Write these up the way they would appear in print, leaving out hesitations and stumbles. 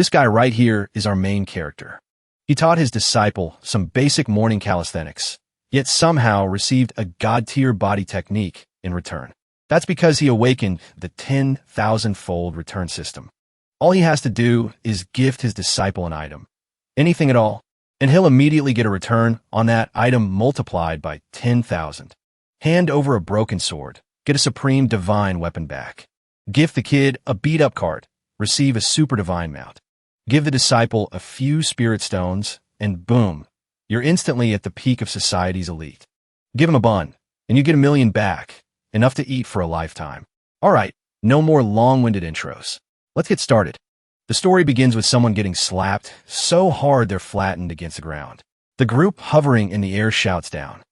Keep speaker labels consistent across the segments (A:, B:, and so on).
A: This guy right here is our main character. He taught his disciple some basic morning calisthenics, yet somehow received a god-tier body technique in return. That's because he awakened the 10,000-fold return system. All he has to do is gift his disciple an item, anything at all, and he'll immediately get a return on that item multiplied by 10,000. Hand over a broken sword, get a supreme divine weapon back. Gift the kid a beat-up card, receive a super divine mount. Give the disciple a few spirit stones, and boom, you're instantly at the peak of society's elite. Give him a bun, and you get 1,000,000 back, enough to eat for a lifetime. All right, no more long-winded intros. Let's get started. The story begins with someone getting slapped so hard they're flattened against the ground. The group hovering in the air shouts down,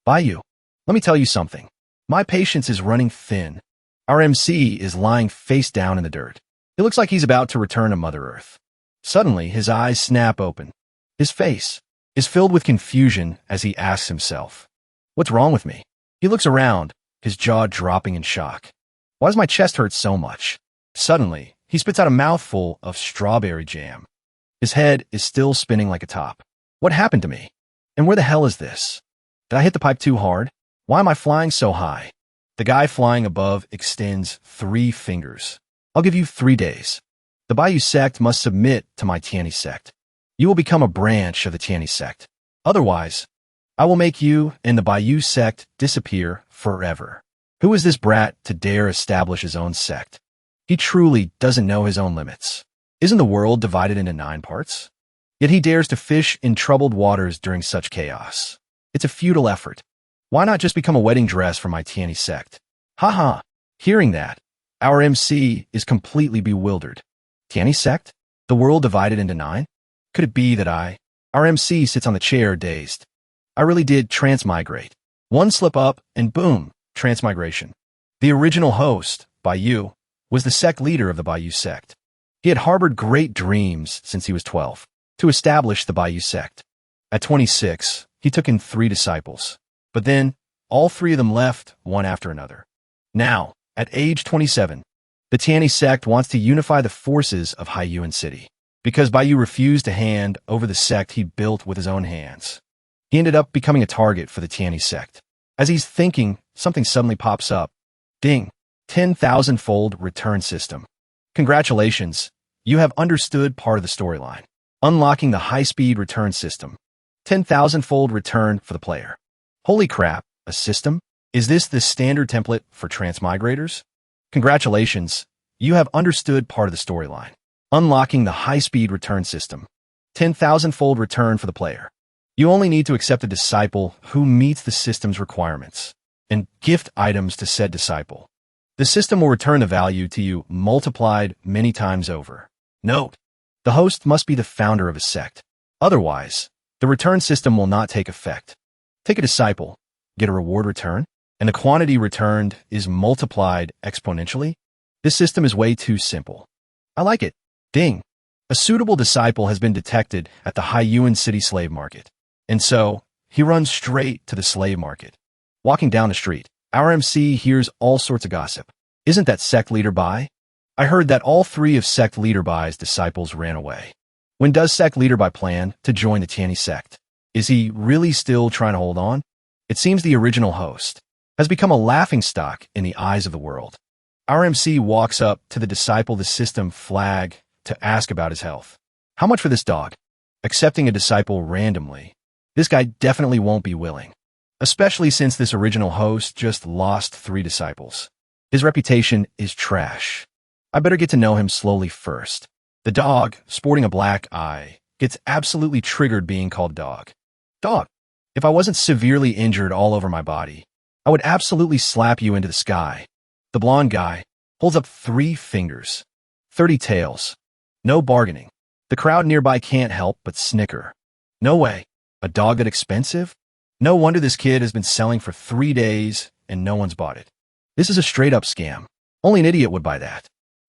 A: "Bayou, let me tell you something. My patience is running thin." Our MC is lying face down in the dirt. It looks like he's about to return to Mother Earth. Suddenly, his eyes snap open. His face is filled with confusion as he asks himself, "What's wrong with me?" He looks around, his jaw dropping in shock. "Why does my chest hurt so much?" Suddenly, he spits out a mouthful of strawberry jam. His head is still spinning like a top. What happened to me? And where the hell is this? Did I hit the pipe too hard? Why am I flying so high? The guy flying above extends 3 fingers. "I'll give you 3 days. The Bayou Sect must submit to my Tiani Sect. You will become a branch of the Tiani Sect. Otherwise, I will make you and the Bayou Sect disappear forever." Who is this brat to dare establish his own sect? He truly doesn't know his own limits. Isn't the world divided into 9 parts? Yet he dares to fish in troubled waters during such chaos. It's a futile effort. Why not just become a wedding dress for my Tiani Sect? Haha. Hearing that, our MC is completely bewildered. Tiani Sect? The world divided into 9? Could it be that Our MC sits on the chair, dazed. I really did transmigrate. One slip up, and boom, transmigration. The original host, Bayou, was the sect leader of the Bayou Sect. He had harbored great dreams since he was 12, to establish the Bayou Sect. At 26, he took in 3 disciples. But then, all 3 of them left, one after another. Now, at age 27, the Tiani Sect wants to unify the forces of Haiyuan City, because Bayou refused to hand over the sect he built with his own hands. He ended up becoming a target for the Tiani Sect. As he's thinking, something suddenly pops up. Ding! 10,000-fold return system. Congratulations, you have understood part of the storyline. Unlocking the high-speed return system. 10,000-fold return for the player. Holy crap, a system? Is this the standard template for transmigrators? Congratulations, you have understood part of the storyline. Unlocking the high-speed return system. 10,000-fold return for the player. You only need to accept a disciple who meets the system's requirements, and gift items to said disciple. The system will return the value to you multiplied many times over. Note: the host must be the founder of a sect. Otherwise, the return system will not take effect. Take a disciple, get a reward return, and the quantity returned is multiplied exponentially? This system is way too simple. I like it. Ding! A suitable disciple has been detected at the Haiyuan City slave market. And so, he runs straight to the slave market. Walking down the street, our MC hears all sorts of gossip. Isn't that sect leader Bai? I heard that all 3 of sect leader Bai's disciples ran away. When does sect leader Bai plan to join the Tiani Sect? Is he really still trying to hold on? It seems the original host has become a laughingstock in the eyes of the world. Our MC walks up to the disciple the system flag to ask about his health. How much for this dog? Accepting a disciple randomly. This guy definitely won't be willing, especially since this original host just lost 3 disciples. His reputation is trash. I better get to know him slowly first. The dog, sporting a black eye, gets absolutely triggered being called dog. Dog, if I wasn't severely injured all over my body, I would absolutely slap you into the sky. The blonde guy holds up 3 fingers. 30 tails. No bargaining. The crowd nearby can't help but snicker. No way. A dog that expensive? No wonder this kid has been selling for 3 days and no one's bought it. This is a straight-up scam. Only an idiot would buy that.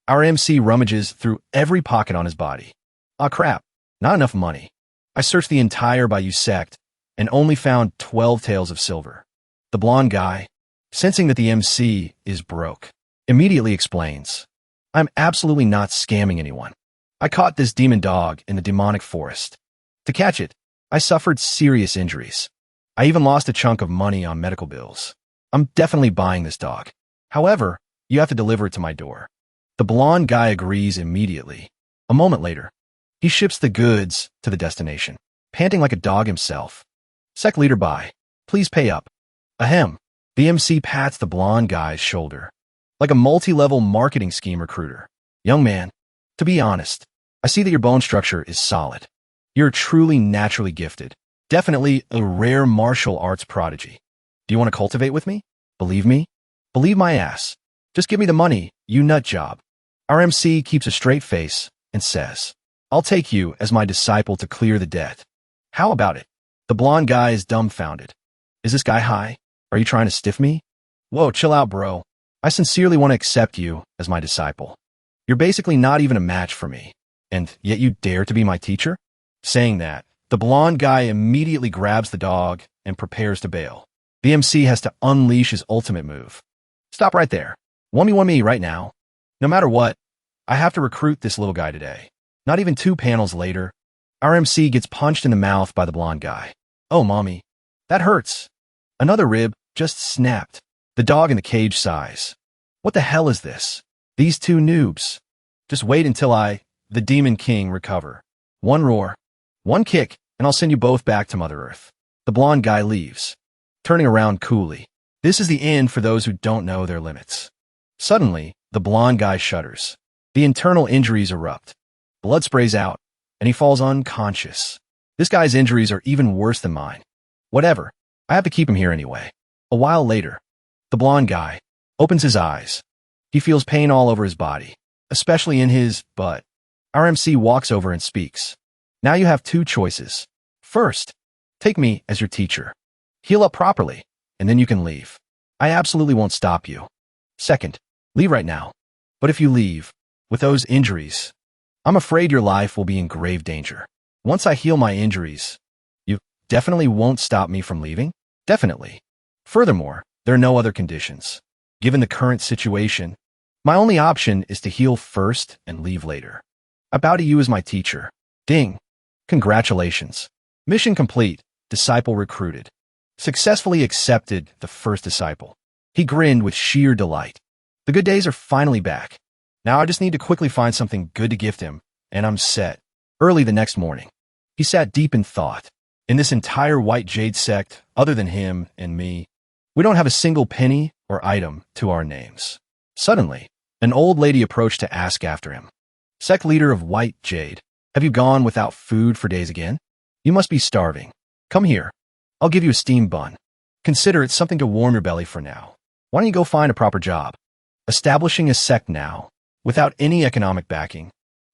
A: Our MC rummages through every pocket on his body. Ah crap, not enough money. I searched the entire Bayou Sect and only found 12 taels of silver. The blonde guy, sensing that the MC is broke, immediately explains, I'm absolutely not scamming anyone. I caught this demon dog in the demonic forest. To catch it, I suffered serious injuries. I even lost a chunk of money on medical bills. I'm definitely buying this dog. However, you have to deliver it to my door. The blonde guy agrees immediately. A moment later, he ships the goods to the destination, panting like a dog himself. Sect leader by. Please pay up. Ahem. The MC pats the blonde guy's shoulder. Like a multi-level marketing scheme recruiter. Young man, to be honest, I see that your bone structure is solid. You're truly naturally gifted. Definitely a rare martial arts prodigy. Do you want to cultivate with me? Believe me? Believe my ass. Just give me the money, you nut job. Our MC keeps a straight face and says, I'll take you as my disciple to clear the debt. How about it? The blonde guy is dumbfounded. Is this guy high? Are you trying to stiff me? Whoa, chill out, bro. I sincerely want to accept you as my disciple. You're basically not even a match for me. And yet you dare to be my teacher? Saying that, the blonde guy immediately grabs the dog and prepares to bail. The MC has to unleash his ultimate move. Stop right there. 1v1 me right now. No matter what, I have to recruit this little guy today. Not even 2 panels later, our MC gets punched in the mouth by the blonde guy. Oh, mommy. That hurts. Another rib just snapped. The dog in the cage sighs. What the hell is this? These 2 noobs. Just wait until the Demon King, recover. 1 roar, 1 kick, and I'll send you both back to Mother Earth. The blonde guy leaves, turning around coolly. This is the end for those who don't know their limits. Suddenly, the blonde guy shudders. The internal injuries erupt. Blood sprays out, and he falls unconscious. This guy's injuries are even worse than mine. Whatever, I have to keep him here anyway. A while later, the blonde guy opens his eyes. He feels pain all over his body, especially in his butt. Our MC walks over and speaks. Now you have 2 choices. First, take me as your teacher. Heal up properly, and then you can leave. I absolutely won't stop you. Second, leave right now. But if you leave, with those injuries, I'm afraid your life will be in grave danger. Once I heal my injuries, you definitely won't stop me from leaving? Definitely. Furthermore, there are no other conditions. Given the current situation, my only option is to heal first and leave later. I bow to you as my teacher. Ding. Congratulations. Mission complete. Disciple recruited. Successfully accepted the first disciple. He grinned with sheer delight. The good days are finally back. Now I just need to quickly find something good to gift him, and I'm set. Early the next morning, he sat deep in thought. In this entire white jade sect, other than him and me, we don't have a single penny or item to our names. Suddenly, an old lady approached to ask after him. Sect leader of White Jade, have you gone without food for days again? You must be starving. Come here. I'll give you a steamed bun. Consider it something to warm your belly for now. Why don't you go find a proper job? Establishing a sect now, without any economic backing.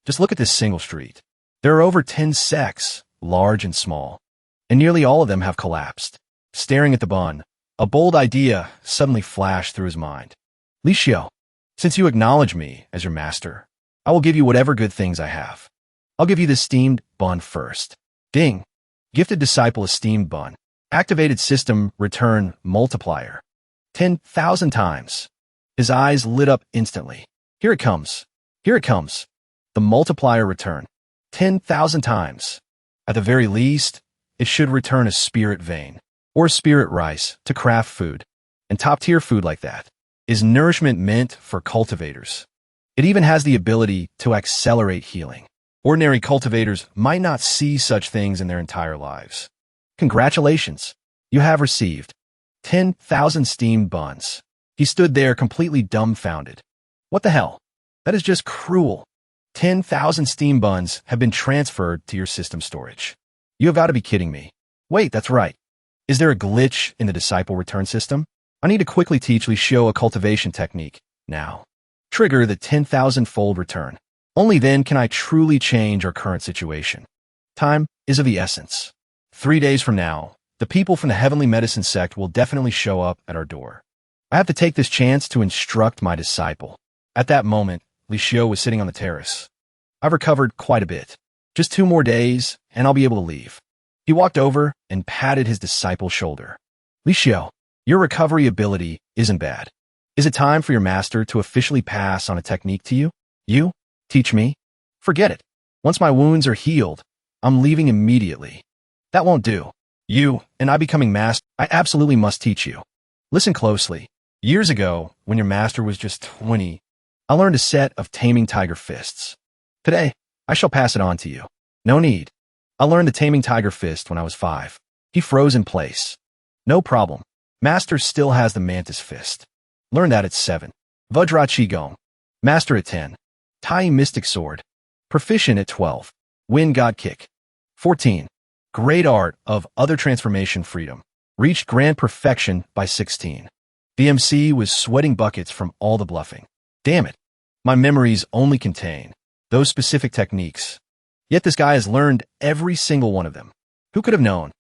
A: Just look at this single street. There are over 10 sects, large and small, and nearly all of them have collapsed. Staring at the bun, a bold idea suddenly flashed through his mind. Li Xiao, since you acknowledge me as your master, I will give you whatever good things I have. I'll give you this steamed bun first. Ding. Gifted disciple a steamed bun. Activated system return multiplier. 10,000 times. His eyes lit up instantly. Here it comes. Here it comes. The multiplier return. 10,000 times. At the very least, it should return a spirit vein or spirit rice to craft food. And top-tier food like that is nourishment meant for cultivators. It even has the ability to accelerate healing. Ordinary cultivators might not see such things in their entire lives. Congratulations. You have received 10,000 steamed buns. He stood there completely dumbfounded. What the hell? That is just cruel. 10,000 steam buns have been transferred to your system storage. You have got to be kidding me. Wait, that's right. Is there a glitch in the disciple return system? I need to quickly teach Li Xiao a cultivation technique now. Trigger the 10,000-fold return. Only then can I truly change our current situation. Time is of the essence. 3 days from now, the people from the Heavenly Medicine Sect will definitely show up at our door. I have to take this chance to instruct my disciple. At that moment, Li Xiao was sitting on the terrace. I've recovered quite a bit. Just 2 more days, and I'll be able to leave. He walked over and patted his disciple's shoulder. Li Xiao, your recovery ability isn't bad. Is it time for your master to officially pass on a technique to you? You? Teach me? Forget it. Once my wounds are healed, I'm leaving immediately. That won't do. You and I becoming master, I absolutely must teach you. Listen closely. Years ago, when your master was just 20, I learned a set of taming tiger fists. Today, I shall pass it on to you. No need. I learned the taming tiger fist when I was 5. He froze in place. No problem. Master still has the mantis fist. Learned that at 7. Vajra Qigong. Master at 10. Tai mystic sword. Proficient at 12. Wind god kick. 14. Great art of other transformation freedom. Reached grand perfection by 16. The MC was sweating buckets from all the bluffing. Damn it. My memories only contain those specific techniques. Yet this guy has learned every single one of them. Who could have known?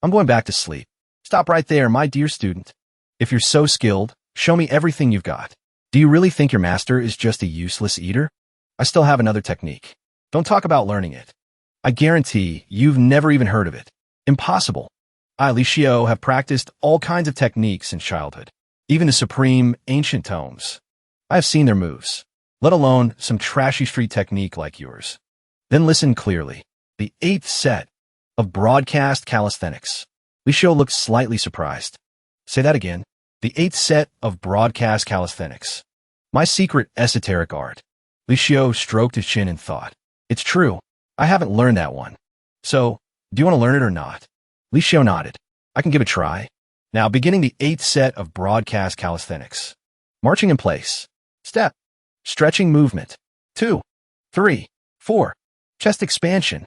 A: I'm going back to sleep. Stop right there, my dear student. If you're so skilled, show me everything you've got. Do you really think your master is just a useless eater? I still have another technique. Don't talk about learning it. I guarantee you've never even heard of it. Impossible. I, Licio, have practiced all kinds of techniques in childhood. Even the supreme ancient tomes. I have seen their moves, let alone some trashy street technique like yours. Then listen clearly. The 8th set of broadcast calisthenics. Licio looked slightly surprised. Say that again. The 8th set of broadcast calisthenics. My secret esoteric art. Licio stroked his chin and thought. It's true. I haven't learned that one. So, do you want to learn it or not? Licio nodded. I can give it a try. Now, beginning the 8th set of broadcast calisthenics. Marching in place. Step. Stretching movement. 2, 3, 4. Chest expansion.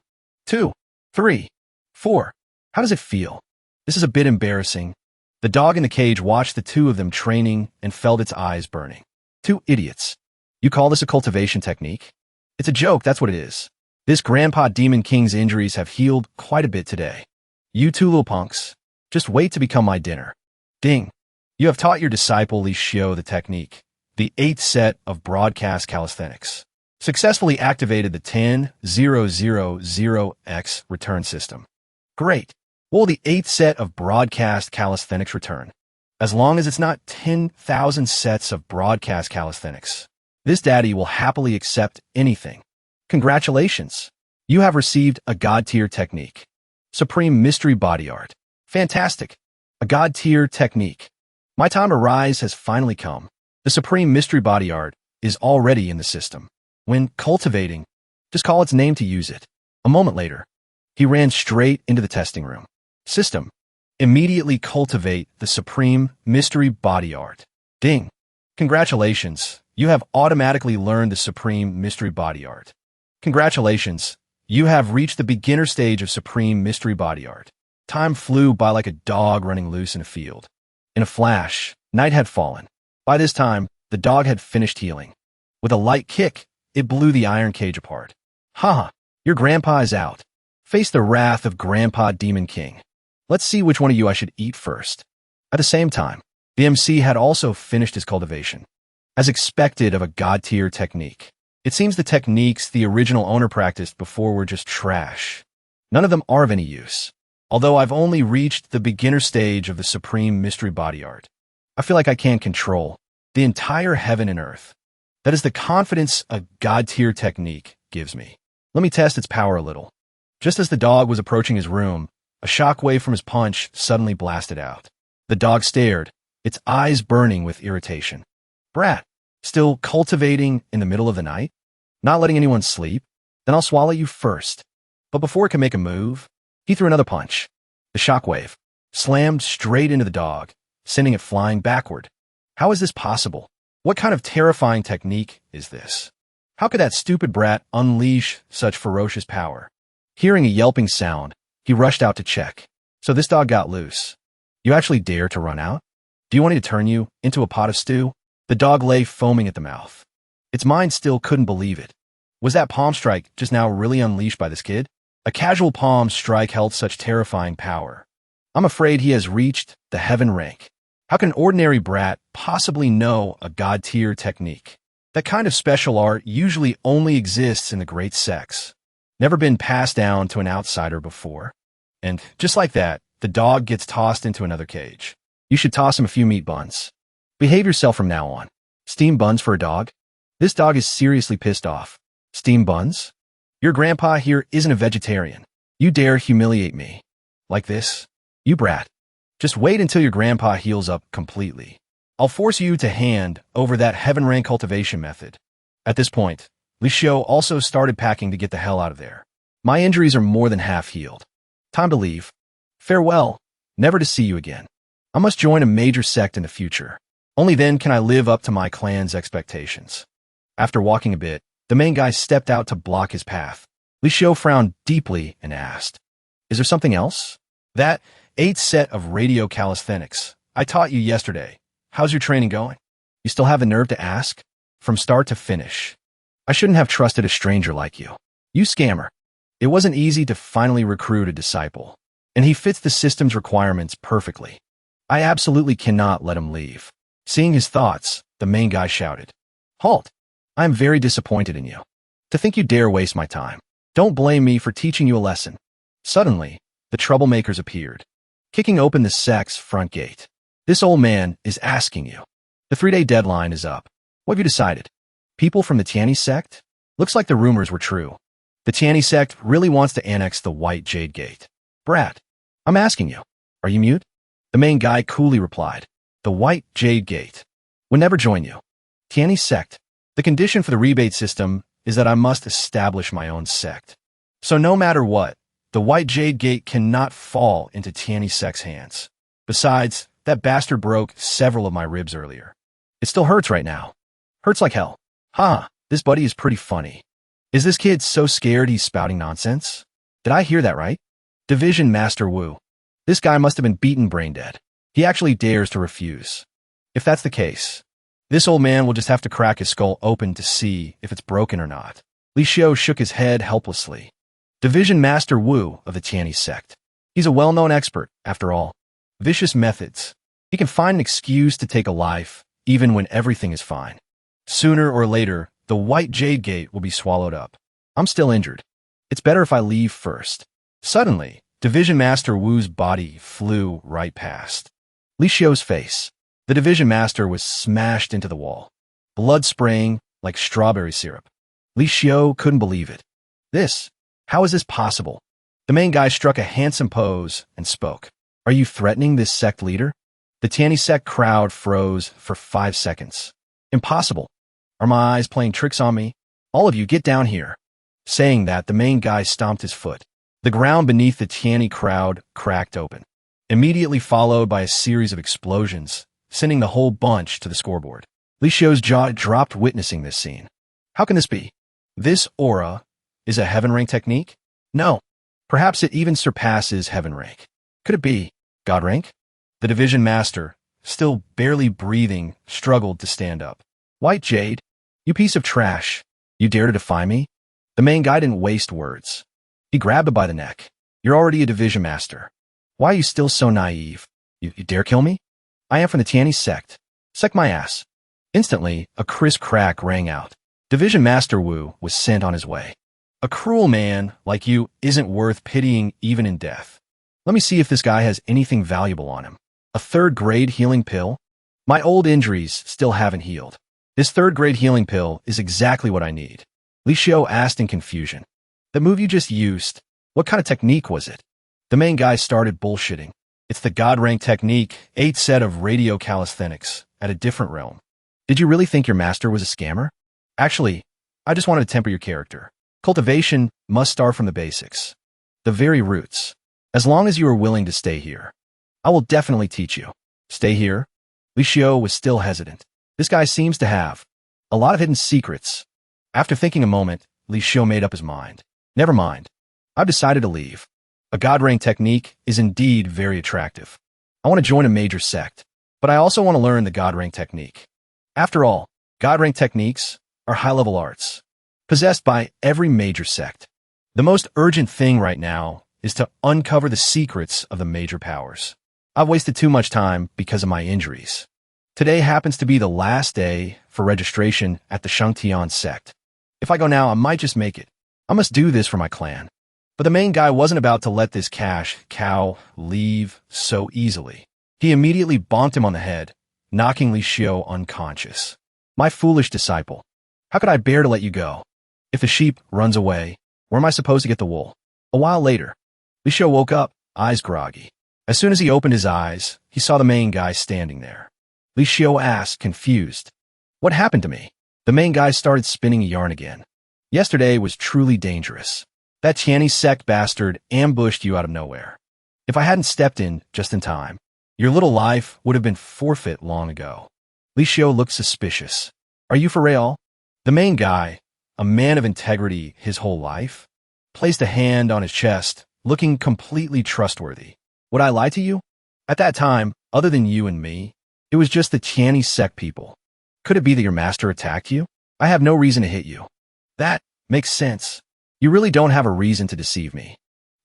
A: 2, 3, 4. How does it feel? This is a bit embarrassing. The dog in the cage watched the two of them training and felt its eyes burning. 2 idiots. You call this a cultivation technique? It's a joke, that's what it is. This Grandpa Demon King's injuries have healed quite a bit today. You 2 little punks. Just wait to become my dinner. Ding. You have taught your disciple Licio the technique. The 8th set of broadcast calisthenics. Successfully activated the 10,000X return system. Great. What will the 8th set of broadcast calisthenics return? As long as it's not 10,000 sets of broadcast calisthenics. This daddy will happily accept anything. Congratulations. You have received a God-tier technique. Supreme Mystery Body Art. Fantastic. A God-tier technique. My time to rise has finally come. The Supreme Mystery Body Art is already in the system. When cultivating, just call its name to use it. A moment later, he ran straight into the testing room. System. Immediately cultivate the Supreme Mystery Body Art. Ding. Congratulations. You have automatically learned the Supreme Mystery Body Art. Congratulations. You have reached the beginner stage of Supreme Mystery Body Art. Time flew by like a dog running loose in a field. In a flash, night had fallen. By this time, the dog had finished healing. With a light kick, it blew the iron cage apart. Haha, your grandpa is out. Face the wrath of Grandpa Demon King. Let's see which one of you I should eat first. At the same time, the MC had also finished his cultivation. As expected of a God-tier technique. It seems the techniques the original owner practiced before were just trash. None of them are of any use. Although I've only reached the beginner stage of the Supreme Mystery Body Art. I feel like I can control the entire heaven and earth. That is the confidence a God-tier technique gives me. Let me test its power a little. Just as the dog was approaching his room, a shockwave from his punch suddenly blasted out. The dog stared, its eyes burning with irritation. Brat, still cultivating in the middle of the night? Not letting anyone sleep? Then I'll swallow you first. But before it could make a move, he threw another punch. The shockwave slammed straight into the dog, sending it flying backward. How is this possible? What kind of terrifying technique is this? How could that stupid brat unleash such ferocious power? Hearing a yelping sound, he rushed out to check. So this dog got loose. You actually dare to run out? Do you want me to turn you into a pot of stew? The dog lay foaming at the mouth. Its mind still couldn't believe it. Was that palm strike just now really unleashed by this kid? A casual palm strike held such terrifying power. I'm afraid he has reached the heaven rank. How can an ordinary brat possibly know a God-tier technique? That kind of special art usually only exists in the great sects. Never been passed down to an outsider before. And just like that, the dog gets tossed into another cage. You should toss him a few meat buns. Behave yourself from now on. Steam buns for a dog? This dog is seriously pissed off. Steam buns? Your grandpa here isn't a vegetarian. You dare humiliate me. Like this? You brat. Just wait until your grandpa heals up completely. I'll force you to hand over that heaven-rank cultivation method. At this point, Li Xiu also started packing to get the hell out of there. My injuries are more than half healed. Time to leave. Farewell, never to see you again. I must join a major sect in the future. Only then can I live up to my clan's expectations. After walking a bit, the main guy stepped out to block his path. Li Xiu frowned deeply and asked, "Is there something else?" "That 8th set of radio calisthenics I taught you yesterday. How's your training going?" "You still have the nerve to ask?" "From start to finish. I shouldn't have trusted a stranger like you. You scammer." It wasn't easy to finally recruit a disciple, and he fits the system's requirements perfectly. I absolutely cannot let him leave. Seeing his thoughts, the main guy shouted, "Halt! I am very disappointed in you. To think you dare waste my time. Don't blame me for teaching you a lesson." Suddenly, the troublemakers appeared, kicking open the sect's front gate. "This old man is asking you. The 3-day deadline is up. What have you decided?" "People from the Tianyi sect?" Looks like the rumors were true. The Tianyi sect really wants to annex the White Jade Gate. "Brat, I'm asking you. Are you mute?" The main guy coolly replied, "The White Jade Gate would never join you. Tianyi sect. The condition for the rebate system is that I must establish my own sect. So no matter what, the White Jade Gate cannot fall into Tianyi sect's hands. Besides, that bastard broke several of my ribs earlier. It still hurts right now. Hurts like hell. Ha, this buddy is pretty funny. Is this kid so scared he's spouting nonsense? Did I hear that right? Division Master Wu. This guy must have been beaten brain dead. He actually dares to refuse. If that's the case, this old man will just have to crack his skull open to see if it's broken or not." Li Xiu shook his head helplessly. Division Master Wu of the Tianyi sect. He's a well-known expert, after all. Vicious methods. He can find an excuse to take a life, even when everything is fine. Sooner or later, the White Jade Gate will be swallowed up. I'm still injured. It's better if I leave first. Suddenly, Division Master Wu's body flew right past Li Xiu's face. The Division Master was smashed into the wall, blood spraying like strawberry syrup. Li Xiu couldn't believe it. How is this possible? The main guy struck a handsome pose and spoke. "Are you threatening this sect leader?" The Tianyi sect crowd froze for 5 seconds. "Impossible. Are my eyes playing tricks on me? All of you get down here." Saying that, the main guy stomped his foot. The ground beneath the Tianyi crowd cracked open, immediately followed by a series of explosions, sending the whole bunch to the scoreboard. Li Xiu's jaw dropped witnessing this scene. How can this be? This aura is a heaven rank technique? No. Perhaps it even surpasses heaven rank. Could it be God rank? The division master, still barely breathing, struggled to stand up. "White Jade, you piece of trash. You dare to defy me?" The main guy didn't waste words. He grabbed him by the neck. "You're already a division master. Why are you still so naive? You dare kill me? I am from the Tianyi sect. Sect my ass." Instantly, a crisp crack rang out. Division Master Wu was sent on his way. "A cruel man like you isn't worth pitying even in death. Let me see if this guy has anything valuable on him. A 3rd-grade healing pill? My old injuries still haven't healed. This 3rd-grade healing pill is exactly what I need." Li Xiu asked in confusion. "The move you just used, what kind of technique was it?" The main guy started bullshitting. "It's the God-rank technique, 8th set of radio calisthenics, at a different realm. Did you really think your master was a scammer? Actually, I just wanted to temper your character. Cultivation must start from the basics, the very roots. As long as you are willing to stay here, I will definitely teach you." "Stay here?" Li Xiu was still hesitant. This guy seems to have a lot of hidden secrets. After thinking a moment, Li Xiu made up his mind. "Never mind. I've decided to leave. A God-rank technique is indeed very attractive. I want to join a major sect, but I also want to learn the God-rank technique. After all, God-rank techniques are high-level arts, possessed by every major sect. The most urgent thing right now is to uncover the secrets of the major powers. I've wasted too much time because of my injuries. Today happens to be the last day for registration at the Shangtian sect. If I go now, I might just make it. I must do this for my clan." But the main guy wasn't about to let this cash cow leave so easily. He immediately bonked him on the head, knocking Li Xiu unconscious. "My foolish disciple, how could I bear to let you go? If the sheep runs away, Where am I supposed to get the wool? A while later, Li Xiu woke up, eyes groggy. As soon as he opened his eyes, he saw the main guy standing there. Li Xiu asked, confused, "What happened to me?" The main guy started spinning a yarn again. "Yesterday was truly dangerous. That Chinese Sect bastard ambushed you out of nowhere. If I hadn't stepped in just in time, your little life would have been forfeit long ago." Li Xiu looked suspicious. "Are you for real?" The main guy, a man of integrity his whole life, placed a hand on his chest, looking completely trustworthy. "Would I lie to you? At that time, other than you and me, it was just the Chinese Sect people. Could it be that your master attacked you? I have no reason to hit you." "That makes sense. You really don't have a reason to deceive me."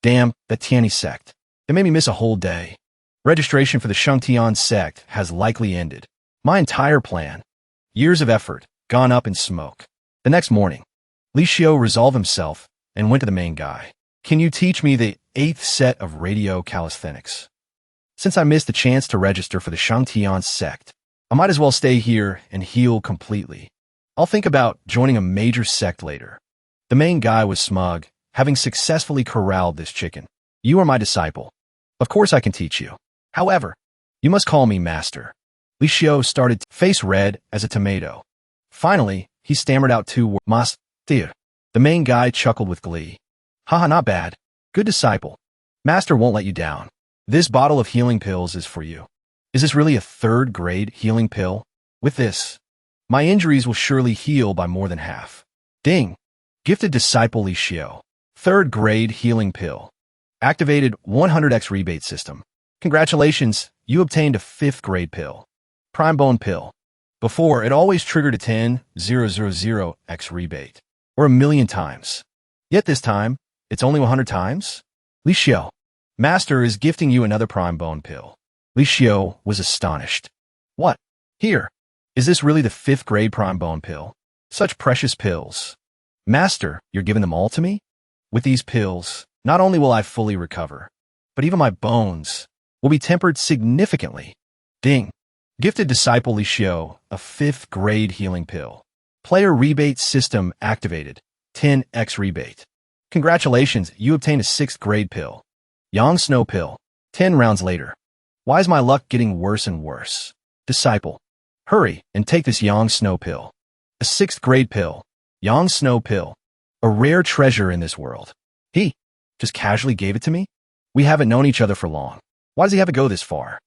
A: "Damn, that Tianyi Sect. It made me miss a whole day. Registration for the Shungtian Sect has likely ended. My entire plan, years of effort, gone up in smoke." The next morning, Li Xiu resolved himself and went to the main guy. "Can you teach me the 8th set of radio calisthenics? Since I missed the chance to register for the Shungtian Sect, I might as well stay here and heal completely. I'll think about joining a major sect later." The main guy was smug, having successfully corralled this chicken. "You are my disciple. Of course I can teach you. However, you must call me master." Li Xiu started to face red as a tomato. Finally, he stammered out 2 words. "Master." The main guy chuckled with glee. "Haha, not bad. Good disciple. Master won't let you down. This bottle of healing pills is for you." "Is this really a 3rd-grade healing pill? With this, my injuries will surely heal by more than half." Ding! Gifted disciple Li Xiu. 3rd-grade healing pill. Activated 100x rebate system. Congratulations, you obtained a 5th-grade pill. Prime bone pill. Before, it always triggered a 10,000x rebate, or 1,000,000 times. Yet this time, it's only 100 times? Li Xiu, master is gifting you another prime bone pill. Li Xiu was astonished. "What? Here? Is this really the 5th-grade prime bone pill? Such precious pills. Master, you're giving them all to me? With these pills, not only will I fully recover, but even my bones will be tempered significantly." Ding! Gifted disciple Li Xiu, a 5th-grade healing pill. Player rebate system activated. 10x rebate. Congratulations, you obtained a 6th-grade pill. Yang Snow pill. 10 rounds later. Why is my luck getting worse and worse? Disciple, hurry and take this Yang Snow pill. A 6th-grade pill. Yang Snow pill. A rare treasure in this world. He just casually gave it to me? We haven't known each other for long. Why does he have to go this far?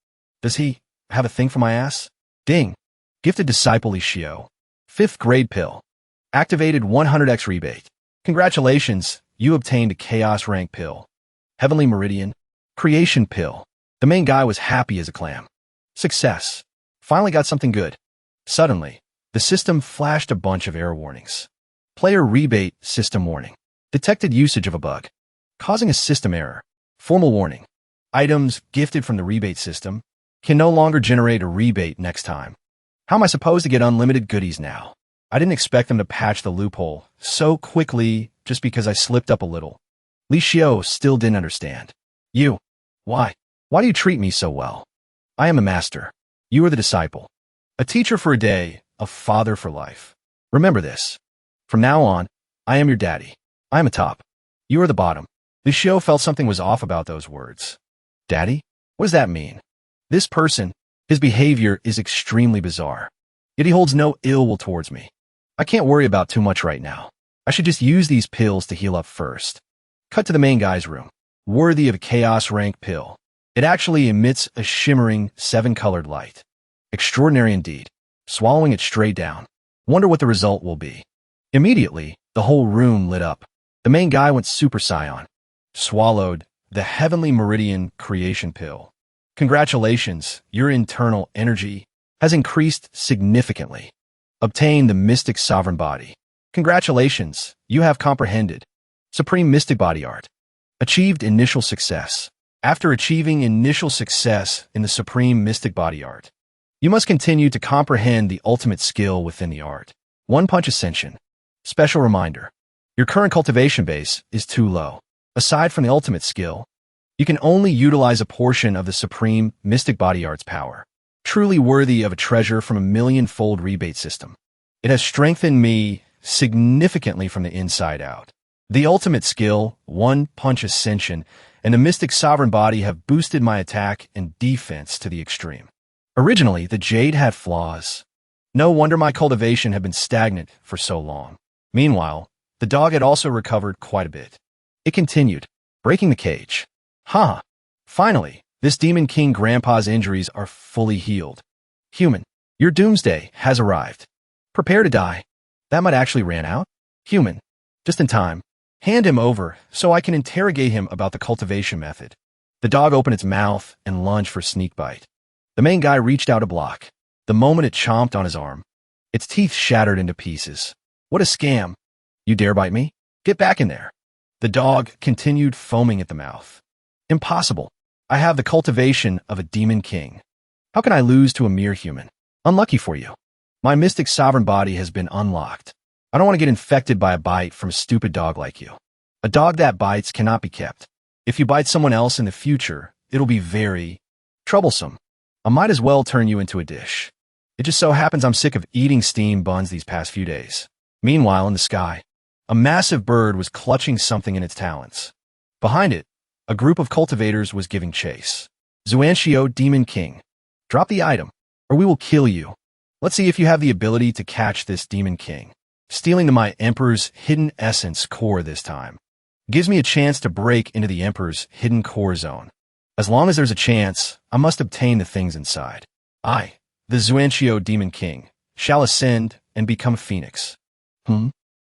A: Does he have a thing for my ass? Ding! Gifted disciple Li Xiu. 5th-grade pill. Activated 100x rebate. Congratulations, you obtained a chaos rank pill. Heavenly Meridian. Creation pill. The main guy was happy as a clam. Success. Finally got something good. Suddenly, the system flashed a bunch of error warnings. Player rebate system warning. Detected usage of a bug, causing a system error. Formal warning. Items gifted from the rebate system can no longer generate a rebate next time. How am I supposed to get unlimited goodies now? I didn't expect them to patch the loophole so quickly just because I slipped up a little. Li Xiu still didn't understand. You. Why? Why do you treat me so well? I am a master. You are the disciple. A teacher for a day, a father for life. Remember this. From now on, I am your daddy. I am a top. You are the bottom. Li Xiu felt something was off about those words. Daddy? What does that mean? This person, his behavior is extremely bizarre. Yet he holds no ill will towards me. I can't worry about too much right now. I should just use these pills to heal up first. Cut to the main guy's room. Worthy of a chaos rank pill. It actually emits a shimmering 7-colored light. Extraordinary indeed. Swallowing it straight down. Wonder what the result will be. Immediately, the whole room lit up. The main guy went Super Saiyan. Swallowed the Heavenly Meridian Creation Pill. Congratulations, your internal energy has increased significantly. Obtain the Mystic Sovereign Body. Congratulations, you have comprehended. Supreme Mystic Body Art. Achieved initial success. After achieving initial success in the Supreme Mystic Body Art, you must continue to comprehend the ultimate skill within the art. One Punch Ascension. Special reminder. Your current cultivation base is too low. Aside from the ultimate skill, you can only utilize a portion of the Supreme Mystic Body Art's power. Truly worthy of a treasure from a 1,000,000-fold rebate system. It has strengthened me significantly from the inside out. The ultimate skill, one-punch ascension, and the mystic sovereign body have boosted my attack and defense to the extreme. Originally, the jade had flaws. No wonder my cultivation had been stagnant for so long. Meanwhile, the dog had also recovered quite a bit. It continued, breaking the cage. Huh. Finally, this Demon King Grandpa's injuries are fully healed. Human, your doomsday has arrived. Prepare to die. That might actually ran out. Human, just in time. Hand him over so I can interrogate him about the cultivation method. The dog opened its mouth and lunged for sneak bite. The main guy reached out a block. The moment it chomped on his arm, its teeth shattered into pieces. What a scam. You dare bite me? Get back in there. The dog continued foaming at the mouth. Impossible. I have the cultivation of a demon king. How can I lose to a mere human? Unlucky for you. My mystic sovereign body has been unlocked. I don't want to get infected by a bite from a stupid dog like you. A dog that bites cannot be kept. If you bite someone else in the future, it'll be very troublesome. I might as well turn you into a dish. It just so happens I'm sick of eating steamed buns these past few days. Meanwhile, in the sky, a massive bird was clutching something in its talons. Behind it, a group of cultivators was giving chase. Xuanxiu, Demon King. Drop the item, or we will kill you. Let's see if you have the ability to catch this Demon King. Stealing to my Emperor's hidden essence core this time. Gives me a chance to break into the Emperor's hidden core zone. As long as there's a chance, I must obtain the things inside. I, the Xuanxiu Demon King, shall ascend and become a phoenix.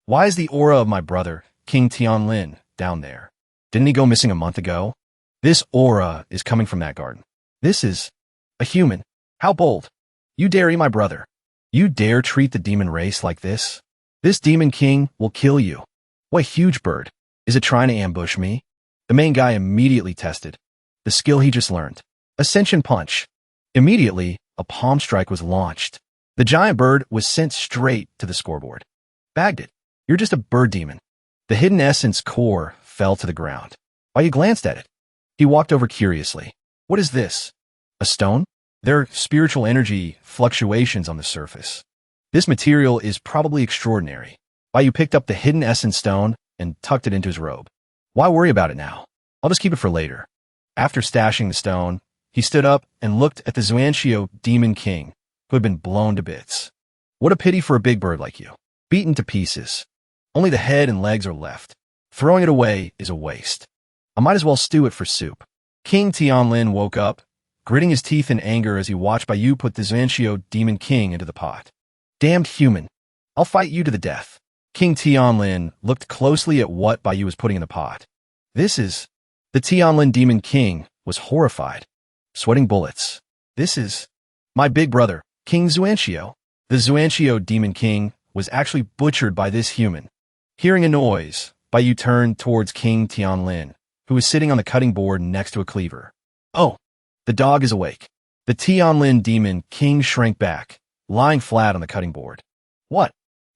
A: Why is the aura of my brother, King Tianlin, down there? Didn't he go missing a month ago? This aura is coming from that garden. This is a human. How bold. You dare eat my brother. You dare treat the demon race like this? This Demon King will kill you. What huge bird. Is it trying to ambush me? The main guy immediately tested the skill he just learned. Ascension Punch. Immediately, a palm strike was launched. The giant bird was sent straight to the scoreboard. Bagged it. You're just a bird demon. The hidden essence core fell to the ground. While you glanced at it, he walked over curiously. What is this? A stone? There are spiritual energy fluctuations on the surface. This material is probably extraordinary. Why you picked up the hidden essence stone and tucked it into his robe. Why worry about it now? I'll just keep it for later. After stashing the stone, he stood up and looked at the Xuanxiu Demon King, who had been blown to bits. What a pity for a big bird like you. Beaten to pieces. Only the head and legs are left. Throwing it away is a waste. I might as well stew it for soup. King Tianlin woke up, gritting his teeth in anger as he watched Baiyu put the Xuanxiu Demon King into the pot. Damned human. I'll fight you to the death. King Tianlin looked closely at what Baiyu was putting in the pot. This is... The Tianlin Demon King was horrified, sweating bullets. This is... my big brother, King Xuanxiu. The Xuanxiu Demon King was actually butchered by this human. Hearing a noise, Baiyu turned towards King Tianlin, who was sitting on the cutting board next to a cleaver. Oh, the dog is awake. The Tianlin Demon King shrank back, lying flat on the cutting board. What?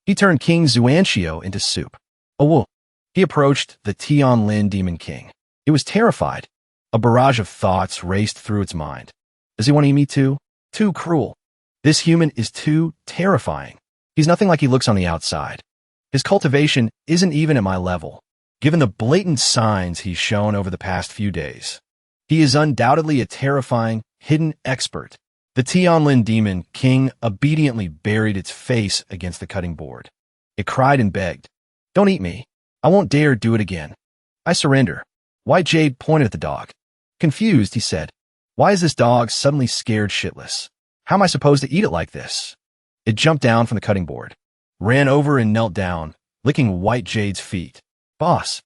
A: He turned King Xuanxiu into soup. Oh, whoa. He approached the Tianlin Demon King. It was terrified. A barrage of thoughts raced through its mind. Does he want to eat me too? Too cruel. This human is too terrifying. He's nothing like he looks on the outside. His cultivation isn't even at my level, given the blatant signs he's shown over the past few days. He is undoubtedly a terrifying, hidden expert. The Tianlin Demon King obediently buried its face against the cutting board. It cried and begged. Don't eat me. I won't dare do it again. I surrender. White Jade pointed at the dog. Confused, he said, why is this dog suddenly scared shitless? How am I supposed to eat it like this? It jumped down from the cutting board, ran over and knelt down, licking White Jade's feet. Boss,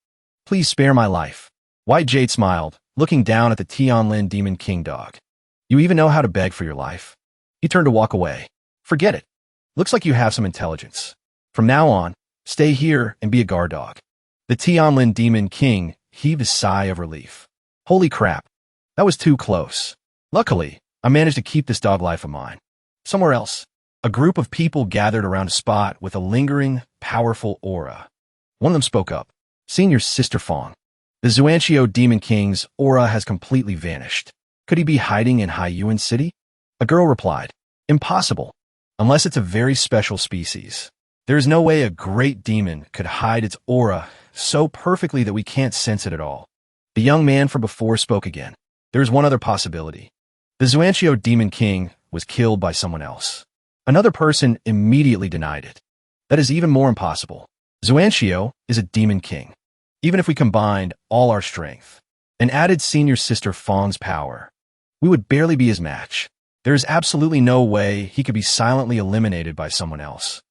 A: please spare my life. White Jade smiled, looking down at the Tianlin Demon King dog. You even know how to beg for your life? He turned to walk away. Forget it. Looks like you have some intelligence. From now on, stay here and be a guard dog. The Tianlin Demon King heaved a sigh of relief. Holy crap. That was too close. Luckily, I managed to keep this dog life of mine. Somewhere else, a group of people gathered around a spot with a lingering, powerful aura. One of them spoke up. Senior Sister Fong. The Xuanxiu Demon King's aura has completely vanished. Could he be hiding in Haiyuan City? A girl replied. Impossible. Unless it's a very special species. There is no way a great demon could hide its aura so perfectly that we can't sense it at all. The young man from before spoke again. There's one other possibility. The Xuanqiu Demon King was killed by someone else. Another person immediately denied it. That is even more impossible. Xuanqiu is a demon king. Even if we combined all our strength and added senior sister Fang's power, we would barely be his match. There is absolutely no way he could be silently eliminated by someone else.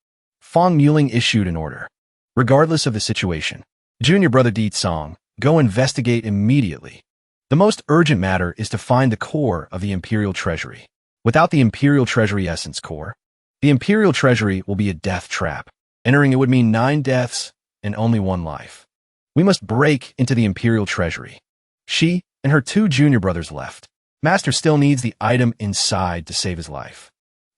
A: Fang Muling issued an order. Regardless of the situation, Junior Brother Di Tsong, go investigate immediately. The most urgent matter is to find the core of the Imperial Treasury. Without the Imperial Treasury Essence core, the Imperial Treasury will be a death trap. Entering it would mean 9 deaths and only 1 life. We must break into the Imperial Treasury. She and her 2 junior brothers left. Master still needs the item inside to save his life.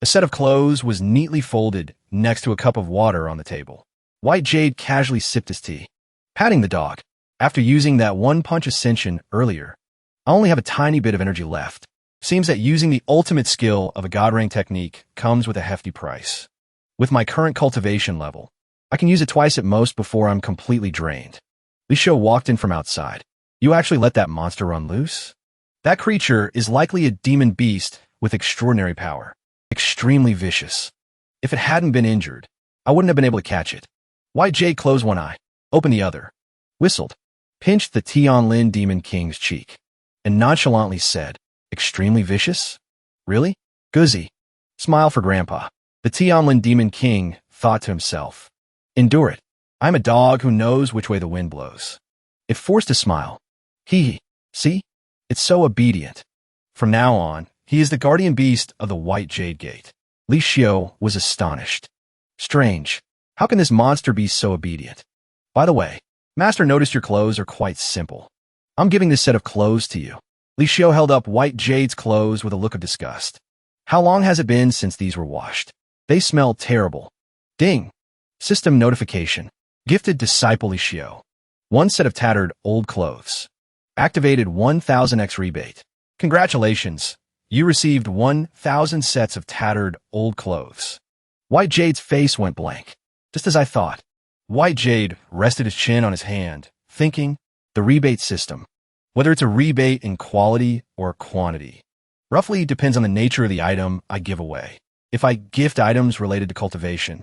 A: A set of clothes was neatly folded next to a cup of water on the table. White Jade casually sipped his tea, patting the dog. After using that 1-punch ascension earlier, I only have a tiny bit of energy left. Seems that using the ultimate skill of a god rank technique comes with a hefty price. With my current cultivation level, I can use it twice at most before I'm completely drained. Li Xiu walked in from outside. You actually let that monster run loose? That creature is likely a demon beast with extraordinary power. Extremely vicious. If it hadn't been injured, I wouldn't have been able to catch it. White Jade closed one eye, opened the other, whistled, pinched the Tianlin Demon King's cheek, and nonchalantly said, extremely vicious? Really? Guzzy. Smile for Grandpa. The Tianlin Demon King thought to himself. Endure it. I'm a dog who knows which way the wind blows. It forced a smile. Hee. See? It's so obedient. From now on, he is the guardian beast of the White Jade Gate. Li Xiu was astonished. Strange. How can this monster be so obedient? By the way, Master noticed your clothes are quite simple. I'm giving this set of clothes to you. Li Xiu held up White Jade's clothes with a look of disgust. How long has it been since these were washed? They smell terrible. Ding. System notification. Gifted disciple Li Xiu. 1 set of tattered old clothes. Activated 1000x rebate. Congratulations. You received 1000 sets of tattered old clothes. White Jade's face went blank. Just as I thought. White Jade rested his chin on his hand, thinking, the rebate system. Whether it's a rebate in quality or quantity, roughly depends on the nature of the item I give away. If I gift items related to cultivation,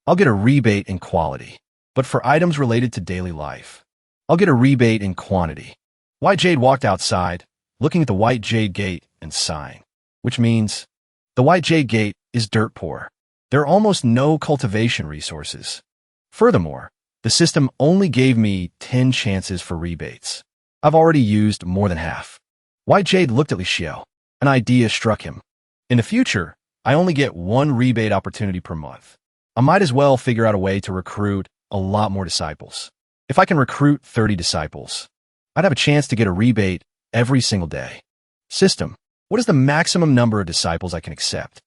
A: I'll get a rebate in quality. But for items related to daily life, I'll get a rebate in quantity. White Jade walked outside, looking at the White Jade Gate and sighing, which means the White Jade Gate is dirt poor. There are almost no cultivation resources. Furthermore, the system only gave me 10 chances for rebates. I've already used more than half. White Jade looked at Li Xiu. An idea struck him. In the future, I only get 1 rebate opportunity per month. I might as well figure out a way to recruit a lot more disciples. If I can recruit 30 disciples, I'd have a chance to get a rebate every single day. System, what is the maximum number of disciples I can accept?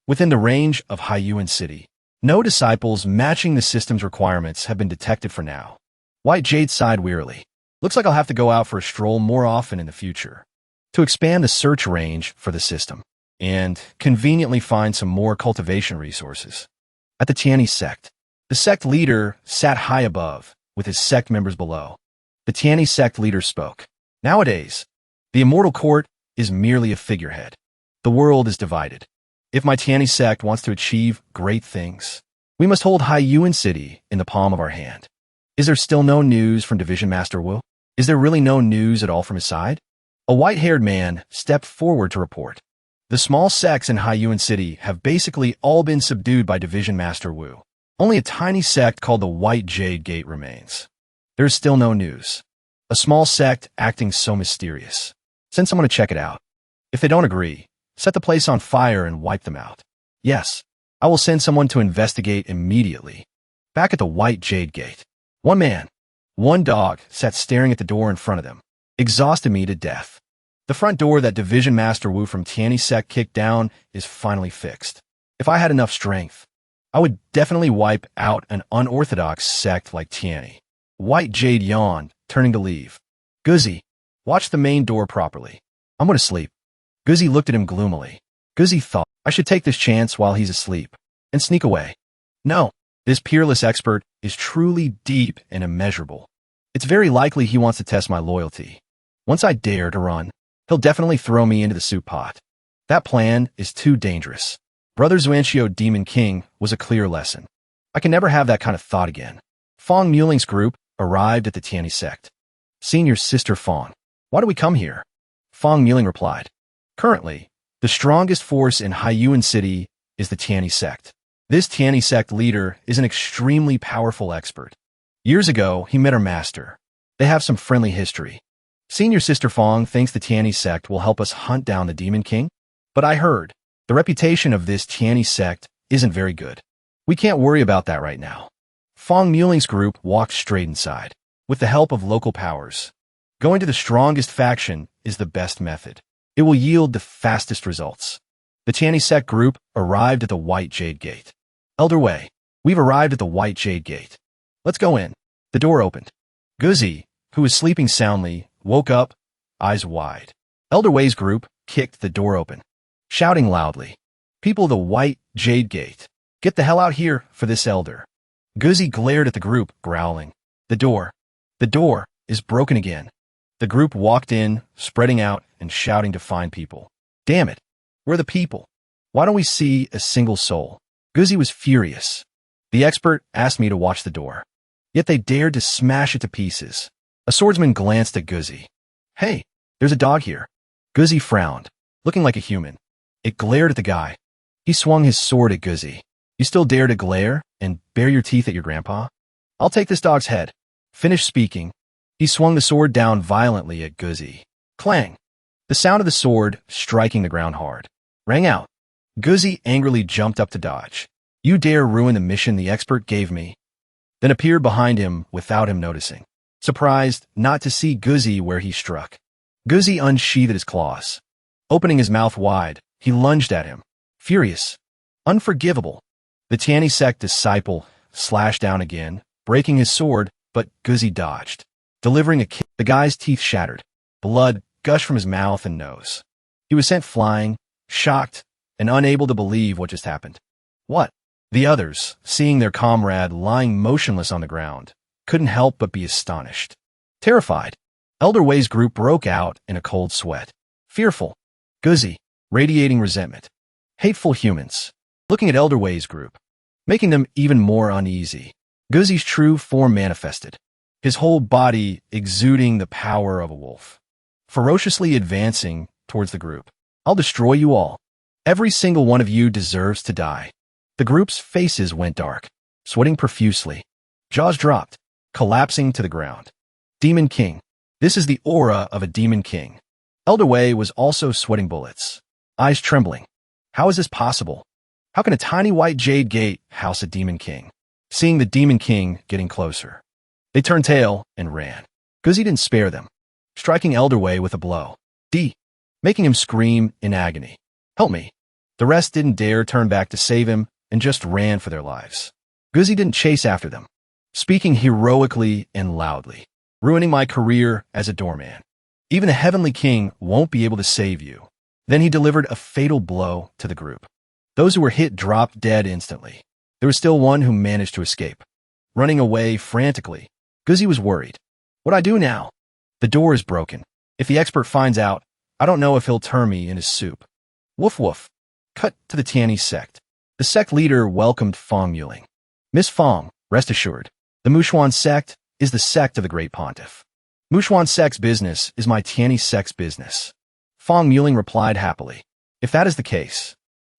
A: Within the range of Haiyuan City, no disciples matching the system's requirements have been detected for now. White Jade sighed wearily. Looks like I'll have to go out for a stroll more often in the future to expand the search range for the system and conveniently find some more cultivation resources. At the Tianyi Sect, the sect leader sat high above, with his sect members below. The Tianyi Sect leader spoke. Nowadays, the Immortal Court is merely a figurehead. The world is divided. If my Tianyi Sect wants to achieve great things, we must hold Haiyuan City in the palm of our hand. Is there still no news from Division Master Wu? Is there really no news at all from his side? A white-haired man stepped forward to report. The small sects in Haiyuan City have basically all been subdued by Division Master Wu. Only a tiny sect called the White Jade Gate remains. There is still no news. A small sect acting so mysterious. Send someone to check it out. If they don't agree, set the place on fire and wipe them out. Yes, I will send someone to investigate immediately. Back at the White Jade Gate, 1 man, 1 dog sat staring at the door in front of them, exhausted me to death. The front door that Division Master Wu from Tianyi Sect kicked down is finally fixed. If I had enough strength, I would definitely wipe out an unorthodox sect like Tianyi. White Jade yawned, turning to leave. Guzzy, watch the main door properly. I'm going to sleep. Guzzy looked at him gloomily. Guzzy thought, I should take this chance while he's asleep and sneak away. No, this peerless expert is truly deep and immeasurable. It's very likely he wants to test my loyalty. Once I dare to run, he'll definitely throw me into the soup pot. That plan is too dangerous. Brother Zuanxio Demon King was a clear lesson. I can never have that kind of thought again. Fong Muling's group arrived at the Tianyi Sect. Senior Sister Fong, why do we come here? Fong Muling replied. Currently, the strongest force in Haiyuan City is the Tianyi Sect. This Tianyi Sect leader is an extremely powerful expert. Years ago, he met her master. They have some friendly history. Senior Sister Fong thinks the Tianyi Sect will help us hunt down the Demon King, but I heard the reputation of this Tianyi Sect isn't very good. We can't worry about that right now. Fong Muling's group walked straight inside. With the help of local powers, going to the strongest faction is the best method. It will yield the fastest results. The Tianyi Sect group arrived at the White Jade Gate. Elder Wei, we've arrived at the White Jade Gate. Let's go in. The door opened. Guzi, who was sleeping soundly, woke up, eyes wide. Elder Wei's group kicked the door open, shouting loudly, "People of the White Jade Gate, get the hell out here for this elder." Guzi glared at the group, growling. The door is broken again. The group walked in, spreading out and shouting to find people. Damn it, where are the people? Why don't we see a single soul? Guzi was furious. The expert asked me to watch the door, yet they dared to smash it to pieces. A swordsman glanced at Guzi. Hey, there's a dog here. Guzi frowned, looking like a human. It glared at the guy. He swung his sword at Guzi. You still dare to glare and bare your teeth at your grandpa? I'll take this dog's head. Finished speaking, he swung the sword down violently at Guzi. Clang! The sound of the sword striking the ground hard rang out. Guzi angrily jumped up to dodge. You dare ruin the mission the expert gave me? Then appeared behind him without him noticing. Surprised not to see Guzi where he struck, Guzi unsheathed his claws. Opening his mouth wide, he lunged at him. Furious. Unforgivable. The Tianyi Sect disciple slashed down again, breaking his sword, but Guzi dodged. Delivering a kick, the guy's teeth shattered. Blood gushed from his mouth and nose. He was sent flying, shocked, and unable to believe what just happened. What? The others, seeing their comrade lying motionless on the ground, couldn't help but be astonished. Terrified, Elder Wei's group broke out in a cold sweat. Fearful. Guzi, radiating resentment. Hateful humans, looking at Elder Wei's group, making them even more uneasy. Guzi's true form manifested, his whole body exuding the power of a wolf. Ferociously advancing towards the group. I'll destroy you all. Every single one of you deserves to die. The group's faces went dark, sweating profusely. Jaws dropped, collapsing to the ground. Demon King. This is the aura of a Demon King. Elder Wei was also sweating bullets, eyes trembling. How is this possible? How can a tiny white jade gate house a Demon King? Seeing the Demon King getting closer, they turned tail and ran. Guzi didn't spare them, striking Elder Wei with a blow, making him scream in agony. Help me. The rest didn't dare turn back to save him and just ran for their lives. Guzi didn't chase after them, speaking heroically and loudly, ruining my career as a doorman. Even the Heavenly King won't be able to save you. Then he delivered a fatal blow to the group. Those who were hit dropped dead instantly. There was still one who managed to escape, running away frantically. Guzi was worried. What do I do now? The door is broken. If the expert finds out, I don't know if he'll turn me in his soup. Woof woof. Cut to the Tianyi Sect. The sect leader welcomed Fong Muling. Miss Fong, rest assured, the Muxuan Sect is the sect of the Great Pontiff. Muxuan Sect's business is my Tianyi Sect's business. Fong Muling replied happily. If that is the case,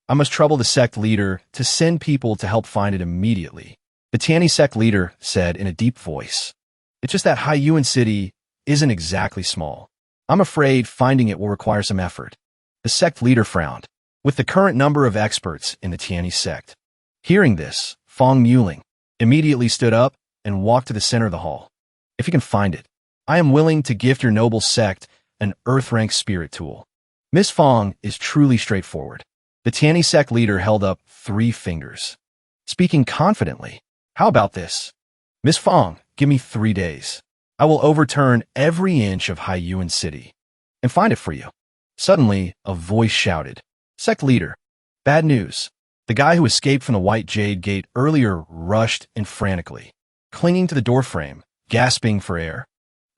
A: I must trouble the sect leader to send people to help find it immediately. The Tianyi Sect leader said in a deep voice. It's just that Haiyuan City isn't exactly small. I'm afraid finding it will require some effort. The sect leader frowned. With the current number of experts in the Tianyi Sect. Hearing this, Fong Muling immediately stood up and walked to the center of the hall. If you can find it, I am willing to gift your noble sect an Earth-rank spirit tool. Miss Fong is truly straightforward. The Tianyi Sect leader held up 3 fingers, speaking confidently. How about this? Miss Fong, give me 3 days. I will overturn every inch of Haiyuan City and find it for you. Suddenly, a voice shouted. Sect leader. Bad news. The guy who escaped from the White Jade Gate earlier rushed in frantically, clinging to the doorframe, gasping for air.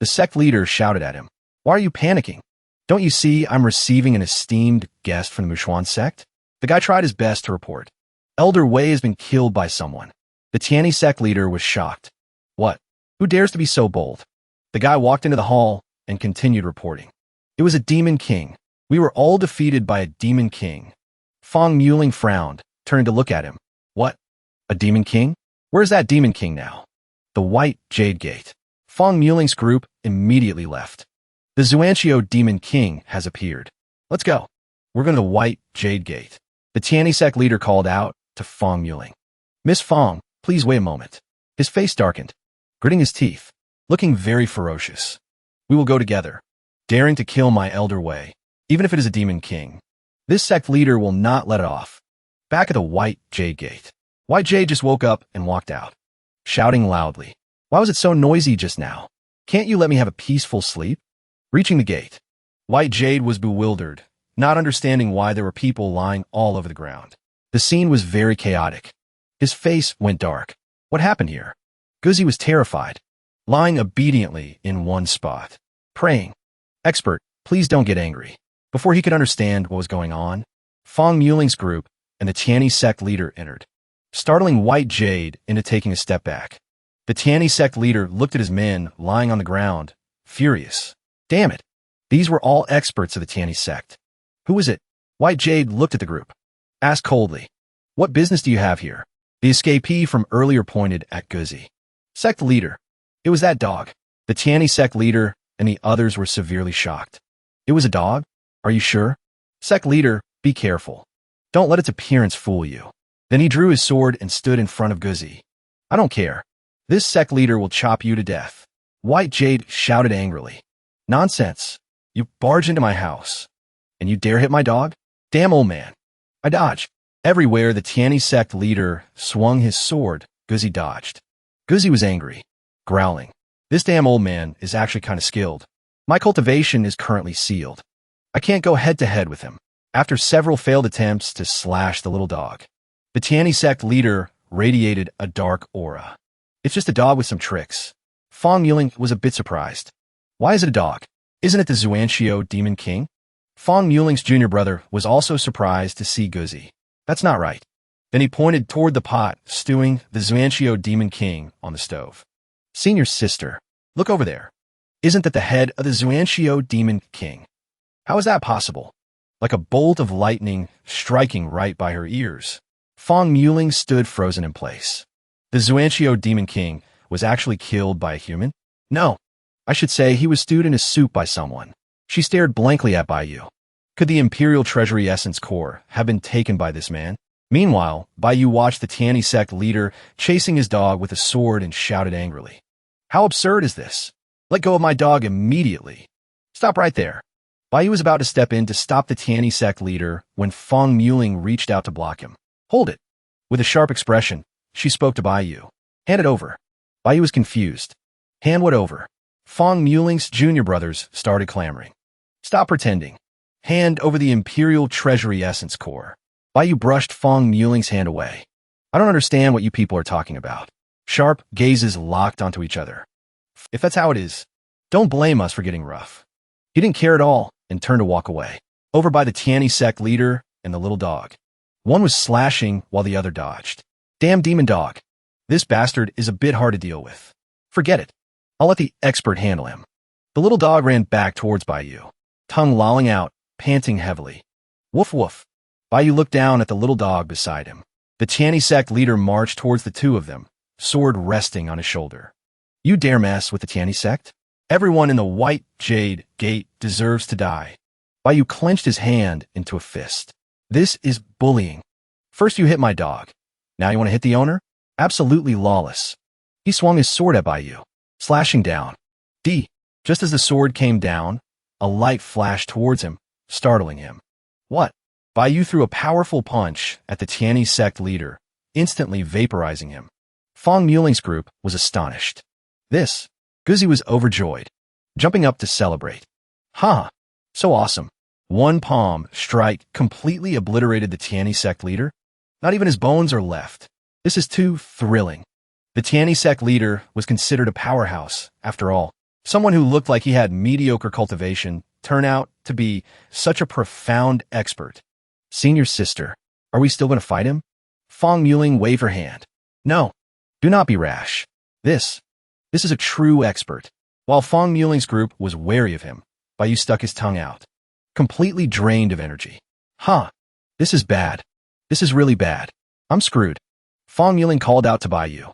A: The sect leader shouted at him. Why are you panicking? Don't you see I'm receiving an esteemed guest from the Muxuan sect? The guy tried his best to report. Elder Wei has been killed by someone. The Tianyi sect leader was shocked. What? Who dares to be so bold? The guy walked into the hall and continued reporting. It was a demon king. We were all defeated by a demon king. Fong Muling frowned, turning to look at him. What? A demon king? Where's that demon king now? The White Jade Gate. Fong Muling's group immediately left. The Xuanqiu demon king has appeared. Let's go. We're going to the White Jade Gate. The Tianyi sect leader called out to Fong Muling. Miss Fong, please wait a moment. His face darkened, gritting his teeth, looking very ferocious. We will go together, daring to kill my elder Wei, even if it is a demon king. This sect leader will not let it off. Back at the White Jade Gate, White Jade just woke up and walked out, shouting loudly. Why was it so noisy just now? Can't you let me have a peaceful sleep? Reaching the gate, White Jade was bewildered, not understanding why there were people lying all over the ground. The scene was very chaotic. His face went dark. What happened here? Guzi was terrified, lying obediently in one spot, praying. Expert, please don't get angry. Before he could understand what was going on, Fong Muling's group and the Tianyi sect leader entered, startling White Jade into taking a step back. The Tianyi sect leader looked at his men lying on the ground, furious. Damn it. These were all experts of the Tianyi sect. Who was it? White Jade looked at the group, asked coldly. What business do you have here? The escapee from earlier pointed at Guzi. Sect leader. It was that dog. The Tianyi sect leader and the others were severely shocked. It was a dog? Are you sure? Sect leader, be careful. Don't let its appearance fool you. Then he drew his sword and stood in front of Guzi. I don't care. This sect leader will chop you to death. White Jade shouted angrily. Nonsense. You barged into my house. And you dare hit my dog? Damn old man. I dodged. Everywhere the Tianyi sect leader swung his sword, Guzi dodged. Guzi was angry, growling. This damn old man is actually kind of skilled. My cultivation is currently sealed. I can't go head-to-head with him. After several failed attempts to slash the little dog, the Tianyi sect leader radiated a dark aura. It's just a dog with some tricks. Fong Muling was a bit surprised. Why is it a dog? Isn't it the Xuanqiu demon king? Fong Muling's junior brother was also surprised to see Guzi. That's not right. Then he pointed toward the pot stewing the Xuanqiu demon king on the stove. Senior sister, look over there. Isn't that the head of the Xuanqiu demon king? How is that possible? Like a bolt of lightning striking right by her ears, Fong Muling stood frozen in place. The Xuanqiu demon king was actually killed by a human? No. I should say he was stewed in a soup by someone. She stared blankly at Baiyu. Could the Imperial Treasury Essence Core have been taken by this man? Meanwhile, Baiyu watched the Tianyi sect leader chasing his dog with a sword and shouted angrily. How absurd is this? Let go of my dog immediately. Stop right there. Baiyu was about to step in to stop the Tianyi sect leader when Fong Muling reached out to block him. Hold it. With a sharp expression, she spoke to Baiyu. Hand it over. Baiyu was confused. Hand what over? Fong Muling's junior brothers started clamoring. Stop pretending. Hand over the Imperial Treasury Essence Core. Baiyu brushed Fong Muling's hand away. I don't understand what you people are talking about. Sharp gazes locked onto each other. If that's how it is, don't blame us for getting rough. He didn't care at all and turned to walk away, over by the Tianyi sect leader and the little dog. One was slashing while the other dodged. Damn demon dog. This bastard is a bit hard to deal with. Forget it. I'll let the expert handle him. The little dog ran back towards Baiyu, tongue lolling out, panting heavily. Woof woof. Baiyu looked down at the little dog beside him. The Tianyi sect leader marched towards the two of them, sword resting on his shoulder. You dare mess with the Tianyi sect? Everyone in the White Jade Gate deserves to die. Baiyu clenched his hand into a fist. This is bullying. First you hit my dog. Now you want to hit the owner? Absolutely lawless. He swung his sword at Baiyu, slashing down. Just as the sword came down, a light flashed towards him, startling him. What? Baiyu threw a powerful punch at the Tianyi sect leader, instantly vaporizing him. Fong Muling's group was astonished. Guzi was overjoyed, jumping up to celebrate. Ha! So awesome. One palm strike completely obliterated the Tianyi sect leader. Not even his bones are left. This is too thrilling. The Tianyi Sect leader was considered a powerhouse, after all. Someone who looked like he had mediocre cultivation turned out to be such a profound expert. Senior sister, are we still going to fight him? Fong Muling waved her hand. No, do not be rash. This is a true expert. While Fong Muling's group was wary of him, Baiyu stuck his tongue out, completely drained of energy. Huh, this is bad. This is really bad. I'm screwed. Fong Muling called out to Baiyu.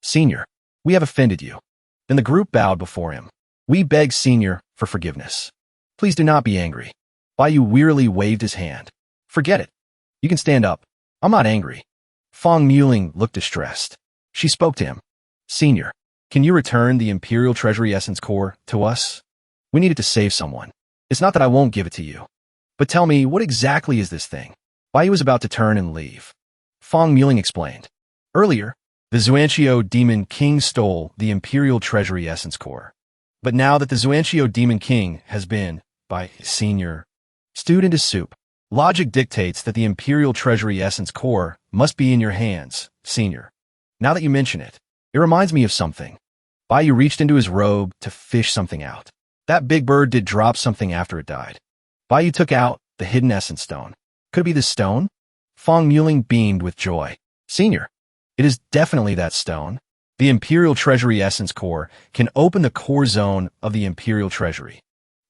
A: Senior, we have offended you. Then the group bowed before him. We beg Senior for forgiveness. Please do not be angry. Baiyu wearily waved his hand. Forget it. You can stand up. I'm not angry. Fong Muling looked distressed. She spoke to him. Senior, can you return the Imperial Treasury Essence Core to us? We need it to save someone. It's not that I won't give it to you. But tell me, what exactly is this thing? Baiyu was about to turn and leave. Fong Muling explained. Earlier, the Xuanqiu Demon King stole the Imperial Treasury Essence Core. But now that the Xuanqiu Demon King has been, by Senior, stewed into soup, logic dictates that the Imperial Treasury Essence Core must be in your hands, Senior. Now that you mention it, it reminds me of something. Baiyu reached into his robe to fish something out. That big bird did drop something after it died. Baiyu took out the hidden essence stone. Could it be this stone? Fong Muling beamed with joy. Senior, it is definitely that stone. The Imperial Treasury Essence Core can open the core zone of the Imperial Treasury.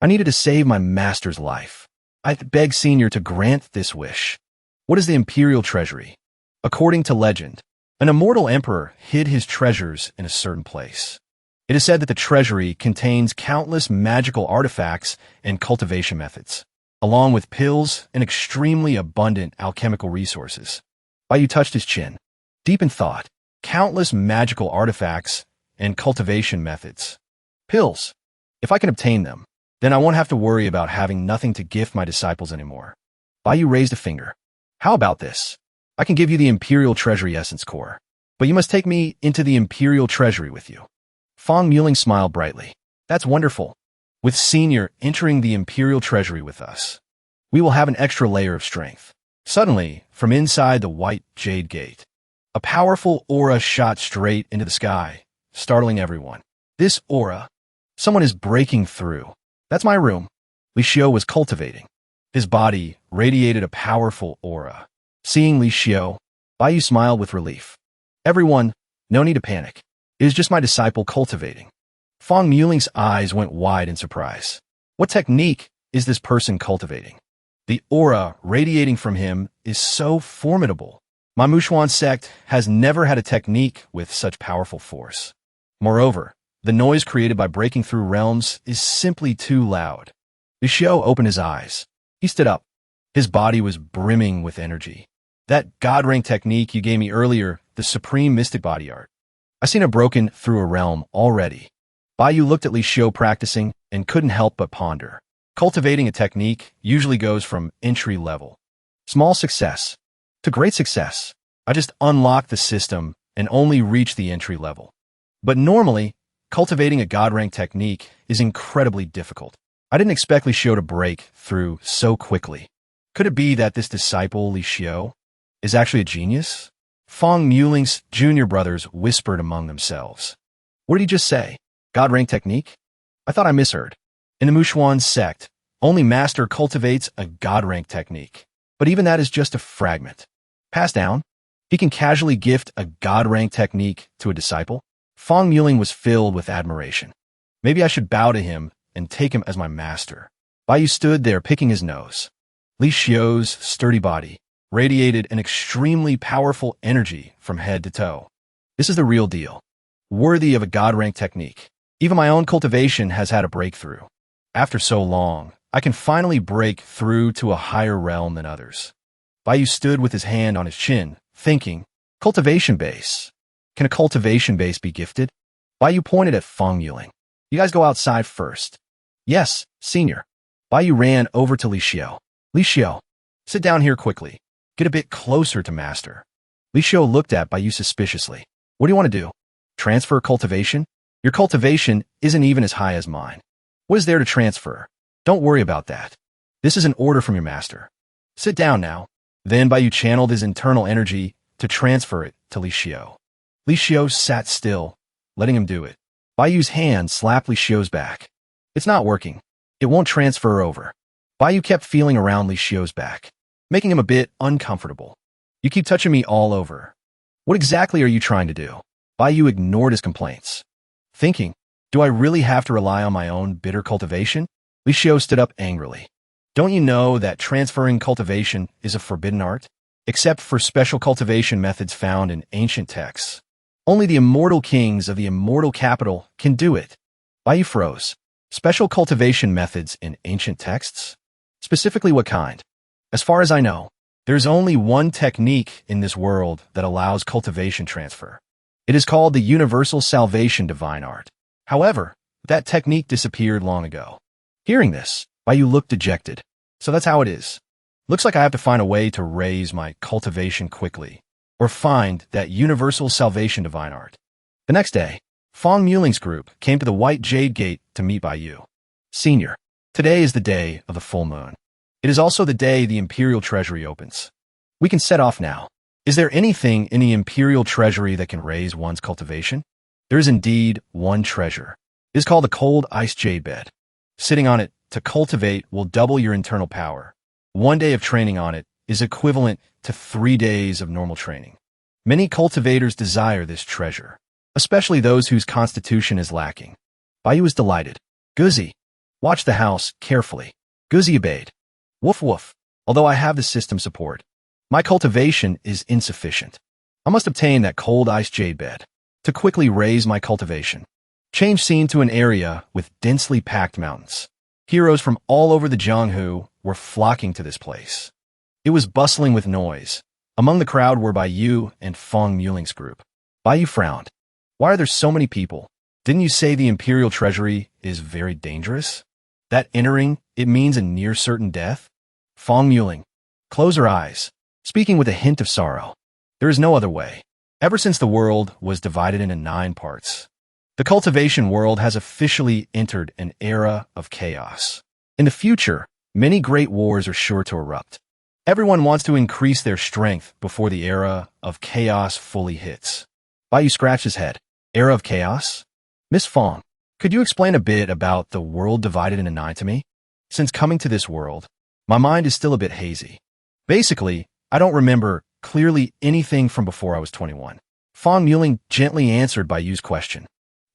A: I needed to save my master's life. I beg Senior to grant this wish. What is the Imperial Treasury? According to legend, an immortal emperor hid his treasures in a certain place. It is said that the treasury contains countless magical artifacts and cultivation methods, along with pills and extremely abundant alchemical resources. Baiyu touched his chin. Deep in thought, countless magical artifacts and cultivation methods. Pills. If I can obtain them, then I won't have to worry about having nothing to gift my disciples anymore. Baiyu raised a finger. How about this? I can give you the Imperial Treasury Essence Core, but you must take me into the Imperial Treasury with you. Fong Muling smiled brightly. That's wonderful. With Senior entering the Imperial Treasury with us, we will have an extra layer of strength. Suddenly, from inside the white jade gate, a powerful aura shot straight into the sky, startling everyone. This aura, someone is breaking through. That's my room. Li Xiu was cultivating. His body radiated a powerful aura. Seeing Li Xiu, Baiyu smiled with relief. Everyone, no need to panic. It is just my disciple cultivating. Fong Muling's eyes went wide in surprise. What technique is this person cultivating? The aura radiating from him is so formidable. My Muxuan sect has never had a technique with such powerful force. Moreover, the noise created by breaking through realms is simply too loud. Li Xiu opened his eyes. He stood up. His body was brimming with energy. That god-rank technique you gave me earlier, the Supreme Mystic Body Art. I seen it broken through a realm already. Baiyu looked at Li Xiu practicing and couldn't help but ponder. Cultivating a technique usually goes from entry level, small success, to great success. I just unlocked the system and only reached the entry level. But normally, cultivating a god-rank technique is incredibly difficult. I didn't expect Li Xiu to break through so quickly. Could it be that this disciple, Li Xiu, is actually a genius? Fong Muling's junior brothers whispered among themselves. What did he just say? God-rank technique? I thought I misheard. In the Muxuan sect, only master cultivates a god-rank technique. But even that is just a fragment. Passed down, he can casually gift a god-rank technique to a disciple. Fong Muling was filled with admiration. Maybe I should bow to him and take him as my master. Baiyu stood there picking his nose. Li Xiu's sturdy body radiated an extremely powerful energy from head to toe. This is the real deal, worthy of a god-rank technique. Even my own cultivation has had a breakthrough. After so long, I can finally break through to a higher realm than others. Baiyu stood with his hand on his chin, thinking, cultivation base. Can a cultivation base be gifted? Baiyu pointed at Fong Muling. You guys go outside first. Yes, Senior. Baiyu ran over to Li Xiu. Li Xiu, sit down here quickly. Get a bit closer to Master. Li Xiu looked at Baiyu suspiciously. What do you want to do? Transfer cultivation? Your cultivation isn't even as high as mine. What is there to transfer? Don't worry about that. This is an order from your master. Sit down now. Then Baiyu channeled his internal energy to transfer it to Li Xiu. Li Xiu sat still, letting him do it. Bai Yu's hand slapped Li Xiu's back. It's not working. It won't transfer over. Bai Yu kept feeling around Li Xiu's back, making him a bit uncomfortable. You keep touching me all over. What exactly are you trying to do? Bai Yu ignored his complaints, thinking, do I really have to rely on my own bitter cultivation? Li Xiu stood up angrily. Don't you know that transferring cultivation is a forbidden art? Except for special cultivation methods found in ancient texts. Only the immortal kings of the immortal capital can do it. Bai Yu froze. Special cultivation methods in ancient texts? Specifically what kind? As far as I know, there's only one technique in this world that allows cultivation transfer. It is called the Universal Salvation Divine Art. However, that technique disappeared long ago. Hearing this, Bai Yu looked dejected. So that's how it is. Looks like I have to find a way to raise my cultivation quickly, or find that Universal Salvation Divine Art. The next day, Fong Muling's group came to the White Jade Gate to meet Bai Yu. Senior, today is the day of the full moon. It is also the day the Imperial Treasury opens. We can set off now. Is there anything in the Imperial Treasury that can raise one's cultivation? There is indeed one treasure. It is called the Cold Ice Jade Bed. Sitting on it to cultivate will double your internal power. 1 day of training on it is equivalent to 3 days of normal training. Many cultivators desire this treasure, especially those whose constitution is lacking. Bai Yu was delighted. Guzi, watch the house carefully. Guzi obeyed. Woof woof. Although I have the system support, my cultivation is insufficient. I must obtain that cold ice jade bed to quickly raise my cultivation. Change scene to an area with densely packed mountains. Heroes from all over the Jianghu were flocking to this place. It was bustling with noise. Among the crowd were Bai Yu and Fong Muling's group. Bai Yu frowned. Why are there so many people? Didn't you say the Imperial Treasury is very dangerous? That entering, it means a near certain death? Fong Muling, close her eyes, speaking with a hint of sorrow. There is no other way. Ever since the world was divided into 9 parts, the cultivation world has officially entered an era of chaos. In the future, many great wars are sure to erupt. Everyone wants to increase their strength before the era of chaos fully hits. Bai Yu scratched his head. Era of chaos? Miss Fong, could you explain a bit about the world divided into 9 to me? Since coming to this world, my mind is still a bit hazy. Basically, I don't remember clearly anything from before I was 21. Fong Muling gently answered Bai Yu's question.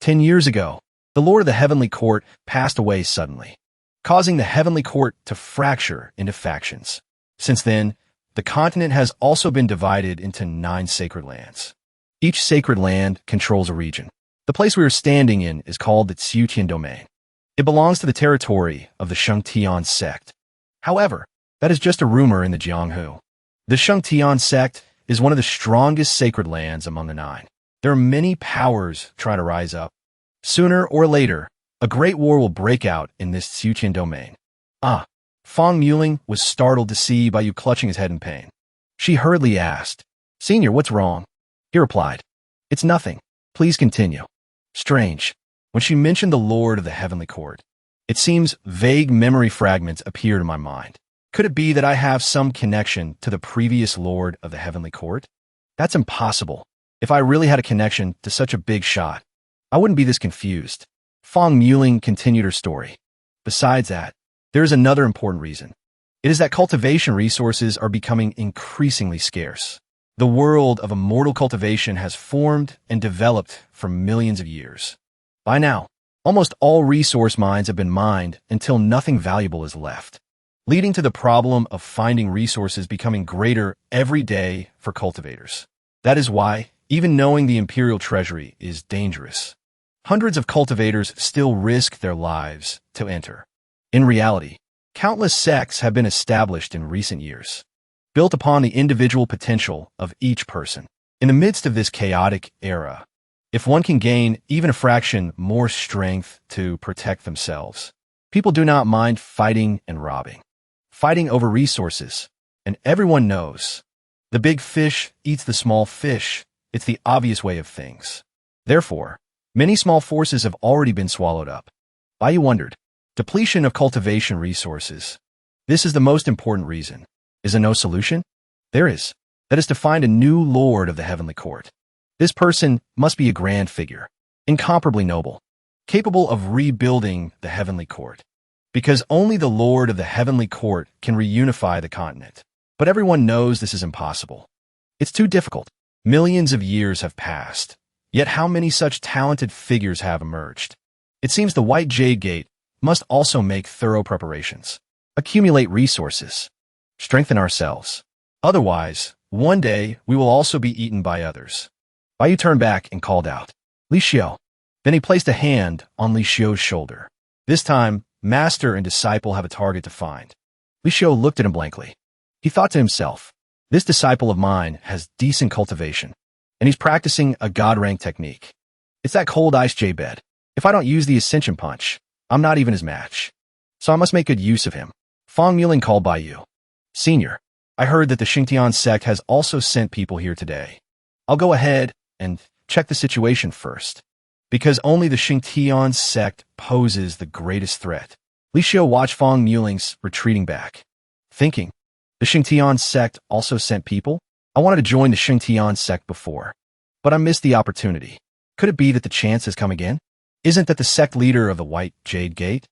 A: 10 years ago, the Lord of the Heavenly Court passed away suddenly, causing the Heavenly Court to fracture into factions. Since then, the continent has also been divided into 9 sacred lands. Each sacred land controls a region. The place we are standing in is called the Xiutian Domain. It belongs to the territory of the Shengtian Sect. However, that is just a rumor in the Jianghu. The Shengtian Sect is one of the strongest sacred lands among the 9. There are many powers trying to rise up. Sooner or later, a great war will break out in this Xiutian Domain. Fong Muling was startled to see Bai Yu clutching his head in pain. She hurriedly asked, Senior, what's wrong? He replied, It's nothing. Please continue. Strange. When she mentioned the Lord of the Heavenly Court, it seems vague memory fragments appeared in my mind. Could it be that I have some connection to the previous Lord of the Heavenly Court? That's impossible. If I really had a connection to such a big shot, I wouldn't be this confused. Fong Muling continued her story. Besides that, there is another important reason. It is that cultivation resources are becoming increasingly scarce. The world of immortal cultivation has formed and developed for millions of years. By now, almost all resource mines have been mined until nothing valuable is left, leading to the problem of finding resources becoming greater every day for cultivators. That is why, even knowing the Imperial Treasury is dangerous, hundreds of cultivators still risk their lives to enter. In reality, countless sects have been established in recent years, built upon the individual potential of each person. In the midst of this chaotic era, if one can gain even a fraction more strength to protect themselves, people do not mind fighting and robbing, fighting over resources, and everyone knows the big fish eats the small fish. It's the obvious way of things. Therefore, many small forces have already been swallowed up. Bai Yu wondered, depletion of cultivation resources. This is the most important reason. Is there no solution? There is. That is to find a new Lord of the Heavenly Court. This person must be a grand figure, incomparably noble, capable of rebuilding the heavenly court, because only the Lord of the heavenly court can reunify the continent. But everyone knows this is impossible. It's too difficult. Millions of years have passed, yet how many such talented figures have emerged? It seems the White Jade Gate must also make thorough preparations, accumulate resources, strengthen ourselves. Otherwise, one day we will also be eaten by others. Baiyu turned back and called out, Li Xiao. Then he placed a hand on Li Xiao's shoulder. This time, master and disciple have a target to find. Li Xiao looked at him blankly. He thought to himself, this disciple of mine has decent cultivation, and he's practicing a god-rank technique. It's that cold ice jade bed. If I don't use the ascension punch, I'm not even his match. So I must make good use of him. Fong Muling called Baiyu. Senior, I heard that the Xingtian Sect has also sent people here today. I'll go ahead and check the situation first, because only the Xingtian Sect poses the greatest threat. Li Xiao watched Fong Muling's retreating back, thinking, the Xingtian Sect also sent people? I wanted to join the Xingtian Sect before, but I missed the opportunity. Could it be that the chance has come again? Isn't that the sect leader of the White Jade Gate?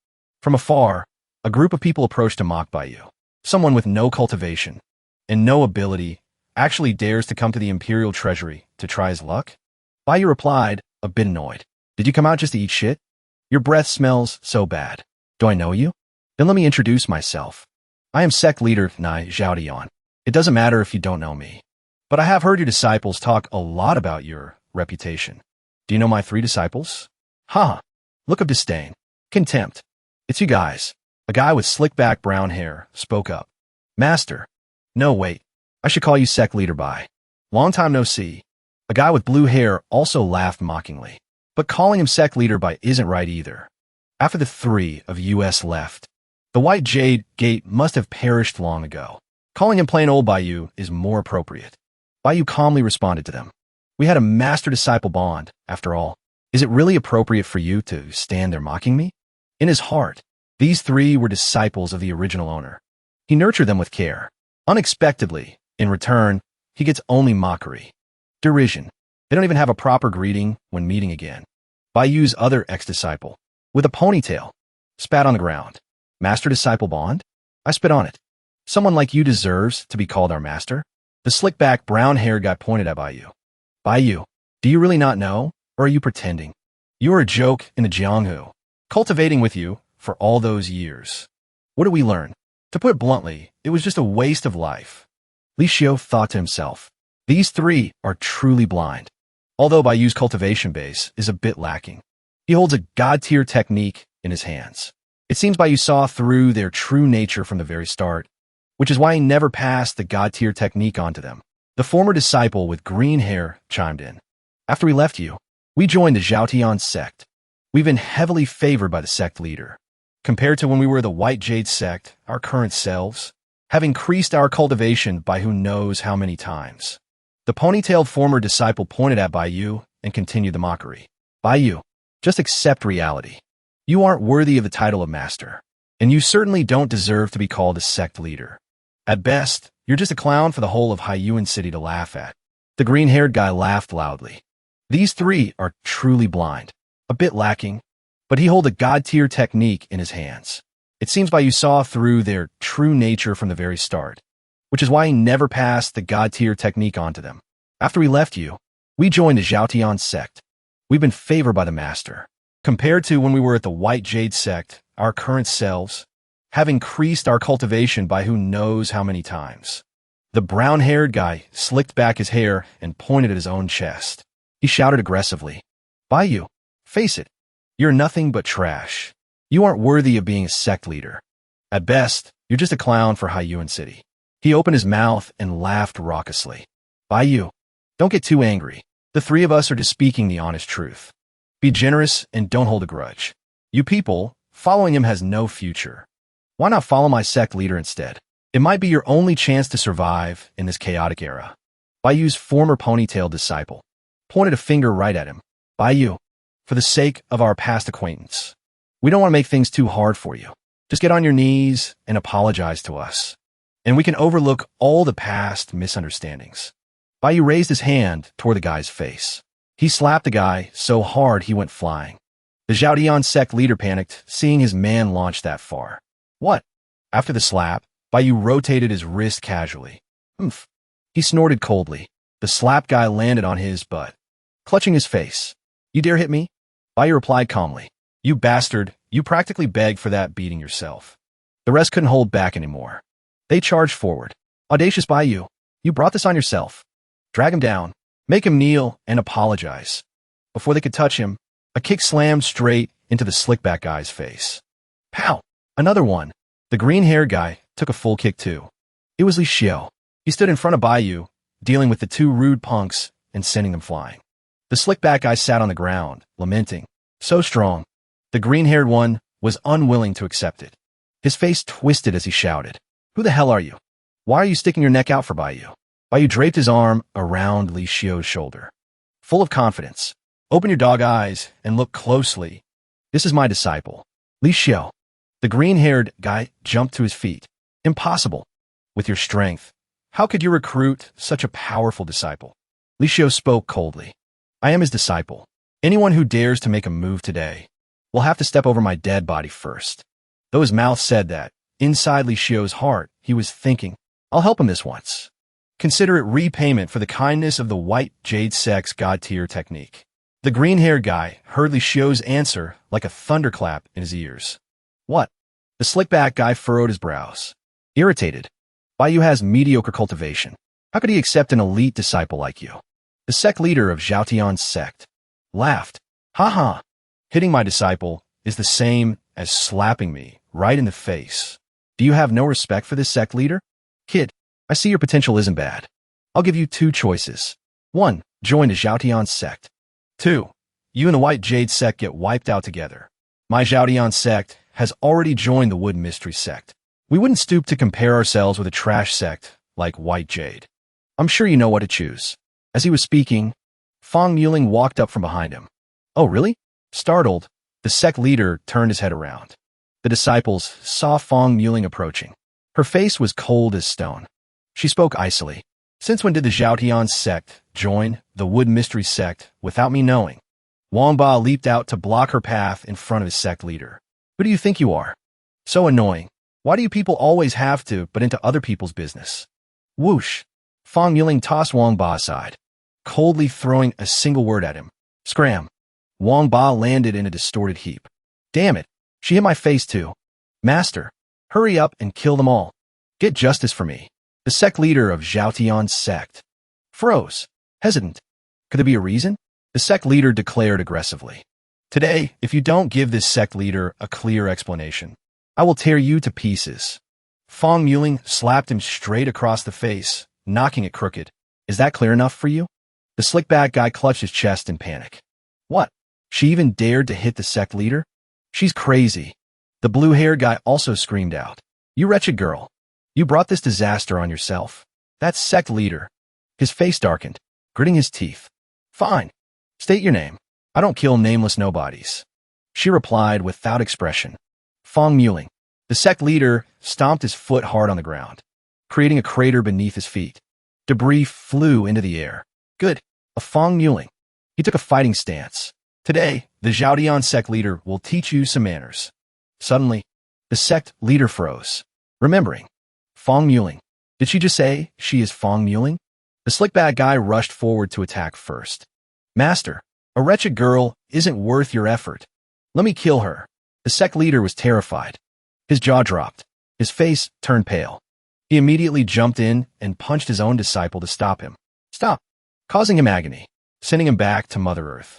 A: From afar, a group of people approached to mock Baiyu. Someone with no cultivation and no ability actually dares to come to the Imperial Treasury to try his luck? Baiyu replied, a bit annoyed. Did you come out just to eat shit? Your breath smells so bad. Do I know you? Then let me introduce myself. I am sect leader Nai Zhaodian. It doesn't matter if you don't know me, but I have heard your disciples talk a lot about your reputation. Do you know my 3 disciples? Ha! Look of disdain, contempt. It's you guys. A guy with slick-back brown hair spoke up. Master. No, wait. I should call you sect leader Bai. Long time no see. A guy with blue hair also laughed mockingly. But calling him sect leader Bai isn't right either. After the 3 of US left, the White Jade Gate must have perished long ago. Calling him plain old Baiyu is more appropriate. Baiyu calmly responded to them. We had a master-disciple bond, after all. Is it really appropriate for you to stand there mocking me? In his heart, these 3 were disciples of the original owner. He nurtured them with care. Unexpectedly, in return, he gets only mockery, derision. They don't even have a proper greeting when meeting again. Baiyu's other ex-disciple, with a ponytail, spat on the ground. Master-disciple bond? I spit on it. Someone like you deserves to be called our master? The slick-back, brown-haired guy pointed at Baiyu. Baiyu, do you really not know, or are you pretending? You were a joke in the Jianghu, cultivating with you for all those years. What did we learn? To put it bluntly, it was just a waste of life. Li Xiao thought to himself, these 3 are truly blind, although Baiyu's cultivation base is a bit lacking. He holds a god-tier technique in his hands. It seems Baiyu saw through their true nature from the very start, which is why he never passed the god-tier technique on to them. The former disciple with green hair chimed in. After we left you, we joined the Zhaotian Sect. We've been heavily favored by the sect leader. Compared to when we were the White Jade Sect, our current selves have increased our cultivation by who knows how many times. The ponytailed former disciple pointed at Baiyu and continued the mockery. Baiyu, just accept reality. You aren't worthy of the title of master, and you certainly don't deserve to be called a sect leader. At best, you're just a clown for the whole of Haiyuan City to laugh at. The green-haired guy laughed loudly. These 3 are truly blind, a bit lacking, but he holds a god-tier technique in his hands. It seems Baiyu saw through their true nature from the very start, which is why he never passed the god-tier technique on to them. After we left you, we joined the Zhaotian Sect. We've been favored by the master. Compared to when we were at the White Jade Sect, our current selves have increased our cultivation by who knows how many times. The brown-haired guy slicked back his hair and pointed at his own chest. He shouted aggressively, Baiyu, face it. You're nothing but trash. You aren't worthy of being a sect leader. At best, you're just a clown for Haiyuan City. He opened his mouth and laughed raucously. Baiyu, don't get too angry. The 3 of us are just speaking the honest truth. Be generous and don't hold a grudge. You people, following him has no future. Why not follow my sect leader instead? It might be your only chance to survive in this chaotic era. Baiyu's former ponytail disciple pointed a finger right at him. Baiyu, for the sake of our past acquaintance, we don't want to make things too hard for you. Just get on your knees and apologize to us, and we can overlook all the past misunderstandings. Bai Yu raised his hand toward the guy's face. He slapped the guy so hard he went flying. The Zhaodian Sect leader panicked, seeing his man launch that far. What? After the slap, Bai Yu rotated his wrist casually. Humph. He snorted coldly. The slap guy landed on his butt, clutching his face. You dare hit me? Bai Yu replied calmly. You bastard, you practically begged for that beating yourself. The rest couldn't hold back anymore. They charged forward. Audacious Bai Yu, you brought this on yourself. Drag him down, make him kneel, and apologize. Before they could touch him, a kick slammed straight into the slickback guy's face. Pow! Another one. The green-haired guy took a full kick too. It was Li Xiao. He stood in front of Bai Yu, dealing with the two rude punks and sending them flying. The slickback guy sat on the ground, lamenting. So strong. The green-haired one was unwilling to accept it. His face twisted as he shouted. Who the hell are you? Why are you sticking your neck out for Bai Yu? Bai Yu draped his arm around Li Xiao's shoulder. Full of confidence. Open your dog eyes and look closely. This is my disciple, Li Xiao. The green-haired guy jumped to his feet. Impossible. With your strength, how could you recruit such a powerful disciple? Li Xiao spoke coldly. I am his disciple. Anyone who dares to make a move today will have to step over my dead body first. Though his mouth said that, inside Li Xiao's heart, he was thinking, I'll help him this once. Consider it repayment for the kindness of the White Jade Sect's God-tier technique. The green-haired guy heard Li Xiao's answer like a thunderclap in his ears. What? The slickback guy furrowed his brows. Irritated. Bai Yu has mediocre cultivation. How could he accept an elite disciple like you? The sect leader of Zhaotian's sect laughed. Ha ha. Hitting my disciple is the same as slapping me right in the face. Do you have no respect for this sect leader? Kid, I see your potential isn't bad. I'll give you two choices. 1. Join the Zhaotian sect. 2. You and the White Jade sect get wiped out together. My Zhaotian sect has already joined the Wood Mystery sect. We wouldn't stoop to compare ourselves with a trash sect like White Jade. I'm sure you know what to choose. As he was speaking, Fong Yuling walked up from behind him. Oh, really? Startled, the sect leader turned his head around. The disciples saw Fong Yuling approaching. Her face was cold as stone. She spoke icily. Since when did the Zhaotian sect join the Wood Mystery sect without me knowing? Wang Ba leaped out to block her path in front of his sect leader. Who do you think you are? So annoying. Why do you people always have to butt into other people's business? Whoosh. Fong Yuling tossed Wang Ba aside, coldly throwing a single word at him. Scram. Wang Ba landed in a distorted heap. Damn it. She hit my face too. Master, hurry up and kill them all. Get justice for me. The sect leader of Zhaotian's sect froze, hesitant. Could there be a reason? The sect leader declared aggressively. Today, if you don't give this sect leader a clear explanation, I will tear you to pieces. Fong Yuling slapped him straight across the face, knocking it crooked. Is that clear enough for you? The slickback guy clutched his chest in panic. What? She even dared to hit the sect leader? She's crazy. The blue-haired guy also screamed out. You wretched girl. You brought this disaster on yourself. That sect leader. His face darkened, gritting his teeth. Fine. State your name. I don't kill nameless nobodies. She replied without expression. Fong Yuling. The sect leader stomped his foot hard on the ground, creating a crater beneath his feet. Debris flew into the air. Good. A Fong Yuling. He took a fighting stance. Today, the Zhaotian sect leader will teach you some manners. Suddenly, the sect leader froze, remembering. Fong Yuling. Did she just say she is Fong Yuling? The slickback guy rushed forward to attack first. Master, a wretched girl isn't worth your effort. Let me kill her. The sect leader was terrified. His jaw dropped. His face turned pale. He immediately jumped in and punched his own disciple to stop him. Stop, causing him agony, sending him back to Mother Earth,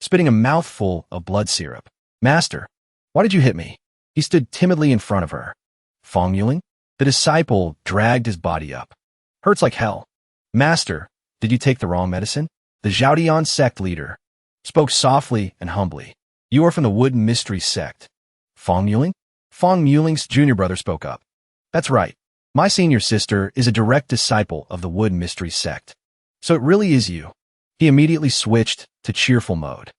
A: spitting a mouthful of blood syrup. Master, why did you hit me? He stood timidly in front of her. Fong Yuling? The disciple dragged his body up. Hurts like hell. Master, did you take the wrong medicine? The Zhaotian sect leader spoke softly and humbly. You are from the Wood Mystery sect. Fong Yuling? Fong Yuling's junior brother spoke up. That's right. My senior sister is a direct disciple of the Wood Mystery sect. So it really is you. He immediately switched to cheerful mode.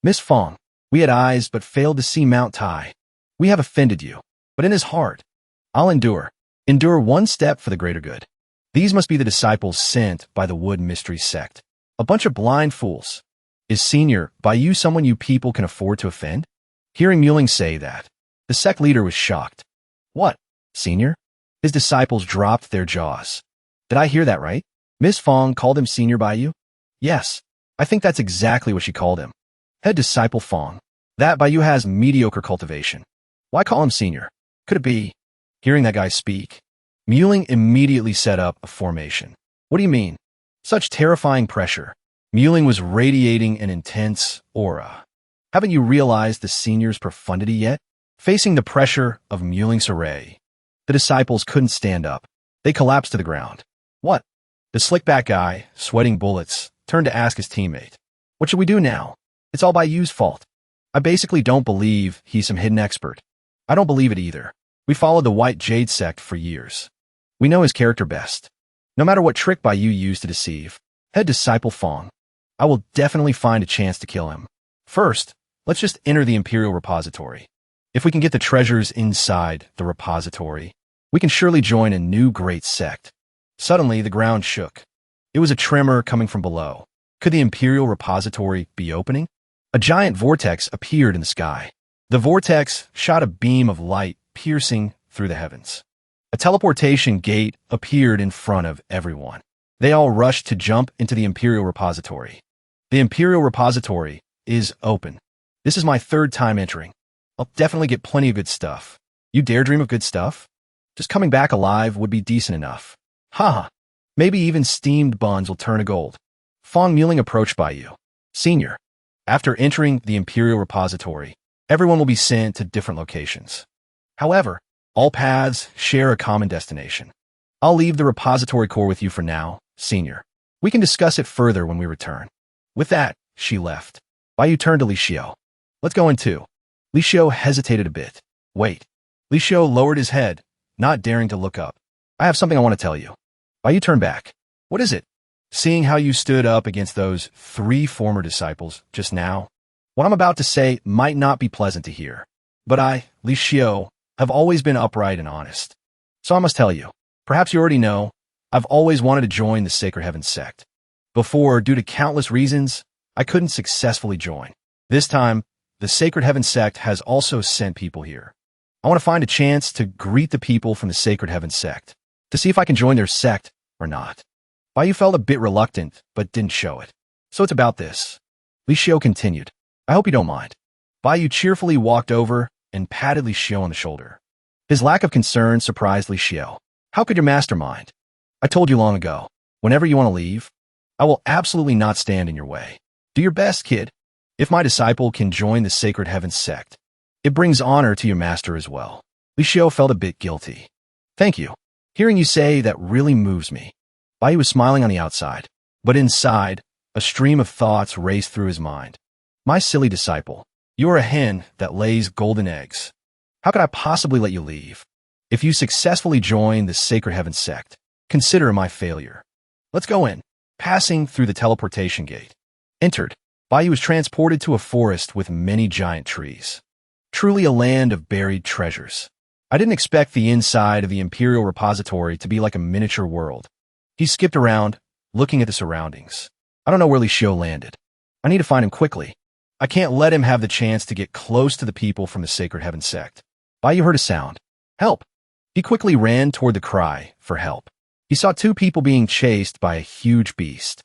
A: Miss Fong, we had eyes but failed to see Mount Tai. We have offended you, but in his heart, I'll endure. Endure one step for the greater good. These must be the disciples sent by the Wood Mystery Sect. A bunch of blind fools. Is Senior, by you someone you people can afford to offend? Hearing Muling say that, the sect leader was shocked. What? Senior? His disciples dropped their jaws. Did I hear that right? Miss Fong called him Senior by you? Yes, I think that's exactly what she called him. Head disciple Fong. That by you has mediocre cultivation. Why call him Senior? Could it be? Hearing that guy speak, Muling immediately set up a formation. What do you mean? Such terrifying pressure. Muling was radiating an intense aura. Haven't you realized the Senior's profundity yet? Facing the pressure of Muling's array, the disciples couldn't stand up. They collapsed to the ground. What? The slick-back guy, sweating bullets, turned to ask his teammate. What should we do now? It's all by you's fault. I basically don't believe he's some hidden expert. I don't believe it either. We followed the White Jade sect for years. We know his character best. No matter what trick by you used to deceive, head disciple Fong. I will definitely find a chance to kill him. First, let's just enter the Imperial Repository. If we can get the treasures inside the repository, we can surely join a new great sect. Suddenly, the ground shook. It was a tremor coming from below. Could the Imperial Repository be opening? A giant vortex appeared in the sky. The vortex shot a beam of light piercing through the heavens. A teleportation gate appeared in front of everyone. They all rushed to jump into the Imperial Repository. The Imperial Repository is open. This is my third time entering. I'll definitely get plenty of good stuff. You dare dream of good stuff? Just coming back alive would be decent enough. Haha. Maybe even steamed buns will turn to gold. Fong Muling approached by you. Senior. After entering the Imperial Repository, everyone will be sent to different locations. However, all paths share a common destination. I'll leave the repository core with you for now, Senior. We can discuss it further when we return. With that, she left. Baiyu turned to Li Xiao. Let's go in too. Li Xiao hesitated a bit. Wait. Li Xiao lowered his head, not daring to look up. I have something I want to tell you. Baiyu turned back. What is it? Seeing how you stood up against those 3 former disciples just now, what I'm about to say might not be pleasant to hear. But I, Li Xiao, have always been upright and honest. So I must tell you, perhaps you already know, I've always wanted to join the Sacred Heaven sect. Before, due to countless reasons, I couldn't successfully join. This time, the Sacred Heaven sect has also sent people here. I want to find a chance to greet the people from the Sacred Heaven sect, to see if I can join their sect or not. Baiyu felt a bit reluctant, but didn't show it. So it's about this. Li Xiao continued. I hope you don't mind. Baiyu cheerfully walked over and patted Li Xiao on the shoulder. His lack of concern surprised Li Xiao. How could your master mind? I told you long ago, whenever you want to leave, I will absolutely not stand in your way. Do your best, kid. If my disciple can join the Sacred Heaven sect, it brings honor to your master as well. Li Xiao felt a bit guilty. Thank you. Hearing you say that really moves me. Baiyu was smiling on the outside, but inside, a stream of thoughts raced through his mind. My silly disciple, you are a hen that lays golden eggs. How could I possibly let you leave? If you successfully join the Sacred Heaven sect, consider my failure. Let's go in. Passing through the teleportation gate. Entered. Baiyu was transported to a forest with many giant trees. Truly a land of buried treasures. I didn't expect the inside of the Imperial Repository to be like a miniature world. He skipped around, looking at the surroundings. I don't know where Li Xiao landed. I need to find him quickly. I can't let him have the chance to get close to the people from the Sacred Heaven sect. Baiyu heard a sound. Help! He quickly ran toward the cry for help. He saw 2 people being chased by a huge beast.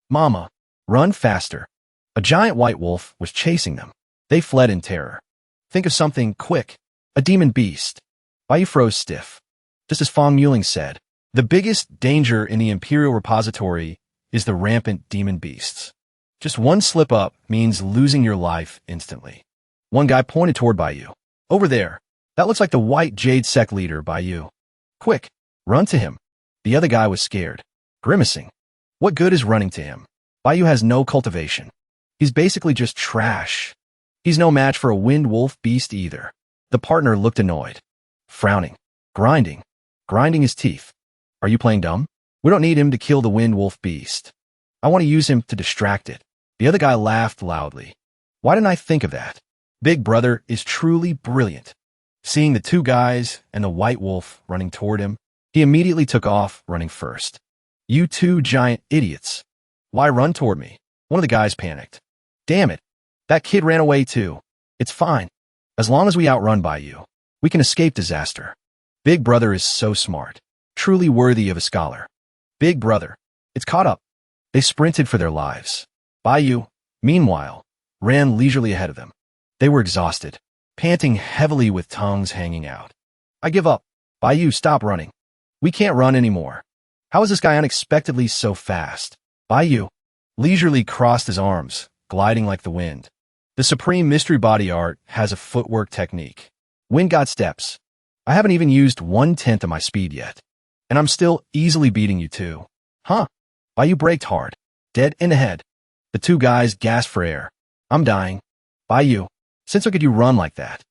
A: Mama, run faster. A giant white wolf was chasing them. They fled in terror. Think of something quick. A demon beast. Baiyu froze stiff. Just as Fong Muling said, the biggest danger in the Imperial Repository is the rampant demon beasts. Just one slip up means losing your life instantly. One guy pointed toward Baiyu. Over there. That looks like the White Jade sect leader, Baiyu. Quick, run to him. The other guy was scared, grimacing. What good is running to him? Baiyu has no cultivation. He's basically just trash. He's no match for a wind wolf beast either. The partner looked annoyed. Frowning. Grinding his teeth. Are you playing dumb? We don't need him to kill the wind wolf beast. I want to use him to distract it. The other guy laughed loudly. Why didn't I think of that? Big Brother is truly brilliant. Seeing the 2 guys and the white wolf running toward him, he immediately took off running first. You two giant idiots. Why run toward me? One of the guys panicked. Damn it. That kid ran away too. It's fine. As long as we outrun by you, we can escape disaster. Big Brother is so smart. Truly worthy of a scholar. Big Brother. It's caught up. They sprinted for their lives. Bayou, meanwhile, ran leisurely ahead of them. They were exhausted, panting heavily with tongues hanging out. I give up. Bayou, stop running. We can't run anymore. How is this guy unexpectedly so fast? Bayou leisurely crossed his arms, gliding like the wind. The supreme mystery body art has a footwork technique. Wind got steps. I haven't even used 1/10 of my speed yet. And I'm still easily beating you too. Huh? Bayou braked hard. Dead in the head. The two guys gasped for air. I'm dying. Bayou, since when could you run like that?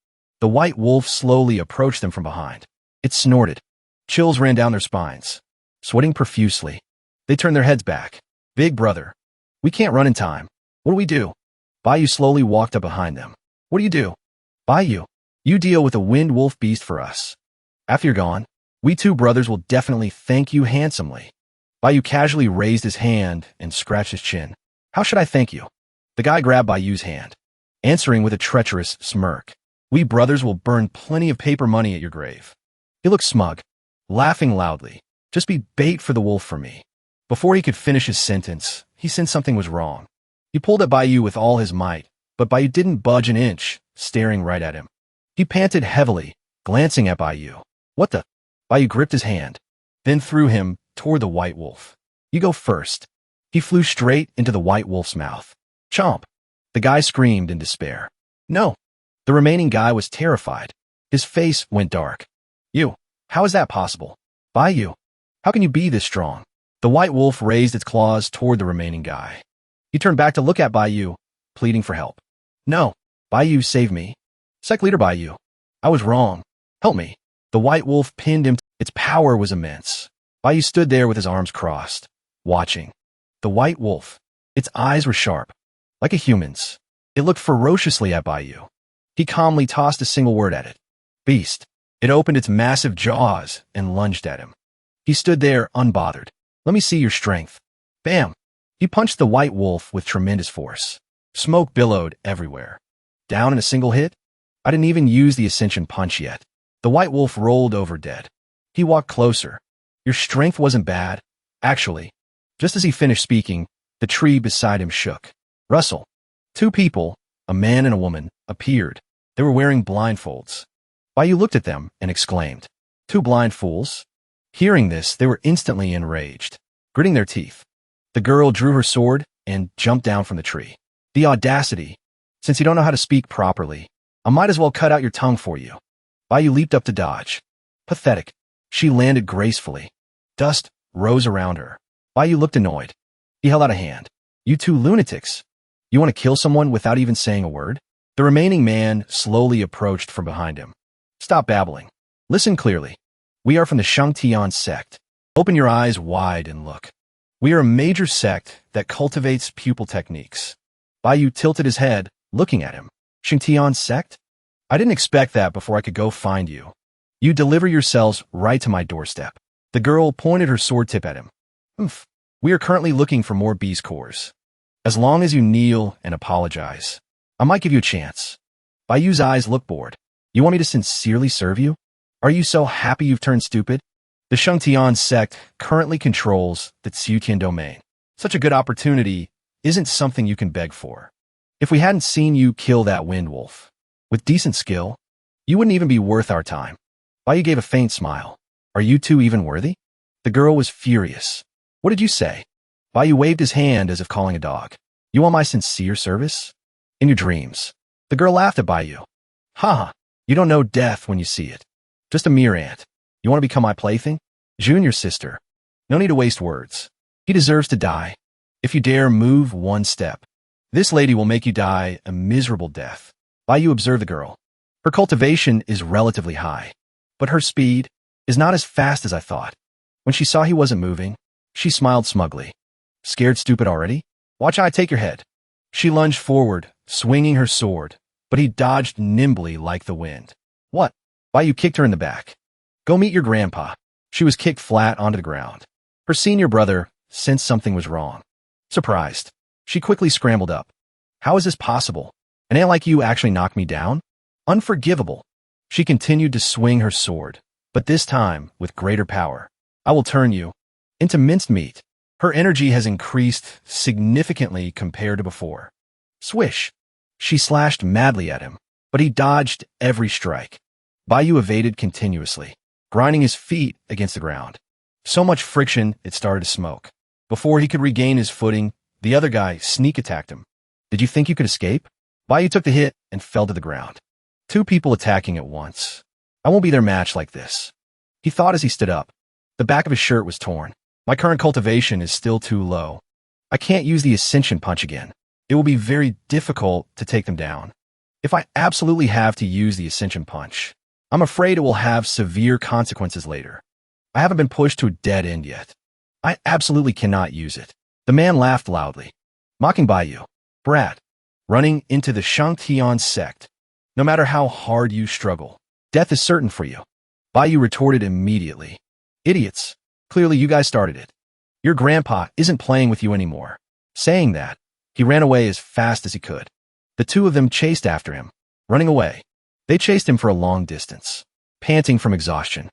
A: The white wolf slowly approached them from behind. It snorted. Chills ran down their spines. Sweating profusely, they turned their heads back. Big Brother. We can't run in time. What do we do? Bayou slowly walked up behind them. What do you do? Bayou, you deal with a wind wolf beast for us. After you're gone, we two brothers will definitely thank you handsomely. Bayou casually raised his hand and scratched his chin. How should I thank you? The guy grabbed Bayou's hand, answering with a treacherous smirk. We brothers will burn plenty of paper money at your grave. He looked smug, laughing loudly. Just be bait for the wolf for me. Before he could finish his sentence, he sensed something was wrong. He pulled at Bayou with all his might, but Bayou didn't budge an inch, staring right at him. He panted heavily, glancing at Bayou. What the? Bayou gripped his hand, then threw him toward the white wolf. You go first. He flew straight into the white wolf's mouth. Chomp! The guy screamed in despair. No! The remaining guy was terrified. His face went dark. You! How is that possible? Bayou! How can you be this strong? The white wolf raised its claws toward the remaining guy. He turned back to look at Bayou, pleading for help. No! Bayou, save me. Sect leader Bayou. I was wrong. Help me. The white wolf pinned him. Its power was immense. Bayou stood there with his arms crossed, watching. The white wolf. Its eyes were sharp, like a human's. It looked ferociously at Bayou. He calmly tossed a single word at it. Beast. It opened its massive jaws and lunged at him. He stood there unbothered. Let me see your strength. Bam! He punched the white wolf with tremendous force. Smoke billowed everywhere. Down in a single hit? I didn't even use the ascension punch yet. The white wolf rolled over dead. He walked closer. Your strength wasn't bad. Actually, just as he finished speaking, the tree beside him shook. Rustle. Two people, a man and a woman, appeared. They were wearing blindfolds. Bayou looked at them and exclaimed, Two blind fools? Hearing this, they were instantly enraged, gritting their teeth. The girl drew her sword and jumped down from the tree. The audacity. Since you don't know how to speak properly, I might as well cut out your tongue for you. Bayou leaped up to dodge. Pathetic. She landed gracefully. Dust rose around her. Bayou looked annoyed. He held out a hand. You two lunatics. You want to kill someone without even saying a word? The remaining man slowly approached from behind him. Stop babbling. Listen clearly. We are from the Shangtian Sect. Open your eyes wide and look. We are a major sect that cultivates pupil techniques. Bayou tilted his head, looking at him. Shangtian Sect? I didn't expect that before I could go find you. You deliver yourselves right to my doorstep. The girl pointed her sword tip at him. Oomph. We are currently looking for more beast cores. As long as you kneel and apologize, I might give you a chance. Bayou's eyes looked bored. You want me to sincerely serve you? Are you so happy you've turned stupid? The Shangtian Sect currently controls the Tsiutian domain. Such a good opportunity isn't something you can beg for. If we hadn't seen you kill that wind wolf, with decent skill, you wouldn't even be worth our time. Bayou gave a faint smile. Are you two even worthy? The girl was furious. What did you say? Bayou waved his hand as if calling a dog. You want my sincere service? In your dreams. The girl laughed at Bayou. Ha! You don't know death when you see it. Just a mere ant. You want to become my plaything? Junior's sister. No need to waste words. He deserves to die. If you dare move one step, this lady will make you die a miserable death. Bayou observed the girl. Her cultivation is relatively high, but her speed is not as fast as I thought. When she saw he wasn't moving, she smiled smugly. Scared stupid already? Watch how I take your head. She lunged forward, swinging her sword, but he dodged nimbly like the wind. What? Bayou kicked her in the back. Go meet your grandpa. She was kicked flat onto the ground. Her senior brother sensed something was wrong. Surprised, she quickly scrambled up. How is this possible? An ant like you actually knocked me down? Unforgivable. She continued to swing her sword, but this time with greater power. I will turn you into minced meat. Her energy has increased significantly compared to before. Swish. She slashed madly at him, but he dodged every strike. Baiyu evaded continuously, grinding his feet against the ground. So much friction it started to smoke. Before he could regain his footing, the other guy sneak attacked him. Did you think you could escape? Baiyu took the hit and fell to the ground. Two people attacking at once. I won't be their match like this. He thought as he stood up. The back of his shirt was torn. My current cultivation is still too low. I can't use the ascension punch again. It will be very difficult to take them down. If I absolutely have to use the ascension punch, I'm afraid it will have severe consequences later. I haven't been pushed to a dead end yet. I absolutely cannot use it. The man laughed loudly, mocking Baiyu. Brat, running into the Shangtian Sect. No matter how hard you struggle, death is certain for you. Baiyu retorted immediately. Idiots. Clearly you guys started it. Your grandpa isn't playing with you anymore. Saying that, he ran away as fast as he could. The two of them chased after him, running away. They chased him for a long distance, panting from exhaustion.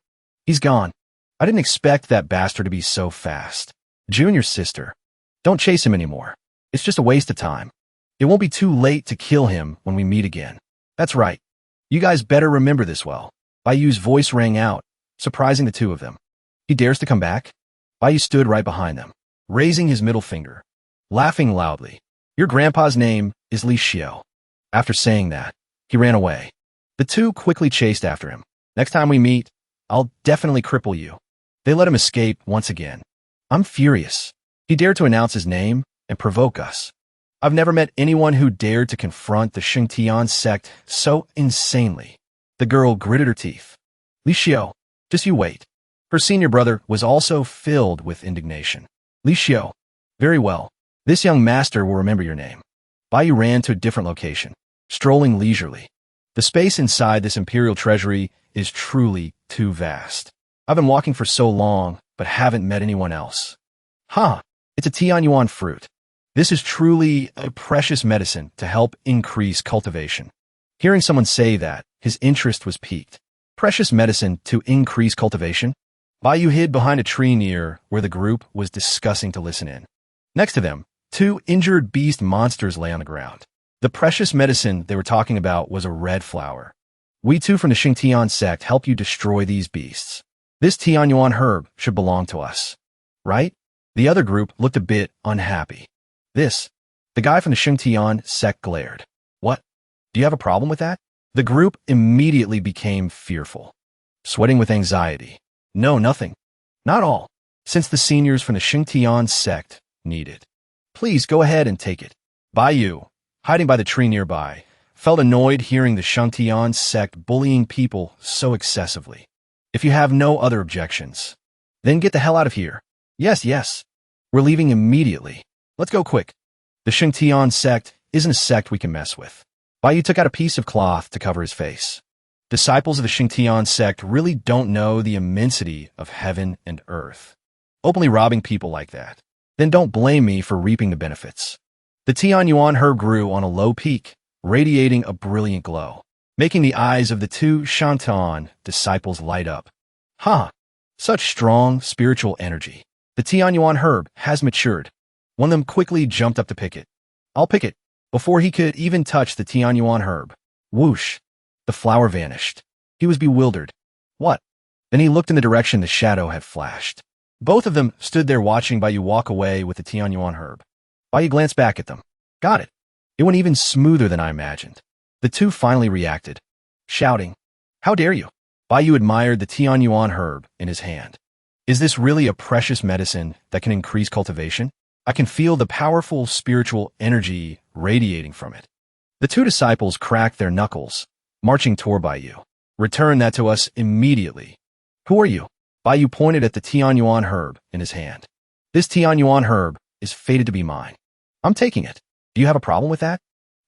A: He's gone. I didn't expect that bastard to be so fast. Junior sister. Don't chase him anymore. It's just a waste of time. It won't be too late to kill him when we meet again. That's right. You guys better remember this well. Baiyu's voice rang out, surprising the two of them. He dares to come back? Baiyu stood right behind them, raising his middle finger, laughing loudly. Your grandpa's name is Li Xiao. After saying that, he ran away. The two quickly chased after him. Next time we meet, I'll definitely cripple you. They let him escape once again. I'm furious. He dared to announce his name and provoke us. I've never met anyone who dared to confront the Shangtian sect so insanely. The girl gritted her teeth. Li Xiao, just you wait. Her senior brother was also filled with indignation. Li Xiao, very well. This young master will remember your name. Baiyu ran to a different location, strolling leisurely. The space inside this imperial treasury is truly too vast. I've been walking for so long, but haven't met anyone else. It's a Tianyuan fruit. This is truly a precious medicine to help increase cultivation. Hearing someone say that, his interest was piqued. Precious medicine to increase cultivation? Baiyu hid behind a tree near where the group was discussing to listen in. Next to them, two injured beast monsters lay on the ground. The precious medicine they were talking about was a red flower. We two from the Shangtian sect help you destroy these beasts. This Tianyuan herb should belong to us. Right? The other group looked a bit unhappy. The guy from the Shangtian sect glared. What? Do you have a problem with that? The group immediately became fearful, sweating with anxiety. No, nothing. Not all. Since the seniors from the Shangtian sect need it. Please go ahead and take it. Baiyu, hiding by the tree nearby, felt annoyed hearing the Shangtian sect bullying people so excessively. If you have no other objections, then get the hell out of here. Yes. We're leaving immediately. Let's go quick. The Shangtian sect isn't a sect we can mess with. Baiyu took out a piece of cloth to cover his face. Disciples of the Shangtian sect really don't know the immensity of heaven and earth. Openly robbing people like that. Then don't blame me for reaping the benefits. The Tianyuan herb grew on a low peak, radiating a brilliant glow, making the eyes of the two Shantan disciples light up. Such strong spiritual energy. The Tianyuan herb has matured. One of them quickly jumped up to pick it. I'll pick it. Before he could even touch the Tianyuan herb. Whoosh. The flower vanished. He was bewildered. What? Then he looked in the direction the shadow had flashed. Both of them stood there watching Baiyu walk away with the Tianyuan herb. Baiyu glanced back at them. Got it. It went even smoother than I imagined. The two finally reacted, shouting, How dare you? Baiyu admired the Tianyuan herb in his hand. Is this really a precious medicine that can increase cultivation? I can feel the powerful spiritual energy radiating from it. The two disciples cracked their knuckles, marching toward Baiyu. Return that to us immediately. Who are you? Baiyu pointed at the Tianyuan herb in his hand. This Tianyuan herb is fated to be mine. I'm taking it. Do you have a problem with that?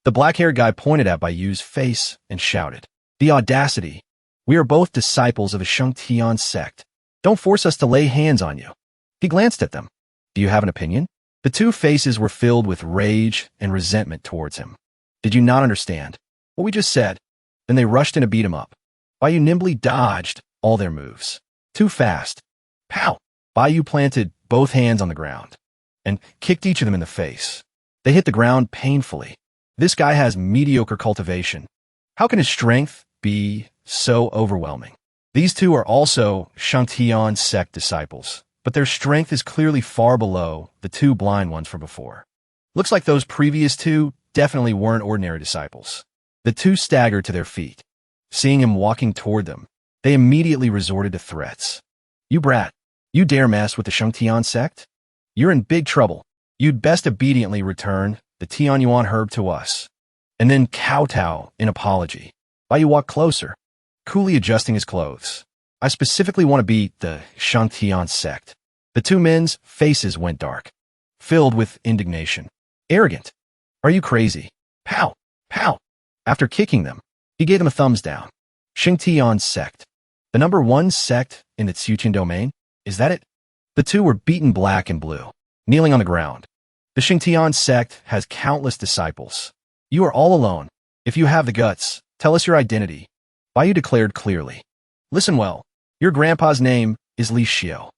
A: The black-haired guy pointed at Baiyu's face and shouted. The audacity. We are both disciples of the Shangtian sect. Don't force us to lay hands on you. He glanced at them. Do you have an opinion? The two faces were filled with rage and resentment towards him. Did you not understand what we just said? Then they rushed in to beat him up. Baiyu nimbly dodged all their moves. Too fast. Pow! Baiyu planted both hands on the ground and kicked each of them in the face. They hit the ground painfully. This guy has mediocre cultivation. How can his strength be so overwhelming? These two are also Shangtian Sect disciples, but their strength is clearly far below the two blind ones from before. Looks like those previous two definitely weren't ordinary disciples. The two staggered to their feet. Seeing him walking toward them, they immediately resorted to threats. You brat, you dare mess with the Shangtian Sect? You're in big trouble. You'd best obediently return the Tianyuan herb to us. And then kowtow in apology. Baiyu walked closer, coolly adjusting his clothes. I specifically want to beat the Shangtian Sect. The two men's faces went dark, filled with indignation. Arrogant. Are you crazy? Pow! Pow! After kicking them, he gave them a thumbs down. Shangtian Sect. The number one sect in the Tsuchin domain? Is that it? The two were beaten black and blue, kneeling on the ground. The Shangtian Sect has countless disciples. You are all alone. If you have the guts, tell us your identity. Baiyu declared clearly. Listen well. Your grandpa's name is Li Xiao.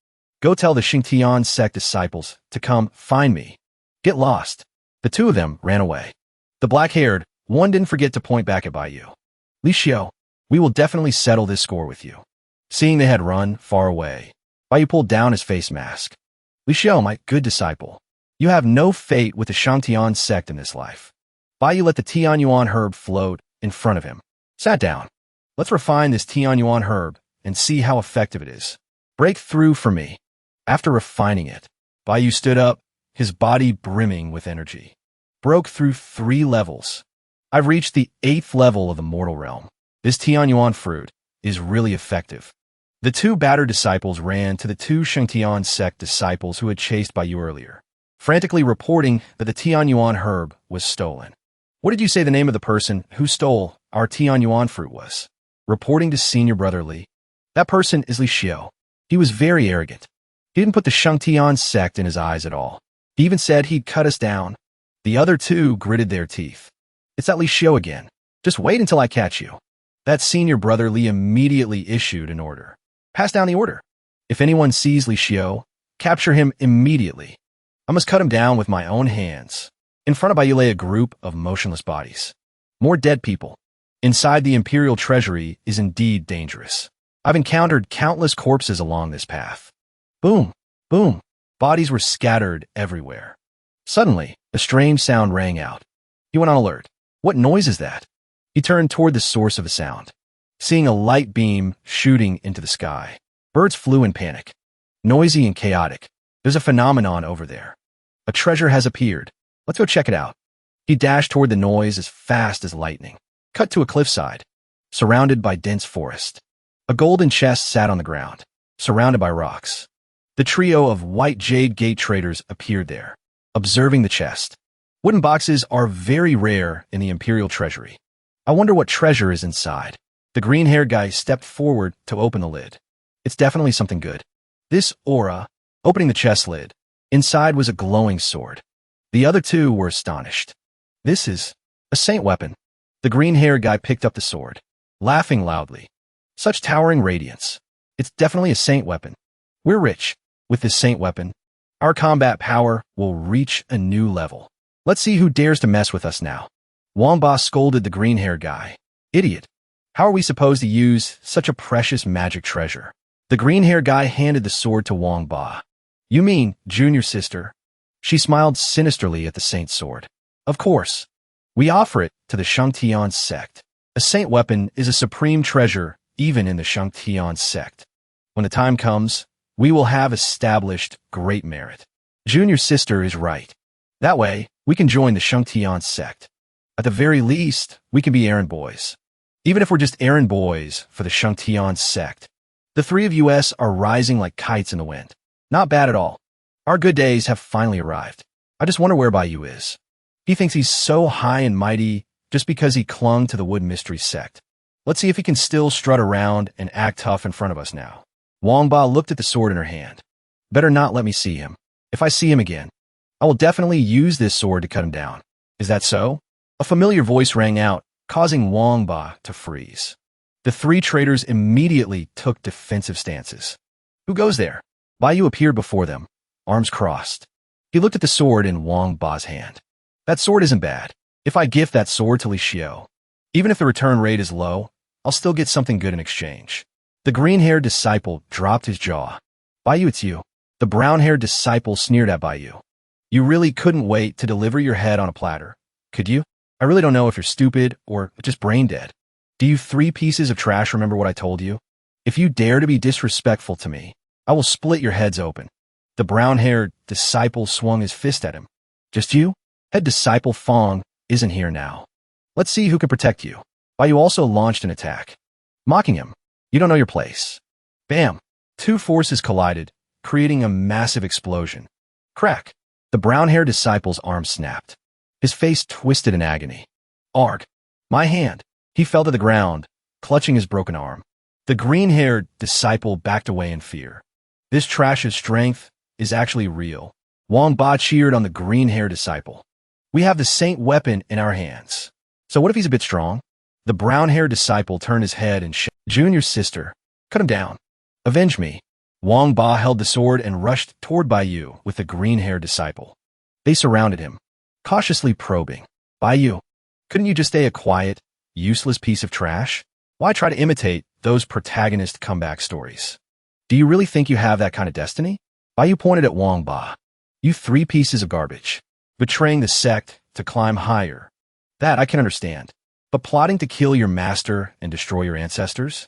A: Go tell the Shangtian Sect disciples to come find me. Get lost. The two of them ran away. The black-haired one didn't forget to point back at Baiyu. Li Xiao, we will definitely settle this score with you. Seeing they had run far away, Baiyu pulled down his face mask. Li Xiao, my good disciple, you have no fate with the Shangtian Sect in this life. Baiyu let the Tianyuan herb float in front of him. Sat down. Let's refine this Tianyuan herb and see how effective it is. Break through for me. After refining it, Baiyu stood up, his body brimming with energy. Broke through 3 levels. I've reached the 8th level of the mortal realm. This Tianyuan fruit is really effective. The two battered disciples ran to the two Shangtian Sect disciples who had chased Baiyu earlier, frantically reporting that the Tianyuan herb was stolen. What did you say the name of the person who stole our Tianyuan fruit was? Reporting to senior brother Li. That person is Li Xiao. He was very arrogant. He didn't put the Shangtian Sect in his eyes at all. He even said he'd cut us down. The other two gritted their teeth. It's that Li Xiao again. Just wait until I catch you. That senior brother Li immediately issued an order. Pass down the order. If anyone sees Li Xiao, capture him immediately. I must cut him down with my own hands. In front of Baiyu lay a group of motionless bodies. More dead people. Inside the imperial treasury is indeed dangerous. I've encountered countless corpses along this path. Boom, boom. Bodies were scattered everywhere. Suddenly, a strange sound rang out. He went on alert. What noise is that? He turned toward the source of the sound, seeing a light beam shooting into the sky. Birds flew in panic. Noisy and chaotic. There's a phenomenon over there. A treasure has appeared. Let's go check it out. He dashed toward the noise as fast as lightning. Cut to a cliffside, surrounded by dense forest. A golden chest sat on the ground, surrounded by rocks. The trio of white jade gate traders appeared there, observing the chest. Wooden boxes are very rare in the imperial treasury. I wonder what treasure is inside. The green-haired guy stepped forward to open the lid. It's definitely something good. This aura, opening the chest lid. Inside was a glowing sword. The other two were astonished. This is a saint weapon. The green-haired guy picked up the sword, laughing loudly. Such towering radiance. It's definitely a saint weapon. We're rich. With this saint weapon, our combat power will reach a new level. Let's see who dares to mess with us now. Wang Ba scolded the green-haired guy. Idiot. How are we supposed to use such a precious magic treasure? The green-haired guy handed the sword to Wang Ba. You mean, junior sister? She smiled sinisterly at the saint's sword. Of course. We offer it to the Shangtian Sect. A saint weapon is a supreme treasure even in the Shangtian Sect. When the time comes, we will have established great merit. Junior sister is right. That way, we can join the Shangtian Sect. At the very least, we can be errand boys. Even if we're just errand boys for the Shangtian Sect. The 3 of us are rising like kites in the wind. Not bad at all. Our good days have finally arrived. I just wonder where Baiyu is. He thinks he's so high and mighty just because he clung to the Wood Mystery Sect. Let's see if he can still strut around and act tough in front of us now. Wang Ba looked at the sword in her hand. Better not let me see him. If I see him again, I will definitely use this sword to cut him down. Is that so? A familiar voice rang out, causing Wang Ba to freeze. The three traders immediately took defensive stances. Who goes there? Bai Yu appeared before them, arms crossed. He looked at the sword in Wang Ba's hand. That sword isn't bad. If I gift that sword to Li Xiao, even if the return rate is low, I'll still get something good in exchange. The green-haired disciple dropped his jaw. Bai Yu, it's you. The brown-haired disciple sneered at Bai Yu. You really couldn't wait to deliver your head on a platter, could you? I really don't know if you're stupid or just brain dead. Do you three pieces of trash remember what I told you? If you dare to be disrespectful to me, I will split your heads open. The brown-haired disciple swung his fist at him. Just you? Head disciple Fong isn't here now. Let's see who can protect you. Bai Yu also launched an attack, mocking him. You don't know your place. Bam! Two forces collided, creating a massive explosion. Crack! The brown-haired disciple's arm snapped. His face twisted in agony. Arg! My hand! He fell to the ground, clutching his broken arm. The green-haired disciple backed away in fear. This trash's strength is actually real. Wang Ba cheered on the green-haired disciple. We have the saint weapon in our hands. So what if he's a bit strong? The brown-haired disciple turned his head and shouted, Junior's sister, cut him down. Avenge me. Wang Ba held the sword and rushed toward Bai Yu with the green-haired disciple. They surrounded him, cautiously probing. Bai Yu, couldn't you just stay a quiet, useless piece of trash? Why try to imitate those protagonist comeback stories? Do you really think you have that kind of destiny? Bai Yu pointed at Wang Ba. You three pieces of garbage. Betraying the sect to climb higher. That I can understand. But plotting to kill your master and destroy your ancestors?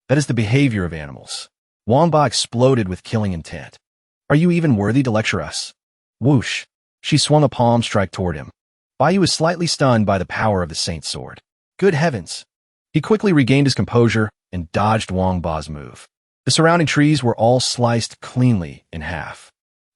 A: That is the behavior of animals. Wang Ba exploded with killing intent. Are you even worthy to lecture us? Whoosh. She swung a palm strike toward him. Bai Yu was slightly stunned by the power of the saint's sword. Good heavens. He quickly regained his composure and dodged Wang Ba's move. The surrounding trees were all sliced cleanly in half.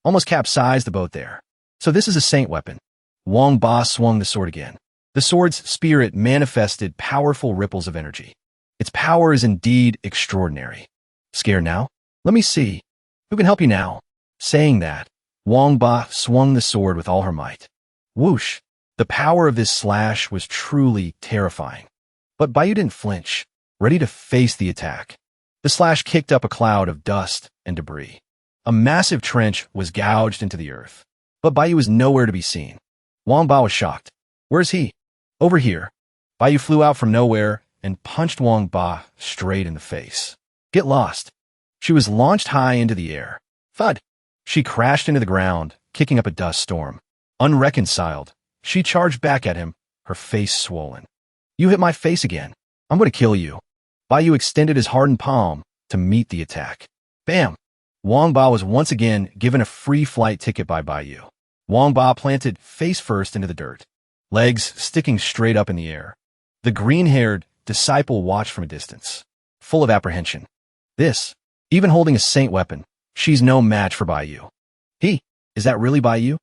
A: Almost capsized the boat there. So this is a saint weapon. Wang Ba swung the sword again. The sword's spirit manifested powerful ripples of energy. Its power is indeed extraordinary. Scared now? Let me see. Who can help you now? Saying that, Wang Ba swung the sword with all her might. Whoosh! The power of this slash was truly terrifying. But Bai Yu didn't flinch, ready to face the attack. The slash kicked up a cloud of dust and debris. A massive trench was gouged into the earth. But Bai Yu was nowhere to be seen. Wang Ba was shocked. Where's he? Over here. Bai Yu flew out from nowhere and punched Wang Ba straight in the face. Get lost. She was launched high into the air. Thud. She crashed into the ground, kicking up a dust storm. Unreconciled, she charged back at him, her face swollen. You hit my face again. I'm going to kill you. Bai Yu extended his hardened palm to meet the attack. Bam! Wang Ba was once again given a free flight ticket by Bai Yu. Wang Ba planted face first into the dirt, legs sticking straight up in the air. The green-haired disciple watched from a distance, full of apprehension. This, even holding a saint weapon, she's no match for Bai Yu. Is that really Bai Yu?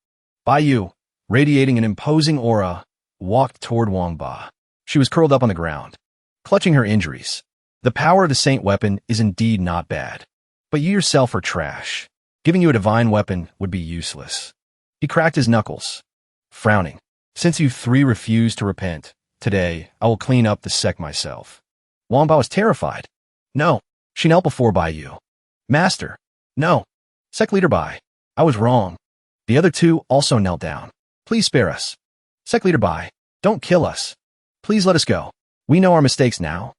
A: Bai Yu, radiating an imposing aura, walked toward Wang Ba. She was curled up on the ground, clutching her injuries. The power of the saint weapon is indeed not bad, but you yourself are trash. Giving you a divine weapon would be useless. He cracked his knuckles, frowning. Since you three refuse to repent, today I will clean up the sect myself. Wang Ba was terrified. No, she knelt before Bai Yu. Master, no. Sect leader Bai, I was wrong. The other two also knelt down. Please spare us. Sect leader Bai, don't kill us. Please let us go. We know our mistakes now.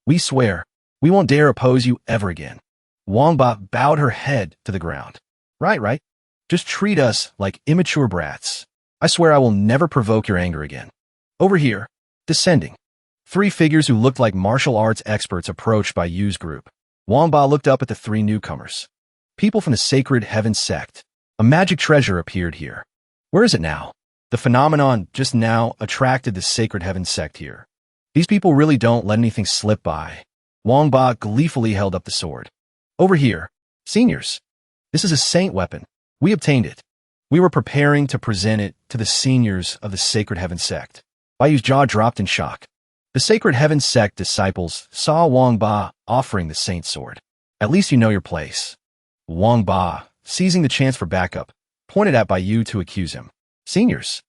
A: We swear, we won't dare oppose you ever again. Wang Ba bowed her head to the ground. Right. Just treat us like immature brats. I swear I will never provoke your anger again. Over here, descending. Three figures who looked like martial arts experts approached Bai Yu's group. Wang Ba looked up at the three newcomers. People from the Sacred Heaven Sect. A magic treasure appeared here. Where is it now? The phenomenon just now attracted the Sacred Heaven Sect here. These people really don't let anything slip by. Wang Ba gleefully held up the sword. Over here, seniors. This is a saint weapon. We obtained it. We were preparing to present it to the seniors of the Sacred Heaven Sect. Bai Yu's jaw dropped in shock. The Sacred Heaven Sect disciples saw Wang Ba offering the saint sword. At least you know your place. Wang Ba seizing the chance for backup, pointed at Baiyu to accuse him. Seniors,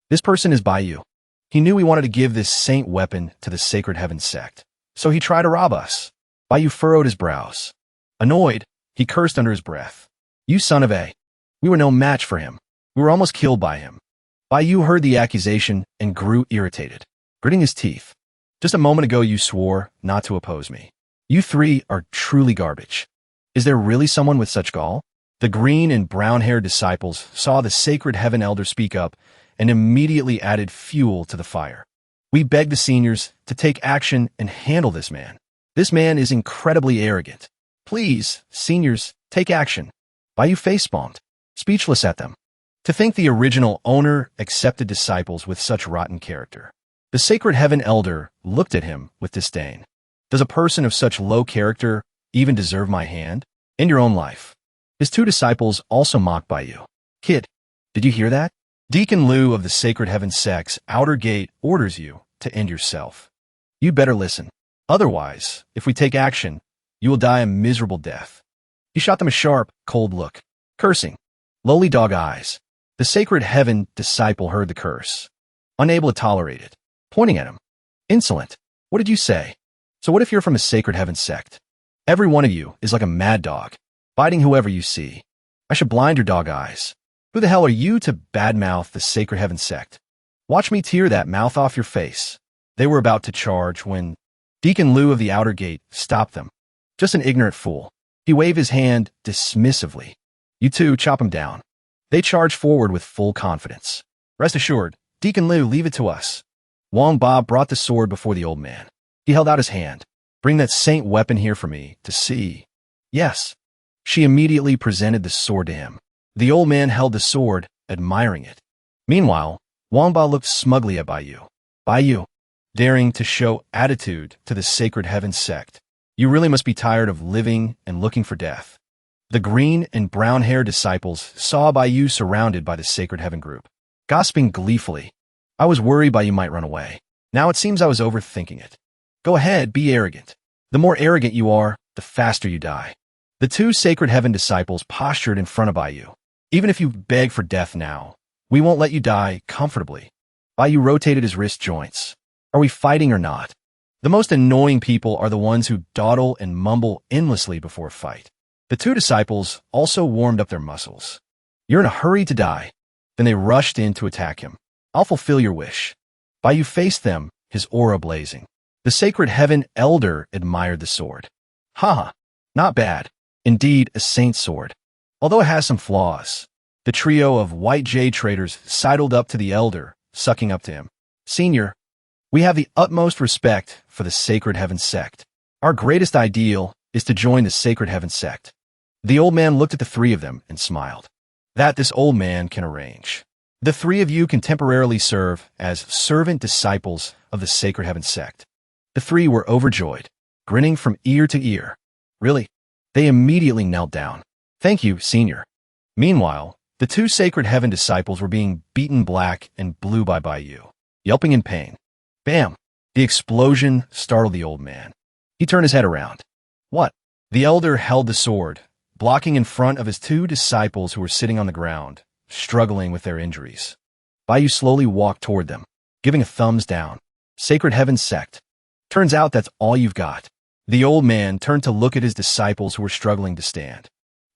A: this person is Baiyu. He knew we wanted to give this saint weapon to the Sacred Heaven Sect, so he tried to rob us. Baiyu furrowed his brows. Annoyed, he cursed under his breath. You son of a. We were no match for him. We were almost killed by him. Baiyu heard the accusation and grew irritated, gritting his teeth. Just a moment ago you swore not to oppose me. You three are truly garbage. Is there really someone with such gall? The green and brown-haired disciples saw the Sacred Heaven Elder speak up and immediately added fuel to the fire. We beg the seniors to take action and handle this man. This man is incredibly arrogant. Please, seniors, take action. Baiyu face-palmed, speechless at them. To think the original owner accepted disciples with such rotten character. The Sacred Heaven Elder looked at him with disdain. Does a person of such low character even deserve my hand? In your own life. His two disciples also mocked Baiyu. Kid, did you hear that? Deacon Liu of the Sacred Heaven Sect's outer gate orders you to end yourself. You better listen. Otherwise, if we take action, you will die a miserable death. He shot them a sharp, cold look, cursing. Lowly dog eyes. The Sacred Heaven disciple heard the curse, unable to tolerate it, pointing at him. Insolent. What did you say? So what if you're from a Sacred Heaven sect? Every one of you is like a mad dog, biting whoever you see. I should blind your dog eyes. Who the hell are you to badmouth the Sacred Heaven sect? Watch me tear that mouth off your face. They were about to charge when Deacon Liu of the outer gate stopped them. Just an ignorant fool. He waved his hand dismissively. You two, chop him down. They charged forward with full confidence. Rest assured, Deacon Liu, leave it to us. Wang Ba brought the sword before the old man. He held out his hand. Bring that saint weapon here for me to see. Yes. She immediately presented the sword to him. The old man held the sword, admiring it. Meanwhile, Wang Ba looked smugly at Baiyu. Baiyu, daring to show attitude to the Sacred Heaven Sect. You really must be tired of living and looking for death. The green and brown-haired disciples saw Baiyu surrounded by the Sacred Heaven group, gossiping gleefully. I was worried Baiyu might run away. Now it seems I was overthinking it. Go ahead, be arrogant. The more arrogant you are, the faster you die. The two Sacred Heaven disciples postured in front of Baiyu. Even if you beg for death now, we won't let you die comfortably. Baiyu rotated his wrist joints. Are we fighting or not? The most annoying people are the ones who dawdle and mumble endlessly before a fight. The two disciples also warmed up their muscles. You're in a hurry to die. Then they rushed in to attack him. I'll fulfill your wish. Baiyu faced them, his aura blazing. The Sacred Heaven Elder admired the sword. Haha, not bad. Indeed, a saint's sword. Although it has some flaws. The trio of white jade traders sidled up to the Elder, sucking up to him. Senior, we have the utmost respect for the Sacred Heaven Sect. Our greatest ideal is to join the Sacred Heaven Sect. The old man looked at the three of them and smiled. That this old man can arrange. The three of you can temporarily serve as servant disciples of the Sacred Heaven Sect. The three were overjoyed, grinning from ear to ear. Really? They immediately knelt down. Thank you, Senior. Meanwhile, the two Sacred Heaven disciples were being beaten black and blue by Baiyu, yelping in pain. Bam! The explosion startled the old man. He turned his head around. What? The Elder held the sword, blocking in front of his two disciples who were sitting on the ground, struggling with their injuries. Baiyu slowly walked toward them, giving a thumbs down. Sacred Heaven Sect. Turns out that's all you've got. The old man turned to look at his disciples who were struggling to stand.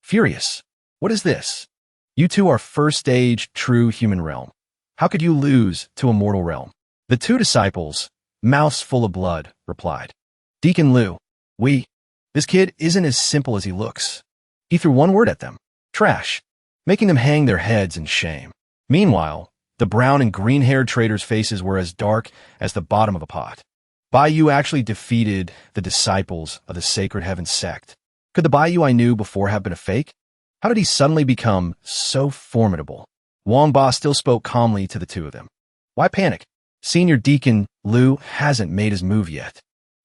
A: Furious. What is this? You two are first stage true human realm. How could you lose to a mortal realm? The two disciples, mouths full of blood, replied. Deacon Liu, this kid isn't as simple as he looks. He threw one word at them. Trash. Making them hang their heads in shame. Meanwhile, the brown and green-haired traders' faces were as dark as the bottom of a pot. Baiyu actually defeated the disciples of the Sacred Heaven Sect. Could the Baiyu I knew before have been a fake? How did he suddenly become so formidable? Wang Ba still spoke calmly to the two of them. Why panic? Senior Deacon Liu hasn't made his move yet.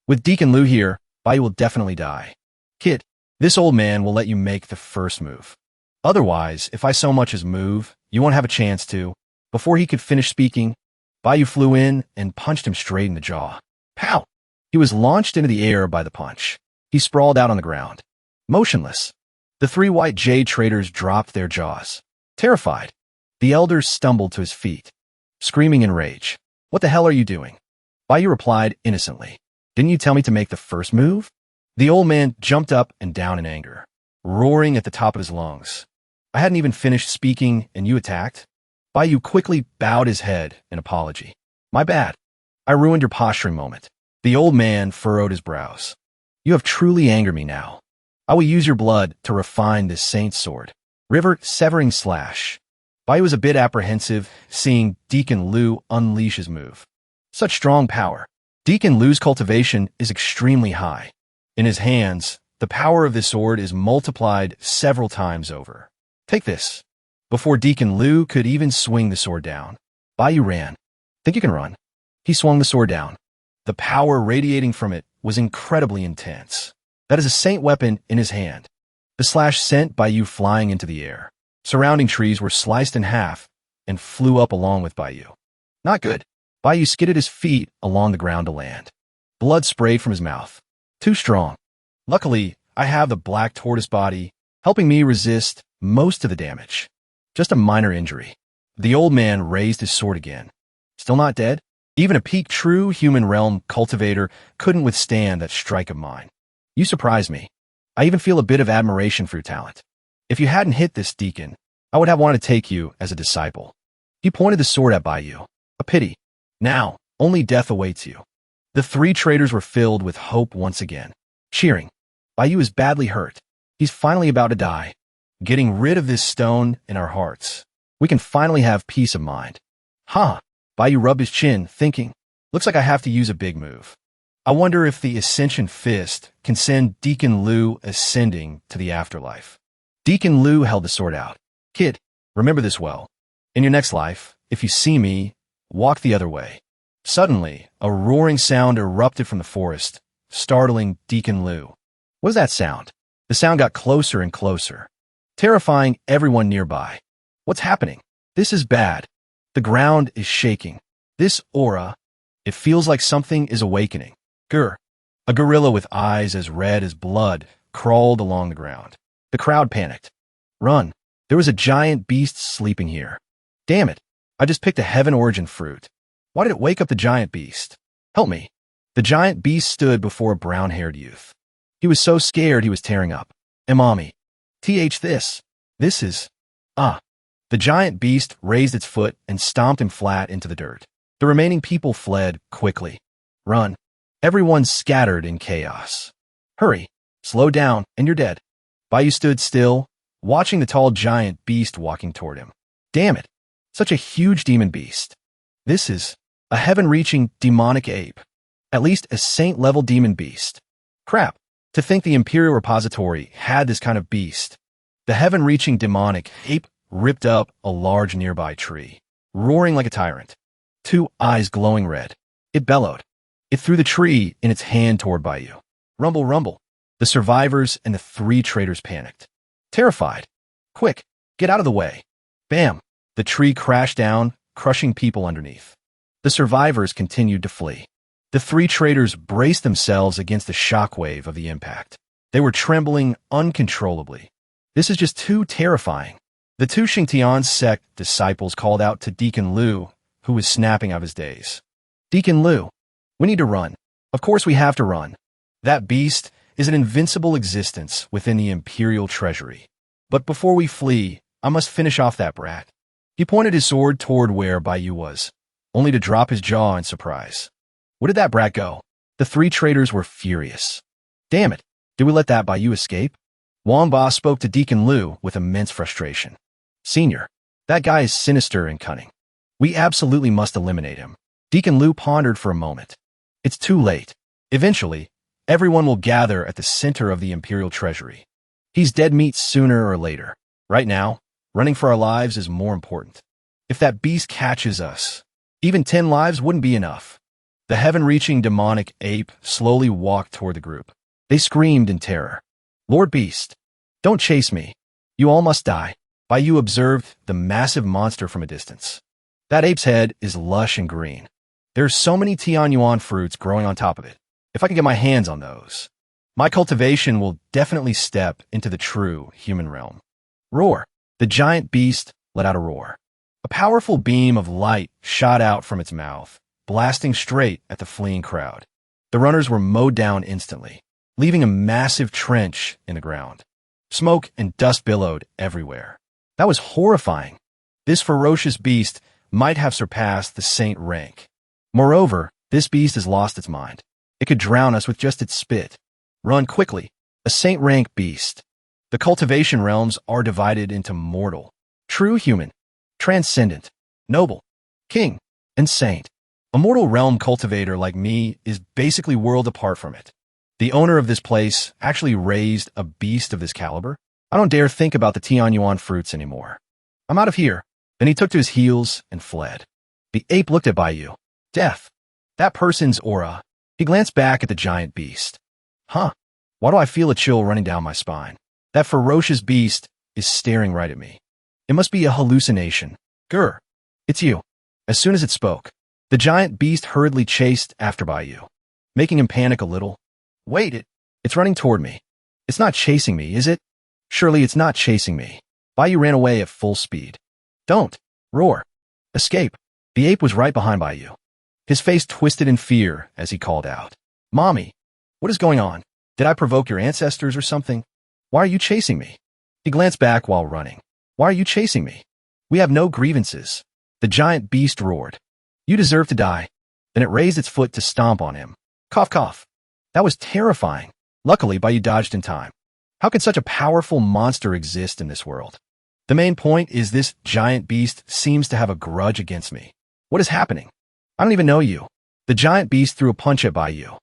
A: With Deacon Liu here, Baiyu will definitely die. Kid, this old man will let you make the first move. Otherwise, if I so much as move, you won't have a chance to. Before he could finish speaking, Baiyu flew in and punched him straight in the jaw. Pow! He was launched into the air by the punch. He sprawled out on the ground, motionless. The The three white jade traders dropped their jaws. Terrified, the elder stumbled to his feet, screaming in rage. What the hell are you doing? Baiyu replied innocently. Didn't you tell me to make the first move? The old man jumped up and down in anger, roaring at the top of his lungs. I hadn't even finished speaking and you attacked? Baiyu quickly bowed his head in apology. My bad. I ruined your posturing moment. The old man furrowed his brows. You have truly angered me now. I will use your blood to refine this saint's sword. River severing slash. Baiyu was a bit apprehensive, seeing Deacon Liu unleash his move. Such strong power. Deacon Liu's cultivation is extremely high. In his hands, the power of this sword is multiplied several times over. Take this. Before Deacon Liu could even swing the sword down, Baiyu ran. Think you can run? He swung the sword down. The power radiating from it was incredibly intense. That is a saint weapon in his hand. The slash sent Baiyu flying into the air. Surrounding trees were sliced in half and flew up along with Baiyu. Not good. Baiyu skidded his feet along the ground to land. Blood sprayed from his mouth. Too strong. Luckily, I have the black tortoise body, helping me resist most of the damage. Just a minor injury. The old man raised his sword again. Still not dead? Even a peak true human realm cultivator couldn't withstand that strike of mine. You surprise me. I even feel a bit of admiration for your talent. If you hadn't hit this deacon, I would have wanted to take you as a disciple. He pointed the sword at Baiyu. A pity. Now, only death awaits you. The three traders were filled with hope once again. Cheering. Baiyu is badly hurt. He's finally about to die. Getting rid of this stone in our hearts. We can finally have peace of mind. Huh. Baiyu rubbed his chin, thinking, looks like I have to use a big move. I wonder if the Ascension Fist can send Deacon Liu ascending to the afterlife. Deacon Liu held the sword out. Kid, remember this well. In your next life, if you see me, walk the other way. Suddenly, a roaring sound erupted from the forest, startling Deacon Liu. What is that sound? The sound got closer and closer, terrifying everyone nearby. What's happening? This is bad. The ground is shaking. This aura, it feels like something is awakening. Grr. A gorilla with eyes as red as blood crawled along the ground. The crowd panicked. Run. There was a giant beast sleeping here. Damn it. I just picked a heaven origin fruit. Why did it wake up the giant beast? Help me. The giant beast stood before a brown-haired youth. He was so scared he was tearing up. Imami. This. This is... The giant beast raised its foot and stomped him flat into the dirt. The remaining people fled quickly. Run. Everyone scattered in chaos. Hurry. Slow down, and you're dead. Baiyu stood still, watching the tall giant beast walking toward him. Damn it. Such a huge demon beast. This is a heaven-reaching demonic ape. At least a saint-level demon beast. Crap. To think the Imperial Repository had this kind of beast. The heaven-reaching demonic ape ripped up a large nearby tree, roaring like a tyrant. Two eyes glowing red. It bellowed. It threw the tree in its hand toward Baiyu. Rumble, rumble. The survivors and the three traders panicked. Terrified. Quick, get out of the way. Bam. The tree crashed down, crushing people underneath. The survivors continued to flee. The three traders braced themselves against the shockwave of the impact. They were trembling uncontrollably. This is just too terrifying. The two Xingtian's Sect disciples called out to Deacon Liu, who was snapping out of his daze. Deacon Liu, we need to run. Of course we have to run. That beast is an invincible existence within the Imperial Treasury. But before we flee, I must finish off that brat. He pointed his sword toward where Baiyu was, only to drop his jaw in surprise. Where did that brat go? The three traders were furious. Damn it, did we let that Baiyu escape? Wang Ba spoke to Deacon Liu with immense frustration. Senior, that guy is sinister and cunning. We absolutely must eliminate him. Deacon Liu pondered for a moment. It's too late. Eventually, everyone will gather at the center of the Imperial Treasury. He's dead meat sooner or later. Right now, running for our lives is more important. If that beast catches us, even 10 lives wouldn't be enough. The heaven-reaching demonic ape slowly walked toward the group. They screamed in terror. Lord Beast, don't chase me. You all must die. Baiyu observed the massive monster from a distance. That ape's head is lush and green. There are so many Tianyuan fruits growing on top of it. If I can get my hands on those. My cultivation will definitely step into the true human realm. Roar. The giant beast let out a roar. A powerful beam of light shot out from its mouth, blasting straight at the fleeing crowd. The runners were mowed down instantly, leaving a massive trench in the ground. Smoke and dust billowed everywhere. That was horrifying. This ferocious beast might have surpassed the saint rank. Moreover, this beast has lost its mind. It could drown us with just its spit. Run quickly. A saint rank beast. The cultivation realms are divided into mortal, true human, transcendent, noble, king, and saint. A mortal realm cultivator like me is basically world apart from it. The owner of this place actually raised a beast of this caliber. I don't dare think about the Tianyuan fruits anymore. I'm out of here. Then he took to his heels and fled. The ape looked at Baiyu. Death. That person's aura. He glanced back at the giant beast. Huh. Why do I feel a chill running down my spine? That ferocious beast is staring right at me. It must be a hallucination. Grr. It's you. As soon as it spoke, the giant beast hurriedly chased after Baiyu, making him panic a little. Wait, it's running toward me. It's not chasing me, is it? Surely it's not chasing me. Baiyu ran away at full speed. Don't. Roar. Escape. The ape was right behind Baiyu. His face twisted in fear as he called out. Mommy, what is going on? Did I provoke your ancestors or something? Why are you chasing me? He glanced back while running. Why are you chasing me? We have no grievances. The giant beast roared. You deserve to die. Then it raised its foot to stomp on him. Cough, cough. That was terrifying. Luckily, Baiyu dodged in time. How could such a powerful monster exist in this world? The main point is this giant beast seems to have a grudge against me. What is happening? I don't even know you. The giant beast threw a punch at Baiyu.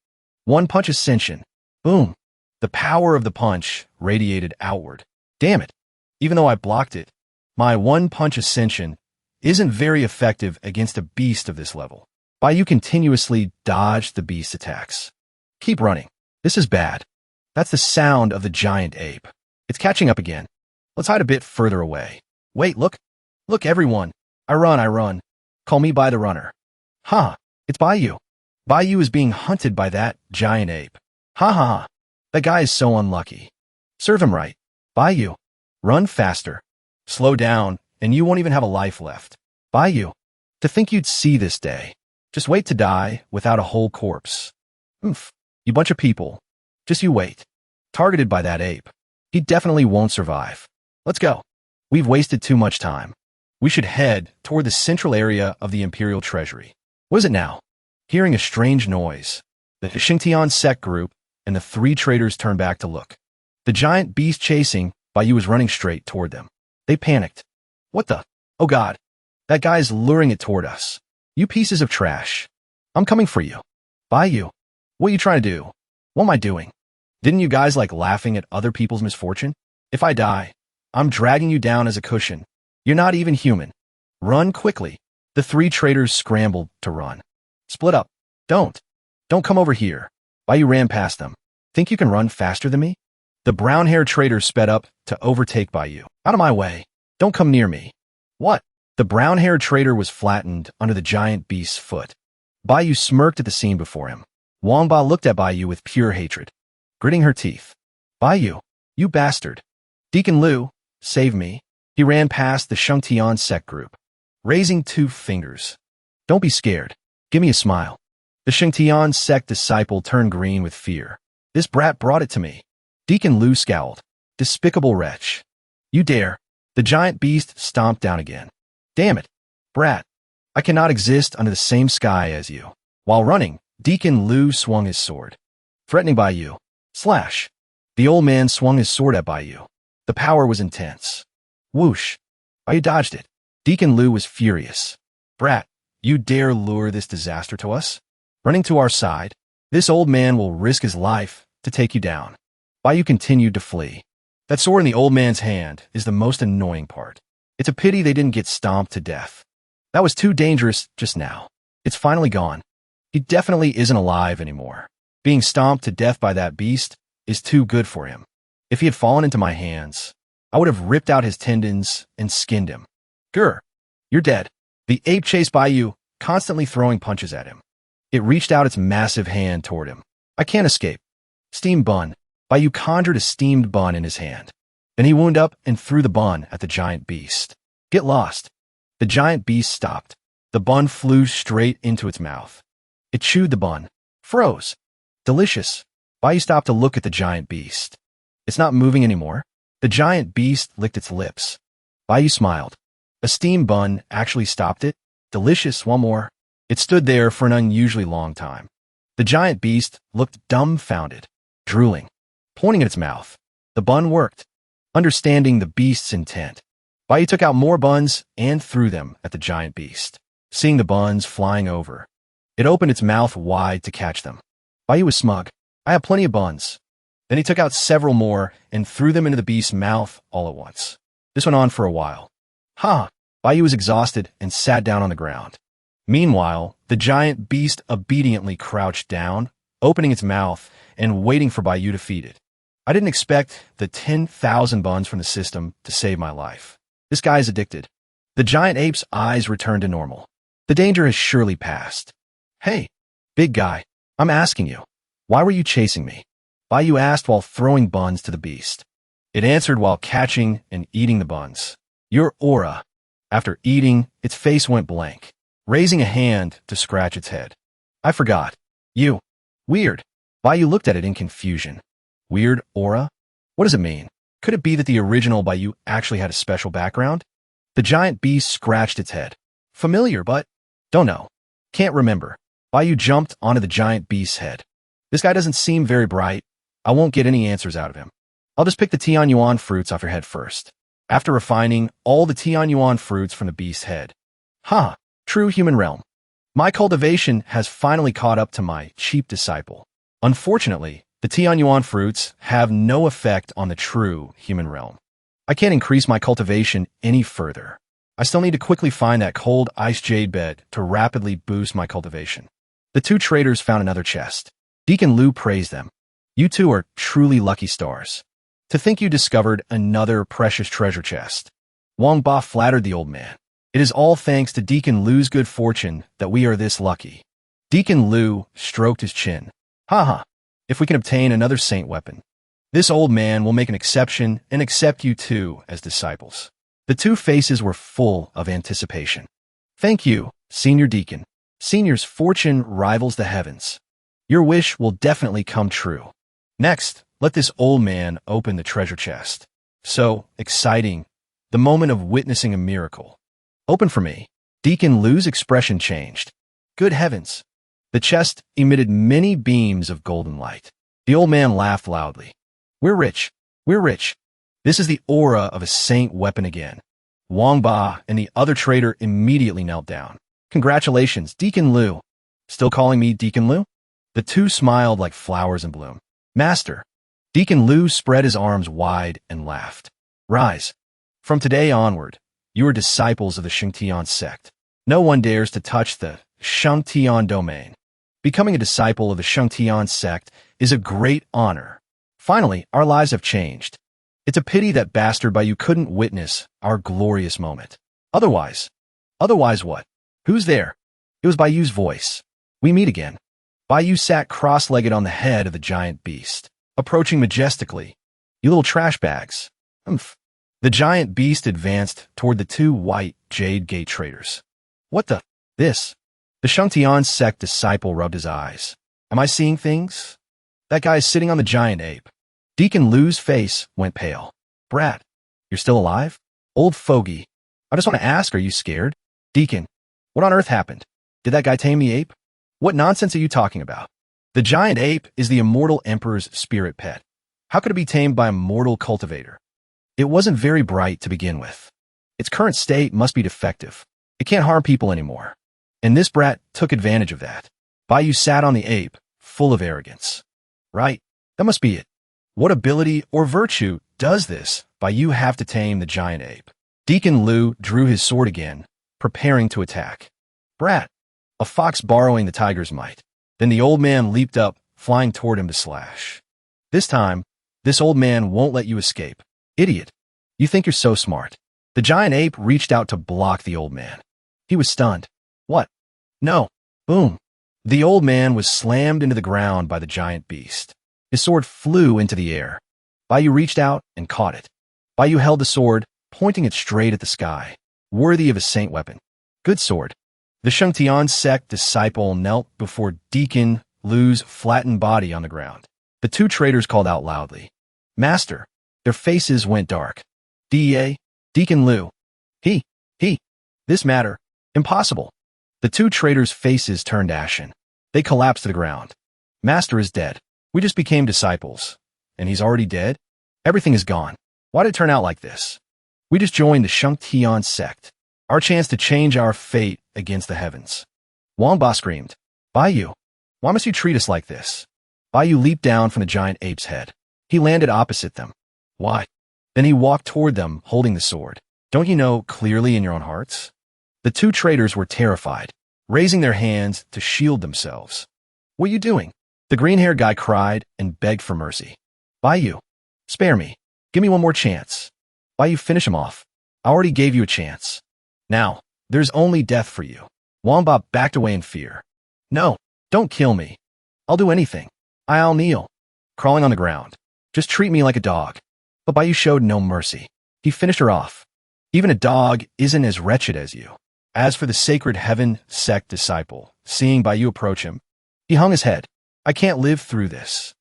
A: One punch ascension. Boom. The power of the punch radiated outward. Damn it. Even though I blocked it, my one-punch ascension isn't very effective against a beast of this level. Baiyu continuously dodged the beast's attacks. Keep running. This is bad. That's the sound of the giant ape. It's catching up again. Let's hide a bit further away. Wait, look. Look, everyone. I run. Call me by the runner. Ha, it's Baiyu. Baiyu is being hunted by that giant ape. Ha ha ha. That guy is so unlucky. Serve him right. Baiyu. Run faster. Slow down, and you won't even have a life left. Baiyu. To think you'd see this day. Just wait to die without a whole corpse. Oomph. You bunch of people. Just you wait. Targeted by that ape. He definitely won't survive. Let's go. We've wasted too much time. We should head toward the central area of the Imperial Treasury. What is it now? Hearing a strange noise. The Xingtian Sect group and the three traders turned back to look. The giant beast chasing Baiyu was running straight toward them. They panicked. What the? Oh God. That guy is luring it toward us. You pieces of trash. I'm coming for you. Baiyu. What are you trying to do? What am I doing? Didn't you guys like laughing at other people's misfortune? If I die, I'm dragging you down as a cushion. You're not even human. Run quickly. The three traders scrambled to run. Split up. Don't come over here. Baiyu ran past them. Think you can run faster than me? The brown-haired trader sped up to overtake Baiyu. Out of my way. Don't come near me. What? The brown-haired trader was flattened under the giant beast's foot. Baiyu smirked at the scene before him. Wangba looked at Baiyu with pure hatred, gritting her teeth. Baiyu, you bastard. Deacon Liu, save me. He ran past the Shungtian Sect group, raising two fingers. Don't be scared. Give me a smile. The Shungtian Sect disciple turned green with fear. This brat brought it to me. Deacon Liu scowled. Despicable wretch. You dare. The giant beast stomped down again. Damn it. Brat. I cannot exist under the same sky as you. While running, Deacon Liu swung his sword, threatening Baiyu. Slash. The old man swung his sword at Baiyu. The power was intense. Whoosh. Baiyu dodged it. Deacon Liu was furious. Brat, you dare lure this disaster to us? Running to our side, this old man will risk his life to take you down. Baiyu continued to flee. That sword in the old man's hand is the most annoying part. It's a pity they didn't get stomped to death. That was too dangerous just now. It's finally gone. He definitely isn't alive anymore. Being stomped to death by that beast is too good for him. If he had fallen into my hands, I would have ripped out his tendons and skinned him. Grr, you're dead. The ape chased Baiyu, constantly throwing punches at him. It reached out its massive hand toward him. I can't escape. Steam bun. Bai Yu conjured a steamed bun in his hand. Then he wound up and threw the bun at the giant beast. Get lost. The giant beast stopped. The bun flew straight into its mouth. It chewed the bun. Froze. Delicious. Bai Yu stopped to look at the giant beast. It's not moving anymore. The giant beast licked its lips. Bai Yu smiled. A steamed bun actually stopped it. Delicious, one more. It stood there for an unusually long time. The giant beast looked dumbfounded, drooling, pointing at its mouth. The bun worked. Understanding the beast's intent, Bai Yu took out more buns and threw them at the giant beast. Seeing the buns flying over, it opened its mouth wide to catch them. Bai Yu was smug. I have plenty of buns. Then he took out several more and threw them into the beast's mouth all at once. This went on for a while. Bai Yu was exhausted and sat down on the ground. Meanwhile, the giant beast obediently crouched down, opening its mouth and waiting for Bai Yu to feed it. I didn't expect the 10,000 buns from the system to save my life. This guy is addicted. The giant ape's eyes returned to normal. The danger has surely passed. Hey, big guy, I'm asking you, why were you chasing me? Bai Yu asked while throwing buns to the beast. It answered while catching and eating the buns. Your aura. After eating, its face went blank, raising a hand to scratch its head. I forgot. You. Weird. Bai Yu looked at it in confusion. Weird aura? What does it mean? Could it be that the original Bai Yu actually had a special background? The giant beast scratched its head. Familiar, but don't know. Can't remember. Bai Yu jumped onto the giant beast's head. This guy doesn't seem very bright. I won't get any answers out of him. I'll just pick the Tianyuan fruits off your head first. After refining all the Tianyuan fruits from the beast's head. True human realm. My cultivation has finally caught up to my cheap disciple. Unfortunately, the Tianyuan fruits have no effect on the true human realm. I can't increase my cultivation any further. I still need to quickly find that cold ice jade bed to rapidly boost my cultivation. The two traders found another chest. Deacon Lu praised them. You two are truly lucky stars. To think you discovered another precious treasure chest. Wang Ba flattered the old man. It is all thanks to Deacon Lu's good fortune that we are this lucky. Deacon Lu stroked his chin. If we can obtain another saint weapon, this old man will make an exception and accept you two as disciples. The two faces were full of anticipation. Thank you, Senior Deacon. Senior's fortune rivals the heavens. Your wish will definitely come true. Next, let this old man open the treasure chest. So exciting, the moment of witnessing a miracle. Open for me. Deacon Lu's expression changed. Good heavens. The chest emitted many beams of golden light. The old man laughed loudly. We're rich. We're rich. This is the aura of a saint weapon again. Wang Ba and the other trader immediately knelt down. Congratulations, Deacon Lu. Still calling me Deacon Lu? The two smiled like flowers in bloom. Master. Deacon Lu spread his arms wide and laughed. Rise. From today onward, you are disciples of the Shengtian sect. No one dares to touch the Shengtian domain. Becoming a disciple of the Shengtian sect is a great honor. Finally, our lives have changed. It's a pity that bastard Bai Yu couldn't witness our glorious moment. Otherwise what? Who's there? It was Bai Yu's voice. We meet again. Bai Yu sat cross-legged on the head of the giant beast, approaching majestically. You little trash bags. Umph. The giant beast advanced toward the two white jade gate traders. What the? This? The Shengtian sect disciple rubbed his eyes. Am I seeing things? That guy is sitting on the giant ape. Deacon Lu's face went pale. Brat, you're still alive? Old fogey. I just want to ask, are you scared? Deacon, what on earth happened? Did that guy tame the ape? What nonsense are you talking about? The giant ape is the immortal emperor's spirit pet. How could it be tamed by a mortal cultivator? It wasn't very bright to begin with. Its current state must be defective. It can't harm people anymore. And this brat took advantage of that. Bai Yu sat on the ape, full of arrogance. Right, that must be it. What ability or virtue does this Bai Yu have to tame the giant ape? Deacon Lu drew his sword again, preparing to attack. Brat, a fox borrowing the tiger's might. Then the old man leaped up, flying toward him to slash. This time, this old man won't let you escape. Idiot. You think you're so smart. The giant ape reached out to block the old man. He was stunned. What? No. Boom. The old man was slammed into the ground by the giant beast. His sword flew into the air. Baiyu reached out and caught it. Baiyu held the sword, pointing it straight at the sky, worthy of a saint weapon. Good sword. The Shengtian Sect disciple knelt before Deacon Lu's flattened body on the ground. The two traders called out loudly, "Master!" Their faces went dark. "DEA? Deacon Lu. He. This matter. Impossible." The two traders' faces turned ashen. They collapsed to the ground. "Master is dead. We just became disciples. And he's already dead? Everything is gone. Why did it turn out like this? We just joined the Shengtian Sect. Our chance to change our fate against the heavens." Wangba screamed, "Baiyu, why must you treat us like this?" Baiyu leaped down from the giant ape's head. He landed opposite them. "Why?" Then he walked toward them, holding the sword. "Don't you know clearly in your own hearts?" The two traders were terrified, raising their hands to shield themselves. "What are you doing?" The green-haired guy cried and begged for mercy. "Baiyu, spare me. Give me one more chance." "Baiyu, finish him off. I already gave you a chance. Now, there's only death for you." Wangba backed away in fear. "No, don't kill me. I'll do anything. I'll kneel, crawling on the ground. Just treat me like a dog." But Baiyu showed no mercy. He finished her off. "Even a dog isn't as wretched as you." As for the Sacred Heaven Sect disciple, seeing Baiyu approach him, he hung his head. "I can't live through this.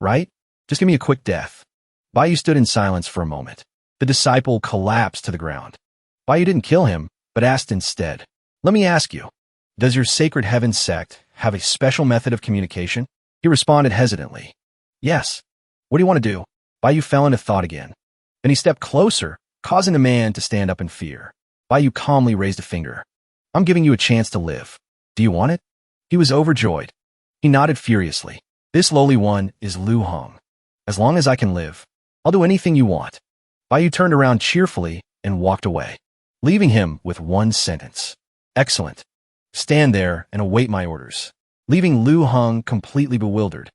A: Right? Just give me a quick death." Baiyu stood in silence for a moment. The disciple collapsed to the ground. Baiyu didn't kill him, but asked instead, "Let me ask you, does your Sacred Heaven Sect have a special method of communication?" He responded hesitantly, "Yes." "What do you want to do?" Baiyu fell into thought again. Then he stepped closer, causing the man to stand up in fear. Baiyu calmly raised a finger. "I'm giving you a chance to live. Do you want it?" He was overjoyed. He nodded furiously. "This lowly one is Lu Hong. As long as I can live, I'll do anything you want." Baiyu turned around cheerfully and walked away, leaving him with one sentence. "Excellent. Stand there and await my orders." Leaving Lu Hong completely bewildered,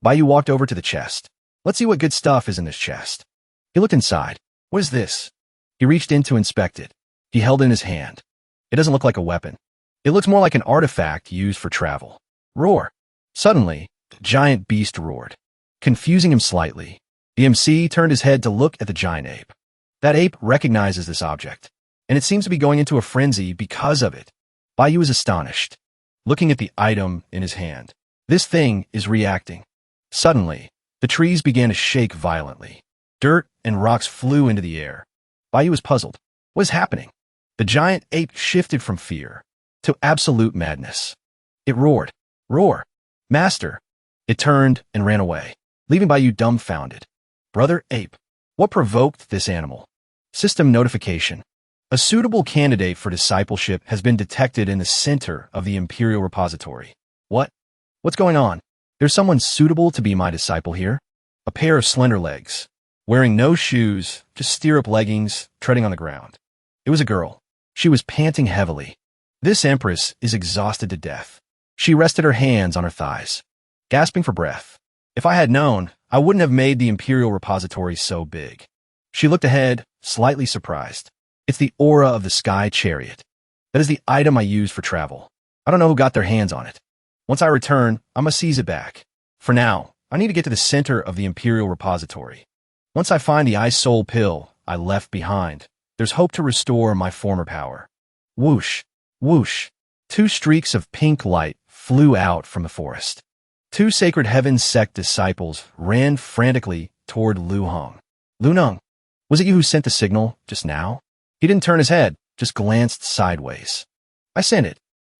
A: Baiyu walked over to the chest. "Let's see what good stuff is in this chest." He looked inside. "What is this?" He reached in to inspect it. He held it in his hand. It doesn't look like a weapon. It looks more like an artifact used for travel. Roar. Suddenly, the giant beast roared, confusing him slightly. The MC turned his head to look at the giant ape. That ape recognizes this object, and it seems to be going into a frenzy because of it. Baiyu was astonished, looking at the item in his hand. This thing is reacting. Suddenly, the trees began to shake violently. Dirt and rocks flew into the air. Baiyu was puzzled. What is happening? The giant ape shifted from fear to absolute madness. It roared. "Roar! Master!" It turned and ran away, leaving Baiyu dumbfounded. Brother Ape, what provoked this animal? System notification. A suitable candidate for discipleship has been detected in the center of the Imperial Repository. What? What's going on? There's someone suitable to be my disciple here? A pair of slender legs, wearing no shoes, just stirrup leggings, treading on the ground. It was a girl. She was panting heavily. This empress is exhausted to death. She rested her hands on her thighs, gasping for breath. If I had known, I wouldn't have made the Imperial Repository so big. She looked ahead, slightly surprised. It's the aura of the Sky Chariot. That is the item I use for travel. I don't know who got their hands on it. Once I return, I must seize it back. For now, I need to get to the center of the Imperial Repository. Once I find the Ice-Soul pill I left behind, there's hope to restore my former power. Whoosh, whoosh. 2 streaks of pink light flew out from the forest. 2 Sacred Heaven Sect disciples ran frantically toward Lu Hong. "Lu Nung, was it you who sent the signal just now?" He didn't turn his head, just glanced sideways. "I sent it.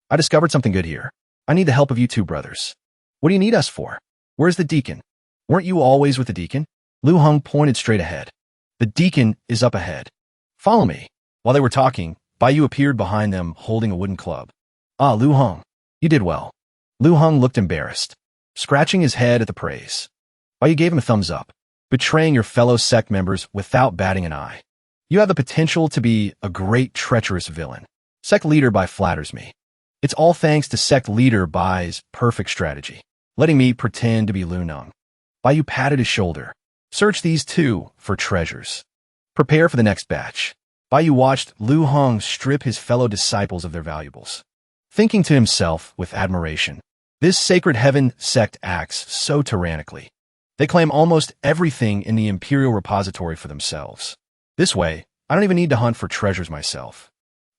A: I discovered something good here. I need the help of you 2 brothers." "What do you need us for? Where's the deacon? Weren't you always with the deacon?" Lu Hong pointed straight ahead. "The deacon is up ahead. Follow me." While they were talking, Baiyu appeared behind them holding a wooden club. "Ah, Lu Hong, you did well." Lu Hong looked embarrassed, scratching his head at the praise. Baiyu gave him a thumbs up, betraying your fellow sect members without batting an eye. "You have the potential to be a great treacherous villain. Sect Leader Bai flatters me. It's all thanks to Sect Leader Bai's perfect strategy, letting me pretend to be Lu Nung." Baiyu patted his shoulder. "Search these 2 for treasures. Prepare for the next batch." Baiyu watched Lu Hong strip his fellow disciples of their valuables, thinking to himself with admiration, "This Sacred Heaven Sect acts so tyrannically. They claim almost everything in the Imperial Repository for themselves. This way, I don't even need to hunt for treasures myself.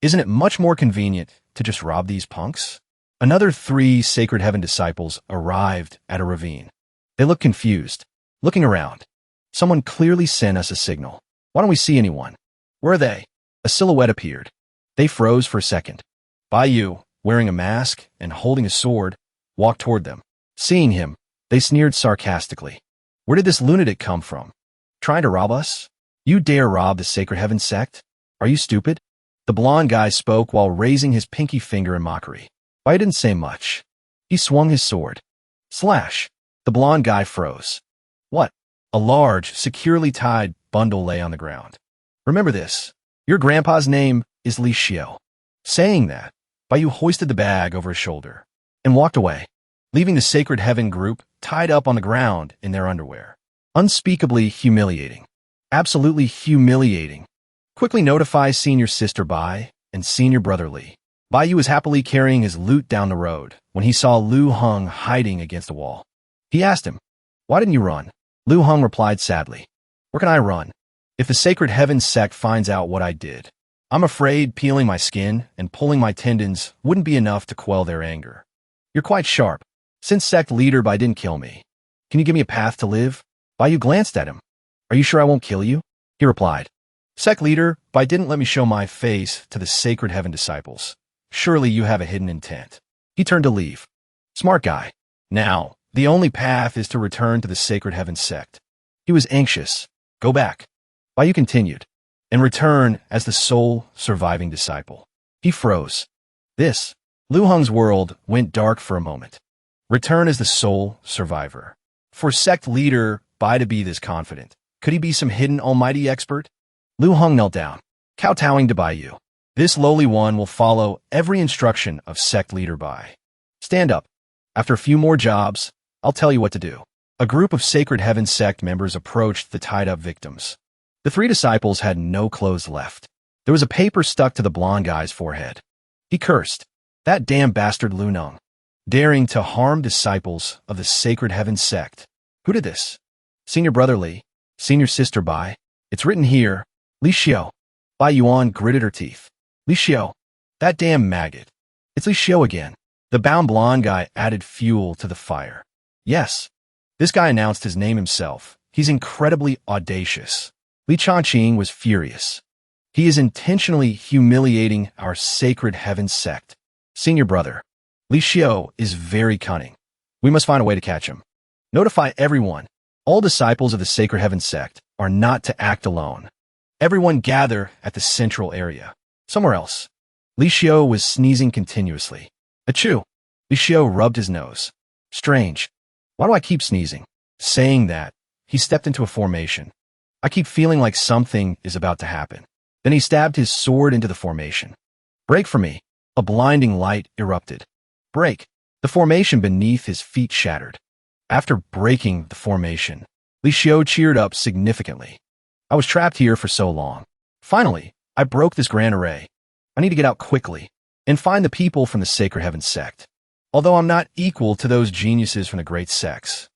A: Isn't it much more convenient to just rob these punks? Another 3 Sacred Heaven disciples arrived at a ravine. They looked confused, looking around. Someone clearly sent us a signal. Why don't we see anyone? Where are they? A silhouette appeared. They froze for a second. Baiyu, wearing a mask and holding a sword, walked toward them. Seeing him, they sneered sarcastically. Where did this lunatic come from? Trying to rob us? You dare rob the Sacred Heaven sect? Are you stupid? The blonde guy spoke while raising his pinky finger in mockery. Bai didn't say much. He swung his sword. Slash! The blonde guy froze. What? A large, securely tied bundle lay on the ground. Remember this. Your grandpa's name is Li Xiao. Saying that, Baiyu hoisted the bag over his shoulder and walked away, leaving the Sacred Heaven group tied up on the ground in their underwear. Unspeakably humiliating. Absolutely humiliating. Quickly notify Senior Sister Bai and Senior Brother Li. Baiyu was happily carrying his loot down the road when he saw Lu Heng hiding against a wall. He asked him, "Why didn't you run?" Lu Heng replied sadly, "Where can I run? If the Sacred Heaven sect finds out what I did, I'm afraid peeling my skin and pulling my tendons wouldn't be enough to quell their anger. You're quite sharp. Since sect leader Bai didn't kill me, can you give me a path to live?" Baiyu glanced at him. "Are you sure I won't kill you?" He replied. "Sect leader Bai didn't let me show my face to the Sacred Heaven disciples. Surely you have a hidden intent." He turned to leave. Smart guy. Now, the only path is to return to the Sacred Heaven sect. He was anxious. Go back. Baiyu continued, and return as the sole surviving disciple. He froze. This, Lu Heng's world went dark for a moment. Return as the sole survivor. For sect leader Bai to be this confident, could he be some hidden almighty expert? Lu Heng knelt down, kowtowing to Baiyu. This lowly one will follow every instruction of sect leader Bai. Stand up. After a few more jobs, I'll tell you what to do. A group of Sacred Heaven sect members approached the tied-up victims. The 3 disciples had no clothes left. There was a paper stuck to the blonde guy's forehead. He cursed. That damn bastard Lu Neng, daring to harm disciples of the Sacred Heaven sect. Who did this? Senior Brother Li, Senior Sister Bai. It's written here. Li Xiao. Bai Yuan gritted her teeth. Li Xiao. That damn maggot. It's Li Xiao again. The bound blonde guy added fuel to the fire. Yes. This guy announced his name himself. He's incredibly audacious. Li Changqing was furious. He is intentionally humiliating our Sacred Heaven sect. Senior brother, Li Xiao is very cunning. We must find a way to catch him. Notify everyone. All disciples of the Sacred Heaven sect are not to act alone. Everyone gather at the central area. Somewhere else. Li Xiao was sneezing continuously. Achoo! Li Xiao rubbed his nose. Strange. Why do I keep sneezing? Saying that, he stepped into a formation. I keep feeling like something is about to happen. Then he stabbed his sword into the formation. Break for me. A blinding light erupted. Break. The formation beneath his feet shattered. After breaking the formation, Li Xiao cheered up significantly. I was trapped here for so long. Finally, I broke this grand array. I need to get out quickly and find the people from the Sacred Heaven sect. Although I'm not equal to those geniuses from the great sects,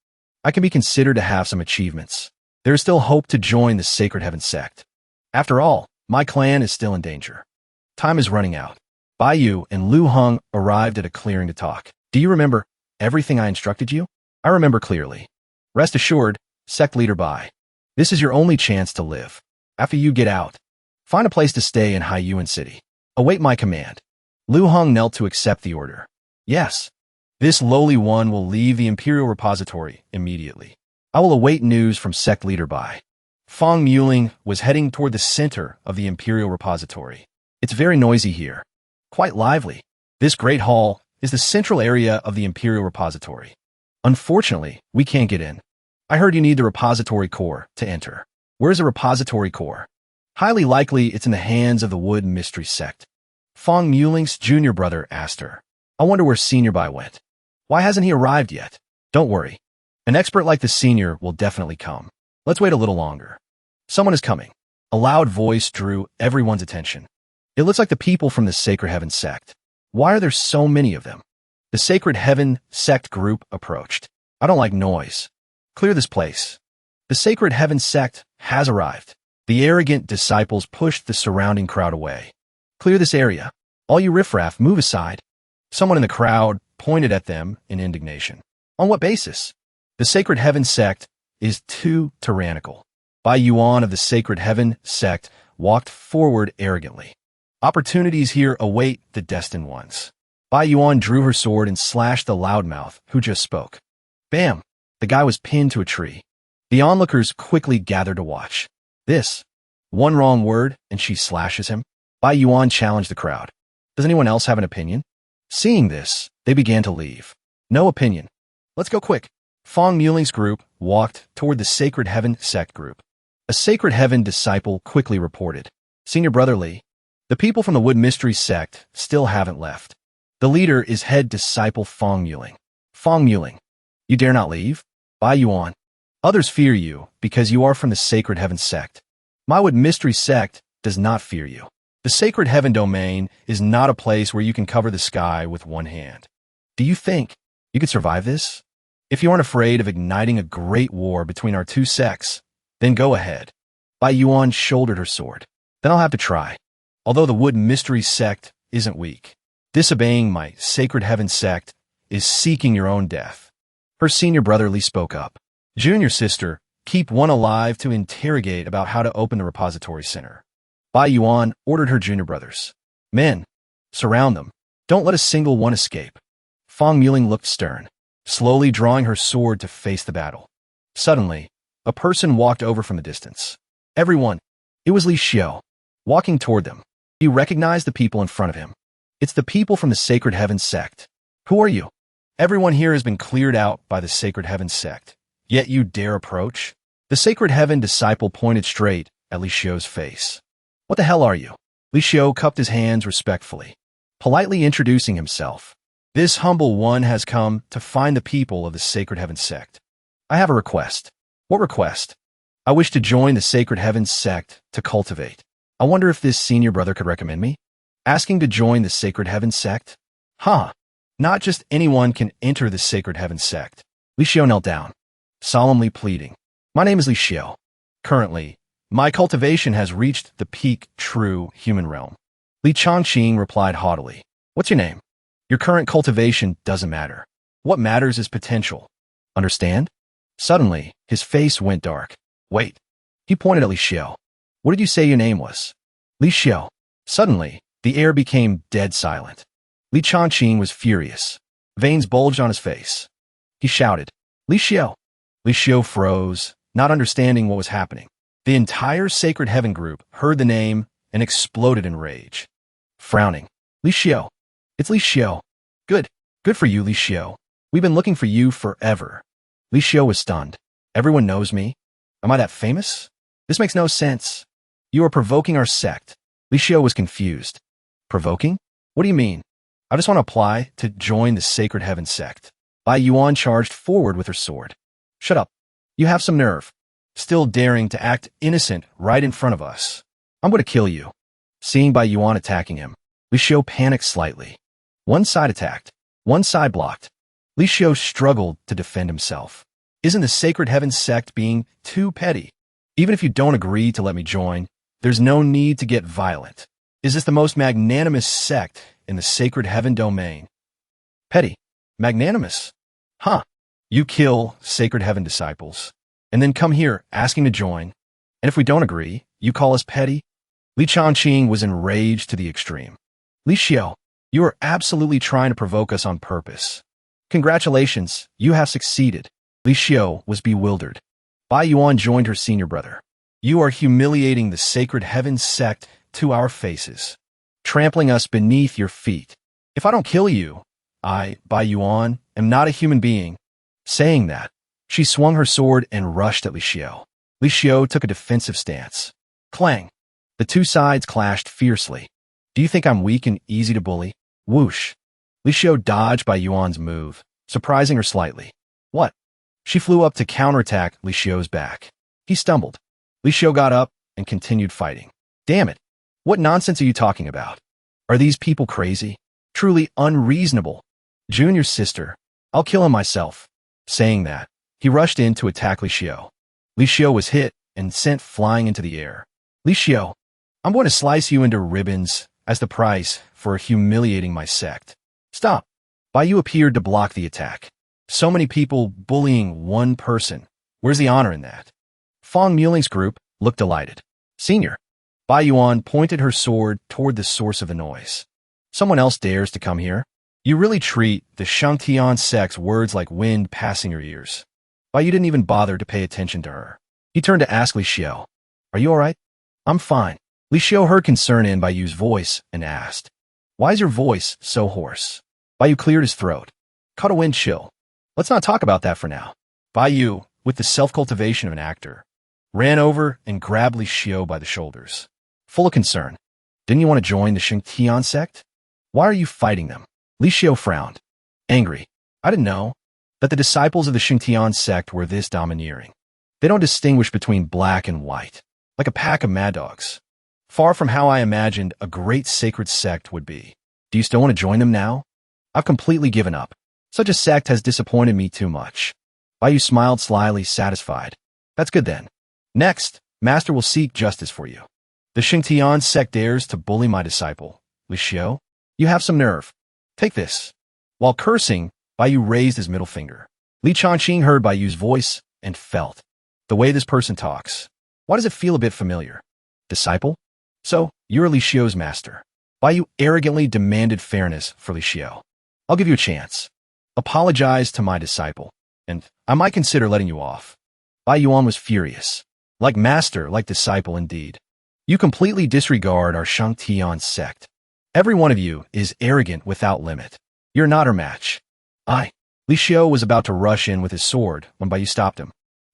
A: I can be considered to have some achievements. There is still hope to join the Sacred Heaven sect. After all, my clan is still in danger. Time is running out. Baiyu and Lu Heng arrived at a clearing to talk. Do you remember everything I instructed you? I remember clearly. Rest assured, sect leader Bai. This is your only chance to live. After you get out, find a place to stay in Haiyuan City. Await my command. Lu Heng knelt to accept the order. Yes. This lowly one will leave the Imperial Repository immediately. I will await news from sect leader Bai. Feng Muling was heading toward the center of the Imperial Repository. It's very noisy here. Quite lively. This great hall is the central area of the Imperial Repository. Unfortunately, we can't get in. I heard you need the repository core to enter. Where's the repository core? Highly likely it's in the hands of the Wood Mystery Sect. Feng Muling's junior brother asked her. I wonder where Senior Bai went. Why hasn't he arrived yet? Don't worry. An expert like the senior will definitely come. Let's wait a little longer. Someone is coming. A loud voice drew everyone's attention. It looks like the people from the Sacred Heaven sect. Why are there so many of them? The Sacred Heaven sect group approached. I don't like noise. Clear this place. The Sacred Heaven Sect has arrived. The arrogant disciples pushed the surrounding crowd away. Clear this area. All you riffraff, move aside. Someone in the crowd pointed at them in indignation. On what basis? The Sacred Heaven Sect is too tyrannical. Bai Yuan of the Sacred Heaven Sect walked forward arrogantly. Opportunities here await the destined ones. Bai Yuan drew her sword and slashed the loudmouth who just spoke. Bam! The guy was pinned to a tree. The onlookers quickly gathered to watch. This. One wrong word, and she slashes him. Bai Yuan challenged the crowd. Does anyone else have an opinion? Seeing this, they began to leave. No opinion. Let's go quick. Fong Muling's group walked toward the Sacred Heaven Sect group. A Sacred Heaven disciple quickly reported. Senior Brother Lee, the people from the Wood Mystery Sect still haven't left. The leader is head disciple Fong Muling. Fong Muling, you dare not leave? Bai Yuan. Others fear you because you are from the Sacred Heaven Sect. My Wood Mystery Sect does not fear you. The Sacred Heaven Domain is not a place where you can cover the sky with one hand. Do you think you could survive this? If you aren't afraid of igniting a great war between our two sects, then go ahead. Bai Yuan shouldered her sword. Then I'll have to try. Although the Wood Mystery Sect isn't weak, disobeying my Sacred Heaven Sect is seeking your own death. Her senior brother Lee spoke up. Junior sister, keep one alive to interrogate about how to open the repository center. Bai Yuan ordered her junior brothers. Men, surround them. Don't let a single one escape. Fong Muling looked stern, slowly drawing her sword to face the battle. Suddenly, a person walked over from the distance. Everyone. It was Li Xiao. Walking toward them, he recognized the people in front of him. It's the people from the Sacred Heaven Sect. Who are you? Everyone here has been cleared out by the Sacred Heaven Sect. Yet you dare approach? The Sacred Heaven disciple pointed straight at Li Xiao's face. What the hell are you? Li Xiao cupped his hands respectfully, politely introducing himself. This humble one has come to find the people of the Sacred Heaven Sect. I have a request. What request? I wish to join the Sacred Heaven Sect to cultivate. I wonder if this senior brother could recommend me? Asking to join the Sacred Heaven Sect? Huh. Not just anyone can enter the Sacred Heaven Sect. Li Xiao knelt down, solemnly pleading. My name is Li Xiao. Currently, my cultivation has reached the peak true human realm. Li Changqing replied haughtily. What's your name? Your current cultivation doesn't matter. What matters is potential. Understand? Suddenly, his face went dark. Wait. He pointed at Li Xiao. What did you say your name was? Li Xiao. Suddenly, the air became dead silent. Li Changqing was furious. Veins bulged on his face. He shouted, Li Xiao. Li Xiao froze, not understanding what was happening. The entire Sacred Heaven group heard the name and exploded in rage. Frowning. Li Xiao. It's Li Xiao. Good. Good for you, Li Xiao. We've been looking for you forever. Li Xiao was stunned. Everyone knows me? Am I that famous? This makes no sense. You are provoking our sect. Li Xiao was confused. Provoking? What do you mean? I just want to apply to join the Sacred Heaven Sect. Bai Yuan charged forward with her sword. Shut up. You have some nerve. Still daring to act innocent right in front of us. I'm going to kill you. Seeing Bai Yuan attacking him, Li Xiao panicked slightly. One side attacked. One side blocked. Li Xiao struggled to defend himself. Isn't the Sacred Heaven Sect being too petty? Even if you don't agree to let me join, there's no need to get violent. Is this the most magnanimous sect in the Sacred Heaven Domain? Petty. Magnanimous? Huh. You kill Sacred Heaven disciples, and then come here asking to join. And if we don't agree, you call us petty? Li Changqing was enraged to the extreme. Li Xiao, you are absolutely trying to provoke us on purpose. Congratulations, you have succeeded. Li Xiao was bewildered. Bai Yuan joined her senior brother. You are humiliating the Sacred Heaven Sect to our faces, trampling us beneath your feet. If I don't kill you, I, Bai Yuan, am not a human being. Saying that, she swung her sword and rushed at Li Xiao. Li Xiao took a defensive stance. Clang! The two sides clashed fiercely. Do you think I'm weak and easy to bully? Whoosh! Li Xiao dodged Bai Yuan's move, surprising her slightly. What? She flew up to counterattack Li Xiao's back. He stumbled. Li Xiao got up and continued fighting. Damn it! What nonsense are you talking about? Are these people crazy? Truly unreasonable. Junior sister, I'll kill him myself. Saying that, he He rushed in to attack Li Xiao. Li Xiao was hit and sent flying into the air. Li Xiao, I'm going to slice you into ribbons as the price for humiliating my sect. Stop. Bai Yu appeared to block the attack. So many people bullying one person. Where's the honor in that? Fong Muling's group looked delighted. Senior. Bai Yuan pointed her sword toward the source of the noise. Someone else dares to come here? You really treat the Shangtian sect's words like wind passing your ears. Bai Yu didn't even bother to pay attention to her. He turned to ask Li Xiao, Are you alright? I'm fine. Li Xiao heard concern in Bai Yu's voice and asked, Why is your voice so hoarse? Bai Yu cleared his throat. Caught a wind chill. Let's not talk about that for now. Bai Yu, with the self-cultivation of an actor, ran over and grabbed Li Xiao by the shoulders. Full of concern. Didn't you want to join the Shangtian sect? Why are you fighting them? Li Xiao frowned. Angry. I didn't know that the disciples of the Shangtian sect were this domineering. They don't distinguish between black and white, like a pack of mad dogs. Far from how I imagined a great sacred sect would be. Do you still want to join them now? I've completely given up. Such a sect has disappointed me too much. Bai Yu smiled slyly, satisfied. That's good then. Next, Master will seek justice for you. The Shangtian sect dares to bully my disciple. Li Xiao, you have some nerve. Take this. While cursing, Bai Yu raised his middle finger. Li Changqing heard Bai Yu's voice and felt the way this person talks. Why does it feel a bit familiar? Disciple? So, you're Li Xiao's master. Bai Yu arrogantly demanded fairness for Li Xiao. I'll give you a chance. Apologize to my disciple, and I might consider letting you off. Bai Yuan was furious. Like master, like disciple indeed. You completely disregard our Shangtian sect. Every one of you is arrogant without limit. You're not our match. Li Xiao was about to rush in with his sword when Bai Yu stopped him.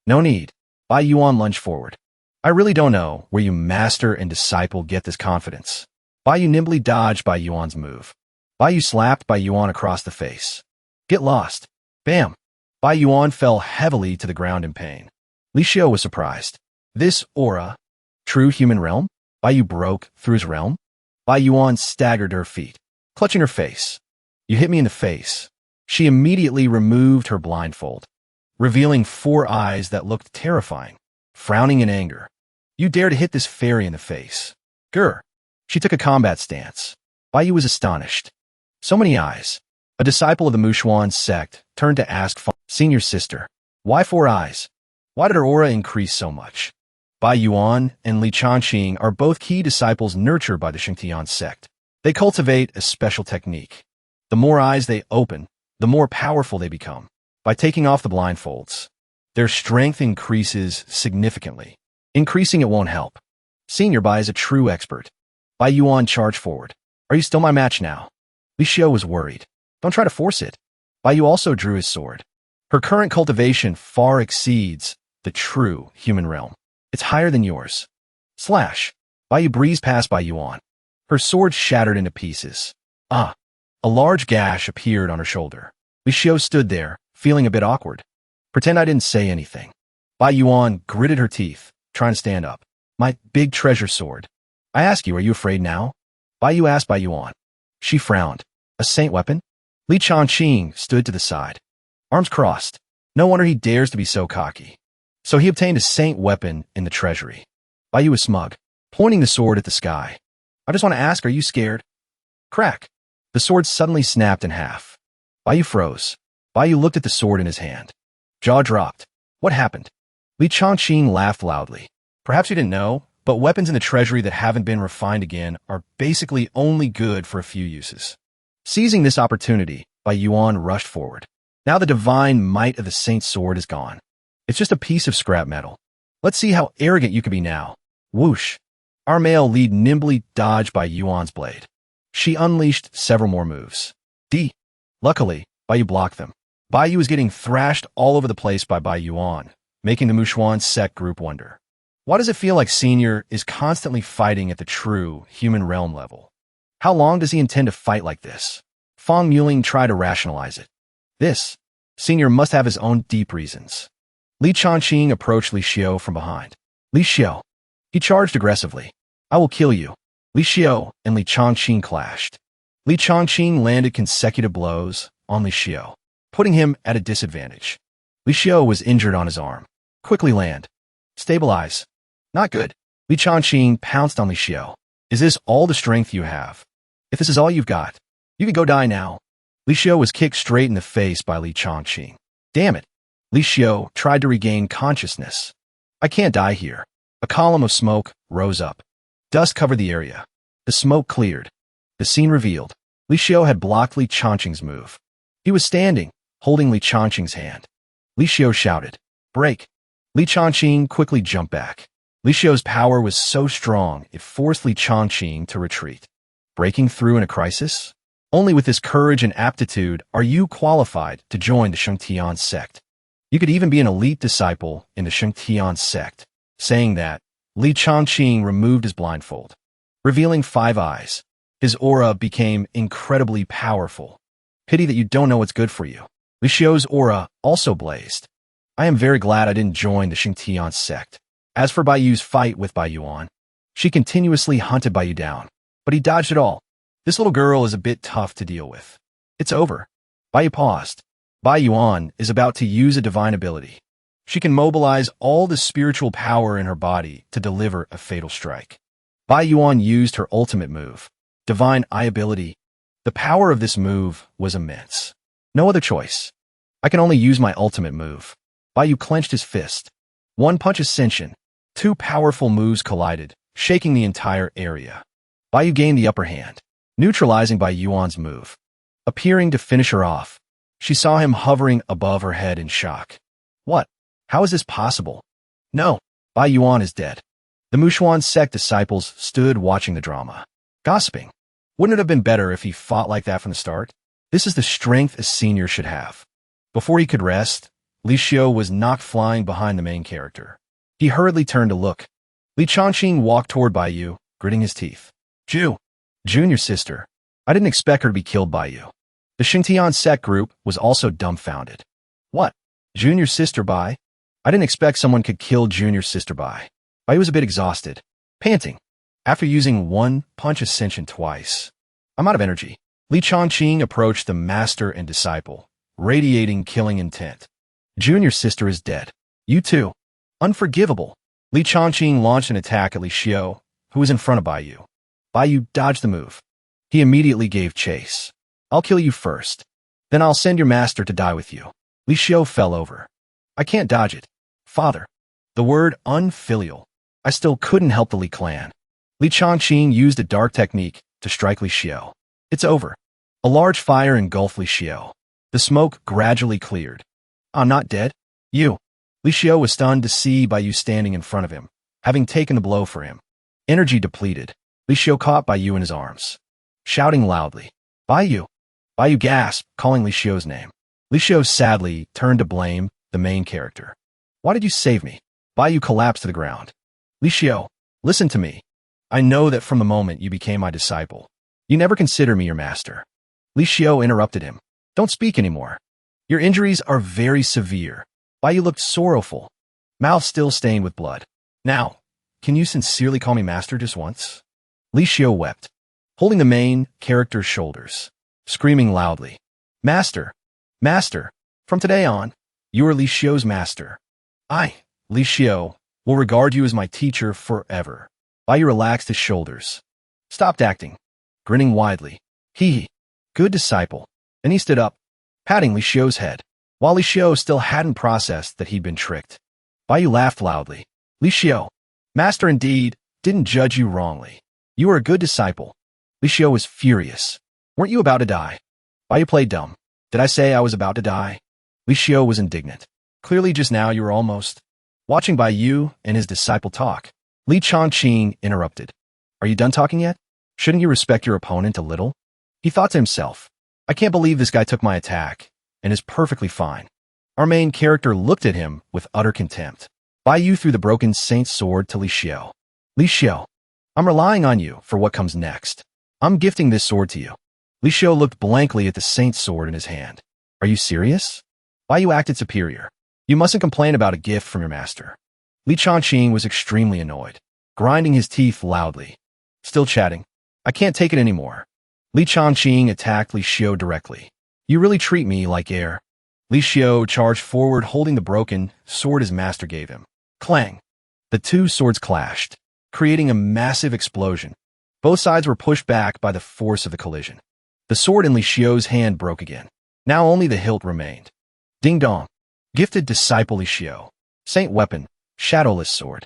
A: No need. Bai Yuan lunged forward. I really don't know where you master and disciple get this confidence. Bai Yu nimbly dodged Bai Yuan's move. Bai Yu slapped Bai Yuan across the face. Get lost. Bam. Bai Yuan fell heavily to the ground in pain. Li Xiao was surprised. This aura, true human realm? Bai Yu broke through his realm? Bai Yuan staggered to her feet, clutching her face. You hit me in the face. She immediately removed her blindfold, revealing 4 eyes that looked terrifying, frowning in anger. You dare to hit this fairy in the face. Grr. She took a combat stance. Bai Yu was astonished. So many eyes. A disciple of the Mushuan sect turned to ask Senior Sister, why 4 eyes? Why did her aura increase so much? Bai Yuan and Li Changqing are both key disciples nurtured by the Shangtian sect. They cultivate a special technique. The more eyes they open, the more powerful they become. By taking off the blindfolds, their strength increases significantly. Increasing it won't help. Senior Bai is a true expert. Bai Yuan charged forward. Are you still my match now? Li Xiao was worried. Don't try to force it. Bai Yu also drew his sword. Her current cultivation far exceeds the true human realm. It's higher than yours. Slash. Bai Yu breezed past Bai Yuan. Her sword shattered into pieces. A large gash appeared on her shoulder. Li Xiao stood there, feeling a bit awkward. Pretend I didn't say anything. Bai Yuan gritted her teeth, trying to stand up. My big treasure sword. I ask you, are you afraid now? Bai Yu asked Bai Yuan. She frowned. A saint weapon? Li Changqing stood to the side. Arms crossed. No wonder he dares to be so cocky. So he obtained a saint weapon in the treasury. Bai Yu was smug, pointing the sword at the sky. I just want to ask, are you scared? Crack. The sword suddenly snapped in half. Bai Yu froze. Bai Yu looked at the sword in his hand. Jaw dropped. What happened? Li Changqing laughed loudly. Perhaps you didn't know, but weapons in the treasury that haven't been refined again are basically only good for a few uses. Seizing this opportunity, Bai Yuan rushed forward. Now the divine might of the saint's sword is gone. It's just a piece of scrap metal. Let's see how arrogant you can be now. Whoosh. Our male lead nimbly dodged Bai Yuan's blade. She unleashed several more moves. Luckily, Bai Yu blocked them. Bai Yu was getting thrashed all over the place by Bai Yuan, making the Mushuan sect group wonder. Why does it feel like Senior is constantly fighting at the true human realm level? How long does he intend to fight like this? Fong Muling tried to rationalize it. Senior must have his own deep reasons. Li Changqing approached Li Xiao from behind. Li Xiao. He charged aggressively. I will kill you. Li Xiao and Li Changqing clashed. Li Changqing landed consecutive blows on Li Xiao, putting him at a disadvantage. Li Xiao was injured on his arm. Quickly land. Stabilize. Not good. Li Changqing pounced on Li Xiao. Is this all the strength you have? If this is all you've got, you can go die now. Li Xiao was kicked straight in the face by Li Changqing. Damn it. Li Xiao tried to regain consciousness. I can't die here. A column of smoke rose up. Dust covered the area. The smoke cleared. The scene revealed. Li Xiao had blocked Li Changqing's move. He was standing, holding Li Changqing's hand. Li Xiao shouted, "Break!" Li Changqing quickly jumped back. Li Xiao's power was so strong it forced Li Changqing to retreat. Breaking through in a crisis? Only with this courage and aptitude are you qualified to join the Shengtian Sect. You could even be an elite disciple in the Shengtian Sect. Saying that, Li Changqing removed his blindfold, revealing 5 eyes. His aura became incredibly powerful. Pity that you don't know what's good for you. Li Xiao's aura also blazed. I am very glad I didn't join the Shengtian Sect. As for Baiyu's fight with Baiyuan, she continuously hunted Baiyu down, but he dodged it all. This little girl is a bit tough to deal with. It's over. Baiyu paused. Baiyuan is about to use a divine ability. She can mobilize all the spiritual power in her body to deliver a fatal strike. Baiyuan used her ultimate move, Divine Eye ability. The power of this move was immense. No other choice. I can only use my ultimate move. Baiyu clenched his fist. One punch ascension. 2 powerful moves collided, shaking the entire area. Baiyu gained the upper hand, neutralizing Baiyuan's move. Appearing to finish her off, she saw him hovering above her head in shock. What? How is this possible? No, Baiyuan is dead. The Mushuan Sect disciples stood watching the drama, gossiping. Wouldn't it have been better if he fought like that from the start? This is the strength a senior should have. Before he could rest, Li Xiao was knocked flying behind the main character. He hurriedly turned to look. Li Changqing walked toward Baiyu, gritting his teeth. Junior sister. I didn't expect her to be killed by you. The Shengtian Sect group was also dumbfounded. What? Junior sister Bai? I didn't expect someone could kill junior sister Bai. Baiyu was a bit exhausted, panting. After using 1 punch ascension twice, I'm out of energy. Li Changqing approached the master and disciple, radiating killing intent. Junior sister is dead. You too. Unforgivable. Li Changqing launched an attack at Li Xiao, who was in front of Baiyu. Baiyu dodged the move. He immediately gave chase. I'll kill you first. Then I'll send your master to die with you. Li Xiao fell over. I can't dodge it. Father. The word unfilial. I still couldn't help the Li clan. Li Changqing used a dark technique to strike Li Xiao. It's over. A large fire engulfed Li Xiao. The smoke gradually cleared. I'm not dead. You. Li Xiao was stunned to see Baiyu standing in front of him, having taken the blow for him. Energy depleted. Li Xiao caught Baiyu in his arms, shouting loudly, Baiyu. Baiyu gasped, calling Li Xiao's name. Li Xiao sadly turned to blame the main character. Why did you save me? Baiyu collapsed to the ground. Li Xiao, listen to me. I know that from the moment you became my disciple, you never considered me your master. Li Xiao interrupted him. Don't speak anymore. Your injuries are very severe. Baiyu looked sorrowful, mouth still stained with blood. Now, can you sincerely call me master just once? Li Xiao wept, holding the main character's shoulders, screaming loudly. Master! Master! From today on, you are Li Xiao's master. I, Li Xiao, will regard you as my teacher forever. Baiyu relaxed his shoulders, stopped acting, grinning widely. Hee. Good disciple. Then he stood up, patting Li Xiao's head. While Li Xiao still hadn't processed that he'd been tricked, Baiyu laughed loudly. Li Xiao, master indeed didn't judge you wrongly. You were a good disciple. Li Xiao was furious. Weren't you about to die? Baiyu played dumb. Did I say I was about to die? Li Xiao was indignant. Clearly just now you were almost. Watching Baiyu and his disciple talk, Li Changqing interrupted. Are you done talking yet? Shouldn't you respect your opponent a little? He thought to himself, I can't believe this guy took my attack and is perfectly fine. Our main character looked at him with utter contempt. Baiyu threw the broken saint's sword to Li Xiao. Li Xiao, I'm relying on you for what comes next. I'm gifting this sword to you. Li Xiao looked blankly at the saint's sword in his hand. Are you serious? Baiyu acted superior. You mustn't complain about a gift from your master. Li Changqing was extremely annoyed, grinding his teeth loudly. Still chatting. I can't take it anymore. Li Changqing attacked Li Xiao directly. You really treat me like air. Li Xiao charged forward holding the broken sword his master gave him. Clang! The two swords clashed, creating a massive explosion. Both sides were pushed back by the force of the collision. The sword in Li Xiao's hand broke again. Now only the hilt remained. Ding dong. Gifted Disciple Li Xiao. Saint Weapon. Shadowless Sword.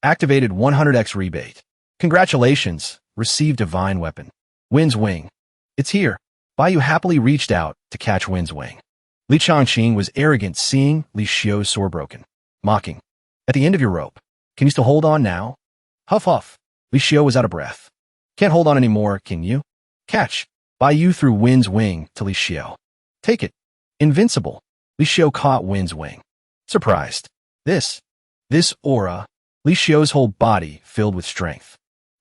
A: Activated 100x rebate. Congratulations. Received Divine Weapon. Wind's Wing. It's here. Baiyu happily reached out to catch Wind's Wing. Li Changqing was arrogant seeing Li Xiao's sword broken. Mocking. At the end of your rope. Can you still hold on now? Huff huff. Li Xiao was out of breath. Can't hold on anymore, can you? Catch. Baiyu threw Wind's Wing to Li Xiao. Take it. Invincible. Li Xiao caught Wind's Wing. Surprised. This aura. Li Xiao's whole body filled with strength.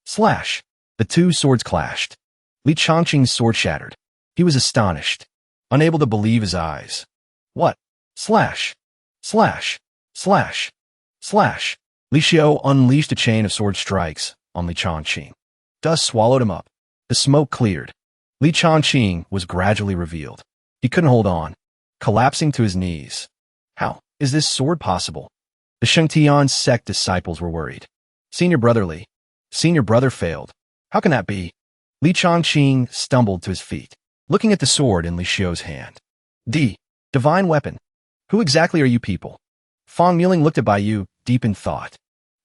A: Slash. The two swords clashed. Li Changqing's sword shattered. He was astonished, unable to believe his eyes. What? Slash. Slash. Slash. Slash. Li Xiao unleashed a chain of sword strikes on Li Changqing. Dust swallowed him up. The smoke cleared. Li Changqing was gradually revealed. He couldn't hold on, collapsing to his knees. How is this sword possible? The Shengtian Sect disciples were worried. Senior brother failed. How can that be? Li Changqing stumbled to his feet, looking at the sword in Li Xiao's hand. Divine Weapon. Who exactly are you people? Fang Muling looked at Baiyu, deep in thought.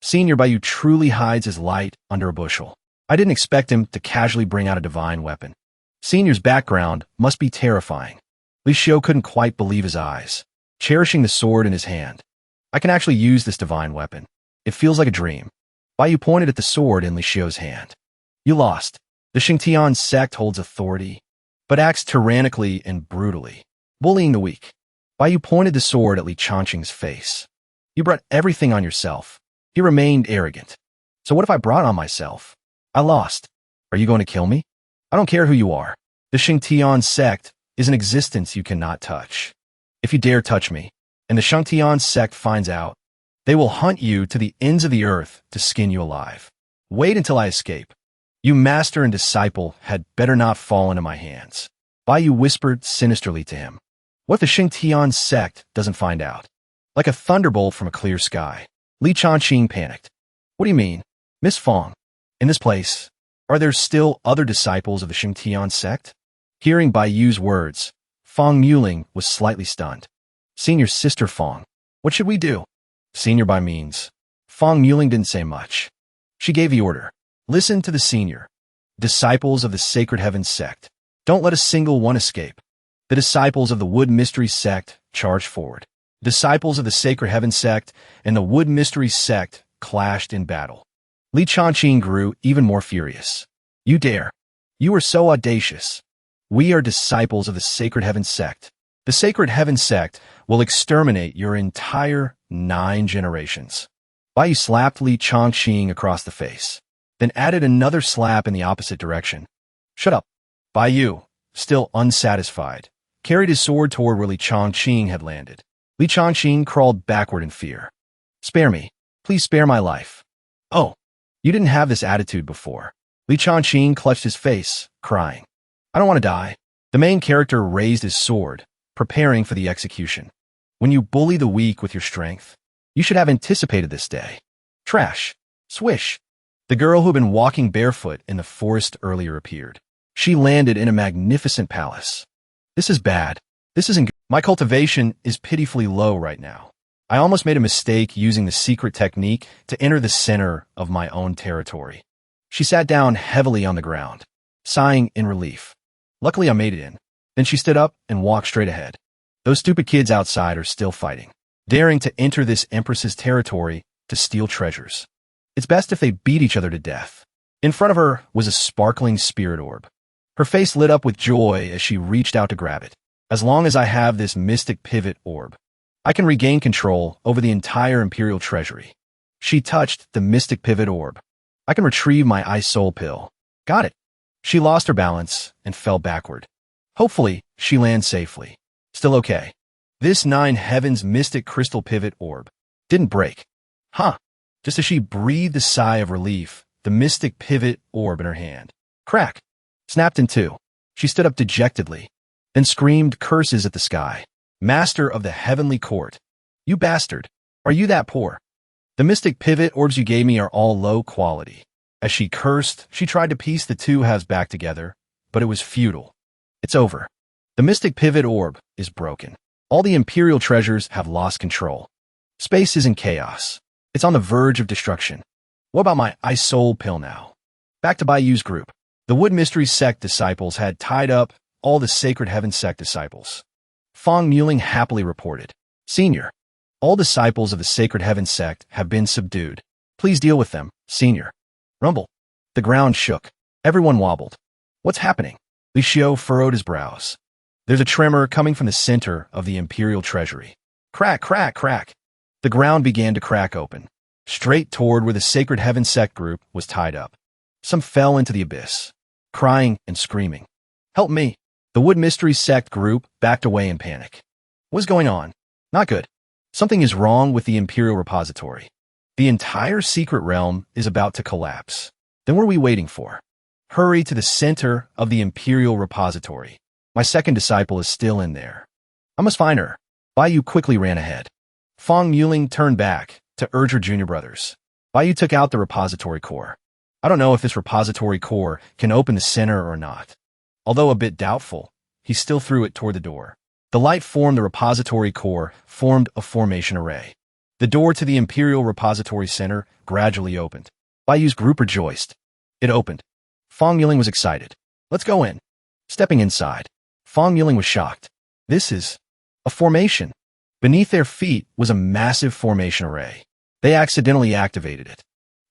A: Senior Baiyu truly hides his light under a bushel. I didn't expect him to casually bring out a divine weapon. Senior's background must be terrifying. Li Xiao couldn't quite believe his eyes, cherishing the sword in his hand. I can actually use this divine weapon. It feels like a dream. Baiyu pointed at the sword in Li Xiao's hand. You lost. The Shengtian sect holds authority, but acts tyrannically and brutally, bullying the weak. Baiyu pointed the sword at Li Changqing's face. You brought everything on yourself. He remained arrogant. So what if I brought on myself? I lost. Are you going to kill me? I don't care who you are. The Shengtian sect is an existence you cannot touch. If you dare touch me, and the Shengtian sect finds out, they will hunt you to the ends of the earth to skin you alive. Wait until I escape. You master and disciple had better not fall into my hands. Baiyu whispered sinisterly to him. What if the Shengtian sect doesn't find out? Like a thunderbolt from a clear sky. Li Changqing panicked. What do you mean? Miss Fang, in this place, are there still other disciples of the Shengtian sect? Hearing Baiyu's words, Fang Muling was slightly stunned. Senior sister Fang, what should we do? Senior by means. Fang Muling didn't say much. She gave the order. Listen to the senior. Disciples of the Sacred Heaven sect. Don't let a single one escape. The disciples of the Wood Mystery sect charged forward. Disciples of the Sacred Heaven sect and the Wood Mystery sect clashed in battle. Li Changqing grew even more furious. You dare. You are so audacious. We are disciples of the Sacred Heaven sect. The Sacred Heaven sect will exterminate your entire 9 generations. Baiyu slapped Li Changqing across the face, then added another slap in the opposite direction. Shut up. Baiyu, still unsatisfied, carried his sword toward where Li Changqing had landed. Li Changqing crawled backward in fear. Spare me. Please spare my life. Oh, you didn't have this attitude before. Li Changqing clutched his face, crying. I don't want to die. The main character raised his sword, preparing for the execution. When you bully the weak with your strength, you should have anticipated this day. Trash. Swish. The girl who'd been walking barefoot in the forest earlier appeared. She landed in a magnificent palace. This is bad. This isn't good. My cultivation is pitifully low right now. I almost made a mistake using the secret technique to enter the center of my own territory. She sat down heavily on the ground, sighing in relief. Luckily, I made it in. Then she stood up and walked straight ahead. Those stupid kids outside are still fighting, daring to enter this empress's territory to steal treasures. It's best if they beat each other to death. In front of her was a sparkling spirit orb. Her face lit up with joy as she reached out to grab it. As long as I have this mystic pivot orb, I can regain control over the entire imperial treasury. She touched the mystic pivot orb. I can retrieve my ice soul pill. Got it. She lost her balance and fell backward. Hopefully, she lands safely. Still okay. This 9 heavens mystic crystal pivot orb didn't break. Huh. Just as she breathed a sigh of relief, the mystic pivot orb in her hand, crack, snapped in two. She stood up dejectedly, then screamed curses at the sky. Master of the heavenly court. You bastard. Are you that poor? The mystic pivot orbs you gave me are all low quality. As she cursed, she tried to piece the two halves back together, but it was futile. It's over. The mystic pivot orb is broken. All the imperial treasures have lost control. Space is in chaos. It's on the verge of destruction. What about my ice soul pill now? Back to Bayou's group. The Wood Mystery Sect disciples had tied up all the Sacred Heaven Sect disciples. Fong Muling happily reported, Senior, all disciples of the Sacred Heaven Sect have been subdued. Please deal with them, Senior. Rumble. The ground shook. Everyone wobbled. What's happening? Li Xiu furrowed his brows. There's a tremor coming from the center of the Imperial Treasury. Crack, crack, crack. The ground began to crack open, straight toward where the Sacred Heaven Sect group was tied up. Some fell into the abyss, crying and screaming. Help me. The Wood Mystery Sect group backed away in panic. What's going on? Not good. Something is wrong with the Imperial Repository. The entire secret realm is about to collapse. Then what are we waiting for? Hurry to the center of the Imperial Repository. My second disciple is still in there. I must find her. Bayou quickly ran ahead. Fong Muling turned back to urge her junior brothers. Bayou took out the repository core. I don't know if this repository core can open the center or not. Although a bit doubtful, he still threw it toward the door. The light formed the repository core formed a formation array. The door to the Imperial Repository Center gradually opened. Bayou's group rejoiced. It opened. Fong Muling was excited. Let's go in. Stepping inside, Fong Muling was shocked. This is a formation. Beneath their feet was a massive formation array. They accidentally activated it.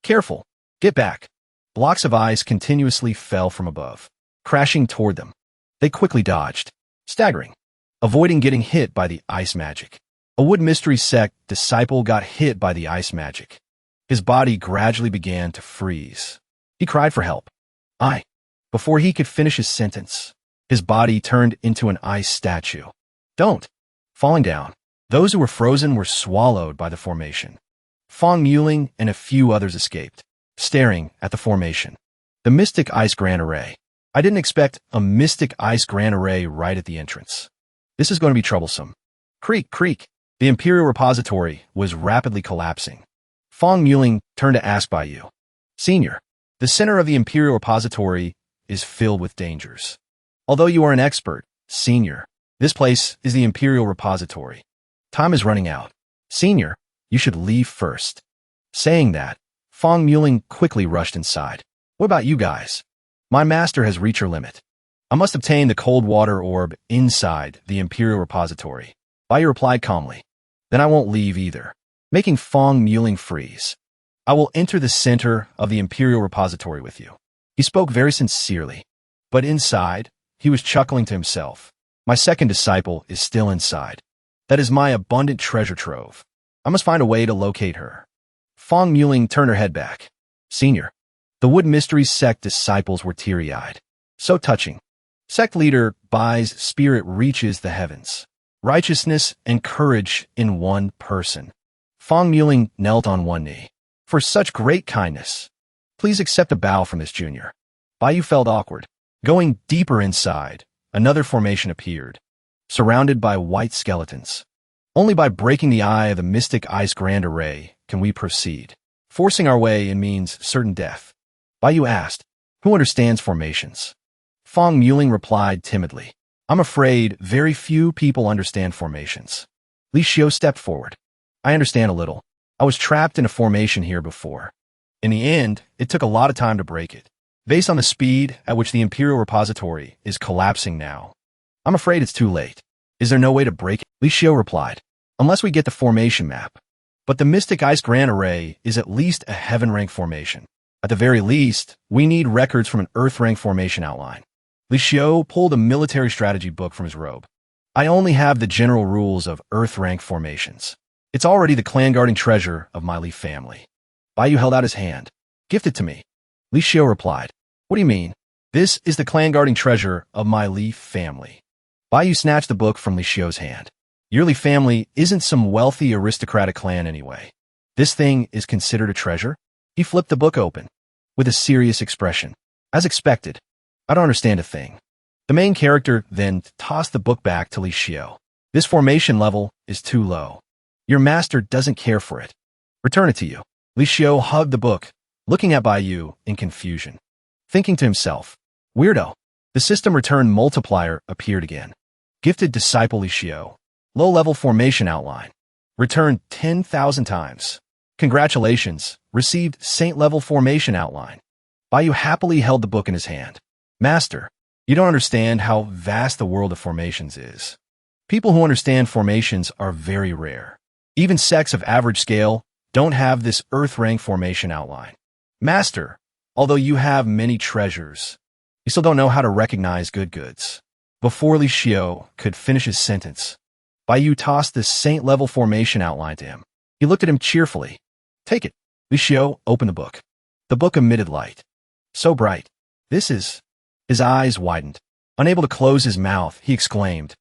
A: Careful. Get back. Blocks of ice continuously fell from above, crashing toward them. They quickly dodged, staggering, avoiding getting hit by the ice magic. A Wood Mystery Sect disciple got hit by the ice magic. His body gradually began to freeze. He cried for help. Before he could finish his sentence, his body turned into an ice statue. Don't. Falling down. Those who were frozen were swallowed by the formation. Fong Muling and a few others escaped, staring at the formation. The Mystic Ice Grand Array. I didn't expect a Mystic Ice Grand Array right at the entrance. This is going to be troublesome. Creak, creak. The Imperial Repository was rapidly collapsing. Fong Muling turned to ask Bayou. Senior, the center of the Imperial Repository is filled with dangers. Although you are an expert, Senior, this place is the Imperial Repository. Time is running out. Senior, you should leave first. Saying that, Fong Muling quickly rushed inside. What about you guys? My master has reached her limit. I must obtain the cold water orb inside the Imperial Repository. Bayou replied calmly. Then I won't leave either, making Fong Muling freeze. I will enter the center of the Imperial Repository with you. He spoke very sincerely, but inside, he was chuckling to himself. My second disciple is still inside. That is my abundant treasure trove. I must find a way to locate her. Fong Muling turned her head back. Senior, the Wood Mystery Sect disciples were teary-eyed. So touching. Sect leader Bai's spirit reaches the heavens. Righteousness and courage in one person. Fong Muling knelt on one knee. For such great kindness, please accept a bow from this junior. Bayou felt awkward. Going deeper inside, another formation appeared, surrounded by white skeletons. Only by breaking the eye of the Mystic Ice Grand Array can we proceed. Forcing our way in means certain death. Bayou asked, who understands formations? Fong Muling replied timidly, I'm afraid very few people understand formations. Li Xiu stepped forward. I understand a little. I was trapped in a formation here before. In the end, it took a lot of time to break it. Based on the speed at which the Imperial Repository is collapsing now, I'm afraid it's too late. Is there no way to break it? Li Xiu replied, unless we get the formation map. But the Mystic Ice Grand Array is at least a heaven rank formation. At the very least, we need records from an earth rank formation outline. Li Xiu pulled a military strategy book from his robe. I only have the general rules of earth rank formations. It's already the clan-guarding treasure of my Li family. Bayou held out his hand. Gift it to me. Li Xiu replied. What do you mean? This is the clan-guarding treasure of my Li family. Bayou snatched the book from Li Xiu's hand. Your Li family isn't some wealthy aristocratic clan anyway. This thing is considered a treasure? He flipped the book open, with a serious expression. As expected. I don't understand a thing. The main character then tossed the book back to Li Xiu. This formation level is too low. Your master doesn't care for it. Return it to you. Li Xiao hugged the book, looking at Bai Yu in confusion. Thinking to himself, weirdo. The system return multiplier appeared again. Gifted disciple Li Xiao. Low-level formation outline. Returned 10,000 times. Congratulations, received saint-level formation outline. Bai Yu happily held the book in his hand. Master, you don't understand how vast the world of formations is. People who understand formations are very rare. Even sects of average scale don't have this earth-rank formation outline. Master, although you have many treasures, you still don't know how to recognize good goods. Before Li Xiao could finish his sentence, Bai Yu tossed this saint-level formation outline to him. He looked at him cheerfully. Take it. Li Xiao opened the book. The book emitted light. So bright. This is... His eyes widened. Unable to close his mouth, he exclaimed,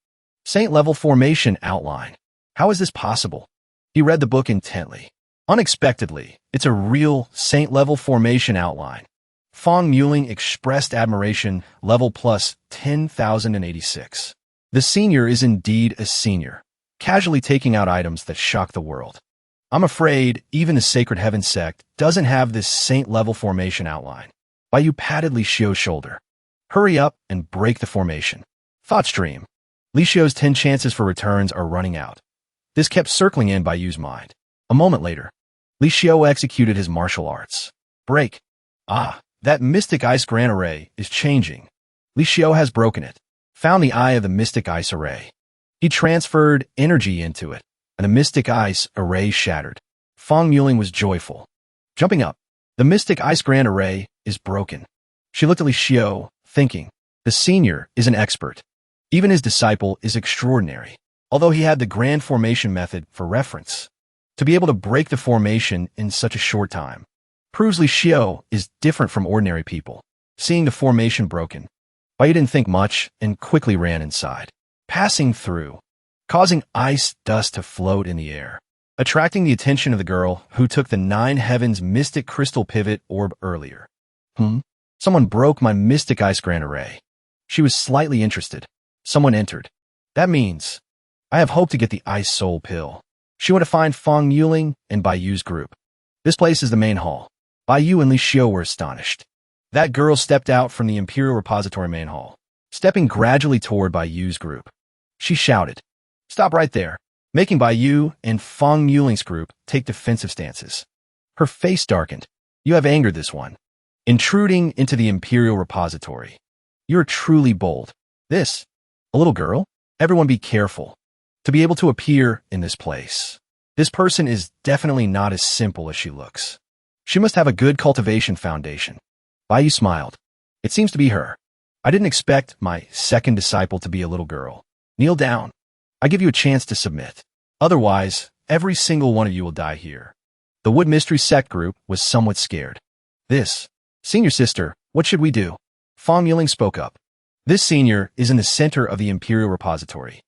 A: Saint-level formation outline. How is this possible? He read the book intently. Unexpectedly, it's a real saint-level formation outline. Fong Muling expressed admiration, level plus 10,086. The senior is indeed a senior, casually taking out items that shock the world. I'm afraid even the Sacred Heaven Sect doesn't have this saint-level formation outline. Bai Yu patted Li Xiao's shoulder. Hurry up and break the formation. Thought stream. Li Xiao's 10 chances for returns are running out. This kept circling in Bai Yu's mind. A moment later, Li Xiao executed his martial arts. Break. Ah, that mystic ice grand array is changing. Li Xiao has broken it. Found the eye of the mystic ice array. He transferred energy into it, and the mystic ice array shattered. Fong Muling was joyful. Jumping up, the mystic ice grand array is broken. She looked at Li Xiao, thinking, the senior is an expert. Even his disciple is extraordinary, although he had the grand formation method for reference. To be able to break the formation in such a short time proves Li Xiao is different from ordinary people. Seeing the formation broken, Bai Yu didn't think much and quickly ran inside, passing through, causing ice dust to float in the air, attracting the attention of the girl who took the 9 heavens mystic crystal pivot orb earlier. Someone broke my mystic ice grand array. She was slightly interested. Someone entered. That means I have hope to get the ice soul pill. She went to find Fong Muling and Bai Yu's group. This place is the main hall. Bai Yu and Li Xiao were astonished. That girl stepped out from the Imperial Repository main hall, stepping gradually toward Bai Yu's group. She shouted, Stop right there, making Bai Yu and Fong Muling's group take defensive stances. Her face darkened. You have angered this one. Intruding into the Imperial Repository. You're truly bold. This, a little girl? Everyone be careful. To be able to appear in this place. This person is definitely not as simple as she looks. She must have a good cultivation foundation. Bai Yu smiled. It seems to be her. I didn't expect my second disciple to be a little girl. Kneel down. I give you a chance to submit. Otherwise, every single one of you will die here. The Wood Mystery Sect group was somewhat scared. This, senior sister, what should we do? Fong Muling spoke up. This senior is in the center of the Imperial Repository.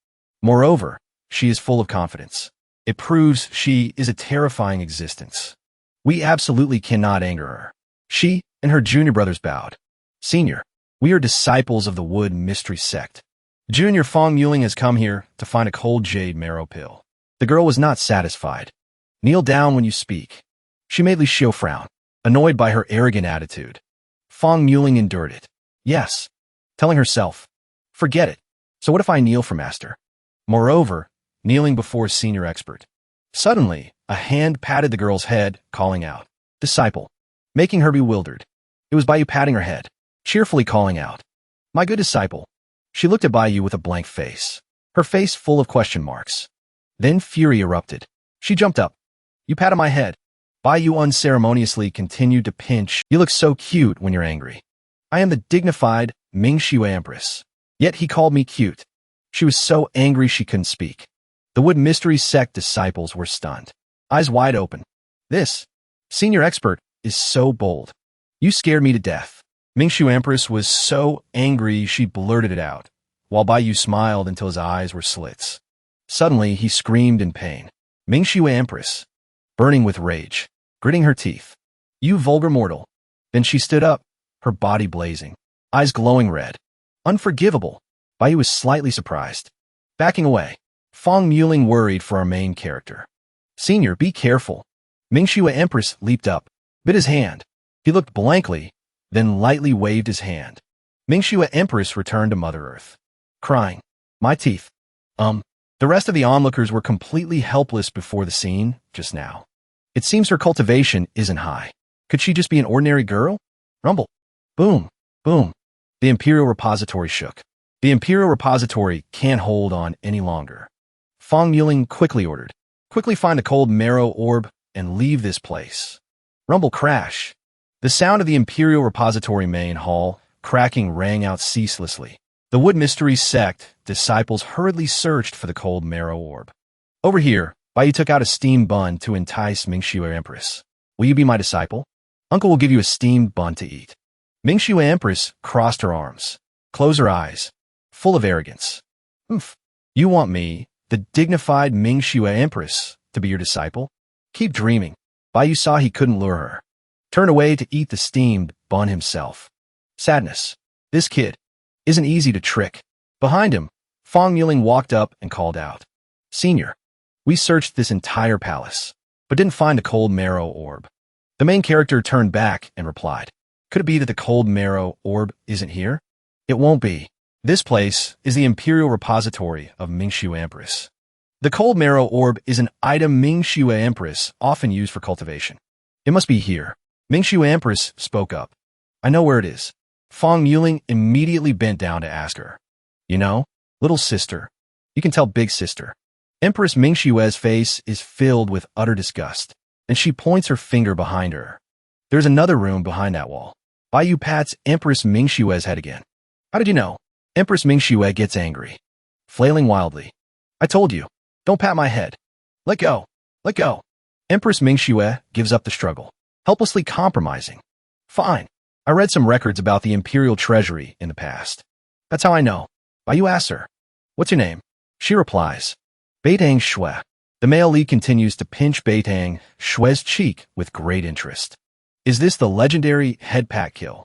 A: Moreover, she is full of confidence. It proves she is a terrifying existence. We absolutely cannot anger her. She and her junior brothers bowed. Senior, we are disciples of the Wood Mystery Sect. Junior Fong Muling has come here to find a cold jade marrow pill. The girl was not satisfied. Kneel down when you speak. She made Li Xiao frown, annoyed by her arrogant attitude. Fong Muling endured it. Yes. Telling herself, forget it. So what if I kneel for master? Moreover, kneeling before senior expert. Suddenly, a hand patted the girl's head, calling out, Disciple, making her bewildered. It was Bai Yu patting her head, cheerfully calling out, My good disciple. She looked at Bai Yu with a blank face, her face full of question marks. Then fury erupted. She jumped up. You patted my head. Bai Yu unceremoniously continued to pinch. You look so cute when you're angry. I am the dignified Ming Xue Empress. Yet he called me cute. She was so angry she couldn't speak. The Wood Mystery Sect disciples were stunned, eyes wide open. This senior expert is so bold. You scared me to death. Ming Xue Empress was so angry she blurted it out, while Bai Yu smiled until his eyes were slits. Suddenly, he screamed in pain. Ming Xue Empress, burning with rage, gritting her teeth. You vulgar mortal. Then she stood up, her body blazing, eyes glowing red. Unforgivable. Bai Yu was slightly surprised. Backing away. Fong Muling worried for our main character. Senior, be careful. Mingxue Empress leaped up, bit his hand. He looked blankly, then lightly waved his hand. Mingxue Empress returned to Mother Earth, crying, "My teeth." The rest of the onlookers were completely helpless before the scene just now. It seems her cultivation isn't high. Could she just be an ordinary girl? Rumble. Boom. Boom. The Imperial Repository shook. The Imperial Repository can't hold on any longer. Fong Muling quickly ordered, "Quickly find the cold marrow orb and leave this place." Rumble crash. The sound of the Imperial Repository main hall cracking rang out ceaselessly. The Wood Mystery Sect disciples hurriedly searched for the cold marrow orb. Over here, Baiyu took out a steamed bun to entice Mingxue Empress. "Will you be my disciple? Uncle will give you a steamed bun to eat." Mingxue Empress crossed her arms, closed her eyes, full of arrogance. "Oomph. You want me, the dignified Mingxue Empress, to be your disciple? Keep dreaming." Baiyu saw he couldn't lure her. Turned away to eat the steamed bun himself. Sadness. This kid isn't easy to trick. Behind him, Fong Muling walked up and called out, "Senior, we searched this entire palace, but didn't find the cold marrow orb." The main character turned back and replied, "Could it be that the cold marrow orb isn't here? It won't be. This place is the Imperial Repository of Mingxue Empress. The cold marrow orb is an item Mingxue Empress often used for cultivation. It must be here." Mingxue Empress spoke up. "I know where it is." Fong Muling immediately bent down to ask her, "You know, little sister, you can tell big sister." Empress Mingxue's face is filled with utter disgust, and she points her finger behind her. "There's another room behind that wall." Baiyu pats Empress Mingxue's head again. "How did you know?" Empress Mingxue gets angry, flailing wildly. "I told you, don't pat my head. Let go, let go." Empress Mingxue gives up the struggle, helplessly compromising. "Fine. I read some records about the Imperial Treasury in the past. That's how I know." Baiyu asks her, "What's your name?" She replies, "Beitang Shui." The male lead continues to pinch Beitang Shui's cheek with great interest. "Is this the legendary head pat kill?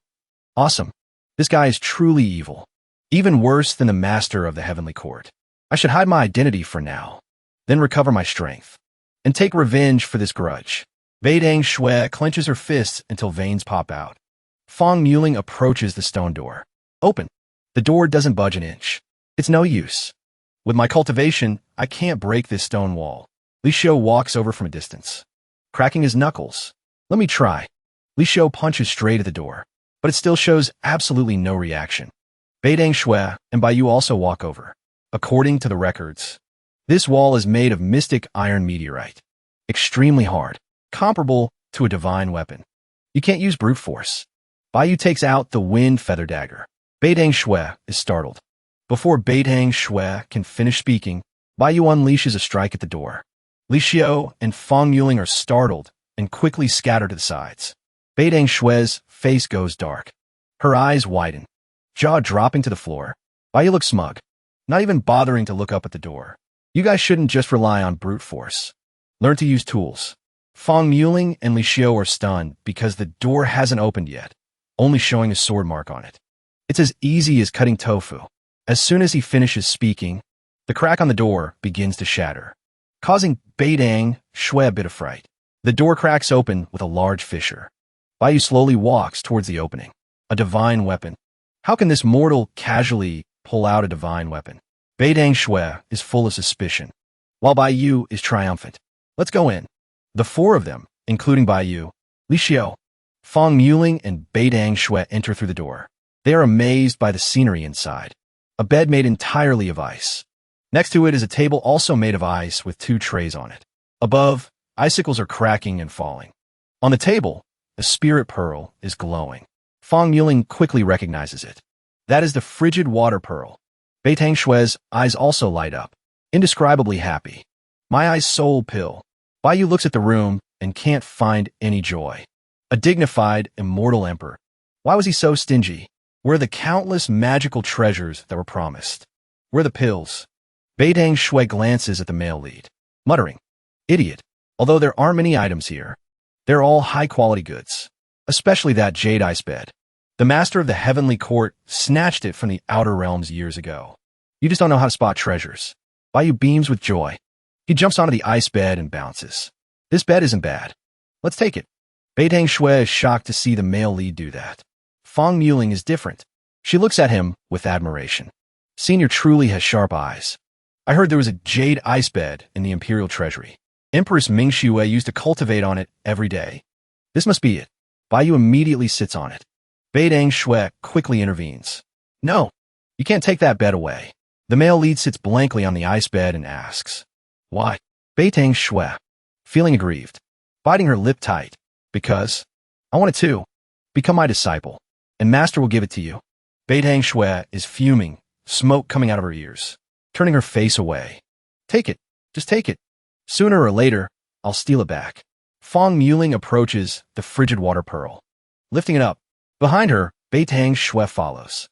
A: Awesome. This guy is truly evil. Even worse than the master of the Heavenly Court. I should hide my identity for now, then recover my strength, and take revenge for this grudge." Beitang Shui clenches her fists until veins pop out. Fong Muling approaches the stone door. Open. The door doesn't budge an inch. It's no use. With my cultivation, I can't break this stone wall. Li Xiu walks over from a distance, cracking his knuckles. "Let me try." Li Xiu punches straight at the door, but it still shows absolutely no reaction. Beitang Shui and Baiyu also walk over. According to the records, this wall is made of mystic iron meteorite. Extremely hard, comparable to a divine weapon. You can't use brute force. Baiyu takes out the wind feather dagger. Beitang Shui is startled. Before Beitang Shui can finish speaking, Baiyu unleashes a strike at the door. Li Xiu and Fong Muling are startled and quickly scatter to the sides. Beitang Shui's face goes dark. Her eyes widen, jaw dropping to the floor. Baiyu looks smug, not even bothering to look up at the door. "You guys shouldn't just rely on brute force. Learn to use tools." Fong Muling and Li Xiu are stunned because the door hasn't opened yet, only showing a sword mark on it. It's as easy as cutting tofu. As soon as he finishes speaking, the crack on the door begins to shatter, causing Beitang Shui a bit of fright. The door cracks open with a large fissure. Baiyu slowly walks towards the opening. A divine weapon. How can this mortal casually pull out a divine weapon? Beitang Shui is full of suspicion, while Baiyu is triumphant. "Let's go in." The four of them, including Baiyu, Li Xiu, Fong Muling, and Beitang Shui enter through the door. They are amazed by the scenery inside. A bed made entirely of ice. Next to it is a table also made of ice with 2 trays on it. Above, icicles are cracking and falling. On the table, a spirit pearl is glowing. Fong Muling quickly recognizes it. That is the frigid water pearl. Beitang Shui's eyes also light up, indescribably happy. "My eyes soul pill." Baiyu looks at the room and can't find any joy. A dignified, immortal emperor. Why was he so stingy? Where are the countless magical treasures that were promised? Where are the pills? Beitang Shui glances at the male lead, muttering, "Idiot." Although there aren't many items here, they're all high-quality goods, especially that jade ice bed. The master of the Heavenly Court snatched it from the Outer Realms years ago. You just don't know how to spot treasures. Bai beams with joy. He jumps onto the ice bed and bounces. This bed isn't bad. Let's take it. Beitang Shui is shocked to see the male lead do that. Fong Muling is different. She looks at him with admiration. Senior truly has sharp eyes. I heard there was a jade ice bed in the Imperial Treasury. Empress Ming Xue used to cultivate on it every day. This must be it. Bai Yu immediately sits on it. Beitang Shui quickly intervenes. No, you can't take that bed away. The male lead sits blankly on the ice bed and asks, why? Beitang Shui, feeling aggrieved, biting her lip tight, because I want it too. Become my disciple, and master will give it to you. Beitang Shui is fuming, smoke coming out of her ears, turning her face away. Take it, just take it. Sooner or later, I'll steal it back. Fong Muling approaches the frigid water pearl. Lifting it up, behind her, Beitang Shui follows.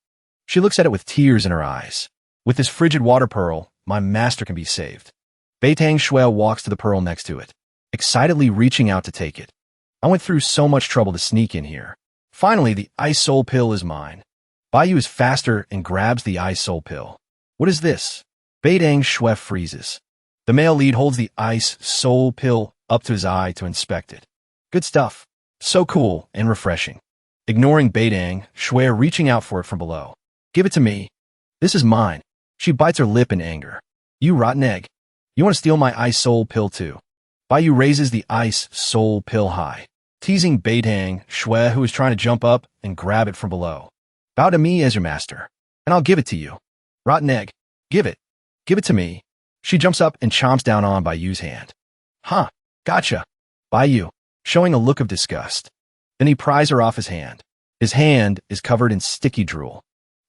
A: She looks at it with tears in her eyes. With this frigid water pearl, my master can be saved. Beitang Shui walks to the pearl next to it, excitedly reaching out to take it. I went through so much trouble to sneak in here. Finally, the ice soul pill is mine. Bai Yu is faster and grabs the ice soul pill. What is this? Beitang Shui freezes. The male lead holds the ice soul pill up to his eye to inspect it. Good stuff. So cool and refreshing. Ignoring Beitang Shui reaching out for it from below. Give it to me. This is mine. She bites her lip in anger. You rotten egg. You want to steal my ice soul pill too? Bai Yu raises the ice soul pill high, teasing Beitang Shui, who is trying to jump up and grab it from below. Bow to me as your master, and I'll give it to you. Rotten egg. Give it. Give it to me. She jumps up and chomps down on Bai Yu's hand. Huh. Gotcha. Bai Yu, showing a look of disgust. Then he pries her off his hand. His hand is covered in sticky drool.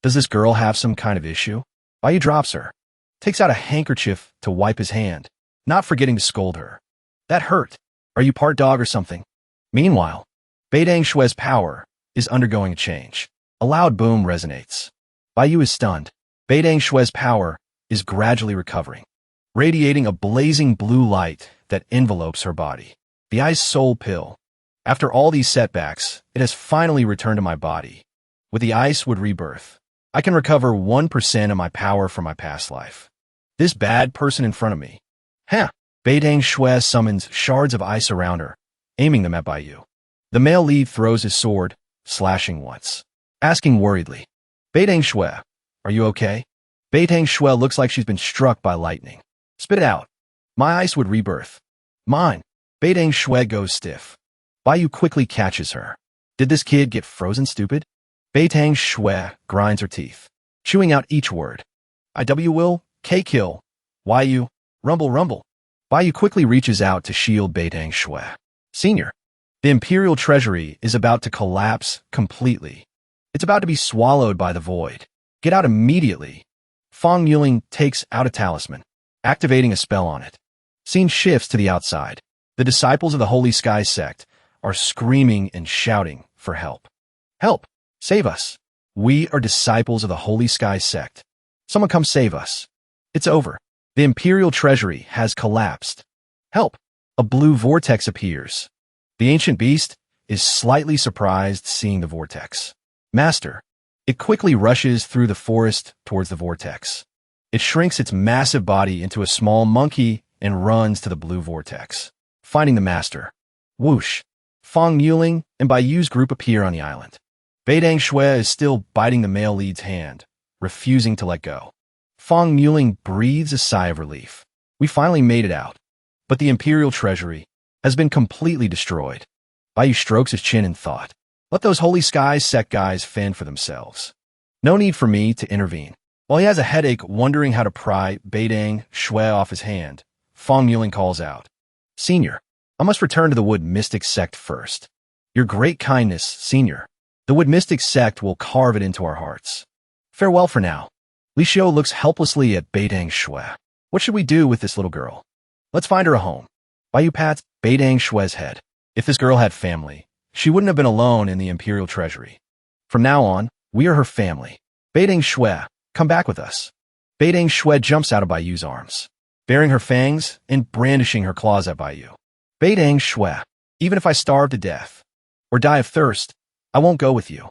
A: Does this girl have some kind of issue? Bai Yu drops her, takes out a handkerchief to wipe his hand, not forgetting to scold her. That hurt. Are you part dog or something? Meanwhile, Beitang Shui's power is undergoing a change. A loud boom resonates. Bai Yu is stunned. Beitang Shui's power is gradually recovering, radiating a blazing blue light that envelopes her body. The ice soul pill. After all these setbacks, it has finally returned to my body. With the ice would rebirth. I can recover 1% of my power from my past life. This bad person in front of me. Huh. Beitang Shui summons shards of ice around her, aiming them at Bai Yu. The male lead throws his sword, slashing once, asking worriedly, Beitang Shui, are you okay? Beitang Shui looks like she's been struck by lightning. Spit it out. My ice would rebirth. Mine. Beitang Shui goes stiff. Bai Yu quickly catches her. Did this kid get frozen stupid? Beitang Shui grinds her teeth, chewing out each word. IW will, K kill, YU, rumble rumble. Bai Yu quickly reaches out to shield Beitang Shui. Senior, the Imperial Treasury is about to collapse completely. It's about to be swallowed by the void. Get out immediately. Fong Muling takes out a talisman, activating a spell on it. Scene shifts to the outside. The disciples of the Holy Sky Sect are screaming and shouting for help. Help! Save us! We are disciples of the Holy Sky Sect. Someone come save us. It's over. The Imperial Treasury has collapsed. Help! A blue vortex appears. The ancient beast is slightly surprised seeing the vortex. Master. It quickly rushes through the forest towards the vortex. It shrinks its massive body into a small monkey and runs to the blue vortex, finding the master. Whoosh! Fong Muling and Bai Yu's group appear on the island. Beitang Shui is still biting the male lead's hand, refusing to let go. Fong Muling breathes a sigh of relief. We finally made it out. But the Imperial Treasury has been completely destroyed. Bai Yu strokes his chin in thought. Let those Holy Skies Sect guys fend for themselves. No need for me to intervene. While he has a headache wondering how to pry Beitang Shui off his hand, Fong Muling calls out, Senior, I must return to the Wood Mystic Sect first. Your great kindness, Senior. The Wood Mystic Sect will carve it into our hearts. Farewell for now. Li Xiu looks helplessly at Beitang Shui. What should we do with this little girl? Let's find her a home. Bai Yu pats Beitang Shui's head. If this girl had family, she wouldn't have been alone in the Imperial Treasury. From now on, we are her family. Beitang Shui, come back with us. Beitang Shui jumps out of Bai Yu's arms, baring her fangs and brandishing her claws at Bai Yu. Beitang Shui, even if I starve to death or die of thirst, I won't go with you.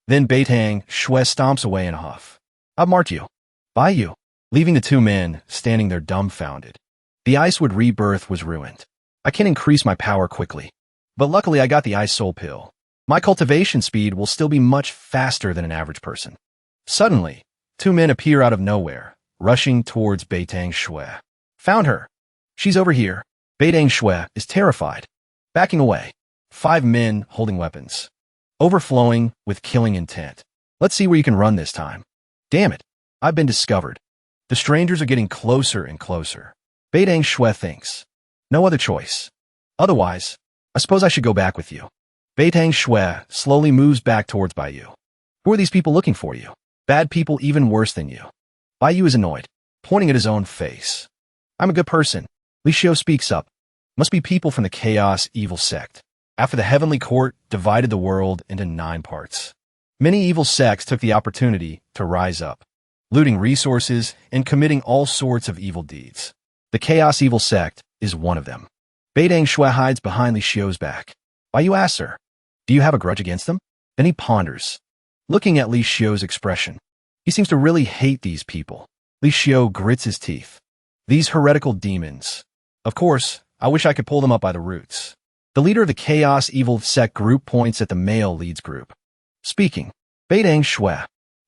A: Then Beitang Shui stomps away in a huff. I'll march you. Bai Yu. leaving the two men standing there dumbfounded. The Icewood rebirth was ruined. I can increase my power quickly, but luckily I got the Ice Soul Pill. My cultivation speed will still be much faster than an average person. Suddenly, two men appear out of nowhere, rushing towards Beitang Shui. Found her. She's over here. Beitang Shui is terrified. Backing away. 5 men holding weapons. Overflowing with killing intent. Let's see where you can run this time. Damn it. I've been discovered. The strangers are getting closer and closer. Beitang Shui thinks. No other choice. Otherwise, I suppose I should go back with you. Beitang Shui slowly moves back towards Baiyu. Who are these people looking for you? Bad people even worse than you. Baiyu is annoyed, pointing at his own face. I'm a good person. Li Xiu speaks up. Must be people from the Chaos Evil Sect. After the Heavenly Court divided the world into 9 parts. Many evil sects took the opportunity to rise up, looting resources and committing all sorts of evil deeds. The Chaos Evil Sect is one of them. Beitang Shui hides behind Li Xiu's back. Baiyu asks her, do you have a grudge against them? Then he ponders, looking at Li Xiu's expression. He seems to really hate these people. Li Xiu grits his teeth. These heretical demons. Of course, I wish I could pull them up by the roots. The leader of the Chaos Evil Sect group points at the male leads group. Speaking, Beitang Shui.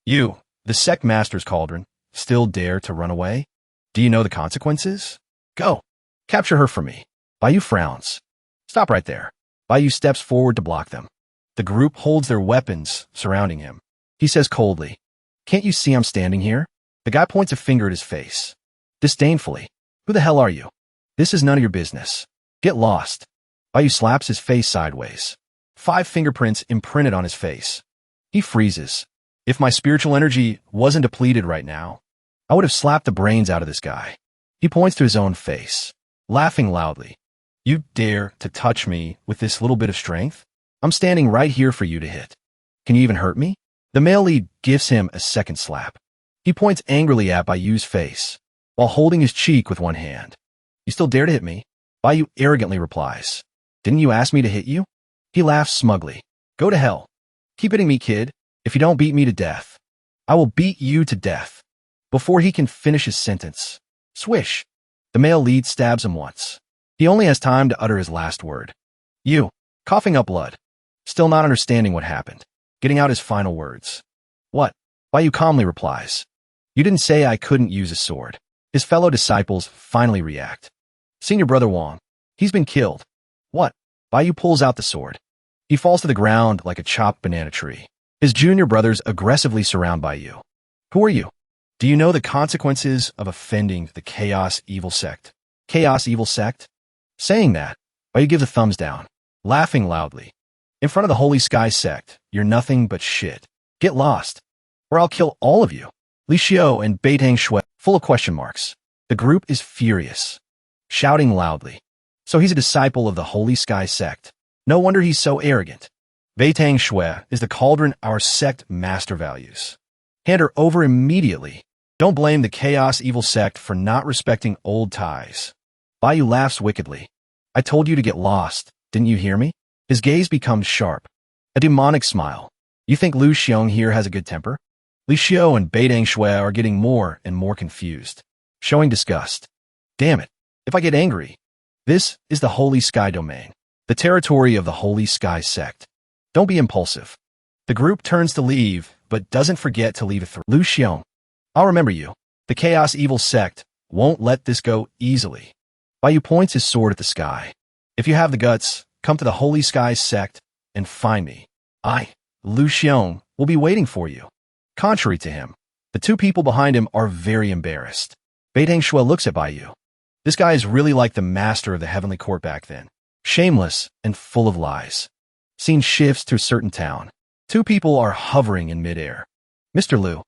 A: You, the Sect Master's Cauldron, still dare to run away? Do you know the consequences? Go. Capture her for me. Baiyu frowns. Stop right there. Baiyu steps forward to block them. The group holds their weapons, surrounding him. He says coldly, can't you see I'm standing here? The guy points a finger at his face. Disdainfully, who the hell are you? This is none of your business. Get lost. Baiyu slaps his face sideways. 5 fingerprints imprinted on his face. He freezes. If my spiritual energy wasn't depleted right now, I would have slapped the brains out of this guy. He points to his own face, laughing loudly. You dare to touch me with this little bit of strength? I'm standing right here for you to hit. Can you even hurt me? The male lead gives him a second slap. He points angrily at Baiyu's face, while holding his cheek with one hand. You still dare to hit me? Baiyu arrogantly replies. Didn't you ask me to hit you? He laughs smugly. Go to hell. Keep hitting me, kid. If you don't beat me to death, I will beat you to death. Before he can finish his sentence, swish. The male lead stabs him once. He only has time to utter his last word. You, coughing up blood. Still not understanding what happened. Getting out his final words. What? Baiyu calmly replies. You didn't say I couldn't use a sword. His fellow disciples finally react. Senior brother Wang. He's been killed. What? Baiyu pulls out the sword. He falls to the ground like a chopped banana tree. His junior brothers aggressively surround Baiyu. Who are you? Do you know the consequences of offending the Chaos Evil Sect? Chaos Evil Sect? Saying that, Baiyu gives a thumbs down, laughing loudly. In front of the Holy Sky Sect, you're nothing but shit. Get lost, or I'll kill all of you. Li Xiu and Beitang Shui, full of question marks. The group is furious, shouting loudly. So he's a disciple of the Holy Sky Sect. No wonder he's so arrogant. Beitang Shui is the cauldron our sect master values. Hand her over immediately. Don't blame the Chaos Evil Sect for not respecting old ties. Baiyu laughs wickedly. I told you to get lost, didn't you hear me? His gaze becomes sharp. A demonic smile. You think Lu Xiong here has a good temper? Li Xiu and Beitang Shui are getting more and more confused, showing disgust. Damn it, if I get angry. This is the Holy Sky Domain, the territory of the Holy Sky Sect. Don't be impulsive. The group turns to leave, but doesn't forget to leave a threat. Lu Xiong, I'll remember you. The Chaos Evil Sect won't let this go easily. Baiyu points his sword at the sky. If you have the guts, come to the Holy Sky Sect and find me. I, Lu Xiong, will be waiting for you. Contrary to him, the two people behind him are very embarrassed. Beitang Shui looks at Baiyu. This guy is really like the master of the Heavenly Court back then. Shameless and full of lies. Scene shifts to a certain town. Two people are hovering in midair. Mr. Liu.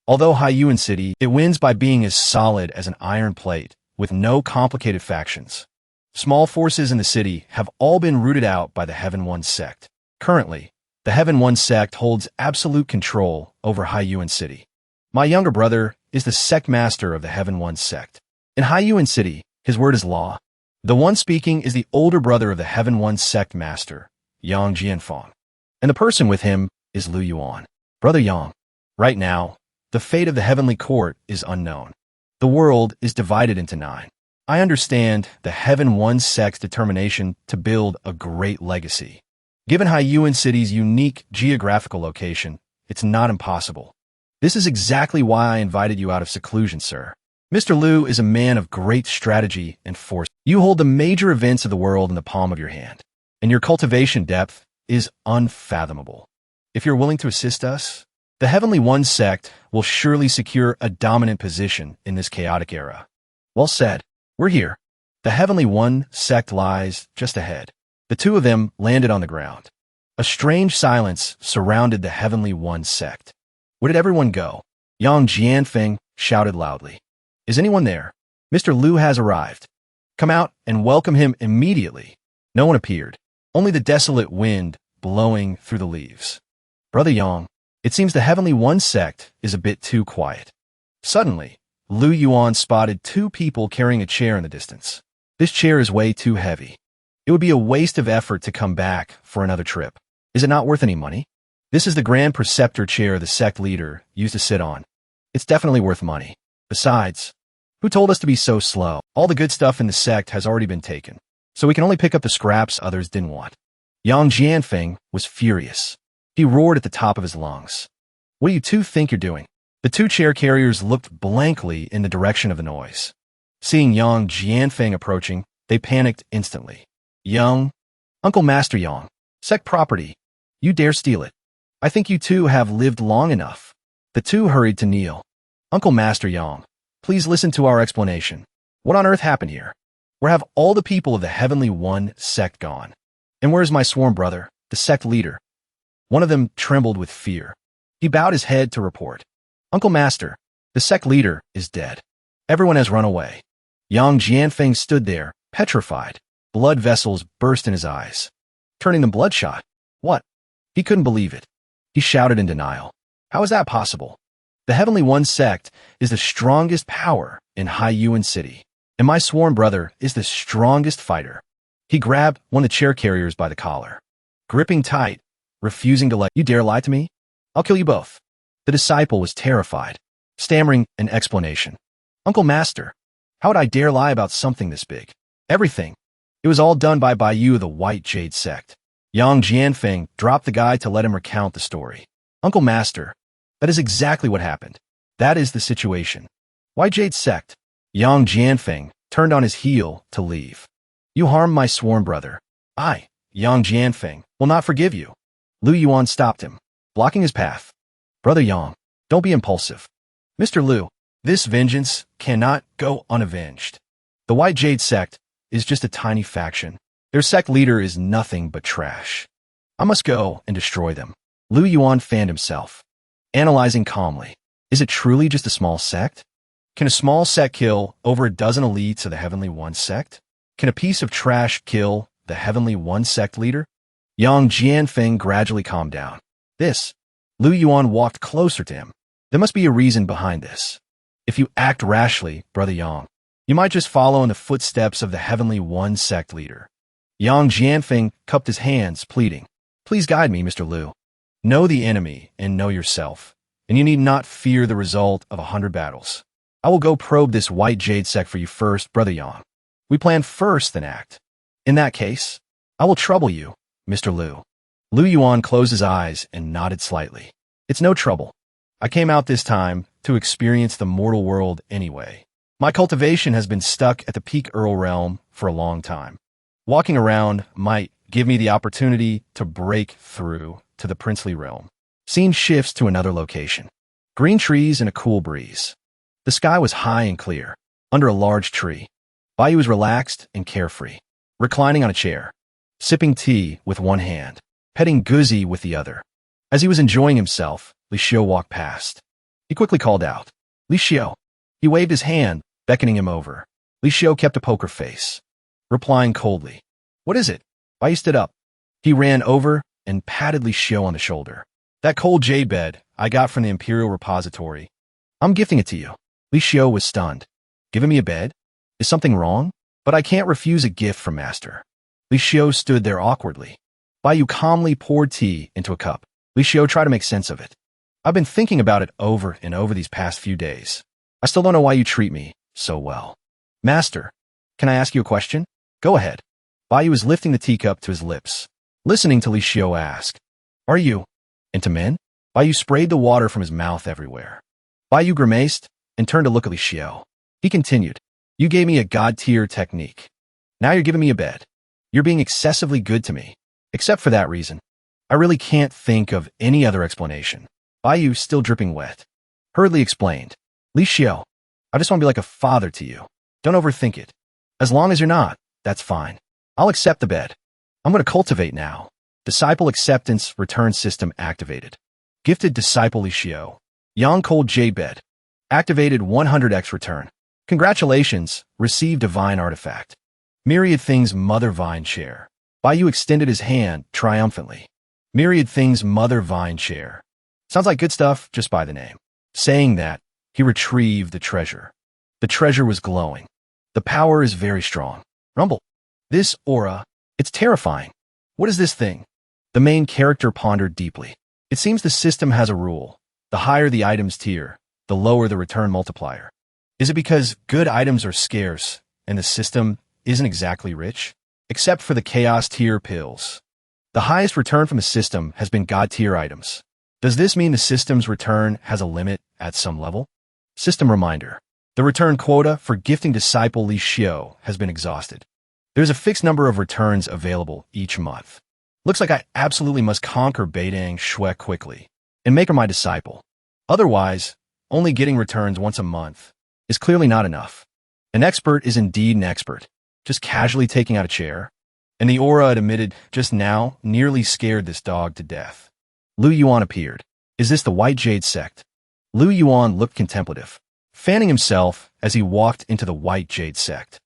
A: Although Haiyuan City, it wins by being as solid as an iron plate, with no complicated factions. Small forces in the city have all been rooted out by the Heaven One Sect. Currently, the Heaven One Sect holds absolute control over Haiyuan City. My younger brother is the Sect Master of the Heaven One Sect. In Haiyuan City, his word is law. The one speaking is the older brother of the Heaven One Sect Master, Yang Jianfang. And the person with him is Lu Yuan. Brother Yang. Right now, the fate of the Heavenly Court is unknown. The world is divided into 9. I understand the Heaven One Sect's determination to build a great legacy. Given Haiyuan City's unique geographical location, it's not impossible. This is exactly why I invited you out of seclusion, sir. Mr. Liu is a man of great strategy and force. You hold the major events of the world in the palm of your hand, and your cultivation depth is unfathomable. If you're willing to assist us, the Heavenly One Sect will surely secure a dominant position in this chaotic era. Well said. We're here. The Heavenly One Sect lies just ahead. The two of them landed on the ground. A strange silence surrounded the Heavenly One Sect. Where did everyone go? Yang Jianfeng shouted loudly. Is anyone there? Mr. Liu has arrived. Come out and welcome him immediately. No one appeared. Only the desolate wind blowing through the leaves. Brother Yang, it seems the Heavenly One Sect is a bit too quiet. Suddenly, Lu Yuan spotted 2 people carrying a chair in the distance. This chair is way too heavy. It would be a waste of effort to come back for another trip. Is it not worth any money? This is the Grand Preceptor chair the sect leader used to sit on. It's definitely worth money. Besides, who told us to be so slow? All the good stuff in the sect has already been taken, so we can only pick up the scraps others didn't want. Yang Jianfeng was furious. He roared at the top of his lungs. What do you two think you're doing? The 2 chair carriers looked blankly in the direction of the noise. Seeing Yang Jianfeng approaching, they panicked instantly. Yang, Uncle Master Yang, sect property. You dare steal it. I think you two have lived long enough. The 2 hurried to kneel. Uncle Master Yang, please listen to our explanation. What on earth happened here? Where have all the people of the Heavenly One Sect gone? And where is my sworn brother, the sect leader? One of them trembled with fear. He bowed his head to report. Uncle Master, the sect leader is dead. Everyone has run away. Yang Jianfeng stood there, petrified. Blood vessels burst in his eyes, turning them bloodshot. What? He couldn't believe it. He shouted in denial. How is that possible? The Heavenly One Sect is the strongest power in Haiyuan City, and my sworn brother is the strongest fighter. He grabbed one of the chair carriers by the collar, gripping tight, refusing to let. You dare lie to me? I'll kill you both. The disciple was terrified, stammering an explanation. Uncle Master, how would I dare lie about something this big? Everything. It was all done by you, the White Jade Sect. Yang Jianfeng dropped the guy to let him recount the story. Uncle Master, that is exactly what happened. That is the situation. White Jade Sect. Yang Jianfeng turned on his heel to leave. You harmed my sworn brother. I, Yang Jianfeng, will not forgive you. Lu Yuan stopped him, blocking his path. Brother Yang, don't be impulsive. Mr. Liu, this vengeance cannot go unavenged. The White Jade Sect is just a tiny faction. Their sect leader is nothing but trash. I must go and destroy them. Lu Yuan fanned himself, analyzing calmly. Is it truly just a small sect? Can a small sect kill over a dozen elites of the Heavenly One Sect? Can a piece of trash kill the Heavenly One Sect leader? Yang Jianfeng gradually calmed down. Lu Yuan walked closer to him. There must be a reason behind this. If you act rashly, Brother Yang, you might just follow in the footsteps of the Heavenly One Sect leader. Yang Jianfeng cupped his hands, pleading. Please guide me, Mr. Liu. Know the enemy and know yourself, and you need not fear the result of 100 battles. I will go probe this White Jade Sect for you first, Brother Yang. We plan first, then act. In that case, I will trouble you, Mr. Liu. Lu Yuan closed his eyes and nodded slightly. It's no trouble. I came out this time to experience the mortal world anyway. My cultivation has been stuck at the peak Earl realm for a long time. Walking around might give me the opportunity to break through to the princely realm. Scene shifts to another location. Green trees and a cool breeze. The sky was high and clear, under a large tree. Bayu was relaxed and carefree, reclining on a chair, sipping tea with one hand, petting Guzi with the other. As he was enjoying himself, Li Xiu walked past. He quickly called out, Li Xiu. He waved his hand, beckoning him over. Li Xiu kept a poker face, replying coldly, What is it? Bayu stood up. He ran over and patted Li Xiu on the shoulder. That cold jade bed I got from the Imperial Repository. I'm gifting it to you. Li Xiu was stunned. Giving me a bed? Is something wrong? But I can't refuse a gift from Master. Li Xiu stood there awkwardly. Bayu calmly poured tea into a cup. Li Xiu tried to make sense of it. I've been thinking about it over and over these past few days. I still don't know why you treat me so well. Master, can I ask you a question? Go ahead. Bai Yu was lifting the teacup to his lips, listening to Li Xiu ask, Are you into men? Bai Yu sprayed the water from his mouth everywhere. Bai Yu grimaced and turned to look at Li Xiu. He continued, You gave me a god-tier technique. Now you're giving me a bed. You're being excessively good to me. Except for that reason, I really can't think of any other explanation. Bai Yu, still dripping wet, hurriedly explained, Li Xiu, I just want to be like a father to you. Don't overthink it. As long as you're not, that's fine. I'll accept the bed. I'm going to cultivate now. Disciple acceptance return system activated. Gifted disciple Li Xiu. Yang Cold Jade bed. Activated 100x return. Congratulations, receive divine artifact. Myriad things Mother Vine share. Bai Yu extended his hand triumphantly. Myriad things Mother Vine share. Sounds like good stuff just by the name. Saying that, he retrieved the treasure. The treasure was glowing. The power is very strong. Rumble. This aura, it's terrifying. What is this thing? The main character pondered deeply. It seems the system has a rule. The higher the item's tier, the lower the return multiplier. Is it because good items are scarce and the system isn't exactly rich? Except for the chaos tier pills. The highest return from the system has been god tier items. Does this mean the system's return has a limit at some level? System reminder. The return quota for gifting disciple Li Xiu has been exhausted. There's a fixed number of returns available each month. Looks like I absolutely must conquer Beidang Shui quickly and make her my disciple. Otherwise, only getting returns once a month is clearly not enough. An expert is indeed an expert, just casually taking out a chair, and the aura it emitted just now nearly scared this dog to death. Lu Yuan appeared. Is this the White Jade Sect? Lu Yuan looked contemplative, fanning himself as he walked into the White Jade Sect.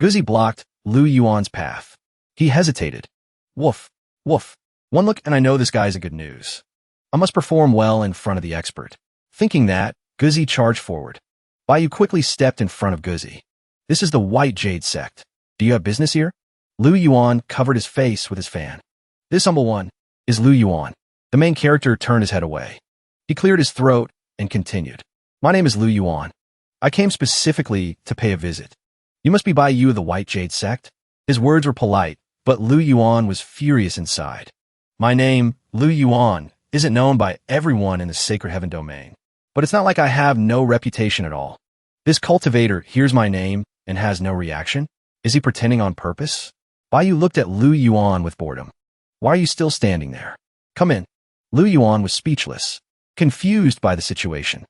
A: Guzi blocked Lu Yuan's path. He hesitated. Woof, woof. One look and I know this guy's a good news. I must perform well in front of the expert. Thinking that, Guzi charged forward. Bai Yu quickly stepped in front of Guzi. This is the White Jade Sect. Do you have business here? Lu Yuan covered his face with his fan. This humble one is Lu Yuan. The main character turned his head away. He cleared his throat and continued. My name is Lu Yuan. I came specifically to pay a visit. You must be Bai Yu of the White Jade Sect? His words were polite, but Lu Yuan was furious inside. My name, Lu Yuan, isn't known by everyone in the Sacred Heaven domain. But it's not like I have no reputation at all. This cultivator hears my name and has no reaction? Is he pretending on purpose? Bai Yu looked at Lu Yuan with boredom. Why are you still standing there? Come in. Lu Yuan was speechless, confused by the situation.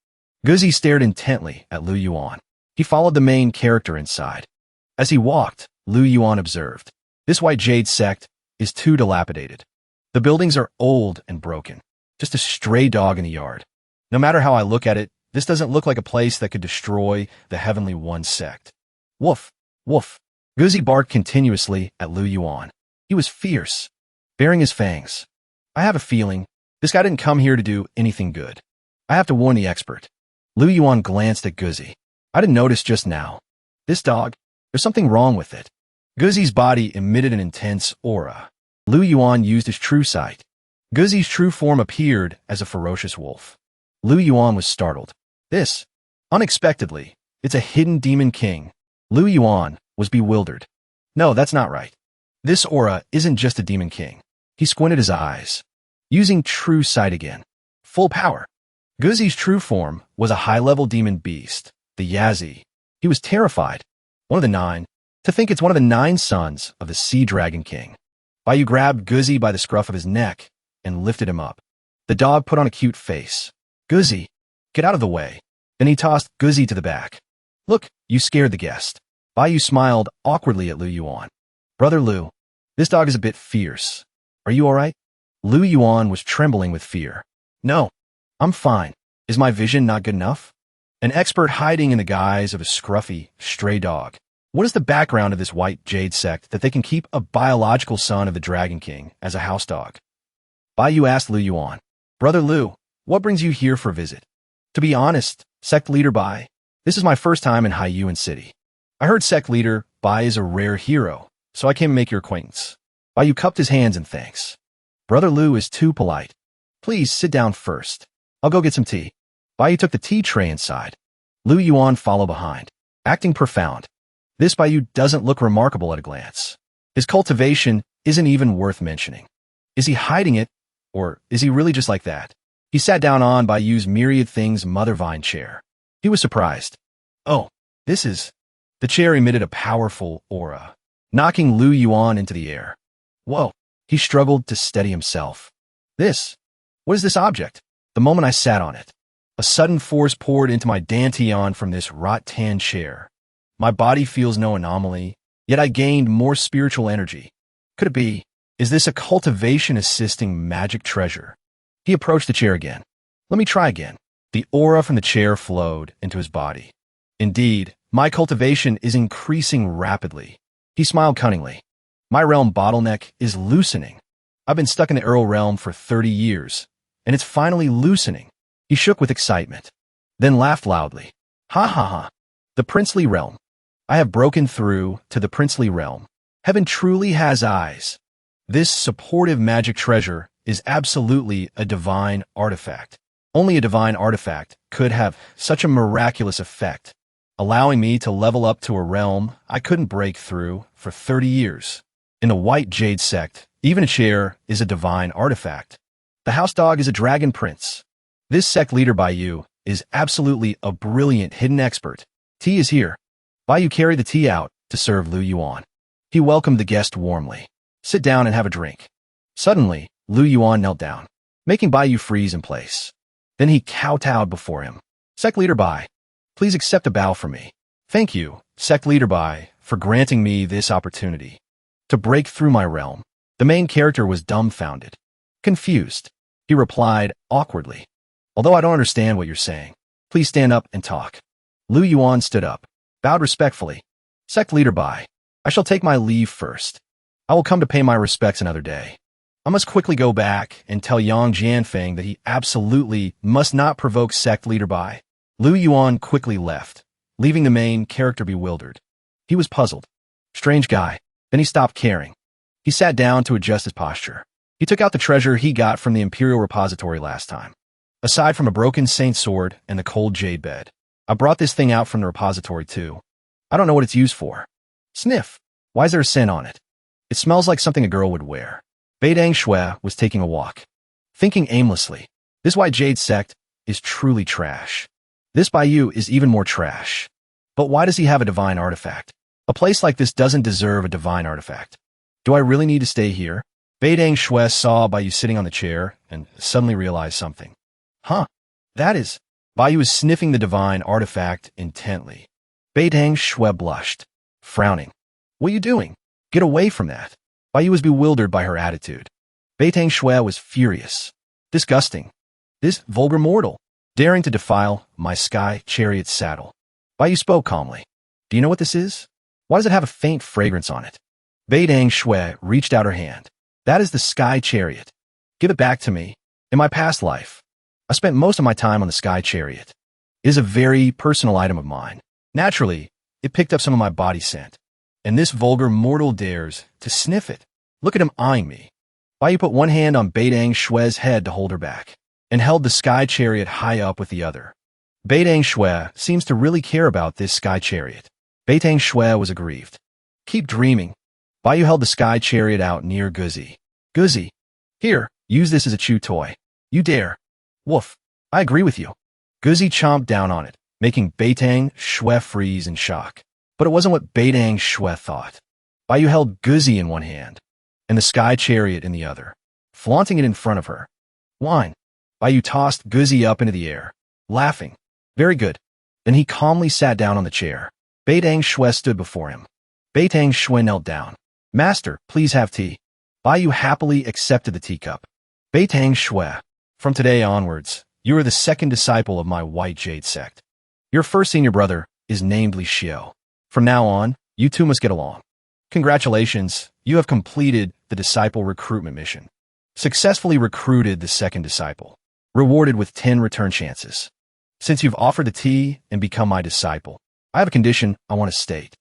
A: Guzi stared intently at Lu Yuan. He followed the main character inside. As he walked, Lu Yuan observed. This White Jade Sect is too dilapidated. The buildings are old and broken. Just a stray dog in the yard. No matter how I look at it, this doesn't look like a place that could destroy the Heavenly One sect. Woof, woof. Guzi barked continuously at Lu Yuan. He was fierce, baring his fangs. I have a feeling this guy didn't come here to do anything good. I have to warn the expert. Lu Yuan glanced at Guzi. I didn't notice just now. This dog, there's something wrong with it. Guzi's body emitted an intense aura. Lu Yuan used his true sight. Guzi's true form appeared as a ferocious wolf. Lu Yuan was startled. This, unexpectedly, it's a hidden demon king. Lu Yuan was bewildered. No, that's not right. This aura isn't just a demon king. He squinted his eyes, using true sight again. Full power. Guzi's true form was a high-level demon beast, the Yazi. He was terrified. One of the 9. To think it's one of the 9 sons of the Sea Dragon King. Bai Yu grabbed Guzi by the scruff of his neck and lifted him up. The dog put on a cute face. Guzi, get out of the way. Then he tossed Guzi to the back. Look, you scared the guest. Bai Yu smiled awkwardly at Lu Yuan. Brother Lu, this dog is a bit fierce. Are you all right? Lu Yuan was trembling with fear. No, I'm fine. Is my vision not good enough? An expert hiding in the guise of a scruffy, stray dog. What is the background of this White Jade Sect that they can keep a biological son of the Dragon King as a house dog? Bai Yu asked Lu Yuan. Brother Lu, what brings you here for a visit? To be honest, Sect Leader Bai, this is my first time in Haiyuan City. I heard Sect Leader Bai is a rare hero, so I came to make your acquaintance. Bai Yu cupped his hands in thanks. Brother Lu is too polite. Please sit down first. I'll go get some tea. Bai Yu took the tea tray inside. Lu Yuan followed behind, acting profound. This Baiyu doesn't look remarkable at a glance. His cultivation isn't even worth mentioning. Is he hiding it, or is he really just like that? He sat down on Baiyu's myriad things mother vine chair. He was surprised. Oh, this is... The chair emitted a powerful aura, knocking Lu Yuan into the air. Whoa, he struggled to steady himself. What is this object? The moment I sat on it, a sudden force poured into my dantian from this rot-tan chair. My body feels no anomaly, yet I gained more spiritual energy. Could it be? Is this a cultivation assisting magic treasure? He approached the chair again. Let me try again. The aura from the chair flowed into his body. Indeed, my cultivation is increasing rapidly. He smiled cunningly. My realm bottleneck is loosening. I've been stuck in the Earl realm for 30 years, and it's finally loosening. He shook with excitement, then laughed loudly. Ha ha ha. The princely realm. I have broken through to the princely realm. Heaven truly has eyes. This supportive magic treasure is absolutely a divine artifact. Only a divine artifact could have such a miraculous effect, allowing me to level up to a realm I couldn't break through for 30 years. In the White Jade Sect, even a chair is a divine artifact. The house dog is a dragon prince. This sect leader Baiyu is absolutely a brilliant hidden expert. Tea is here. Baiyu carried the tea out to serve Lu Yuan. He welcomed the guest warmly. Sit down and have a drink. Suddenly, Lu Yuan knelt down, making Baiyu freeze in place. Then he kowtowed before him. Sect leader Bai, please accept a bow from me. Thank you, Sect leader Bai, for granting me this opportunity to break through my realm. The main character was dumbfounded, confused. He replied awkwardly. Although I don't understand what you're saying, please stand up and talk. Lu Yuan stood up, bowed respectfully. Sect leader Bai, I shall take my leave first. I will come to pay my respects another day. I must quickly go back and tell Yang Jianfeng that he absolutely must not provoke sect leader Bai. Lu Yuan quickly left, leaving the main character bewildered. He was puzzled. Strange guy. Then he stopped caring. He sat down to adjust his posture. He took out the treasure he got from the Imperial Repository last time. Aside from a broken saint sword and the cold jade bed, I brought this thing out from the repository too. I don't know what it's used for. Sniff. Why is there a scent on it? It smells like something a girl would wear. Beidang Shui was taking a walk, thinking aimlessly. This White Jade Sect is truly trash. This Baiyu is even more trash. But why does he have a divine artifact? A place like this doesn't deserve a divine artifact. Do I really need to stay here? Beidang Shui saw Baiyu sitting on the chair and suddenly realized something. Huh, that is... Baiyu was sniffing the divine artifact intently. Beidang Shui blushed, frowning. What are you doing? Get away from that. Baiyu was bewildered by her attitude. Beidang Shui was furious. Disgusting. This vulgar mortal, daring to defile my sky chariot saddle. Baiyu spoke calmly. Do you know what this is? Why does it have a faint fragrance on it? Beidang Shui reached out her hand. That is the sky chariot. Give it back to me. In my past life, I spent most of my time on the sky chariot. It is a very personal item of mine. Naturally, it picked up some of my body scent. And this vulgar mortal dares to sniff it. Look at him eyeing me. Baiyu put one hand on Beidang Shui's head to hold her back, and held the sky chariot high up with the other. Beidang Shui seems to really care about this sky chariot. Beidang Shui was aggrieved. Keep dreaming. Baiyu held the sky chariot out near Guzi. Guzi, here, use this as a chew toy. You dare. Woof. I agree with you. Guzi chomped down on it, making Beidang Shui freeze in shock. But it wasn't what Beidang Shui thought. Baiyu held Guzi in one hand, and the sky chariot in the other, flaunting it in front of her. Whine. Baiyu tossed Guzi up into the air, laughing. Very good. Then he calmly sat down on the chair. Beidang Shui stood before him. Beidang Shui knelt down. Master, please have tea. Baiyu happily accepted the teacup. Beidang Shui, from today onwards, you are the second disciple of my White Jade Sect. Your first senior brother is named Li Xiu. From now on, you two must get along. Congratulations, you have completed the disciple recruitment mission. Successfully recruited the second disciple. Rewarded with 10 return chances. Since you've offered the tea and become my disciple, I have a condition I want to state.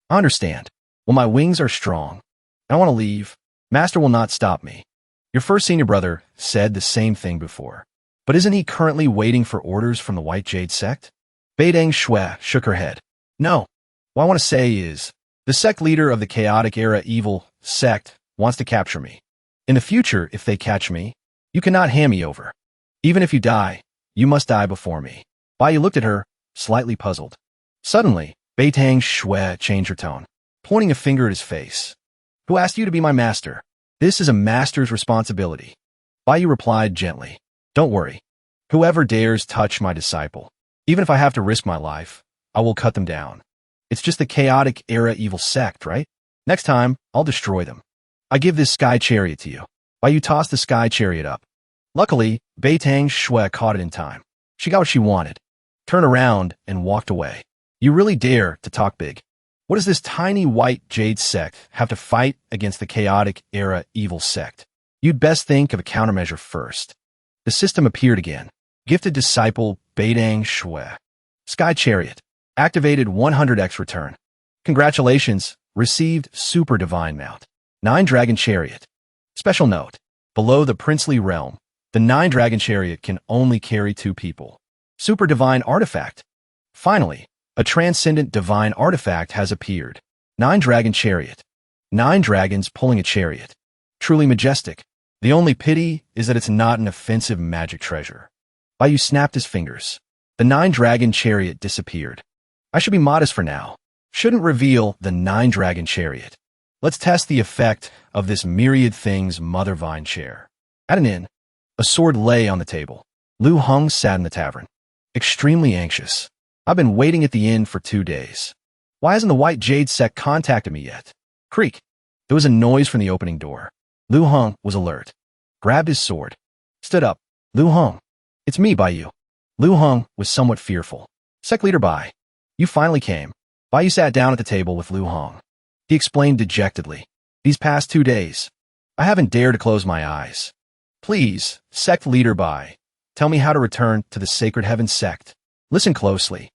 A: I understand. When my wings are strong, and I want to leave, Master will not stop me. Your first senior brother said the same thing before. But isn't he currently waiting for orders from the White Jade Sect? Beidang Shui shook her head. No. What I want to say is, the sect leader of the chaotic era evil, Sect, wants to capture me. In the future, if they catch me, you cannot hand me over. Even if you die, you must die before me. Bai Yu looked at her, slightly puzzled. Suddenly, Beidang Shui changed her tone, pointing a finger at his face. Who asked you to be my master? This is a master's responsibility. Bai Yu replied gently. Don't worry. Whoever dares touch my disciple, even if I have to risk my life, I will cut them down. It's just the chaotic era evil sect, right? Next time, I'll destroy them. I give this sky chariot to you. Bai Yu tossed the sky chariot up. Luckily, Beidang Shui caught it in time. She got what she wanted, turned around, and walked away. You really dare to talk big. What does this tiny white jade sect have to fight against the chaotic era evil sect? You'd best think of a countermeasure first. The system appeared again. Gifted disciple Beidang Shui. Sky Chariot. Activated 100x return. Congratulations, received Super Divine Mount. 9 Dragon Chariot. Special note. Below the princely realm, the 9 Dragon Chariot can only carry 2 people. Super Divine Artifact. Finally, a transcendent divine artifact has appeared. 9 Dragon Chariot. 9 dragons pulling a chariot. Truly majestic. The only pity is that it's not an offensive magic treasure. Bai Yu snapped his fingers. The 9 Dragon Chariot disappeared. I should be modest for now. Shouldn't reveal the 9 Dragon Chariot. Let's test the effect of this myriad things mother vine chair. At an inn, a sword lay on the table. Lu Heng sat in the tavern, extremely anxious. I've been waiting at the inn for 2 days. Why hasn't the White Jade Sect contacted me yet? Creak. There was a noise from the opening door. Lu Heng was alert. Grabbed his sword. Stood up. Lu Heng. It's me, Bai Yu. Lu Heng was somewhat fearful. Sect leader Bai. You finally came. Bai Yu sat down at the table with Lu Heng. He explained dejectedly. These past 2 days, I haven't dared to close my eyes. Please, Sect leader Bai, tell me how to return to the Sacred Heaven Sect. Listen closely.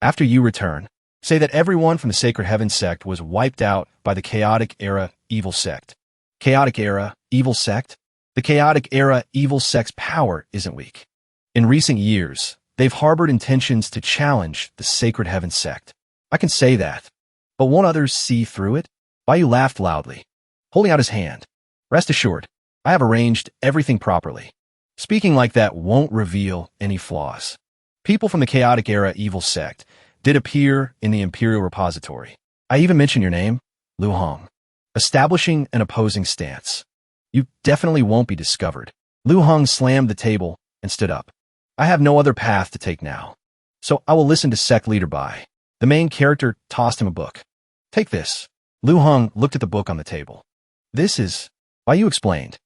A: After you return, say that everyone from the Sacred Heaven Sect was wiped out by the Chaotic Era Evil Sect. Chaotic Era Evil Sect? The Chaotic Era Evil Sect's power isn't weak. In recent years, they've harbored intentions to challenge the Sacred Heaven Sect. I can say that. But won't others see through it? Bai Yu laughed loudly, holding out his hand. Rest assured, I have arranged everything properly. Speaking like that won't reveal any flaws. People from the Chaotic Era Evil Sect did appear in the Imperial Repository. I even mentioned your name, Lu Heng. Establishing an opposing stance. You definitely won't be discovered. Lu Heng slammed the table and stood up. I have no other path to take now. So I will listen to Sect Leader Bai. The main character tossed him a book. Take this. Lu Heng looked at the book on the table. This is, Bai Yu explained,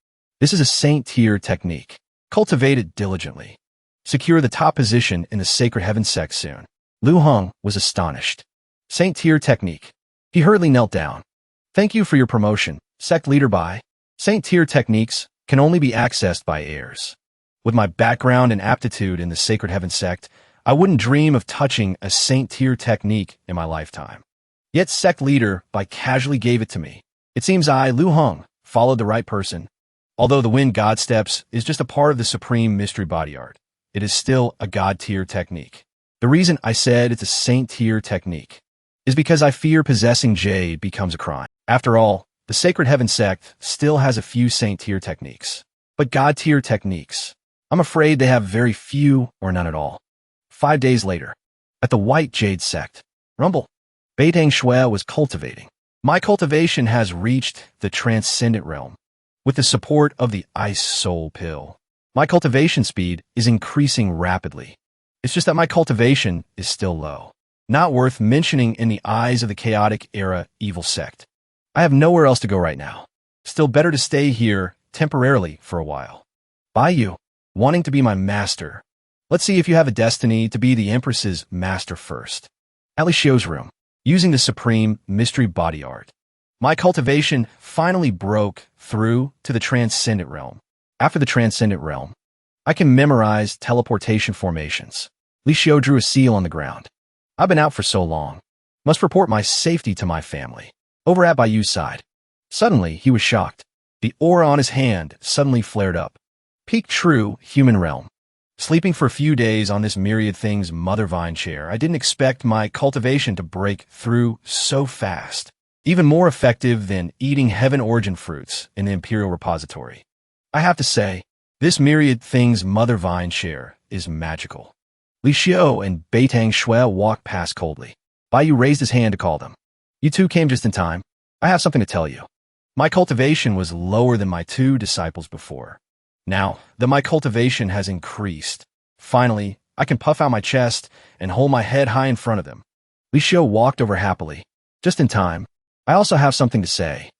A: this is a Saint tier technique. Cultivate it diligently. Secure the top position in the Sacred Heaven Sect soon. Lu Heng was astonished. Saint tier technique. He hurriedly knelt down. Thank you for your promotion, Sect Leader Bai. Saint tier techniques can only be accessed by heirs. With my background and aptitude in the Sacred Heaven Sect, I wouldn't dream of touching a Saint tier technique in my lifetime. Yet Sect Leader Bai casually gave it to me. It seems I, Lu Heng, followed the right person. Although the Wind God Steps is just a part of the Supreme Mystery Body Art, it is still a God tier technique. The reason I said it's a Saint tier technique is because I fear possessing Jade becomes a crime. After all, the Sacred Heaven Sect still has a few Saint tier techniques. But God tier techniques, I'm afraid they have very few or none at all. 5 days later, at the White Jade Sect, Rumble, Beidang Shui was cultivating. My cultivation has reached the transcendent realm. With the support of the Ice Soul Pill, my cultivation speed is increasing rapidly. It's just that my cultivation is still low. Not worth mentioning in the eyes of the Chaotic Era Evil Sect. I have nowhere else to go right now. Still better to stay here temporarily for a while. Bai Yu, wanting to be my master. Let's see if you have a destiny to be the Empress's master first. Ali Xiu's room, using the Supreme Mystery Body Art. My cultivation finally broke through to the Transcendent Realm. After the Transcendent Realm, I can memorize teleportation formations. Li Xiu drew a seal on the ground. I've been out for so long. Must report my safety to my family. Over at Bai Yu's side. Suddenly, he was shocked. The aura on his hand suddenly flared up. Peak true human realm. Sleeping for a few days on this myriad things mother vine chair, I didn't expect my cultivation to break through so fast. Even more effective than eating heaven origin fruits in the Imperial Repository. I have to say, this myriad things mother vine chair is magical. Li Xiao and Beitang Shui walked past coldly. Bai Yu raised his hand to call them. You two came just in time. I have something to tell you. My cultivation was lower than my two disciples before. Now that my cultivation has increased, finally, I can puff out my chest and hold my head high in front of them. Li Xiao walked over happily. Just in time. I also have something to say.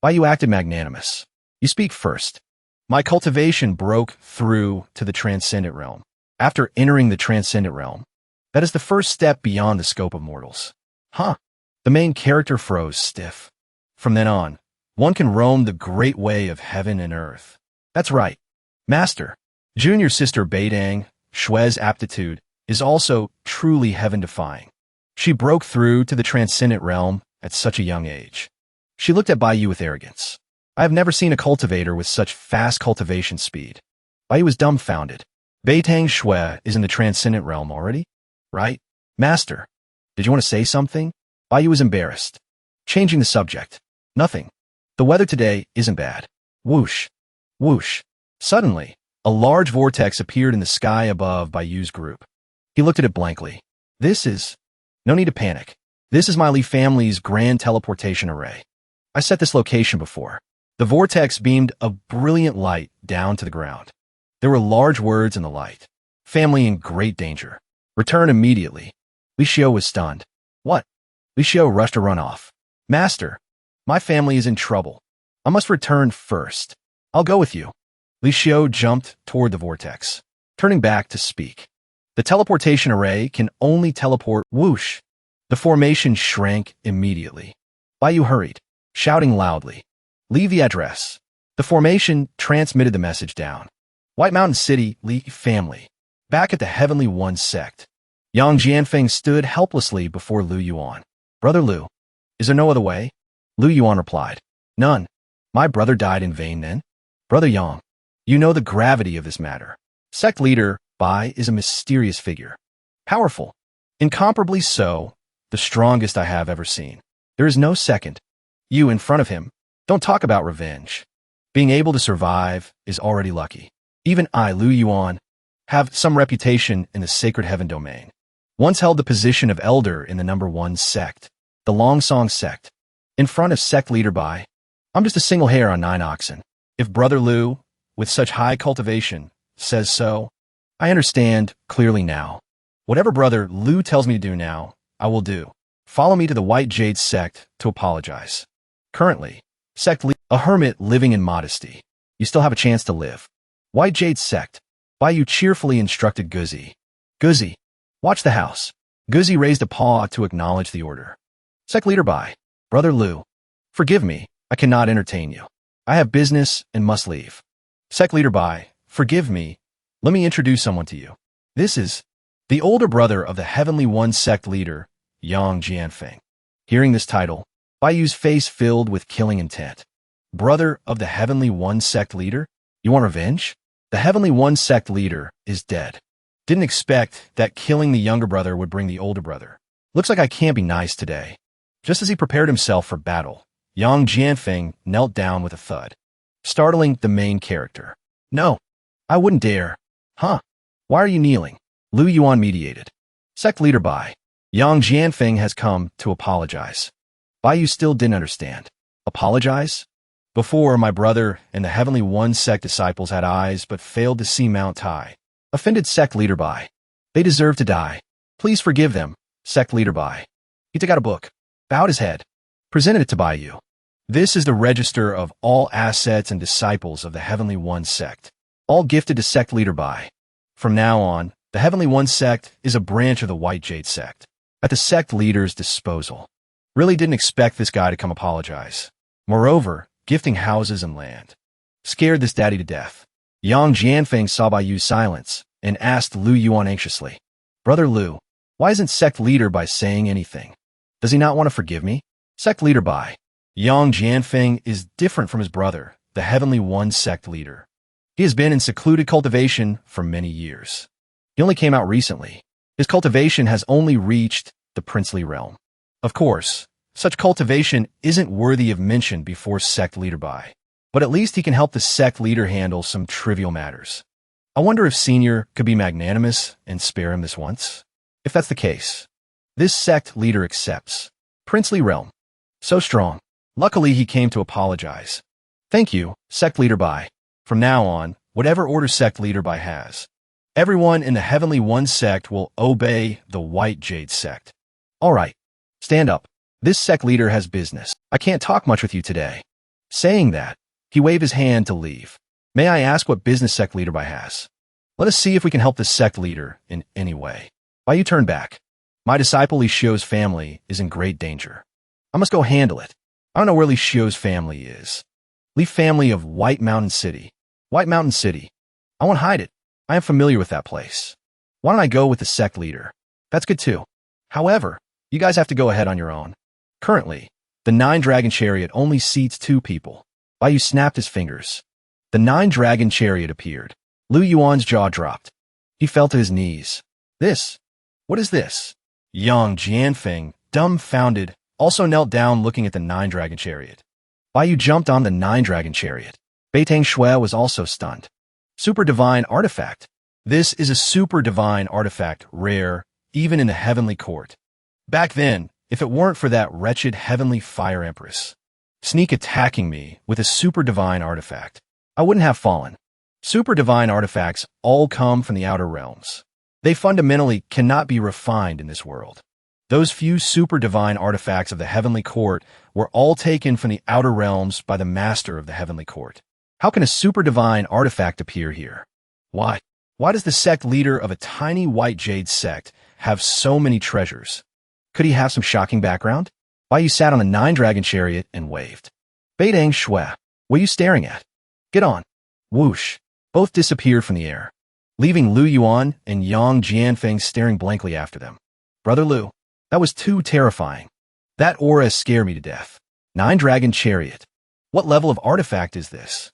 A: Bai Yu acted magnanimous. You speak first. My cultivation broke through to the transcendent realm. After entering the transcendent realm, that is the first step beyond the scope of mortals. Huh? The main character froze stiff. From then on, one can roam the great way of heaven and earth. That's right. Master, junior sister Beidang, Shui's aptitude is also truly heaven-defying. She broke through to the transcendent realm at such a young age. She looked at Bai Yu with arrogance. I have never seen a cultivator with such fast cultivation speed. Bai Yu was dumbfounded. Beitang Shui is in the transcendent realm already? Right? Master, did you want to say something? Bai Yu was embarrassed. Changing the subject. Nothing. The weather today isn't bad. Whoosh. Whoosh. Suddenly, a large vortex appeared in the sky above Bai Yu's group. He looked at it blankly. This is... No need to panic. This is my Li family's grand teleportation array. I set this location before. The vortex beamed a brilliant light down to the ground. There were large words in the light. Family in great danger. Return immediately. Li Xiao was stunned. What? Li Xiao rushed to run off. Master, my family is in trouble. I must return first. I'll go with you. Li Xiao jumped toward the vortex, turning back to speak. The teleportation array can only teleport whoosh. The formation shrank immediately. Bai Yu hurried, shouting loudly. Leave the address. The formation transmitted the message down. White Mountain City, Li family. Back at the Heavenly One Sect. Yang Jianfeng stood helplessly before Lu Yuan. Brother Lu, is there no other way? Lu Yuan replied. None. My brother died in vain then? Brother Yang, you know the gravity of this matter. Sect leader Bai is a mysterious figure. Powerful. Incomparably so. The strongest I have ever seen. There is no second. You in front of him. Don't talk about revenge. Being able to survive is already lucky. Even I, Lu Yuan, have some reputation in the sacred heaven domain. Once held the position of elder in the number 1 sect, the Longsong sect. In front of sect leader Bai, I'm just a single hair on 9 oxen. If brother Lu, with such high cultivation, says so, I understand clearly now. Whatever brother Lu tells me to do now, I will do. Follow me to the White Jade sect to apologize. Currently, sect leader, a hermit living in modesty. You still have a chance to live. White Jade sect. Bai Yu cheerfully instructed Guzi. Guzi, watch the house. Guzi raised a paw to acknowledge the order. Sect leader Bai. Brother Lu, forgive me, I cannot entertain you. I have business and must leave. Sect leader Bai, forgive me, let me introduce someone to you. This is the older brother of the Heavenly One sect leader, Yang Jianfeng. Hearing this title, Bai Yu's face filled with killing intent. Brother of the Heavenly One sect leader? You want revenge? The Heavenly One sect leader is dead. Didn't expect that killing the younger brother would bring the older brother. Looks like I can't be nice today. Just as he prepared himself for battle, Yang Jianfeng knelt down with a thud, startling the main character. No, I wouldn't dare. Huh? Why are you kneeling? Lu Yuan mediated. Sect leader Bai. Yang Jianfeng has come to apologize. Bai Yu still didn't understand. Apologize? Before, my brother and the Heavenly One sect disciples had eyes but failed to see Mount Tai. Offended sect leader Bai. They deserve to die. Please forgive them, sect leader Bai. He took out a book, bowed his head, presented it to Bai Yu. This is the register of all assets and disciples of the Heavenly One sect, all gifted to sect leader Bai. From now on, the Heavenly One sect is a branch of the White Jade sect, at the sect leader's disposal. Really didn't expect this guy to come apologize. Moreover, gifting houses and land scared this daddy to death. Yang Jianfeng saw Bai Yu's silence and asked Lu Yuan anxiously, Brother Lu, why isn't sect leader Bai saying anything? Does he not want to forgive me? Sect leader Bai. Yang Jianfeng is different from his brother, the Heavenly One sect leader. He has been in secluded cultivation for many years. He only came out recently. His cultivation has only reached the princely realm. Of course, such cultivation isn't worthy of mention before sect leader by, but at least he can help the sect leader handle some trivial matters. I wonder if Senior could be magnanimous and spare him this once? If that's the case, this sect leader accepts. Princely realm. So strong. Luckily, he came to apologize. Thank you, sect leader by. From now on, whatever order sect leader by has, everyone in the Heavenly One sect will obey the White Jade sect. All right, stand up. This sect leader has business. I can't talk much with you today. Saying that, he waved his hand to leave. May I ask what business sect leader by has? Let us see if we can help this sect leader in any way. Why you turn back? My disciple Li Xiu's family is in great danger. I must go handle it. I don't know where Li Xiu's family is. Li family of White Mountain City. White Mountain City. I won't hide it. I am familiar with that place. Why don't I go with the sect leader? That's good too. However, you guys have to go ahead on your own. Currently, the 9-dragon chariot only seats 2 people. Bai snapped his fingers. The 9-dragon chariot appeared. Lu Yuan's jaw dropped. He fell to his knees. This? What is this? Yang Jianfeng, dumbfounded, also knelt down looking at the 9-dragon chariot. Bai jumped on the 9-dragon chariot. Beitang Shui was also stunned. Super divine artifact. This is a super divine artifact, rare, even in the heavenly court. Back then, if it weren't for that wretched heavenly fire empress sneak attacking me with a super divine artifact, I wouldn't have fallen. Super divine artifacts all come from the outer realms. They fundamentally cannot be refined in this world. Those few super divine artifacts of the heavenly court were all taken from the outer realms by the master of the heavenly court. How can a super divine artifact appear here? Why? Why does the sect leader of a tiny white jade sect have so many treasures? Could he have some shocking background? Why you sat on the 9-dragon chariot and waved. Beitang Shui, what are you staring at? Get on. Whoosh. Both disappeared from the air, leaving Lu Yuan and Yang Jianfeng staring blankly after them. Brother Lu, that was too terrifying. That aura scared me to death. 9-dragon chariot. What level of artifact is this?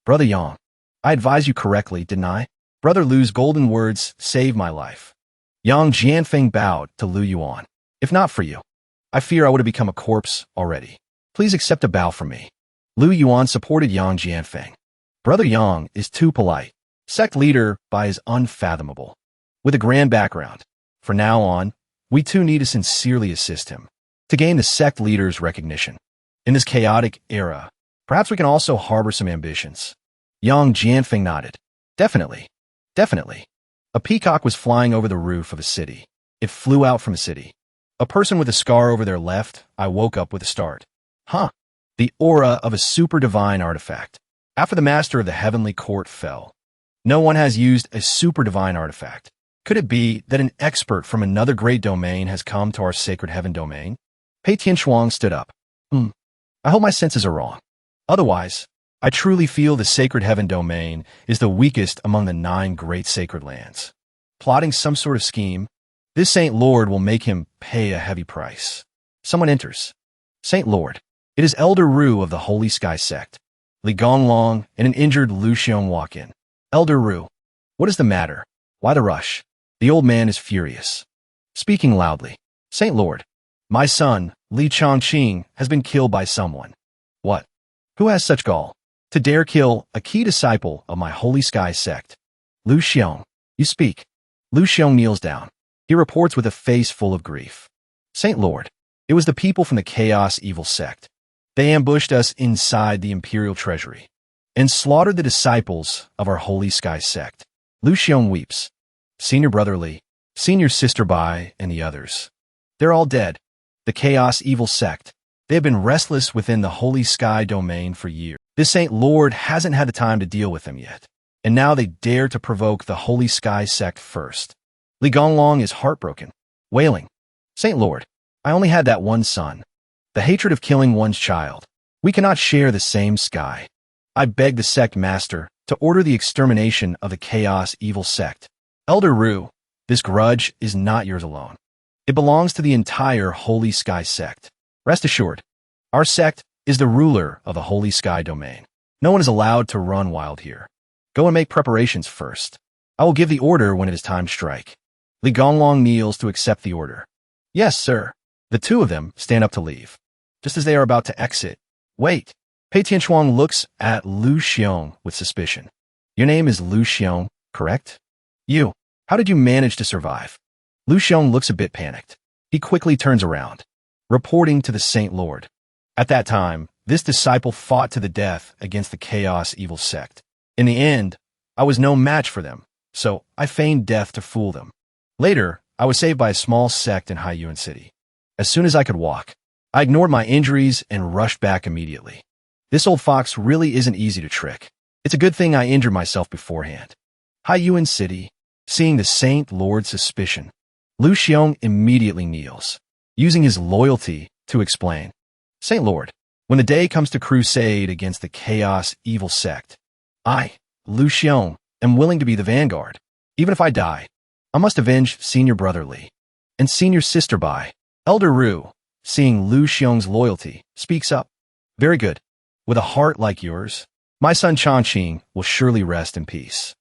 A: Brother Yang, I advised you correctly, didn't I? Brother Lu's golden words saved my life. Yang Jianfeng bowed to Lu Yuan. If not for you, I fear I would have become a corpse already. Please accept a bow from me. Lu Yuan supported Yang Jianfeng. Brother Yang is too polite. Sect leader Bai is unfathomable. With a grand background. From now on, we too need to sincerely assist him to gain the sect leader's recognition. In this chaotic era, perhaps we can also harbor some ambitions. Yang Jianfeng nodded. Definitely. Definitely. A peacock was flying over the roof of a city. It flew out from a city. A person with a scar over their left eye woke up with a start. Huh. The aura of a super divine artifact. After the master of the heavenly court fell, no one has used a super divine artifact. Could it be that an expert from another great domain has come to our sacred heaven domain? Pei Tianshuang stood up. I hope my senses are wrong. Otherwise, I truly feel the sacred heaven domain is the weakest among the 9 great sacred lands. Plotting some sort of scheme, this Saint Lord will make him pay a heavy price. Someone enters. Saint Lord. It is Elder Ru of the Holy Sky Sect. Li Gonglong and an injured Lu Xiong walk in. Elder Ru. What is the matter? Why the rush? The old man is furious. Speaking loudly. Saint Lord. My son, Li Chongqing, has been killed by someone. What? Who has such gall? To dare kill a key disciple of my Holy Sky Sect. Lu Xiong. You speak. Lu Xiong kneels down. He reports with a face full of grief. Saint Lord. It was the people from the Chaos Evil Sect. They ambushed us inside the Imperial Treasury and slaughtered the disciples of our Holy Sky Sect. Lu Xiong weeps. Senior brother Li, senior sister Bai, and the others. They're all dead. The Chaos Evil Sect. They have been restless within the Holy Sky domain for years. This Saint Lord hasn't had the time to deal with them yet. And now they dare to provoke the Holy Sky Sect first. Li Gonglong is heartbroken, wailing. Saint Lord, I only had that one son. The hatred of killing one's child. We cannot share the same sky. I beg the sect master to order the extermination of the Chaos Evil Sect. Elder Ru, this grudge is not yours alone. It belongs to the entire Holy Sky Sect. Rest assured, our sect is the ruler of the Holy Sky domain. No one is allowed to run wild here. Go and make preparations first. I will give the order when it is time to strike. Li Gonglong kneels to accept the order. Yes, sir. The two of them stand up to leave. Just as they are about to exit, wait. Pei Tianchuang looks at Lu Xiong with suspicion. Your name is Lu Xiong, correct? You. How did you manage to survive? Lu Xiong looks a bit panicked. He quickly turns around, reporting to the Saint Lord. At that time, this disciple fought to the death against the Chaos Evil Sect. In the end, I was no match for them, so I feigned death to fool them. Later, I was saved by a small sect in Haiyuan City. As soon as I could walk, I ignored my injuries and rushed back immediately. This old fox really isn't easy to trick. It's a good thing I injured myself beforehand. Haiyuan City, seeing the Saint Lord's suspicion, Lu Xiong immediately kneels, using his loyalty to explain. Saint Lord, when the day comes to crusade against the Chaos Evil Sect, I, Lu Xiong, am willing to be the vanguard. Even if I die, I must avenge Senior Brother Li and Senior Sister Bai. Elder Ru, seeing Lu Xiong's loyalty, speaks up. Very good. With a heart like yours, my son Changqing will surely rest in peace.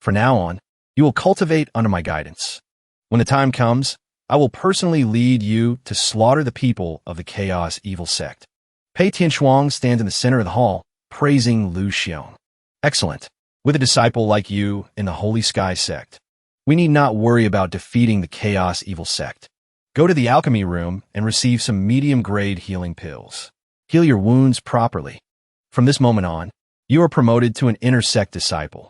A: From now on, you will cultivate under my guidance. When the time comes, I will personally lead you to slaughter the people of the Chaos Evil Sect. Pei Tianchuang stands in the center of the hall, praising Lu Xiong. Excellent. With a disciple like you in the Holy Sky Sect, we need not worry about defeating the Chaos Evil Sect. Go to the alchemy room and receive some medium-grade healing pills. Heal your wounds properly. From this moment on, you are promoted to an inner sect disciple.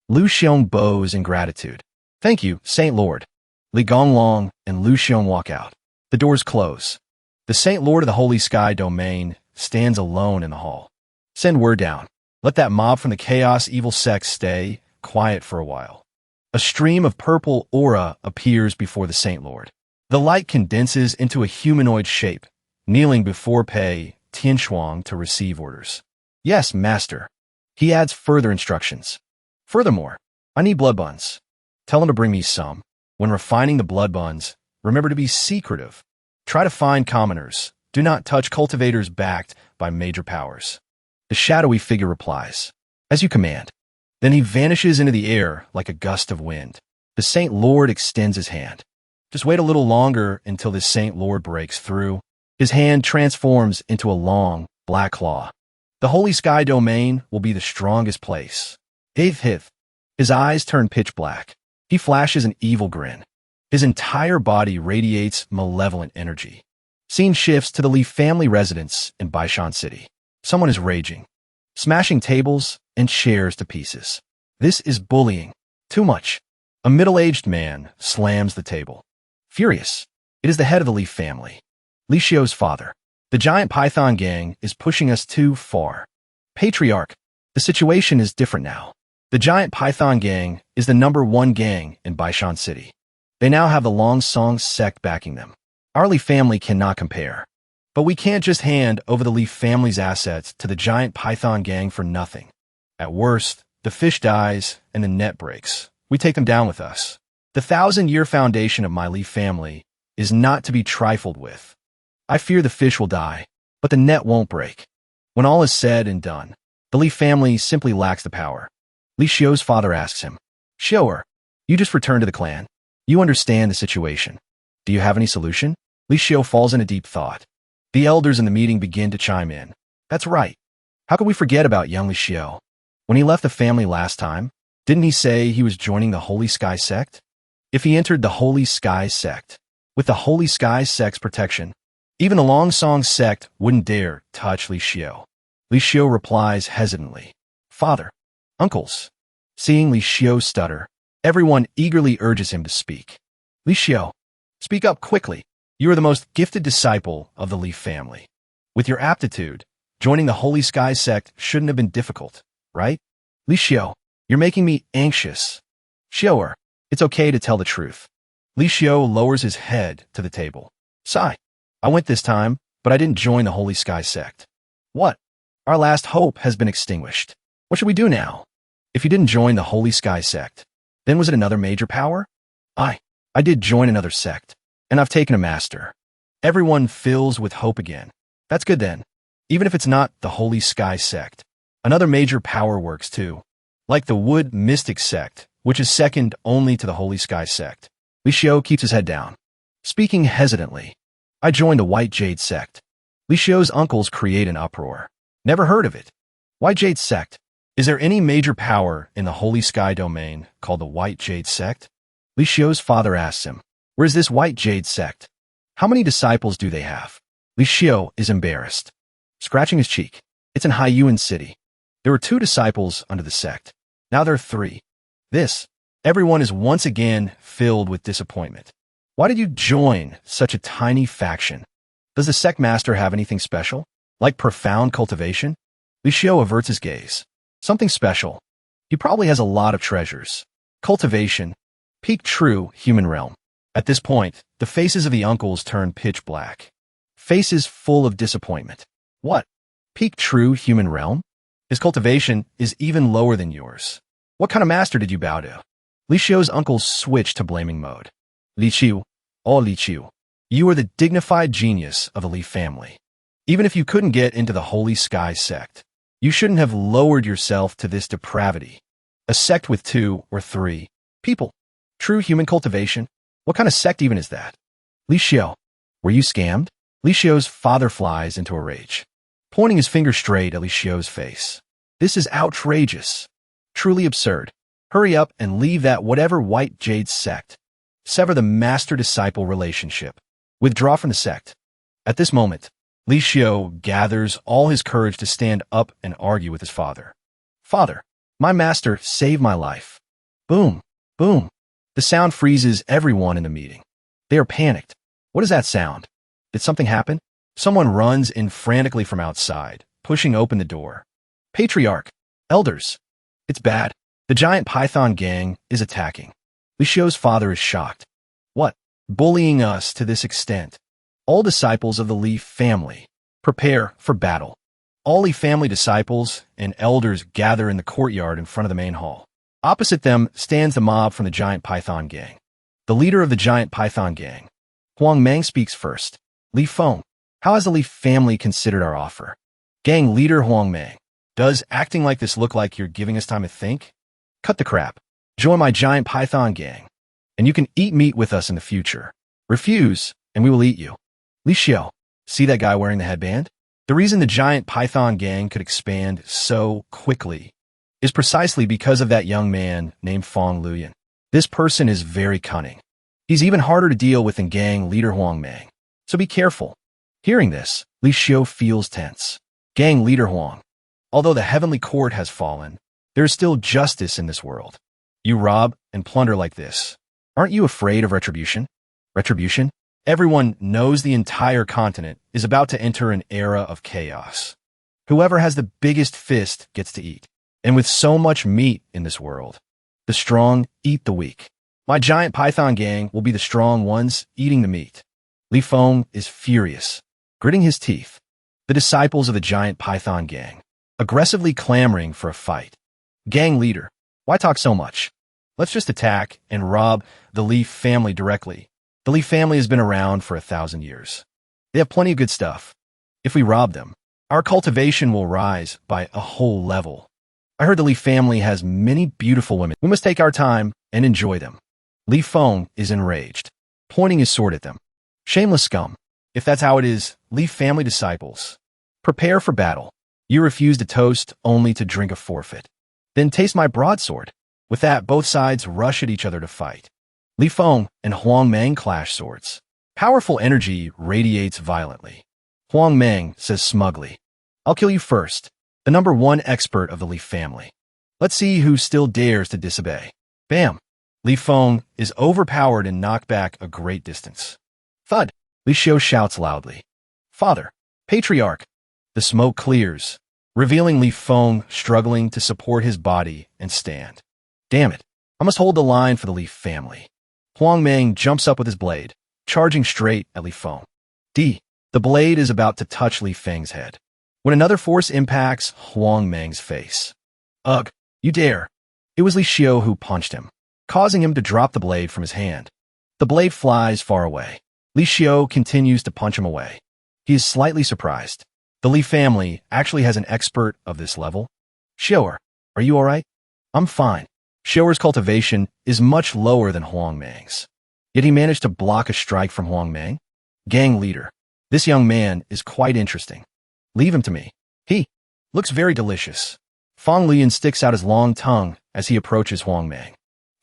A: Lu Xiong bows in gratitude. Thank you, Saint Lord. Li Gonglong and Lu Xiong walk out. The doors close. The Saint Lord of the Holy Sky Domain stands alone in the hall. Send word down. Let that mob from the Chaos Evil Sect stay quiet for a while. A stream of purple aura appears before the Saint Lord. The light condenses into a humanoid shape, kneeling before Pei Tianchuang to receive orders. Yes, master. He adds further instructions. Furthermore, I need blood buns. Tell him to bring me some. When refining the blood buns, remember to be secretive. Try to find commoners. Do not touch cultivators backed by major powers. The shadowy figure replies, as you command. Then he vanishes into the air like a gust of wind. The Saint Lord extends his hand. Just wait a little longer until this Saint Lord breaks through. His hand transforms into a long, black claw. The Holy Sky Domain will be the strongest place. Hith. His eyes turn pitch black. He flashes an evil grin. His entire body radiates malevolent energy. Scene shifts to the Li family residence in Baishan City. Someone is raging, smashing tables and chairs to pieces. This is bullying. Too much. A middle-aged man slams the table. Furious, it is the head of the Li family, Li Xiu's father. The giant python gang is pushing us too far. Patriarch, the situation is different now. The giant python gang is the #1 gang in Baishan City. They now have the Long Song Sect backing them. Our Li family cannot compare. But we can't just hand over the Li family's assets to the giant python gang for nothing. At worst, the fish dies and the net breaks. We take them down with us. The 1,000-year foundation of my Li family is not to be trifled with. I fear the fish will die, but the net won't break. When all is said and done, the Li family simply lacks the power. Li Xiu's father asks him, Xiu'er, you just returned to the clan. You understand the situation. Do you have any solution? Li Xiu falls into deep thought. The elders in the meeting begin to chime in. That's right. How could we forget about young Li Xiu? When he left the family last time, didn't he say he was joining the Holy Sky Sect? If he entered the Holy Sky Sect, with the Holy Sky Sect's protection, even the Long Song Sect wouldn't dare touch Li Xiu. Li Xiu replies hesitantly, Father, uncles. Seeing Li Xiu stutter, everyone eagerly urges him to speak. Li Xiu, speak up quickly. You are the most gifted disciple of the Li family. With your aptitude, joining the Holy Sky Sect shouldn't have been difficult, right? Li Xiu, you're making me anxious. Xiu'er, it's okay to tell the truth. Li Xiu lowers his head to the table. Sigh. I went this time, but I didn't join the Holy Sky Sect. What? Our last hope has been extinguished. What should we do now? If you didn't join the Holy Sky Sect, then was it another major power? I did join another sect, and I've taken a master. Everyone fills with hope again. That's good then. Even if it's not the Holy Sky Sect, another major power works too. Like the Wood Mystic Sect, which is second only to the Holy Sky Sect. Li Xiu keeps his head down. Speaking hesitantly, I joined the White Jade Sect. Li Xiu's uncles create an uproar. Never heard of it. White Jade Sect. Is there any major power in the Holy Sky domain called the White Jade Sect? Li Xiu's father asks him, where's this White Jade Sect? How many disciples do they have? Li Xiu is embarrassed. Scratching his cheek. It's in Haiyuan City. There were 2 disciples under the sect. Now there are 3. Everyone is once again filled with disappointment. Why did you join such a tiny faction? Does the sect master have anything special? Like profound cultivation? Li Xiu averts his gaze. Something special. He probably has a lot of treasures. Cultivation. Peak true human realm. At this point, the faces of the uncles turn pitch black. Faces full of disappointment. What? Peak true human realm? His cultivation is even lower than yours. What kind of master did you bow to? Li Xiu's uncles switch to blaming mode. Li Xiu, oh Li Xiu, you are the dignified genius of the Li family. Even if you couldn't get into the Holy Sky Sect, you shouldn't have lowered yourself to this depravity. A sect with 2 or 3 people. True human cultivation? What kind of sect even is that? Li Xiu, were you scammed? Li Xiu's father flies into a rage, pointing his finger straight at Li Xiu's face. This is outrageous. Truly absurd. Hurry up and leave that whatever White Jade Sect. Sever the master-disciple relationship. Withdraw from the sect. At this moment, Li Xiu gathers all his courage to stand up and argue with his father. Father, my master saved my life. Boom, boom. The sound freezes everyone in the meeting. They are panicked. What is that sound? Did something happen? Someone runs in frantically from outside, pushing open the door. Patriarch, elders. It's bad. The giant python gang is attacking. Li Xiu's father is shocked. What? Bullying us to this extent? All disciples of the Li family, prepare for battle. All Li family disciples and elders gather in the courtyard in front of the main hall. Opposite them stands the mob from the giant python gang. The leader of the giant python gang, Huang Mang, speaks first. Li Feng, how has the Li family considered our offer? Gang leader Huang Mang, does acting like this look like you're giving us time to think? Cut the crap. Join my giant python gang, and you can eat meat with us in the future. Refuse, and we will eat you. Li Xiu, see that guy wearing the headband? The reason the giant python gang could expand so quickly is precisely because of that young man named Fong Luyan. This person is very cunning. He's even harder to deal with than gang leader Huang Mang. So be careful. Hearing this, Li Xiu feels tense. Gang leader Huang, although the heavenly court has fallen, there is still justice in this world. You rob and plunder like this. Aren't you afraid of retribution? Retribution? Everyone knows the entire continent is about to enter an era of chaos. Whoever has the biggest fist gets to eat. And with so much meat in this world, the strong eat the weak. My giant python gang will be the strong ones eating the meat. Li Feng is furious, gritting his teeth. The disciples of the giant python gang, aggressively clamoring for a fight. Gang leader, why talk so much? Let's just attack and rob the Li family directly. The Li family has been around for 1,000 years. They have plenty of good stuff. If we rob them, our cultivation will rise by a whole level. I heard the Li family has many beautiful women. We must take our time and enjoy them. Li Feng is enraged, pointing his sword at them. Shameless scum. If that's how it is, Li family disciples, prepare for battle. You refuse to toast only to drink a forfeit. Then taste my broadsword. With that, both sides rush at each other to fight. Li Feng and Huang Mang clash swords. Powerful energy radiates violently. Huang Mang says smugly, I'll kill you first, the #1 expert of the Li family. Let's see who still dares to disobey. Bam! Li Feng is overpowered and knocked back a great distance. Thud! Li Xiu shouts loudly. Father! Patriarch! The smoke clears, revealing Li Feng struggling to support his body and stand. Damn it! I must hold the line for the Li family. Huang Mang jumps up with his blade, charging straight at Li Feng. The blade is about to touch Li Feng's head, when another force impacts Huang Mang's face. Ugh, you dare! It was Li Xiu who punched him, causing him to drop the blade from his hand. The blade flies far away. Li Xiu continues to punch him away. He is slightly surprised. The Li family actually has an expert of this level. Xiu, are you alright? I'm fine. Shower's cultivation is much lower than Huang Mang's. Yet he managed to block a strike from Huang Mang. Gang leader. This young man is quite interesting. Leave him to me. He looks very delicious. Fong Lian sticks out his long tongue as he approaches Huang Mang.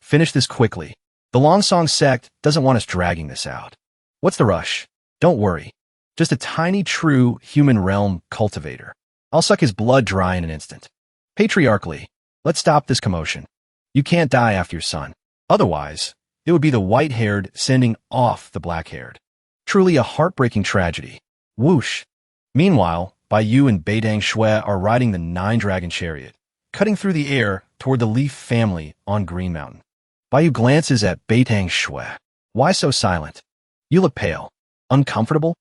A: Finish this quickly. The Longsong Sect doesn't want us dragging this out. What's the rush? Don't worry. Just a tiny true human realm cultivator. I'll suck his blood dry in an instant. Patriarchally, let's stop this commotion. You can't die after your son. Otherwise, it would be the white-haired sending off the black-haired. Truly a heartbreaking tragedy. Whoosh. Meanwhile, Bai Yu and Beidang Shui are riding the nine-dragon chariot, cutting through the air toward the Leaf family on Green Mountain. Bai Yu glances at Beidang Shui. Why so silent? You look pale. Uncomfortable?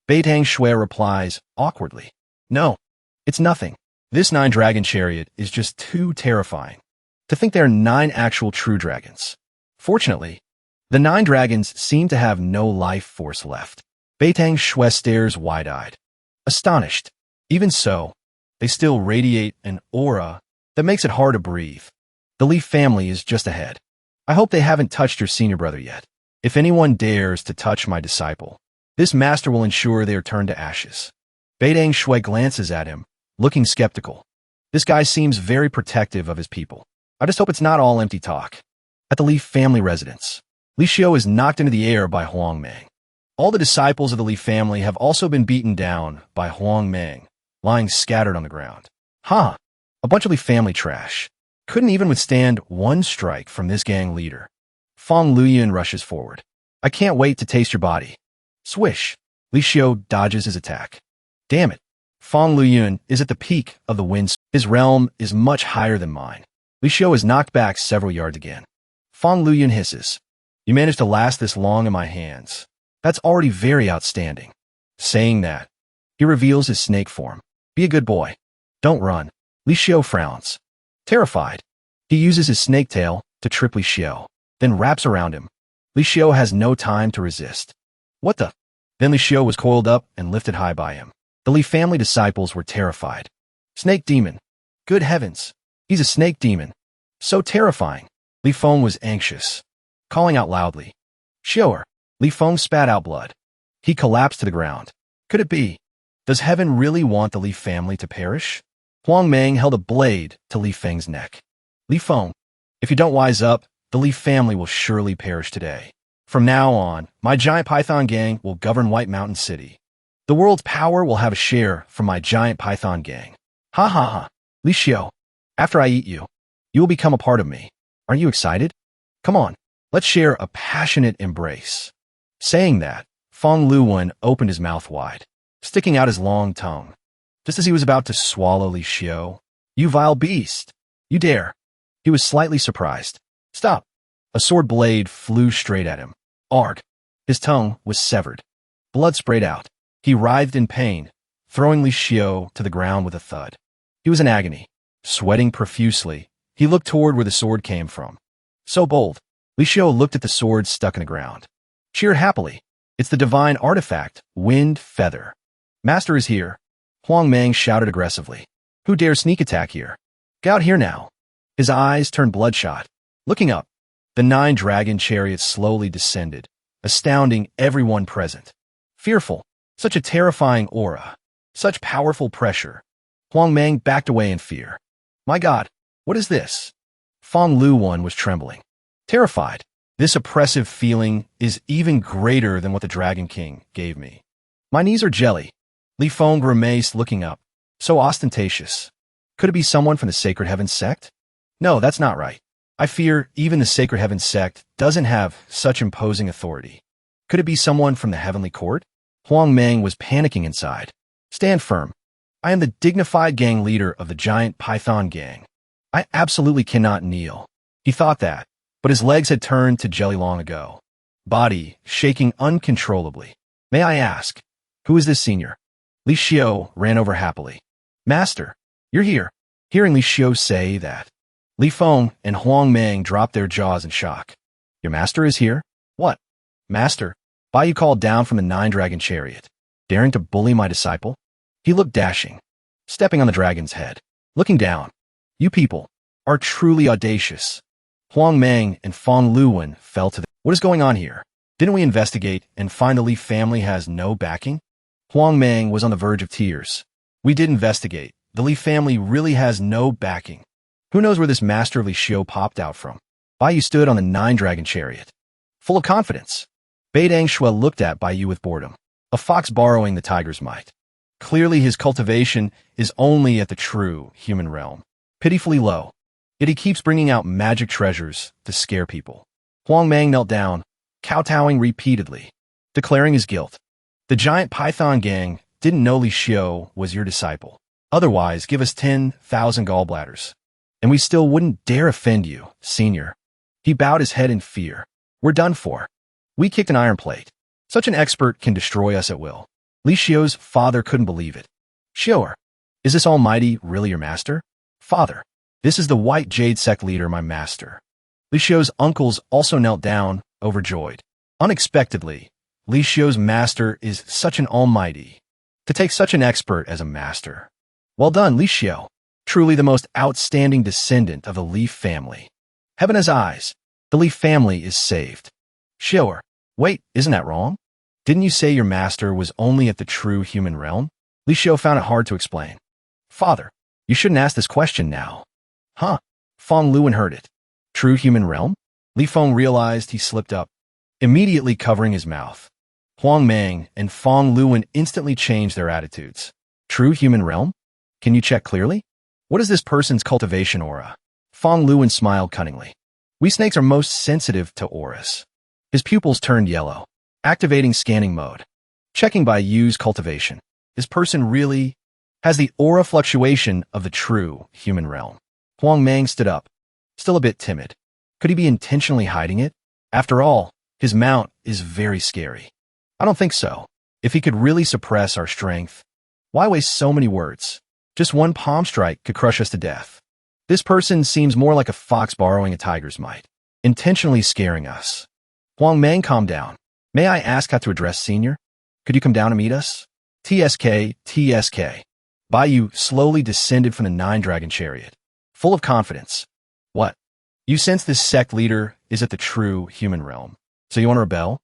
A: Beidang Shui replies awkwardly. No, it's nothing. This nine-dragon chariot is just too terrifying. To think there are 9 actual true dragons. Fortunately, the 9 dragons seem to have no life force left. Beitang Shui stares wide-eyed, astonished. Even so, they still radiate an aura that makes it hard to breathe. The Leaf family is just ahead. I hope they haven't touched your senior brother yet. If anyone dares to touch my disciple, this master will ensure they are turned to ashes. Beidang Shui glances at him, looking skeptical. This guy seems very protective of his people. I just hope it's not all empty talk. At the Leaf family residence, Li Xiu is knocked into the air by Huang Mang. All the disciples of the Leaf family have also been beaten down by Huang Mang, lying scattered on the ground. A bunch of Leaf family trash. Couldn't even withstand one strike from this gang leader. Fong Luyan rushes forward. I can't wait to taste your body. Swish. Li Xiu dodges his attack. Damn it. Fong Luyan is at the peak of the wind. His realm is much higher than mine. Li Xiu is knocked back several yards again. Fong Luyan hisses. You managed to last this long in my hands. That's already very outstanding. Saying that, he reveals his snake form. Be a good boy. Don't run. Li Xiu frowns. Terrified, he uses his snake tail to trip Li Xiu, then wraps around him. Li Xiu has no time to resist. What the? Then Li Xiu was coiled up and lifted high by him. The Li family disciples were terrified. Snake demon. Good heavens. He's a snake demon. So terrifying. Li Feng was anxious, calling out loudly. Xiu'er. Li Feng spat out blood. He collapsed to the ground. Could it be? Does heaven really want the Li family to perish? Huang Mang held a blade to Li Feng's neck. Li Feng, if you don't wise up, the Li family will surely perish today. From now on, my giant python gang will govern White Mountain City. The world's power will have a share from my giant python gang. Ha ha ha. Li Xiu, after I eat you, you will become a part of me. Aren't you excited? Come on, let's share a passionate embrace. Saying that, Fong Luwen opened his mouth wide, sticking out his long tongue. Just as he was about to swallow Li Xiu. You vile beast! You dare! He was slightly surprised. Stop! A sword blade flew straight at him. Arg! His tongue was severed. Blood sprayed out. He writhed in pain, throwing Li Xiu to the ground with a thud. He was in agony. Sweating profusely, he looked toward where the sword came from. So bold. Li Xiu looked at the sword stuck in the ground. Cheered happily. It's the divine artifact, Wind Feather. Master is here. Huang Mang shouted aggressively. Who dares sneak attack here? Get out here now. His eyes turned bloodshot. Looking up, the 9 dragon chariots slowly descended, astounding everyone present. Fearful. Such a terrifying aura. Such powerful pressure. Huang Mang backed away in fear. My God, what is this? Fong Luwen was trembling. Terrified. This oppressive feeling is even greater than what the Dragon King gave me. My knees are jelly. Li Feng grimaced, looking up. So ostentatious. Could it be someone from the Sacred Heavens Sect? No, that's not right. I fear even the Sacred Heavens Sect doesn't have such imposing authority. Could it be someone from the Heavenly Court? Huang Mang was panicking inside. Stand firm. I am the dignified gang leader of the giant python gang. I absolutely cannot kneel. He thought that, but his legs had turned to jelly long ago. Body shaking uncontrollably. May I ask, who is this senior? Li Xiu ran over happily. Master, you're here. Hearing Li Xiu say that, Li Feng and Huang Mang dropped their jaws in shock. Your master is here? What? Master, Bai Yu called down from the 9-dragon chariot, daring to bully my disciple? He looked dashing, stepping on the dragon's head. Looking down, you people are truly audacious. Huang Mang and Fong Luwen fell to the— What is going on here? Didn't we investigate and find the Li family has no backing? Huang Mang was on the verge of tears. We did investigate. The Li family really has no backing. Who knows where this master of Li Xiu popped out from? Bai Yu stood on the nine-dragon chariot, full of confidence. Bai Dang Shui looked at Bai Yu with boredom. A fox borrowing the tiger's might. Clearly his cultivation is only at the true human realm. Pitifully low. Yet he keeps bringing out magic treasures to scare people. Huang Mang knelt down, kowtowing repeatedly, declaring his guilt. The giant python gang didn't know Li Xiu was your disciple. Otherwise, give us 10,000 gallbladders. And we still wouldn't dare offend you, senior. He bowed his head in fear. We're done for. We kicked an iron plate. Such an expert can destroy us at will. Li Xiu's father couldn't believe it. Xiuer, is this almighty really your master? Father, this is the White Jade Sect leader, my master. Li Xiu's uncles also knelt down, overjoyed. Unexpectedly, Li Xiu's master is such an almighty. To take such an expert as a master. Well done, Li Xiu. Truly the most outstanding descendant of the Li family. Heaven has eyes. The Li family is saved. Xiuer, wait, isn't that wrong? Didn't you say your master was only at the true human realm? Li Xiu found it hard to explain. Father, you shouldn't ask this question now. Huh? Fong Luwen heard it. True human realm? Li Feng realized he slipped up, immediately covering his mouth. Huang Mang and Fong Luwen instantly changed their attitudes. True human realm? Can you check clearly? What is this person's cultivation aura? Fong Luwen smiled cunningly. We snakes are most sensitive to auras. His pupils turned yellow, activating scanning mode. Checking Bai Yu's cultivation. This person really has the aura fluctuation of the true human realm. Huang Mang stood up, still a bit timid. Could he be intentionally hiding it? After all, his mount is very scary. I don't think so. If he could really suppress our strength, why waste so many words? Just one palm strike could crush us to death. This person seems more like a fox borrowing a tiger's might, intentionally scaring us. Huang Mang, calm down. May I ask how to address senior? Could you come down and meet us? TSK, TSK. Bai Yu slowly descended from the nine-dragon chariot, full of confidence. What? You sense this sect leader is at the true human realm. So you want to rebel?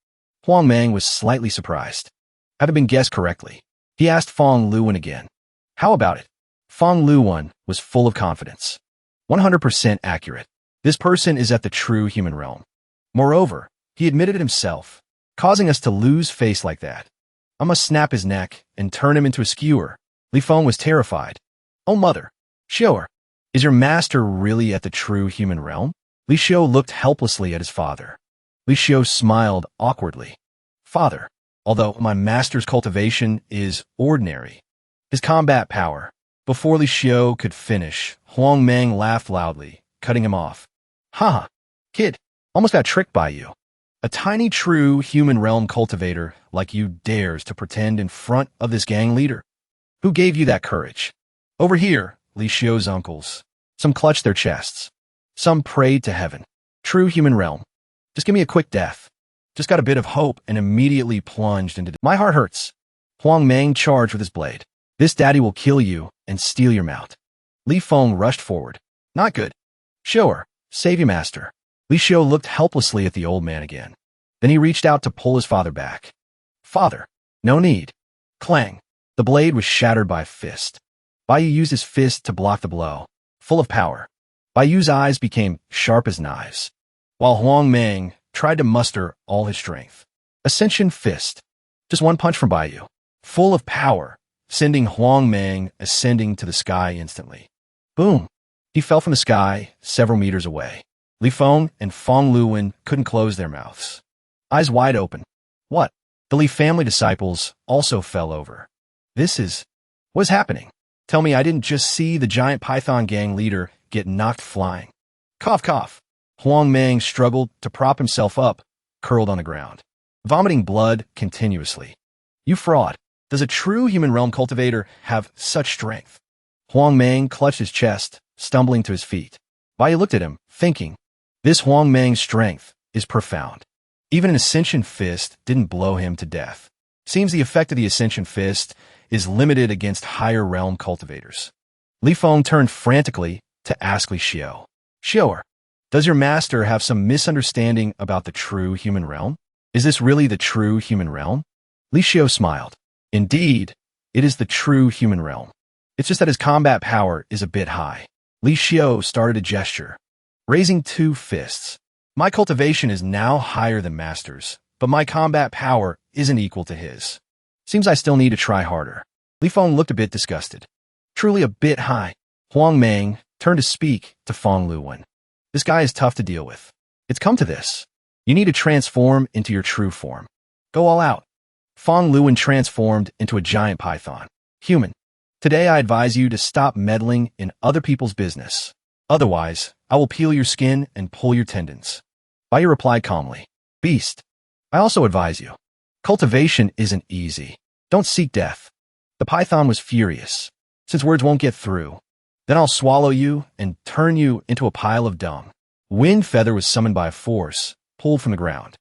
A: Huang Mang was slightly surprised. Had it been guessed correctly? He asked Fong Luwen again. How about it? Fong Luwen was full of confidence. 100% accurate. This person is at the true human realm. Moreover, he admitted it himself, causing us to lose face like that. I must snap his neck and turn him into a skewer. Li Feng was terrified. Oh mother. Xiuer, is your master really at the true human realm? Li Xiu looked helplessly at his father. Li Xiu smiled awkwardly. Father, although my master's cultivation is ordinary, his combat power. Before Li Xiu could finish, Huang Mang laughed loudly, cutting him off. Ha! Kid, almost got tricked by you. A tiny true human realm cultivator like you dares to pretend in front of this gang leader. Who gave you that courage? Over here, Li Xiu's uncles. Some clutched their chests. Some prayed to heaven. True human realm. Just give me a quick death. Just got a bit of hope and immediately plunged into— My heart hurts. Huang Mang charged with his blade. This daddy will kill you and steal your mount. Li Feng rushed forward. Not good. Xiuer, save your master. Li Xiu looked helplessly at the old man again. Then he reached out to pull his father back. Father, no need. Clang. The blade was shattered by a fist. Bai Yu used his fist to block the blow, full of power. Bai Yu's eyes became sharp as knives, while Huang Mang tried to muster all his strength. Ascension fist. Just one punch from Bai Yu, full of power, sending Huang Mang ascending to the sky instantly. Boom! He fell from the sky several meters away. Li Feng and Fong Luwen couldn't close their mouths. Eyes wide open. What? The Li family disciples also fell over. What is happening? Tell me I didn't just see the giant python gang leader get knocked flying. Cough, cough. Huang Mang struggled to prop himself up, curled on the ground, vomiting blood continuously. You fraud. Does a true human realm cultivator have such strength? Huang Mang clutched his chest, stumbling to his feet. Bai Yu looked at him, thinking, this Huang Mang's strength is profound. Even an Ascension Fist didn't blow him to death. Seems the effect of the Ascension Fist is limited against higher realm cultivators. Li Feng turned frantically to ask Li Xiu. Xiuer, Does your master have some misunderstanding about the true human realm? Is this really the true human realm? Li Xiao smiled. Indeed, it is the true human realm. It's just that his combat power is a bit high. Li Xiao started a gesture, raising 2 fists. My cultivation is now higher than master's, but my combat power isn't equal to his. Seems I still need to try harder. Li Feng looked a bit disgusted. Truly a bit high. Huang Meng turned to speak to Feng Luwen. This guy is tough to deal with. It's come to this. You need to transform into your true form. Go all out. Feng Luwen transformed into a giant python. Human. Today I advise you to stop meddling in other people's business. Otherwise, I will peel your skin and pull your tendons. Bai Yu replied calmly. Beast. I also advise you. Cultivation isn't easy. Don't seek death. The python was furious. Since words won't get through, then I'll swallow you and turn you into a pile of dung. Wind Feather was summoned by a force, pulled from the ground.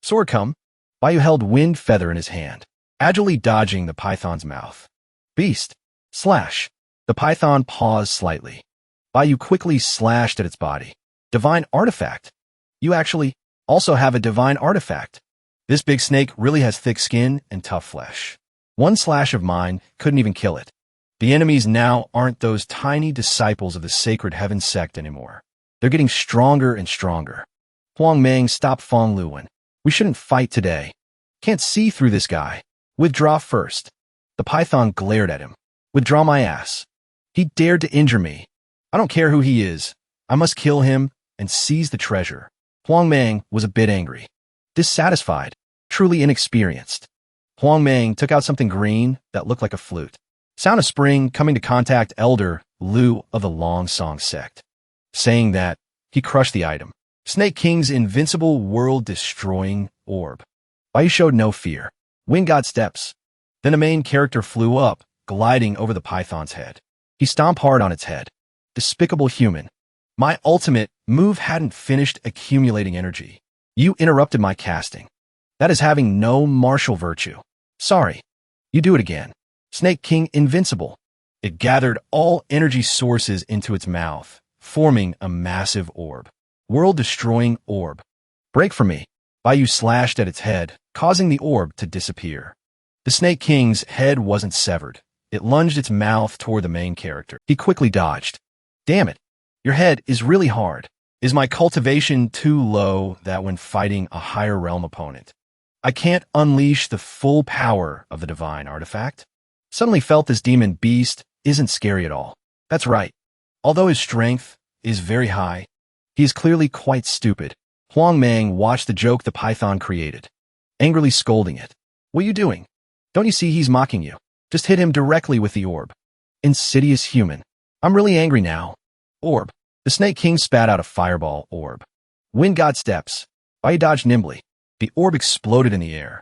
A: Sword come. Bai Yu held Wind Feather in his hand, agilely dodging the python's mouth. Beast. Slash. The python paused slightly. Bai Yu quickly slashed at its body. Divine artifact. You actually also have a divine artifact. This big snake really has thick skin and tough flesh. One slash of mine couldn't even kill it. The enemies now aren't those tiny disciples of the sacred heaven sect anymore. They're getting stronger and stronger. Huang Meng stopped Feng Luwen. We shouldn't fight today. Can't see through this guy. Withdraw first. The python glared at him. Withdraw my ass. He dared to injure me. I don't care who he is. I must kill him and seize the treasure. Huang Meng was a bit angry. Dissatisfied. Truly inexperienced. Huang Meng took out something green that looked like a flute. Sound of spring coming to contact Elder Lu of the Long Song Sect. Saying that, he crushed the item. Snake King's invincible world-destroying orb. Bai Yu showed no fear. Wind God steps. Then the main character flew up, gliding over the python's head. He stomped hard on its head. Despicable human. My ultimate move hadn't finished accumulating energy. You interrupted my casting. That is having no martial virtue. Sorry. You do it again. Snake King Invincible. It gathered all energy sources into its mouth, forming a massive orb. World-destroying orb. Break for me. Bai Yu slashed at its head, causing the orb to disappear. The Snake King's head wasn't severed. It lunged its mouth toward the main character. He quickly dodged. Damn it. Your head is really hard. Is my cultivation too low that when fighting a higher realm opponent, I can't unleash the full power of the divine artifact? Suddenly felt this demon beast isn't scary at all. That's right. Although his strength is very high, he is clearly quite stupid. Huang Meng watched the joke the python created, angrily scolding it. What are you doing? Don't you see he's mocking you? Just hit him directly with the orb. Insidious human. I'm really angry now. Orb. The Snake King spat out a fireball orb. Wind God steps. Bai Yu dodged nimbly. The orb exploded in the air.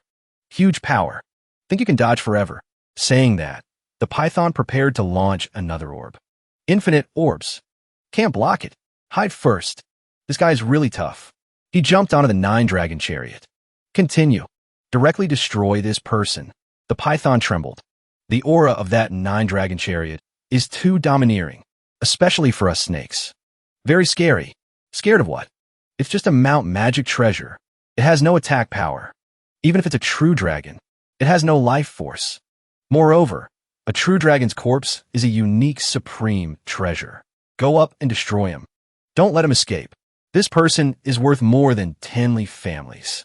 A: Huge power. Think you can dodge forever. Saying that, the python prepared to launch another orb. Infinite orbs. Can't block it. Hide first. This guy is really tough. He jumped onto the 9-dragon chariot. Continue. Directly destroy this person. The python trembled. The aura of that 9-dragon chariot is too domineering, especially for us snakes. Very scary. Scared of what? It's just a Mount Magic treasure. It has no attack power. Even if it's a true dragon, it has no life force. Moreover, a true dragon's corpse is a unique supreme treasure. Go up and destroy him. Don't let him escape. This person is worth more than 10 Li families.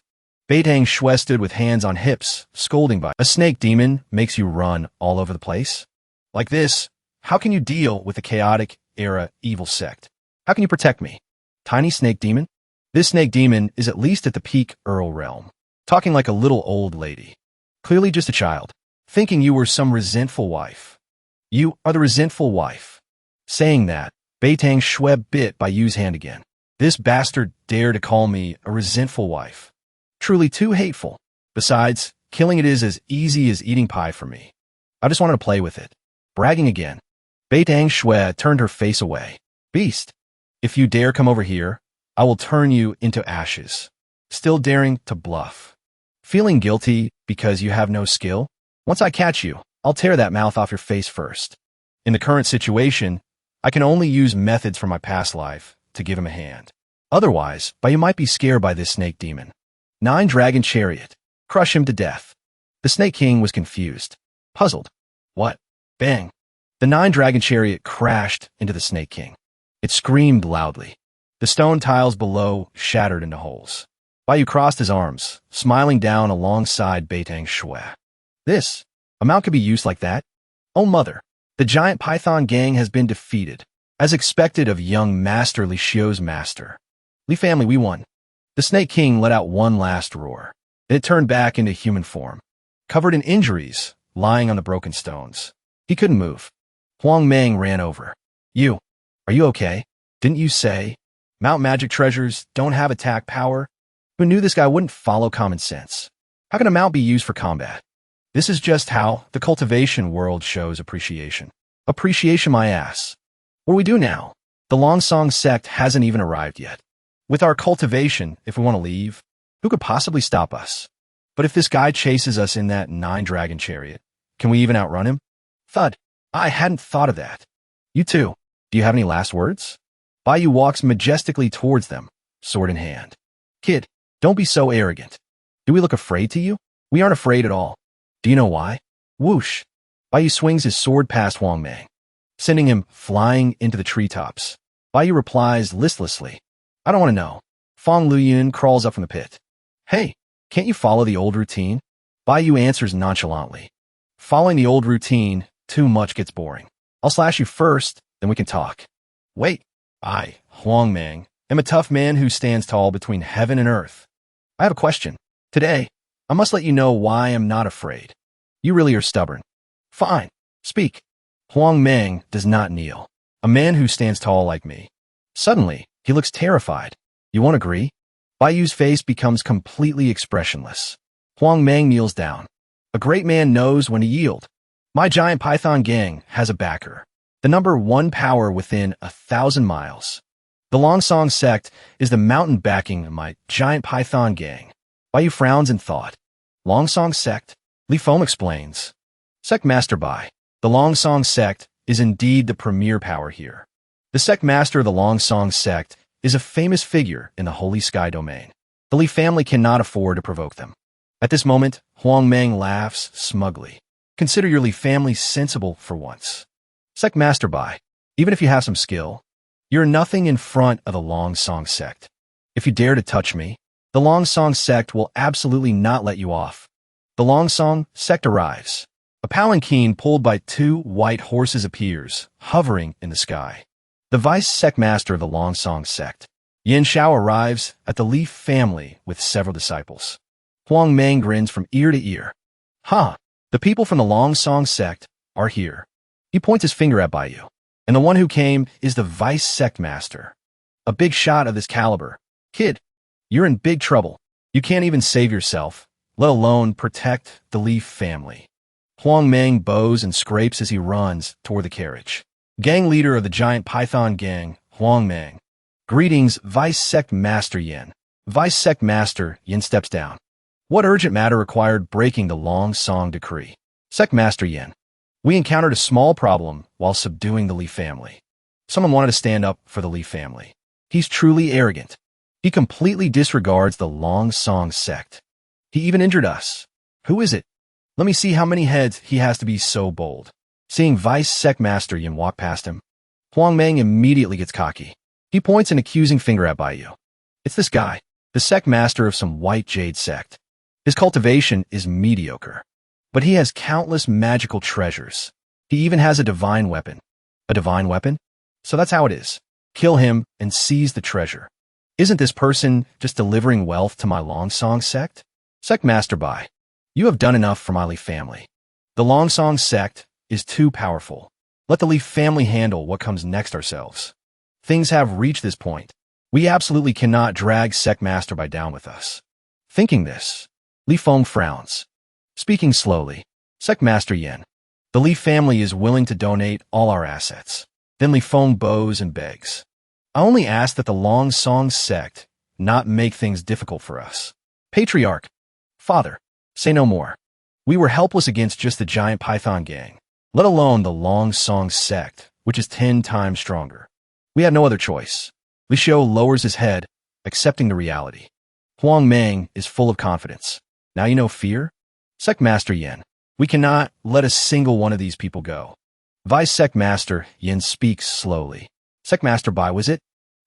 A: Beitang Shui stood with hands on hips, scolding by. A snake demon makes you run all over the place? Like this, how can you deal with the chaotic era evil sect? How can you protect me? Tiny snake demon? This snake demon is at least at the peak Earl realm, talking like a little old lady. Clearly just a child, thinking you were some resentful wife. You are the resentful wife. Saying that, Beitang Shui bit Bai Yu's hand again. This bastard dared to call me a resentful wife. Truly too hateful. Besides, killing it is as easy as eating pie for me. I just wanted to play with it. Bragging again. Beitang Shui turned her face away. Beast, if you dare come over here, I will turn you into ashes. Still daring to bluff. Feeling guilty because you have no skill? Once I catch you, I'll tear that mouth off your face first. In the current situation, I can only use methods from my past life to give him a hand. Otherwise, you might be scared by this snake demon. 9 Dragon Chariot. Crush him to death. The Snake King was confused. Puzzled. What? Bang. The 9 Dragon Chariot crashed into the Snake King. It screamed loudly. The stone tiles below shattered into holes. Baiyu crossed his arms, smiling down alongside Beitang Shui. This? A mount could be used like that? Oh mother. The giant python gang has been defeated, as expected of young Master Li Xiu's master. Li family, we won. The Snake King let out one last roar. Then it turned back into human form. Covered in injuries, lying on the broken stones. He couldn't move. Huang Meng ran over. You. Are you okay? Didn't you say? Mount magic treasures don't have attack power? Who knew this guy wouldn't follow common sense? How can a mount be used for combat? This is just how the cultivation world shows appreciation. Appreciation my ass. What do we do now? The Longsong Sect hasn't even arrived yet. With our cultivation, if we want to leave, who could possibly stop us? But if this guy chases us in that 9 Dragon Chariot, can we even outrun him? Thud. I hadn't thought of that. You too. Do you have any last words? Baiyu walks majestically towards them, sword in hand. Kid, don't be so arrogant. Do we look afraid to you? We aren't afraid at all. Do you know why? Whoosh. Baiyu swings his sword past Huang Meng, sending him flying into the treetops. Baiyu replies listlessly. I don't want to know. Fong Luyun crawls up from the pit. Hey, can't you follow the old routine? Baiyu answers nonchalantly. Following the old routine, too much gets boring. I'll slash you first, then we can talk. Wait. I, Huang Meng, am a tough man who stands tall between heaven and earth. I have a question. Today, I must let you know why I am not afraid. You really are stubborn. Fine. Speak. Huang Meng does not kneel. A man who stands tall like me. Suddenly, he looks terrified. You won't agree? Baiyu's face becomes completely expressionless. Huang Meng kneels down. A great man knows when to yield. My giant python gang has a backer. The number 1 power within 1,000 miles. The Longsong Sect is the mountain backing of my giant python gang. Baiyu frowns in thought. Longsong Sect? Li Feng explains. Sect Master Bai. The Longsong Sect is indeed the premier power here. The Sect Master of the Longsong Sect is a famous figure in the Holy Sky domain. The Li family cannot afford to provoke them. At this moment, Huang Meng laughs smugly. Consider your Li family sensible for once. Sect Master Bai, even if you have some skill, you're nothing in front of the Longsong Sect. If you dare to touch me, the Longsong Sect will absolutely not let you off. The Longsong Sect arrives. A palanquin pulled by 2 white horses appears, hovering in the sky. The Vice Sect Master of the Longsong Sect, Yin Shao, arrives at the Li family with several disciples. Huang Meng grins from ear to ear. Ha! The people from the Longsong Sect are here. He points his finger at Baiyu. And the one who came is the Vice Sect Master. A big shot of this caliber. Kid, you're in big trouble. You can't even save yourself, let alone protect the Li family. Huang Meng bows and scrapes as he runs toward the carriage. Gang leader of the giant python gang, Huang Meng. Greetings, Vice Sect Master Yin. Vice Sect Master Yin steps down. What urgent matter required breaking the Longsong decree? Sect Master Yin. We encountered a small problem while subduing the Li family. Someone wanted to stand up for the Li family. He's truly arrogant. He completely disregards the Longsong Sect. He even injured us. Who is it? Let me see how many heads he has to be so bold. Seeing Vice Sect Master Yin walk past him, Huang Meng immediately gets cocky. He points an accusing finger at Baiyu. It's this guy, the Sect Master of some white jade sect. His cultivation is mediocre. But he has countless magical treasures. He even has a divine weapon. A divine weapon? So that's how it is. Kill him and seize the treasure. Isn't this person just delivering wealth to my Longsong Sect? Sect Master Bai, you have done enough for my Li family. The Longsong Sect is too powerful. Let the Li family handle what comes next ourselves. Things have reached this point. We absolutely cannot drag Sect Master Bai down with us. Thinking this, Li Feng frowns. Speaking slowly, Sect Master Yin, the Li family is willing to donate all our assets. Then Li Feng bows and begs. I only ask that the Longsong Sect not make things difficult for us. Patriarch, Father, say no more. We were helpless against just the giant python gang, let alone the Longsong Sect, which is 10 times stronger. We had no other choice. Li Xiu lowers his head, accepting the reality. Huang Meng is full of confidence. Now you know fear? Sect Master Yin. We cannot let a single one of these people go. Vice Sect Master Yin speaks slowly. Sect Master Bai, was it?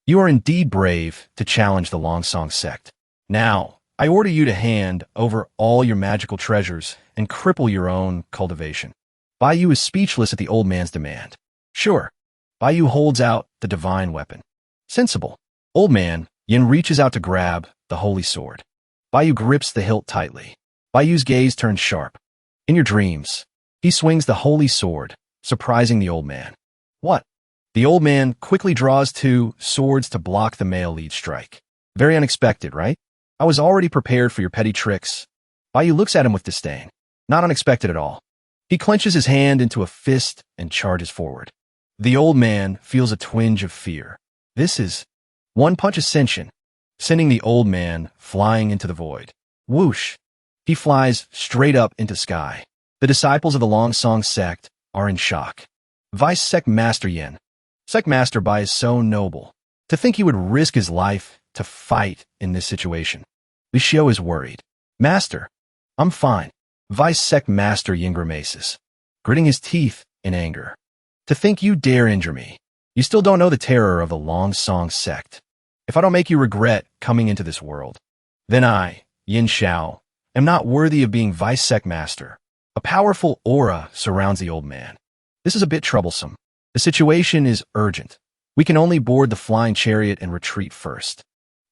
A: You are indeed brave to challenge the Longsong sect. Now, I order you to hand over all your magical treasures and cripple your own cultivation. Bai Yu is speechless at the old man's demand. Sure. Bai Yu holds out the divine weapon. Sensible. Old man, Yin reaches out to grab the holy sword. Bai Yu grips the hilt tightly. Bai Yu's gaze turns sharp. In your dreams, he swings the holy sword, surprising the old man. What? The old man quickly draws two swords to block the male lead strike. Very unexpected, right? I was already prepared for your petty tricks. Bai Yu looks at him with disdain. Not unexpected at all. He clenches his hand into a fist and charges forward. The old man feels a twinge of fear. This is one punch ascension, sending the old man flying into the void. Whoosh! He flies straight up into sky. The disciples of the Longsong sect are in shock. Vice Sect Master Yin. Sect Master Bai is so noble. To think he would risk his life to fight in this situation. Li Xiu is worried. Master, I'm fine. Vice Sect Master Yin grimaces, gritting his teeth in anger. To think you dare injure me. You still don't know the terror of the Longsong sect. If I don't make you regret coming into this world, then I, Yin Xiao, am not worthy of being Vice Sect Master. A powerful aura surrounds the old man. This is a bit troublesome. The situation is urgent. We can only board the flying chariot and retreat first.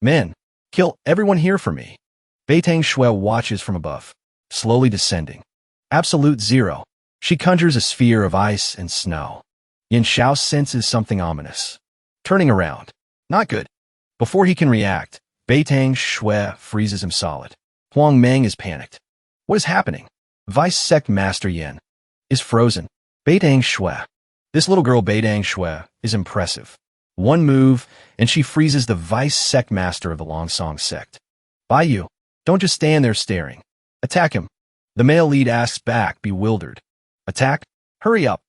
A: Men, kill everyone here for me. Beitang Shui watches from above, slowly descending. Absolute zero. She conjures a sphere of ice and snow. Yin Xiao senses something ominous. Turning around. Not good. Before he can react, Beitang Shui freezes him solid. Huang Meng is panicked. What is happening? Vice Sect Master Yin is frozen. Beitang Shui. This little girl Beitang Shui is impressive. One move, and she freezes the Vice Sect Master of the Longsong sect. Bai Yu, don't just stand there staring. Attack him. The male lead asks back, bewildered. Attack? Hurry up.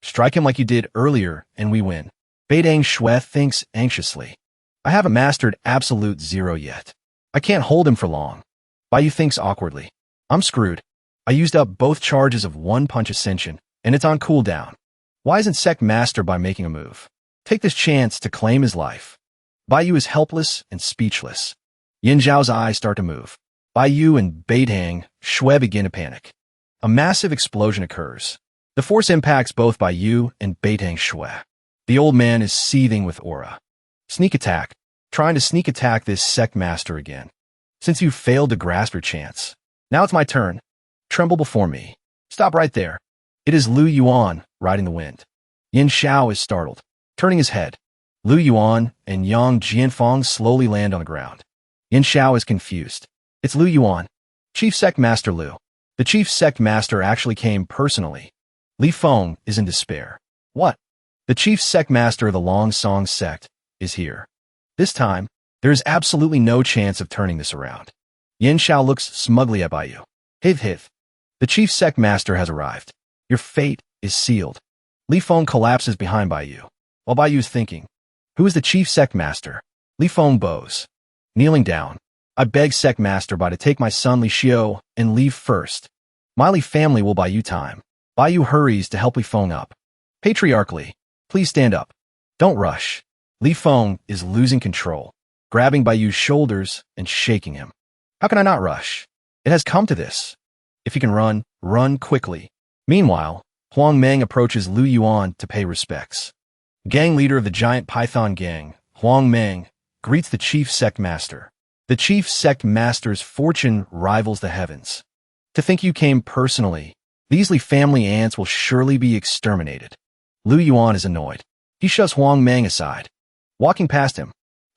A: Strike him like you did earlier, and we win. Beitang Shui thinks anxiously. I haven't mastered absolute zero yet. I can't hold him for long. Bai Yu thinks awkwardly. I'm screwed. I used up both charges of one punch ascension, and it's on cooldown. Why isn't Sect Master Bai making a move? Take this chance to claim his life. Bai Yu is helpless and speechless. Yin Zhao's eyes start to move. Bai Yu and Beitang Shui begin to panic. A massive explosion occurs. The force impacts both Bai Yu and Beitang Shui. The old man is seething with aura. Sneak attack. Trying to sneak attack this Sect Master again. Since you failed to grasp your chance. Now it's my turn. Tremble before me. Stop right there. It is Lu Yuan riding the wind. Yin Xiao is startled, turning his head. Lu Yuan and Yang Jianfang slowly land on the ground. Yin Xiao is confused. It's Lu Yuan. Chief Sect Master Lu. The Chief Sect Master actually came personally. Li Feng is in despair. What? The Chief Sect Master of the Longsong sect is here. This time, there is absolutely no chance of turning this around. Yin Xiao looks smugly at Bai Yu. Hiv. The Chief Sect Master has arrived. Your fate is sealed. Li Feng collapses behind Bai Yu. While Bai Yu is thinking, who is the Chief Sect Master? Li Feng bows. Kneeling down, I beg Sect Master Bai to take my son Li Xiu and leave first. My Li family will buy you time. Bai Yu hurries to help Li Feng up. Patriarchally, please stand up. Don't rush. Li Feng is losing control, grabbing Bai Yu's shoulders and shaking him. How can I not rush? It has come to this. If you can run, run quickly. Meanwhile, Huang Meng approaches Lu Yuan to pay respects. Gang leader of the giant python gang, Huang Meng, greets the Chief Sect Master. The Chief Sect Master's fortune rivals the heavens. To think you came personally, these Li family ants will surely be exterminated. Lu Yuan is annoyed. He shoves Huang Meng aside. Walking past him,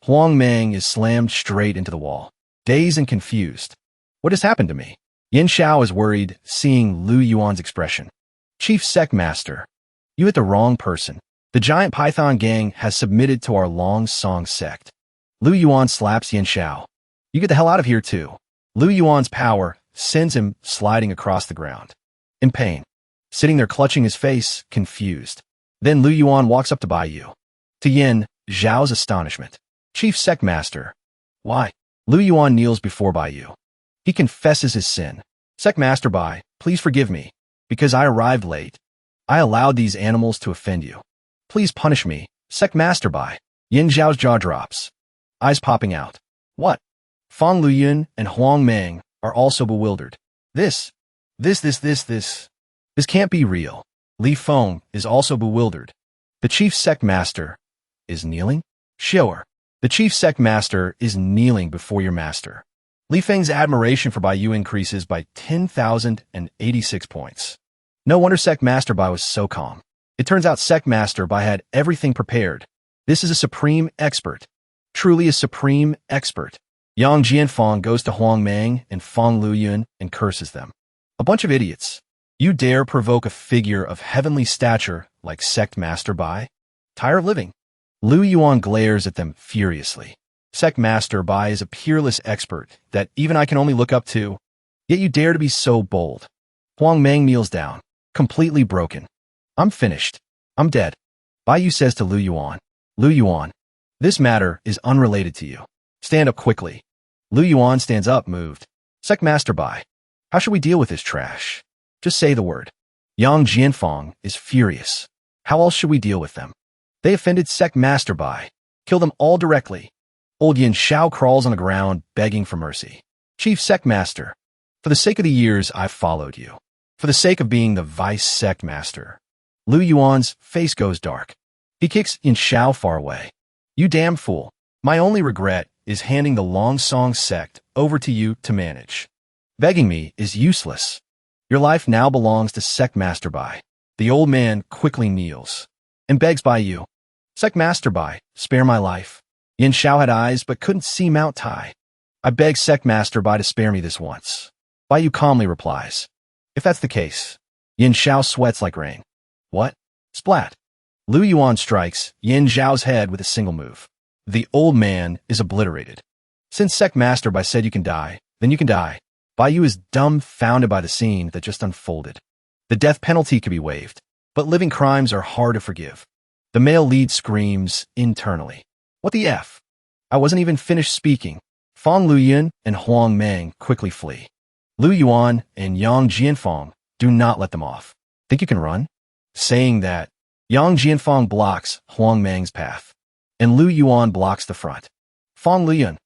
A: Huang Meng is slammed straight into the wall, dazed and confused. What has happened to me? Yin Xiao is worried, seeing Lu Yuan's expression. Chief Sect Master, you hit the wrong person. The giant python gang has submitted to our Longsong sect. Lu Yuan slaps Yin Xiao. You get the hell out of here too. Lu Yuan's power sends him sliding across the ground. In pain, sitting there clutching his face, confused. Then Lu Yuan walks up to Bai Yu. To Yin Zhao's astonishment. Chief Sect Master, Why? Lu Yuan kneels before Bai Yu. He confesses his sin. Sect Master Bai, please forgive me, because I arrived late. I allowed these animals to offend you. Please punish me, Sect Master Bai. Yin Zhao's jaw drops, eyes popping out. What? Fang Luyun and Huang Meng are also bewildered. This can't be real. Li Feng is also bewildered. The chief sect master is kneeling? Sure. The chief sect master is kneeling before your master. Li Feng's admiration for Bai Yu increases by 10,086 points. No wonder Sect Master Bai was so calm. It turns out Sect Master Bai had everything prepared. This is a supreme expert. Truly a supreme expert. Yang Jianfang goes to Huang Meng and Fang Luyun and curses them. A bunch of idiots. You dare provoke a figure of heavenly stature like Sect Master Bai? Tired of living? Lu Yuan glares at them furiously. Sect Master Bai is a peerless expert that even I can only look up to, yet you dare to be so bold. Huang Meng kneels down, completely broken. I'm finished. I'm dead. Bai Yu says to Lu Yuan, this matter is unrelated to you. Stand up quickly. Lu Yuan stands up, moved. Sect Master Bai, how should we deal with this trash? Just say the word. Yang Jianfang is furious. How else should we deal with them? They offended Sect Master Bai. Kill them all directly. Old Yin Shao crawls on the ground, begging for mercy. Chief Sect Master, for the sake of the years I've followed you, for the sake of being the Vice Sect Master. Lu Yuan's face goes dark. He kicks Yin Shao far away. You damn fool. My only regret is handing the Long Song sect over to you to manage. Begging me is useless. Your life now belongs to Sect Master Bai. The old man quickly kneels and begs Bai Yu. Sect Master Bai, spare my life. Yin Shao had eyes but couldn't see Mount Tai. I beg Sect Master Bai to spare me this once. Bai Yu calmly replies. If that's the case. Yin Shao sweats like rain. What? Splat. Lu Yuan strikes Yin Zhao's head with a single move. The old man is obliterated. Since Sect Master Bai said you can die, then you can die. Bai Yu is dumbfounded by the scene that just unfolded. The death penalty could be waived, but living crimes are hard to forgive. The male lead screams internally. What the F? I wasn't even finished speaking. Fang Luyun and Huang Meng quickly flee. Lu Yuan and Yang Jianfang do not let them off. Think you can run? Saying that, Yang Jianfang blocks Huang Meng's path, and Lu Yuan blocks the front. Fang Luyun,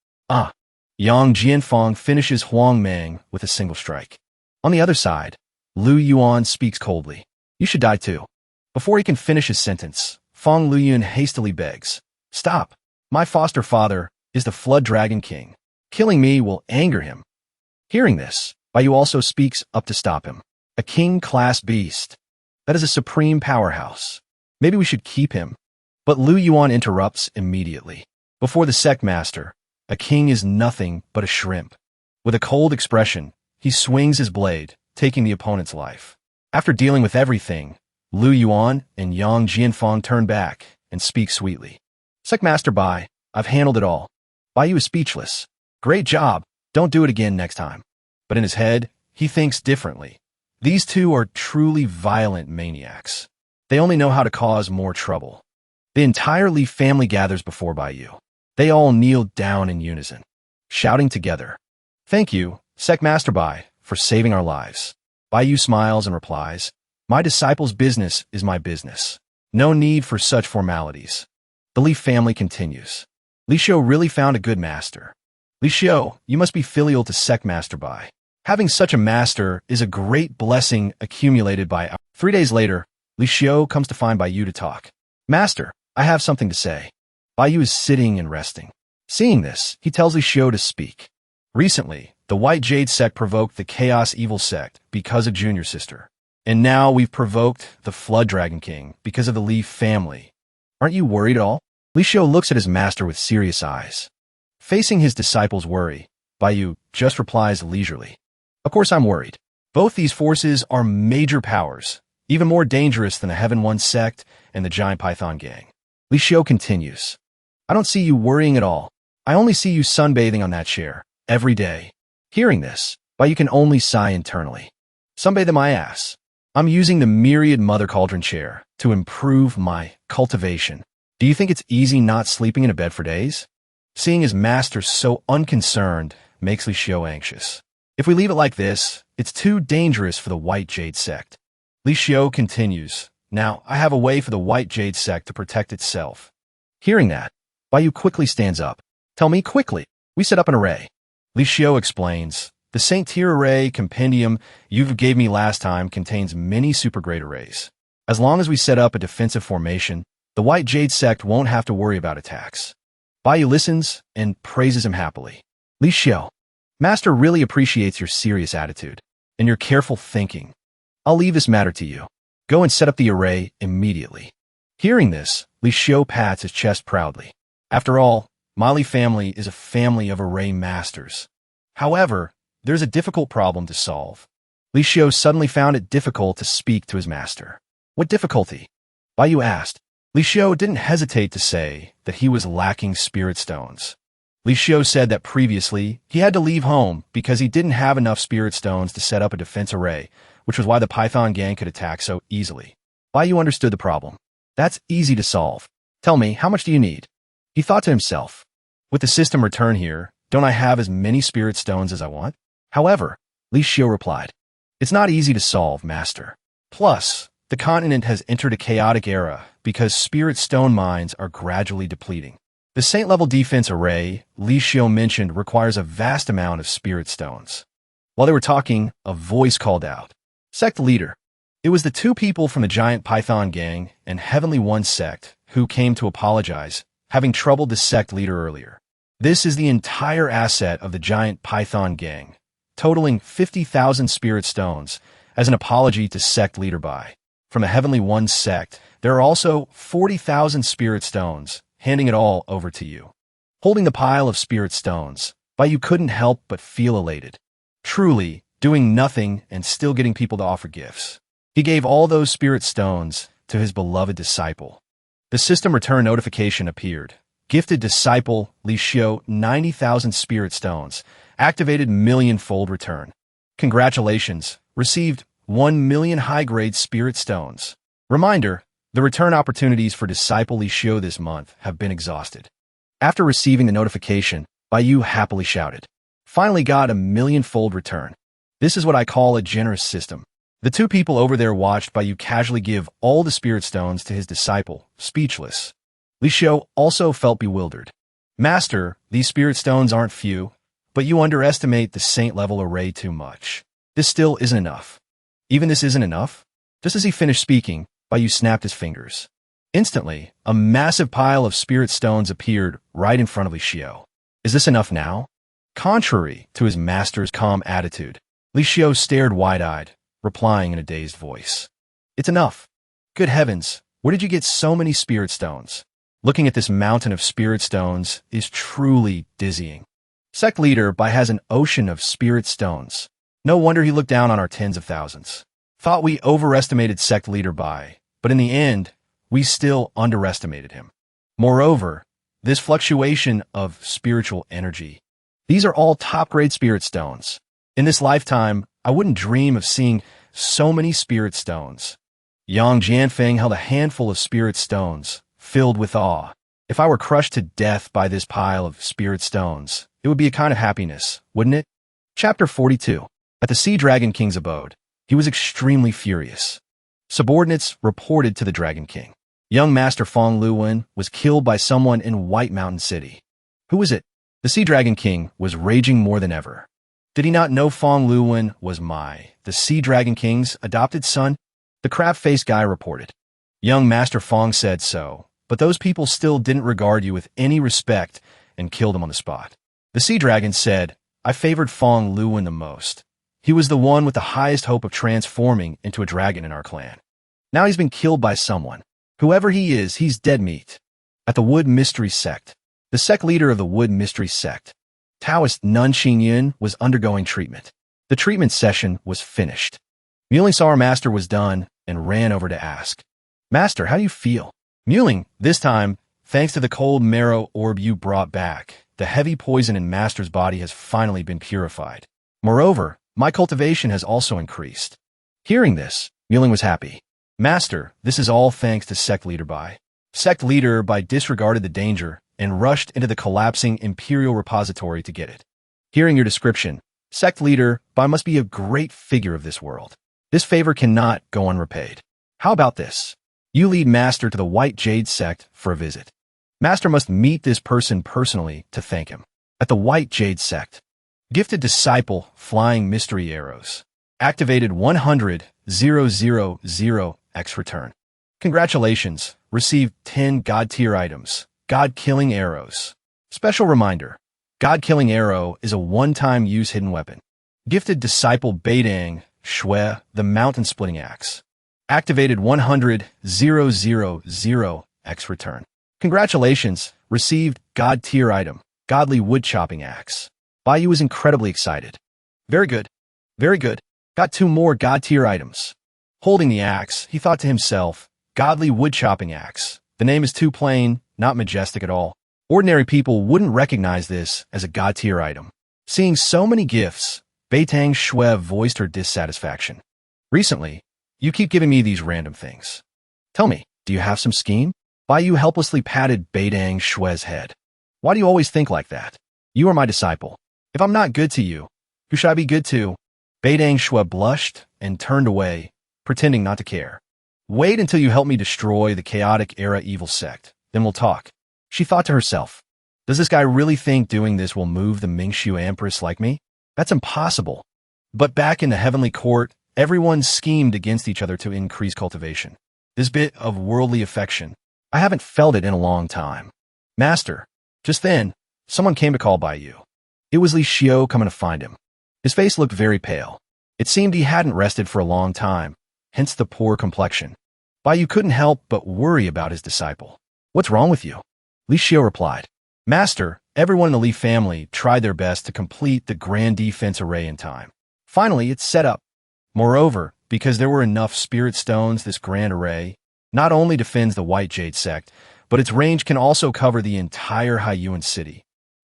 A: Yang Jianfang finishes Huang Meng with a single strike. On the other side, Lu Yuan speaks coldly. You should die too. Before he can finish his sentence, Fang Luyun hastily begs. Stop. My foster father is the Flood Dragon King. Killing me will anger him. Hearing this, Bai Yu also speaks up to stop him. A king-class beast. That is a supreme powerhouse. Maybe we should keep him. But Lu Yuan interrupts immediately. Before the sect master, a king is nothing but a shrimp. With a cold expression, he swings his blade, taking the opponent's life. After dealing with everything, Lu Yuan and Yang Jianfang turn back and speak sweetly. Sect Master Bai, I've handled it all. Bai Yu is speechless. Great job. Don't do it again next time. But in his head, he thinks differently. These two are truly violent maniacs. They only know how to cause more trouble. The entire Li family gathers before Bai Yu. They all kneel down in unison, shouting together. Thank you, Sect Master Bai, for saving our lives. Bai Yu smiles and replies, my disciple's business is my business. No need for such formalities. The Li family continues. Li Shou really found a good master. Li Shou, you must be filial to Sect Master Bai. Having such a master is a great blessing accumulated by our... 3 days later, Li Shou comes to find Bai Yu to talk. Master, I have something to say. Bai Yu is sitting and resting. Seeing this, he tells Li Shou to speak. Recently, the White Jade sect provoked the Chaos Evil sect because of Junior Sister. And now we've provoked the Flood Dragon King because of the Li family. Aren't you worried at all? Li Shou looks at his master with serious eyes. Facing his disciple's worry, Bai Yu just replies leisurely. Of course I'm worried. Both these forces are major powers, even more dangerous than the Heaven One sect and the Giant Python gang. Li Shou continues. I don't see you worrying at all. I only see you sunbathing on that chair, every day. Hearing this, Bai Yu can only sigh internally. Sunbathe in my ass. I'm using the myriad Mother Cauldron chair to improve my cultivation. Do you think it's easy not sleeping in a bed for days? Seeing his master so unconcerned makes Li Xiu anxious. If we leave it like this, it's too dangerous for the White Jade Sect. Li Xiu continues, now I have a way for the White Jade Sect to protect itself. Hearing that, Bai Yu quickly stands up. Tell me quickly. We set up an array. Li Xiu explains, the Saint Tier array compendium you gave me last time contains many super great arrays. As long as we set up a defensive formation, the White Jade Sect won't have to worry about attacks. Bai Yu listens and praises him happily. Li Xiu, Master really appreciates your serious attitude and your careful thinking. I'll leave this matter to you. Go and set up the array immediately. Hearing this, Li Xiu pats his chest proudly. After all, Li family is a family of array masters. However, there's a difficult problem to solve. Li Xiu suddenly found it difficult to speak to his master. What difficulty? Bai Yu asked. Li Xiu didn't hesitate to say that he was lacking spirit stones. Li Xiu said that previously he had to leave home because he didn't have enough spirit stones to set up a defense array, which was why the Python gang could attack so easily. Bai Yu understood the problem. That's easy to solve. Tell me, how much do you need? He thought to himself, with the system return here, don't I have as many spirit stones as I want? However, Li Xiu replied, it's not easy to solve, master. Plus, the continent has entered a chaotic era because spirit stone mines are gradually depleting. The Saint-level defense array Li Xiu mentioned requires a vast amount of spirit stones. While they were talking, a voice called out, Sect leader. It was the two people from the giant Python gang and Heavenly One Sect who came to apologize, having troubled the Sect leader earlier. This is the entire asset of the giant Python gang, totaling 50,000 spirit stones, as an apology to Sect leader Bai. From the Heavenly One Sect, there are also 40,000 spirit stones, handing it all over to you. Holding the pile of spirit stones, Bai Yu couldn't help but feel elated. Truly, doing nothing and still getting people to offer gifts. He gave all those spirit stones to his beloved disciple. The system return notification appeared. Gifted disciple Li Xiu 90,000 spirit stones. Activated millionfold return. Congratulations, received 1 million high-grade spirit stones. Reminder, the return opportunities for disciple Li Xiu this month have been exhausted. After receiving the notification, Bai Yu happily shouted, finally got a millionfold return. This is what I call a generous system. The two people over there watched Bai Yu casually give all the spirit stones to his disciple, speechless. Li Xiu also felt bewildered. Master, these spirit stones aren't few, but you underestimate the saint-level array too much. This still isn't enough. Even this isn't enough? Just as he finished speaking, Bai Yu snapped his fingers. Instantly, a massive pile of spirit stones appeared right in front of Li Xiu. Is this enough now? Contrary to his master's calm attitude, Li Xiu stared wide-eyed, replying in a dazed voice. It's enough. Good heavens, where did you get so many spirit stones? Looking at this mountain of spirit stones is truly dizzying. Sect leader Bai has an ocean of spirit stones. No wonder he looked down on our tens of thousands. Thought we overestimated Sect leader Bai, but in the end, we still underestimated him. Moreover, this fluctuation of spiritual energy. These are all top-grade spirit stones. In this lifetime, I wouldn't dream of seeing so many spirit stones. Yang Jianfeng held a handful of spirit stones, filled with awe. If I were crushed to death by this pile of spirit stones, it would be a kind of happiness, wouldn't it? Chapter 42. At the Sea Dragon King's abode, he was extremely furious. Subordinates reported to the Dragon King. Young Master Fong Luwen was killed by someone in White Mountain City. Who was it? The Sea Dragon King was raging more than ever. Did he not know Fong Luwen was the Sea Dragon King's adopted son? The crab-faced guy reported. Young Master Fong said so, but those people still didn't regard you with any respect and killed him on the spot. The Sea Dragon said, I favored Fong Luwen the most. He was the one with the highest hope of transforming into a dragon in our clan. Now he's been killed by someone. Whoever he is, he's dead meat. At the Wood Mystery Sect, the sect leader of the Wood Mystery Sect, Taoist Nun Xingyun, was undergoing treatment. The treatment session was finished. Muling saw our master was done and ran over to ask, Master, how do you feel? Muling, this time, thanks to the cold marrow orb you brought back, the heavy poison in Master's body has finally been purified. Moreover, my cultivation has also increased. Hearing this, Muling was happy. Master, this is all thanks to Sect Leader Bai. Sect Leader Bai disregarded the danger and rushed into the collapsing Imperial repository to get it. Hearing your description, Sect leader, Bai must be a great figure of this world. This favor cannot go unrepaid. How about this? You lead Master to the White Jade Sect for a visit. Master must meet this person personally to thank him. At the White Jade Sect, gifted disciple flying mystery arrows. Activated 100,000 X return. Congratulations, received 10 God-tier items, God-killing arrows. Special reminder, God-killing arrow is a one-time use hidden weapon. Gifted disciple Beidang, Shui, the mountain-splitting axe. Activated 100,000 X return. Congratulations, received God-tier item, godly wood-chopping axe. Baiyu was incredibly excited. Very good. Very good. Got 2 more God-tier items. Holding the axe, he thought to himself, godly wood-chopping axe. The name is too plain, not majestic at all. Ordinary people wouldn't recognize this as a God-tier item. Seeing so many gifts, Beitang Shui voiced her dissatisfaction. Recently, you keep giving me these random things. Tell me, do you have some scheme? Baiyu helplessly patted Beidang Shui's head. Why do you always think like that? You are my disciple. If I'm not good to you, who should I be good to? Beidang Shui blushed and turned away, pretending not to care. Wait until you help me destroy the chaotic era evil sect, then we'll talk. She thought to herself, does this guy really think doing this will move the Mingxiu empress like me? That's impossible. But back in the heavenly court, everyone schemed against each other to increase cultivation. This bit of worldly affection, I haven't felt it in a long time. Master, just then, someone came to call Baiyu. It was Li Xiu coming to find him. His face looked very pale. It seemed he hadn't rested for a long time, hence the poor complexion. Baiyu couldn't help but worry about his disciple. What's wrong with you? Li Xiu replied. Master, everyone in the Li family tried their best to complete the grand defense array in time. Finally, it's set up. Moreover, because there were enough spirit stones, this grand array not only defends the White Jade Sect, but its range can also cover the entire Haiyuan city.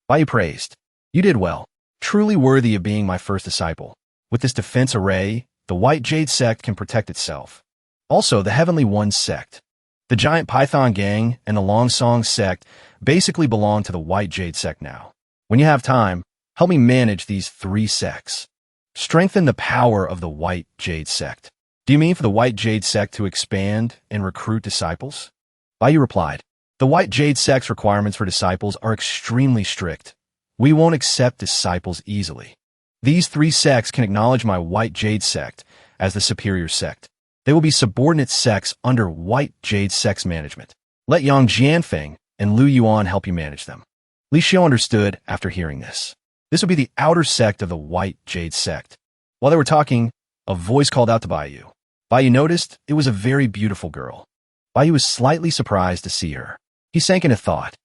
A: Baiyu praised. You did well. Truly worthy of being my first disciple. With this defense array, the White Jade Sect can protect itself. Also, the Heavenly One Sect. The Giant Python Gang and the Longsong Sect basically belong to the White Jade Sect now. When you have time, help me manage these 3 sects. Strengthen the power of the White Jade Sect. Do you mean for the White Jade Sect to expand and recruit disciples? Baiyu replied, the White Jade Sect's requirements for disciples are extremely strict. We won't accept disciples easily. These 3 sects can acknowledge my White Jade Sect as the superior sect. They will be subordinate sects under White Jade Sect's management. Let Yang Jianfeng and Lu Yuan help you manage them. Li Xiu understood after hearing this. This would be the outer sect of the White Jade Sect. While they were talking, a voice called out to Baiyu. Baiyu noticed it was a very beautiful girl. Baiyu was slightly surprised to see her. He sank into thought.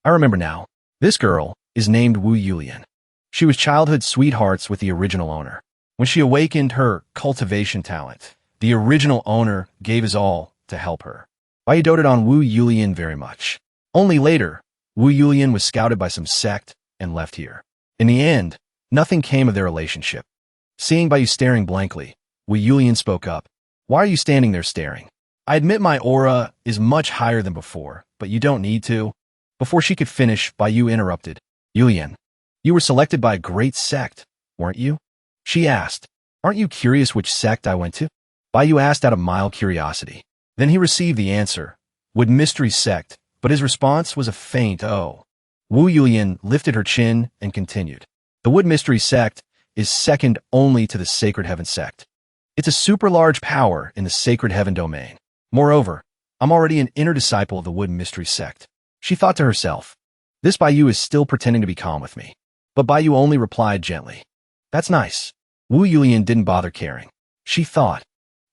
A: I remember now. This girl is named Wu Yulian. She was childhood sweethearts with the original owner. When she awakened her cultivation talent, the original owner gave his all to help her. Baiyu doted on Wu Yulian very much. Only later, Wu Yulian was scouted by some sect and left here. In the end, nothing came of their relationship. Seeing Baiyu staring blankly, Wu Yulian spoke up. Why are you standing there staring? I admit my aura is much higher than before, but you don't need to. Before she could finish, Baiyu interrupted. Yulian, you were selected by a great sect, weren't you? She asked. Aren't you curious which sect I went to? Baiyu asked out of mild curiosity. Then he received the answer. Wood Mystery Sect, but his response was a faint oh. Wu Yulian lifted her chin and continued. The Wood Mystery Sect is second only to the Sacred Heaven Sect. It's a super large power in the Sacred Heaven domain. Moreover, I'm already an inner disciple of the Wood Mystery Sect. She thought to herself, this Baiyu is still pretending to be calm with me. But Baiyu only replied gently. That's nice. Wu Yulian didn't bother caring. She thought,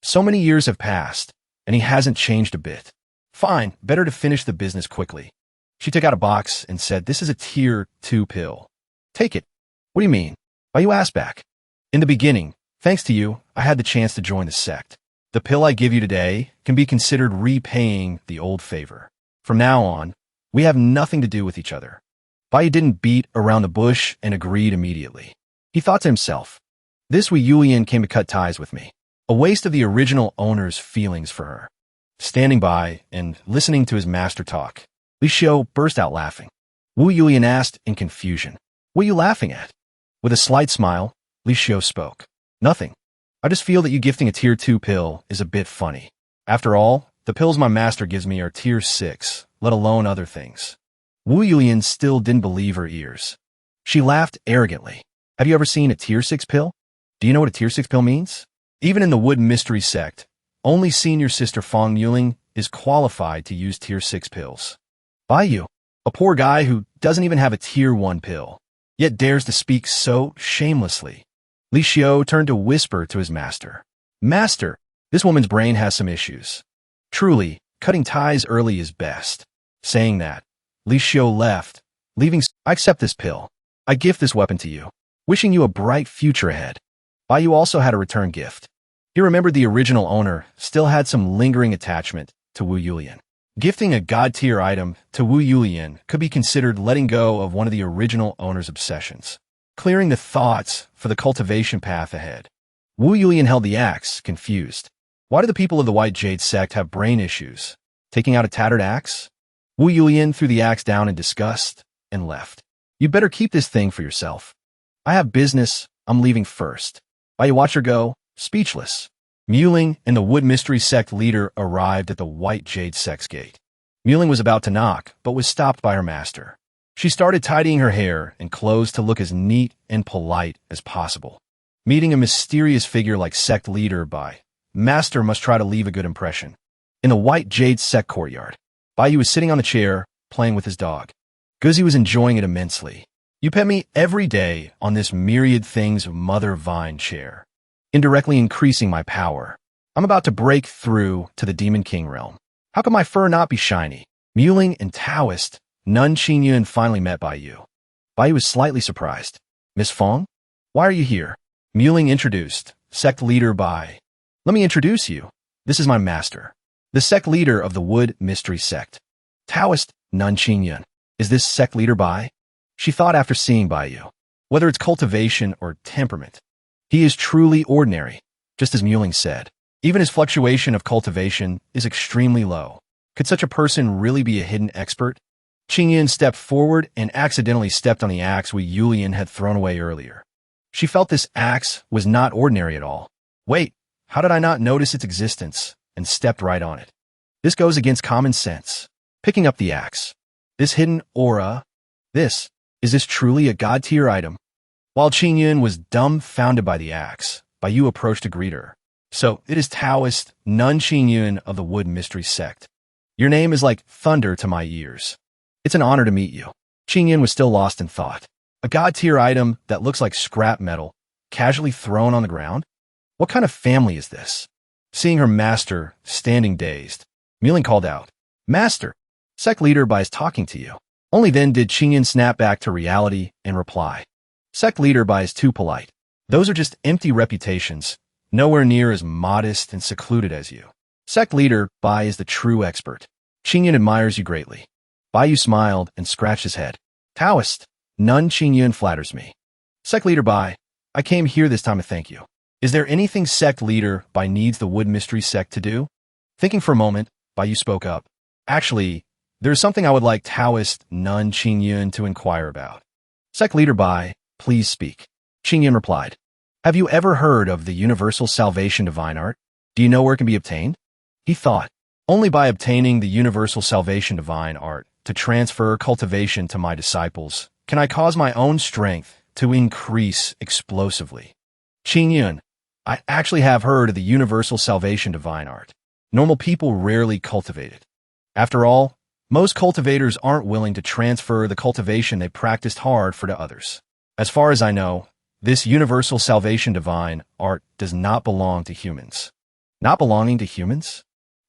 A: so many years have passed, and he hasn't changed a bit. Fine, better to finish the business quickly. She took out a box and said, this is a tier 2 pill. Take it. What do you mean? Baiyu asked back. In the beginning, thanks to you, I had the chance to join the sect. The pill I give you today can be considered repaying the old favor. From now on, we have nothing to do with each other. Baiyu didn't beat around the bush and agreed immediately. He thought to himself, this Wu Yulian came to cut ties with me. A waste of the original owner's feelings for her. Standing by and listening to his master talk, Li Xiu burst out laughing. Wu Yulian asked in confusion. What are you laughing at? With a slight smile, Li Xiu spoke. Nothing. I just feel that you gifting a tier 2 pill is a bit funny. After all, the pills my master gives me are tier 6, let alone other things. Wu Yulian still didn't believe her ears. She laughed arrogantly. Have you ever seen a tier 6 pill? Do you know what a tier 6 pill means? Even in the Wood Mystery Sect, only senior sister Fong Yuling is qualified to use tier 6 pills. Baiyu, a poor guy who doesn't even have a tier 1 pill, yet dares to speak so shamelessly. Li Xiu turned to whisper to his master. Master, this woman's brain has some issues. Truly, cutting ties early is best. Saying that, Li Xiu left, leaving. I accept this pill. I gift this weapon to you, wishing you a bright future ahead. Baiyu also had a return gift. He remembered the original owner still had some lingering attachment to Wu Yulian. Gifting a god-tier item to Wu Yulian could be considered letting go of one of the original owner's obsessions, clearing the thoughts for the cultivation path ahead. Wu Yulian held the axe, confused. Why do the people of the White Jade sect have brain issues? Taking out a tattered axe? Wu Yulian threw the axe down in disgust and left. You better keep this thing for yourself. I have business. I'm leaving first. Baiyu watched her go, speechless. Muling and the Wood Mystery Sect leader arrived at the White Jade Sect's gate. Muling was about to knock, but was stopped by her master. She started tidying her hair and clothes to look as neat and polite as possible. Meeting a mysterious figure like Sect leader by master must try to leave a good impression. In the White Jade Sect courtyard, Baiyu was sitting on the chair, playing with his dog. Guzi was enjoying it immensely. You pet me every day on this myriad things mother vine chair, indirectly increasing my power. I'm about to break through to the Demon King realm. How can my fur not be shiny? Muling and Taoist, Nun Qinyun finally met Baiyu. Baiyu was slightly surprised. Miss Fong? Why are you here? Muling introduced, Sect leader Bai. Let me introduce you. This is my master, the Sect leader of the Wood Mystery Sect. Taoist, Nun Qinyun. Is this Sect leader Bai? She thought after seeing Baiyu. Whether it's cultivation or temperament, he is truly ordinary, just as Muling said. Even his fluctuation of cultivation is extremely low. Could such a person really be a hidden expert? Qingyan stepped forward and accidentally stepped on the axe Wu Yulian had thrown away earlier. She felt this axe was not ordinary at all. Wait, how did I not notice its existence? And stepped right on it. This goes against common sense. Picking up the axe. This hidden aura. Is this truly a god-tier item? While Qingyun was dumbfounded by the axe, Baiyu approached to greet her. So, it is Taoist Nun Qingyun of the Wood Mystery Sect. Your name is like thunder to my ears. It's an honor to meet you. Qingyun was still lost in thought. A god-tier item that looks like scrap metal, casually thrown on the ground? What kind of family is this? Seeing her master standing dazed, Muling called out, Master, Sect leader Bai is talking to you. Only then did Qingyun snap back to reality and reply. Sect leader Bai is too polite. Those are just empty reputations, nowhere near as modest and secluded as you. Sect leader Bai is the true expert. Qingyun admires you greatly. Baiyu smiled and scratched his head. Taoist, Nun Qingyun flatters me. Sect leader Bai, I came here this time to thank you. Is there anything Sect leader Bai needs the Wood Mystery Sect to do? Thinking for a moment, Baiyu spoke up. Actually, there's something I would like Taoist Nun Qingyun to inquire about. Sect leader Bai, please speak. Qingyun replied. Have you ever heard of the Universal Salvation Divine Art? Do you know where it can be obtained? He thought. Only by obtaining the Universal Salvation Divine Art to transfer cultivation to my disciples can I cause my own strength to increase explosively. Qingyun, I actually have heard of the Universal Salvation Divine Art. Normal people rarely cultivate it. After all, most cultivators aren't willing to transfer the cultivation they practiced hard for to others. As far as I know, this Universal Salvation Divine Art does not belong to humans. Not belonging to humans?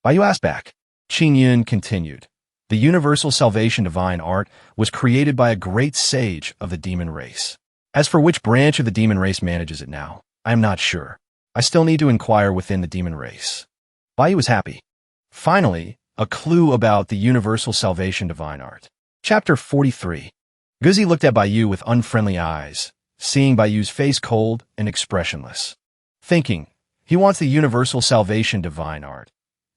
A: Baiyu asked back. Qingyun continued. The Universal Salvation Divine Art was created by a great sage of the demon race. As for which branch of the demon race manages it now, I am not sure. I still need to inquire within the demon race. Baiyu was happy. Finally, a clue about the Universal Salvation Divine Art. Chapter 43. Guzi looked at Baiyu with unfriendly eyes, seeing Baiyu's face cold and expressionless. Thinking, he wants the Universal Salvation Divine Art.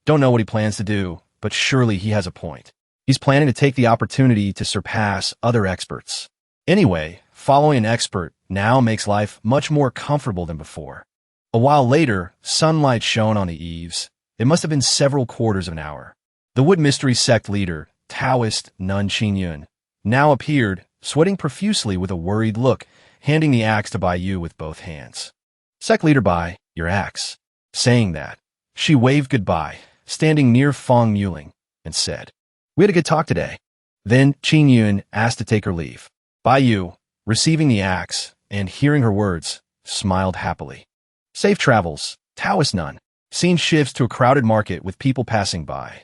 A: Don't know what he plans to do, but surely he has a point. He's planning to take the opportunity to surpass other experts. Anyway, following an expert now makes life much more comfortable than before. A while later, sunlight shone on the eaves. It must have been several quarters of an hour. The Wood Mystery Sect leader, Taoist Nun Qingyun, now appeared, sweating profusely with a worried look, handing the axe to Bai Yu with both hands. Sect leader Bai, your axe. Saying that, she waved goodbye, standing near Fong Muling, and said, "We had a good talk today." Then Qingyun asked to take her leave. Bai Yu, receiving the axe and hearing her words, smiled happily. Safe travels, Taoist Nun. Scene shifts to a crowded market with people passing by.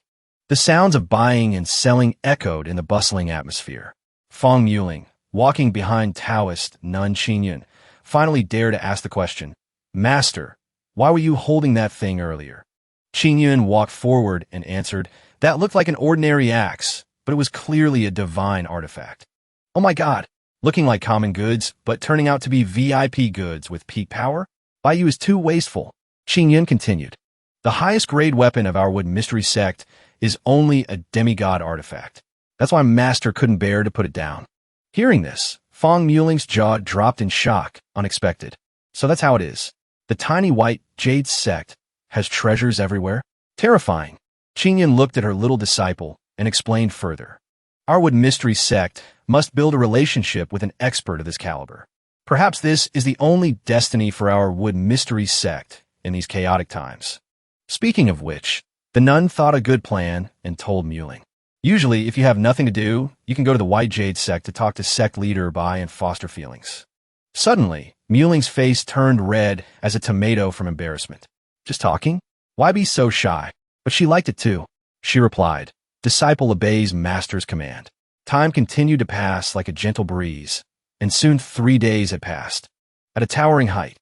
A: The sounds of buying and selling echoed in the bustling atmosphere. Fong Muling, walking behind Taoist Nun Qingyun, finally dared to ask the question, "Master, why were you holding that thing earlier?" Qingyun walked forward and answered, "That looked like an ordinary axe, but it was clearly a divine artifact." "Oh my god, looking like common goods, but turning out to be VIP goods with peak power? Bai Yu is too wasteful." Qingyun continued, "The highest grade weapon of our Wood Mystery Sect is only a demigod artifact. That's why Master couldn't bear to put it down." Hearing this, Fong Muling's jaw dropped in shock, unexpected. So that's how it is. The tiny white jade sect has treasures everywhere? Terrifying. Qingyun looked at her little disciple and explained further. Our Wood Mystery Sect must build a relationship with an expert of this caliber. Perhaps this is the only destiny for our Wood Mystery Sect in these chaotic times. Speaking of which, the nun thought a good plan and told Muling. Usually, if you have nothing to do, you can go to the White Jade Sect to talk to sect leader Bai and foster feelings. Suddenly, Muling's face turned red as a tomato from embarrassment. Just talking? Why be so shy? But she liked it too. She replied, "Disciple obeys master's command." Time continued to pass like a gentle breeze, and soon 3 days had passed. At a towering height,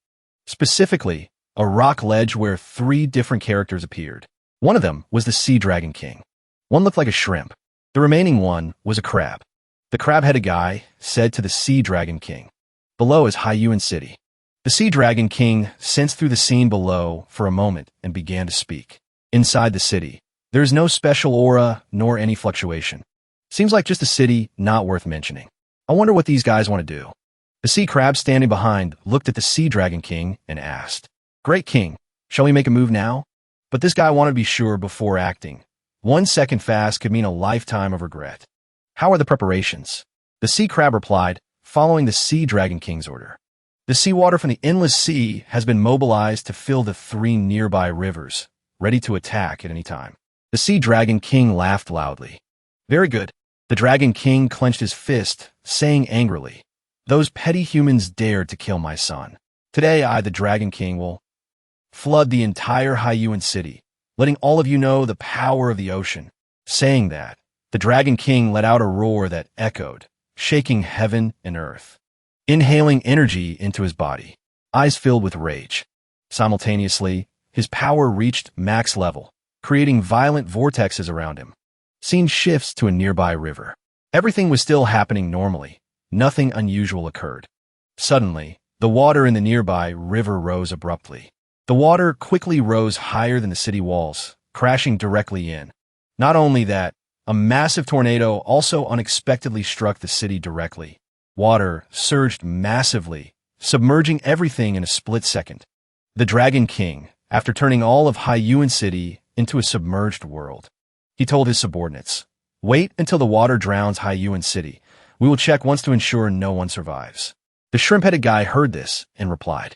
A: specifically, a rock ledge where 3 different characters appeared. One of them was the Sea Dragon King. One looked like a shrimp. The remaining one was a crab. The crab-headed guy said to the Sea Dragon King, "Below is Haiyuan City." The Sea Dragon King sensed through the scene below for a moment and began to speak. Inside the city, there is no special aura nor any fluctuation. Seems like just a city not worth mentioning. I wonder what these guys want to do. The sea crab standing behind looked at the Sea Dragon King and asked, "Great King, shall we make a move now?" But this guy wanted to be sure before acting. 1 second fast could mean a lifetime of regret. "How are the preparations?" The sea crab replied, following the Sea Dragon King's order. "The seawater from the endless sea has been mobilized to fill the 3 nearby rivers, ready to attack at any time." The Sea Dragon King laughed loudly. "Very good." The Dragon King clenched his fist, saying angrily, "Those petty humans dared to kill my son. Today I, the Dragon King, will flood the entire Haiyuan city, letting all of you know the power of the ocean." Saying that, the Dragon King let out a roar that echoed, shaking heaven and earth. Inhaling energy into his body, eyes filled with rage. Simultaneously, his power reached max level, creating violent vortexes around him. Scene shifts to a nearby river. Everything was still happening normally. Nothing unusual occurred. Suddenly, the water in the nearby river rose abruptly. The water quickly rose higher than the city walls, crashing directly in. Not only that, a massive tornado also unexpectedly struck the city directly. Water surged massively, submerging everything in a split second. The Dragon King, after turning all of Haiyuan City into a submerged world, he told his subordinates, "Wait until the water drowns Haiyuan City. We will check once to ensure no one survives." The shrimp-headed guy heard this and replied,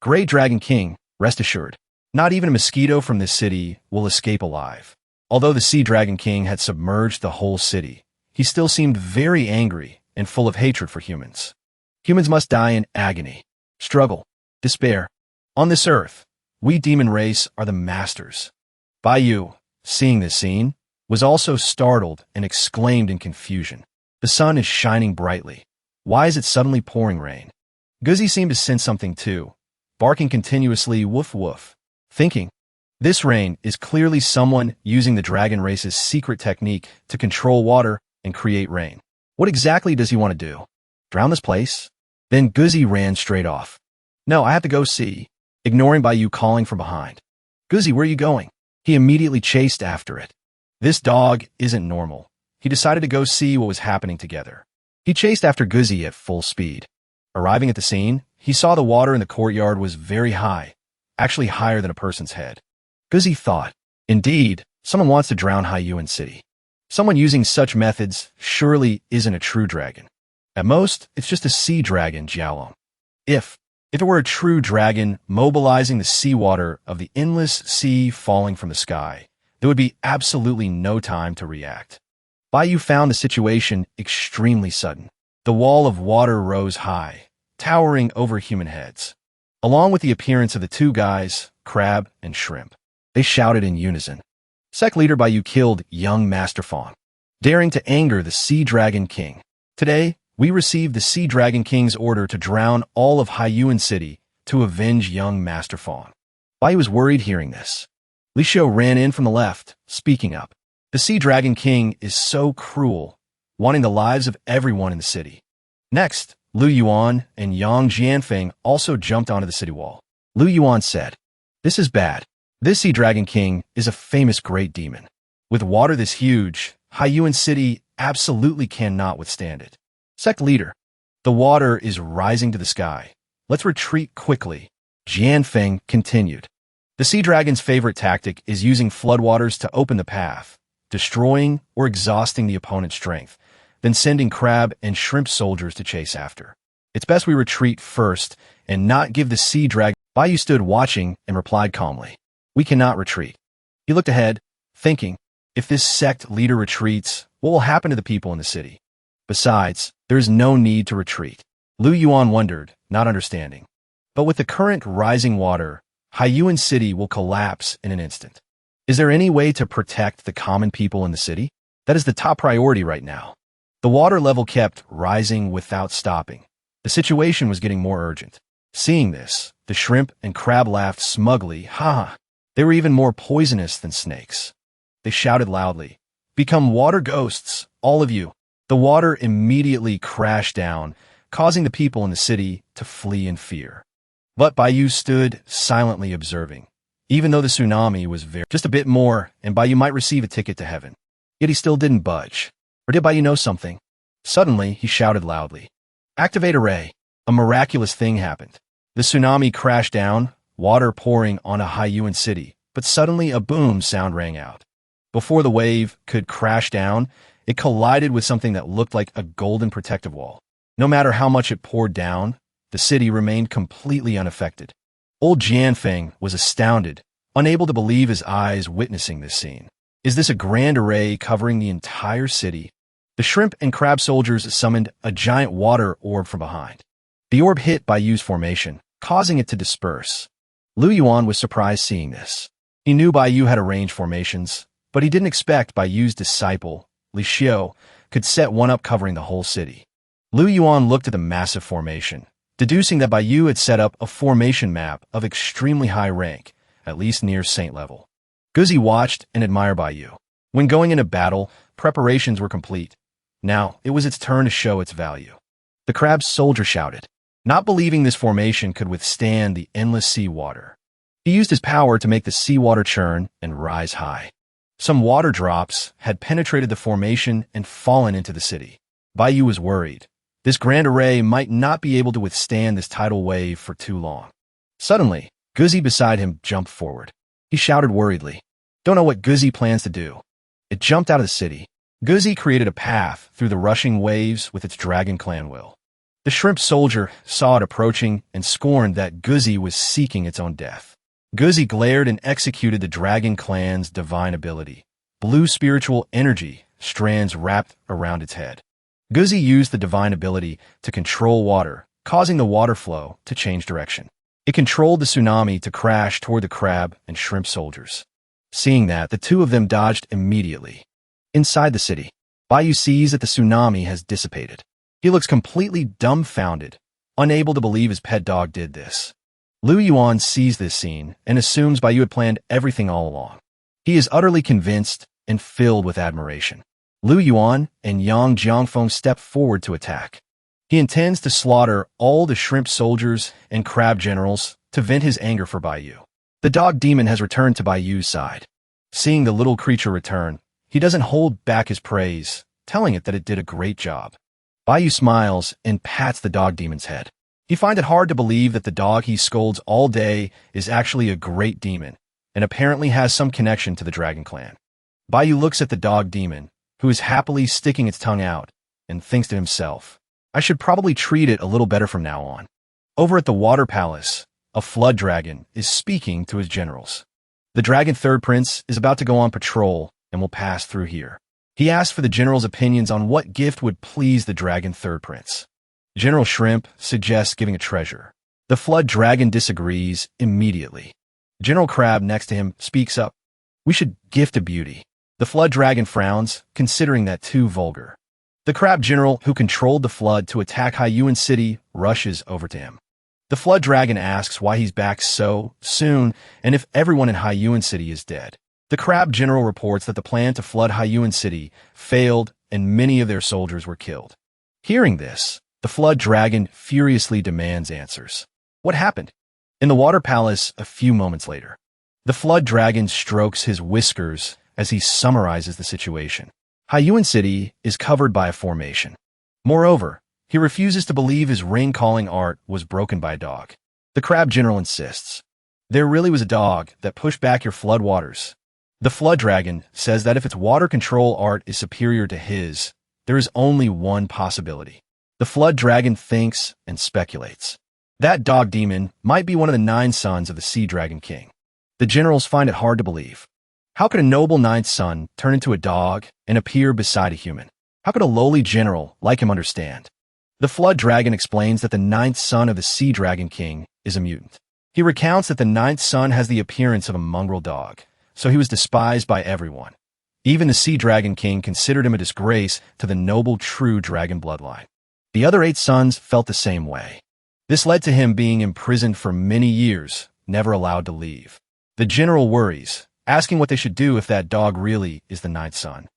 A: "Great Dragon King, rest assured, not even a mosquito from this city will escape alive." Although the Sea Dragon King had submerged the whole city, he still seemed very angry and full of hatred for humans. Humans must die in agony, struggle, despair. On this earth, we demon race are the masters. Bai Yu, seeing this scene, was also startled and exclaimed in confusion, "The sun is shining brightly. Why is it suddenly pouring rain?" Guzzi seemed to sense something too, barking continuously woof woof, thinking, "This rain is clearly someone using the dragon race's secret technique to control water and create rain. What exactly does he want to do? Drown this place?" Then Guzzi ran straight off. "No, I have to go see," ignoring Bai Yu calling from behind. "Guzzi, where are you going?" He immediately chased after it. This dog isn't normal. he decided to go see what was happening together. He chased after Guzi at full speed. Arriving at the scene, he saw the water in the courtyard was very high, actually higher than a person's head. Guzi thought, indeed, someone wants to drown Haiyuan City. Someone using such methods surely isn't a true dragon. At most, it's just a sea dragon, Jiaolong. If it were a true dragon mobilizing the seawater of the endless sea falling from the sky, there would be absolutely no time to react. Baiyu found the situation extremely sudden. The wall of water rose high, towering over human heads. Along with the appearance of the two guys, Crab and Shrimp, they shouted in unison. Sect leader Baiyu killed young Master Fawn, daring to anger the Sea Dragon King. Today, we received the Sea Dragon King's order to drown all of Haiyuan City to avenge young Master Fawn. Baiyu was worried hearing this. Li Xiu ran in from the left, speaking up. The Sea Dragon King is so cruel, wanting the lives of everyone in the city. Next, Lu Yuan and Yang Jianfeng also jumped onto the city wall. Lu Yuan said, "This is bad. This Sea Dragon King is a famous great demon. With water this huge, Haiyuan City absolutely cannot withstand it." Sect leader, "The water is rising to the sky. Let's retreat quickly." Jianfeng continued. The Sea Dragon's favorite tactic is using floodwaters to open the path, destroying or exhausting the opponent's strength, then sending Crab and Shrimp soldiers to chase after. It's best we retreat first and not give the Sea Dragon. Baiyu stood watching and replied calmly, "We cannot retreat." He looked ahead, thinking, if this sect leader retreats, what will happen to the people in the city? Besides, there is no need to retreat. Lu Yuan wondered, not understanding. But with the current rising water, Haiyuan City will collapse in an instant. Is there any way to protect the common people in the city? That is the top priority right now. The water level kept rising without stopping. The situation was getting more urgent. Seeing this, the Shrimp and Crab laughed smugly. Ha! They were even more poisonous than snakes. They shouted loudly, "Become water ghosts, all of you." The water immediately crashed down, causing the people in the city to flee in fear. But Baiyu stood silently observing. Even though the tsunami was just a bit more, and Baiyu might receive a ticket to heaven. Yet he still didn't budge. Or did Baiyu know something? Suddenly, he shouted loudly, "Activate array!" A miraculous thing happened. The tsunami crashed down, water pouring onto Haiyuan City, but suddenly a boom sound rang out. Before the wave could crash down, it collided with something that looked like a golden protective wall. No matter how much it poured down, the city remained completely unaffected. Old Jianfeng was astounded, unable to believe his eyes witnessing this scene. Is this a grand array covering the entire city? The Shrimp and Crab soldiers summoned a giant water orb from behind. The orb hit Baiyu's formation, causing it to disperse. Lu Yuan was surprised seeing this. He knew Baiyu had arranged formations, but he didn't expect Baiyu's disciple, Li Xiu, could set one up covering the whole city. Lu Yuan looked at the massive formation, deducing that Baiyu had set up a formation map of extremely high rank, at least near saint level. Guzi watched and admired Baiyu. When going into battle, preparations were complete. Now, it was its turn to show its value. The Crab soldier shouted, not believing this formation could withstand the endless sea water. He used his power to make the seawater churn and rise high. Some water drops had penetrated the formation and fallen into the city. Baiyu was worried. This grand array might not be able to withstand this tidal wave for too long. Suddenly, Guzi beside him jumped forward. He shouted worriedly, "Don't know what Guzi plans to do." It jumped out of the city. Guzi created a path through the rushing waves with its dragon clan will. The Shrimp soldier saw it approaching and scorned that Guzi was seeking its own death. Guzi glared and executed the dragon clan's divine ability. Blue spiritual energy strands wrapped around its head. Guzi used the divine ability to control water, causing the water flow to change direction. It controlled the tsunami to crash toward the Crab and Shrimp soldiers. Seeing that, the two of them dodged immediately. Inside the city, Baiyu sees that the tsunami has dissipated. He looks completely dumbfounded, unable to believe his pet dog did this. Lu Yuan sees this scene and assumes Baiyu had planned everything all along. He is utterly convinced and filled with admiration. Lu Yuan and Yang Jiangfeng step forward to attack. He intends to slaughter all the Shrimp soldiers and Crab generals to vent his anger for Baiyu. The dog demon has returned to Baiyu's side. Seeing the little creature return, he doesn't hold back his praise, telling it that it did a great job. Baiyu smiles and pats the dog demon's head. He finds it hard to believe that the dog he scolds all day is actually a great demon, and apparently has some connection to the dragon clan. Baiyu looks at the dog demon, who is happily sticking its tongue out, and thinks to himself, I should probably treat it a little better from now on. Over at the Water Palace, a flood dragon is speaking to his generals. The dragon third prince is about to go on patrol and will pass through here. He asks for the general's opinions on what gift would please the dragon third prince. General Shrimp suggests giving a treasure. The flood dragon disagrees immediately. General Crab next to him speaks up. We should gift a beauty. The flood dragon frowns, considering that too vulgar. The crab general who controlled the flood to attack Haiyuan City rushes over to him. The flood dragon asks why he's back so soon and if everyone in Haiyuan City is dead. The crab general reports that the plan to flood Haiyuan City failed and many of their soldiers were killed. Hearing this, the flood dragon furiously demands answers. What happened? In the water palace a few moments later, the flood dragon strokes his whiskers as he summarizes the situation. Haiyuan City is covered by a formation. Moreover, he refuses to believe his rain-calling art was broken by a dog. The crab general insists. There really was a dog that pushed back your flood waters. The flood dragon says that if its water control art is superior to his, there is only one possibility. The flood dragon thinks and speculates. That dog demon might be one of the 9 sons of the Sea Dragon King. The generals find it hard to believe. How could a noble 9th son turn into a dog and appear beside a human? How could a lowly general like him understand? The flood dragon explains that the 9th son of the Sea Dragon King is a mutant. He recounts that the 9th son has the appearance of a mongrel dog, so he was despised by everyone. Even the Sea Dragon King considered him a disgrace to the noble true dragon bloodline. The other 8 sons felt the same way. This led to him being imprisoned for many years, never allowed to leave. The general worries, asking what they should do if that dog really is the 9th son.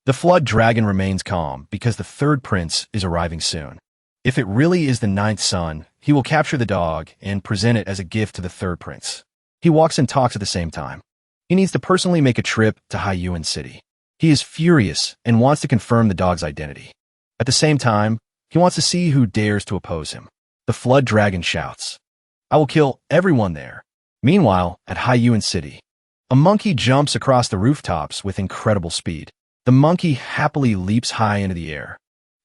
A: The flood dragon remains calm because the third prince is arriving soon. If it really is the 9th son, he will capture the dog and present it as a gift to the third prince. He walks and talks at the same time. He needs to personally make a trip to Haiyuan City. He is furious and wants to confirm the dog's identity. At the same time, he wants to see who dares to oppose him. The flood dragon shouts, I will kill everyone there. Meanwhile, at Haiyuan City, a monkey jumps across the rooftops with incredible speed. The monkey happily leaps high into the air.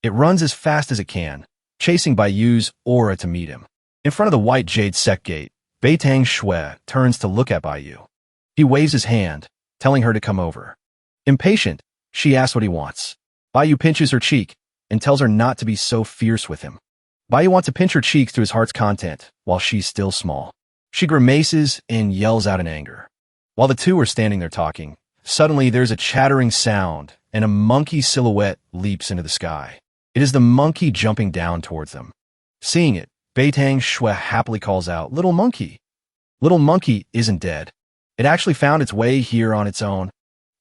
A: It runs as fast as it can, chasing Baiyu's aura to meet him. In front of the white jade Sect gate, Beitang Shui turns to look at Baiyu. He waves his hand, telling her to come over. Impatient, she asks what he wants. Baiyu pinches her cheek and tells her not to be so fierce with him. Baiyu wants to pinch her cheeks to his heart's content while she's still small. She grimaces and yells out in anger. While the two are standing there talking, suddenly there's a chattering sound and a monkey silhouette leaps into the sky. It is the monkey jumping down towards them. Seeing it, Beitang Shui happily calls out, Little monkey. Little monkey isn't dead. It actually found its way here on its own.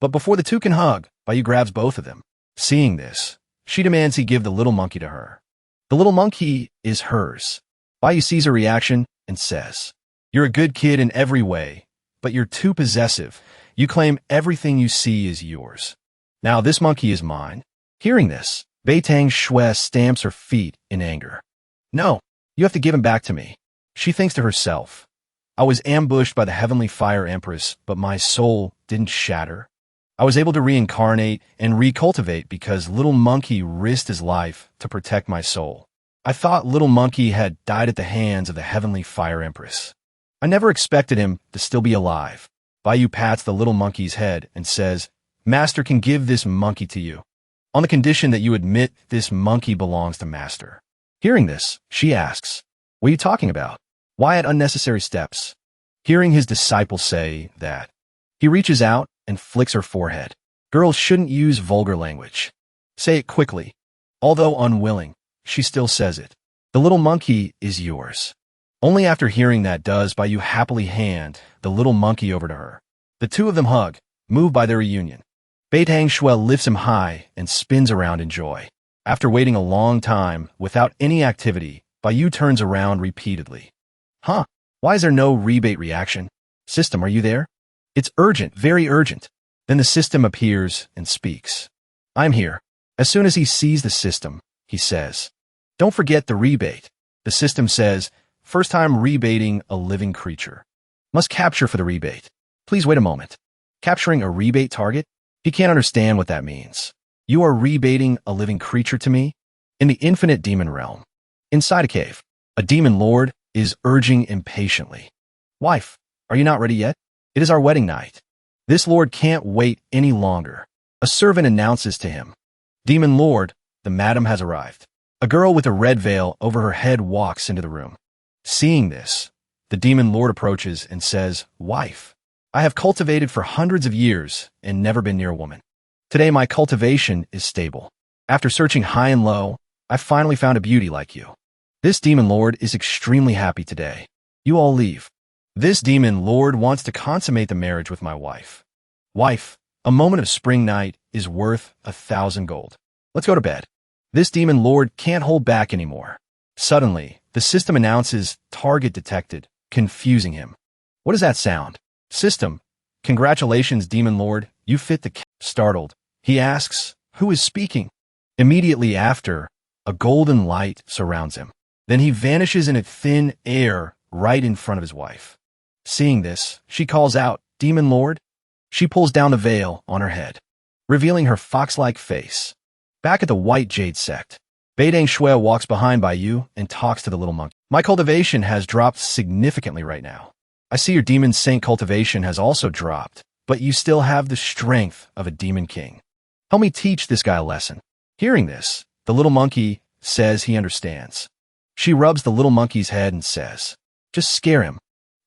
A: But before the two can hug, Baiyu grabs both of them. Seeing this, she demands he give the little monkey to her. The little monkey is hers. Baiyu sees her reaction and says, You're a good kid in every way, but you're too possessive. You claim everything you see is yours. Now this monkey is mine. Hearing this, Beitang Shui stamps her feet in anger. No, you have to give him back to me. She thinks to herself, I was ambushed by the heavenly fire empress, but my soul didn't shatter. I was able to reincarnate and recultivate because little monkey risked his life to protect my soul. I thought little monkey had died at the hands of the heavenly fire empress. I never expected him to still be alive. Baiyu pats the little monkey's head and says, Master can give this monkey to you, on the condition that you admit this monkey belongs to Master. Hearing this, she asks, What are you talking about? Why at unnecessary steps? Hearing his disciple say that, he reaches out and flicks her forehead. Girls shouldn't use vulgar language. Say it quickly. Although unwilling, she still says it. The little monkey is yours. Only after hearing that does Baiyu happily hand the little monkey over to her. The two of them hug, moved by their reunion. Beitang Shui lifts him high and spins around in joy. After waiting a long time without any activity, Baiyu turns around repeatedly. Huh? Why is there no rebate reaction? System, are you there? It's urgent, very urgent. Then the system appears and speaks. I'm here. As soon as he sees the system, he says, "Don't forget the rebate." The system says, "First time rebating a living creature. Must capture for the rebate. Please wait a moment." Capturing a rebate target? He can't understand what that means. You are rebating a living creature to me? In the infinite demon realm, inside a cave, a demon lord is urging impatiently. "Wife, are you not ready yet? It is our wedding night." This lord can't wait any longer. A servant announces to him, "Demon lord, the madam has arrived." A girl with a red veil over her head walks into the room. Seeing this, the demon lord approaches and says, "Wife, I have cultivated for hundreds of years and never been near a woman. Today my cultivation is stable. After searching high and low, I finally found a beauty like you." This demon lord is extremely happy today. You all leave. This demon lord wants to consummate the marriage with my wife. "Wife, a moment of spring night is worth 1,000 gold. Let's go to bed." This demon lord can't hold back anymore. Suddenly, the system announces target detected, confusing him. What does that sound? System, "Congratulations, demon lord, you fit the Startled, he asks, "Who is speaking?" Immediately after, a golden light surrounds him. Then he vanishes in a thin air right in front of his wife. Seeing this, she calls out, "Demon lord?" She pulls down the veil on her head, revealing her fox-like face. Back at the White Jade Sect, Beidang Shui walks behind Baiyu and talks to the little monkey. "My cultivation has dropped significantly right now. I see your demon saint cultivation has also dropped, but you still have the strength of a demon king. Help me teach this guy a lesson." Hearing this, the little monkey says he understands. She rubs the little monkey's head and says, "Just scare him.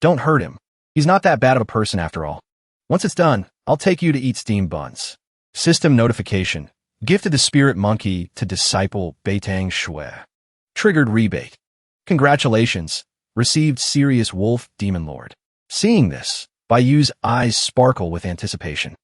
A: Don't hurt him. He's not that bad of a person after all. Once it's done, I'll take you to eat steamed buns." System notification. Gifted the spirit monkey to disciple Beitang Shui. Triggered rebate. Congratulations. Received serious wolf demon lord. Seeing this, Baiyu's eyes sparkle with anticipation.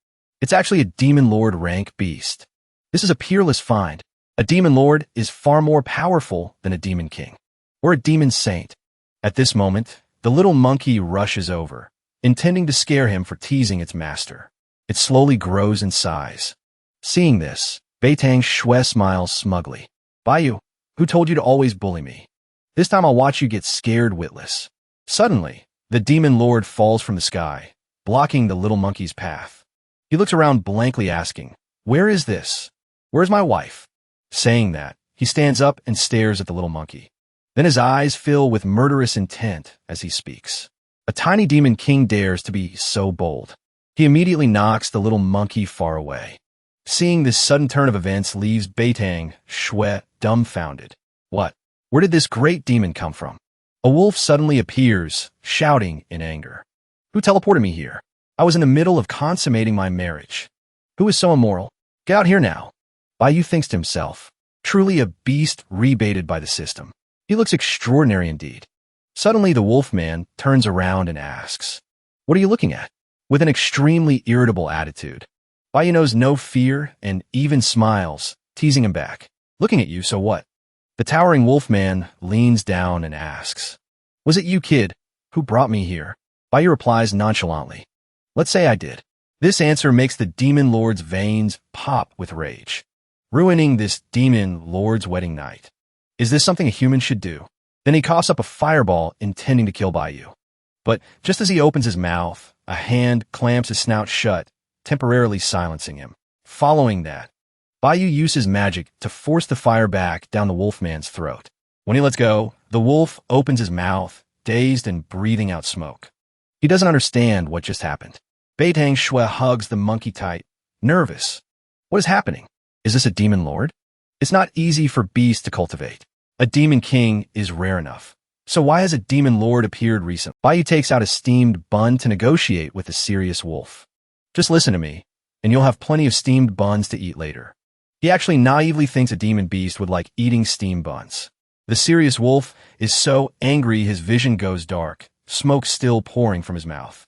A: It's actually a demon lord rank beast. This is a peerless find. A demon lord is far more powerful than a demon king or a demon saint. At this moment, the little monkey rushes over, intending to scare him for teasing its master. It slowly grows in size. Seeing this, Beitang Shui smiles smugly. "Baiyu, who told you to always bully me? This time I'll watch you get scared witless." Suddenly, the demon lord falls from the sky, blocking the little monkey's path. He looks around blankly asking, "Where is this? Where's my wife?" Saying that, he stands up and stares at the little monkey. Then his eyes fill with murderous intent as he speaks. A tiny demon king dares to be so bold. He immediately knocks the little monkey far away. Seeing this sudden turn of events leaves Beitang Shui dumbfounded. What? Where did this great demon come from? A wolf suddenly appears, shouting in anger. "Who teleported me here? I was in the middle of consummating my marriage. Who is so immoral? Get out here now." Baiyu thinks to himself, truly a beast rebated by the system. He looks extraordinary indeed. Suddenly the wolfman turns around and asks, "What are you looking at?" With an extremely irritable attitude. Baiyu knows no fear and even smiles, teasing him back. "Looking at you, so what?" The towering wolfman leans down and asks, "Was it you, kid, who brought me here?" Baiyu replies nonchalantly, "Let's say I did." This answer makes the demon lord's veins pop with rage, ruining this demon lord's wedding night. Is this something a human should do? Then he coughs up a fireball intending to kill Baiyu. But just as he opens his mouth, a hand clamps his snout shut, temporarily silencing him. Following that, Baiyu uses magic to force the fire back down the wolfman's throat. When he lets go, the wolf opens his mouth, dazed and breathing out smoke. He doesn't understand what just happened. Beitang Shui hugs the monkey tight, nervous. What is happening? Is this a demon lord? It's not easy for beasts to cultivate. A demon king is rare enough. So why has a demon lord appeared recently? Baiyu takes out a steamed bun to negotiate with the serious wolf. "Just listen to me, and you'll have plenty of steamed buns to eat later." He actually naively thinks a demon beast would like eating steamed buns. The serious wolf is so angry his vision goes dark, smoke still pouring from his mouth.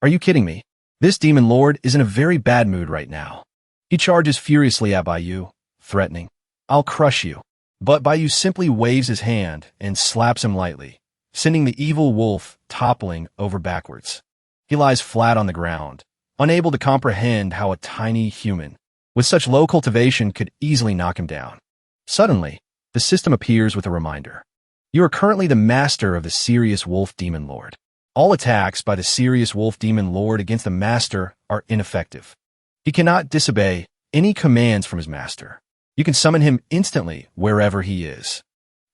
A: "Are you kidding me? This demon lord is in a very bad mood right now." He charges furiously at Baiyu, threatening, "I'll crush you." But Baiyu simply waves his hand and slaps him lightly, sending the evil wolf toppling over backwards. He lies flat on the ground, unable to comprehend how a tiny human, with such low cultivation could easily knock him down. Suddenly, the system appears with a reminder. You are currently the master of the Serious Wolf Demon Lord. All attacks by the Serious Wolf Demon Lord against the master are ineffective. He cannot disobey any commands from his master. You can summon him instantly wherever he is.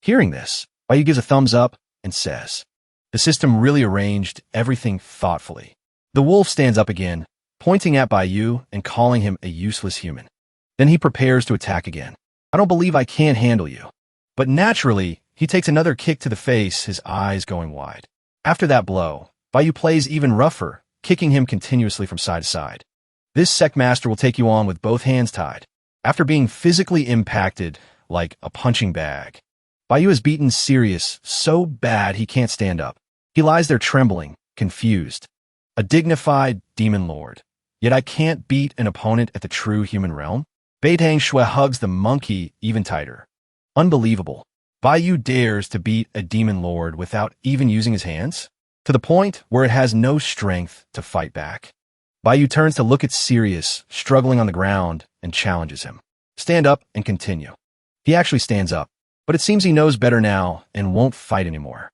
A: Hearing this, Baiyu gives a thumbs up and says, "The system really arranged everything thoughtfully." The wolf stands up again, pointing at Baiyu and calling him a useless human. Then he prepares to attack again. "I don't believe I can handle you." But naturally, he takes another kick to the face, his eyes going wide. After that blow, Baiyu plays even rougher, kicking him continuously from side to side. This Sect master will take you on with both hands tied. After being physically impacted like a punching bag, Baiyu has beaten Sirius so bad he can't stand up. He lies there trembling, confused. A dignified demon lord. Yet I can't beat an opponent at the true human realm? Beitang Shui hugs the monkey even tighter. Unbelievable. Baiyu dares to beat a demon lord without even using his hands? To the point where it has no strength to fight back. Baiyu turns to look at Sirius, struggling on the ground, and challenges him. "Stand up and continue." He actually stands up, but it seems he knows better now and won't fight anymore.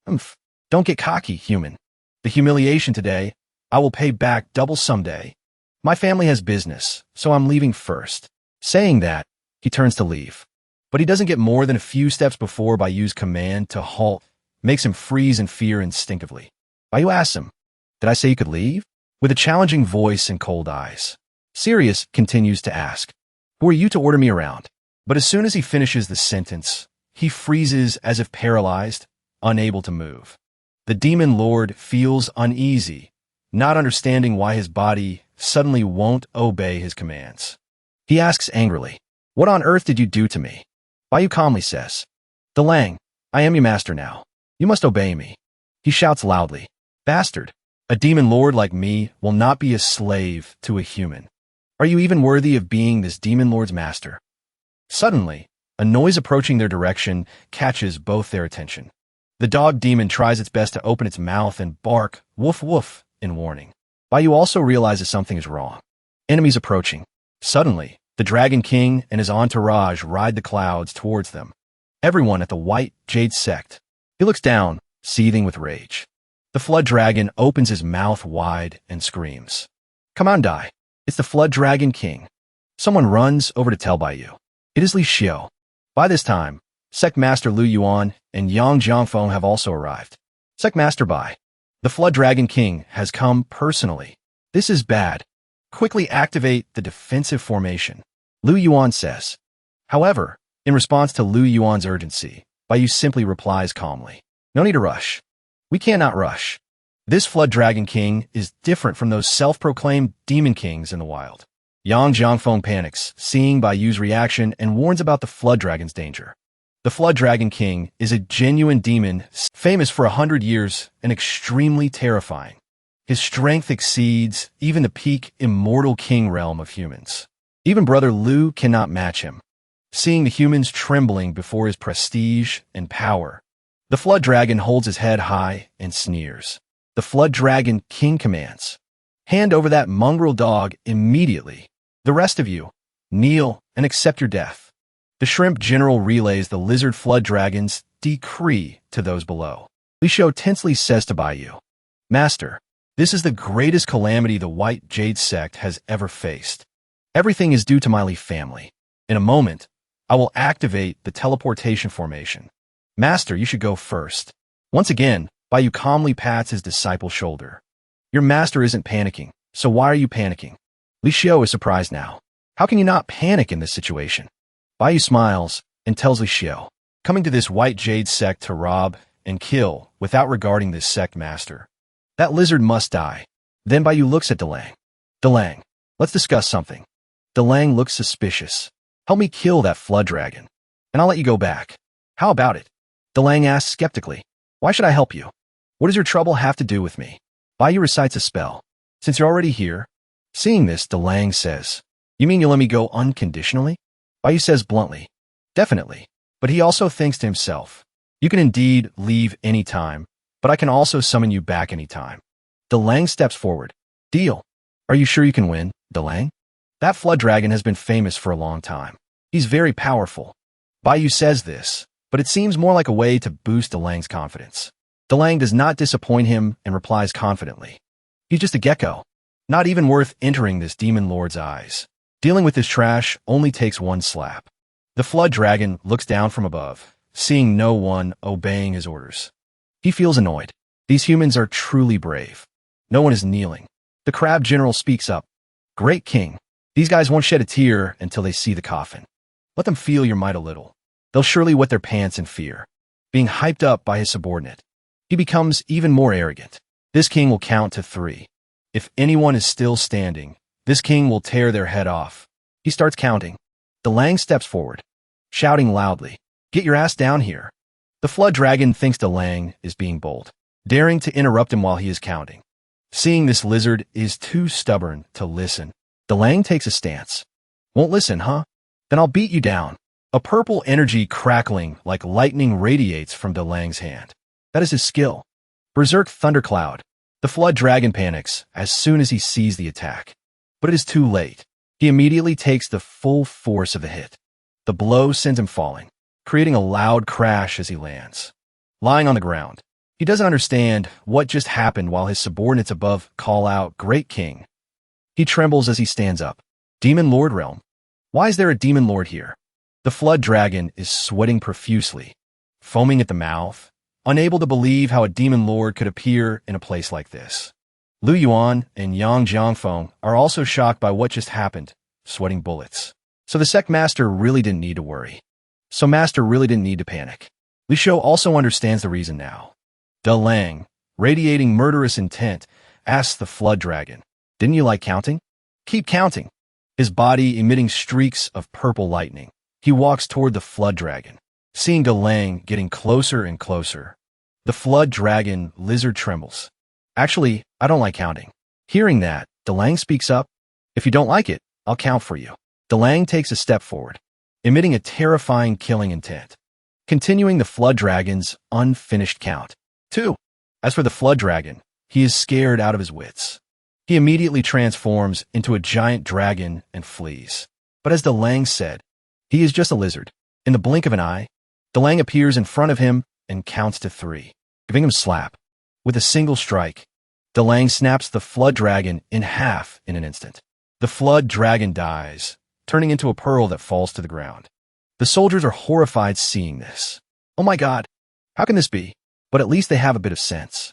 A: "Humph. Don't get cocky, human. The humiliation today, I will pay back double someday. My family has business, so I'm leaving first." Saying that, he turns to leave. But he doesn't get more than a few steps before Baiyu's command to halt makes him freeze in fear instinctively. Baiyu asks him, "Did I say you could leave?" With a challenging voice and cold eyes. Sirius continues to ask, "Who are you to order me around?" But as soon as he finishes the sentence, he freezes as if paralyzed, unable to move. The demon lord feels uneasy, not understanding why his body suddenly won't obey his commands. He asks angrily, "What on earth did you do to me?" Baiyu calmly says, "Delang, I am your master now. You must obey me." He shouts loudly, "Bastard! A demon lord like me will not be a slave to a human. Are you even worthy of being this demon lord's master?" Suddenly, a noise approaching their direction catches both their attention. The dog demon tries its best to open its mouth and bark, "Woof woof," in warning. Baiyu also realizes something is wrong. Enemies approaching. Suddenly, the Dragon King and his entourage ride the clouds towards them. Everyone at the White Jade Sect. He looks down, seething with rage. The Flood Dragon opens his mouth wide and screams. "Come on, die. It's the Flood Dragon King." Someone runs over to tell Baiyu. It is Li Xiu. By this time, Sect Master Lu Yuan and Yang Jiangfeng have also arrived. Sect Master Bai. The Flood Dragon King has come personally. This is bad. Quickly activate the defensive formation, Lu Yuan says. However, in response to Lu Yuan's urgency, Baiyu simply replies calmly, "No need to rush. We cannot rush. This Flood Dragon King is different from those self-proclaimed demon kings in the wild." Yang Jiangfeng panics, seeing Baiyu's reaction, and warns about the Flood Dragon's danger. The Flood Dragon King is a genuine demon, famous for 100 years and extremely terrifying. His strength exceeds even the peak immortal king realm of humans. Even Brother Lu cannot match him. Seeing the humans trembling before his prestige and power, the Flood Dragon holds his head high and sneers. The Flood Dragon King commands, "Hand over that mongrel dog immediately. The rest of you, kneel and accept your death." The Shrimp General relays the Lizard Flood Dragon's decree to those below. Li Xiu tensely says to Baiyu, "Master, this is the greatest calamity the White Jade Sect has ever faced. Everything is due to my Li family. In a moment, I will activate the teleportation formation. Master, you should go first." Once again, Baiyu calmly pats his disciple's shoulder. "Your master isn't panicking, so why are you panicking?" Li Xiu is surprised now. "How can you not panic in this situation?" Baiyu smiles and tells Li Xiu, "Coming to this White Jade Sect to rob and kill without regarding this sect master. That lizard must die." Then Baiyu looks at Delang. "Delang, let's discuss something." Delang looks suspicious. "Help me kill that Flood Dragon, and I'll let you go back." "How about it?" Delang asks skeptically. "Why should I help you? What does your trouble have to do with me?" Baiyu recites a spell. "Since you're already here." Seeing this, Delang says, "You mean you'll let me go unconditionally?" Baiyu says bluntly, "Definitely." But he also thinks to himself, "You can indeed leave any time, but I can also summon you back any time." Delang steps forward. "Deal. Are you sure you can win, Delang?" That flood dragon has been famous for a long time. He's very powerful. Baiyu says this, but it seems more like a way to boost Delang's confidence. Delang does not disappoint him and replies confidently. He's just a gecko. Not even worth entering this demon lord's eyes. Dealing with this trash only takes one slap. The flood dragon looks down from above, seeing no one obeying his orders. He feels annoyed. These humans are truly brave. No one is kneeling. The crab general speaks up. Great king. These guys won't shed a tear until they see the coffin. Let them feel your might a little. They'll surely wet their pants in fear. Being hyped up by his subordinate, he becomes even more arrogant. This king will count to 3. If anyone is still standing, this king will tear their head off. He starts counting. Delang steps forward, shouting loudly, "Get your ass down here." The flood dragon thinks Delang is being bold, daring to interrupt him while he is counting. Seeing this lizard is too stubborn to listen, Delang takes a stance. Won't listen, huh? Then I'll beat you down. A purple energy crackling like lightning radiates from Delang's hand. That is his skill. Berserk Thundercloud. The flood dragon panics as soon as he sees the attack. But it is too late. He immediately takes the full force of the hit. The blow sends him falling, creating a loud crash as he lands. Lying on the ground, he doesn't understand what just happened while his subordinates above call out, "Great king." He trembles as he stands up. Demon Lord realm. Why is there a demon lord here? The flood dragon is sweating profusely, foaming at the mouth, unable to believe how a demon lord could appear in a place like this. Lu Yuan and Yang Jiangfeng are also shocked by what just happened, sweating bullets. So the Sect master really didn't need to worry. So master really didn't need to panic. Li Shou also understands the reason now. Delang, radiating murderous intent, asks the flood dragon, "Didn't you like counting? Keep counting." His body emitting streaks of purple lightning. He walks toward the flood dragon, seeing Delang getting closer and closer. The flood dragon lizard trembles. "Actually, I don't like counting." Hearing that, Delang speaks up. "If you don't like it, I'll count for you." Delang takes a step forward, emitting a terrifying killing intent, continuing the flood dragon's unfinished count. 2. As for the flood dragon, he is scared out of his wits. He immediately transforms into a giant dragon and flees. But as Delang said, he is just a lizard. In the blink of an eye, Delang appears in front of him and counts to 3, giving him a slap. With a single strike, Delang snaps the flood dragon in half in an instant. The flood dragon dies, turning into a pearl that falls to the ground. The soldiers are horrified seeing this. Oh my god, how can this be? But at least they have a bit of sense.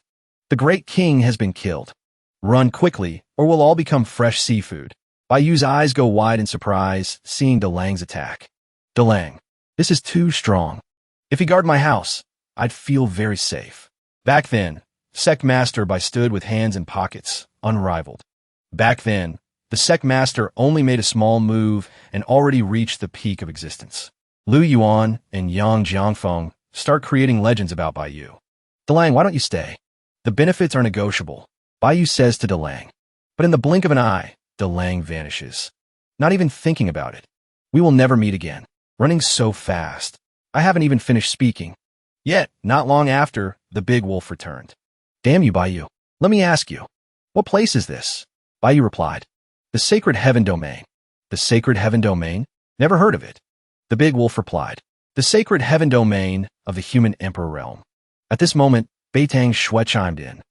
A: The great king has been killed. Run quickly, or we'll all become fresh seafood. Baiyu's eyes go wide in surprise, seeing Delang's attack. Delang, this is too strong. If he guarded my house, I'd feel very safe. Back then, Sect Master Bai stood with hands in pockets, unrivaled. Back then, the Sect Master only made a small move and already reached the peak of existence. Lu Yuan and Yang Jiangfeng start creating legends about Baiyu. Delang, why don't you stay? The benefits are negotiable, Baiyu says to Delang. But in the blink of an eye, Delang vanishes. Not even thinking about it. We will never meet again. Running so fast. I haven't even finished speaking. Yet, not long after, the big wolf returned. Damn you, Baiyu. Let me ask you. What place is this? Baiyu replied. The Sacred Heaven Domain. The Sacred Heaven Domain? Never heard of it. The big wolf replied. The Sacred Heaven Domain of the Human Emperor Realm. At this moment, Beitang Shui chimed in.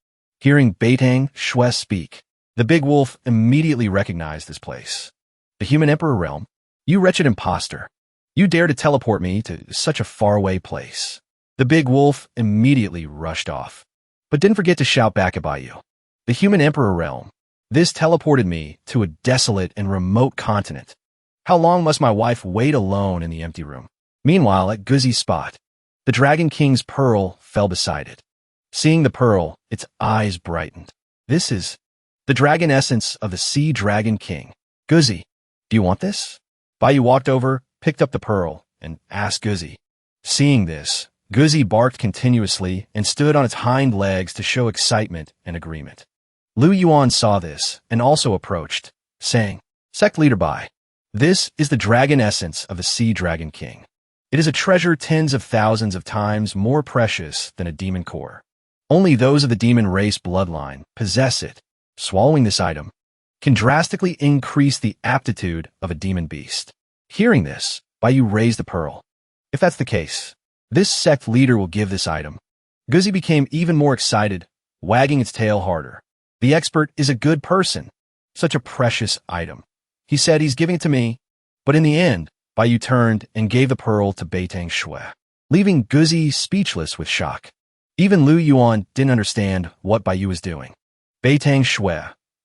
A: Hearing Beitang Shui speak, the big wolf immediately recognized this place. The Human Emperor Realm? You wretched imposter. You dare to teleport me to such a faraway place. The big wolf immediately rushed off, but didn't forget to shout back at Baiyu. The Human Emperor Realm. This teleported me to a desolate and remote continent. How long must my wife wait alone in the empty room? Meanwhile, at Guzi's spot, the Dragon King's pearl fell beside it. Seeing the pearl, its eyes brightened. This is the dragon essence of the Sea Dragon King. Guzi, do you want this? Baiyu walked over, picked up the pearl, and asked Guzi. Seeing this, Guzi barked continuously and stood on its hind legs to show excitement and agreement. Lu Yuan saw this and also approached, saying, Sect Leader Bai, this is the dragon essence of the Sea Dragon King. It is a treasure tens of thousands of times more precious than a demon core. Only those of the demon race bloodline possess it. Swallowing this item, can drastically increase the aptitude of a demon beast. Hearing this, Baiyu raised the pearl. If that's the case, this sect leader will give this item. Guzi became even more excited, wagging its tail harder. The expert is a good person. Such a precious item. He said he's giving it to me, but in the end, Baiyu turned and gave the pearl to Beitang Shui, leaving Guzi speechless with shock. Even Lu Yuan didn't understand what Baiyu was doing. Beitang Shui,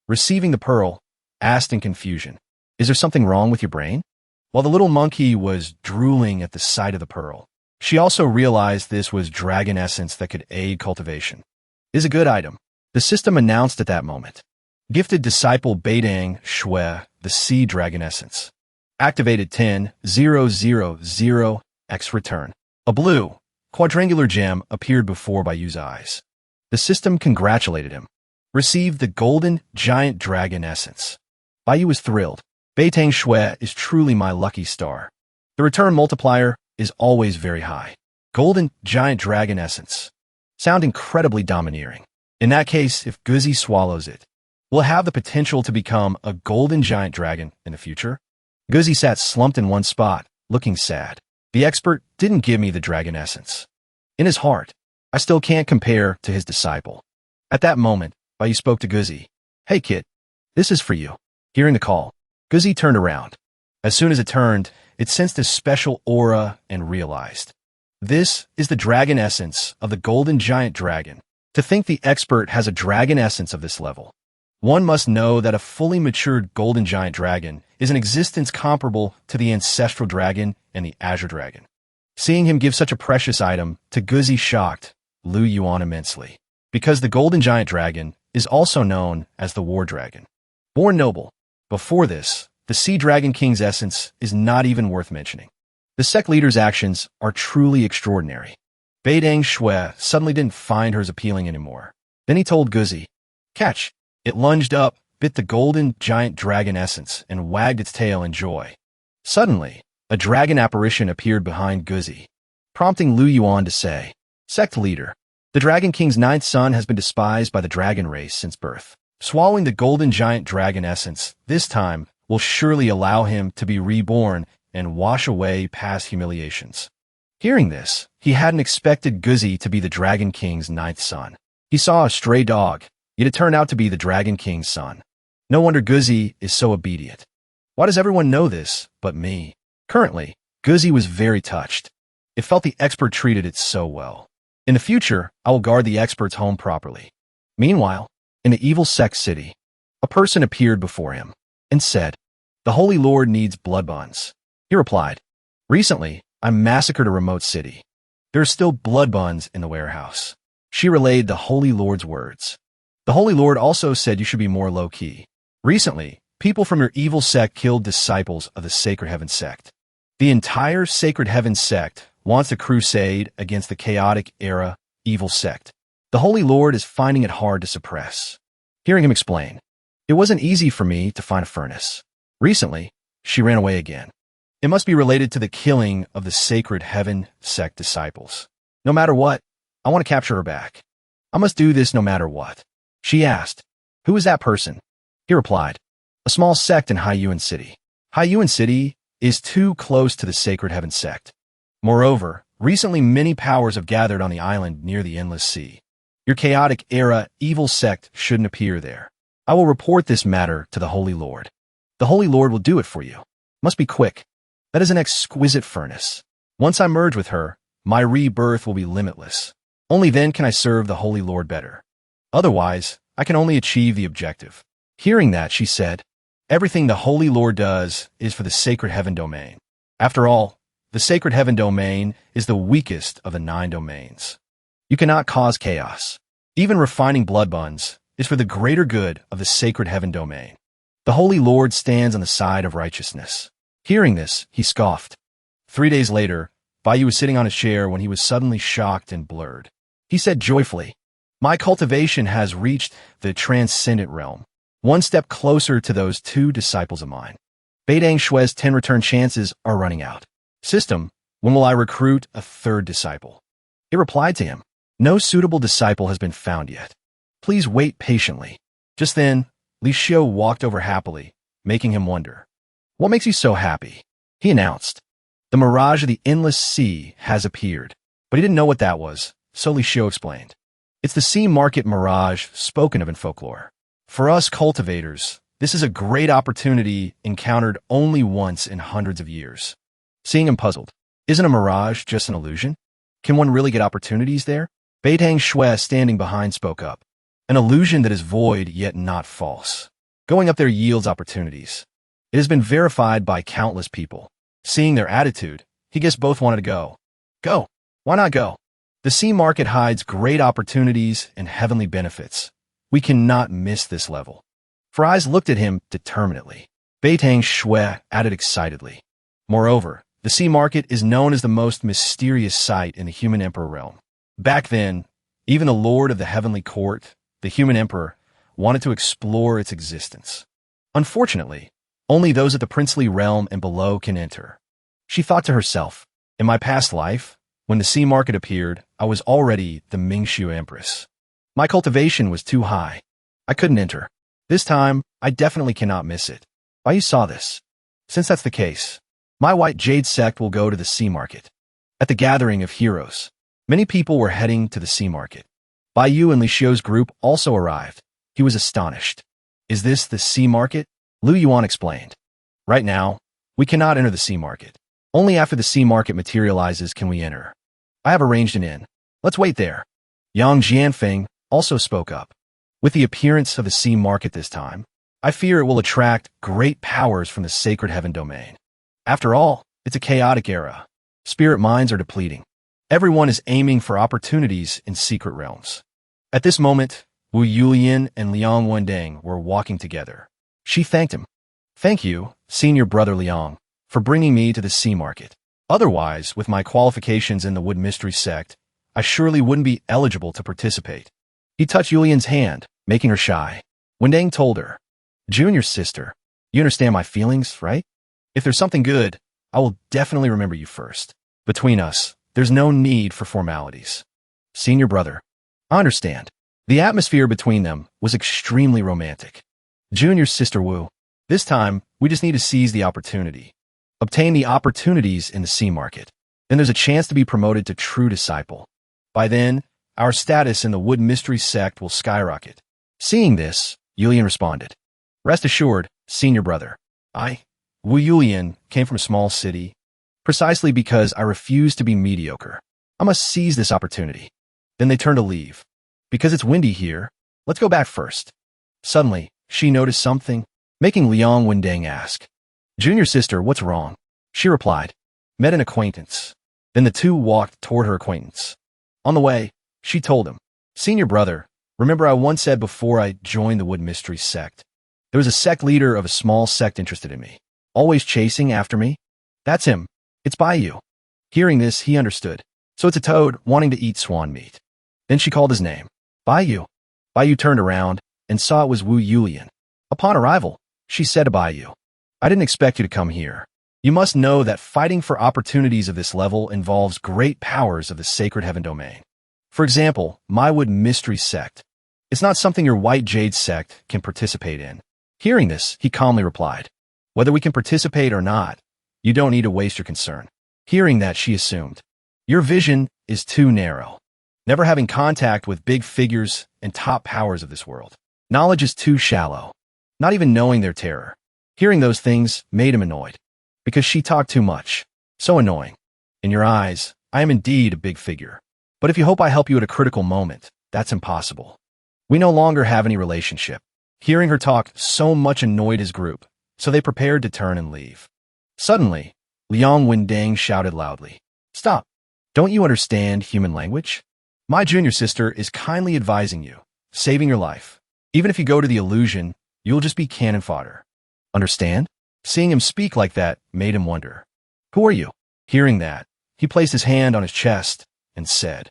A: receiving the pearl, asked in confusion, "Is there something wrong with your brain?" While the little monkey was drooling at the sight of the pearl, she also realized this was dragon essence that could aid cultivation. "Is a good item," the system announced at that moment. Gifted disciple Beitang Shui the sea dragon essence. Activated 10,000 X return. A blue, quadrangular gem appeared before Baiyu's eyes. The system congratulated him. Received the golden giant dragon essence. Baiyu was thrilled. Beitang Shui is truly my lucky star. The return multiplier is always very high. Golden giant dragon essence. Sound incredibly domineering. In that case, if Guzi swallows it, will have the potential to become a golden giant dragon in the future? Guzi sat slumped in one spot, looking sad. The expert didn't give me the dragon essence. In his heart, I still can't compare to his disciple. At that moment, Baiyu spoke to Guzi. "Hey kid, this is for you." Hearing the call, Guzi turned around. As soon as it turned, it sensed a special aura and realized. This is the dragon essence of the golden giant dragon. To think the expert has a dragon essence of this level. One must know that a fully matured golden giant dragon is an existence comparable to the ancestral dragon and the azure dragon. Seeing him give such a precious item to Guzi shocked Lu Yuan immensely, because the golden giant dragon is also known as the war dragon. Born noble. Before this, the sea dragon king's essence is not even worth mentioning. The sect leader's actions are truly extraordinary. Beitang Shui suddenly didn't find hers appealing anymore. Then he told Guzi, "Catch." It lunged up, bit the golden giant dragon essence, and wagged its tail in joy. Suddenly, a dragon apparition appeared behind Guzi, prompting Lu Yuan to say, "Sect leader, the Dragon King's ninth son has been despised by the dragon race since birth. Swallowing the golden giant dragon essence this time will surely allow him to be reborn and wash away past humiliations." Hearing this, he hadn't expected Guzi to be the Dragon King's ninth son. He saw a stray dog, yet it turned out to be the Dragon King's son. No wonder Guzi is so obedient. Why does everyone know this but me? Currently, Guzi was very touched. It felt the expert treated it so well. In the future, I will guard the expert's home properly. Meanwhile, in the evil Sect city, a person appeared before him and said, "The Holy Lord needs blood buns." He replied, "Recently, I massacred a remote city. There are still blood buns in the warehouse." She relayed the Holy Lord's words. The Holy Lord also said you should be more low-key. Recently, people from your evil sect killed disciples of the Sacred Heaven sect. The entire Sacred Heaven sect wants a crusade against the chaotic era evil sect. The Holy Lord is finding it hard to suppress. Hearing him explain, "It wasn't easy for me to find a furnace. Recently, she ran away again. It must be related to the killing of the Sacred Heaven sect disciples. No matter what, I want to capture her back. I must do this no matter what." She asked, "Who is that person?" He replied, "A small sect in Haiyuan City. Haiyuan City is too close to the Sacred Heaven sect. Moreover, recently many powers have gathered on the island near the Endless Sea. Your chaotic era evil sect shouldn't appear there. I will report this matter to the Holy Lord. The Holy Lord will do it for you. Must be quick. That is an exquisite furnace. Once I merge with her, my rebirth will be limitless. Only then can I serve the Holy Lord better. Otherwise, I can only achieve the objective." Hearing that, she said, "Everything the Holy Lord does is for the Sacred Heaven domain. After all, the Sacred Heaven domain is the weakest of the 9 domains. You cannot cause chaos. Even refining blood buns is for the greater good of the Sacred Heaven domain. The Holy Lord stands on the side of righteousness." Hearing this, he scoffed. 3 days later, Baiyu was sitting on a chair when he was suddenly shocked and blurred. He said joyfully, "My cultivation has reached the transcendent realm, one step closer to those 2 disciples of mine. Beitang Shui's 10 return chances are running out. System, when will I recruit a 3rd disciple?" It replied to him, "No suitable disciple has been found yet. Please wait patiently." Just then, Li Xiu walked over happily, making him wonder. What makes you so happy? He announced. The mirage of the endless sea has appeared. But he didn't know what that was, so Li Xiu explained. It's the sea market mirage spoken of in folklore. For us cultivators, this is a great opportunity encountered only once in hundreds of years. Seeing him puzzled. Isn't a mirage just an illusion? Can one really get opportunities there? Beitang Shui standing behind spoke up. An illusion that is void yet not false. Going up there yields opportunities. It has been verified by countless people. Seeing their attitude, he guessed both wanted to go. Go. Why not go? The sea market hides great opportunities and heavenly benefits. We cannot miss this level. Fries looked at him determinedly. Beitang Shui added excitedly. Moreover, the sea market is known as the most mysterious site in the human emperor realm. Back then, even the lord of the heavenly court, the human emperor, wanted to explore its existence. Unfortunately, only those at the princely realm and below can enter. She thought to herself, in my past life, when the sea market appeared, I was already the Mingxiu empress. My cultivation was too high. I couldn't enter. This time, I definitely cannot miss it. Why you saw this? Since that's the case, my white jade sect will go to the sea market. At the gathering of heroes, many people were heading to the sea market. Bai Yu and Li Xiu's group also arrived. He was astonished. Is this the sea market? Lu Yuan explained. Right now, we cannot enter the sea market. Only after the sea market materializes can we enter. I have arranged an inn. Let's wait there. Yang Jianfeng also spoke up. With the appearance of the sea market this time, I fear it will attract great powers from the sacred heaven domain. After all, it's a chaotic era. Spirit minds are depleting. Everyone is aiming for opportunities in secret realms. At this moment, Wu Yulian and Liang Wendeng were walking together. She thanked him. Thank you, senior brother Liang, for bringing me to the sea market. Otherwise, with my qualifications in the Wood Mystery Sect, I surely wouldn't be eligible to participate. He touched Yulian's hand, making her shy. Wendeng told her, Junior sister, you understand my feelings, right? If there's something good, I will definitely remember you first. Between us, there's no need for formalities. Senior brother, I understand. The atmosphere between them was extremely romantic. Junior sister Wu, this time, we just need to seize the opportunity. Obtain the opportunities in the sea market. Then there's a chance to be promoted to true disciple. By then, our status in the Wood Mystery Sect will skyrocket. Seeing this, Yulian responded. Rest assured, senior brother. Wu Yulian, came from a small city. Precisely because I refuse to be mediocre. I must seize this opportunity. Then they turned to leave. Because it's windy here, let's go back first. Suddenly, she noticed something, making Liang Wendeng ask. Junior sister, what's wrong? She replied. Met an acquaintance. Then the two walked toward her acquaintance. On the way, she told him, Senior brother, remember I once said before I joined the Wood Mystery Sect. There was a sect leader of a small sect interested in me. Always chasing after me? That's him. It's Bai Yu. Hearing this, he understood. So it's a toad wanting to eat swan meat. Then she called his name. Bai Yu. Bai Yu turned around and saw it was Wu Yulian. Upon arrival, she said to Bai Yu, I didn't expect you to come here. You must know that fighting for opportunities of this level involves great powers of the sacred heaven domain. For example, my Wood Mystery Sect. It's not something your White Jade Sect can participate in. Hearing this, he calmly replied, Whether we can participate or not, you don't need to waste your concern. Hearing that, she assumed, Your vision is too narrow. Never having contact with big figures and top powers of this world. Knowledge is too shallow. Not even knowing their terror. Hearing those things made him annoyed. Because she talked too much. So annoying. In your eyes, I am indeed a big figure. But if you hope I help you at a critical moment, that's impossible. We no longer have any relationship. Hearing her talk so much annoyed his group, so they prepared to turn and leave. Suddenly, Liang Wendeng shouted loudly, Stop! Don't you understand human language? My junior sister is kindly advising you, saving your life. Even if you go to the illusion, you'll just be cannon fodder. Understand? Seeing him speak like that made him wonder. Who are you? Hearing that, he placed his hand on his chest and said,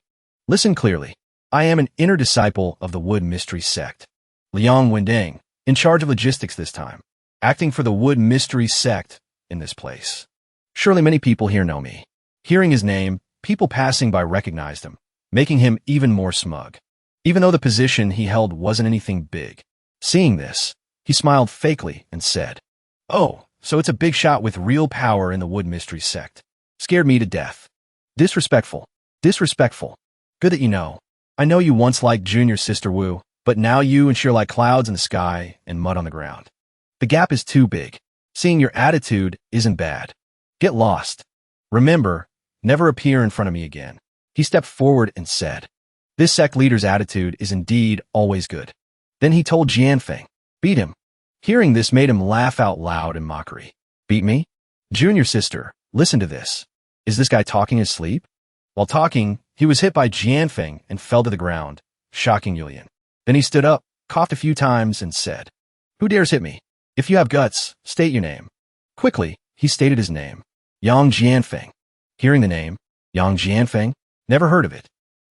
A: Listen clearly. I am an inner disciple of the Wood Mystery Sect. Liang Wendeng, in charge of logistics this time, acting for the Wood Mystery Sect in this place. Surely many people here know me. Hearing his name, people passing by recognized him, making him even more smug. Even though the position he held wasn't anything big. Seeing this, He smiled fakely and said, "Oh, so it's a big shot with real power in the Wood Mystery Sect. Scared me to death. Disrespectful. Disrespectful. Good that you know. I know you once liked Junior Sister Wu, but now you and she are like clouds in the sky and mud on the ground. The gap is too big. Seeing your attitude isn't bad. Get lost. Remember, never appear in front of me again." He stepped forward and said, "This sect leader's attitude is indeed always good." Then he told Jianfeng, "Beat him." Hearing this made him laugh out loud in mockery. "Beat me? Junior sister, listen to this. Is this guy talking in his sleep?" While talking, he was hit by Jianfeng and fell to the ground, shocking Yulian. Then he stood up, coughed a few times, and said, "Who dares hit me? If you have guts, state your name." Quickly, he stated his name, Yang Jianfeng. Hearing the name, Yang Jianfeng, never heard of it.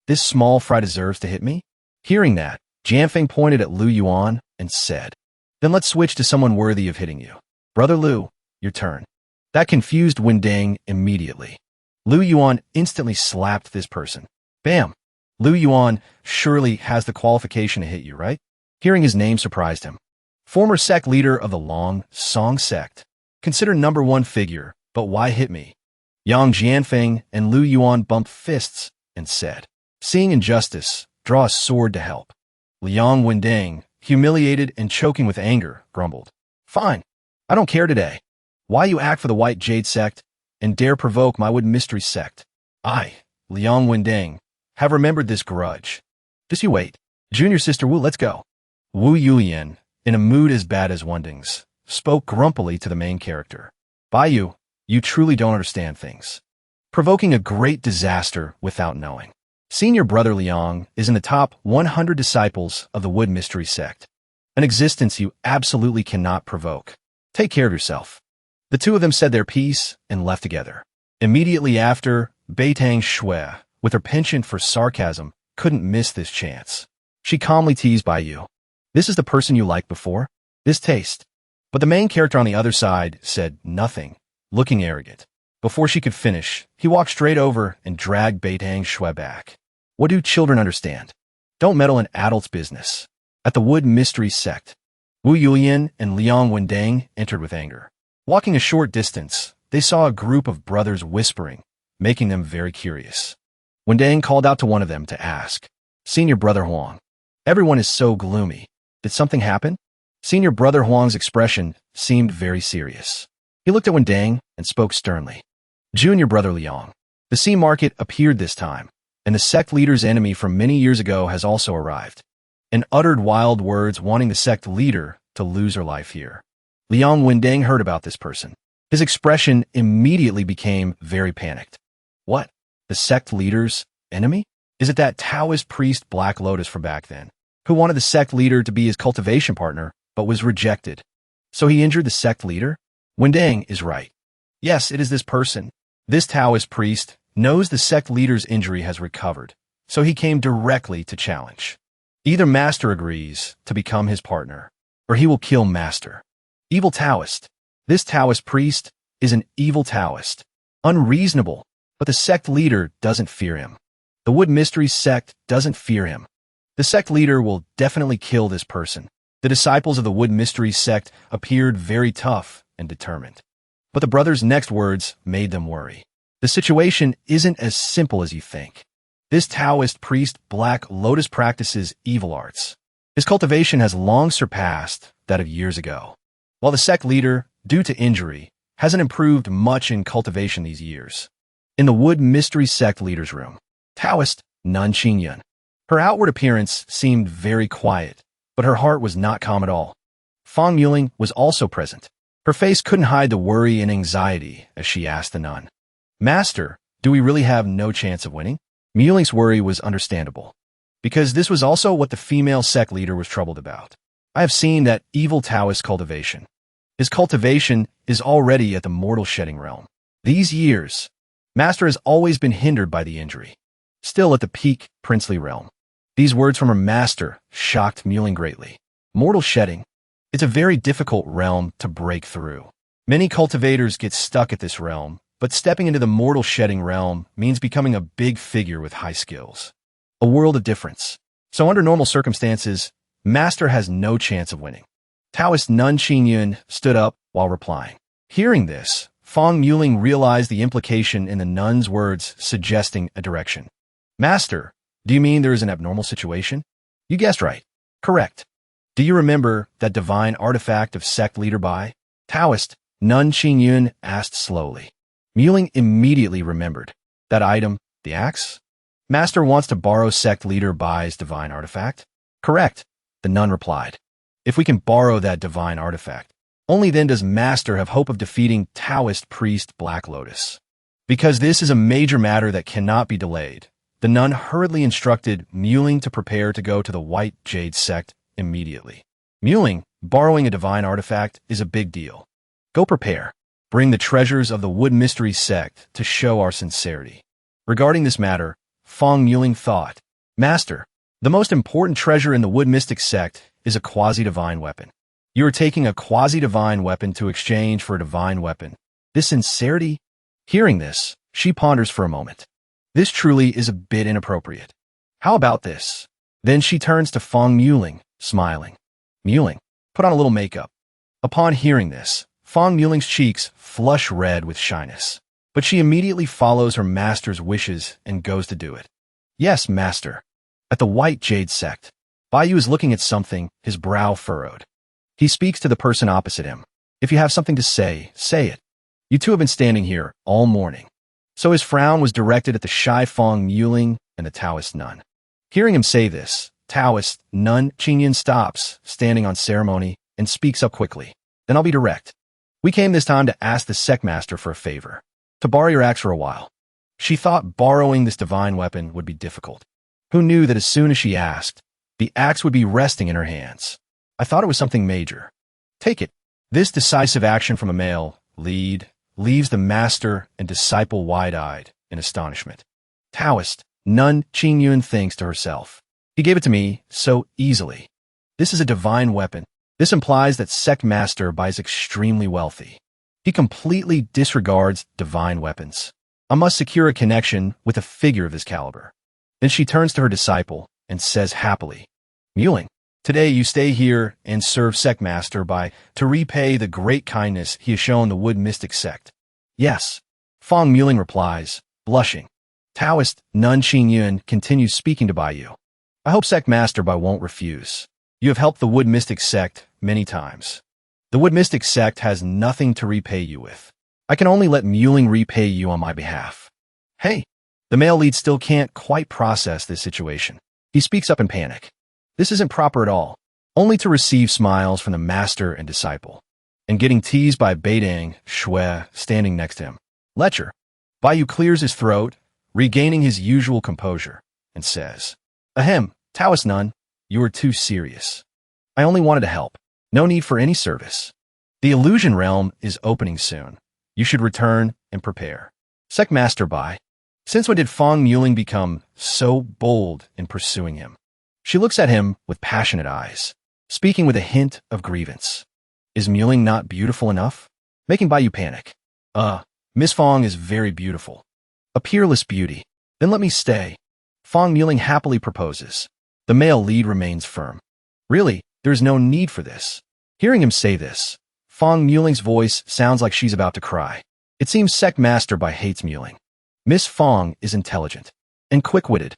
A: This small fry deserves to hit me? Hearing that, Jianfeng pointed at Lu Yuan and said, "Then let's switch to someone worthy of hitting you. Brother Lu, your turn." That confused Wendeng immediately. Lu Yuan instantly slapped this person. Bam! Lu Yuan surely has the qualification to hit you, right? Hearing his name surprised him. Former sect leader of the Long Song sect. Consider #1 figure, but why hit me? Yang Jianfeng and Lu Yuan bumped fists and said, "Seeing injustice, draw a sword to help." Liang Wendeng, humiliated and choking with anger, grumbled, "Fine, I don't care today. Why you act for the White Jade sect and dare provoke my Wood Mystery sect? I, Liang Wendeng, have remembered this grudge. Just you wait. Junior Sister Wu, let's go." Wu Yulian, in a mood as bad as Wendeng's, spoke grumpily to the main character. "Baiyu, you truly don't understand things. Provoking a great disaster without knowing. Senior brother Liang is in the top 100 disciples of the Wood Mystery sect. An existence you absolutely cannot provoke. Take care of yourself." The two of them said their piece and left together. Immediately after, Beitang Shui, with her penchant for sarcasm, couldn't miss this chance. She calmly teased Baiyu. "This is the person you liked before? This taste." But the main character on the other side said nothing, looking arrogant. Before she could finish, he walked straight over and dragged Beitang Shui back. "What do children understand? Don't meddle in adults' business." At the Wood Mystery sect, Wu Yulian and Liang Wendeng entered with anger. Walking a short distance, they saw a group of brothers whispering, making them very curious. Wendeng called out to one of them to ask, "Senior brother Huang, everyone is so gloomy. Did something happen?" Senior brother Huang's expression seemed very serious. He looked at Wendeng and spoke sternly. "Junior brother Liang, the sea market appeared this time, and the sect leader's enemy from many years ago has also arrived," and uttered wild words wanting the sect leader to lose her life here. Liang Wendeng heard about this person. His expression immediately became very panicked. What? The sect leader's enemy? Is it that Taoist priest Black Lotus from back then, who wanted the sect leader to be his cultivation partner, but was rejected? So he injured the sect leader? Wendeng is right. Yes, it is this person. This Taoist priest knows the sect leader's injury has recovered, so he came directly to challenge. Either Master agrees to become his partner, or he will kill Master. Evil Taoist. This Taoist priest is an evil Taoist. Unreasonable, but the sect leader doesn't fear him. The Wood Mystery sect doesn't fear him. The sect leader will definitely kill this person. The disciples of the Wood Mystery sect appeared very tough and determined. But the brothers' next words made them worry. The situation isn't as simple as you think. This Taoist priest Black Lotus practices evil arts. His cultivation has long surpassed that of years ago. While the sect leader, due to injury, hasn't improved much in cultivation these years. In the Wood Mystery sect leader's room, Taoist Nan Qingyun. Her outward appearance seemed very quiet, but her heart was not calm at all. Fang Muling was also present. Her face couldn't hide the worry and anxiety as she asked the nun, "Master, do we really have no chance of winning?" Muling's worry was understandable, because this was also what the female sect leader was troubled about. "I have seen that evil Taoist cultivation. His cultivation is already at the mortal shedding realm. These years, Master has always been hindered by the injury, still at the peak princely realm." These words from her master shocked Muling greatly. Mortal shedding. It's a very difficult realm to break through. Many cultivators get stuck at this realm, but stepping into the mortal shedding realm means becoming a big figure with high skills. A world of difference. So under normal circumstances, Master has no chance of winning. Taoist Nun Qingyun stood up while replying. Hearing this, Fong Muling realized the implication in the nun's words, suggesting a direction. Master, do you mean there is an abnormal situation? You guessed right. Correct. Do you remember that divine artifact of Sect leader Bai? Taoist Nun Qingyun asked slowly. Muling immediately remembered. That item, the axe? Master wants to borrow Sect leader Bai's divine artifact? Correct, the nun replied. If we can borrow that divine artifact, only then does Master have hope of defeating Taoist priest Black Lotus. Because this is a major matter that cannot be delayed, the nun hurriedly instructed Muling to prepare to go to the White Jade Sect immediately. Muling, borrowing a divine artifact is a big deal. Go prepare. Bring the treasures of the Wood Mystery Sect to show our sincerity. Regarding this matter, Fong Muling thought, Master, the most important treasure in the Wood Mystic Sect is a quasi-divine weapon. You are taking a quasi-divine weapon to exchange for a divine weapon. This sincerity? Hearing this, she ponders for a moment. This truly is a bit inappropriate. How about this? Then she turns to Fong Muling, smiling. Muling, put on a little makeup. Upon hearing this, Fong Muling's cheeks flush red with shyness. But she immediately follows her master's wishes and goes to do it. Yes, master. At the White Jade Sect, Baiyu is looking at something, his brow furrowed. He speaks to the person opposite him. If you have something to say, say it. You two have been standing here all morning. So his frown was directed at the shy Fong Muling and the Taoist nun. Hearing him say this, Taoist Nun Qingyun stops, standing on ceremony, and speaks up quickly. Then I'll be direct. We came this time to ask the Sect Master for a favor. To borrow your axe for a while. She thought borrowing this divine weapon would be difficult. Who knew that as soon as she asked, the axe would be resting in her hands? I thought it was something major. Take it. This decisive action from a male leaves the master and disciple wide-eyed in astonishment. Taoist Nun Qingyun thinks to herself. He gave it to me so easily. This is a divine weapon. This implies that Sect Master Bai is extremely wealthy. He completely disregards divine weapons. I must secure a connection with a figure of this caliber. Then she turns to her disciple and says happily, Muling, today you stay here and serve Sect Master Bai to repay the great kindness he has shown the Wood Mystic Sect. Yes, Fong Muling replies, blushing. Taoist Nun Qingyun continues speaking to Baiyu. I hope Sect Master Bai won't refuse. You have helped the Wood Mystic Sect many times. The Wood Mystic Sect has nothing to repay you with. I can only let Muling repay you on my behalf. Hey, the male lead still can't quite process this situation. He speaks up in panic. This isn't proper at all, only to receive smiles from the master and disciple, and getting teased by Beidang Shui standing next to him. Lecture. Baiyu clears his throat, regaining his usual composure, and says, Ahem, Taoist Nun, you are too serious. I only wanted to help. No need for any service. The illusion realm is opening soon. You should return and prepare. Sect Master Bai. Since when did Fong Muling become so bold in pursuing him? She looks at him with passionate eyes, speaking with a hint of grievance. Is Muling not beautiful enough? Making Baiyu panic. Miss Fong is very beautiful. A peerless beauty. Then let me stay. Fong Muling happily proposes. The male lead remains firm. Really, there's no need for this. Hearing him say this, Fong Muling's voice sounds like she's about to cry. It seems Sect Master Bai hates Muling. Miss Fong is intelligent and quick-witted.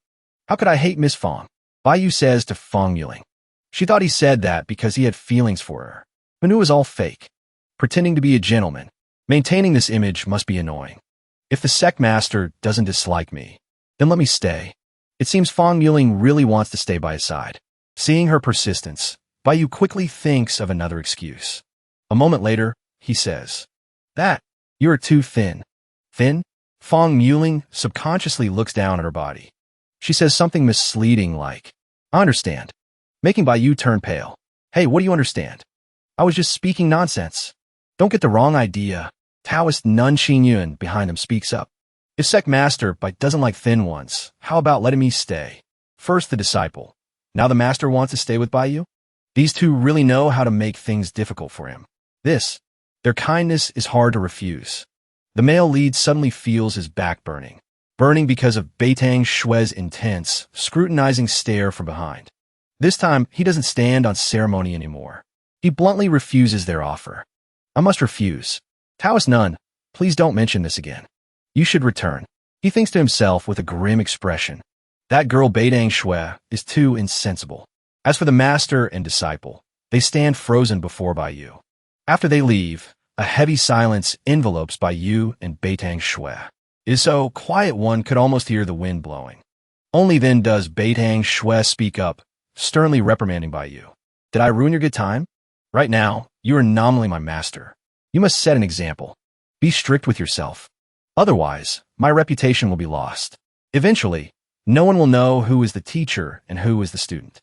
A: How could I hate Miss Fong? Baiyu says to Fong Muling. She thought he said that because he had feelings for her, but knew it was all fake. Pretending to be a gentleman, maintaining this image must be annoying. If the Sect Master doesn't dislike me, then let me stay. It seems Fong Muling really wants to stay by his side. Seeing her persistence, Baiyu quickly thinks of another excuse. A moment later, he says, You are too thin. Thin? Fong Muling subconsciously looks down at her body. She says something misleading like, I understand. Making Baiyu turn pale. Hey, what do you understand? I was just speaking nonsense. Don't get the wrong idea. Taoist Nun Qingyun behind him speaks up. If Sect Master Bai doesn't like thin ones, how about letting me stay? First the disciple. Now the master wants to stay with Baiyu? These two really know how to make things difficult for him. Their kindness is hard to refuse. The male lead suddenly feels his back burning because of Beitang Shui's intense, scrutinizing stare from behind. This time, he doesn't stand on ceremony anymore. He bluntly refuses their offer. I must refuse. Taoist nun, please don't mention this again. You should return. He thinks to himself with a grim expression. That girl Beidang Shui is too insensible. As for the master and disciple, they stand frozen before Bai Yu. After they leave, a heavy silence envelopes Bai Yu and Beidang Shui. It is so quiet one could almost hear the wind blowing. Only then does Beidang Shui speak up, sternly reprimanding Bai Yu. Did I ruin your good time? Right now, you are nominally my master. You must set an example. Be strict with yourself. Otherwise, my reputation will be lost. Eventually, no one will know who is the teacher and who is the student.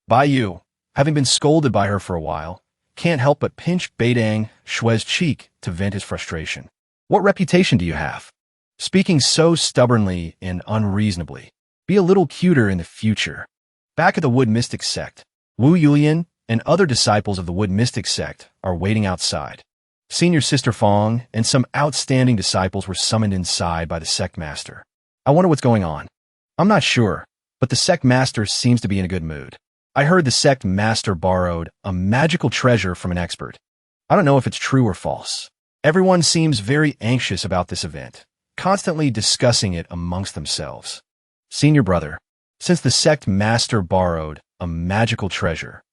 A: Bai Yu, having been scolded by her for a while, can't help but pinch Beidang Shui's cheek to vent his frustration. What reputation do you have? Speaking so stubbornly and unreasonably. Be a little cuter in the future. Back at the Wood Mystic Sect, Wu Yulian and other disciples of the Wood Mystic Sect are waiting outside. Senior Sister Fong and some outstanding disciples were summoned inside by the Sect Master. I wonder what's going on. I'm not sure, but the Sect Master seems to be in a good mood. I heard the Sect Master borrowed a magical treasure from an expert. I don't know if it's true or false. Everyone seems very anxious about this event, constantly discussing it amongst themselves. Senior brother, since the Sect Master borrowed a magical treasure,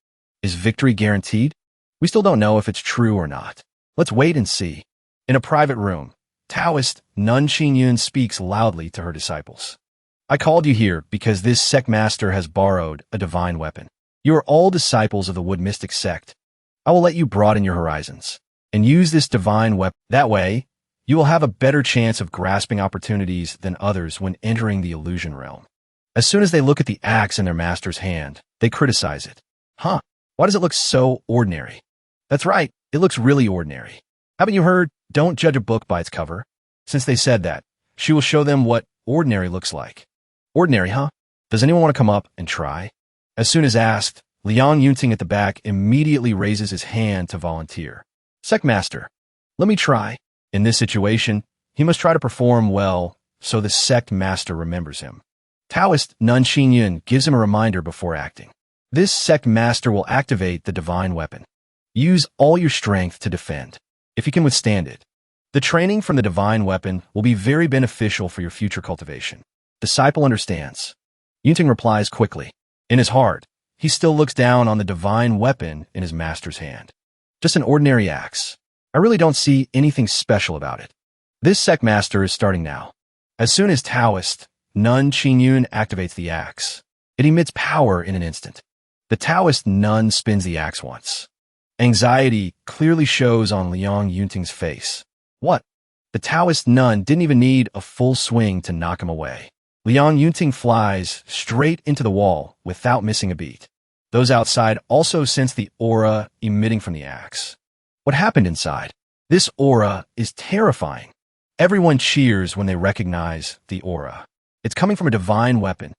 A: is victory guaranteed? We still don't know if it's true or not. Let's wait and see. In a private room, Taoist Nun Xinyun speaks loudly to her disciples. I called you here because this Sect Master has borrowed a divine weapon. You are all disciples of the Wood Mystic Sect. I will let you broaden your horizons and use this divine weapon. That way, you will have a better chance of grasping opportunities than others when entering the illusion realm. As soon as they look at the axe in their master's hand, they criticize it. Huh, why does it look so ordinary? That's right, it looks really ordinary. Haven't you heard, don't judge a book by its cover? Since they said that, she will show them what ordinary looks like. Ordinary, huh? Does anyone want to come up and try? As soon as asked, Liang Yunting at the back immediately raises his hand to volunteer. Sect Master, let me try. In this situation, he must try to perform well so the Sect Master remembers him. Taoist Nun Xinyun gives him a reminder before acting. This Sect Master will activate the divine weapon. Use all your strength to defend, if you can withstand it. The training from the divine weapon will be very beneficial for your future cultivation. Disciple understands. Yunting replies quickly. In his heart, he still looks down on the divine weapon in his master's hand. Just an ordinary axe. I really don't see anything special about it. This Sect Master is starting now. As soon as Taoist Nun Xinyun activates the axe, it emits power in an instant. The Taoist nun spins the axe once. Anxiety clearly shows on Liang Yunting's face. What? The Taoist nun didn't even need a full swing to knock him away. Liang Yunting flies straight into the wall without missing a beat. Those outside also sense the aura emitting from the axe. What happened inside? This aura is terrifying. Everyone cheers when they recognize the aura. It's coming from a divine weapon.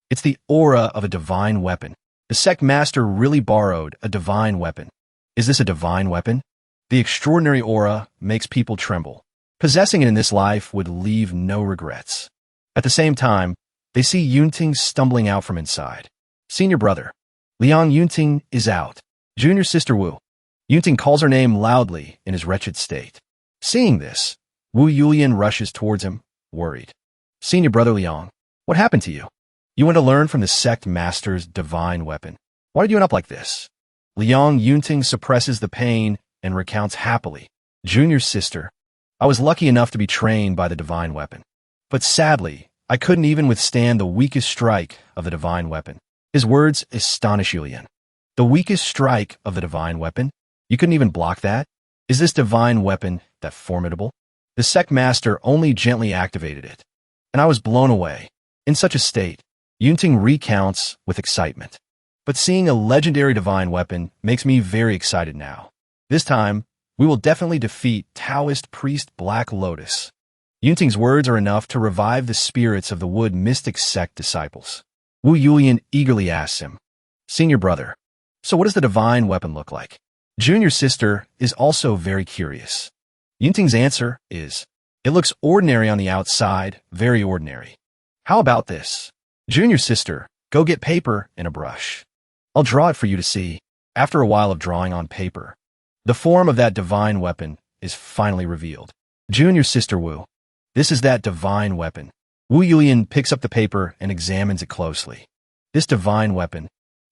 A: It's the aura of a divine weapon. The Sect Master really borrowed a divine weapon. Is this a divine weapon? The extraordinary aura makes people tremble. Possessing it in this life would leave no regrets. At the same time, they see Yunting stumbling out from inside. Senior brother. Liang Yunting is out. Junior sister Wu. Yunting calls her name loudly in his wretched state. Seeing this, Wu Yulian rushes towards him, worried. Senior brother Liang, what happened to you? You want to learn from the Sect Master's divine weapon. Why did you end up like this? Liang Yunting suppresses the pain and recounts happily. Junior sister, I was lucky enough to be trained by the divine weapon. But sadly, I couldn't even withstand the weakest strike of the divine weapon. His words astonish Yulian. The weakest strike of the divine weapon? You couldn't even block that? Is this divine weapon that formidable? The Sect Master only gently activated it. And I was blown away. In such a state, Yunting recounts with excitement. But seeing a legendary divine weapon makes me very excited now. This time, we will definitely defeat Taoist priest Black Lotus. Yunting's words are enough to revive the spirits of the Wood Mystic Sect disciples. Wu Yulian eagerly asks him, Senior brother, so what does the divine weapon look like? Junior sister is also very curious. Yunting's answer is, it looks ordinary on the outside, very ordinary. How about this? Junior sister, go get paper and a brush. I'll draw it for you to see. After a while of drawing on paper, the form of that divine weapon is finally revealed. Junior Sister Wu. This is that divine weapon. Wu Yulian picks up the paper and examines it closely. This divine weapon.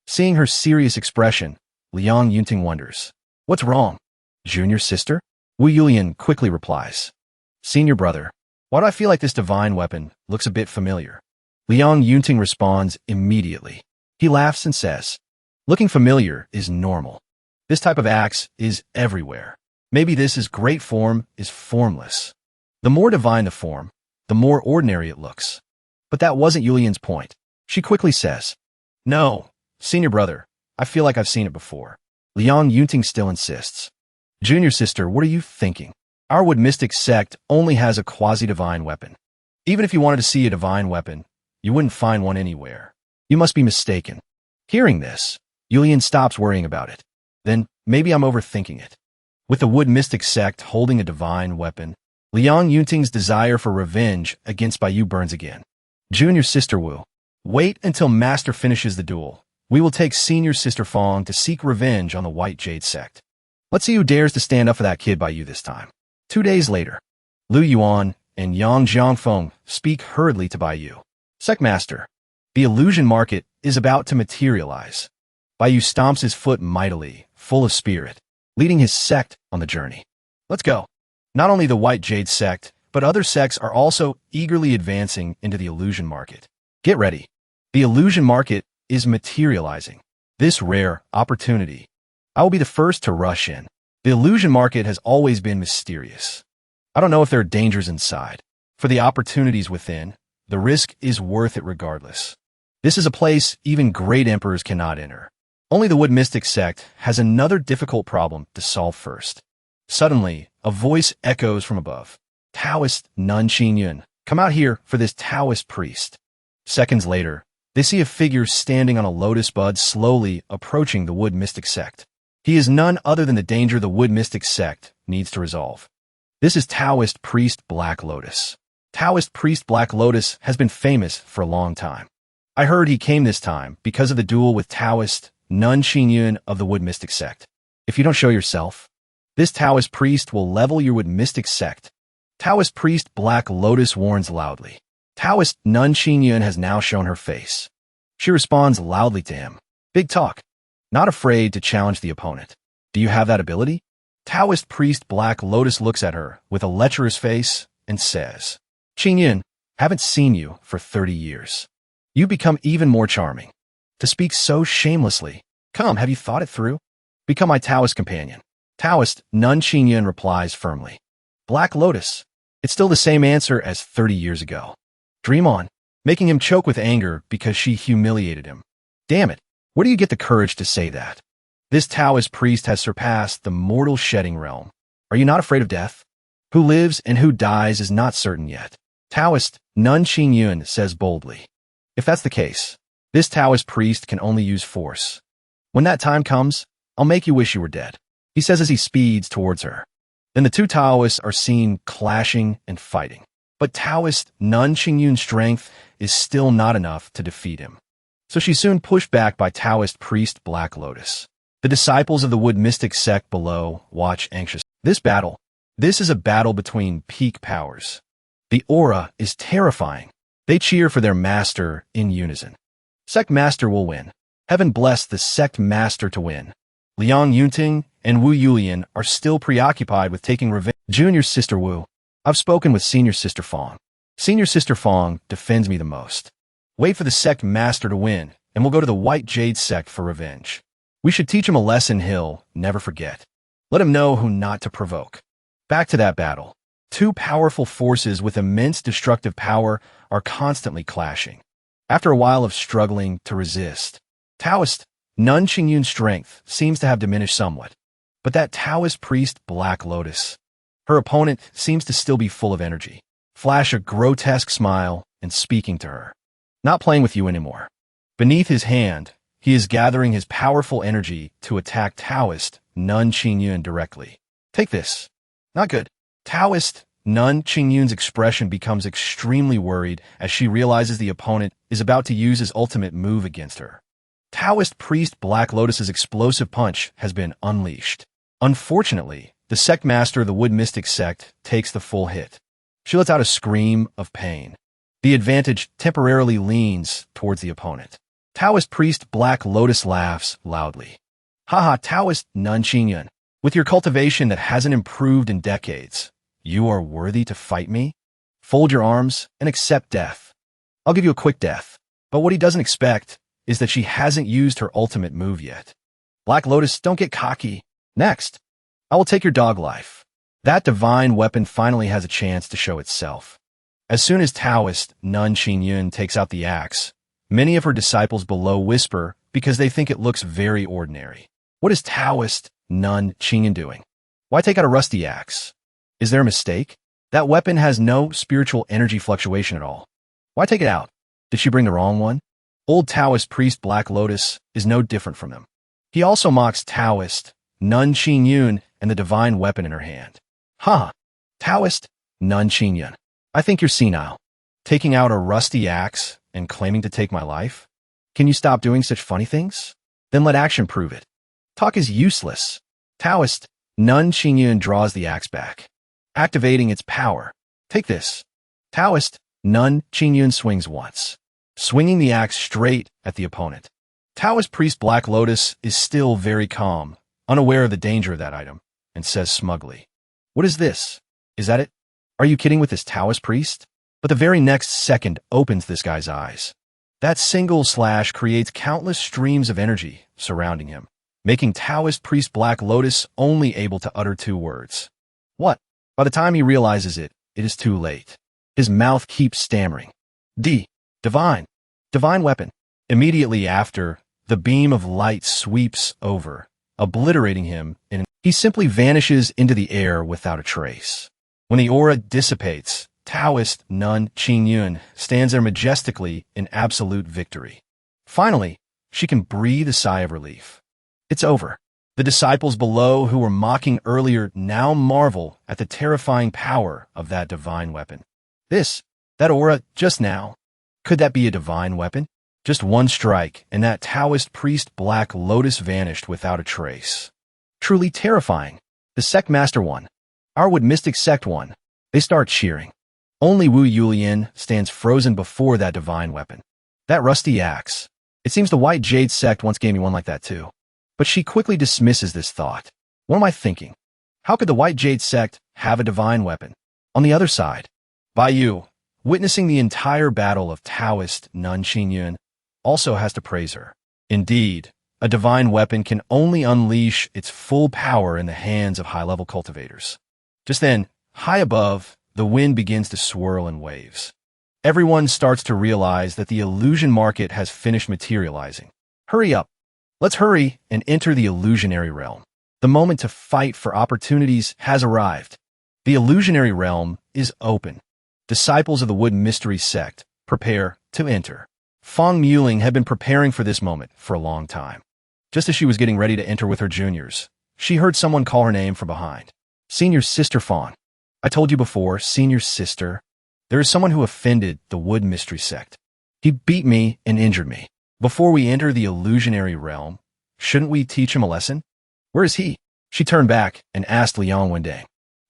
A: Seeing her serious expression, Liang Yunting wonders. What's wrong? Junior sister? Wu Yulian quickly replies. Senior brother. Why do I feel like this divine weapon looks a bit familiar? Liang Yunting responds immediately. He laughs and says, looking familiar is normal. This type of axe is everywhere. Maybe this is great form is formless. The more divine the form, the more ordinary it looks. But that wasn't Yulian's point. She quickly says, no, senior brother, I feel like I've seen it before. Liang Yunting still insists. Junior sister, what are you thinking? Our Wood Mystic sect only has a quasi-divine weapon. Even if you wanted to see a divine weapon, you wouldn't find one anywhere. You must be mistaken. Hearing this, Yulian stops worrying about it. Then, maybe I'm overthinking it. With the Wood Mystic sect holding a divine weapon, Liang Yunting's desire for revenge against Baiyu burns again. Junior Sister Wu. Wait until Master finishes the duel. We will take Senior Sister Fong to seek revenge on the White Jade sect. Let's see who dares to stand up for that kid Baiyu this time. 2 days later, Lu Yuan and Yang Jiangfeng speak hurriedly to Baiyu. Sect Master. The illusion market is about to materialize. Baiyu stomps his foot mightily, full of spirit, leading his sect on the journey. Let's go. Not only the White Jade sect, but other sects are also eagerly advancing into the illusion market. Get ready. The illusion market is materializing. This rare opportunity. I will be the first to rush in. The illusion market has always been mysterious. I don't know if there are dangers inside. For the opportunities within, the risk is worth it regardless. This is a place even great emperors cannot enter. Only the Wood Mystic sect has another difficult problem to solve first. Suddenly, a voice echoes from above. Taoist Nun Qinyun, come out here for this Taoist priest. Seconds later, they see a figure standing on a lotus bud slowly approaching the Wood Mystic sect. He is none other than the danger the Wood Mystic sect needs to resolve. This is Taoist priest Black Lotus. Taoist priest Black Lotus has been famous for a long time. I heard he came this time because of the duel with Taoist Nun Qinyun of the Wood Mystic sect. If you don't show yourself, this Taoist priest will level your Wood Mystic sect. Taoist priest Black Lotus warns loudly. Taoist Nun Qinyun has now shown her face. She responds loudly to him. Big talk. Not afraid to challenge the opponent. Do you have that ability? Taoist priest Black Lotus looks at her with a lecherous face and says, Qinyun, haven't seen you for 30 years. You become even more charming. To speak so shamelessly. Come, have you thought it through? Become my Taoist companion. Taoist Nun Qinyun replies firmly. Black Lotus. It's still the same answer as 30 years ago. Dream on, making him choke with anger because she humiliated him. Damn it, where do you get the courage to say that? This Taoist priest has surpassed the mortal shedding realm. Are you not afraid of death? Who lives and who dies is not certain yet. Taoist Nun Qinyun says boldly. If that's the case, this Taoist priest can only use force. When that time comes, I'll make you wish you were dead, he says as he speeds towards her. Then the two Taoists are seen clashing and fighting. But Taoist Nun Qinyun's strength is still not enough to defeat him. So she's soon pushed back by Taoist priest Black Lotus. The disciples of the Wood Mystic sect below watch anxiously. This is a battle between peak powers. The aura is terrifying. They cheer for their master in unison. Sect Master will win. Heaven bless the Sect Master to win. Liang Yunting and Wu Yulian are still preoccupied with taking revenge. Junior Sister Wu. I've spoken with Senior Sister Fong. Senior Sister Fong defends me the most. Wait for the Sect Master to win, and we'll go to the White Jade sect for revenge. We should teach him a lesson he'll never forget. Let him know who not to provoke. Back to that battle. Two powerful forces with immense destructive power are constantly clashing. After a while of struggling to resist, Taoist Nun Qinyun's strength seems to have diminished somewhat. But that Taoist priest Black Lotus, her opponent seems to still be full of energy. Flash a grotesque smile and speaking to her. Not playing with you anymore. Beneath his hand, he is gathering his powerful energy to attack Taoist Nun Qinyun directly. Take this. Not good. Taoist Nun Qinyun's expression becomes extremely worried as she realizes the opponent is about to use his ultimate move against her. Taoist priest Black Lotus's explosive punch has been unleashed. Unfortunately, the Sect master of the Wood Mystic Sect takes the full hit. She lets out a scream of pain. The advantage temporarily leans towards the opponent. Taoist priest Black Lotus laughs loudly. Haha, Taoist Nun Qingyun. With your cultivation that hasn't improved in decades, you are worthy to fight me? Fold your arms and accept death. I'll give you a quick death. But what he doesn't expect is that she hasn't used her ultimate move yet. Black Lotus, don't get cocky. Next, I will take your dog life. That divine weapon finally has a chance to show itself. As soon as Taoist Nun Qingyun takes out the axe, many of her disciples below whisper because they think it looks very ordinary. What is Taoist Nun Qingyun doing? Why take out a rusty axe? Is there a mistake? That weapon has no spiritual energy fluctuation at all. Why take it out? Did she bring the wrong one? Old Taoist priest Black Lotus is no different from them. He also mocks Taoist Nun Qingyun and the divine weapon in her hand. Ha! Taoist Nun Qingyun, I think you're senile. Taking out a rusty axe and claiming to take my life? Can you stop doing such funny things? Then let action prove it. Talk is useless. Taoist Nun Qingyun draws the axe back, activating its power. Take this. Taoist Nun Qingyun swings once, swinging the axe straight at the opponent. Taoist priest Black Lotus is still very calm, unaware of the danger of that item, and says smugly, "What is this? Is that it? Are you kidding with this Taoist priest?" But the very next second opens this guy's eyes. That single slash creates countless streams of energy surrounding him, making Taoist priest Black Lotus only able to utter two words. What? By the time he realizes it, it is too late. His mouth keeps stammering. Divine weapon. Immediately after, the beam of light sweeps over, obliterating him, and he simply vanishes into the air without a trace. When the aura dissipates, Taoist Nun Qingyun stands there majestically in absolute victory. Finally, she can breathe a sigh of relief. It's over. The disciples below who were mocking earlier now marvel at the terrifying power of that divine weapon. That aura just now. Could that be a divine weapon? Just one strike, and that Taoist priest Black Lotus vanished without a trace. Truly terrifying. The Sect Master won. Our Wood Mystic Sect won. They start cheering. Only Wu Yulian stands frozen before that divine weapon. That rusty axe. It seems the White Jade Sect once gave me one like that too. But she quickly dismisses this thought. What am I thinking? How could the White Jade Sect have a divine weapon? On the other side, Baiyu, witnessing the entire battle of Taoist Nun Qingyun, also has to praise her. Indeed, a divine weapon can only unleash its full power in the hands of high-level cultivators. Just then, high above, the wind begins to swirl in waves. Everyone starts to realize that the illusion market has finished materializing. Hurry up. Let's hurry and enter the illusionary realm. The moment to fight for opportunities has arrived. The illusionary realm is open. Disciples of the Wood Mystery Sect prepare to enter. Fong Muling had been preparing for this moment for a long time. Just as she was getting ready to enter with her juniors, she heard someone call her name from behind. Senior Sister Fong. I told you before, Senior Sister. There is someone who offended the Wood Mystery Sect. He beat me and injured me. Before we enter the illusionary realm, shouldn't we teach him a lesson? Where is he? She turned back and asked Liang Wendang.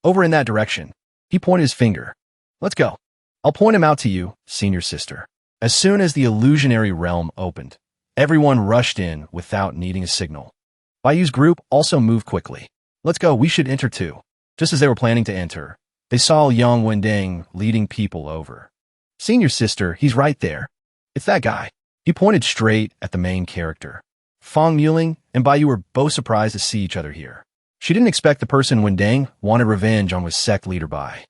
A: Over in that direction. He pointed his finger. Let's go. I'll point him out to you, Senior Sister. As soon as the illusionary realm opened, everyone rushed in without needing a signal. Baiyu's group also moved quickly. Let's go, we should enter too. Just as they were planning to enter, they saw Liang Wendang leading people over. Senior Sister, he's right there. It's that guy. He pointed straight at the main character. Fong Muling and Baiyu were both surprised to see each other here. She didn't expect the person Wendang wanted revenge on was Sect leader Bai.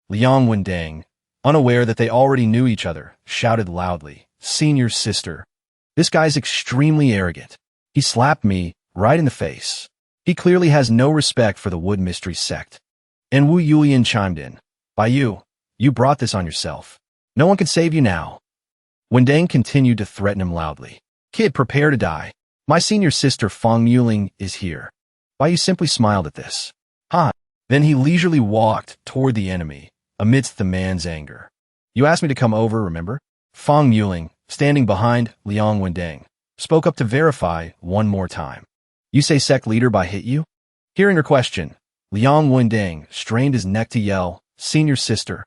A: Liang Wendang, unaware that they already knew each other, shouted loudly, Senior Sister. This guy's extremely arrogant. He slapped me right in the face. He clearly has no respect for the Wood Mystery Sect. And Wu Yulian chimed in. Baiyu, you brought this on yourself. No one can save you now. Wendang continued to threaten him loudly. Kid, prepare to die. My senior sister Fong Muling is here. Baiyu simply smiled at this. Then he leisurely walked toward the enemy, amidst the man's anger. You asked me to come over, remember? Fong Muling, standing behind Liang Wendang, spoke up to verify one more time. You say Sect leader Bai hit you? Hearing her question, Liang Wending strained his neck to yell, Senior sister.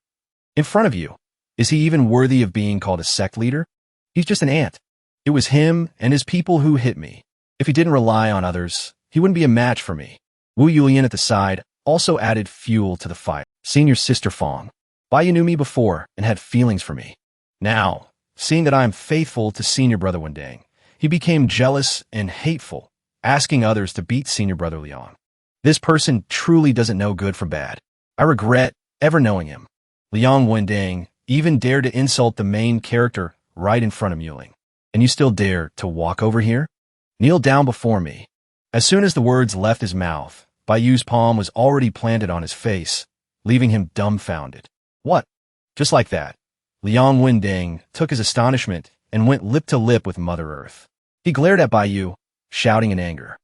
A: In front of you. Is he even worthy of being called a Sect leader? He's just an ant. It was him and his people who hit me. If he didn't rely on others, he wouldn't be a match for me. Wu Yulian at the side also added fuel to the fire. Senior sister Fong. Bai Yu knew me before and had feelings for me. Now, seeing that I am faithful to senior brother Wending, he became jealous and hateful, asking others to beat senior brother Liang. This person truly doesn't know good from bad. I regret ever knowing him. Liang Wending even dared to insult the main character right in front of Muling. And you still dare to walk over here? Kneel down before me. As soon as the words left his mouth, Bai Yu's palm was already planted on his face, leaving him dumbfounded. What? Just like that, Liang Wending took his astonishment and went lip to lip with Mother Earth. He glared at Bai Yu, shouting in anger.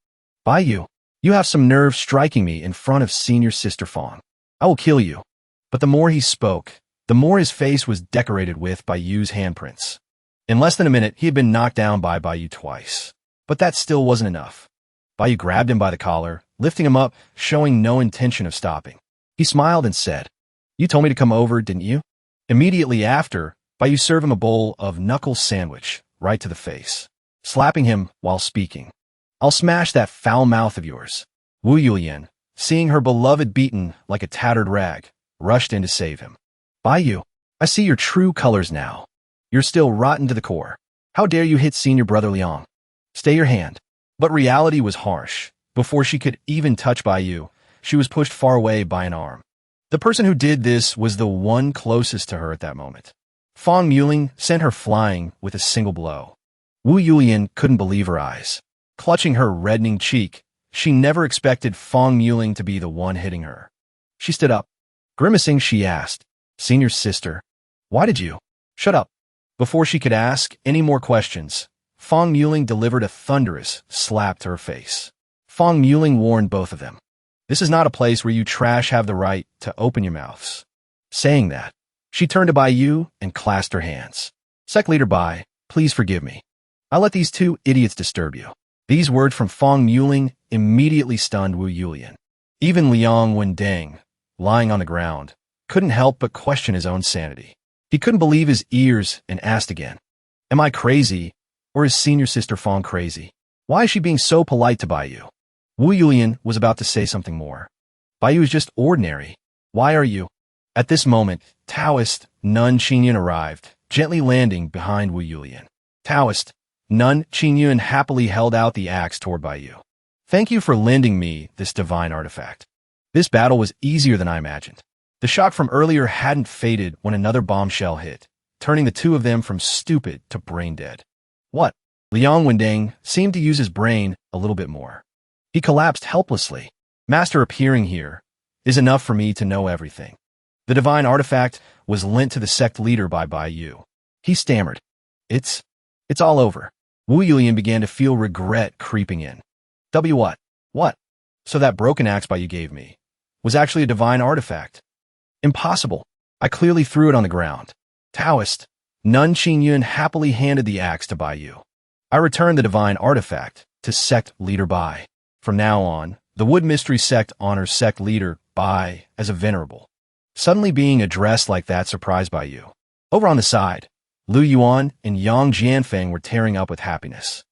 A: Bai Yu, you have some nerve striking me in front of senior sister Fong. I will kill you. But the more he spoke, the more his face was decorated with Bai Yu's handprints. In less than a minute, he had been knocked down by Bai Yu twice. But that still wasn't enough. Bai Yu grabbed him by the collar, lifting him up, showing no intention of stopping. He smiled and said, You told me to come over, didn't you? Immediately after, Bai Yu served him a bowl of knuckle sandwich right to the face, slapping him while speaking. I'll smash that foul mouth of yours. Wu Yulian, seeing her beloved beaten like a tattered rag, rushed in to save him. Bai Yu, I see your true colors now. You're still rotten to the core. How dare you hit senior brother Liang? Stay your hand. But reality was harsh. Before she could even touch Bai Yu, she was pushed far away by an arm. The person who did this was the one closest to her at that moment. Fong Muling sent her flying with a single blow. Wu Yulian couldn't believe her eyes. Clutching her reddening cheek, she never expected Fong Muling to be the one hitting her. She stood up. Grimacing, she asked, Senior sister, why did you? Shut up. Before she could ask any more questions, Fong Muling delivered a thunderous slap to her face. Fong Muling warned both of them. This is not a place where you trash have the right to open your mouths. Saying that, she turned to Bai Yu and clasped her hands. Sect leader Bai, please forgive me. I let these two idiots disturb you. These words from Fong Muling immediately stunned Wu Yulian. Even Liang Wending, lying on the ground, couldn't help but question his own sanity. He couldn't believe his ears and asked again, Am I crazy, or is senior sister Fong crazy? Why is she being so polite to Bai Yu? Wu Yulian was about to say something more. Bai Yu is just ordinary. Why are you? At this moment, Taoist Nun Qingyun arrived, gently landing behind Wu Yulian. Taoist Nun Qingyun happily held out the axe toward Bai Yu. Thank you for lending me this divine artifact. This battle was easier than I imagined. The shock from earlier hadn't faded when another bombshell hit, turning the two of them from stupid to brain dead. What? Liang Wending seemed to use his brain a little bit more. He collapsed helplessly. Master appearing here is enough for me to know everything. The divine artifact was lent to the sect leader by Bai Yu. He stammered. It's all over. Wu Yulian began to feel regret creeping in. What? What? So that broken axe Bai Yu gave me was actually a divine artifact. Impossible. I clearly threw it on the ground. Taoist Nun Qingyun happily handed the axe to Bai Yu. I returned the divine artifact to sect leader Bai. From now on, the Wood Mystery Sect honors sect leader Bai as a venerable. Suddenly being addressed like that surprised Bai Yu. Over on the side, Lu Yuan and Yang Jianfeng were tearing up with happiness.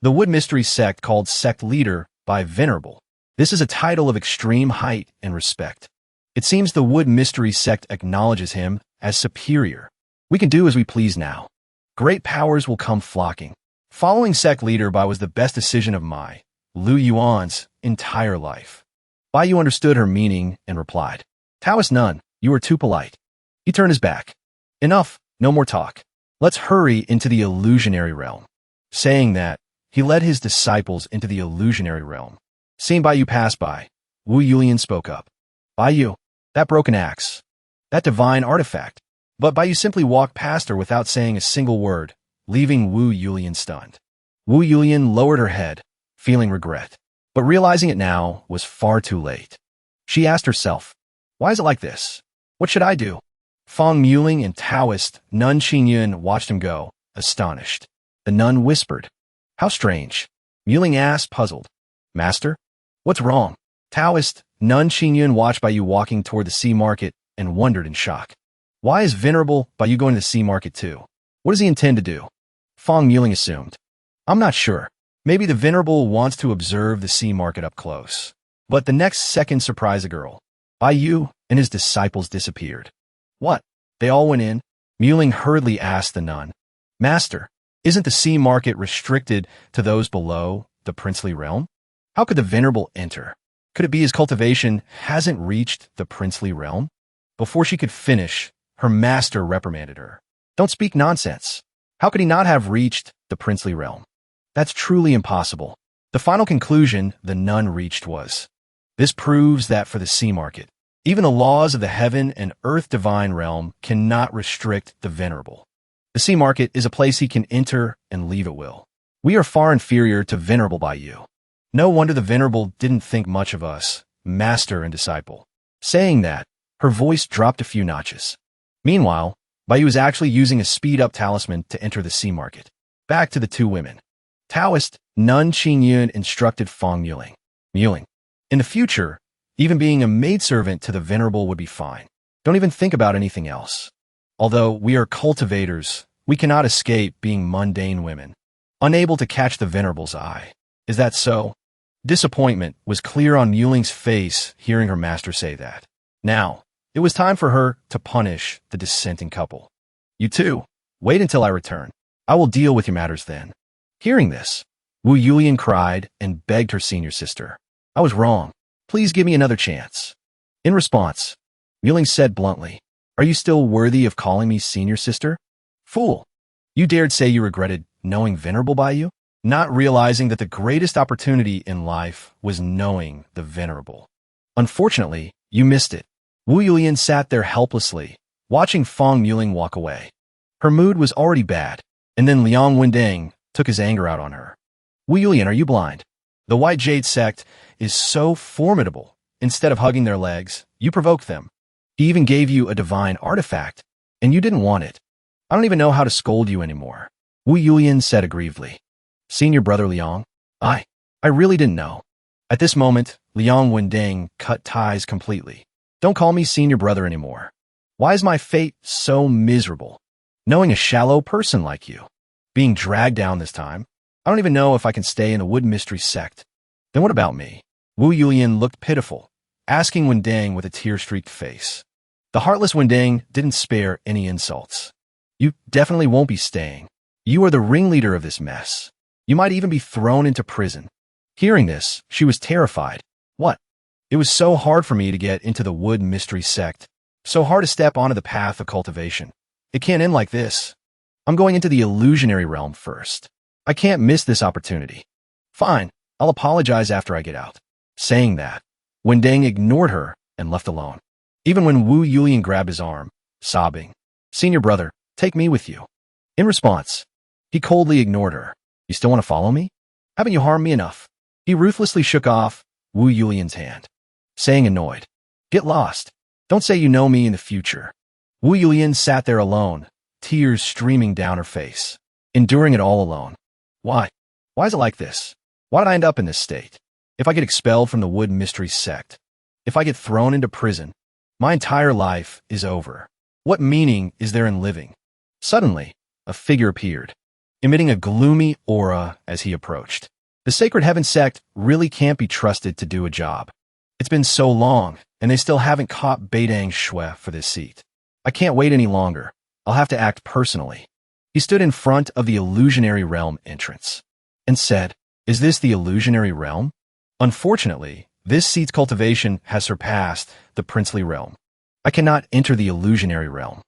A: The Wood Mystery Sect called sect leader Bai venerable. This is a title of extreme height and respect. It seems the Wood Mystery Sect acknowledges him as superior. We can do as we please now. Great powers will come flocking. Following sect leader Bai was the best decision of Lu Yuan's entire life. Bai Yu understood her meaning and replied, Taoist Nun, you are too polite. He turned his back. Enough, no more talk. Let's hurry into the illusionary realm. Saying that, he led his disciples into the illusionary realm. Seeing Bai Yu pass by, Wu Yulian spoke up. Bai Yu, that broken axe, that divine artifact. But Bai Yu simply walked past her without saying a single word, leaving Wu Yulian stunned. Wu Yulian lowered her head, feeling regret. But realizing it now was far too late. She asked herself, why is it like this? What should I do? Fong Muling and Taoist Nun Qingyun watched him go, astonished. The nun whispered, How strange. Muling asked, puzzled. Master? What's wrong? Taoist Nun Qingyun watched Bai Yu walking toward the sea market and wondered in shock. Why is Venerable Bai Yu going to the sea market too? What does he intend to do? Fong Muling assumed. I'm not sure. Maybe the Venerable wants to observe the sea market up close. But the next second surprised the girl. Bai Yu and his disciples disappeared. What? They all went in? Muling hurriedly asked the nun. Master, isn't the sea market restricted to those below the princely realm? How could the Venerable enter? Could it be his cultivation hasn't reached the princely realm? Before she could finish, her master reprimanded her. Don't speak nonsense. How could he not have reached the princely realm? That's truly impossible. The final conclusion the nun reached was, this proves that for the sea market, even the laws of the heaven and earth divine realm cannot restrict the Venerable. The sea market is a place he can enter and leave at will. We are far inferior to Venerable Bai Yu. No wonder the Venerable didn't think much of us, master and disciple. Saying that, her voice dropped a few notches. Meanwhile, Bai Yu was actually using a speed-up talisman to enter the sea market. Back to the two women. Taoist Nun Qingyun instructed Fong Muling. Muling, in the future, even being a maidservant to the Venerable would be fine. Don't even think about anything else. Although we are cultivators, we cannot escape being mundane women, unable to catch the Venerable's eye. Is that so? Disappointment was clear on Muling's face hearing her master say that. Now, it was time for her to punish the dissenting couple. You two, wait until I return. I will deal with your matters then. Hearing this, Wu Yulian cried and begged her senior sister. I was wrong. Please give me another chance. In response, Muling said bluntly, Are you still worthy of calling me senior sister? Fool! You dared say you regretted knowing Venerable Bai Yu? Not realizing that the greatest opportunity in life was knowing the Venerable. Unfortunately, you missed it. Wu Yulian sat there helplessly, watching Fong Muling walk away. Her mood was already bad, and then Liang Wendeng took his anger out on her. Wu Yulian, are you blind? The White Jade Sect is so formidable. Instead of hugging their legs, you provoked them. He even gave you a divine artifact, and you didn't want it. I don't even know how to scold you anymore. Wu Yulian said aggrievedly. Senior brother Liang, I really didn't know. At this moment, Liang Wendeng cut ties completely. Don't call me senior brother anymore. Why is my fate so miserable? Knowing a shallow person like you. Being dragged down this time. I don't even know if I can stay in the Wood Mystery Sect. Then what about me? Wu Yulian looked pitiful, asking Wendeng with a tear-streaked face. The heartless Wendeng didn't spare any insults. You definitely won't be staying. You are the ringleader of this mess. You might even be thrown into prison. Hearing this, she was terrified. What? It was so hard for me to get into the Wood Mystery Sect. So hard to step onto the path of cultivation. It can't end like this. I'm going into the illusionary realm first. I can't miss this opportunity. Fine, I'll apologize after I get out. Saying that, Wendeng ignored her and left alone. Even when Wu Yulian grabbed his arm, sobbing, Senior brother, take me with you. In response, he coldly ignored her. You still want to follow me? Haven't you harmed me enough? He ruthlessly shook off Wu Yulian's hand, saying annoyed, Get lost. Don't say you know me in the future. Wu Yulian sat there alone, tears streaming down her face, enduring it all alone. Why? Why is it like this? Why did I end up in this state? If I get expelled from the Wood Mystery Sect, if I get thrown into prison, my entire life is over. What meaning is there in living? Suddenly, a figure appeared, emitting a gloomy aura as he approached. The Sacred Heaven Sect really can't be trusted to do a job. It's been so long, and they still haven't caught Beidang Shui for this seat. I can't wait any longer. I'll have to act personally. He stood in front of the illusionary realm entrance and said, Is this the illusionary realm? Unfortunately, this seat's cultivation has surpassed the princely realm. I cannot enter the illusionary realm.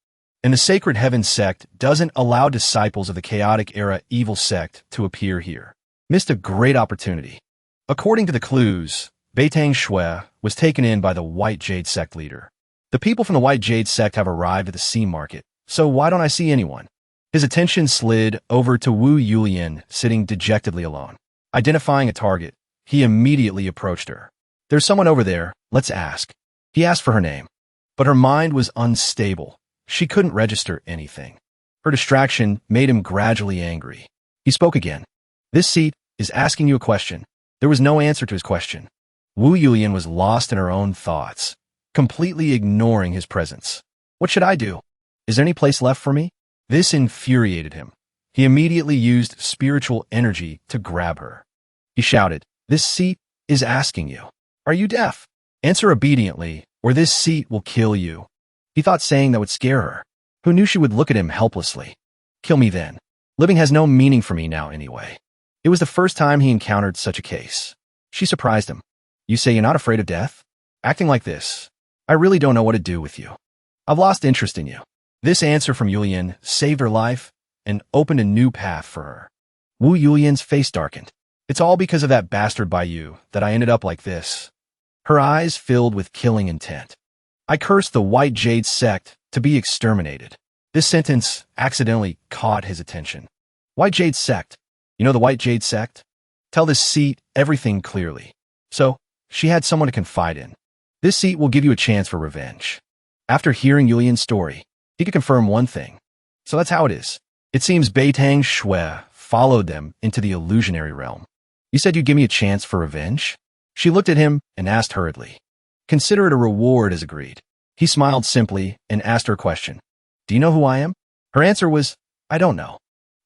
A: And the Sacred Heaven Sect doesn't allow disciples of the chaotic era evil sect to appear here. Missed a great opportunity. According to the clues, Beitang Shui was taken in by the White Jade Sect leader. The people from the White Jade Sect have arrived at the sea market, so why don't I see anyone? His attention slid over to Wu Yulian sitting dejectedly alone. Identifying a target, he immediately approached her. There's someone over there, let's ask. He asked for her name, but her mind was unstable. She couldn't register anything. Her distraction made him gradually angry. He spoke again. This seat is asking you a question. There was no answer to his question. Wu Yulian was lost in her own thoughts, completely ignoring his presence. What should I do? Is there any place left for me? This infuriated him. He immediately used spiritual energy to grab her. He shouted, "This seat is asking you. Are you deaf? Answer obediently, or this seat will kill you." He thought saying that would scare her. Who knew she would look at him helplessly? Kill me then. Living has no meaning for me now anyway. It was the first time he encountered such a case. She surprised him. You say you're not afraid of death? Acting like this. I really don't know what to do with you. I've lost interest in you. This answer from Yulian saved her life and opened a new path for her. Wu Yulian's face darkened. It's all because of that bastard by you that I ended up like this. Her eyes filled with killing intent. I cursed the White Jade Sect to be exterminated. This sentence accidentally caught his attention. White Jade Sect. You know the White Jade Sect? Tell this seat everything clearly. So, she had someone to confide in. This seat will give you a chance for revenge. After hearing Yulian's story, he could confirm one thing. So that's how it is. It seems Beitang Shui followed them into the illusionary realm. You said you'd give me a chance for revenge? She looked at him and asked hurriedly. Consider it a reward as agreed. He smiled simply and asked her a question. Do you know who I am? Her answer was, I don't know.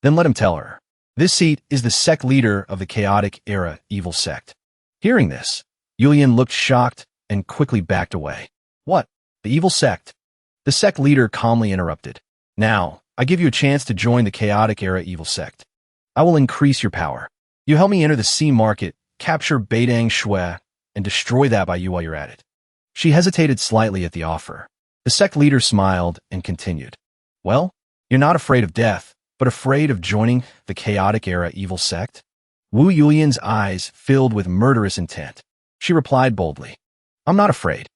A: Then let him tell her. This seat is the sect leader of the chaotic era evil sect. Hearing this, Yulian looked shocked and quickly backed away. What? The evil sect? The sect leader calmly interrupted. Now, I give you a chance to join the chaotic era evil sect. I will increase your power. You help me enter the sea market, capture Beidang Shui, and destroy that by you while you're at it. She hesitated slightly at the offer. The sect leader smiled and continued. Well, you're not afraid of death, but afraid of joining the chaotic era evil sect? Wu Yulian's eyes filled with murderous intent. She replied boldly. I'm not afraid.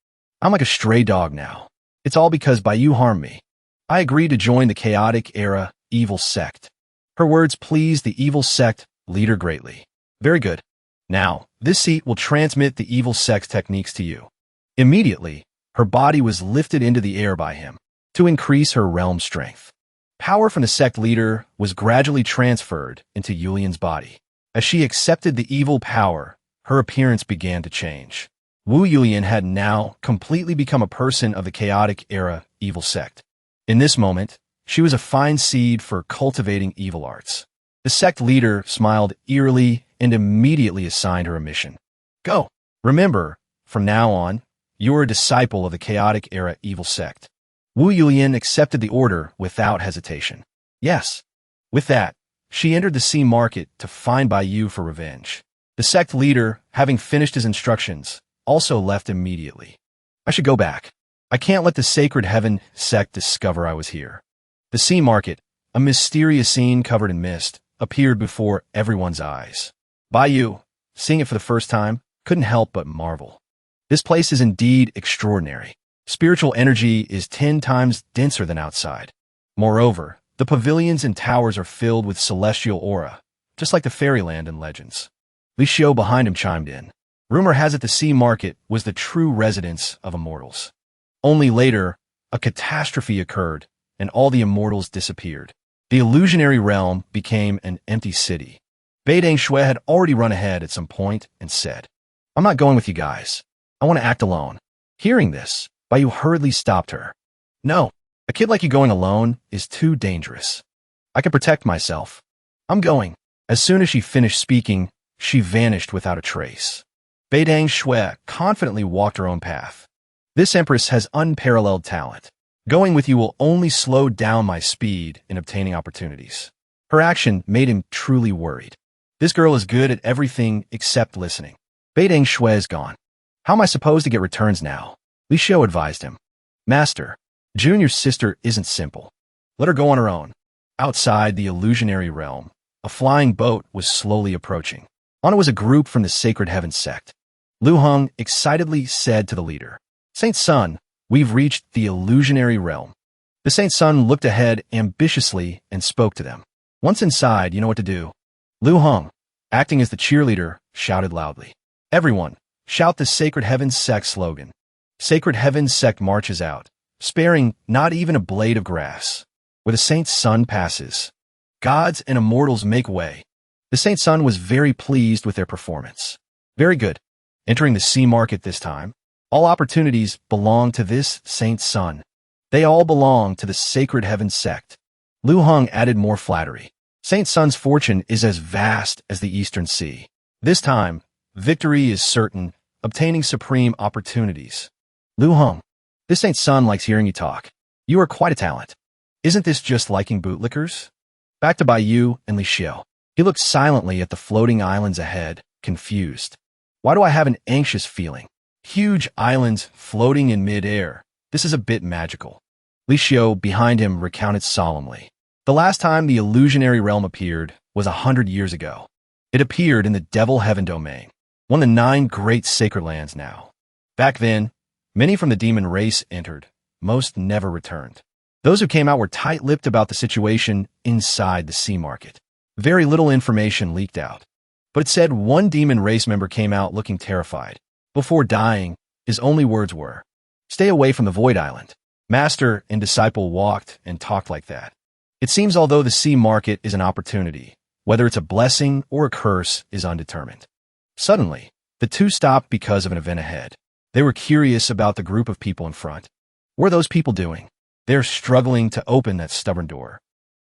A: I'm like a stray dog now. It's all because by you harm me. I agreed to join the chaotic era evil sect. Her words pleased the evil sect leader greatly. Very good. Now, this seat will transmit the evil sect's techniques to you. Immediately, her body was lifted into the air by him to increase her realm strength. Power from the sect leader was gradually transferred into Yulian's body. As she accepted the evil power, her appearance began to change. Wu Yulian had now completely become a person of the chaotic era evil sect. In this moment, she was a fine seed for cultivating evil arts. The sect leader smiled eerily and immediately assigned her a mission. Go. Remember, from now on, you are a disciple of the chaotic era evil sect. Wu Yulian accepted the order without hesitation. Yes. With that, she entered the sea market to find Bai Yu for revenge. The sect leader, having finished his instructions, also left immediately. I should go back. I can't let the Sacred Heaven sect discover I was here. The sea market, a mysterious scene covered in mist, appeared before everyone's eyes. Bai Yu, seeing it for the first time, couldn't help but marvel. This place is indeed extraordinary. Spiritual energy is 10 times denser than outside. Moreover, the pavilions and towers are filled with celestial aura, just like the fairyland in legends. Li Xiu behind him chimed in. Rumor has it the sea market was the true residence of immortals. Only later, a catastrophe occurred, and all the immortals disappeared. The illusionary realm became an empty city. Beidang Shui had already run ahead at some point and said, I'm not going with you guys. I want to act alone. Hearing this, Bai Yu hurriedly stopped her. No, a kid like you going alone is too dangerous. I can protect myself. I'm going. As soon as she finished speaking, she vanished without a trace. Beidang Shui confidently walked her own path. This empress has unparalleled talent. Going with you will only slow down my speed in obtaining opportunities. Her action made him truly worried. This girl is good at everything except listening. Beidang Shui is gone. How am I supposed to get returns now? Li Xiu advised him. Master, Junior's sister isn't simple. Let her go on her own. Outside the illusionary realm, a flying boat was slowly approaching. On it was a group from the Sacred Heaven sect. Lu Heng excitedly said to the leader, Saint Sun, we've reached the illusionary realm. The Saint Sun looked ahead ambitiously and spoke to them. Once inside, you know what to do. Lu Heng, acting as the cheerleader, shouted loudly. Everyone, shout the Sacred Heaven sect slogan. Sacred Heaven sect marches out, sparing not even a blade of grass. Where the Saint Sun passes, gods and immortals make way. The Saint Sun was very pleased with their performance. Very good. Entering the sea market this time, all opportunities belong to this Saint Sun. They all belong to the Sacred Heaven Sect. Lu Heng added more flattery. Saint Sun's fortune is as vast as the Eastern Sea. This time, victory is certain, obtaining supreme opportunities. Lu Heng, this Saint Sun likes hearing you talk. You are quite a talent. Isn't this just liking bootlickers? Back to Baiyu and Li Xiao. He looked silently at the floating islands ahead, confused. Why do I have an anxious feeling? Huge islands floating in mid-air. This is a bit magical. Li Xiao, behind him, recounted solemnly. The last time the illusionary realm appeared was 100 years ago. It appeared in the Devil Heaven domain, one of the 9 great sacred lands now. Back then, many from the demon race entered. Most never returned. Those who came out were tight-lipped about the situation inside the sea market. Very little information leaked out. But it said one demon race member came out looking terrified. Before dying, his only words were, "Stay away from the Void Island." Master and disciple walked and talked like that. It seems although the sea market is an opportunity, whether it's a blessing or a curse is undetermined. Suddenly, the two stopped because of an event ahead. They were curious about the group of people in front. What are those people doing? They're struggling to open that stubborn door.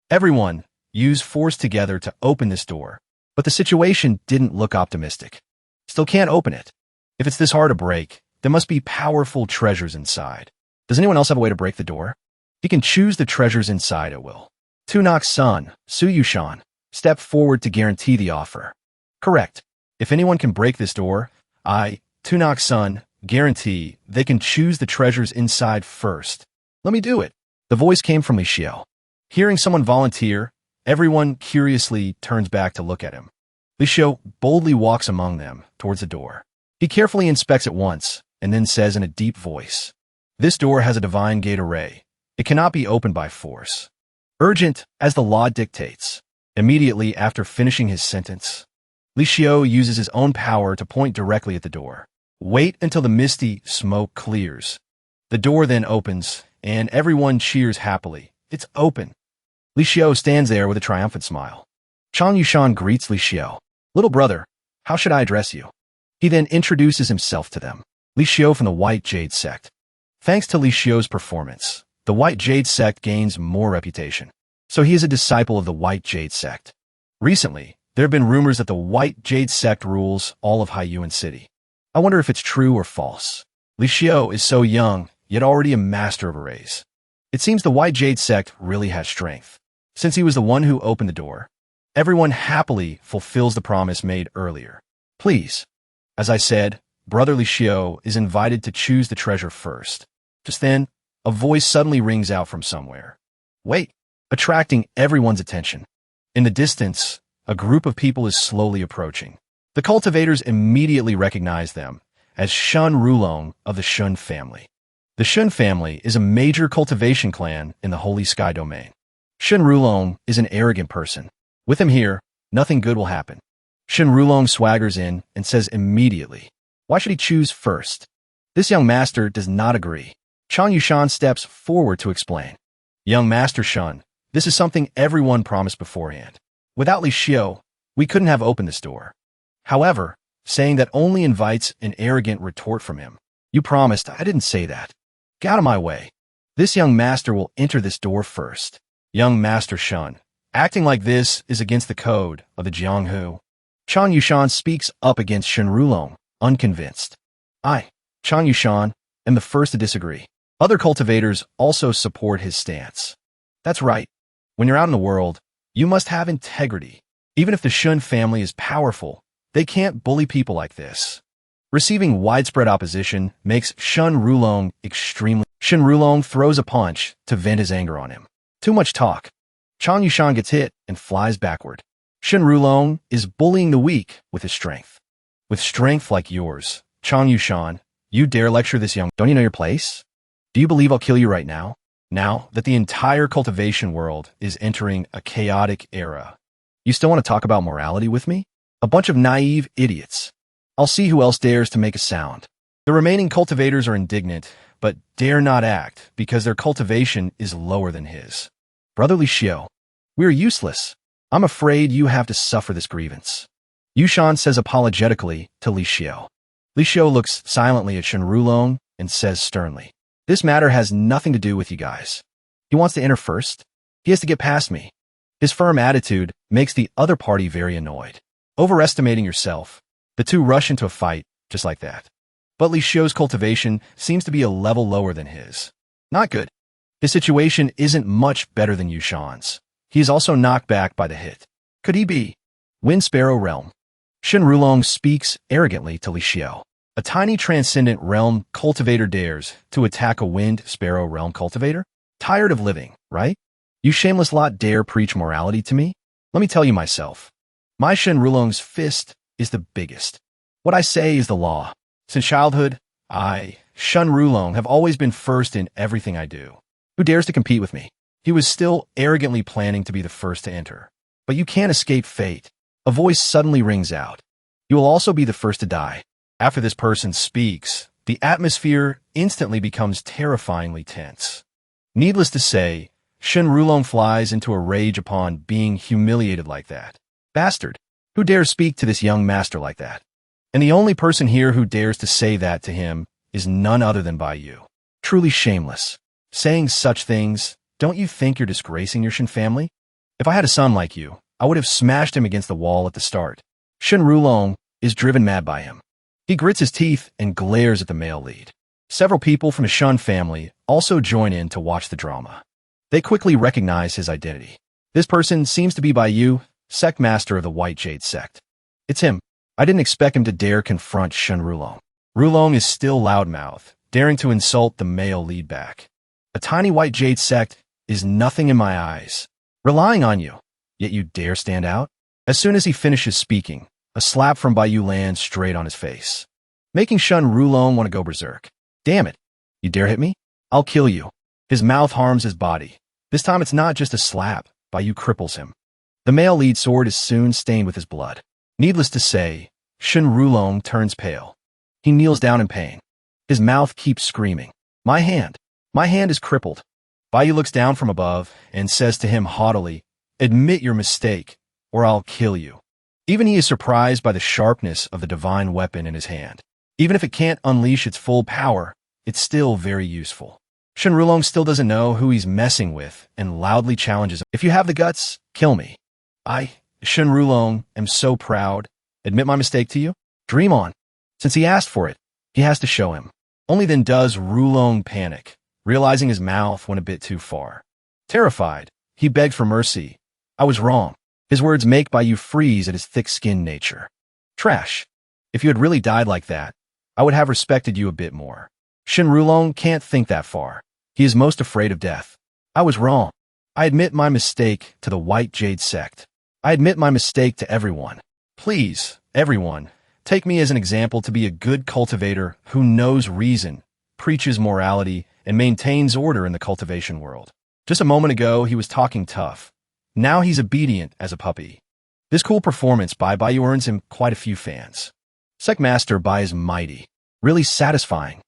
A: Everyone used force together to open this door, but the situation didn't look optimistic. Still can't open it. If it's this hard to break, there must be powerful treasures inside. Does anyone else have a way to break the door? He can choose the treasures inside at will. Tunok's son, Su Yushan, stepped forward to guarantee the offer. Correct. If anyone can break this door, I, Tunok's son, guarantee they can choose the treasures inside first. Let me do it. The voice came from Li Xiao. Hearing someone volunteer, everyone curiously turns back to look at him. Li Xiao boldly walks among them towards the door. He carefully inspects it once and then says in a deep voice, "This door has a divine gate array. It cannot be opened by force. Urgent as the law dictates." Immediately after finishing his sentence, Li Xiao uses his own power to point directly at the door. Wait until the misty smoke clears. The door then opens, and everyone cheers happily. It's open. Li Xiao stands there with a triumphant smile. Chang Yushan greets Li Xiao. "Little brother, how should I address you?" He then introduces himself to them. Li Xiao from the White Jade Sect. Thanks to Li Xiao's performance, the White Jade Sect gains more reputation. So he is a disciple of the White Jade Sect. Recently, there have been rumors that the White Jade Sect rules all of Haiyuan City. I wonder if it's true or false. Li Xiao is so young, yet already a master of arrays. It seems the White Jade Sect really has strength. Since he was the one who opened the door, everyone happily fulfills the promise made earlier. Please. As I said, Brother Li Xiao is invited to choose the treasure first. Just then, a voice suddenly rings out from somewhere. Wait, attracting everyone's attention. In the distance, a group of people is slowly approaching. The cultivators immediately recognize them as Shun Rulong of the Shun family. The Shun family is a major cultivation clan in the Holy Sky domain. Shun Rulong is an arrogant person. With him here, nothing good will happen. Shun Rulong swaggers in and says immediately, why should he choose first? This young master does not agree. Chang Yushan steps forward to explain. Young Master Shun, this is something everyone promised beforehand. Without Li Xiao, we couldn't have opened this door. However, saying that only invites an arrogant retort from him. You promised. I didn't say that. Get out of my way. This young master will enter this door first. Young Master Shun, acting like this is against the code of the Jianghu. Chang Yushan speaks up against Shun Rulong, unconvinced. I, Chang Yushan, am the first to disagree. Other cultivators also support his stance. That's right. When you're out in the world, you must have integrity. Even if the Shun family is powerful, they can't bully people like this. Receiving widespread opposition makes Shun Rulong extremely... Shun Rulong throws a punch to vent his anger on him. Too much talk. Chang Yushan gets hit and flies backward. Shun Rulong is bullying the weak with his strength. With strength like yours, Chang Yushan, you dare lecture this young... Don't you know your place? Do you believe I'll kill you right now? Now that the entire cultivation world is entering a chaotic era, you still want to talk about morality with me? A bunch of naive idiots. I'll see who else dares to make a sound. The remaining cultivators are indignant, but dare not act because their cultivation is lower than his. Brother Li Xiao, we are useless. I'm afraid you have to suffer this grievance. Yushan says apologetically to Li Xiao. Li Xiao looks silently at Shen Rulong and says sternly, "This matter has nothing to do with you guys. He wants to enter first. He has to get past me." His firm attitude makes the other party very annoyed. Overestimating yourself, the two rush into a fight just like that. But Li Xiao's cultivation seems to be a level lower than his. Not good. His situation isn't much better than Yushan's. He is also knocked back by the hit. Could he be? Wind Sparrow Realm. Shen Rulong speaks arrogantly to Li Xiao. A tiny transcendent realm cultivator dares to attack a Wind Sparrow Realm cultivator? Tired of living, right? You shameless lot dare preach morality to me? Let me tell you myself. My Shen Rulong's fist is the biggest. What I say is the law. Since childhood, I, Shen Rulong, have always been first in everything I do. Who dares to compete with me? He was still arrogantly planning to be the first to enter. But you can't escape fate. A voice suddenly rings out. You will also be the first to die. After this person speaks, the atmosphere instantly becomes terrifyingly tense. Needless to say, Shen Rulong flies into a rage upon being humiliated like that. Bastard! Who dares speak to this young master like that? And the only person here who dares to say that to him is none other than Baiyu. Truly shameless. Saying such things, don't you think you're disgracing your Shen family? If I had a son like you, I would have smashed him against the wall at the start. Shen Rulong is driven mad by him. He grits his teeth and glares at the male lead. Several people from his Shen family also join in to watch the drama. They quickly recognize his identity. This person seems to be Baiyu, Sect master of the White Jade Sect. It's him. I didn't expect him to dare confront Shen Rulong. Rulong is still loudmouth, daring to insult the male lead back. A tiny White Jade Sect is nothing in my eyes. Relying on you, yet you dare stand out? As soon as he finishes speaking, a slap from Baiyu lands straight on his face, making Shen Rulong want to go berserk. Damn it. You dare hit me? I'll kill you. His mouth harms his body. This time it's not just a slap. Baiyu cripples him. The male lead sword is soon stained with his blood. Needless to say, Shen Rulong turns pale. He kneels down in pain. His mouth keeps screaming. My hand is crippled. Baiyu looks down from above and says to him haughtily, admit your mistake, or I'll kill you. Even he is surprised by the sharpness of the divine weapon in his hand. Even if it can't unleash its full power, it's still very useful. Shen Rulong still doesn't know who he's messing with and loudly challenges him. If you have the guts, kill me. I, Shen Rulong, am so proud. Admit my mistake to you? Dream on. Since he asked for it, he has to show him. Only then does Rulong panic, realizing his mouth went a bit too far. Terrified, he begged for mercy. I was wrong. His words make Baiyu freeze at his thick-skinned nature. Trash. If you had really died like that, I would have respected you a bit more. Shen Rulong can't think that far. He is most afraid of death. I was wrong. I admit my mistake to the White Jade Sect. I admit my mistake to everyone. Please, everyone, take me as an example to be a good cultivator who knows reason, preaches morality, and maintains order in the cultivation world. Just a moment ago, he was talking tough. Now he's obedient as a puppy. This cool performance by Baiyu earns him quite a few fans. Sect Master Bai is mighty, really satisfying.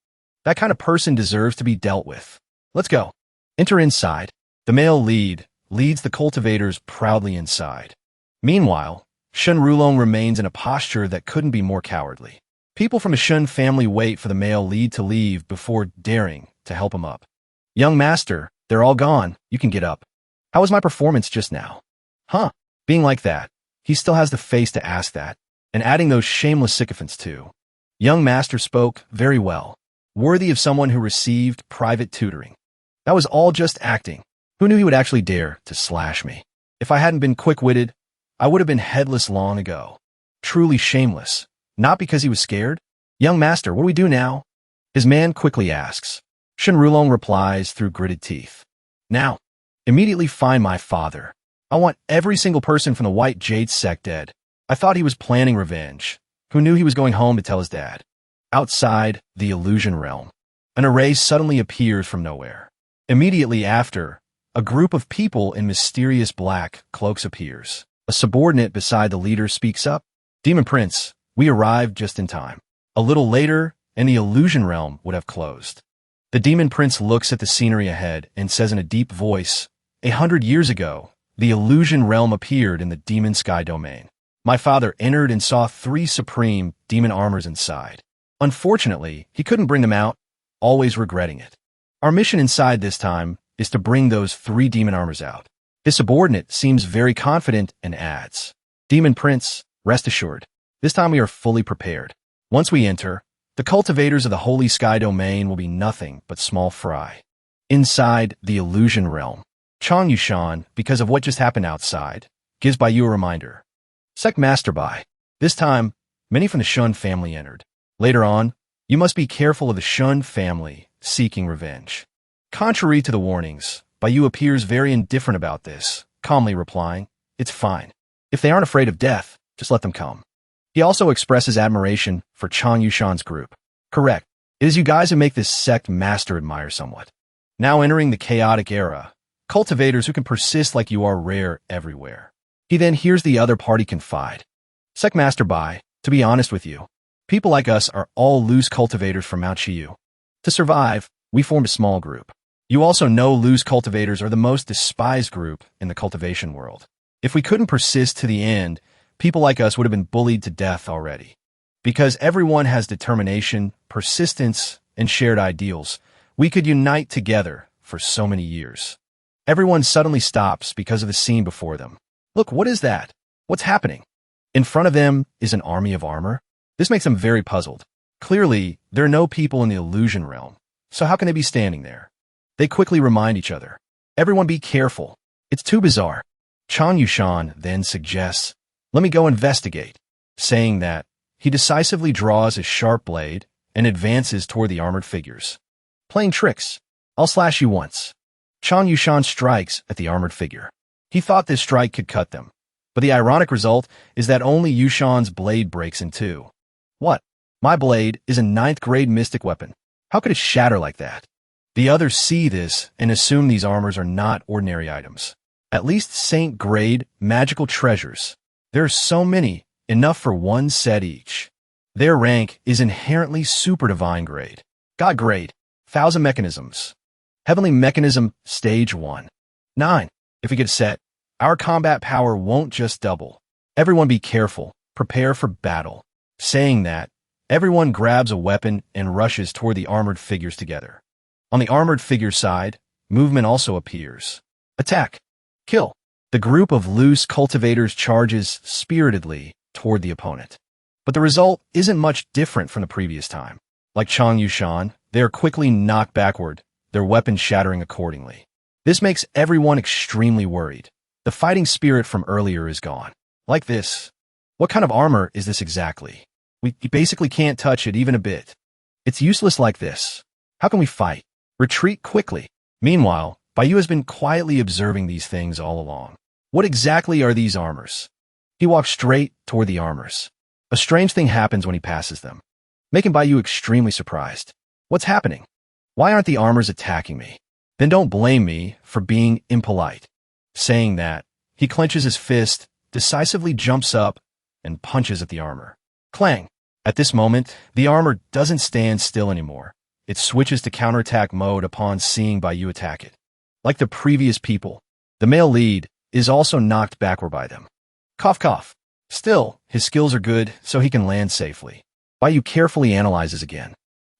A: That kind of person deserves to be dealt with. Let's go. Enter inside. The male lead leads the cultivators proudly inside. Meanwhile, Shen Rulong remains in a posture that couldn't be more cowardly. People from the Shen family wait for the male lead to leave before daring to help him up. Young master, they're all gone. You can get up. How was my performance just now? Huh, being like that, he still has the face to ask that, and adding those shameless sycophants too. Young master spoke very well, worthy of someone who received private tutoring. That was all just acting. Who knew he would actually dare to slash me? If I hadn't been quick-witted, I would have been headless long ago. Truly shameless. Not because he was scared. Young master, what do we do now? His man quickly asks. Shen Rulong replies through gritted teeth. Now, immediately find my father. I want every single person from the White Jade Sect dead. I thought he was planning revenge. Who knew he was going home to tell his dad? Outside the illusion realm, an array suddenly appears from nowhere. Immediately after, a group of people in mysterious black cloaks appears. A subordinate beside the leader speaks up. Demon Prince, we arrived just in time. A little later, and the illusion realm would have closed. The Demon Prince looks at the scenery ahead and says in a deep voice, 100 years ago, the illusion realm appeared in the demon sky domain. My father entered and saw 3 supreme demon armors inside. Unfortunately, he couldn't bring them out, always regretting it. Our mission inside this time is to bring those 3 demon armors out. His subordinate seems very confident and adds, Demon Prince, rest assured. This time we are fully prepared. Once we enter, the cultivators of the Holy Sky Domain will be nothing but small fry. Inside the illusion realm, Chong Yushan, because of what just happened outside, gives Bai Yu a reminder. Sect Master Bai. This time, many from the Shun family entered. Later on, you must be careful of the Shun family seeking revenge. Contrary to the warnings, Bai Yu appears very indifferent about this, calmly replying, it's fine. If they aren't afraid of death, just let them come. He also expresses admiration for Chong Yushan's group. Correct. It is you guys who make this sect master admire somewhat. Now entering the chaotic era, cultivators who can persist like you are rare everywhere. He then hears the other party confide. Sect Master Bai, to be honest with you, people like us are all loose cultivators from Mount Shiyu. To survive, we formed a small group. You also know loose cultivators are the most despised group in the cultivation world. If we couldn't persist to the end, people like us would have been bullied to death already. Because everyone has determination, persistence, and shared ideals, we could unite together for so many years. Everyone suddenly stops because of the scene before them. Look, what is that? What's happening? In front of them is an army of armor. This makes them very puzzled. Clearly, there are no people in the illusion realm, so how can they be standing there? They quickly remind each other. Everyone be careful. It's too bizarre. Chong Yushan then suggests, let me go investigate. Saying that, he decisively draws his sharp blade and advances toward the armored figures. Playing tricks. I'll slash you once. Chong Yushan strikes at the armored figure. He thought this strike could cut them, but the ironic result is that only Yushan's blade breaks in 2. What? My blade is a 9th grade mystic weapon. How could it shatter like that? The others see this and assume these armors are not ordinary items. At least Saint grade magical treasures. There are so many, enough for 1 set each. Their rank is inherently super divine grade. God grade, 1000 mechanisms. Heavenly mechanism stage 1. 9. If we get a set, our combat power won't just double. Everyone be careful, prepare for battle. Saying that, everyone grabs a weapon and rushes toward the armored figures together. On the armored figure side, movement also appears. Attack. Kill. The group of loose cultivators charges spiritedly toward the opponent. But the result isn't much different from the previous time. Like Chong Yushan, they are quickly knocked backward, their weapons shattering accordingly. This makes everyone extremely worried. The fighting spirit from earlier is gone. Like this. What kind of armor is this exactly? We basically can't touch it even a bit. It's useless like this. How can we fight? Retreat quickly. Meanwhile, Bai Yu has been quietly observing these things all along. What exactly are these armors? He walks straight toward the armors. A strange thing happens when he passes them, making Bai Yu extremely surprised. What's happening? Why aren't the armors attacking me? Then don't blame me for being impolite. Saying that, he clenches his fist, decisively jumps up, and punches at the armor. Clang! At this moment, the armor doesn't stand still anymore. It switches to counterattack mode upon seeing Bai Yu attack it. Like the previous people, the male lead is also knocked backward by them. Cough cough. Still, his skills are good, so he can land safely. Bai Yu carefully analyzes again.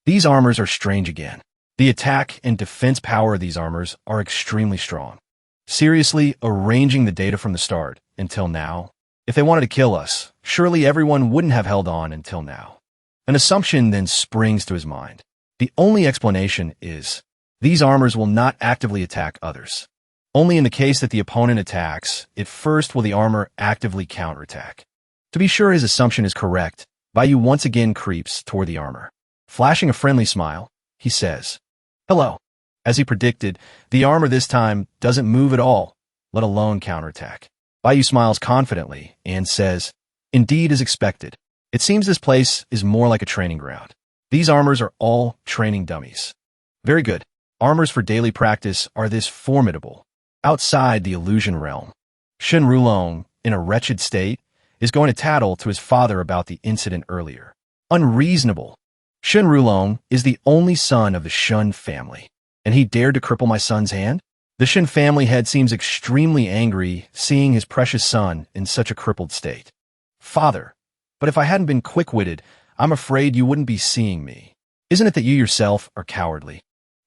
A: These armors are strange again. The attack and defense power of these armors are extremely strong. Seriously, arranging the data from the start, until now. If they wanted to kill us, surely everyone wouldn't have held on until now. An assumption then springs to his mind. The only explanation is, these armors will not actively attack others. Only in the case that the opponent attacks, it first will the armor actively counterattack. To be sure his assumption is correct, Bai Yu once again creeps toward the armor. Flashing a friendly smile, he says, hello. As he predicted, the armor this time doesn't move at all, let alone counterattack. Bai Yu smiles confidently and says, indeed as expected. It seems this place is more like a training ground. These armors are all training dummies. Very good. Armors for daily practice are this formidable. Outside the illusion realm, Shen Rulong, in a wretched state, is going to tattle to his father about the incident earlier. Unreasonable. Shen Rulong is the only son of the Shun family, and he dared to cripple my son's hand? The Shin family head seems extremely angry seeing his precious son in such a crippled state. Father, but if I hadn't been quick-witted, I'm afraid you wouldn't be seeing me. Isn't it that you yourself are cowardly?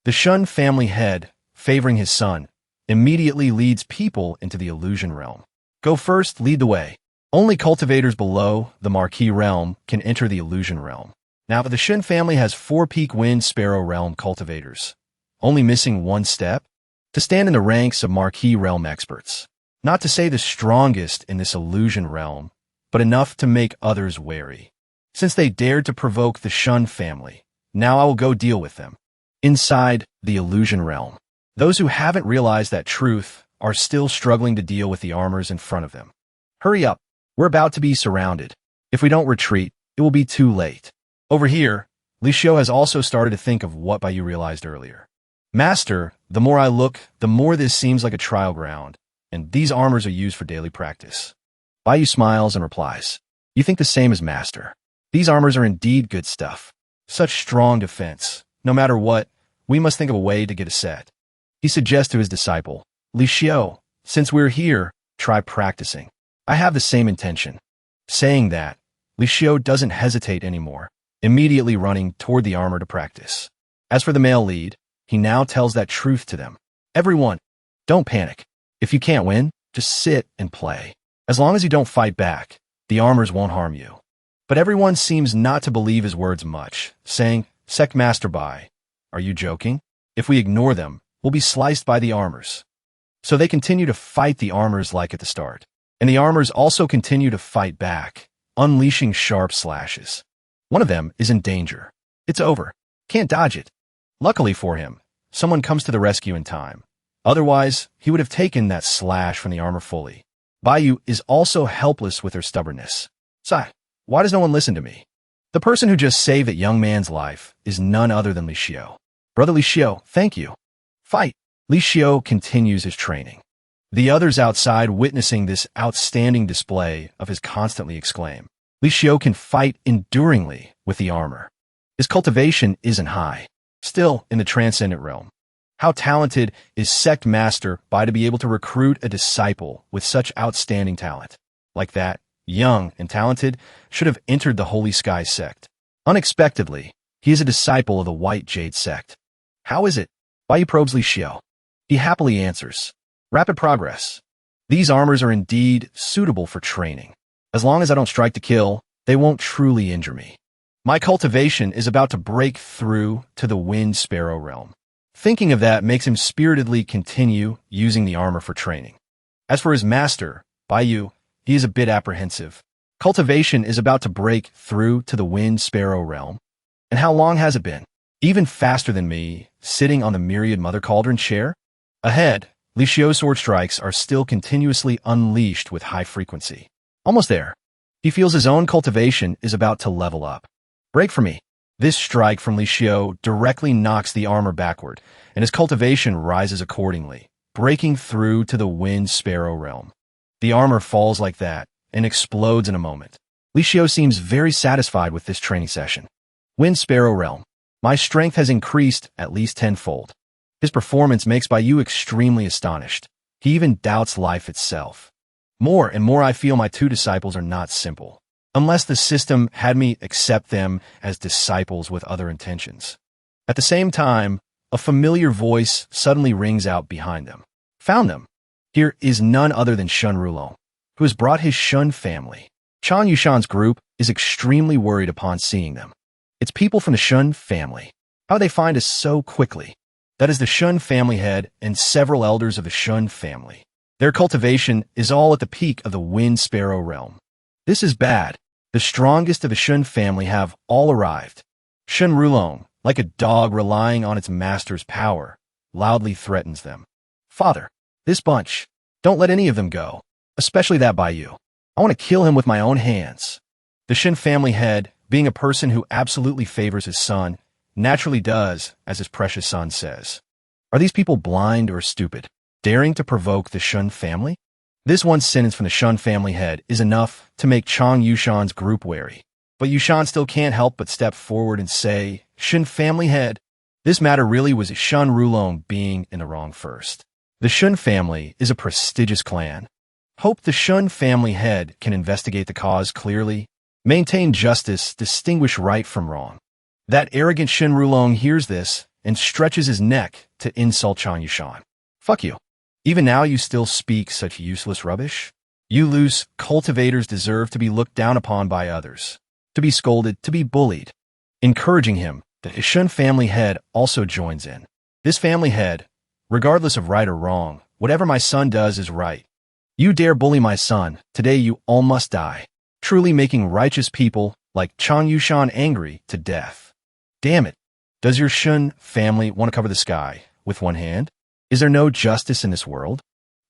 A: The Shun family head, favoring his son, immediately leads people into the illusion realm. Go first, lead the way. Only cultivators below the Marquee realm can enter the illusion realm. Now, the Shin family has 4 Peak Wind Sparrow realm cultivators, only missing 1 step to stand in the ranks of Marquee realm experts. Not to say the strongest in this illusion realm, but enough to make others wary. Since they dared to provoke the Shun family, now I will go deal with them. Inside the illusion realm, those who haven't realized that truth are still struggling to deal with the armors in front of them. Hurry up, we're about to be surrounded. If we don't retreat, it will be too late. Over here, Li Xiu has also started to think of what Baiyu realized earlier. Master, the more I look, the more this seems like a trial ground, and these armors are used for daily practice. Baiyu smiles and replies, You think the same as Master. These armors are indeed good stuff. Such strong defense. No matter what, we must think of a way to get a set. He suggests to his disciple, Li Xiu, since we're here, try practicing. I have the same intention. Saying that, Li Xiu doesn't hesitate anymore, immediately running toward the armor to practice. As for the male lead, he now tells that truth to them. Everyone, don't panic. If you can't win, just sit and play. As long as you don't fight back, the armors won't harm you. But everyone seems not to believe his words much, saying, Sect Master Bai, are you joking? If we ignore them, we'll be sliced by the armors. So they continue to fight the armors like at the start. And the armors also continue to fight back, unleashing sharp slashes. One of them is in danger. It's over. Can't dodge it. Luckily for him, someone comes to the rescue in time. Otherwise, he would have taken that slash from the armor fully. Baiyu is also helpless with her stubbornness. Sai, why does no one listen to me? The person who just saved that young man's life is none other than Li Xiu. Brother Li Xiu, thank you. Fight. Li Xiu continues his training. The others outside witnessing this outstanding display of his constantly exclaim, Li Xiu can fight enduringly with the armor. His cultivation isn't high. Still in the transcendent realm. How talented is Sect Master Bai to be able to recruit a disciple with such outstanding talent? Like that, young and talented, should have entered the Holy Sky Sect. Unexpectedly, he is a disciple of the White Jade Sect. How is it? Baiyu probes Li Xiu. He happily answers. Rapid progress. These armors are indeed suitable for training. As long as I don't strike to kill, they won't truly injure me. My cultivation is about to break through to the Wind Sparrow realm. Thinking of that makes him spiritedly continue using the armor for training. As for his master, Baiyu, he is a bit apprehensive. Cultivation is about to break through to the Wind Sparrow realm. And how long has it been? Even faster than me, sitting on the myriad Mother Cauldron chair? Ahead, Li Xiu's sword strikes are still continuously unleashed with high frequency. Almost there. He feels his own cultivation is about to level up. Break for me. This strike from Li Xiu directly knocks the armor backward, and his cultivation rises accordingly, breaking through to the Wind Sparrow realm. The armor falls like that, and explodes in a moment. Li Xiu seems very satisfied with this training session. Wind Sparrow realm. My strength has increased at least tenfold. His performance makes Baiyu extremely astonished. He even doubts life itself. More and more I feel my 2 disciples are not simple. Unless the system had me accept them as disciples with other intentions. At the same time, a familiar voice suddenly rings out behind them. Found them. Here is none other than Shun Rulong, who has brought his Shun family. Chan Yushan's group is extremely worried upon seeing them. It's people from the Shun family. How they find us so quickly? That is the Shun family head and several elders of the Shun family. Their cultivation is all at the peak of the Wind Sparrow realm. This is bad. The strongest of the Shun family have all arrived. Shun Rulong, like a dog relying on its master's power, loudly threatens them. Father, this bunch, don't let any of them go, especially that Baiyu. I want to kill him with my own hands. The Shun family head, being a person who absolutely favors his son, naturally does as his precious son says. Are these people blind or stupid, daring to provoke the Shun family? This one sentence from the Shun family head is enough to make Chang Yushan's group wary. But Yushan still can't help but step forward and say, Shun family head, this matter really was Shun Rulong being in the wrong first. The Shun family is a prestigious clan. Hope the Shun family head can investigate the cause clearly, maintain justice, distinguish right from wrong. That arrogant Shin Rulong hears this and stretches his neck to insult Chang Yushan. Fuck you. Even now you still speak such useless rubbish? You loose cultivators deserve to be looked down upon by others, to be scolded, to be bullied. Encouraging him, the Shun family head also joins in. This family head, regardless of right or wrong, whatever my son does is right. You dare bully my son, today you all must die, truly making righteous people like Chang Yushan angry to death. Damn it. Does your Shun family want to cover the sky with one hand? Is there no justice in this world?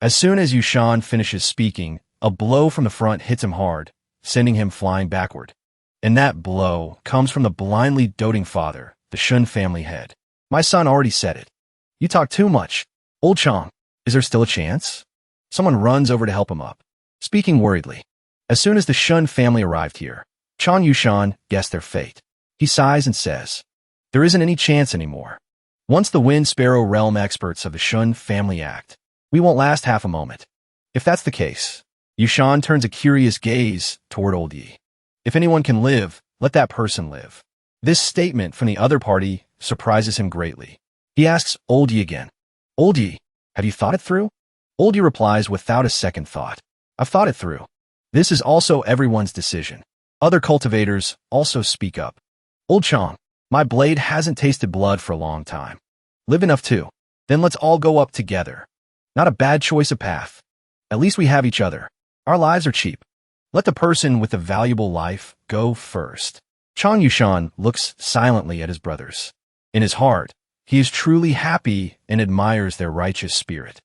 A: As soon as Yushan finishes speaking, a blow from the front hits him hard, sending him flying backward. And that blow comes from the blindly doting father, the Shun family head. My son already said it. You talk too much. Old Chang, is there still a chance? Someone runs over to help him up, speaking worriedly. As soon as the Shun family arrived here, Chang Yushan guessed their fate. He sighs and says, there isn't any chance anymore. Once the Wind Sparrow realm experts of the Shun family act, we won't last half a moment. If that's the case, Yushan turns a curious gaze toward Old Yi. If anyone can live, let that person live. This statement from the other party surprises him greatly. He asks Old Yi again, Old Yi, have you thought it through? Old Yi replies without a second thought, I've thought it through. This is also everyone's decision. Other cultivators also speak up. Old Chang, my blade hasn't tasted blood for a long time. Live enough too. Then let's all go up together. Not a bad choice of path. At least we have each other. Our lives are cheap. Let the person with the valuable life go first. Chang Yushan looks silently at his brothers. In his heart, he is truly happy and admires their righteous spirit.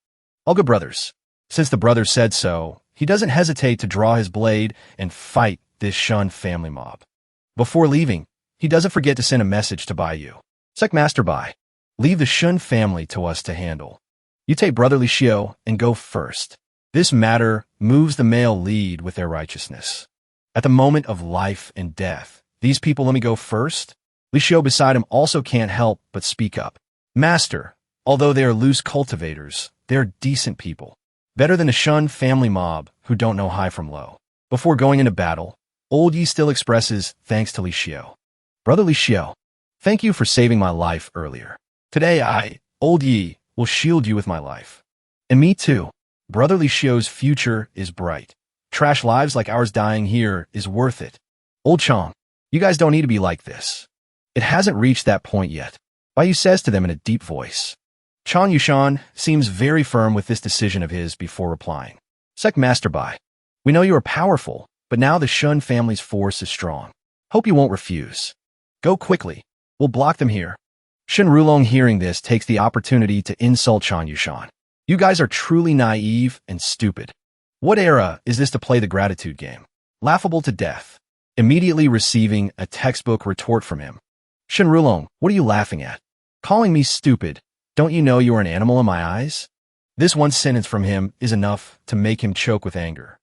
A: All good brothers. Since the brother said so, he doesn't hesitate to draw his blade and fight this Shun family mob. Before leaving, he doesn't forget to send a message to Baiyu. Sect Master Bai, leave the Shun family to us to handle. You take brotherly Xiao and go first. This matter moves the male lead with their righteousness. At the moment of life and death, these people let me go first? Li Xiao beside him also can't help but speak up. Master, although they are loose cultivators, they're decent people. Better than a Shun family mob who don't know high from low. Before going into battle, Old Yi still expresses thanks to Li Xiao. Brother Li Xiao, thank you for saving my life earlier. Today I, Old Yi, will shield you with my life. And me too. Brother Li Xiao's future is bright. Trash lives like ours dying here is worth it. Old Chang, you guys don't need to be like this. It hasn't reached that point yet. Baiyu says to them in a deep voice. Chang Yushan seems very firm with this decision of his before replying. Sect Master Bai, we know you are powerful, but now the Shun family's force is strong. Hope you won't refuse. Go quickly. We'll block them here. Shin Rulong hearing this takes the opportunity to insult Chang Yushan. You guys are truly naive and stupid. What era is this to play the gratitude game? Laughable to death. Immediately receiving a textbook retort from him. Shin Rulong, what are you laughing at? Calling me stupid. Don't you know you are an animal in my eyes? This one sentence from him is enough to make him choke with anger.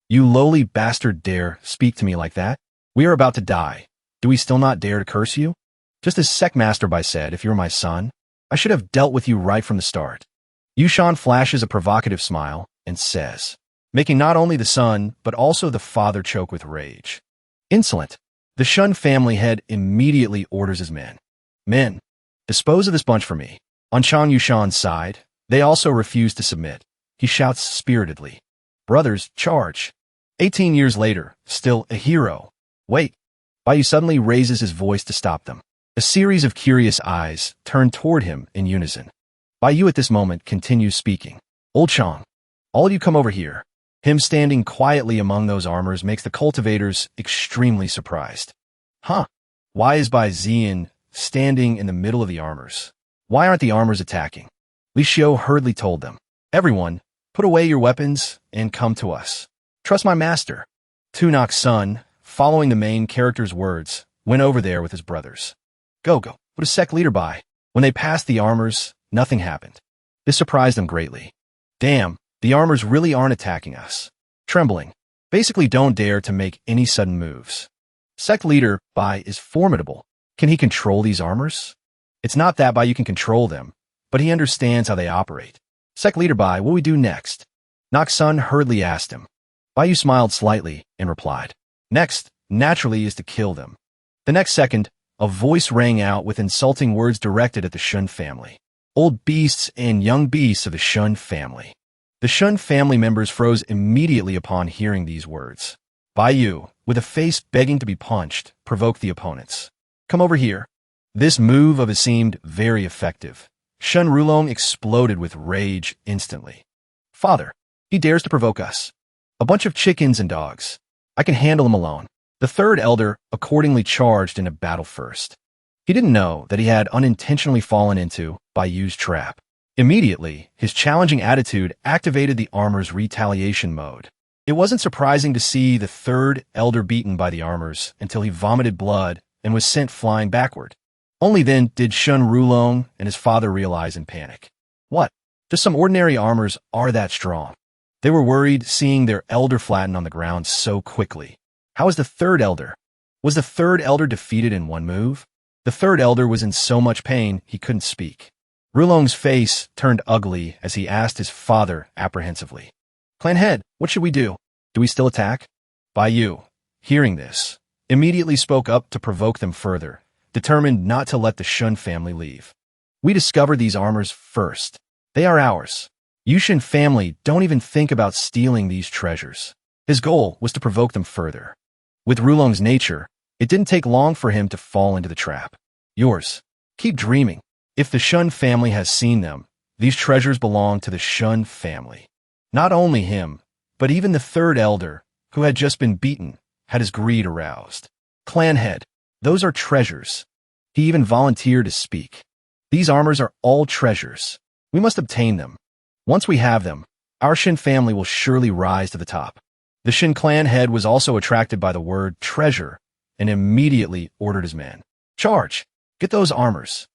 A: You lowly bastard dare speak to me like that? We are about to die. Do we still not dare to curse you? Just as Sect Master Bai said, if you're my son, I should have dealt with you right from the start. Yushan flashes a provocative smile and says, making not only the son, but also the father choke with rage. Insolent. The Shun family head immediately orders his men. Men, dispose of this bunch for me. On Chang Yushan's side, they also refuse to submit. He shouts spiritedly. Brothers, charge. 18 years later, still a hero. Wait. Baiyu suddenly raises his voice to stop them. A series of curious eyes turn toward him in unison. Baiyu at this moment continues speaking. Old Chang, all you come over here. Him standing quietly among those armors makes the cultivators extremely surprised. Huh? Why is Bai Zian standing in the middle of the armors? Why aren't the armors attacking? Li Xiao hurriedly told them. Everyone, put away your weapons and come to us. Trust my master. Tunok's son, following the main character's words, went over there with his brothers. Go. What does Sect leader Bai? When they passed the armors, nothing happened. This surprised them greatly. Damn, the armors really aren't attacking us. Trembling. Basically don't dare to make any sudden moves. Sect leader Bai is formidable. Can he control these armors? It's not that Bai you can control them, but he understands how they operate. Sect leader Bai, what will we do next? Sun hurriedly asked him. Bai smiled slightly and replied, next, naturally, is to kill them. The next second, a voice rang out with insulting words directed at the Shun family. Old beasts and young beasts of the Shun family. The Shun family members froze immediately upon hearing these words. Bai, with a face begging to be punched, provoked the opponents. Come over here. This move of his seemed very effective. Shun Rulong exploded with rage instantly. Father, he dares to provoke us. A bunch of chickens and dogs. I can handle him alone. The third elder accordingly charged in a battle first. He didn't know that he had unintentionally fallen into Bai's trap. Immediately, his challenging attitude activated the armor's retaliation mode. It wasn't surprising to see the third elder beaten by the armors until he vomited blood and was sent flying backward. Only then did Shun Rulong and his father realize in panic. What? Just some ordinary armors are that strong. They were worried seeing their elder flatten on the ground so quickly. How was the third elder? Was the third elder defeated in one move? The third elder was in so much pain he couldn't speak. Rulong's face turned ugly as he asked his father apprehensively. Clan head, what should we do? Do we still attack? Bai, hearing this, immediately spoke up to provoke them further, determined not to let the Shun family leave. We discovered these armors first. They are ours. Yushin family don't even think about stealing these treasures. His goal was to provoke them further. With Rulong's nature, it didn't take long for him to fall into the trap. Yours. Keep dreaming. If the Shun family has seen them, these treasures belong to the Shun family. Not only him, but even the third elder, who had just been beaten, had his greed aroused. Clan head, those are treasures. He even volunteered to speak. These armors are all treasures. We must obtain them. Once we have them, our Shin family will surely rise to the top. The Shin clan head was also attracted by the word treasure and immediately ordered his men. Charge! Get those armors.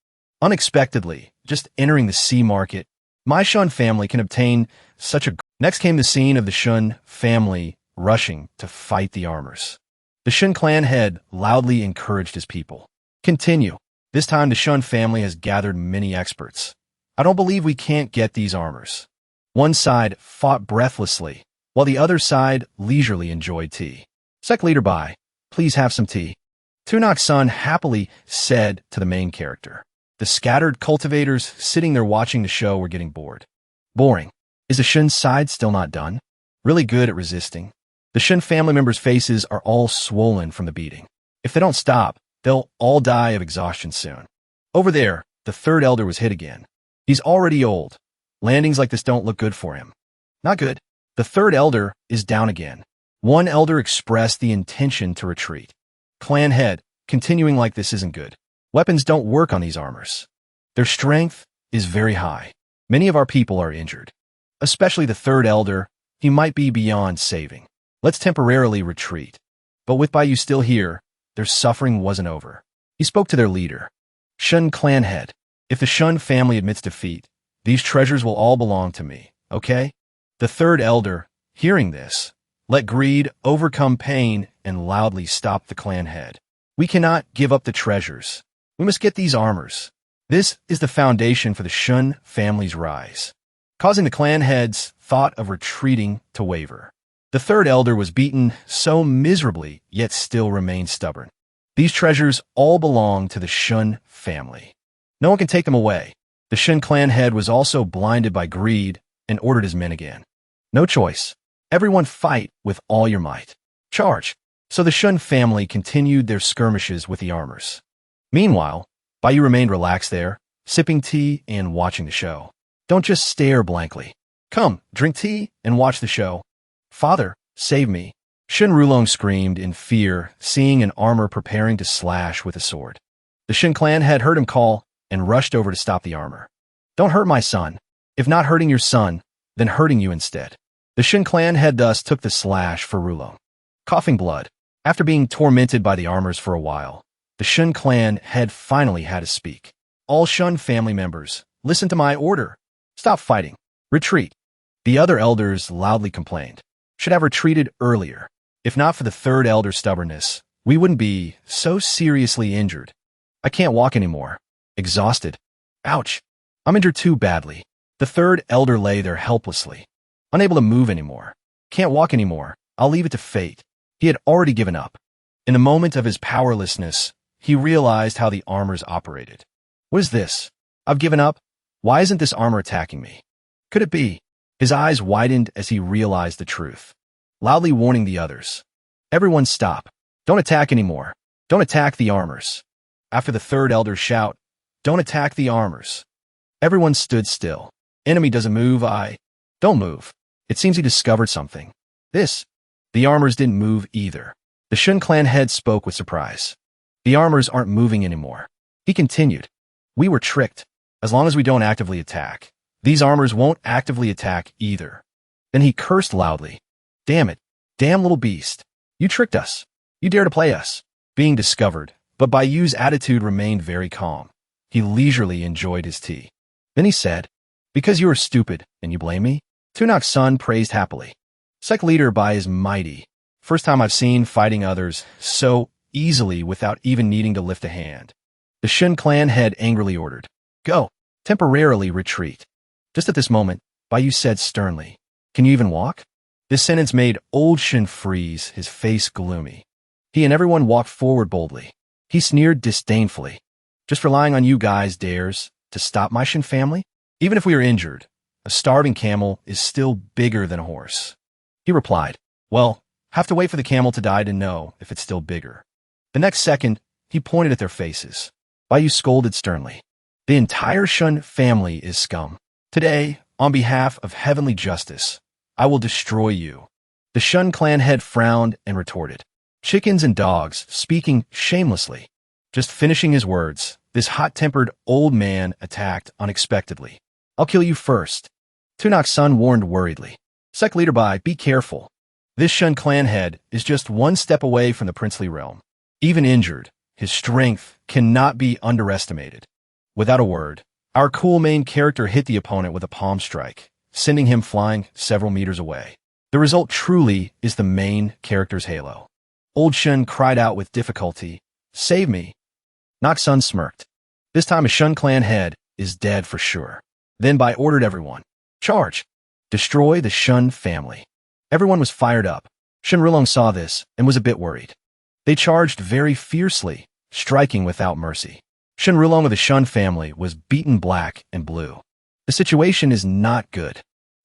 A: Unexpectedly, just entering the sea market, my Shun family can obtain such a... Next came the scene of the Shun family rushing to fight the armors. The Shun clan head loudly encouraged his people. Continue. This time the Shun family has gathered many experts. I don't believe we can't get these armors. One side fought breathlessly, while the other side leisurely enjoyed tea. Sect leader Bai, please have some tea. Tunak-san happily said to the main character. The scattered cultivators sitting there watching the show were getting bored. Boring. Is the Shun side still not done? Really good at resisting. The Shun family members' faces are all swollen from the beating. If they don't stop, they'll all die of exhaustion soon. Over there, the third elder was hit again. He's already old. Landings like this don't look good for him. Not good. The third elder is down again. One elder expressed the intention to retreat. Clan head, continuing like this isn't good. Weapons don't work on these armors. Their strength is very high. Many of our people are injured. Especially the third elder, he might be beyond saving. Let's temporarily retreat. But with Bai still here, their suffering wasn't over. He spoke to their leader. Shun clan head, if the Shun family admits defeat, these treasures will all belong to me, okay? The third elder, hearing this, let greed overcome pain and loudly stop the clan head. We cannot give up the treasures. We must get these armors. This is the foundation for the Shun family's rise, causing the clan head's thought of retreating to waver. The third elder was beaten so miserably, yet still remained stubborn. These treasures all belong to the Shun family. No one can take them away. The Shun clan head was also blinded by greed and ordered his men again. No choice. Everyone fight with all your might. Charge. So the Shun family continued their skirmishes with the armors. Meanwhile, Bai remained relaxed there, sipping tea and watching the show. Don't just stare blankly. Come, drink tea and watch the show. Father, save me. Shun Rulong screamed in fear, seeing an armor preparing to slash with a sword. The Shun clan had heard him call and rushed over to stop the armor. Don't hurt my son. If not hurting your son, then hurting you instead. The Shun clan head thus took the slash for Rulong. Coughing blood. After being tormented by the armors for a while, the Shun clan head finally had to speak. All Shun family members, listen to my order. Stop fighting. Retreat. The other elders loudly complained. Should have retreated earlier. If not for the third elder's stubbornness, we wouldn't be so seriously injured. I can't walk anymore. Exhausted. Ouch. I'm injured too badly. The third elder lay there helplessly, unable to move anymore. Can't walk anymore. I'll leave it to fate. He had already given up. In the moment of his powerlessness, he realized how the armors operated. What is this? I've given up? Why isn't this armor attacking me? Could it be? His eyes widened as he realized the truth, loudly warning the others. Everyone stop. Don't attack anymore. Don't attack the armors. After the third elder's shout, don't attack the armors. Everyone stood still. Enemy doesn't move, don't move. It seems he discovered something. The armors didn't move either. The Shun clan head spoke with surprise. The armors aren't moving anymore. He continued. We were tricked. As long as we don't actively attack, these armors won't actively attack either. Then he cursed loudly. Damn it. Damn little beast. You tricked us. You dare to play us. Being discovered, but Bai Yu's attitude remained very calm. He leisurely enjoyed his tea. Then he said, because you are stupid and you blame me? Tunok's son praised happily. Sect leader Bai is mighty. First time I've seen fighting others so easily without even needing to lift a hand. The Shun clan head angrily ordered. Go. Temporarily retreat. Just at this moment, Bai Yu said sternly. Can you even walk? This sentence made old Shun freeze, his face gloomy. He and everyone walked forward boldly. He sneered disdainfully. Just relying on you guys dares to stop my Shun family? Even if we are injured, a starving camel is still bigger than a horse. He replied, well, have to wait for the camel to die to know if it's still bigger. The next second, he pointed at their faces. Bai Yu scolded sternly. The entire Shun family is scum. Today, on behalf of heavenly justice, I will destroy you. The Shun clan head frowned and retorted. Chickens and dogs, speaking shamelessly. Just finishing his words, this hot-tempered old man attacked unexpectedly. I'll kill you first. Tunok's son warned worriedly. Sect leader Bai, be careful. This Shun clan head is just one step away from the princely realm. Even injured, his strength cannot be underestimated. Without a word, our cool main character hit the opponent with a palm strike, sending him flying several meters away. The result truly is the main character's halo. Old Shun cried out with difficulty, save me. Tunok's son smirked. This time a Shun clan head is dead for sure. Then Bai ordered everyone. Charge. Destroy the Shun family. Everyone was fired up. Shun Rulong saw this and was a bit worried. They charged very fiercely, striking without mercy. Shun Rulong of the Shun family was beaten black and blue. The situation is not good.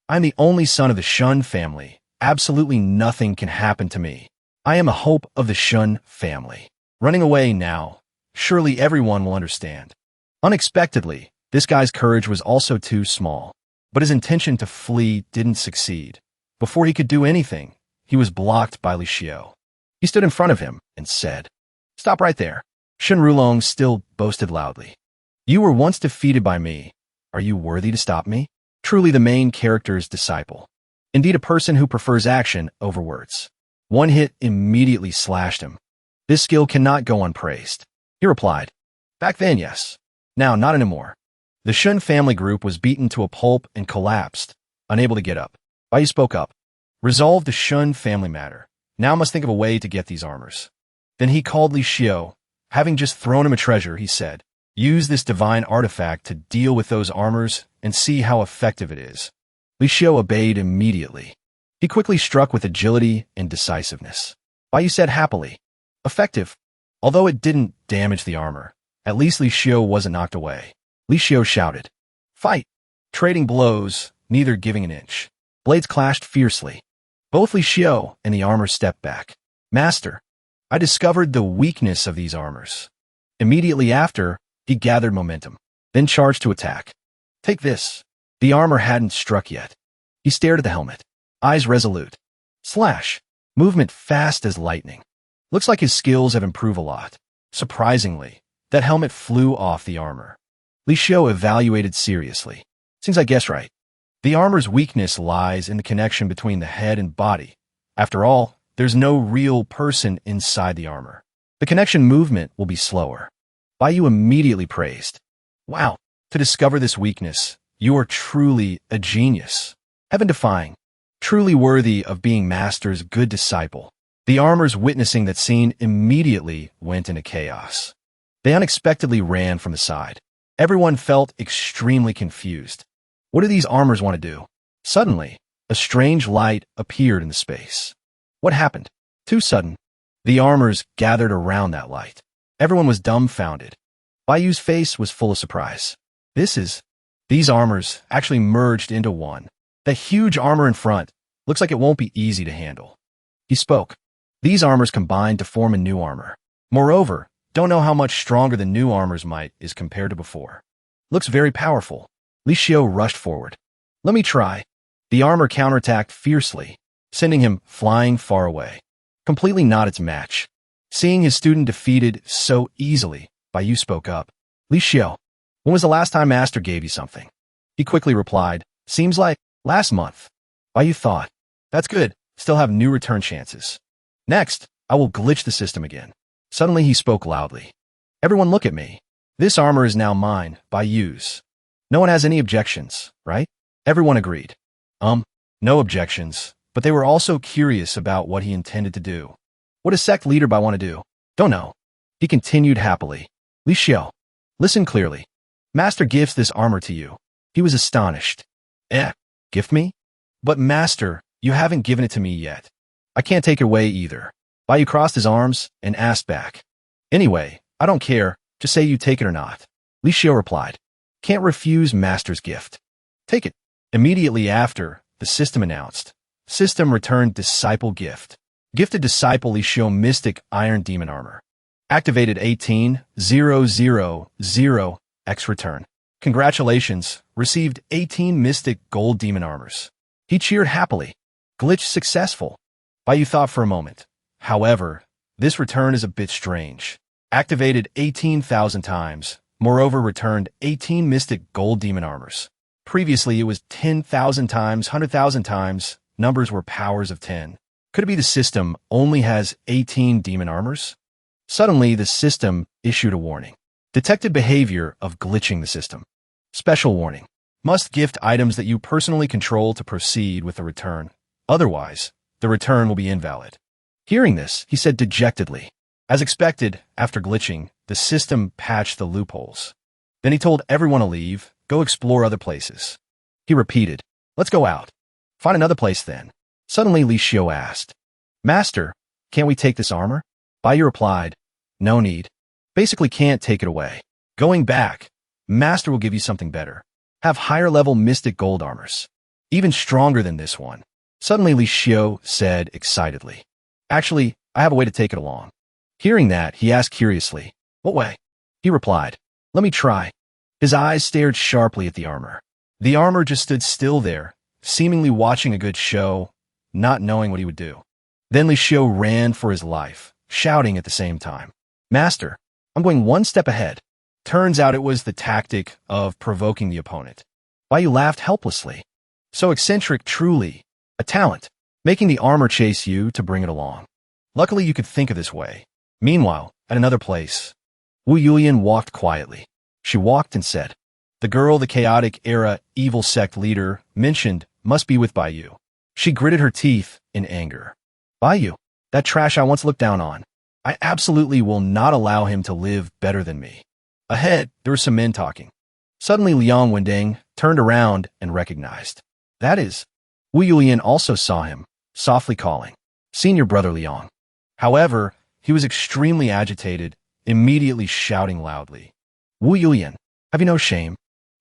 A: I'm the only son of the Shun family. Absolutely nothing can happen to me. I am a hope of the Shun family. Running away now. Surely everyone will understand. Unexpectedly, this guy's courage was also too small. But his intention to flee didn't succeed. Before he could do anything, he was blocked by Li Xiao. He stood in front of him and said, stop right there. Shun Rulong still boasted loudly. You were once defeated by me. Are you worthy to stop me? Truly the main character's disciple. Indeed a person who prefers action over words. One hit immediately slashed him. This skill cannot go unpraised. He replied, back then, yes. Now, not anymore. The Shun family group was beaten to a pulp and collapsed, unable to get up. Bai Yu spoke up. Resolve the Shun family matter. Now must think of a way to get these armors. Then he called Li Xiao. Having just thrown him a treasure, he said, use this divine artifact to deal with those armors and see how effective it is. Li Xiao obeyed immediately. He quickly struck with agility and decisiveness. Bai Yu said happily, effective. Although it didn't damage the armor, at least Li Xiao wasn't knocked away. Li Xiao shouted, fight! Trading blows, neither giving an inch. Blades clashed fiercely. Both Li Xiao and the armor stepped back. Master, I discovered the weakness of these armors. Immediately after, he gathered momentum, then charged to attack. Take this. The armor hadn't struck yet. He stared at the helmet, eyes resolute. Slash. Movement fast as lightning. Looks like his skills have improved a lot. Surprisingly, that helmet flew off the armor. Li Xiao evaluated seriously. Seems I guessed right. The armor's weakness lies in the connection between the head and body. After all, there's no real person inside the armor. The connection movement will be slower. Bai Yu immediately praised. Wow, to discover this weakness, you are truly a genius. Heaven-defying, truly worthy of being Master's good disciple. The armors witnessing that scene immediately went into chaos. They unexpectedly ran from the side. Everyone felt extremely confused. What do these armors want to do? Suddenly, a strange light appeared in the space. What happened? Too sudden. The armors gathered around that light. Everyone was dumbfounded. Bayu's face was full of surprise. These armors actually merged into one. The huge armor in front looks like it won't be easy to handle. He spoke. These armors combined to form a new armor. Moreover, don't know how much stronger the new armor's might is compared to before. Looks very powerful. Li Xiu rushed forward. Let me try. The armor counterattacked fiercely, sending him flying far away. Completely not its match. Seeing his student defeated so easily, Bayu spoke up. Li Xiu, when was the last time Master gave you something? He quickly replied, seems like last month. Bayu thought, that's good, still have new return chances. Next, I will glitch the system again. Suddenly he spoke loudly. Everyone look at me. This armor is now mine, Bayu's. No one has any objections, right? Everyone agreed. No objections, but they were also curious about what he intended to do. What does Sect leader want to do? Don't know. He continued happily. Li Xiu, listen clearly. Master gifts this armor to you. He was astonished. Gift me? But Master, you haven't given it to me yet. I can't take it away either. Bayu crossed his arms and asked back. Anyway, I don't care. Just say you take it or not. Li Xiu replied. Can't refuse Master's gift. Take it. Immediately after, the system announced. System returned Disciple Gift. Gifted Disciple Li Xiu Mystic Iron Demon Armor. Activated 18,000 X return. Congratulations, received 18 Mystic Gold Demon Armors. He cheered happily. Glitch successful. Bayu thought for a moment. However, this return is a bit strange. Activated 18,000 times. Moreover, returned 18 Mystic Gold Demon Armors. Previously, it was 10,000 times, 100,000 times. Numbers were powers of 10. Could it be the system only has 18 demon armors? Suddenly, the system issued a warning. Detected behavior of glitching the system. Special warning. Must gift items that you personally control to proceed with the return. Otherwise, the return will be invalid. Hearing this, he said dejectedly. As expected, after glitching, the system patched the loopholes. Then he told everyone to leave, go explore other places. He repeated, let's go out. Find another place then. Suddenly Li Xiu asked, Master, can't we take this armor? Bayu replied, no need. Basically can't take it away. Going back, Master will give you something better. Have higher level mystic gold armors. Even stronger than this one. Suddenly Li Xiu said excitedly, actually, I have a way to take it along. Hearing that, he asked curiously, what way? He replied, let me try. His eyes stared sharply at the armor. The armor just stood still there, seemingly watching a good show, not knowing what he would do. Then Li Xiu ran for his life, shouting at the same time, Master, I'm going one step ahead. Turns out it was the tactic of provoking the opponent. Bayu laughed helplessly. So eccentric, truly. A talent, making the armor chase you to bring it along. Luckily you could think of this way. Meanwhile, at another place, Wu Yulian walked quietly. She walked and said, the girl the chaotic era evil sect leader mentioned must be with Bayu. She gritted her teeth in anger. Bayu, that trash I once looked down on. I absolutely will not allow him to live better than me. Ahead, there were some men talking. Suddenly Liang Wending turned around and recognized. That is, Wu Yulian also saw him, softly calling, Senior Brother Liang. However, he was extremely agitated, immediately shouting loudly, Wu Yulian, have you no shame?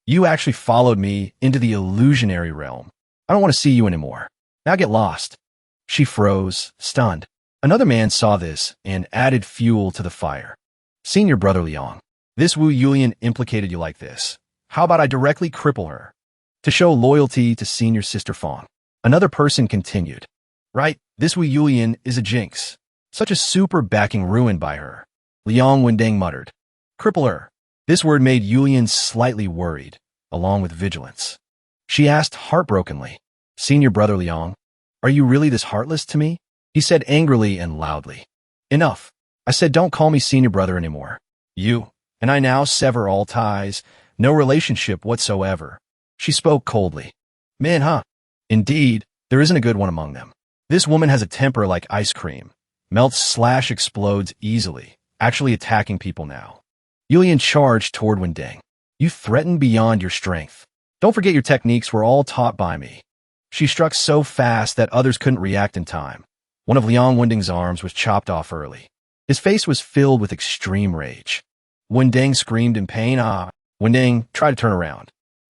A: You actually followed me into the illusionary realm. I don't want to see you anymore. Now get lost. She froze, stunned. Another man saw this and added fuel to the fire. Senior Brother Liang, this Wu Yulian implicated you like this. How about I directly cripple her? To show loyalty to Senior Sister Fong. Another person continued. Right, this Wu Yulian is a jinx. Such a super backing ruined by her. Liang Wendeng muttered. Cripple her. This word made Yulian slightly worried, along with vigilance. She asked heartbrokenly, Senior Brother Liang, are you really this heartless to me? He said angrily and loudly. Enough. I said don't call me Senior Brother anymore. You and I now sever all ties, no relationship whatsoever. She spoke coldly. Man, huh? Indeed, there isn't a good one among them. This woman has a temper like ice cream. Melts/explodes easily, actually attacking people now. Yulian charged toward Wendeng. You threaten beyond your strength. Don't forget your techniques were all taught by me. She struck so fast that others couldn't react in time. One of Liang Wending's arms was chopped off early. His face was filled with extreme rage. Wending screamed in pain. Wending tried to turn around.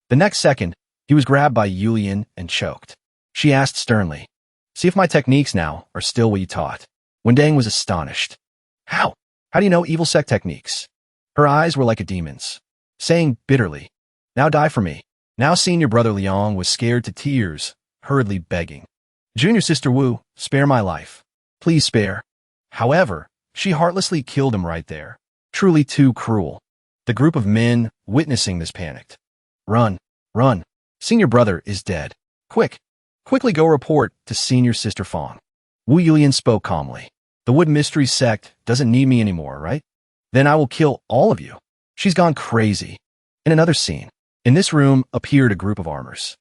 A: The next second, he was grabbed by Yulian and choked. She asked sternly, "See if my techniques now are still what you taught." Wending was astonished. How? How do you know evil Sect techniques? Her eyes were like a demon's, saying bitterly, "Now die for me." Now senior brother Liang was scared to tears, hurriedly begging, "Junior sister Wu, spare my life. Please spare." However, she heartlessly killed him right there. Truly too cruel. The group of men witnessing this panicked. "Run, run. Senior brother is dead. Quickly go report to senior sister Fong." Wu Yulian spoke calmly. "The Wood Mystery Sect doesn't need me anymore, right? Then I will kill all of you. She's gone crazy." In another scene, in this room appeared a group of armors.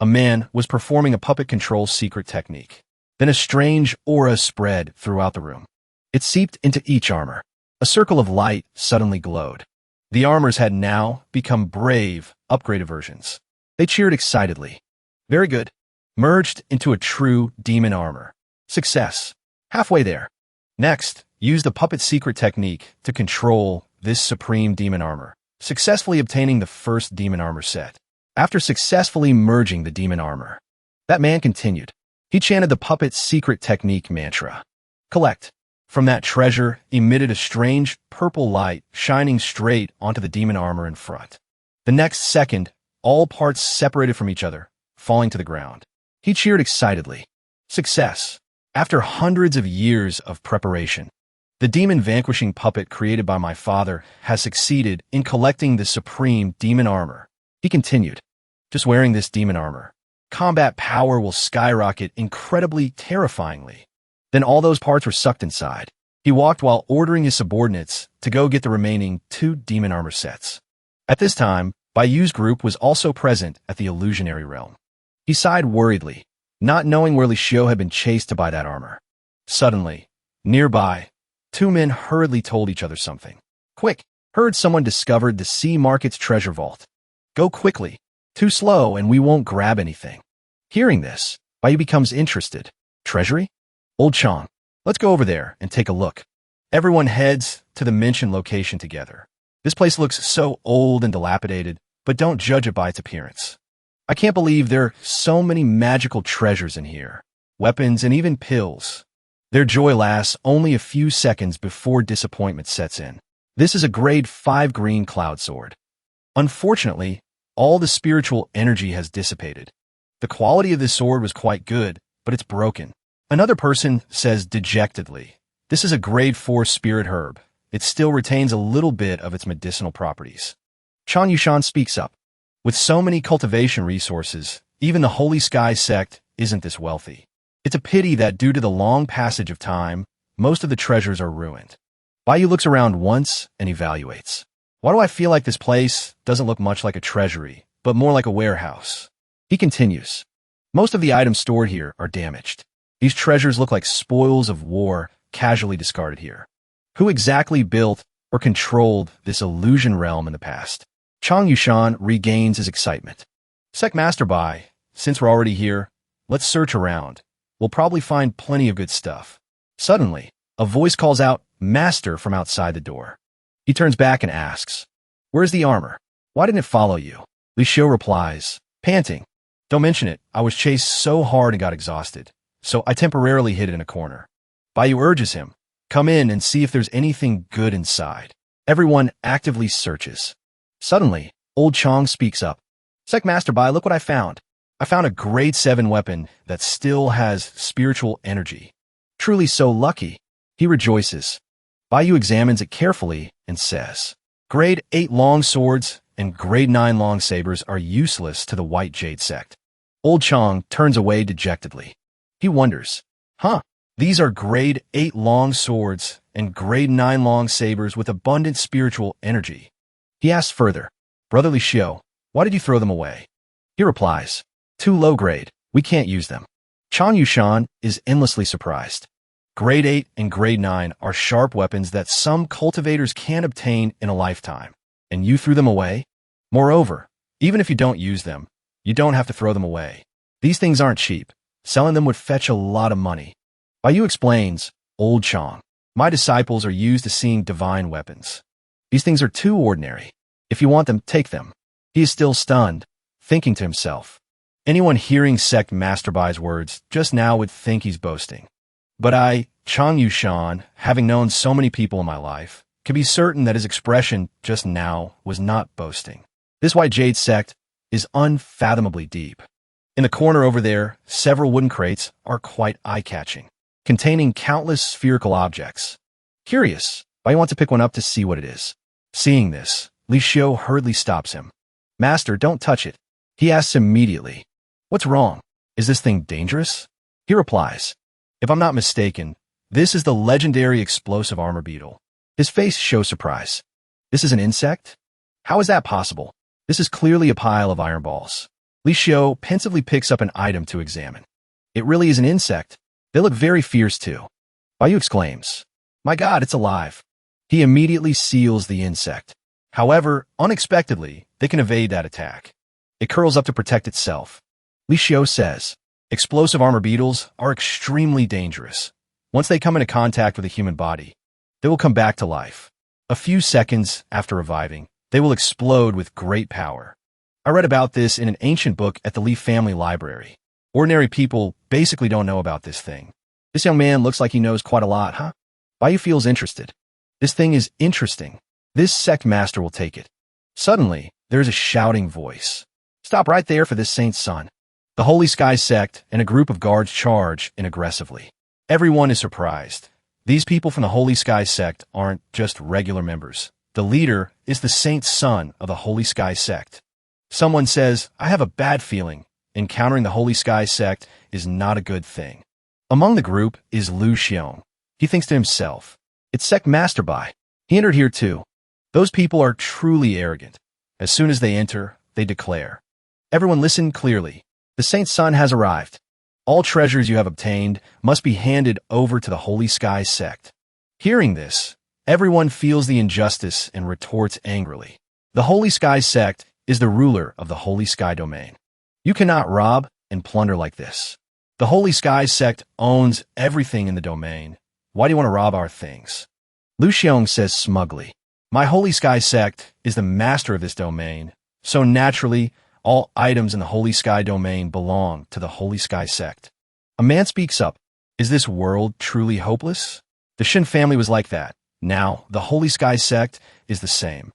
A: A man was performing a puppet control secret technique. Then a strange aura spread throughout the room. It seeped into each armor. A circle of light suddenly glowed. The armors had now become brave, upgraded versions. They cheered excitedly. "Very good. Merged into a true demon armor. Success. Halfway there. Next, use the puppet secret technique to control this supreme demon armor, successfully obtaining the first demon armor set. After successfully merging the demon armor, that man continued. He chanted the puppet secret technique mantra. Collect. From that treasure emitted a strange purple light shining straight onto the demon armor in front. The next second, all parts separated from each other, falling to the ground. He cheered excitedly. Success. After hundreds of years of preparation, the demon-vanquishing puppet created by my father has succeeded in collecting the supreme demon armor. He continued. Just wearing this demon armor, combat power will skyrocket incredibly terrifyingly. Then all those parts were sucked inside. He walked while ordering his subordinates to go get the remaining 2 demon armor sets. At this time, Bayu's group was also present at the illusionary realm. He sighed worriedly, not knowing where Li Xiu had been chased to buy that armor. Suddenly, nearby, 2 men hurriedly told each other something. Quick! Heard someone discovered the Sea Market's treasure vault. Go quickly. Too slow and we won't grab anything. Hearing this, Bayu becomes interested. Treasury? Old Chong, let's go over there and take a look. Everyone heads to the mentioned location together. This place looks so old and dilapidated, but don't judge it by its appearance. I can't believe there are so many magical treasures in here. Weapons and even pills. Their joy lasts only a few seconds before disappointment sets in. This is a grade 5 green cloud sword. Unfortunately, all the spiritual energy has dissipated. The quality of this sword was quite good, but it's broken. Another person says dejectedly, "This is a grade 4 spirit herb. It still retains a little bit of its medicinal properties." Chan Yushan speaks up. With so many cultivation resources, even the Holy Sky Sect isn't this wealthy. It's a pity that due to the long passage of time, most of the treasures are ruined. Bayu looks around once and evaluates. Why do I feel like this place doesn't look much like a treasury, but more like a warehouse? He continues. Most of the items stored here are damaged. These treasures look like spoils of war casually discarded here. Who exactly built or controlled this illusion realm in the past? Chang Yushan regains his excitement. Sect Master Bai, since we're already here, let's search around. We'll probably find plenty of good stuff. Suddenly, a voice calls out, "Master," from outside the door. He turns back and asks, "Where's the armor? Why didn't it follow you?" Li Xiu replies, panting, "Don't mention it. I was chased so hard and got exhausted, so I temporarily hid it in a corner." Bayu urges him, "Come in and see if there's anything good inside." Everyone actively searches. Suddenly, Old Chong speaks up. "Sect Master Bai, look what I found. I found a grade 7 weapon that still has spiritual energy. Truly so lucky." He rejoices. Bayu examines it carefully and says, "Grade 8 long swords and grade 9 long sabers are useless to the White Jade Sect." Old Chong turns away dejectedly. He wonders, these are grade 8 long swords and grade 9 long sabers with abundant spiritual energy. He asks further, "Brother Li Xiu, why did you throw them away?" He replies, "Too low grade. We can't use them." Chang Yushan is endlessly surprised. Grade 8 and grade 9 are sharp weapons that some cultivators can obtain in a lifetime, and you threw them away? Moreover, even if you don't use them, You don't have to throw them away. These things aren't cheap. Selling them would fetch a lot of money. Yu explains, Old Chong. My disciples are used to seeing divine weapons. These things are too ordinary. If you want them, take them. He is still stunned, thinking to himself. Anyone hearing Sect Master Bai's words just now would think he's boasting. But I, Chong Yushan, having known so many people in my life, can be certain that his expression just now was not boasting. This White Jade Sect is unfathomably deep. In the corner over there, several wooden crates are quite eye-catching, containing countless spherical objects. Curious, I want to pick one up to see what it is. Seeing this, Li Xiu hurriedly stops him. Master, don't touch it. He asks immediately. What's wrong? Is this thing dangerous? He replies. If I'm not mistaken, this is the legendary explosive armor beetle. His face shows surprise. This is an insect? How is that possible? This is clearly a pile of iron balls. Li Xiu pensively picks up an item to examine. It really is an insect. They look very fierce too. Yu exclaims, My God, it's alive. He immediately seals the insect. However, unexpectedly, they can evade that attack. It curls up to protect itself. Li Xiu says, Explosive armor beetles are extremely dangerous. Once they come into contact with a human body, they will come back to life. A few seconds after reviving, they will explode with great power. I read about this in an ancient book at the Li family library. Ordinary people basically don't know about this thing. This young man looks like he knows quite a lot, huh? Yu feels interested. This thing is interesting. This sect master will take it. Suddenly, there is a shouting voice. Stop right there for this saint's son. The Holy Sky Sect and a group of guards charge in aggressively. Everyone is surprised. These people from the Holy Sky Sect aren't just regular members. The leader is the saint's son of the Holy Sky Sect. Someone says, I have a bad feeling. Encountering the Holy Sky Sect is not a good thing. Among the group is Lu Xiong. He thinks to himself, it's Sect Master Bai. He entered here too. Those people are truly arrogant. As soon as they enter, they declare, Everyone listen clearly. The saint's son has arrived. All treasures you have obtained must be handed over to the Holy Sky Sect. Hearing this, everyone feels the injustice and retorts angrily. The Holy Sky Sect is the ruler of the Holy Sky domain. You cannot rob and plunder like this. The Holy Sky Sect owns everything in the domain. Why do you want to rob our things? Lu Xiong says smugly, My Holy Sky Sect is the master of this domain, so naturally, all items in the Holy Sky domain belong to the Holy Sky Sect. A man speaks up. Is this world truly hopeless? The Shin family was like that. Now, the Holy Sky Sect is the same.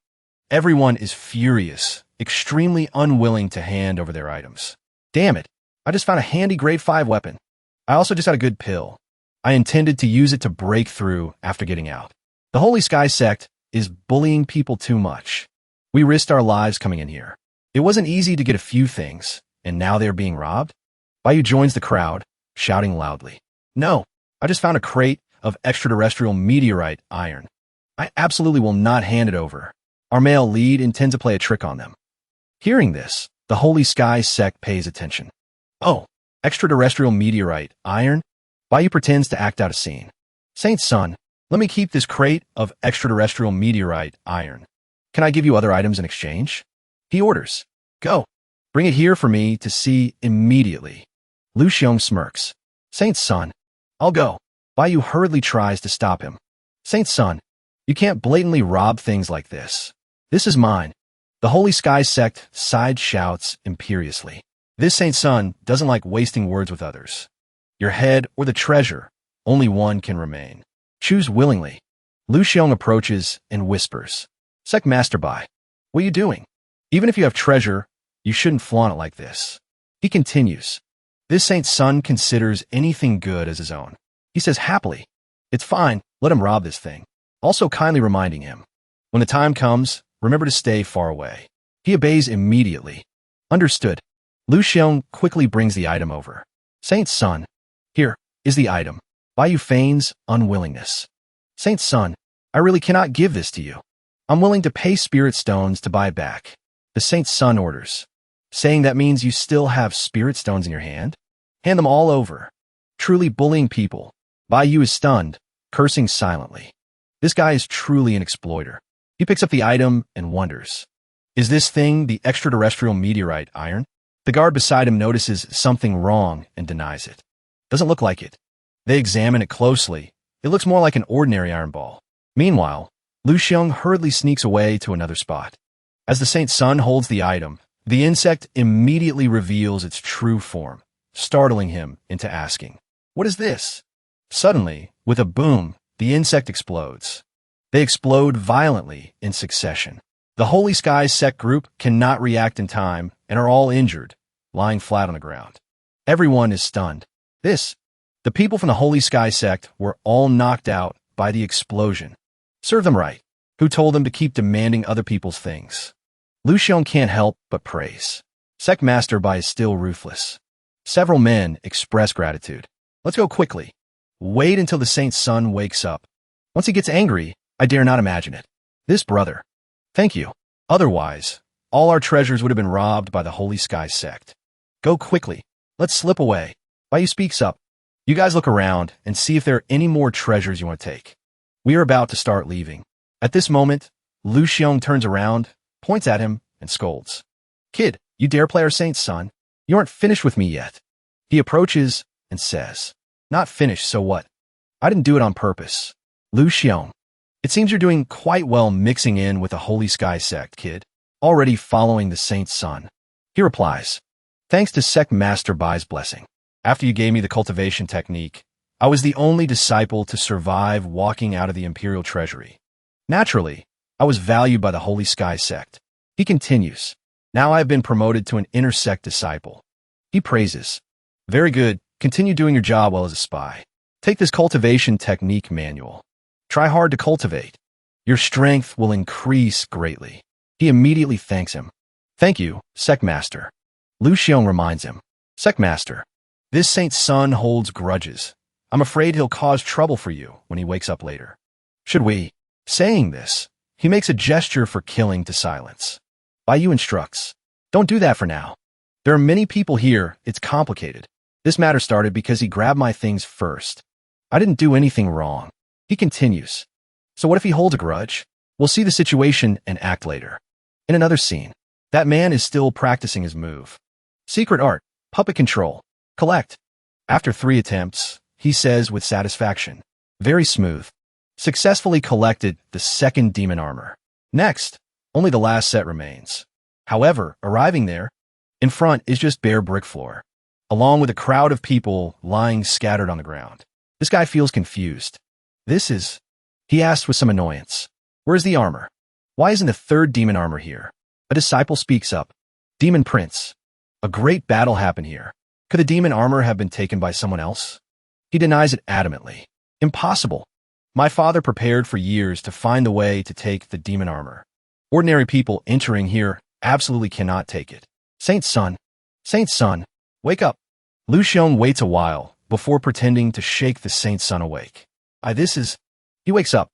A: Everyone is furious, extremely unwilling to hand over their items. Damn it, I just found a handy grade 5 weapon. I also just got a good pill. I intended to use it to break through after getting out. The Holy Sky Sect is bullying people too much. We risked our lives coming in here. It wasn't easy to get a few things, and now they're being robbed? Yu joins the crowd, shouting loudly. No, I just found a crate of extraterrestrial meteorite iron. I absolutely will not hand it over. Our male lead intends to play a trick on them. Hearing this, the Holy Sky Sect pays attention. Oh, extraterrestrial meteorite iron? Yu pretends to act out a scene. Saint's son, let me keep this crate of extraterrestrial meteorite iron. Can I give you other items in exchange? He orders. Go. Bring it here for me to see immediately. Lu Xiong smirks. Saint's son, I'll go. Yu hurriedly tries to stop him. Saint's son, you can't blatantly rob things like this. This is mine. The Holy Sky Sect side shouts imperiously. This saint's son doesn't like wasting words with others. Your head or the treasure, only one can remain. Choose willingly. Lu Xiong approaches and whispers. Sect Master Bai, what are you doing? Even if you have treasure, you shouldn't flaunt it like this. He continues. This saint's son considers anything good as his own. He says happily, it's fine, let him rob this thing. Also kindly reminding him, when the time comes, remember to stay far away. He obeys immediately. Understood. Lu Xiong quickly brings the item over. Saint's son, here is the item. Yu feigns unwillingness. Saint's son, I really cannot give this to you. I'm willing to pay spirit stones to buy it back. The saint's son orders. Saying that means you still have spirit stones in your hand? Hand them all over. Truly bullying people. Yu is stunned, cursing silently. This guy is truly an exploiter. He picks up the item and wonders. Is this thing the extraterrestrial meteorite iron? The guard beside him notices something wrong and denies it. Doesn't look like it. They examine it closely. It looks more like an ordinary iron ball. Meanwhile, Lu Xiong hurriedly sneaks away to another spot. As the Saint Sun holds the item, the insect immediately reveals its true form, startling him into asking, "What is this?" Suddenly, with a boom, the insect explodes. They explode violently in succession. The Holy Skies Sect group cannot react in time and are all injured, lying flat on the ground. Everyone is stunned. The people from the Holy Sky Sect were all knocked out by the explosion. Serve them right. Who told them to keep demanding other people's things? Lu Xiong can't help but praise. Sect Master Bai is still ruthless. Several men express gratitude. Let's go quickly. Wait until the Saint Sun wakes up. Once he gets angry, I dare not imagine it. This brother. Thank you. Otherwise, all our treasures would have been robbed by the Holy Sky Sect. Go quickly. Let's slip away. Bai speaks up. You guys look around and see if there are any more treasures you want to take. We are about to start leaving. At this moment, Lu Xiong turns around, points at him, and scolds. Kid, you dare play our Saint's son? You aren't finished with me yet. He approaches and says, Not finished, so what? I didn't do it on purpose. Lu Xiong. It seems you're doing quite well mixing in with the Holy Sky Sect, kid. Already following the Saint's son. He replies, Thanks to Sect Master Bai's blessing. After you gave me the cultivation technique, I was the only disciple to survive walking out of the Imperial Treasury. Naturally, I was valued by the Holy Sky Sect. He continues, Now I have been promoted to an inner sect disciple. He praises, Very good, continue doing your job well as a spy. Take this cultivation technique manual. Try hard to cultivate. Your strength will increase greatly. He immediately thanks him. Thank you, Sect Master. Lu Xiong reminds him, Sect Master, this Saint's son holds grudges. I'm afraid he'll cause trouble for you when he wakes up later. Should we? Saying this, he makes a gesture for killing to silence. Bai Yu instructs, Don't do that for now. There are many people here, it's complicated. This matter started because he grabbed my things first. I didn't do anything wrong. He continues, So what if he holds a grudge? We'll see the situation and act later. In another scene, that man is still practicing his move. Secret art, puppet control. Collect. After 3 attempts, he says with satisfaction, Very smooth. Successfully collected the second demon armor. Next, only the last set remains. However, arriving there, in front is just bare brick floor, along with a crowd of people lying scattered on the ground. This guy feels confused. He asks with some annoyance, Where's the armor? Why isn't the 3rd demon armor here? A disciple speaks up. Demon Prince. A great battle happened here. Could the demon armor have been taken by someone else? He denies it adamantly. Impossible. My father prepared for years to find the way to take the demon armor. Ordinary people entering here absolutely cannot take it. Saint's son, wake up. Lu Xiong waits a while before pretending to shake the Saint's son awake. He wakes up.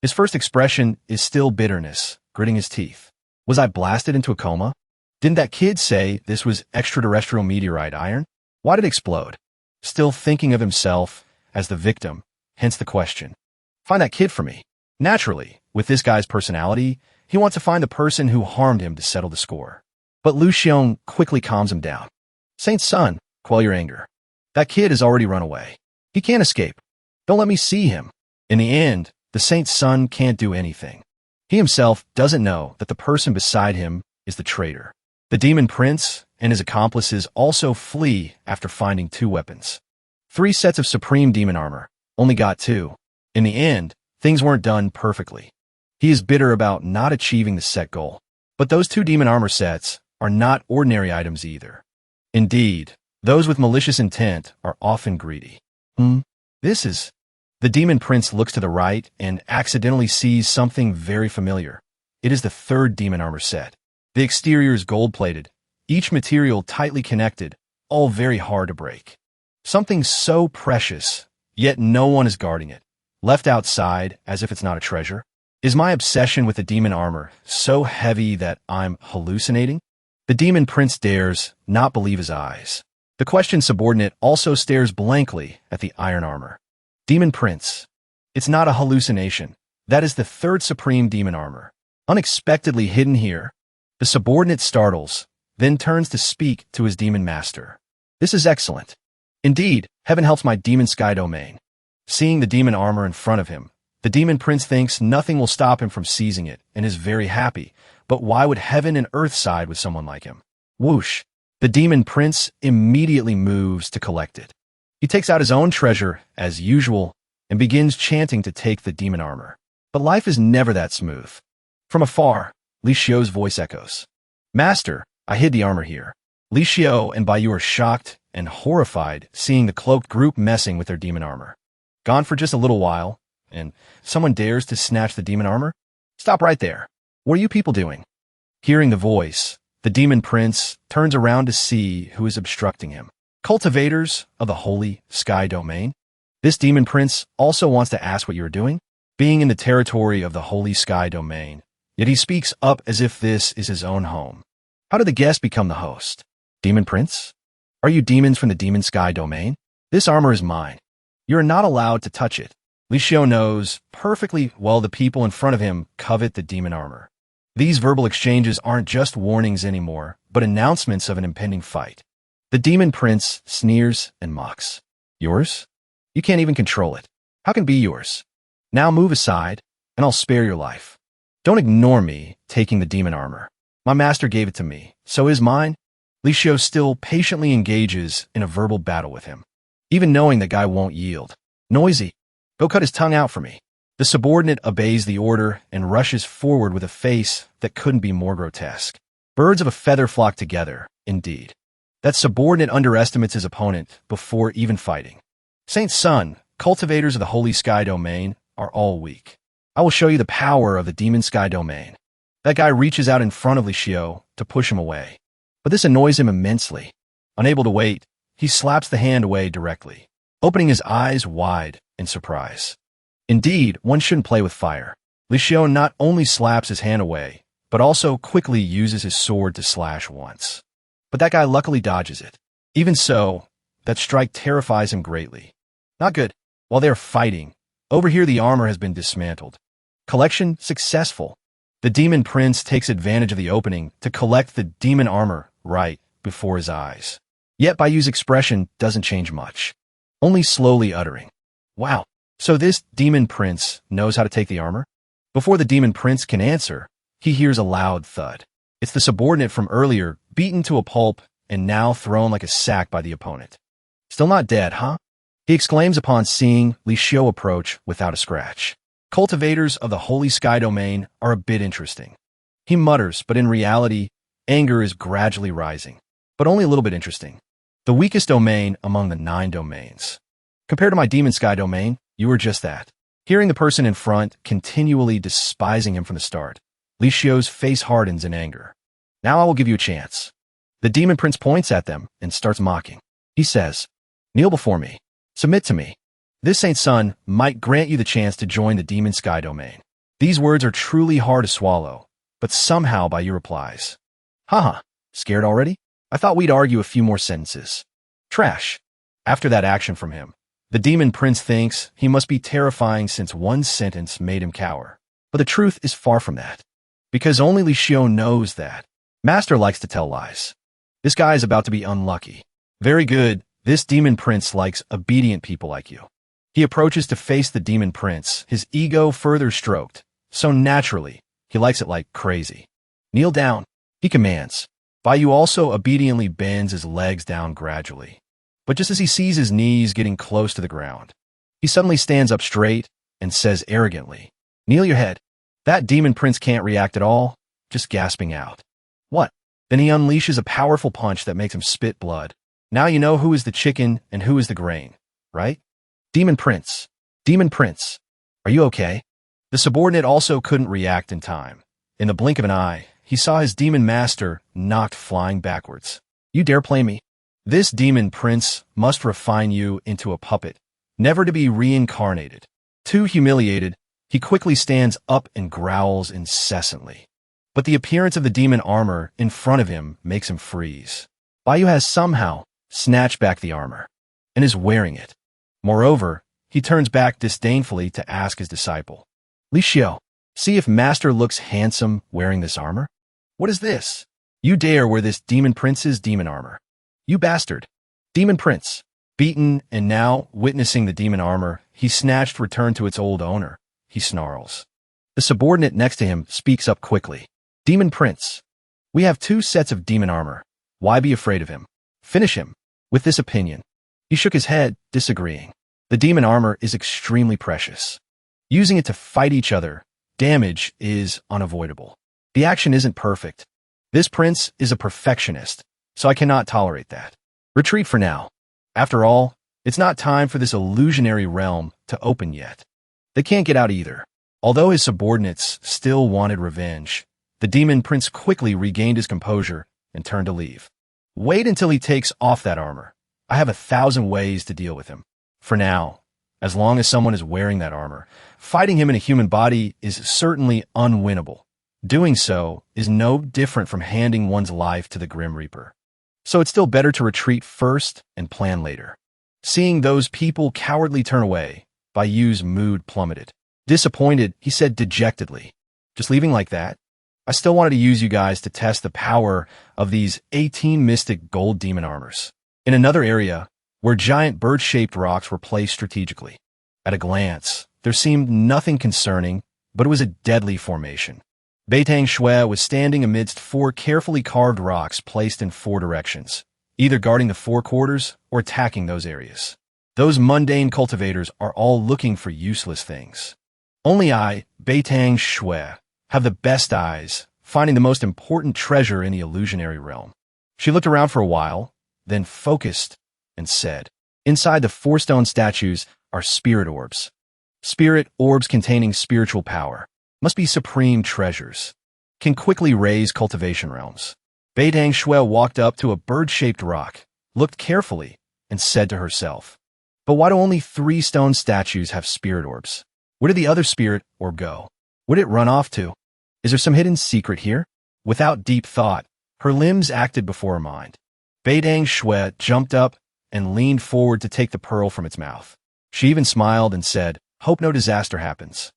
A: His first expression is still bitterness, gritting his teeth. Was I blasted into a coma? Didn't that kid say this was extraterrestrial meteorite iron? Why did it explode? Still thinking of himself as the victim, hence the question. Find that kid for me. Naturally, with this guy's personality, he wants to find the person who harmed him to settle the score. But Lu Xiong quickly calms him down. Saint's son, quell your anger. That kid has already run away. He can't escape. Don't let me see him. In the end, the Saint's son can't do anything. He himself doesn't know that the person beside him is the traitor. The demon prince and his accomplices also flee after finding 2 weapons. 3 sets of supreme demon armor, only got 2. In the end, things weren't done perfectly. He is bitter about not achieving the set goal. But those 2 demon armor sets are not ordinary items either. Indeed, those with malicious intent are often greedy. The demon prince looks to the right and accidentally sees something very familiar. It is the 3rd demon armor set. The exterior is gold-plated, each material tightly connected, all very hard to break. Something so precious, yet no one is guarding it, left outside as if it's not a treasure. Is my obsession with the demon armor so heavy that I'm hallucinating? The demon prince dares not believe his eyes. The questioned subordinate also stares blankly at the iron armor. Demon Prince. It's not a hallucination. That is the 3rd supreme demon armor. Unexpectedly hidden here. The subordinate startles, then turns to speak to his demon master. This is excellent. Indeed, heaven helps my demon sky domain. Seeing the demon armor in front of him, the demon prince thinks nothing will stop him from seizing it and is very happy. But why would heaven and earth side with someone like him? Whoosh! The demon prince immediately moves to collect it. He takes out his own treasure, as usual, and begins chanting to take the demon armor. But life is never that smooth. From afar, Li Xiu's voice echoes. Master, I hid the armor here. Li Xiu and Baiyu are shocked and horrified seeing the cloaked group messing with their demon armor. Gone for just a little while, and someone dares to snatch the demon armor? Stop right there. What are you people doing? Hearing the voice, the demon prince turns around to see who is obstructing him. Cultivators of the holy sky domain? This demon prince also wants to ask what you are doing, being in the territory of the holy sky domain, yet he speaks up as if this is his own home. How did the guest become the host? Demon prince? Are you demons from the demon sky domain? This armor is mine. You are not allowed to touch it. Li Xiu knows perfectly well the people in front of him covet the demon armor. These verbal exchanges aren't just warnings anymore, but announcements of an impending fight. The demon prince sneers and mocks. Yours? You can't even control it. How can it be yours? Now move aside, and I'll spare your life. Don't ignore me taking the demon armor. My master gave it to me, so is mine. Li Xiu still patiently engages in a verbal battle with him, even knowing the guy won't yield. Noisy. Go cut his tongue out for me. The subordinate obeys the order and rushes forward with a face that couldn't be more grotesque. Birds of a feather flock together, indeed. That subordinate underestimates his opponent before even fighting. Saint Sun, cultivators of the holy sky domain, are all weak. I will show you the power of the demon sky domain. That guy reaches out in front of Li Xiu to push him away. But this annoys him immensely. Unable to wait, he slaps the hand away directly, opening his eyes wide in surprise. Indeed, one shouldn't play with fire. Li Xiu not only slaps his hand away, but also quickly uses his sword to slash once. But that guy luckily dodges it. Even so, that strike terrifies him greatly. Not good. While they are fighting, over here the armor has been dismantled. Collection successful. The demon prince takes advantage of the opening to collect the demon armor right before his eyes. Yet Baiyu's expression doesn't change much, only slowly uttering, "Wow, so this demon prince knows how to take the armor?" Before the demon prince can answer, he hears a loud thud. It's the subordinate from earlier, beaten to a pulp and now thrown like a sack by the opponent. Still not dead, huh? He exclaims upon seeing Li Xiu approach without a scratch. Cultivators of the holy sky domain are a bit interesting. He mutters, but in reality, anger is gradually rising, but only a little bit interesting. The weakest domain among the 9 domains. Compared to my demon sky domain, you are just that. Hearing the person in front continually despising him from the start, Li Xiu's face hardens in anger. Now I will give you a chance. The demon prince points at them and starts mocking. He says, "Kneel before me. Submit to me. This Saint Sun might grant you the chance to join the demon sky domain." These words are truly hard to swallow, but somehow Baiyu replies, "Haha, scared already? I thought we'd argue a few more sentences." Trash. After that action from him, the demon prince thinks he must be terrifying since one sentence made him cower. But the truth is far from that. Because only Li Xiu knows that. Master likes to tell lies. This guy is about to be unlucky. Very good. This demon prince likes obedient people like you. He approaches to face the demon prince, his ego further stroked. So naturally, he likes it like crazy. Kneel down, he commands. Baiyu also obediently bends his legs down gradually. But just as he sees his knees getting close to the ground, he suddenly stands up straight and says arrogantly, "Kneel your head." That demon prince can't react at all, just gasping out, "What?" Then he unleashes a powerful punch that makes him spit blood. Now you know who is the chicken and who is the grain, right? Demon prince. Demon prince. Are you okay? The subordinate also couldn't react in time. In the blink of an eye, he saw his demon master knocked flying backwards. "You dare play me? This demon prince must refine you into a puppet, never to be reincarnated." Too humiliated, he quickly stands up and growls incessantly. But the appearance of the demon armor in front of him makes him freeze. Baiyu has somehow snatched back the armor and is wearing it. Moreover, he turns back disdainfully to ask his disciple, "Li Xiu, see if master looks handsome wearing this armor?" "What is this?" You dare wear this demon prince's demon armor. You bastard. Demon prince. Beaten and now witnessing the demon armor he snatched returned to its old owner, he snarls. The subordinate next to him speaks up quickly. Demon prince. We have 2 sets of demon armor. Why be afraid of him? Finish him. With this opinion. He shook his head, disagreeing. The demon armor is extremely precious. Using it to fight each other, damage is unavoidable. The action isn't perfect. This prince is a perfectionist, so I cannot tolerate that. Retreat for now. After all, it's not time for this illusionary realm to open yet. They can't get out either. Although his subordinates still wanted revenge, the demon prince quickly regained his composure and turned to leave. Wait until he takes off that armor. I have 1,000 ways to deal with him. For now, as long as someone is wearing that armor, fighting him in a human body is certainly unwinnable. Doing so is no different from handing one's life to the Grim Reaper. So it's still better to retreat first and plan later. Seeing those people cowardly turn away, Bai Yu's mood plummeted. Disappointed, he said dejectedly, "Just leaving like that? I still wanted to use you guys to test the power of these 18 mystic gold demon armors." In another area, where giant bird-shaped rocks were placed strategically. At a glance, there seemed nothing concerning, but it was a deadly formation. Beitang Shui was standing amidst 4 carefully carved rocks placed in 4 directions, either guarding the 4 quarters or attacking those areas. Those mundane cultivators are all looking for useless things. Only I, Beitang Shui, have the best eyes, finding the most important treasure in the illusionary realm. She looked around for a while, then focused and said, "Inside the 4 stone statues are spirit orbs. Spirit orbs containing spiritual power. Must be supreme treasures. Can quickly raise cultivation realms." Beitang Shui walked up to a bird-shaped rock, looked carefully, and said to herself, "But why do only 3 stone statues have spirit orbs? Where did the other spirit orb go? Would it run off to? Is there some hidden secret here?" Without deep thought, her limbs acted before her mind. Beitang Shui jumped up and leaned forward to take the pearl from its mouth. She even smiled and said, "Hope no disaster happens."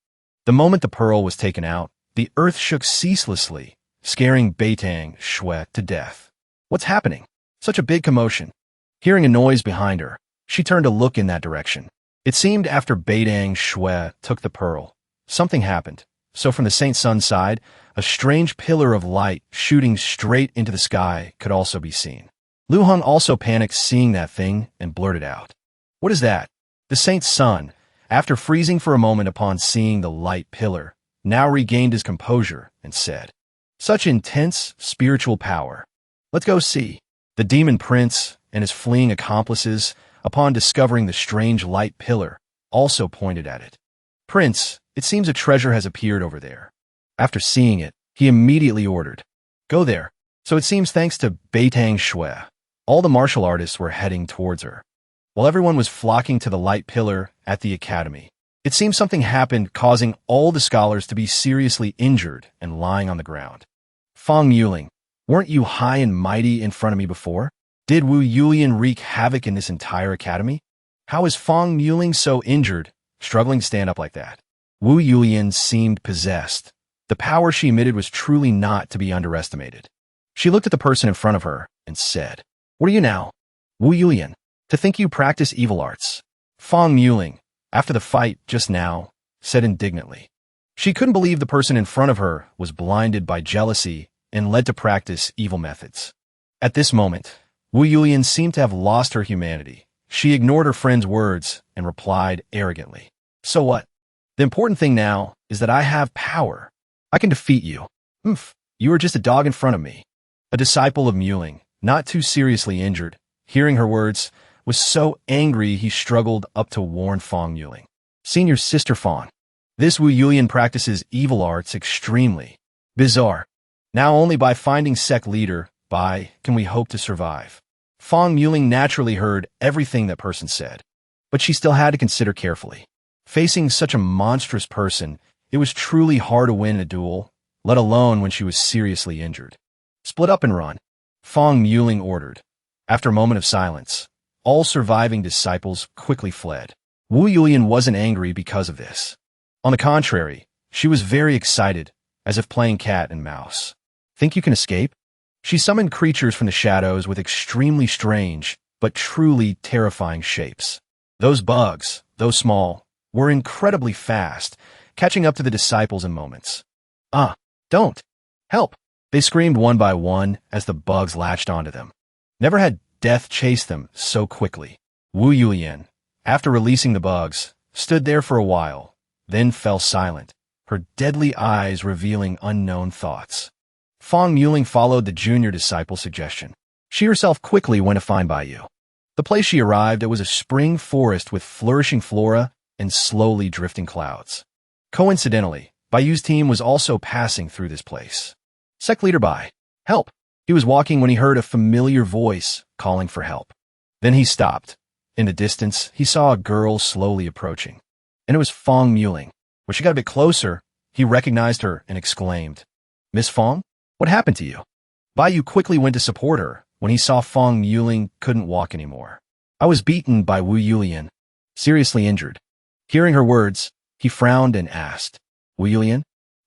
A: The moment the pearl was taken out, the earth shook ceaselessly, scaring Beitang Shui to death. What's happening? Such a big commotion. Hearing a noise behind her, she turned to look in that direction. It seemed after Beitang Shui took the pearl, something happened. So from the Saint Sun's side, a strange pillar of light shooting straight into the sky could also be seen. Lu Heng also panicked seeing that thing and blurted out, "What is that?" The Saint Sun, after freezing for a moment upon seeing the light pillar, now regained his composure and said, "Such intense spiritual power. Let's go see." The demon prince and his fleeing accomplices, upon discovering the strange light pillar, also pointed at it. "Prince, it seems a treasure has appeared over there." After seeing it, he immediately ordered, "Go there." So it seems thanks to Beitang Shui, all the martial artists were heading towards her. While everyone was flocking to the light pillar at the academy, it seems something happened causing all the scholars to be seriously injured and lying on the ground. "Fang Yuling, weren't you high and mighty in front of me before? Did Wu Yulian wreak havoc in this entire academy? How is Fang Yuling so injured, struggling to stand up like that?" Wu Yulian seemed possessed. The power she emitted was truly not to be underestimated. She looked at the person in front of her and said, "What are you now? Wu Yulian, to think you practice evil arts." Fang Yuling, after the fight just now, said indignantly. She couldn't believe the person in front of her was blinded by jealousy and led to practice evil methods. At this moment, Wu Yulian seemed to have lost her humanity. She ignored her friend's words and replied arrogantly, "So what? The important thing now is that I have power. I can defeat you. You are just a dog in front of me." A disciple of Muling, not too seriously injured, hearing her words, was so angry he struggled up to warn Fang Yuling. "Senior Sister Fawn, this Wu Yulian practices evil arts extremely. Bizarre. Now only by finding Sect leader, can we hope to survive." Fang Yuling naturally heard everything that person said, but she still had to consider carefully. Facing such a monstrous person, it was truly hard to win a duel, let alone when she was seriously injured. "Split up and run," Fang Yuling ordered. After a moment of silence, all surviving disciples quickly fled. Wu Yulian wasn't angry because of this. On the contrary, she was very excited, as if playing cat and mouse. "Think you can escape?" She summoned creatures from the shadows with extremely strange, but truly terrifying shapes. Those bugs, though small, were incredibly fast, catching up to the disciples in moments. Don't! Help! They screamed one by one as the bugs latched onto them. Never had death chased them so quickly. Wu Yulian, after releasing the bugs, stood there for a while, then fell silent, her deadly eyes revealing unknown thoughts. Fong Muling followed the junior disciple's suggestion. She herself quickly went to find Baiyu. The place she arrived at was a spring forest with flourishing flora and slowly drifting clouds. Coincidentally, Baiyu's team was also passing through this place. Sect leader Bai, help! He was walking when he heard a familiar voice calling for help. Then he stopped. In the distance, he saw a girl slowly approaching. And it was Fong Muling. When she got a bit closer, he recognized her and exclaimed, "Miss Fong, what happened to you?" Baiyu quickly went to support her when he saw Fong Muling couldn't walk anymore. "I was beaten by Wu Yulian, seriously injured." Hearing her words, he frowned and asked, "Wu Yulian?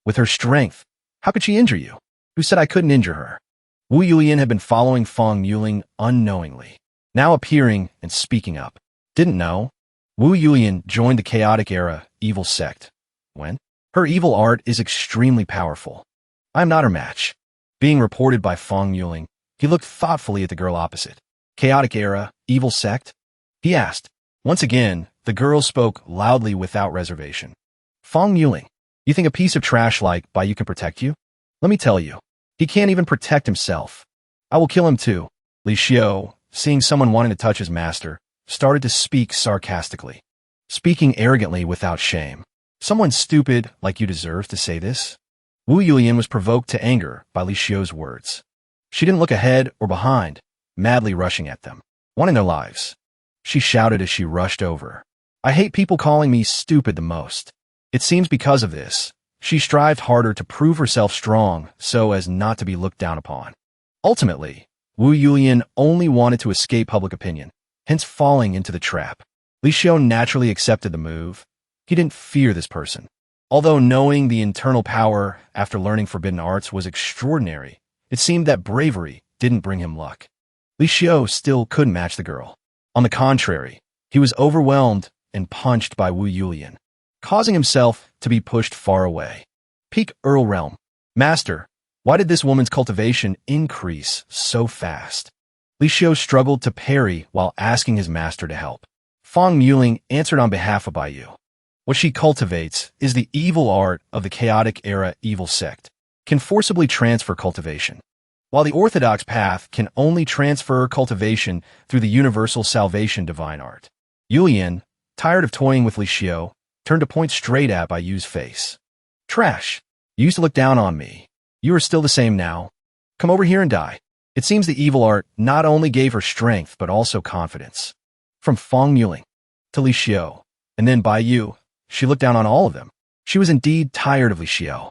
A: With her strength, how could she injure you? Who said I couldn't injure her?" Wu Yulian had been following Fong Muling unknowingly, now appearing and speaking up. "Didn't know. Wu Yulian joined the chaotic era evil sect. When? Her evil art is extremely powerful. I am not her match." Being reported by Fong Muling, he looked thoughtfully at the girl opposite. "Chaotic era, evil sect?" he asked. Once again, the girl spoke loudly without reservation. "Fong Muling, you think a piece of trash like Baiyu can protect you? Let me tell you, he can't even protect himself. I will kill him too." Li Xiu, seeing someone wanting to touch his master, started to speak sarcastically, speaking arrogantly without shame. "Someone stupid like you deserves to say this?" Wu Yulian was provoked to anger by Li Xiu's words. She didn't look ahead or behind, madly rushing at them, wanting their lives. She shouted as she rushed over. "I hate people calling me stupid the most." It seems because of this, she strived harder to prove herself strong so as not to be looked down upon. Ultimately, Wu Yulian only wanted to escape public opinion, hence falling into the trap. Li Xiu naturally accepted the move. He didn't fear this person. Although knowing the internal power after learning forbidden arts was extraordinary, it seemed that bravery didn't bring him luck. Li Xiu still couldn't match the girl. On the contrary, he was overwhelmed and punched by Wu Yulian, causing himself to be pushed far away. Peak Earl Realm. "Master, why did this woman's cultivation increase so fast?" Li Xiu struggled to parry while asking his master to help. Fong Muling answered on behalf of Baiyu. "What she cultivates is the evil art of the chaotic era evil sect, can forcibly transfer cultivation, while the orthodox path can only transfer cultivation through the universal salvation divine art." Yulian, tired of toying with Li Xiu, turned to point straight at Baiyu's face. "Trash! You used to look down on me. You are still the same now. Come over here and die." It seems the evil art not only gave her strength but also confidence. From Fong Muling to Li Xiu, and then Baiyu, she looked down on all of them. She was indeed tired of Li Xiu.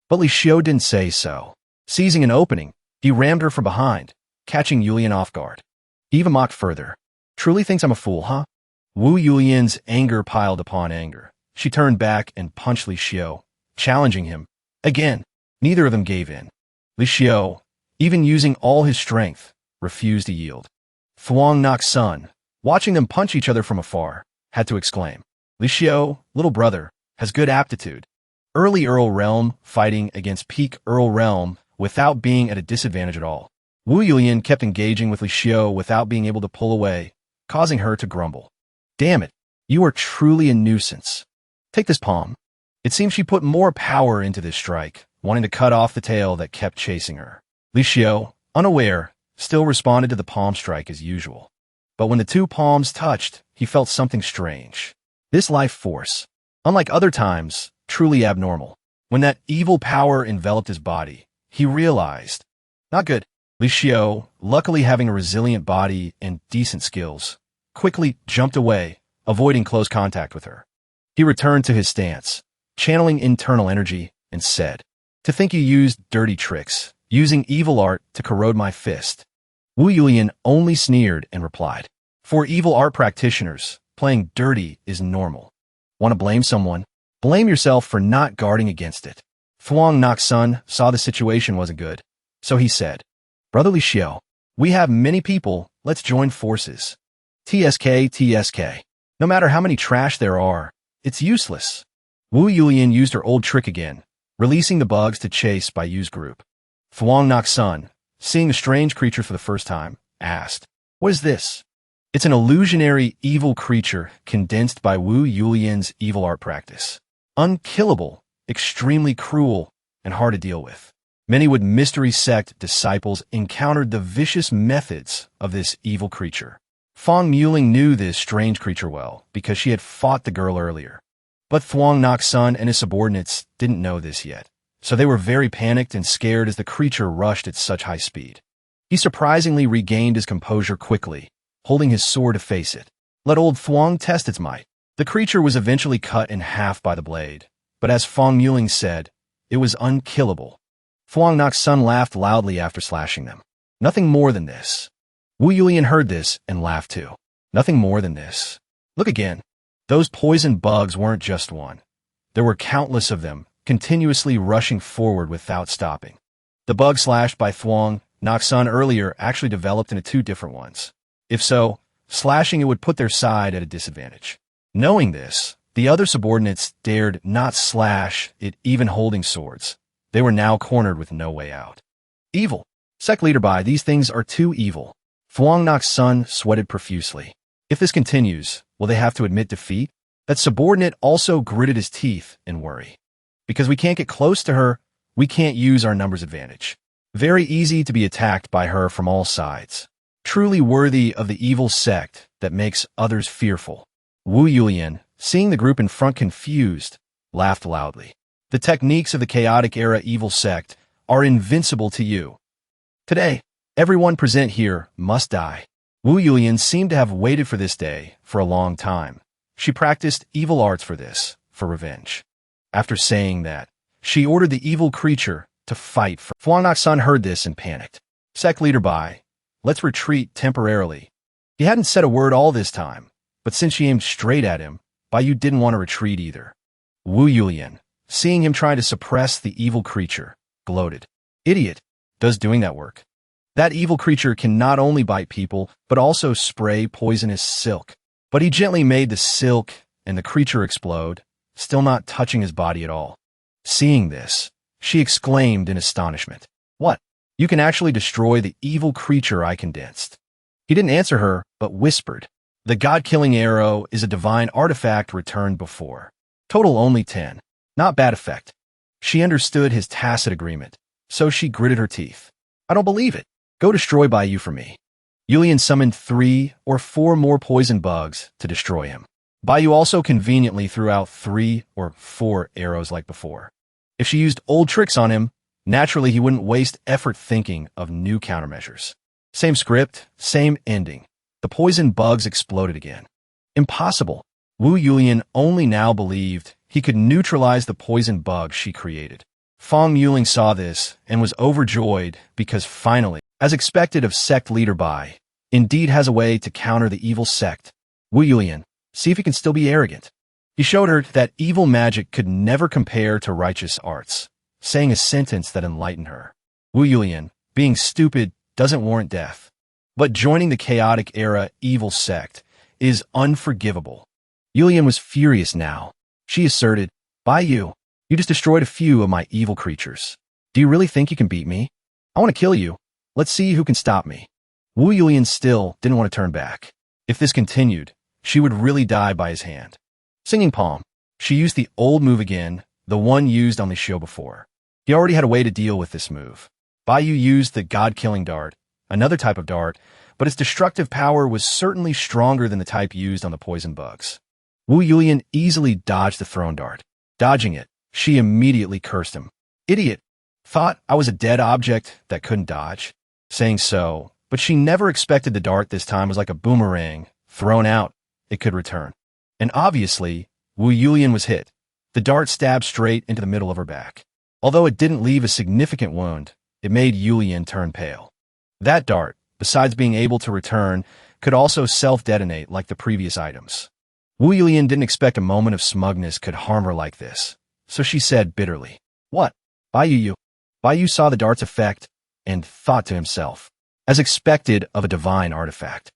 A: But Li Xiu didn't say so. Seizing an opening, he rammed her from behind, catching Yulian off guard. He even mocked further. "Truly thinks I'm a fool, huh?" Wu Yulian's anger piled upon anger. She turned back and punched Li Xiu, challenging him. Again, neither of them gave in. Li Xiu, even using all his strength, refused to yield. Thuong Nok's son, watching them punch each other from afar, had to exclaim, "Li Xiu, little brother, has good aptitude. Early Earl Realm fighting against Peak Earl Realm without being at a disadvantage at all." Wu Yulian kept engaging with Li Xiu without being able to pull away, causing her to grumble. "Damn it, you are truly a nuisance. Take this palm." It seems she put more power into this strike, wanting to cut off the tail that kept chasing her. Li Xiu, unaware, still responded to the palm strike as usual. But when the two palms touched, he felt something strange. This life force, unlike other times, truly abnormal. When that evil power enveloped his body, he realized, not good. Li Xiu, luckily having a resilient body and decent skills, quickly jumped away, avoiding close contact with her. He returned to his stance, channeling internal energy, and said, "To think you used dirty tricks, using evil art to corrode my fist." Wu Yulian only sneered and replied, "For evil art practitioners, playing dirty is normal. Want to blame someone? Blame yourself for not guarding against it." Thuong Nok's son saw the situation wasn't good, so he said, Brotherly Xiao, we have many people, let's join forces. TSK. No matter how many trash there are, it's useless. Wu Yulian used her old trick again, releasing the bugs to chase by Yu's group. Thuong Nok-sun, seeing the strange creature for the first time, asked, "What is this?" It's an illusionary evil creature condensed by Wu Yulian's evil art practice. Unkillable, extremely cruel, and hard to deal with. Many Wood Mystery Sect disciples encountered the vicious methods of this evil creature. Fong Muling knew this strange creature well because she had fought the girl earlier. But Thuong Nok-sun and his subordinates didn't know this yet, so they were very panicked and scared as the creature rushed at such high speed. He surprisingly regained his composure quickly, holding his sword to face it. Let old Thuong test its might. The creature was eventually cut in half by the blade, but as Fong Muling said, it was unkillable. Thuong Nok-sun laughed loudly after slashing them. Nothing more than this. Wu Yulian heard this and laughed too. Nothing more than this. Look again. Those poison bugs weren't just one. There were countless of them, continuously rushing forward without stopping. The bug slashed by Thuong Nok-sun earlier actually developed into two different ones. If so, slashing it would put their side at a disadvantage. Knowing this, the other subordinates dared not slash it even holding swords. They were now cornered with no way out. Evil. Sect leader by these things are too evil. Thuong Nok-sun sweated profusely. If this continues, will they have to admit defeat? That subordinate also gritted his teeth in worry. Because we can't get close to her, we can't use our numbers advantage. Very easy to be attacked by her from all sides. Truly worthy of the evil sect that makes others fearful. Wu Yulian, seeing the group in front confused, laughed loudly. The techniques of the chaotic era evil sect are invincible to you. Today, everyone present here must die. Wu Yulian seemed to have waited for this day for a long time. She practiced evil arts for this, for revenge. After saying that, she ordered the evil creature to fight for. Thuong Nok-sun heard this and panicked. Sect leader Bai, let's retreat temporarily. He hadn't said a word all this time, but since she aimed straight at him, Bai Yu didn't want to retreat either. Wu Yulian, seeing him trying to suppress the evil creature, gloated. Idiot, does doing that work? That evil creature can not only bite people, but also spray poisonous silk. But he gently made the silk and the creature explode, still not touching his body at all. Seeing this, she exclaimed in astonishment. What? You can actually destroy the evil creature I condensed. He didn't answer her, but whispered. The god-killing arrow is a divine artifact returned before. Total only 10. Not bad effect. She understood his tacit agreement, so she gritted her teeth. I don't believe it. Go destroy Bai Yu for me. Yulian summoned 3 or 4 more poison bugs to destroy him. Bai Yu also conveniently threw out 3 or 4 arrows like before. If she used old tricks on him, naturally he wouldn't waste effort thinking of new countermeasures. Same script, same ending. The poison bugs exploded again. Impossible. Wu Yulian only now believed he could neutralize the poison bug she created. Fong Muling saw this and was overjoyed because finally, as expected of sect leader Bai, indeed has a way to counter the evil sect. Wu Yulian, see if he can still be arrogant. He showed her that evil magic could never compare to righteous arts, saying a sentence that enlightened her. Wu Yulian, being stupid doesn't warrant death. But joining the chaotic era evil sect is unforgivable. Yulian was furious now. She asserted, Bai Yu, you just destroyed a few of my evil creatures. Do you really think you can beat me? I want to kill you. Let's see who can stop me. Wu Yulian still didn't want to turn back. If this continued, she would really die by his hand. Singing palm. She used the old move again, the one used on the show before. He already had a way to deal with this move. Bai Yu used the god-killing dart, another type of dart, but its destructive power was certainly stronger than the type used on the poison bugs. Wu Yulian easily dodged the thrown dart. Dodging it, she immediately cursed him. Idiot. Thought I was a dead object that couldn't dodge. Saying so, but she never expected the dart this time was like a boomerang. Thrown out, it could return. And obviously, Wu Yulian was hit. The dart stabbed straight into the middle of her back. Although it didn't leave a significant wound, it made Yulian turn pale. That dart, besides being able to return, could also self-detonate like the previous items. Wu Yulian didn't expect a moment of smugness could harm her like this, so she said bitterly, What? Bai Yu saw the dart's effect, and thought to himself, as expected of a divine artifact.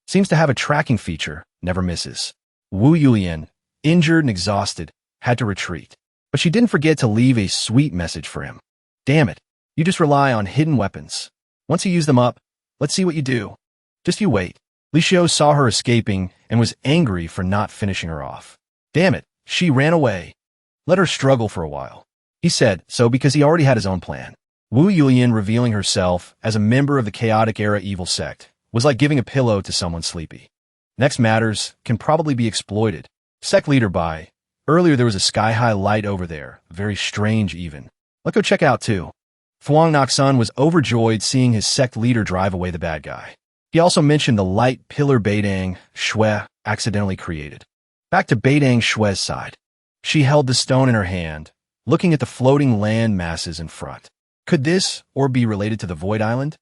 A: Seems to have a tracking feature, never misses. Wu Yulian, injured and exhausted, had to retreat. But she didn't forget to leave a sweet message for him. Damn it, you just rely on hidden weapons. Once you use them up, let's see what you do. Just you wait. Li Xiu saw her escaping and was angry for not finishing her off. Damn it, she ran away. Let her struggle for a while. He said so because he already had his own plan. Wu Yulian revealing herself as a member of the chaotic-era evil sect was like giving a pillow to someone sleepy. Next matters can probably be exploited. Sect leader by. Earlier there was a sky-high light over there, very strange even. Let's go check out too. Thuong Noxun was overjoyed seeing his sect leader drive away the bad guy. He also mentioned the light pillar Beidang Shui accidentally created. Back to Beidang Shui's side. She held the stone in her hand, looking at the floating land masses in front. Could this orb be related to the Void Island?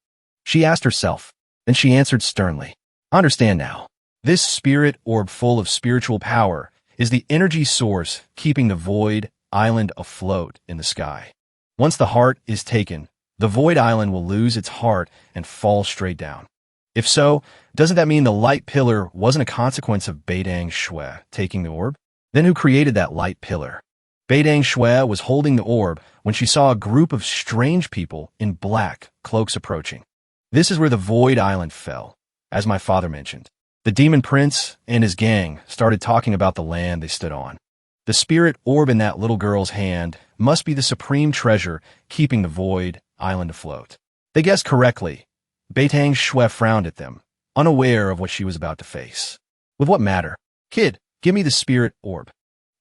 A: She asked herself. Then she answered sternly. I understand now. This spirit orb full of spiritual power is the energy source keeping the Void Island afloat in the sky. Once the heart is taken, the Void Island will lose its heart and fall straight down. If so, doesn't that mean the light pillar wasn't a consequence of Beidang Shui taking the orb? Then who created that light pillar? Beidang Shui was holding the orb when she saw a group of strange people in black cloaks approaching. This is where the Void Island fell, as my father mentioned. The demon prince and his gang started talking about the land they stood on. The spirit orb in that little girl's hand must be the supreme treasure keeping the Void Island afloat. They guessed correctly. Beidang Shui frowned at them, unaware of what she was about to face. With what matter? Kid, give me the spirit orb.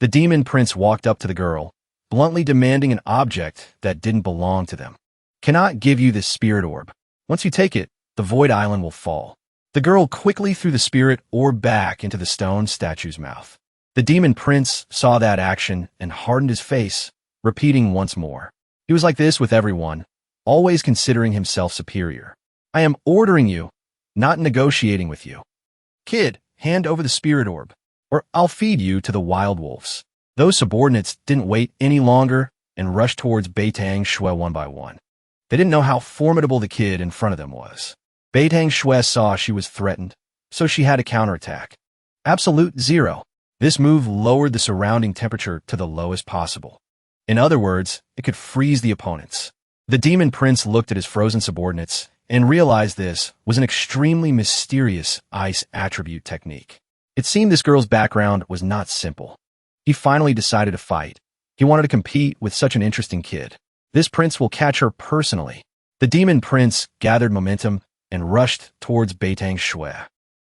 A: The demon prince walked up to the girl, bluntly demanding an object that didn't belong to them. Cannot give you this spirit orb. Once you take it, the Void Island will fall. The girl quickly threw the spirit orb back into the stone statue's mouth. The demon prince saw that action and hardened his face, repeating once more. He was like this with everyone, always considering himself superior. I am ordering you, not negotiating with you. Kid, hand over the spirit orb, or I'll feed you to the wild wolves. Those subordinates didn't wait any longer and rushed towards Beidang Shui one by one. They didn't know how formidable the kid in front of them was. Beidang Shui saw she was threatened, so she had to counterattack. Absolute zero. This move lowered the surrounding temperature to the lowest possible. In other words, it could freeze the opponents. The demon prince looked at his frozen subordinates and realized this was an extremely mysterious ice attribute technique. It seemed this girl's background was not simple. He finally decided to fight. He wanted to compete with such an interesting kid. This prince will catch her personally. The demon prince gathered momentum and rushed towards Beidang Shui.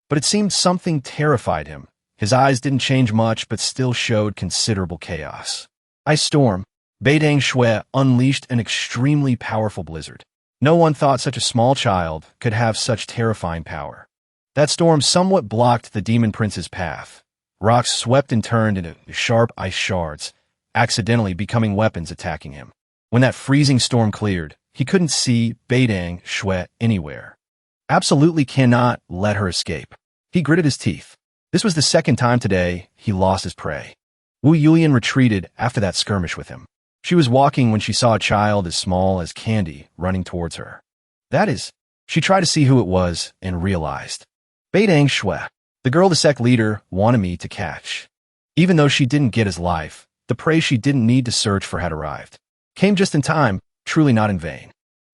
A: But it seemed something terrified him. His eyes didn't change much but still showed considerable chaos. Ice storm. Beidang Shui unleashed an extremely powerful blizzard. No one thought such a small child could have such terrifying power. That storm somewhat blocked the demon prince's path. Rocks swept and turned into sharp ice shards, accidentally becoming weapons attacking him. When that freezing storm cleared, he couldn't see Beidang Shui anywhere. Absolutely cannot let her escape. He gritted his teeth. This was the second time today he lost his prey. Wu Yulian retreated after that skirmish with him. She was walking when she saw a child as small as Candy running towards her. That is, she tried to see who it was and realized. Beidang Shui, the girl the sect leader wanted me to catch. Even though she didn't get his life, the prey she didn't need to search for had arrived. Came just in time, truly not in vain.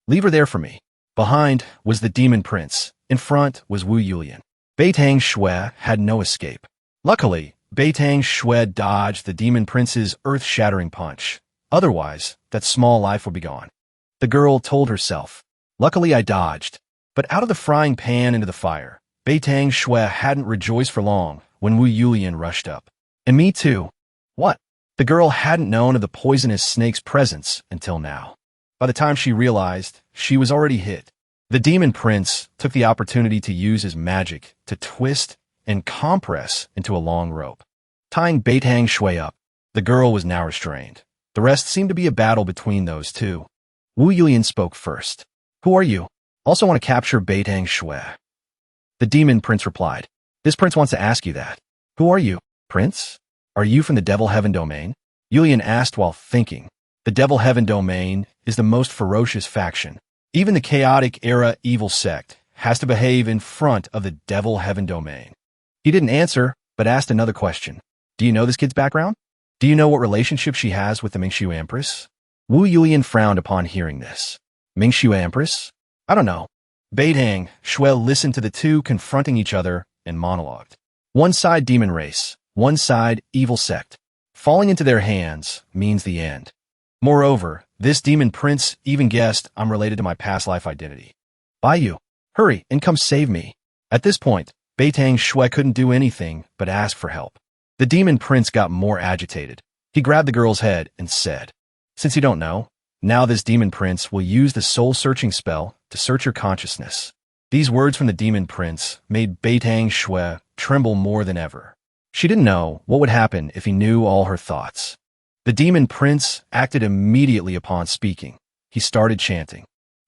A: Leave her there for me. Behind was the demon prince. In front was Wu Yulian. Beidang Shui had no escape. Luckily, Beidang Shui dodged the demon prince's earth-shattering punch. Otherwise, that small life would be gone. The girl told herself, luckily I dodged. But out of the frying pan into the fire, Beidang Shui hadn't rejoiced for long when Wu Yulian rushed up. And me too. What? The girl hadn't known of the poisonous snake's presence until now. By the time she realized, she was already hit. The demon prince took the opportunity to use his magic to twist and compress into a long rope. Tying Beidang Shui up, the girl was now restrained. The rest seemed to be a battle between those two. Wu Yulian spoke first. Who are you? Also want to capture Beidang Shui. The demon prince replied. This prince wants to ask you that. Who are you, prince? Are you from the Devil Heaven domain? Yulian asked while thinking. The Devil Heaven domain is the most ferocious faction. Even the chaotic era evil sect has to behave in front of the devil heaven domain. He didn't answer, but asked another question. Do you know this kid's background? Do you know what relationship she has with the Mingxiu Empress? Wu Yulian frowned upon hearing this. Mingxiu Empress? I don't know. Beidang, Shuel listened to the two confronting each other and monologued. One side demon race, one side evil sect. Falling into their hands means the end. Moreover, this demon prince even guessed I'm related to my past life identity. Baiyu, hurry and come save me. At this point, Beitang Shui couldn't do anything but ask for help. The demon prince got more agitated. He grabbed the girl's head and said, Since you don't know, now this demon prince will use the soul-searching spell to search your consciousness. These words from the demon prince made Beitang Shui tremble more than ever. She didn't know what would happen if he knew all her thoughts. The demon prince acted immediately upon speaking. He started chanting.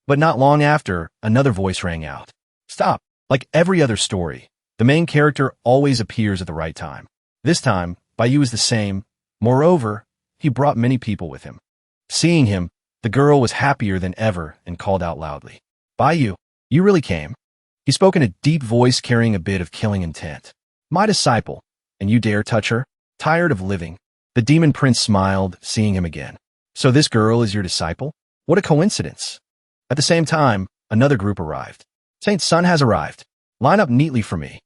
A: But not long after, another voice rang out. Stop! Like every other story, the main character always appears at the right time. This time, Baiyu is the same. Moreover, he brought many people with him. Seeing him, the girl was happier than ever and called out loudly. Baiyu, you really came? He spoke in a deep voice carrying a bit of killing intent. My disciple, and you dare touch her? Tired of living? The demon prince smiled, seeing him again. So this girl is your disciple? What a coincidence. At the same time, another group arrived. Saint Sun has arrived. Line up neatly for me.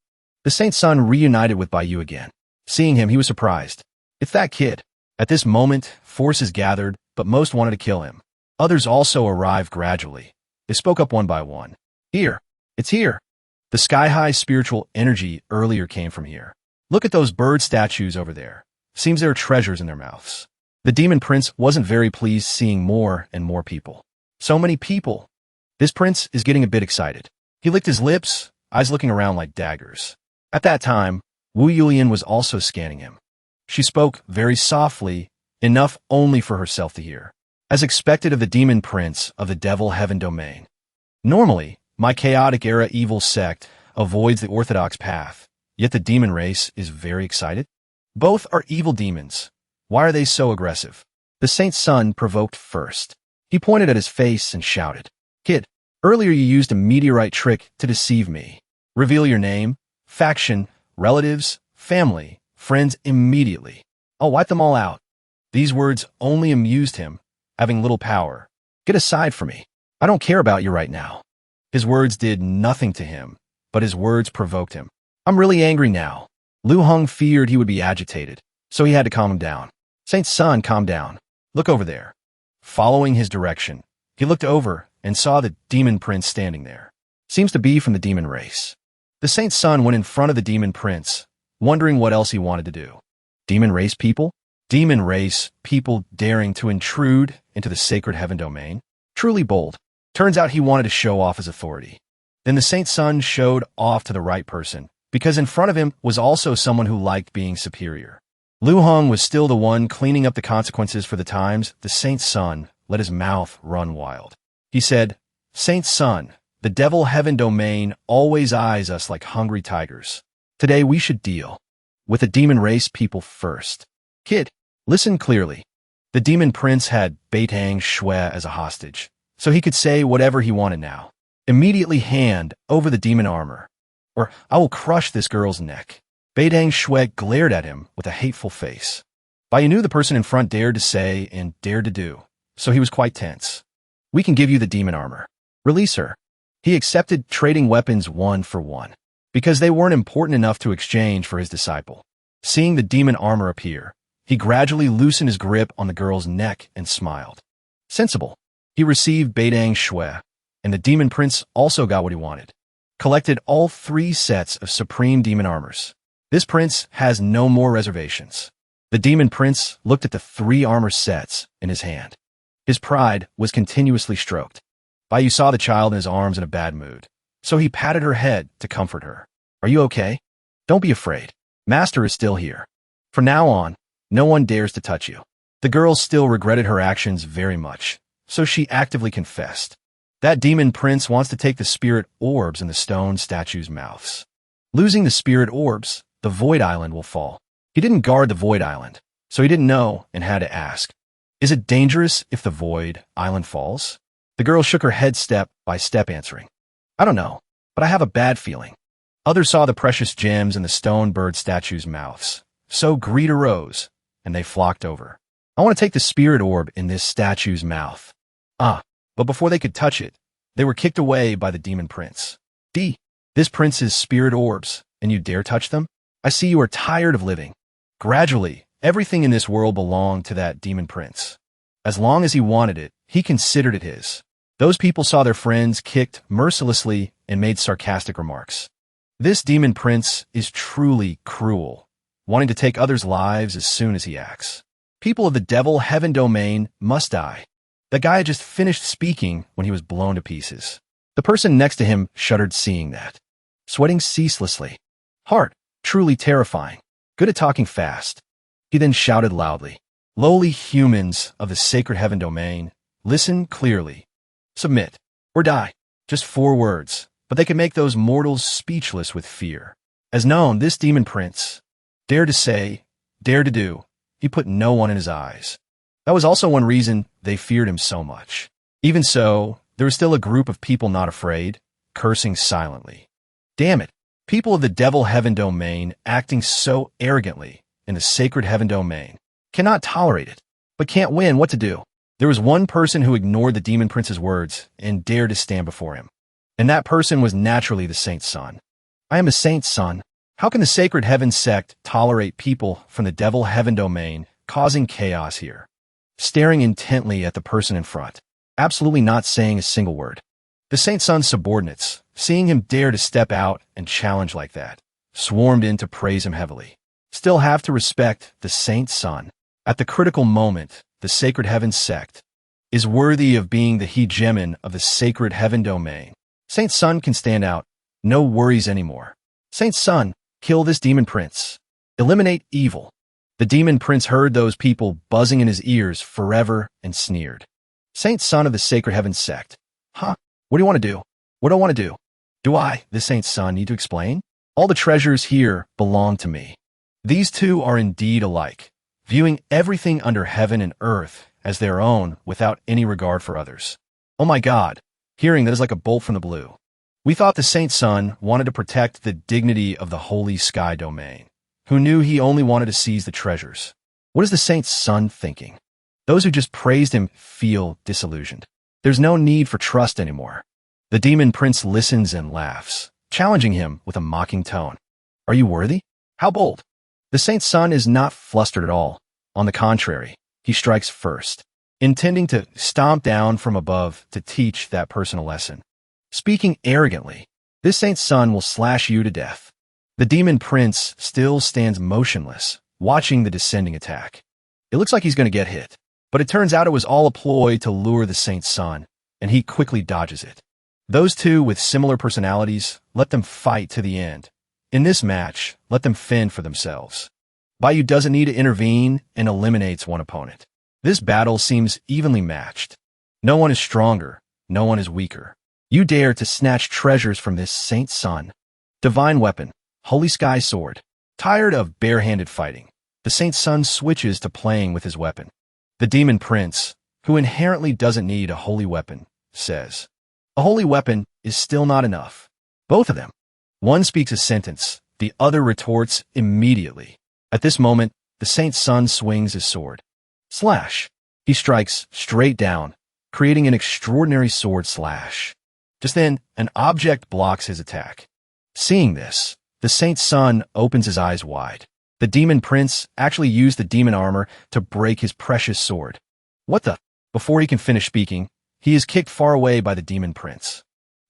A: The Saint Sun reunited with Baiyu again. Seeing him, he was surprised. It's that kid. At this moment, forces gathered, but most wanted to kill him. Others also arrived gradually. They spoke up one by one. Here. It's here. The sky-high spiritual energy earlier came from here. Look at those bird statues over there. Seems there are treasures in their mouths. The demon prince wasn't very pleased seeing more and more people. So many people. This prince is getting a bit excited. He licked his lips, eyes looking around like daggers. At that time, Wu Yulian was also scanning him. She spoke very softly, enough only for herself to hear. As expected of the demon prince of the devil heaven domain. Normally, my chaotic era evil sect avoids the orthodox path, yet the demon race is very excited. Both are evil demons. Why are they so aggressive? The Saint Sun provoked first. He pointed at his face and shouted, Kid, earlier you used a meteorite trick to deceive me. Reveal your name, faction, relatives, family, friends immediately. I'll wipe them all out. These words only amused him, having little power. Get aside from me. I don't care about you right now. His words did nothing to him, but his words provoked him. I'm really angry now. Lu Heng feared he would be agitated, so he had to calm him down. Saint Sun, calm down. Look over there. Following his direction, he looked over and saw the demon prince standing there. Seems to be from the demon race. The Saint Sun went in front of the demon prince, wondering what else he wanted to do. Demon race people? Demon race people daring to intrude into the sacred heaven domain? Truly bold. Turns out he wanted to show off his authority. Then the Saint Sun showed off to the right person, because in front of him was also someone who liked being superior. Lu Heng was still the one cleaning up the consequences for the times. The Saint Sun let his mouth run wild. He said, Saint Sun, the devil heaven domain always eyes us like hungry tigers. Today we should deal with the demon race people first. Kid, listen clearly. The demon prince had Beitang Shui as a hostage, so he could say whatever he wanted now. Immediately hand over the demon armor, or I will crush this girl's neck. Beidang Shui glared at him with a hateful face. Baiyu knew the person in front dared to say and dared to do, so he was quite tense. We can give you the demon armor. Release her. He accepted trading weapons 1 for 1, because they weren't important enough to exchange for his disciple. Seeing the demon armor appear, he gradually loosened his grip on the girl's neck and smiled. Sensible. He received Beidang Shui, and the demon prince also got what he wanted. Collected all 3 sets of supreme demon armors. This prince has no more reservations. The demon prince looked at the 3 armor sets in his hand. His pride was continuously stroked. Baiyu saw the child in his arms in a bad mood, so he patted her head to comfort her. Are you okay? Don't be afraid. Master is still here. From now on, no one dares to touch you. The girl still regretted her actions very much, so she actively confessed. That demon prince wants to take the spirit orbs in the stone statues' mouths. Losing the spirit orbs, the Void Island will fall. He didn't guard the Void Island, so he didn't know and had to ask. Is it dangerous if the Void Island falls? The girl shook her head step by step, answering, I don't know, but I have a bad feeling. Others saw the precious gems in the stone bird statues' mouths. So greed arose, and they flocked over. I want to take the spirit orb in this statue's mouth. But before they could touch it, they were kicked away by the demon prince. This prince's spirit orbs, and you dare touch them? I see you are tired of living. Gradually, everything in this world belonged to that demon prince. As long as he wanted it, he considered it his. Those people saw their friends kicked mercilessly and made sarcastic remarks. This demon prince is truly cruel, wanting to take others' lives as soon as he acts. People of the devil heaven domain must die. The guy had just finished speaking when he was blown to pieces. The person next to him shuddered seeing that. Sweating ceaselessly. Heart, truly terrifying. Good at talking fast. He then shouted loudly, Lowly humans of the sacred heaven domain, listen clearly. Submit, or die. Just 4 words, but they can make those mortals speechless with fear. As known, this demon prince dared to say, dared to do. He put no one in his eyes. That was also one reason they feared him so much. Even so, there was still a group of people not afraid, cursing silently. Damn it, people of the devil heaven domain acting so arrogantly in the sacred heaven domain. Cannot tolerate it, but can't win. What to do? There was one person who ignored the demon prince's words and dared to stand before him. And that person was naturally the saint's son. I am a saint's son. How can the sacred heaven sect tolerate people from the devil heaven domain causing chaos here? Staring intently at the person in front, absolutely not saying a single word. The saint's son's subordinates, seeing him dare to step out and challenge like that, swarmed in to praise him heavily. Still have to respect the saint's son. At the critical moment, the sacred heaven sect is worthy of being the hegemon of the sacred heaven domain. Saint's son can stand out. No worries anymore. Saint's son, kill this demon prince. Eliminate evil. The demon prince heard those people buzzing in his ears forever and sneered. Saint's son of the sacred heaven sect. What do you want to do? What do I want to do? Do I, the saint's son, need to explain? All the treasures here belong to me. These two are indeed alike, viewing everything under heaven and earth as their own without any regard for others. Oh my God, hearing that is like a bolt from the blue. We thought the saint's son wanted to protect the dignity of the holy sky domain, who knew he only wanted to seize the treasures. What is the saint's son thinking? Those who just praised him feel disillusioned. There's no need for trust anymore. The demon prince listens and laughs, challenging him with a mocking tone. Are you worthy? How bold? The saint's son is not flustered at all. On the contrary, he strikes first, intending to stomp down from above to teach that person a lesson. Speaking arrogantly, this saint's son will slash you to death. The demon prince still stands motionless, watching the descending attack. It looks like he's going to get hit, but it turns out it was all a ploy to lure the saint's son, and he quickly dodges it. Those two with similar personalities, let them fight to the end. In this match, let them fend for themselves. Baiyu doesn't need to intervene and eliminates one opponent. This battle seems evenly matched. No one is stronger, no one is weaker. You dare to snatch treasures from this saint's son. Divine weapon, holy sky sword. Tired of barehanded fighting, the saint's son switches to playing with his weapon. The demon prince, who inherently doesn't need a holy weapon, says, a holy weapon is still not enough. Both of them. One speaks a sentence, the other retorts immediately. At this moment, the saint's son swings his sword. Slash. He strikes straight down, creating an extraordinary sword slash. Just then, an object blocks his attack. Seeing this, the saint's son opens his eyes wide. The demon prince actually used the demon armor to break his precious sword. What the? Before he can finish speaking, he is kicked far away by the demon prince.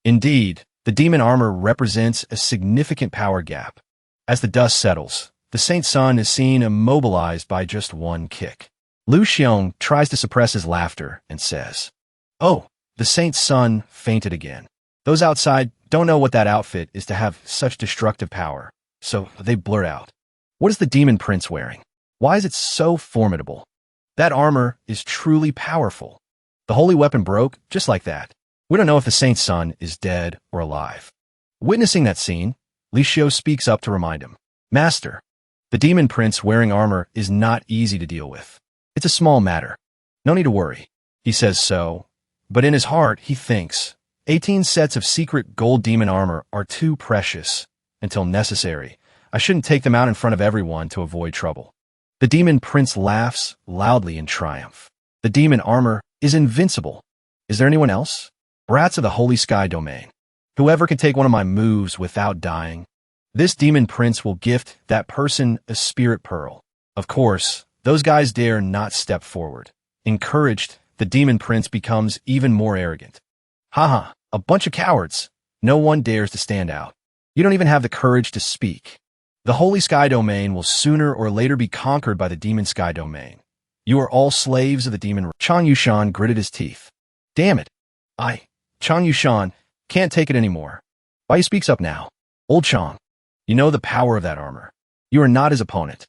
A: Indeed, the demon armor represents a significant power gap. As the dust settles, the saint's son is seen immobilized by just one kick. Lu Xiong tries to suppress his laughter and says, Oh, the saint's son fainted again. Those outside don't know what that outfit is to have such destructive power, so they blur out. What is the demon prince wearing? Why is it so formidable? That armor is truly powerful. The holy weapon broke just like that. We don't know if the saint's son is dead or alive. Witnessing that scene, Li Xiu speaks up to remind him. Master, the demon prince wearing armor is not easy to deal with. It's a small matter. No need to worry. He says so, But in his heart, he thinks, 18 sets of secret gold demon armor are too precious. Until necessary, I shouldn't take them out in front of everyone to avoid trouble. The demon prince laughs loudly in triumph. The demon armor is invincible. Is there anyone else? Brats of the Holy Sky domain. Whoever can take one of my moves without dying. This demon prince will gift that person a spirit pearl. Of course, those guys dare not step forward. Encouraged, the demon prince becomes even more arrogant. Haha, a bunch of cowards. No one dares to stand out. You don't even have the courage to speak. The Holy Sky domain will sooner or later be conquered by the demon sky domain. You are all slaves of the demon. Chang Yushan gritted his teeth. Damn it. Chang Yushan, can't take it anymore. Bai speaks up now. Old Chang, you know the power of that armor. You are not his opponent.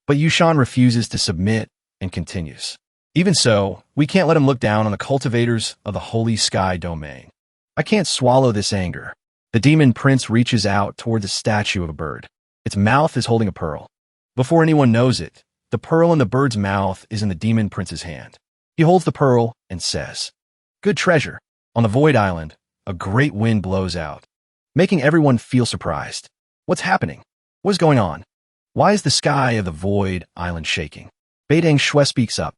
A: But Yushan refuses to submit and continues. Even so, we can't let him look down on the cultivators of the Holy Sky domain. I can't swallow this anger. The demon prince reaches out toward the statue of a bird. Its mouth is holding a pearl. Before anyone knows it, the pearl in the bird's mouth is in the demon prince's hand. He holds the pearl and says, "Good treasure." On the Void Island, a great wind blows out, making everyone feel surprised. What's happening? What is going on? Why is the sky of the Void Island shaking? Beidang Shui speaks up.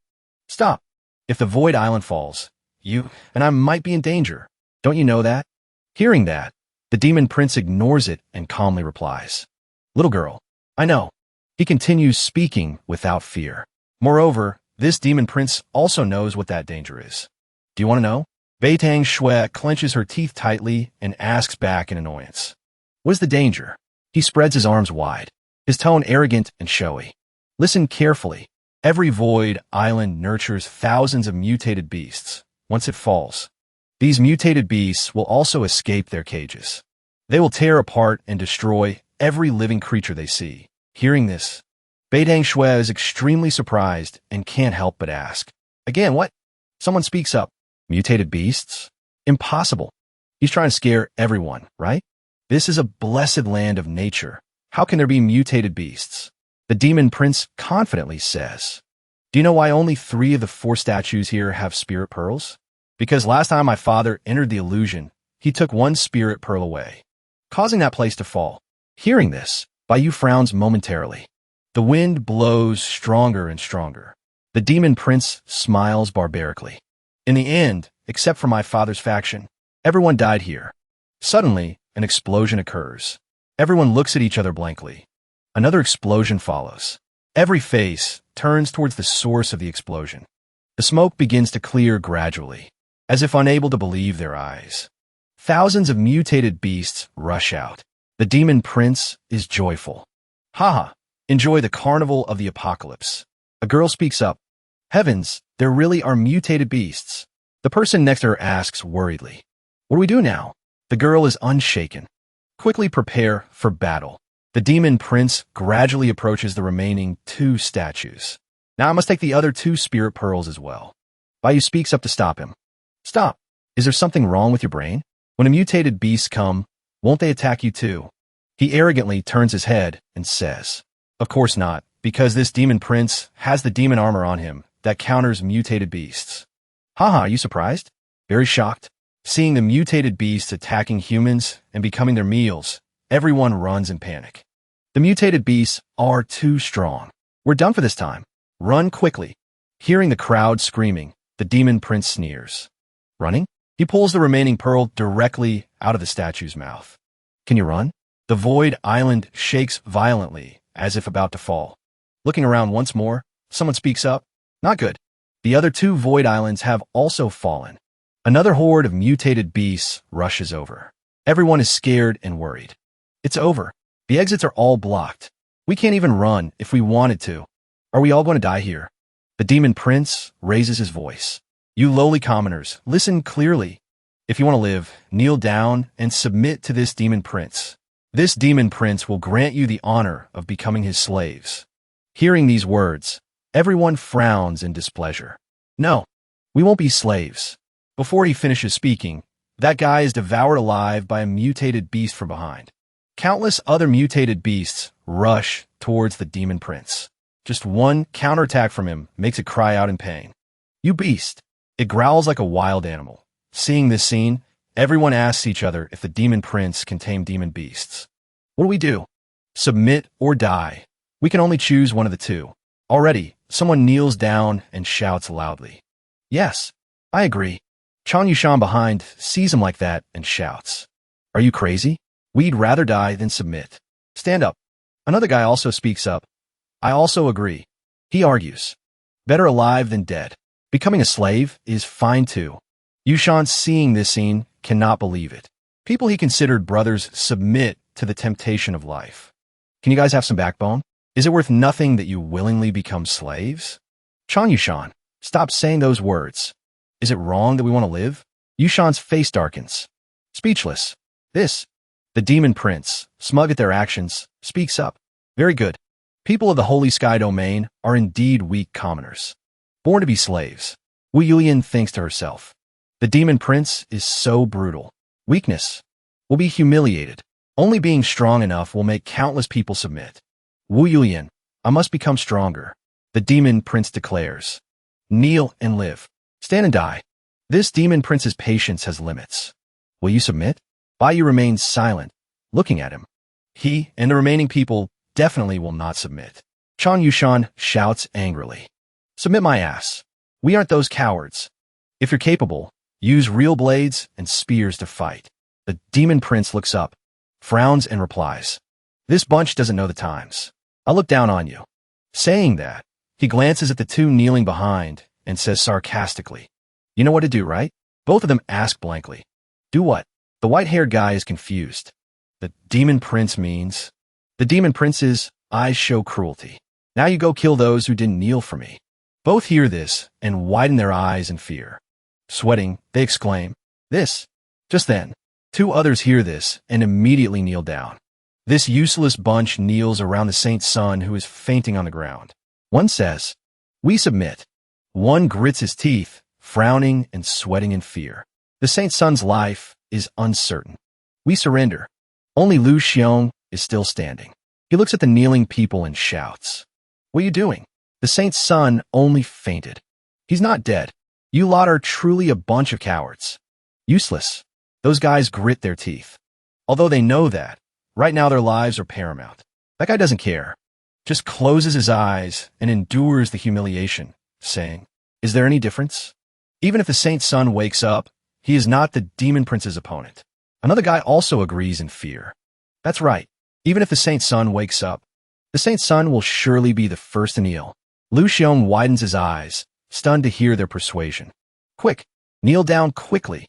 A: Stop. If the Void Island falls, you and I might be in danger. Don't you know that? Hearing that, the demon prince ignores it and calmly replies, "Little girl, I know." He continues speaking without fear. Moreover, this demon prince also knows what that danger is. Do you want to know? Beitang Shui clenches her teeth tightly and asks back in annoyance. What is the danger? He spreads his arms wide, his tone arrogant and showy. Listen carefully. Every Void Island nurtures thousands of mutated beasts. Once it falls, these mutated beasts will also escape their cages. They will tear apart and destroy every living creature they see. Hearing this, Beidang Shui is extremely surprised and can't help but ask, "Again, what?" Someone speaks up. Mutated beasts? Impossible. He's trying to scare everyone, right? This is a blessed land of nature. How can there be mutated beasts? The demon prince confidently says, "Do you know why only 3 of the 4 statues here have spirit pearls? Because last time my father entered the illusion, he took 1 spirit pearl away, causing that place to fall." Hearing this, Baiyu frowns momentarily. The wind blows stronger and stronger. The demon prince smiles barbarically. In the end, except for my father's faction, everyone died here. Suddenly, an explosion occurs. Everyone looks at each other blankly. Another explosion follows. Every face turns towards the source of the explosion. The smoke begins to clear gradually, as if unable to believe their eyes. Thousands of mutated beasts rush out. The demon prince is joyful. Haha, enjoy the carnival of the apocalypse. A girl speaks up. Heavens, there really are mutated beasts. The person next to her asks worriedly, "What do we do now?" The girl is unshaken. Quickly prepare for battle. The demon prince gradually approaches the remaining 2 statues. Now I must take the other 2 spirit pearls as well. Baiyu speaks up to stop him. Stop. Is there something wrong with your brain? When a mutated beast come, won't they attack you too? He arrogantly turns his head and says, "Of course not, because this demon prince has the demon armor on him that counters mutated beasts." Haha, are you surprised? Very shocked? Seeing the mutated beasts attacking humans and becoming their meals, everyone runs in panic. The mutated beasts are too strong. We're done for this time. Run quickly. Hearing the crowd screaming, the demon prince sneers. Running? He pulls the remaining pearl directly out of the statue's mouth. Can you run? The Void Island shakes violently, as if about to fall. Looking around once more, someone speaks up. Not good. The other 2 Void Islands have also fallen. Another horde of mutated beasts rushes over. Everyone is scared and worried. It's over. The exits are all blocked. We can't even run if we wanted to. Are we all going to die here? The demon prince raises his voice. You lowly commoners, listen clearly. If you want to live, kneel down and submit to this demon prince. This demon prince will grant you the honor of becoming his slaves. Hearing these words, everyone frowns in displeasure. No, we won't be slaves. Before he finishes speaking, that guy is devoured alive by a mutated beast from behind. Countless other mutated beasts rush towards the demon prince. Just one counterattack from him makes it cry out in pain. You beast! It growls like a wild animal. Seeing this scene, everyone asks each other if the demon prince can tame demon beasts. What do we do? Submit or die? We can only choose one of the two. Already, someone kneels down and shouts loudly. Yes, I agree. Chan Yushan behind sees him like that and shouts. Are you crazy? We'd rather die than submit. Stand up. Another guy also speaks up. I also agree. He argues. Better alive than dead. Becoming a slave is fine too. Yushan, seeing this scene, cannot believe it. People he considered brothers submit to the temptation of life. Can you guys have some backbone? Is it worth nothing that you willingly become slaves? Chan Yushan, stop saying those words. Is it wrong that we want to live? Yushan's face darkens. Speechless. The demon prince, smug at their actions, speaks up. Very good. People of the Holy Sky Domain are indeed weak commoners. Born to be slaves. Wu Yulian thinks to herself. The demon prince is so brutal. Weakness. Will be humiliated. Only being strong enough will make countless people submit. Wu Yulian, I must become stronger. The demon prince declares. Kneel and live. Stand and die. This demon prince's patience has limits. Will you submit? Baiyu remains silent, looking at him. He and the remaining people definitely will not submit. Chan Yushan shouts angrily. Submit my ass. We aren't those cowards. If you're capable, use real blades and spears to fight. The demon prince looks up, frowns and replies. This bunch doesn't know the times. I look down on you. Saying that, he glances at the two kneeling behind and says sarcastically, You know what to do, right? Both of them ask blankly. Do what? The white-haired guy is confused. The demon prince means... The demon prince's eyes show cruelty. Now you go kill those who didn't kneel for me. Both hear this and widen their eyes in fear. Sweating, they exclaim, This. Just then, two others hear this and immediately kneel down. This useless bunch kneels around the saint's son who is fainting on the ground. One says, We submit. One grits his teeth, frowning and sweating in fear. The saint's son's life is uncertain. We surrender. Only Lu Xiong is still standing. He looks at the kneeling people and shouts. What are you doing? The saint's son only fainted. He's not dead. You lot are truly a bunch of cowards. Useless. Those guys grit their teeth. Although they know that, right now their lives are paramount. That guy doesn't care. Just closes his eyes and endures the humiliation, saying, Is there any difference? Even if the saint's son wakes up, he is not the demon prince's opponent. Another guy also agrees in fear. That's right. Even if the saint's son wakes up, the saint's son will surely be the first to kneel. Lu Xiong widens his eyes, stunned to hear their persuasion. Quick, kneel down quickly.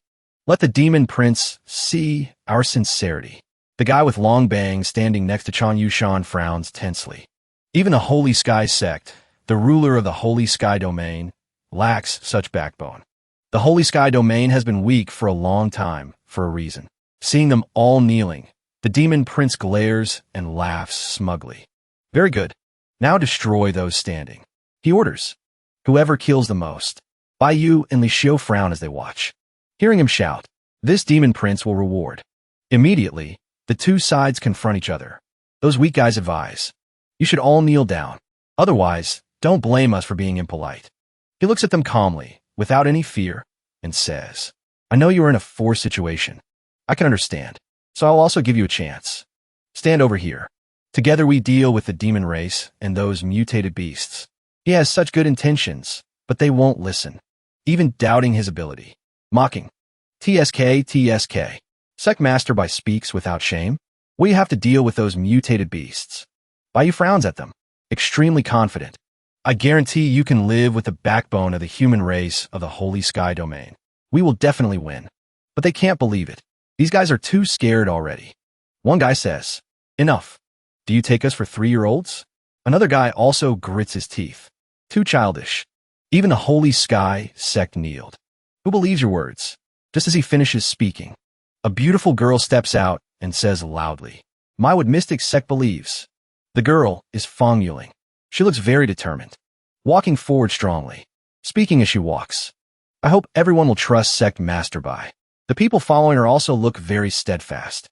A: Let the demon prince see our sincerity. The guy with long bangs standing next to Chan Yushan frowns tensely. Even the Holy Sky Sect, the ruler of the Holy Sky Domain, lacks such backbone. The Holy Sky Domain has been weak for a long time, for a reason. Seeing them all kneeling, the demon prince glares and laughs smugly. Very good. Now destroy those standing. He orders. Whoever kills the most. Baiyu and Li Xiu frown as they watch. Hearing him shout, this demon prince will reward. Immediately, the two sides confront each other. Those weak guys advise. You should all kneel down. Otherwise, don't blame us for being impolite. He looks at them calmly, without any fear, and says, I know you are in a forced situation. I can understand, so I'll also give you a chance. Stand over here. Together we deal with the demon race and those mutated beasts. He has such good intentions, but they won't listen, even doubting his ability. Mocking. TSK. Sect Master Bai speaks without shame. We have to deal with those mutated beasts. Baiyu frowns at them, extremely confident. I guarantee you can live with the backbone of the human race of the Holy Sky Domain. We will definitely win. But they can't believe it. These guys are too scared already. One guy says, Enough. Do you take us for 3-year-olds? Another guy also grits his teeth. Too childish. Even the Holy Sky Sect kneeled. Who believes your words? Just as he finishes speaking, a beautiful girl steps out and says loudly, My what Mystic Sect believes. The girl is Fong Yuling. She looks very determined, walking forward strongly, speaking as she walks. I hope everyone will trust Sect Master Bai. The people following her also look very steadfast.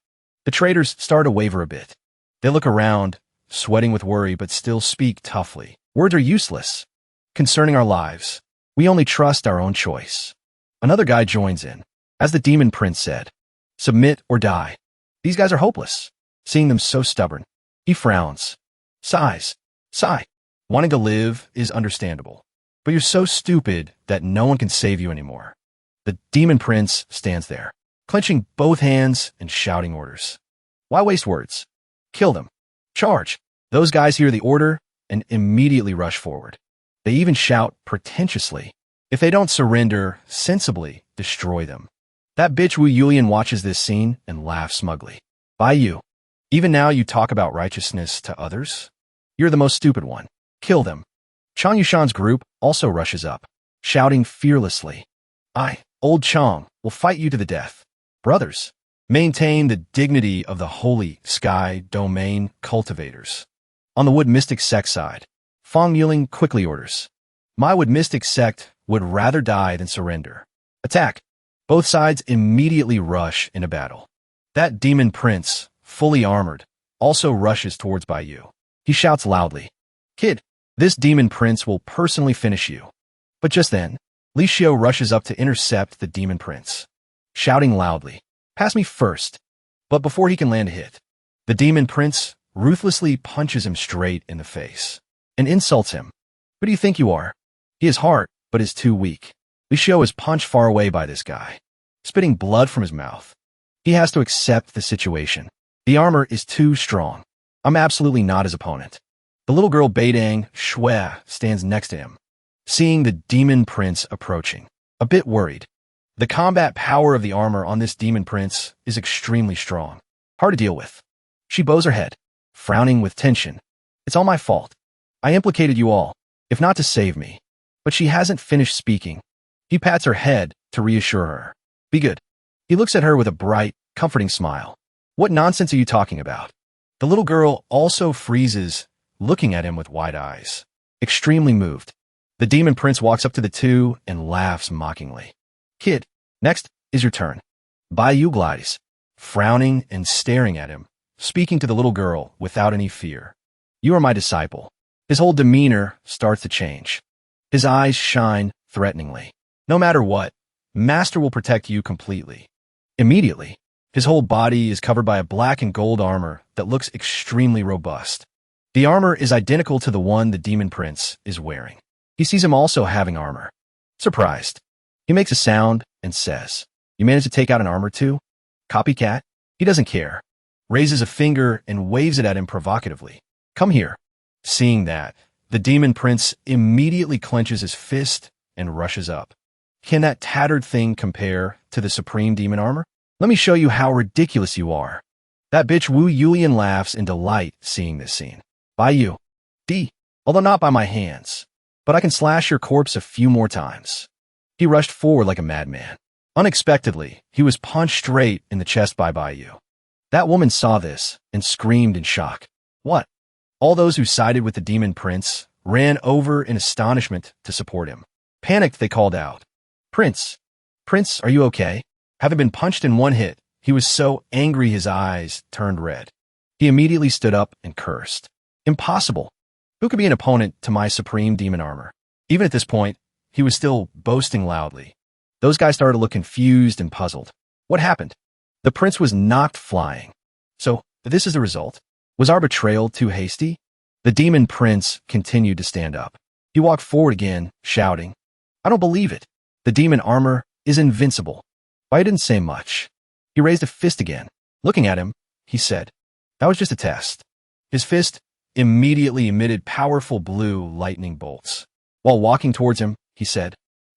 A: The traders start to waver a bit. They look around, sweating with worry but still speak toughly. Words are useless. Concerning our lives, we only trust our own choice. Another guy joins in. As the demon prince said, submit or die. These guys are hopeless. Seeing them so stubborn, he frowns. Sighs. Sigh. Wanting to live is understandable, but you're so stupid that no one can save you anymore. The demon prince stands there, clenching both hands and shouting orders. Why waste words? Kill them. Charge. Those guys hear the order and immediately rush forward. They even shout pretentiously. If they don't surrender, sensibly destroy them. That bitch Wu Yulian watches this scene and laughs smugly. By you. Even now you talk about righteousness to others? You're the most stupid one. Kill them. Chang Yushan's group also rushes up, shouting fearlessly. I, old Chang, will fight you to the death. Brothers, maintain the dignity of the holy sky domain cultivators. On the Wood Mystic Sect side, Fang Yiling quickly orders. My Wood Mystic Sect would rather die than surrender. Attack. Both sides immediately rush into battle. That demon prince, fully armored, also rushes towards Baiyu. He shouts loudly, Kid, this demon prince will personally finish you. But just then, Li Xiu rushes up to intercept the demon prince, shouting loudly, Pass me first. But before he can land a hit, the demon prince ruthlessly punches him straight in the face and insults him. Who do you think you are? He is hard, but is too weak. Li Xiu is punched far away by this guy, spitting blood from his mouth. He has to accept the situation. The armor is too strong. I'm absolutely not his opponent. The little girl Beidang Shui stands next to him, seeing the demon prince approaching, a bit worried. The combat power of the armor on this demon prince is extremely strong, hard to deal with. She bows her head, frowning with tension. It's all my fault. I implicated you all, if not to save me. But she hasn't finished speaking. He pats her head to reassure her. Be good. He looks at her with a bright, comforting smile. What nonsense are you talking about? The little girl also freezes, looking at him with wide eyes, extremely moved. The demon prince walks up to the two and laughs mockingly. Kid, next is your turn. Baiyu glides, frowning and staring at him, speaking to the little girl without any fear. You are my disciple. His whole demeanor starts to change. His eyes shine threateningly. No matter what, Master will protect you completely. Immediately, his whole body is covered by a black and gold armor that looks extremely robust. The armor is identical to the one the demon prince is wearing. He sees him also having armor. Surprised, he makes a sound and says, You managed to take out an armor too? Copycat? He doesn't care. Raises a finger and waves it at him provocatively. Come here. Seeing that, the demon prince immediately clenches his fist and rushes up. Can that tattered thing compare to the supreme demon armor? Let me show you how ridiculous you are. That bitch Wu Yulian laughs in delight seeing this scene. By you. Although not by my hands. But I can slash your corpse a few more times. He rushed forward like a madman. Unexpectedly, he was punched straight in the chest by Baiyu. That woman saw this and screamed in shock. What? All those who sided with the demon prince ran over in astonishment to support him. Panicked, they called out, Prince, are you okay? Having been punched in one hit, he was so angry his eyes turned red. He immediately stood up and cursed. Impossible. Who could be an opponent to my supreme demon armor? Even at this point, he was still boasting loudly. Those guys started to look confused and puzzled. What happened? The prince was knocked flying. So, this is the result. Was our betrayal too hasty? The demon prince continued to stand up. He walked forward again, shouting, I don't believe it. The demon armor is invincible. But I didn't say much. He raised a fist again. Looking at him, he said, That was just a test. His fist immediately emitted powerful blue lightning bolts. While walking towards him, he said,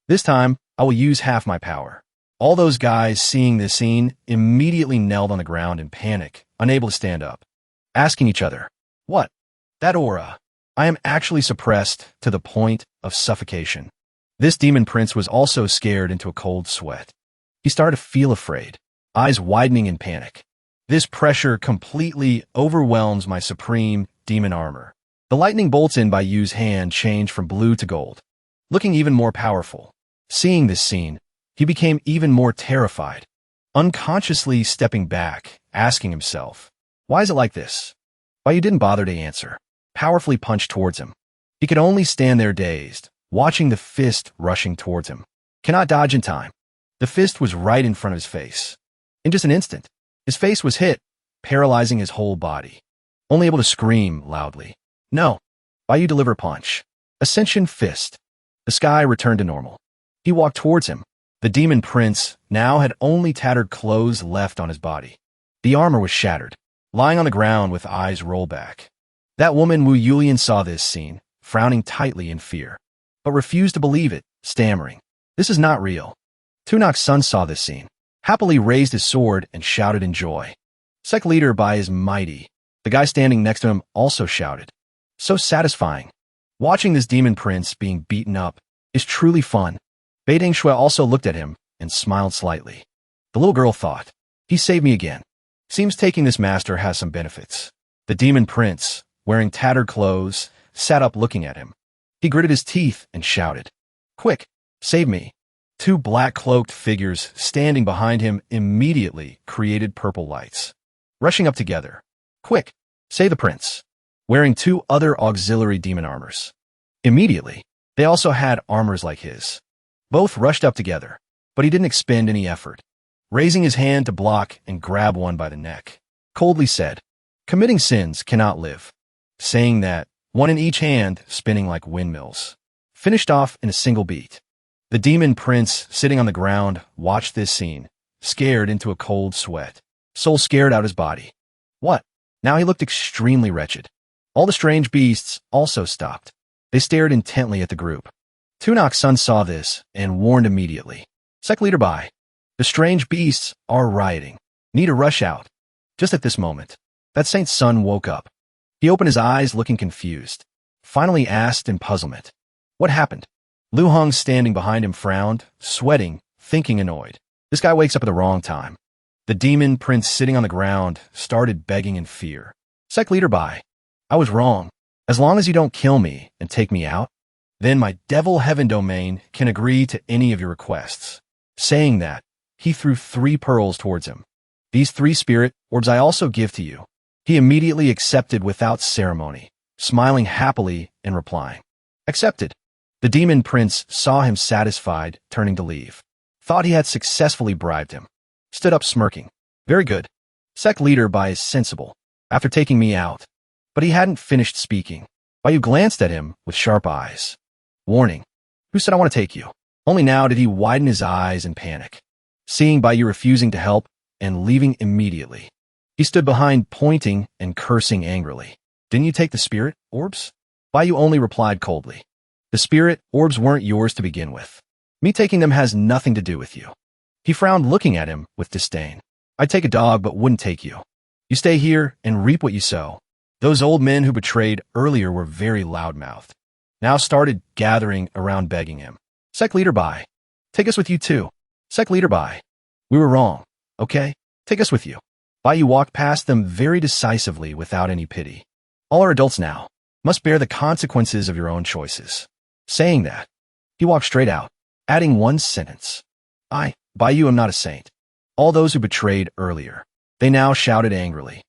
A: This time, I will use half my power. All those guys seeing this scene immediately knelt on the ground in panic, unable to stand up, asking each other, What? That aura. I am actually suppressed to the point of suffocation. This demon prince was also scared into a cold sweat. He started to feel afraid, eyes widening in panic. This pressure completely overwhelms my supreme demon armor. The lightning bolts in Baiyu's hand changed from blue to gold, looking even more powerful. Seeing this scene, he became even more terrified, unconsciously stepping back, asking himself, Why is it like this? Baiyu didn't bother to answer, powerfully punched towards him. He could only stand there dazed, watching the fist rushing towards him. Cannot dodge in time. The fist was right in front of his face. In just an instant, his face was hit, paralyzing his whole body. Only able to scream loudly. No. Baiyu deliver punch. Ascension fist. The sky returned to normal. He walked towards him. The demon prince now had only tattered clothes left on his body. The armor was shattered, lying on the ground with eyes rolled back. That woman Wu Yulian saw this scene, frowning tightly in fear, but refused to believe it, stammering. This is not real. Tunok's son saw this scene, happily raised his sword and shouted in joy. Sect leader Bai is mighty. The guy standing next to him also shouted. So satisfying. Watching this demon prince being beaten up is truly fun. Bai Dangshui also looked at him and smiled slightly. The little girl thought, he saved me again. Seems taking this master has some benefits. The demon prince, wearing tattered clothes, sat up looking at him. He gritted his teeth and shouted, Quick, save me. Two black-cloaked figures standing behind him immediately created purple lights. Rushing up together. Quick, save the prince. Wearing two other auxiliary demon armors. Immediately, they also had armors like his. Both rushed up together, but he didn't expend any effort. Raising his hand to block and grab one by the neck, coldly said, Committing sins cannot live. Saying that, one in each hand, spinning like windmills. Finished off in a single beat. The demon prince, sitting on the ground, watched this scene, scared into a cold sweat. Soul scared out his body. What? Now he looked extremely wretched. All the strange beasts also stopped. They stared intently at the group. Tunok's son saw this and warned immediately. Sect leader Bai. The strange beasts are rioting. Need to rush out. Just at this moment, that saint's son woke up. He opened his eyes looking confused. Finally asked in puzzlement. What happened? Lu Hong standing behind him frowned, sweating, thinking annoyed. This guy wakes up at the wrong time. The demon prince sitting on the ground started begging in fear. Sect leader Bai. I was wrong. As long as you don't kill me and take me out, then my devil heaven domain can agree to any of your requests. Saying that, he threw 3 pearls towards him. These 3 spirit orbs I also give to you. He immediately accepted without ceremony, smiling happily and replying. Accepted. The demon prince saw him satisfied, turning to leave. Thought he had successfully bribed him. Stood up smirking. Very good. Sect leader Bai is sensible. After taking me out. But he hadn't finished speaking. Baiyu glanced at him with sharp eyes. Warning. Who said I want to take you? Only now did he widen his eyes in panic. Seeing Baiyu refusing to help and leaving immediately. He stood behind pointing and cursing angrily. Didn't you take the spirit orbs? Baiyu only replied coldly. The spirit orbs weren't yours to begin with. Me taking them has nothing to do with you. He frowned looking at him with disdain. I'd take a dog but wouldn't take you. You stay here and reap what you sow. Those old men who betrayed earlier were very loudmouthed. Now started gathering around begging him. Sect leader Bai. Take us with you too. Sect leader Bai. We were wrong. Okay? Take us with you. Baiyu walked past them very decisively without any pity. All are adults now. Must bear the consequences of your own choices. Saying that, he walked straight out, adding one sentence. I, Baiyu, am not a saint. All those who betrayed earlier. They now shouted angrily.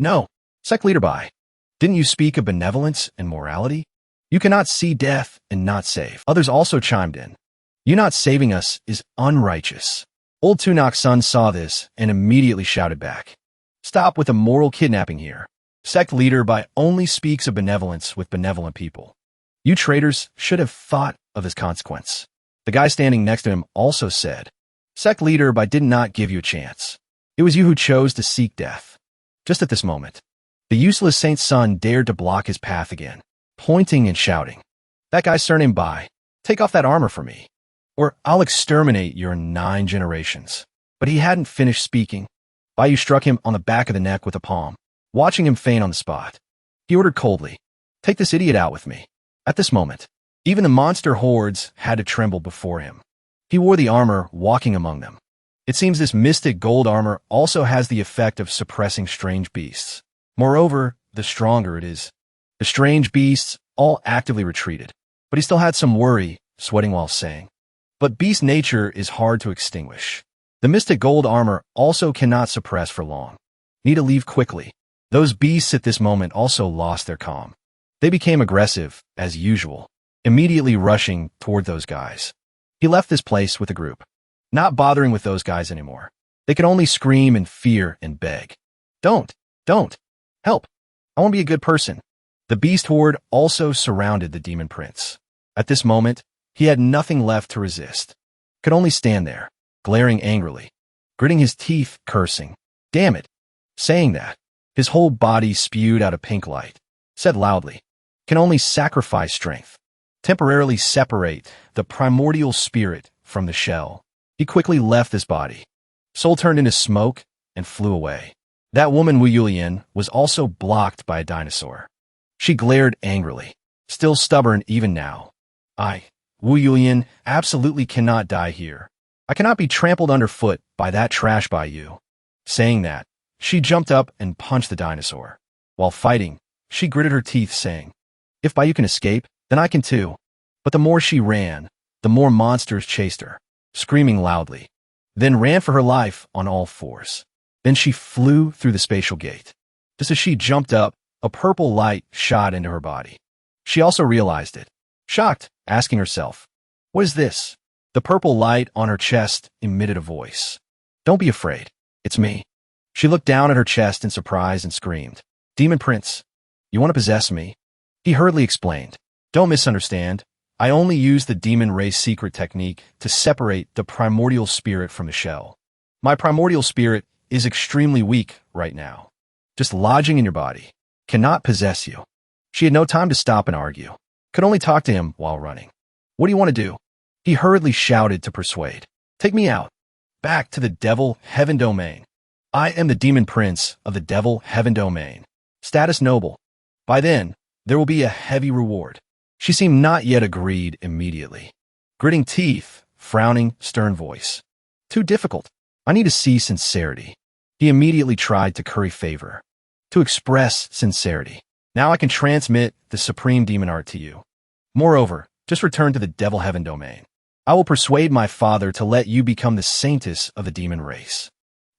A: No, Sect leader Bai. Didn't you speak of benevolence and morality? You cannot see death and not save. Others also chimed in. You not saving us is unrighteous. Old Tunok's son saw this and immediately shouted back. Stop with the moral kidnapping here. Sect leader Bai only speaks of benevolence with benevolent people. You traitors should have thought of this consequence. The guy standing next to him also said, Sect leader Bai did not give you a chance. It was you who chose to seek death. Just at this moment, the useless saint's son dared to block his path again, pointing and shouting. That guy surnamed Bai, take off that armor for me, or I'll exterminate your 9 generations. But he hadn't finished speaking. Baiyu struck him on the back of the neck with a palm, watching him faint on the spot. He ordered coldly, take this idiot out with me. At this moment, even the monster hordes had to tremble before him. He wore the armor walking among them. It seems this mystic gold armor also has the effect of suppressing strange beasts. Moreover, the stronger it is. The strange beasts all actively retreated, but he still had some worry, sweating while saying. But beast nature is hard to extinguish. The mystic gold armor also cannot suppress for long. Need to leave quickly. Those beasts at this moment also lost their calm. They became aggressive, as usual, immediately rushing toward those guys. He left this place with the group. not bothering with those guys anymore. They could only scream in fear and beg. Don't, help. I want to be a good person. The beast horde also surrounded the demon prince. At this moment, he had nothing left to resist. Could only stand there, glaring angrily, gritting his teeth, cursing. Damn it. Saying that, his whole body spewed out a pink light. Said loudly, can only sacrifice strength. Temporarily separate the primordial spirit from the shell. He quickly left this body. Soul turned into smoke and flew away. That woman Wu Yulian was also blocked by a dinosaur. She glared angrily, still stubborn even now. Wu Yulian, absolutely cannot die here. I cannot be trampled underfoot by that trash by you. Saying that, she jumped up and punched the dinosaur. While fighting, she gritted her teeth, saying, if by you can escape, then I can too. But the more she ran, the more monsters chased her, screaming loudly, then ran for her life on all fours. Then she flew through the spatial gate. Just as she jumped up, a purple light shot into her body. She also realized it, shocked, asking herself, what is this? The purple light on her chest emitted a voice. Don't be afraid. It's me. She looked down at her chest in surprise and screamed, Demon Prince, you want to possess me? He hurriedly explained, don't misunderstand. I only use the demon race secret technique to separate the primordial spirit from the shell. My primordial spirit is extremely weak right now. Just lodging in your body. Cannot possess you. She had no time to stop and argue. Could only talk to him while running. What do you want to do? He hurriedly shouted to persuade. Take me out. Back to the Devil Heaven Domain. I am the Demon Prince of the Devil Heaven Domain. Status noble. By then, there will be a heavy reward. She seemed not yet agreed immediately. Gritting teeth, frowning, stern voice. Too difficult. I need to see sincerity. He immediately tried to curry favor. To express sincerity. Now I can transmit the supreme demon art to you. Moreover, just return to the Devil Heaven Domain. I will persuade my father to let you become the saintess of the demon race.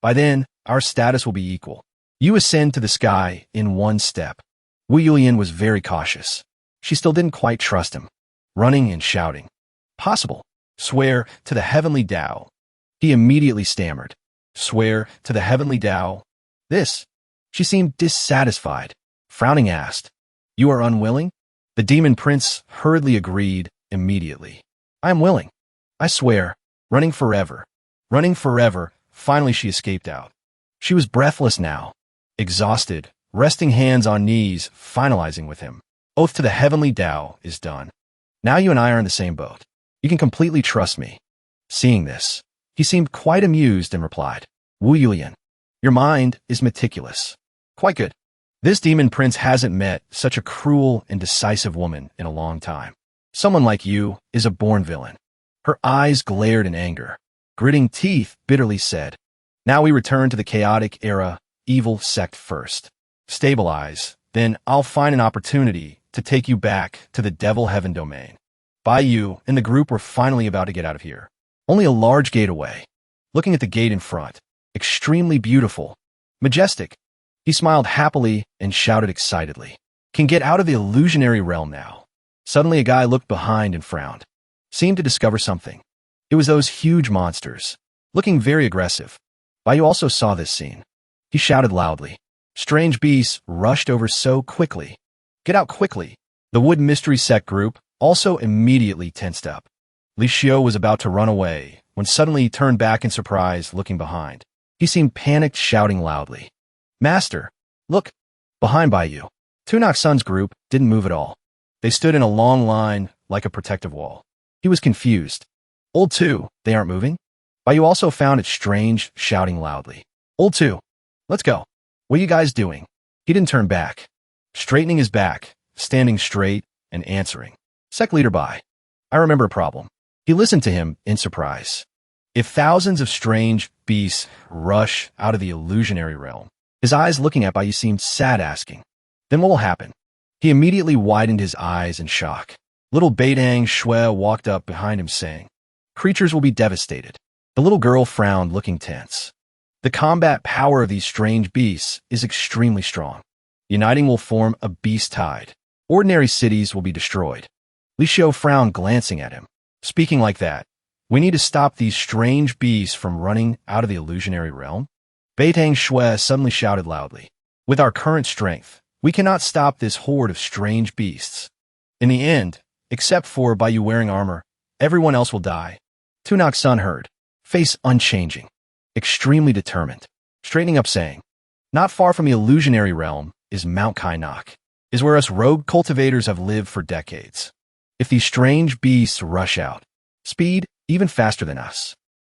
A: By then, our status will be equal. You ascend to the sky in one step. Wu Yulian was very cautious. She still didn't quite trust him. Running and shouting. Possible. Swear to the heavenly Tao. He immediately stammered. Swear to the heavenly Tao. This. She seemed dissatisfied. Frowning asked, you are unwilling? The demon prince hurriedly agreed immediately. I am willing. I swear. Running forever. Running forever. Finally she escaped out. She was breathless now. Exhausted. Resting hands on knees, finalizing with him. Oath to the heavenly Tao is done. Now you and I are in the same boat. You can completely trust me. Seeing this, he seemed quite amused and replied, Wu Yulian, your mind is meticulous. Quite good. This demon prince hasn't met such a cruel and decisive woman in a long time. Someone like you is a born villain. Her eyes glared in anger. Gritting teeth, bitterly said, now we return to the chaotic era, evil sect first. Stabilize, then I'll find an opportunity to take you back to the Devil Heaven Domain. By you and the group were finally about to get out of here. Only a large gate away. Looking at the gate in front. Extremely beautiful. Majestic. He smiled happily and shouted excitedly. Can get out of the illusionary realm now. Suddenly a guy looked behind and frowned. Seemed to discover something. It was those huge monsters. Looking very aggressive. Baiyu also saw this scene. He shouted loudly. Strange beasts rushed over so quickly. Get out quickly. The Wood Mystery Sect group also immediately tensed up. Li Xiu was about to run away when suddenly he turned back in surprise, looking behind. He seemed panicked, shouting loudly. Master, look, behind Baiyu. Tunok Sun's group didn't move at all. They stood in a long line like a protective wall. He was confused. Old Two, they aren't moving? Baiyu also found it strange, shouting loudly. Old Two, let's go. What are you guys doing? He didn't turn back. Straightening his back, standing straight, and answering. Sect leader Bai. I remember a problem. He listened to him in surprise. If thousands of strange beasts rush out of the illusionary realm, his eyes looking at Baiyu seemed sad, asking, then what will happen? He immediately widened his eyes in shock. Little Beidang Shui walked up behind him saying, creatures will be devastated. The little girl frowned, looking tense. The combat power of these strange beasts is extremely strong. Uniting will form a beast tide. Ordinary cities will be destroyed. Li Xiu frowned, glancing at him. Speaking like that, We need to stop these strange beasts from running out of the illusionary realm. Beitang Shui suddenly shouted loudly. With our current strength, we cannot stop this horde of strange beasts. In the end, except for by you wearing armor, everyone else will die. Tunok's son heard, face unchanging, extremely determined, straightening up saying, not far from the illusionary realm is Mount Kainak, is where us rogue cultivators have lived for decades. If these strange beasts rush out, speed even faster than us,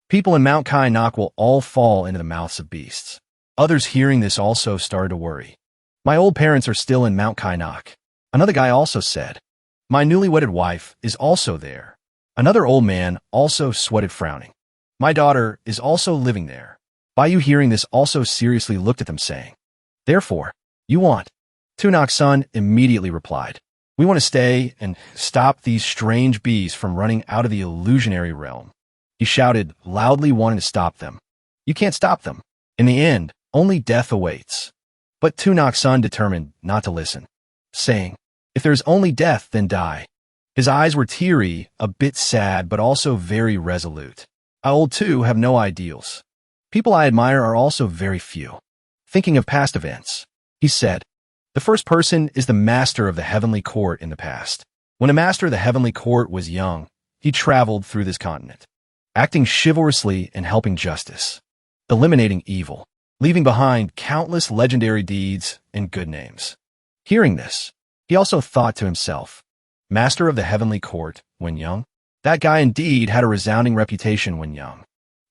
A: people in Mount Kainak will all fall into the mouths of beasts. Others hearing this also started to worry. My old parents are still in Mount Kainak. Another guy also said. My newly wedded wife is also there. Another old man also sweated frowning. My daughter is also living there. Bayu hearing this also seriously looked at them saying, therefore, you want? Tunok's son immediately replied, we want to stay and stop these strange beasts from running out of the illusionary realm. He shouted, loudly wanting to stop them. You can't stop them. In the end, only death awaits. But Tunok's son determined not to listen, saying, if there's only death, then die. His eyes were teary, a bit sad, but also very resolute. I old too have no ideals. People I admire are also very few. Thinking of past events, he said, the first person is the master of the heavenly court in the past. When a master of the heavenly court was young, he traveled through this continent, acting chivalrously and helping justice, eliminating evil, leaving behind countless legendary deeds and good names. Hearing this, he also thought to himself, master of the heavenly court when young? That guy indeed had a resounding reputation when young.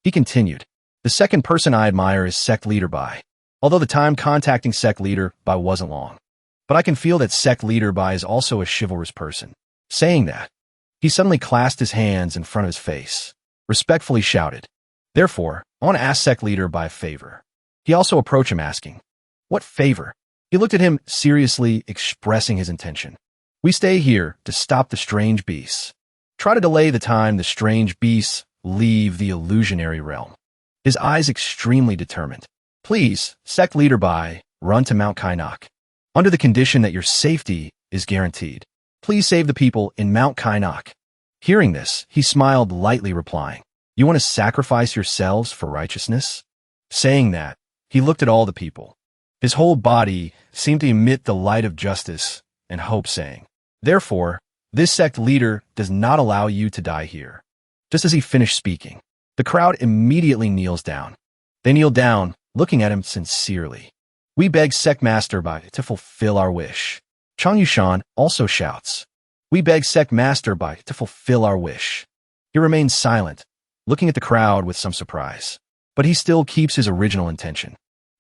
A: He continued, the second person I admire is Sect leader Bai. Although the time contacting Sect leader Bai wasn't long. But I can feel that Sect leader Bai is also a chivalrous person. Saying that, he suddenly clasped his hands in front of his face, respectfully shouted, therefore, I want to ask Sect leader Bai a favor. He also approached him asking, what favor? He looked at him seriously, expressing his intention. We stay here to stop the strange beasts. Try to delay the time the strange beasts leave the illusionary realm. His eyes extremely determined. Please, Sect leader Bai, run to Mount Kainak. Under the condition that your safety is guaranteed. Please save the people in Mount Kainak. Hearing this, he smiled lightly replying, you want to sacrifice yourselves for righteousness? Saying that, he looked at all the people. His whole body seemed to emit the light of justice and hope saying, therefore, this sect leader does not allow you to die here. Just as he finished speaking, the crowd immediately kneels down. They kneel down, looking at him sincerely. We beg Sect Master Bai to fulfill our wish. Chang Yushan also shouts. We beg Sect Master Bai to fulfill our wish. He remains silent, looking at the crowd with some surprise. But he still keeps his original intention,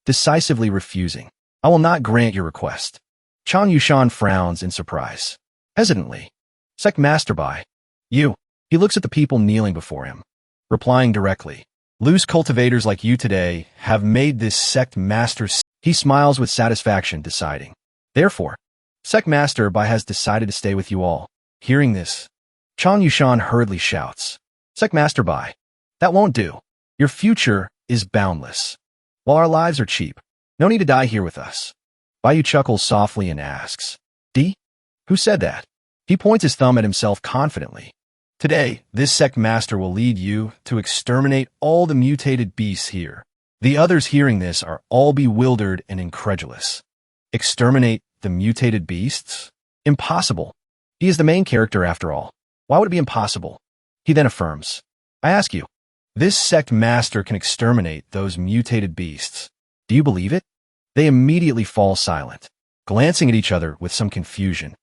A: decisively refusing. I will not grant your request. Chang Yushan frowns in surprise. Hesitantly, Sect Master Bai, you. He looks at the people kneeling before him, replying directly. Loose cultivators like you today have made this Sect Master. He smiles with satisfaction, deciding. Therefore, Sect Master Bai has decided to stay with you all. Hearing this, Chang Yushan hurriedly shouts. Sect Master Bai, that won't do. Your future is boundless. While our lives are cheap, no need to die here with us. Bayu chuckles softly and asks, D? Who said that? He points his thumb at himself confidently. Today, this Sect Master will lead you to exterminate all the mutated beasts here. The others hearing this are all bewildered and incredulous. Exterminate the mutated beasts? Impossible. He is the main character after all. Why would it be impossible? He then affirms, I ask you, this Sect Master can exterminate those mutated beasts. Do you believe it? They immediately fall silent, glancing at each other with some confusion.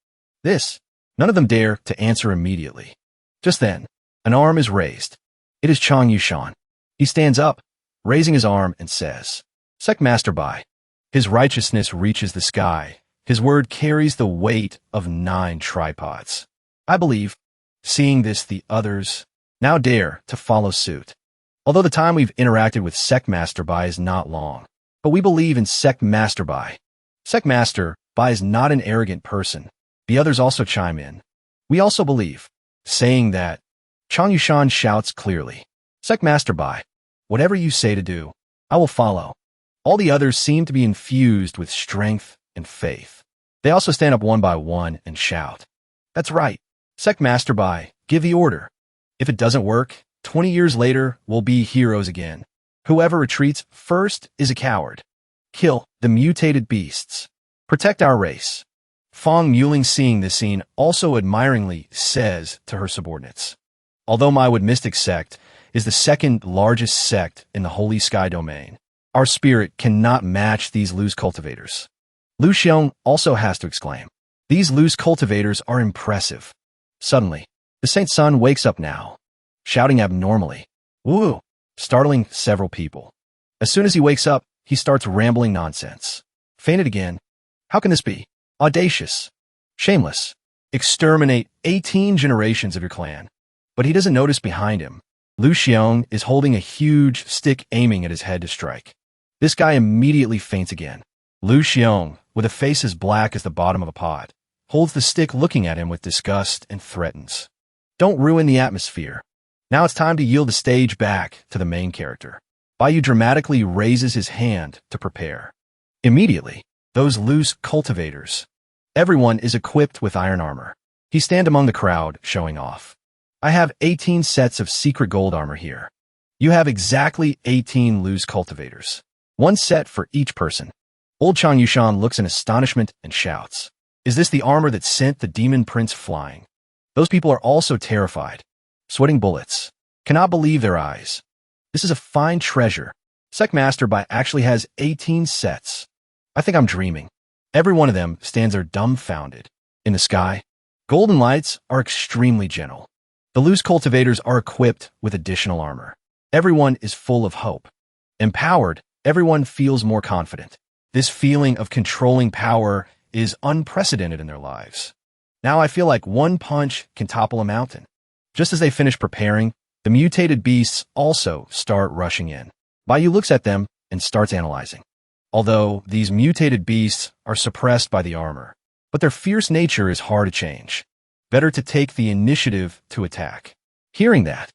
A: None of them dare to answer immediately. Just then, an arm is raised. It is Chang Yushan. He stands up, raising his arm and says, Sect Master Bai. His righteousness reaches the sky. His word carries the weight of 9 tripods. I believe, seeing this, the others now dare to follow suit. Although the time we've interacted with Sect Master Bai is not long, but we believe in Sect Master Bai. Sect Master Bai is not an arrogant person. The others also chime in. We also believe. Saying that, Chang Yushan shouts clearly, Sect Master Bai, whatever you say to do, I will follow. All the others seem to be infused with strength and faith. They also stand up one by one and shout, That's right. Sect Master Bai, give the order. If it doesn't work, 20 years later, we'll be heroes again. Whoever retreats first is a coward. Kill the mutated beasts. Protect our race. Fong Muling, seeing this scene, also admiringly says to her subordinates, although my mystic sect is the second largest sect in the Holy Sky domain, our spirit cannot match these loose cultivators. Lu Xiong also has to exclaim, these loose cultivators are impressive. Suddenly, the Saint Sun wakes up now, shouting abnormally, woo, startling several people. As soon as he wakes up, he starts rambling nonsense. Fainted again. How can this be? Audacious. Shameless. Exterminate 18 generations of your clan. But he doesn't notice behind him. Lu Xiong is holding a huge stick aiming at his head to strike. This guy immediately faints again. Lu Xiong, with a face as black as the bottom of a pot, holds the stick looking at him with disgust and threatens. Don't ruin the atmosphere. Now it's time to yield the stage back to the main character. Baiyu dramatically raises his hand to prepare. Immediately, those loose cultivators. Everyone is equipped with iron armor. He stands among the crowd, showing off. I have 18 sets of secret gold armor here. You have exactly 18 loose cultivators. One set for each person. Old Chang Yushan looks in astonishment and shouts, is this the armor that sent the demon prince flying? Those people are also terrified, sweating bullets. Cannot believe their eyes. This is a fine treasure. Sect Master Bai actually has 18 sets. I think I'm dreaming. Every one of them stands there dumbfounded. In the sky, golden lights are extremely gentle. The loose cultivators are equipped with additional armor. Everyone is full of hope. Empowered, everyone feels more confident. This feeling of controlling power is unprecedented in their lives. Now I feel like one punch can topple a mountain. Just as they finish preparing, the mutated beasts also start rushing in. Baiyu looks at them and starts analyzing. Although these mutated beasts are suppressed by the armor, but their fierce nature is hard to change. Better to take the initiative to attack. Hearing that,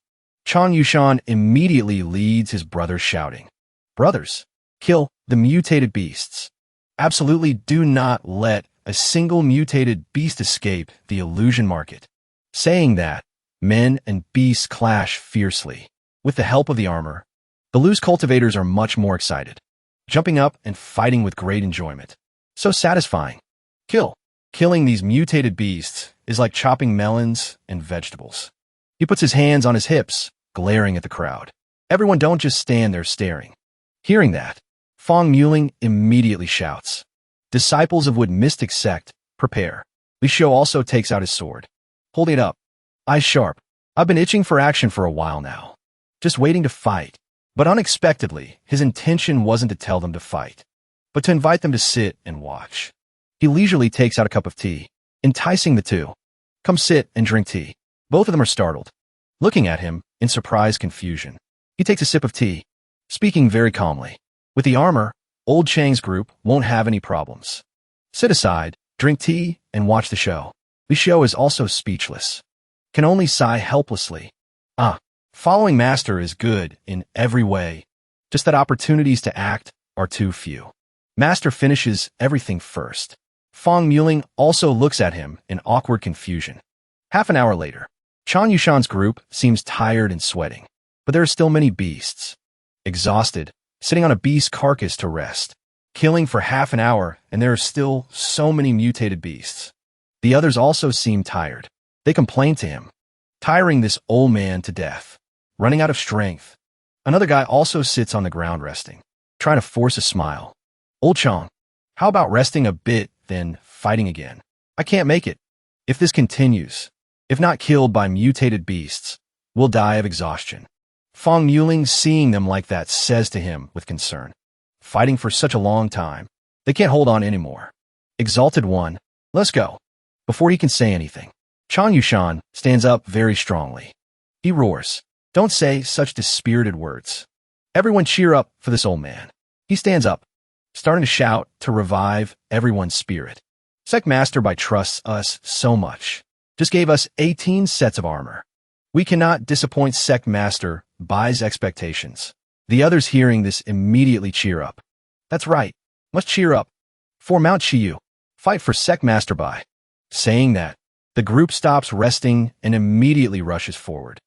A: Chang Yushan immediately leads his brothers, shouting, brothers, kill the mutated beasts. Absolutely do not let a single mutated beast escape the illusion market. Saying that, men and beasts clash fiercely. With the help of the armor, the loose cultivators are much more excited, jumping up and fighting with great enjoyment. So satisfying. Killing these mutated beasts is like chopping melons and vegetables. He puts his hands on his hips, glaring at the crowd. Everyone don't just stand there staring. Hearing that, Fong Muling immediately shouts, disciples of Wood Mystic Sect, prepare. Li Xiu also takes out his sword, holding it up, eyes sharp. I've been itching for action for a while now, just waiting to fight. But unexpectedly, his intention wasn't to tell them to fight, but to invite them to sit and watch. He leisurely takes out a cup of tea, enticing the two. Come sit and drink tea. Both of them are startled, looking at him in surprised confusion. He takes a sip of tea, speaking very calmly. With the armor, old Chang's group won't have any problems. Sit aside, drink tea, and watch the show. Li Xiu is also speechless, can only sigh helplessly. Following Master is good in every way, just that opportunities to act are too few. Master finishes everything first. Fong Muling also looks at him in awkward confusion. Half an hour later, Chang Yushan's group seems tired and sweating, but there are still many beasts. Exhausted, sitting on a beast carcass to rest. Killing for half an hour, and there are still so many mutated beasts. The others also seem tired. They complain to him, tiring this old man to death. Running out of strength. Another guy also sits on the ground resting, trying to force a smile. Old Chang, how about resting a bit, then fighting again? I can't make it. If this continues, if not killed by mutated beasts, we'll die of exhaustion. Fong Muling, seeing them like that, says to him with concern. Fighting for such a long time, they can't hold on anymore. Exalted One, let's go. Before he can say anything, Chang Yushan stands up very strongly. He roars. Don't say such dispirited words. Everyone cheer up for this old man. He stands up, starting to shout to revive everyone's spirit. Sect Master Bai trusts us so much. Just gave us 18 sets of armor. We cannot disappoint Sect Master Bai's expectations. The others hearing this immediately cheer up. That's right. Must cheer up. For Mount Chiyu, fight for Sect Master Bai. Saying that, the group stops resting and immediately rushes forward.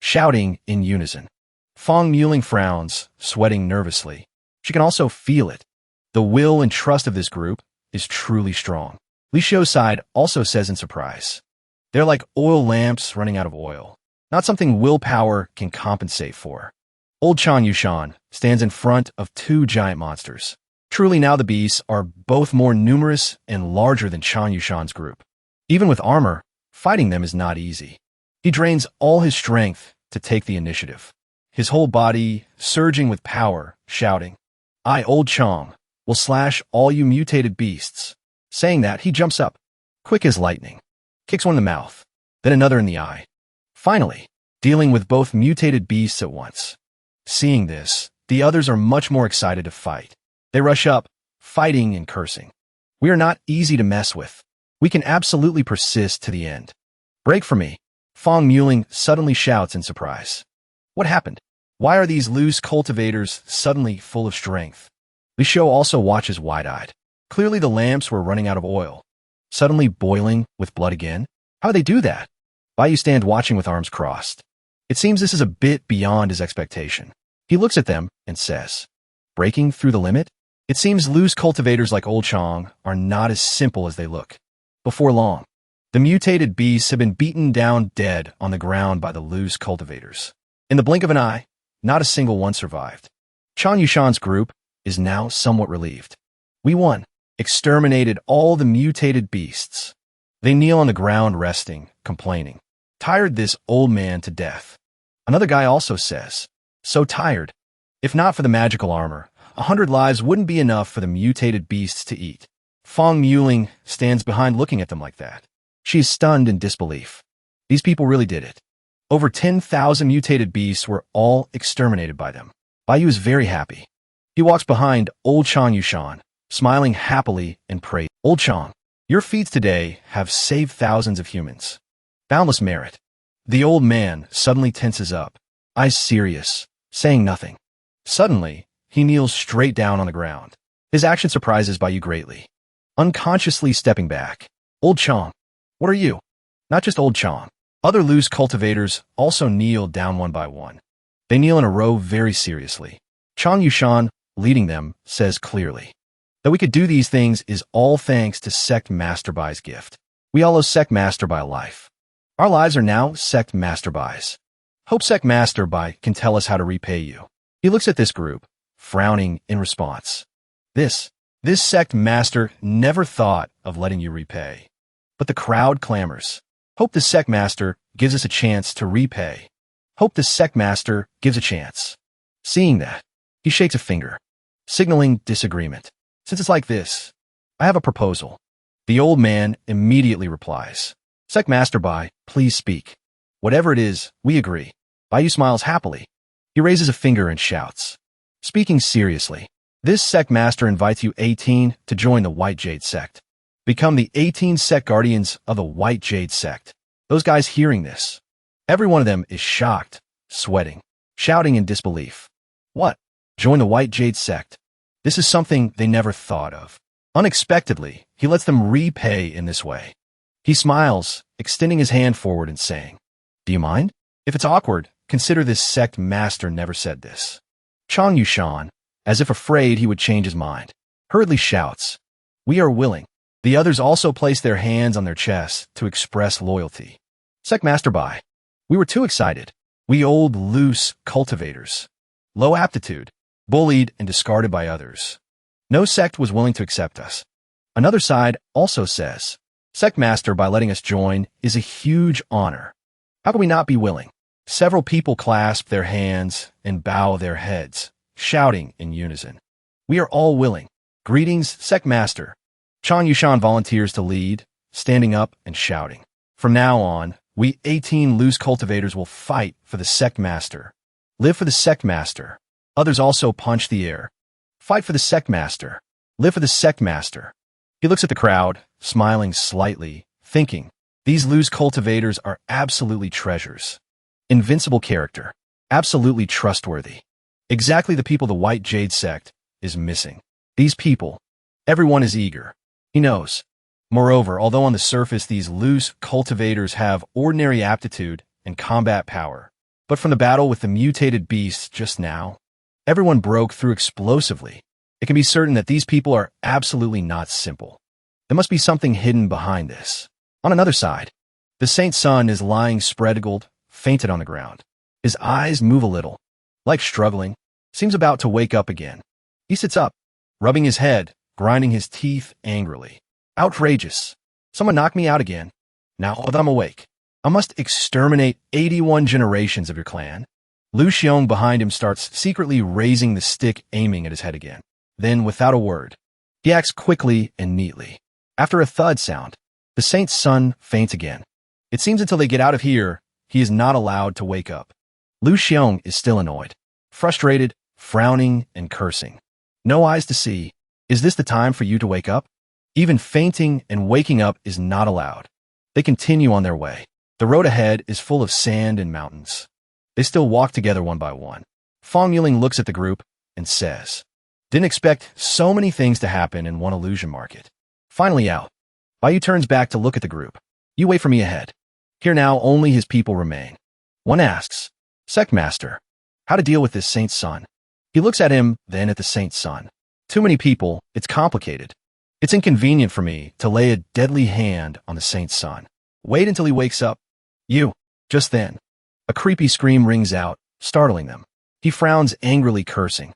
A: shouting in unison. Fong Muling frowns, sweating nervously. She can also feel it. The will and trust of this group is truly strong. Li Xiu's side also says in surprise. They're like oil lamps running out of oil. Not something willpower can compensate for. Old Chan Yushan stands in front of two giant monsters. Truly now the beasts are both more numerous and larger than Chan Yushan's group. Even with armor, fighting them is not easy. He drains all his strength to take the initiative. His whole body surging with power, shouting, I, Old Chong, will slash all you mutated beasts. Saying that, he jumps up, quick as lightning, kicks one in the mouth, then another in the eye. Finally, dealing with both mutated beasts at once. Seeing this, the others are much more excited to fight. They rush up, fighting and cursing. We are not easy to mess with. We can absolutely persist to the end. Break for me. Fong Muling suddenly shouts in surprise. What happened? Why are these loose cultivators suddenly full of strength? Li Xiu also watches wide-eyed. Clearly the lamps were running out of oil. Suddenly boiling with blood again? How'd they do that? Bai Yu stand watching with arms crossed. It seems this is a bit beyond his expectation. He looks at them and says, breaking through the limit? It seems loose cultivators like Old Chong are not as simple as they look. Before long, the mutated beasts have been beaten down dead on the ground by the loose cultivators. In the blink of an eye, not a single one survived. Chan Yushan's group is now somewhat relieved. We won, exterminated all the mutated beasts. They kneel on the ground resting, complaining. Tired this old man to death. Another guy also says, so tired. If not for the magical armor, 100 lives wouldn't be enough for the mutated beasts to eat. Fong Muling stands behind looking at them like that. She is stunned in disbelief. These people really did it. Over 10,000 mutated beasts were all exterminated by them. Bai Yu is very happy. He walks behind Old Chan Yushan, smiling happily and prays. Old Chan, your feats today have saved thousands of humans. Boundless merit. The old man suddenly tenses up, eyes serious, saying nothing. Suddenly, he kneels straight down on the ground. His action surprises Bai Yu greatly. Unconsciously stepping back. Old Chong, what are you? Not just Old Chong. Other loose cultivators also kneel down one by one. They kneel in a row very seriously. Chang Yushan, leading them, says clearly, that we could do these things is all thanks to Sect Master Bai's gift. We all owe Sect Master Bai life. Our lives are now Sect Master Bai's. Hope Sect Master Bai can tell us how to repay you. He looks at this group, frowning in response. This Sect Master never thought of letting you repay. But the crowd clamors. Hope the Sect Master gives us a chance to repay. Hope the Sect Master gives a chance. Seeing that, he shakes a finger, signaling disagreement. Since it's like this, I have a proposal. The old man immediately replies. Sect Master Bai, please speak. Whatever it is, we agree. Bai Yu smiles happily. He raises a finger and shouts. Speaking seriously, this Sect Master invites you 18 to join the White Jade Sect. Become the 18 Sect Guardians of the White Jade Sect. Those guys hearing this, every one of them is shocked, sweating, shouting in disbelief. What? Join the White Jade Sect? This is something they never thought of. Unexpectedly, he lets them repay in this way. He smiles, extending his hand forward and saying, do you mind? If it's awkward, consider this Sect Master never said this. Chang Yushan, as if afraid he would change his mind, hurriedly shouts, we are willing. The others also place their hands on their chests to express loyalty. Sect Master Bai, we were too excited. We old, loose cultivators. Low aptitude, bullied and discarded by others. No sect was willing to accept us. Another side also says, Sect Master, by letting us join, is a huge honor. How can we not be willing? Several people clasp their hands and bow their heads, shouting in unison. We are all willing. Greetings, Sect Master. Chan Yushan volunteers to lead, standing up and shouting. From now on, we 18 loose cultivators will fight for the Sect Master. Live for the Sect Master. Others also punch the air. Fight for the Sect Master. Live for the Sect Master. He looks at the crowd, smiling slightly, thinking, these loose cultivators are absolutely treasures. Invincible character. Absolutely trustworthy. Exactly the people the White Jade Sect is missing. These people, everyone is eager. He knows. Moreover, although on the surface these loose cultivators have ordinary aptitude and combat power, But from the battle with the mutated beasts just now, everyone broke through explosively. It can be certain that these people are absolutely not simple. There must be something hidden behind this. On another side, the Saint's son is lying spread-eagled, fainted on the ground. His eyes move a little, like struggling, seems about to wake up again. He sits up, rubbing his head, grinding his teeth angrily. Outrageous. Someone knocked me out again. Now that I'm awake, I must exterminate 81 generations of your clan. Lu Xiong behind him starts secretly raising the stick, aiming at his head again. Then, without a word, he acts quickly and neatly. After a thud sound, the Saint's son faints again. It seems until they get out of here, he is not allowed to wake up. Lu Xiong is still annoyed, frustrated, frowning, and cursing. No eyes to see. Is this the time for you to wake up? Even fainting and waking up is not allowed. They continue on their way. The road ahead is full of sand and mountains. They still walk together one by one. Fong Yuling looks at the group and says, "Didn't expect so many things to happen in one illusion market." Finally out, Baiyu turns back to look at the group. "You wait for me ahead." Here now only his people remain. One asks, "Sect Master, how to deal with this Saint's son?" He looks at him, then at the Saint's son. "Too many people, it's complicated. It's inconvenient for me to lay a deadly hand on the Saint's son. Wait until he wakes up." "You." Just then, a creepy scream rings out, startling them. He frowns angrily, cursing.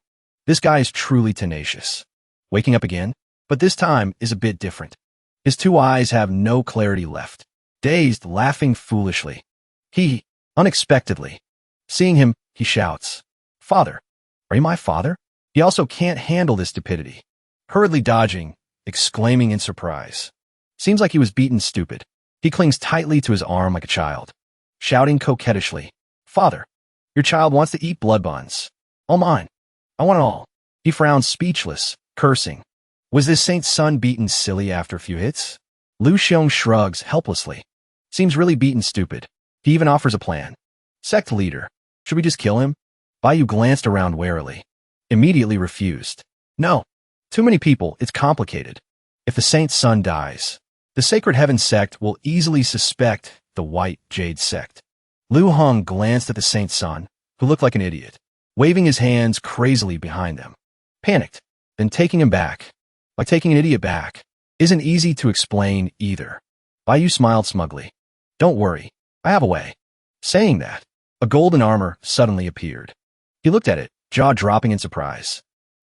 A: This guy is truly tenacious. Waking up again, but this time is a bit different. His two eyes have no clarity left. Dazed, laughing foolishly. He, unexpectedly. Seeing him, he shouts, "Father, are you my father?" He also can't handle this stupidity. Hurriedly dodging, exclaiming in surprise. Seems like he was beaten stupid. He clings tightly to his arm like a child, shouting coquettishly, "Father, your child wants to eat blood buns. All mine. I want it all." He frowns, speechless, cursing. Was this Saint's son beaten silly after a few hits? Lu Xiong shrugs helplessly. Seems really beaten stupid. He even offers a plan. "Sect leader, should we just kill him?" Baiyu glanced around warily. Immediately refused. "No. Too many people, it's complicated. If the Saint's son dies, the Sacred Heaven Sect will easily suspect the White Jade Sect." Lu Heng glanced at the Saint's son, who looked like an idiot, waving his hands crazily behind them. Panicked, then taking him back. Like taking an idiot back. Isn't easy to explain either. Baiyu smiled smugly. "Don't worry, I have a way." Saying that, a golden armor suddenly appeared. He looked at it, jaw dropping in surprise.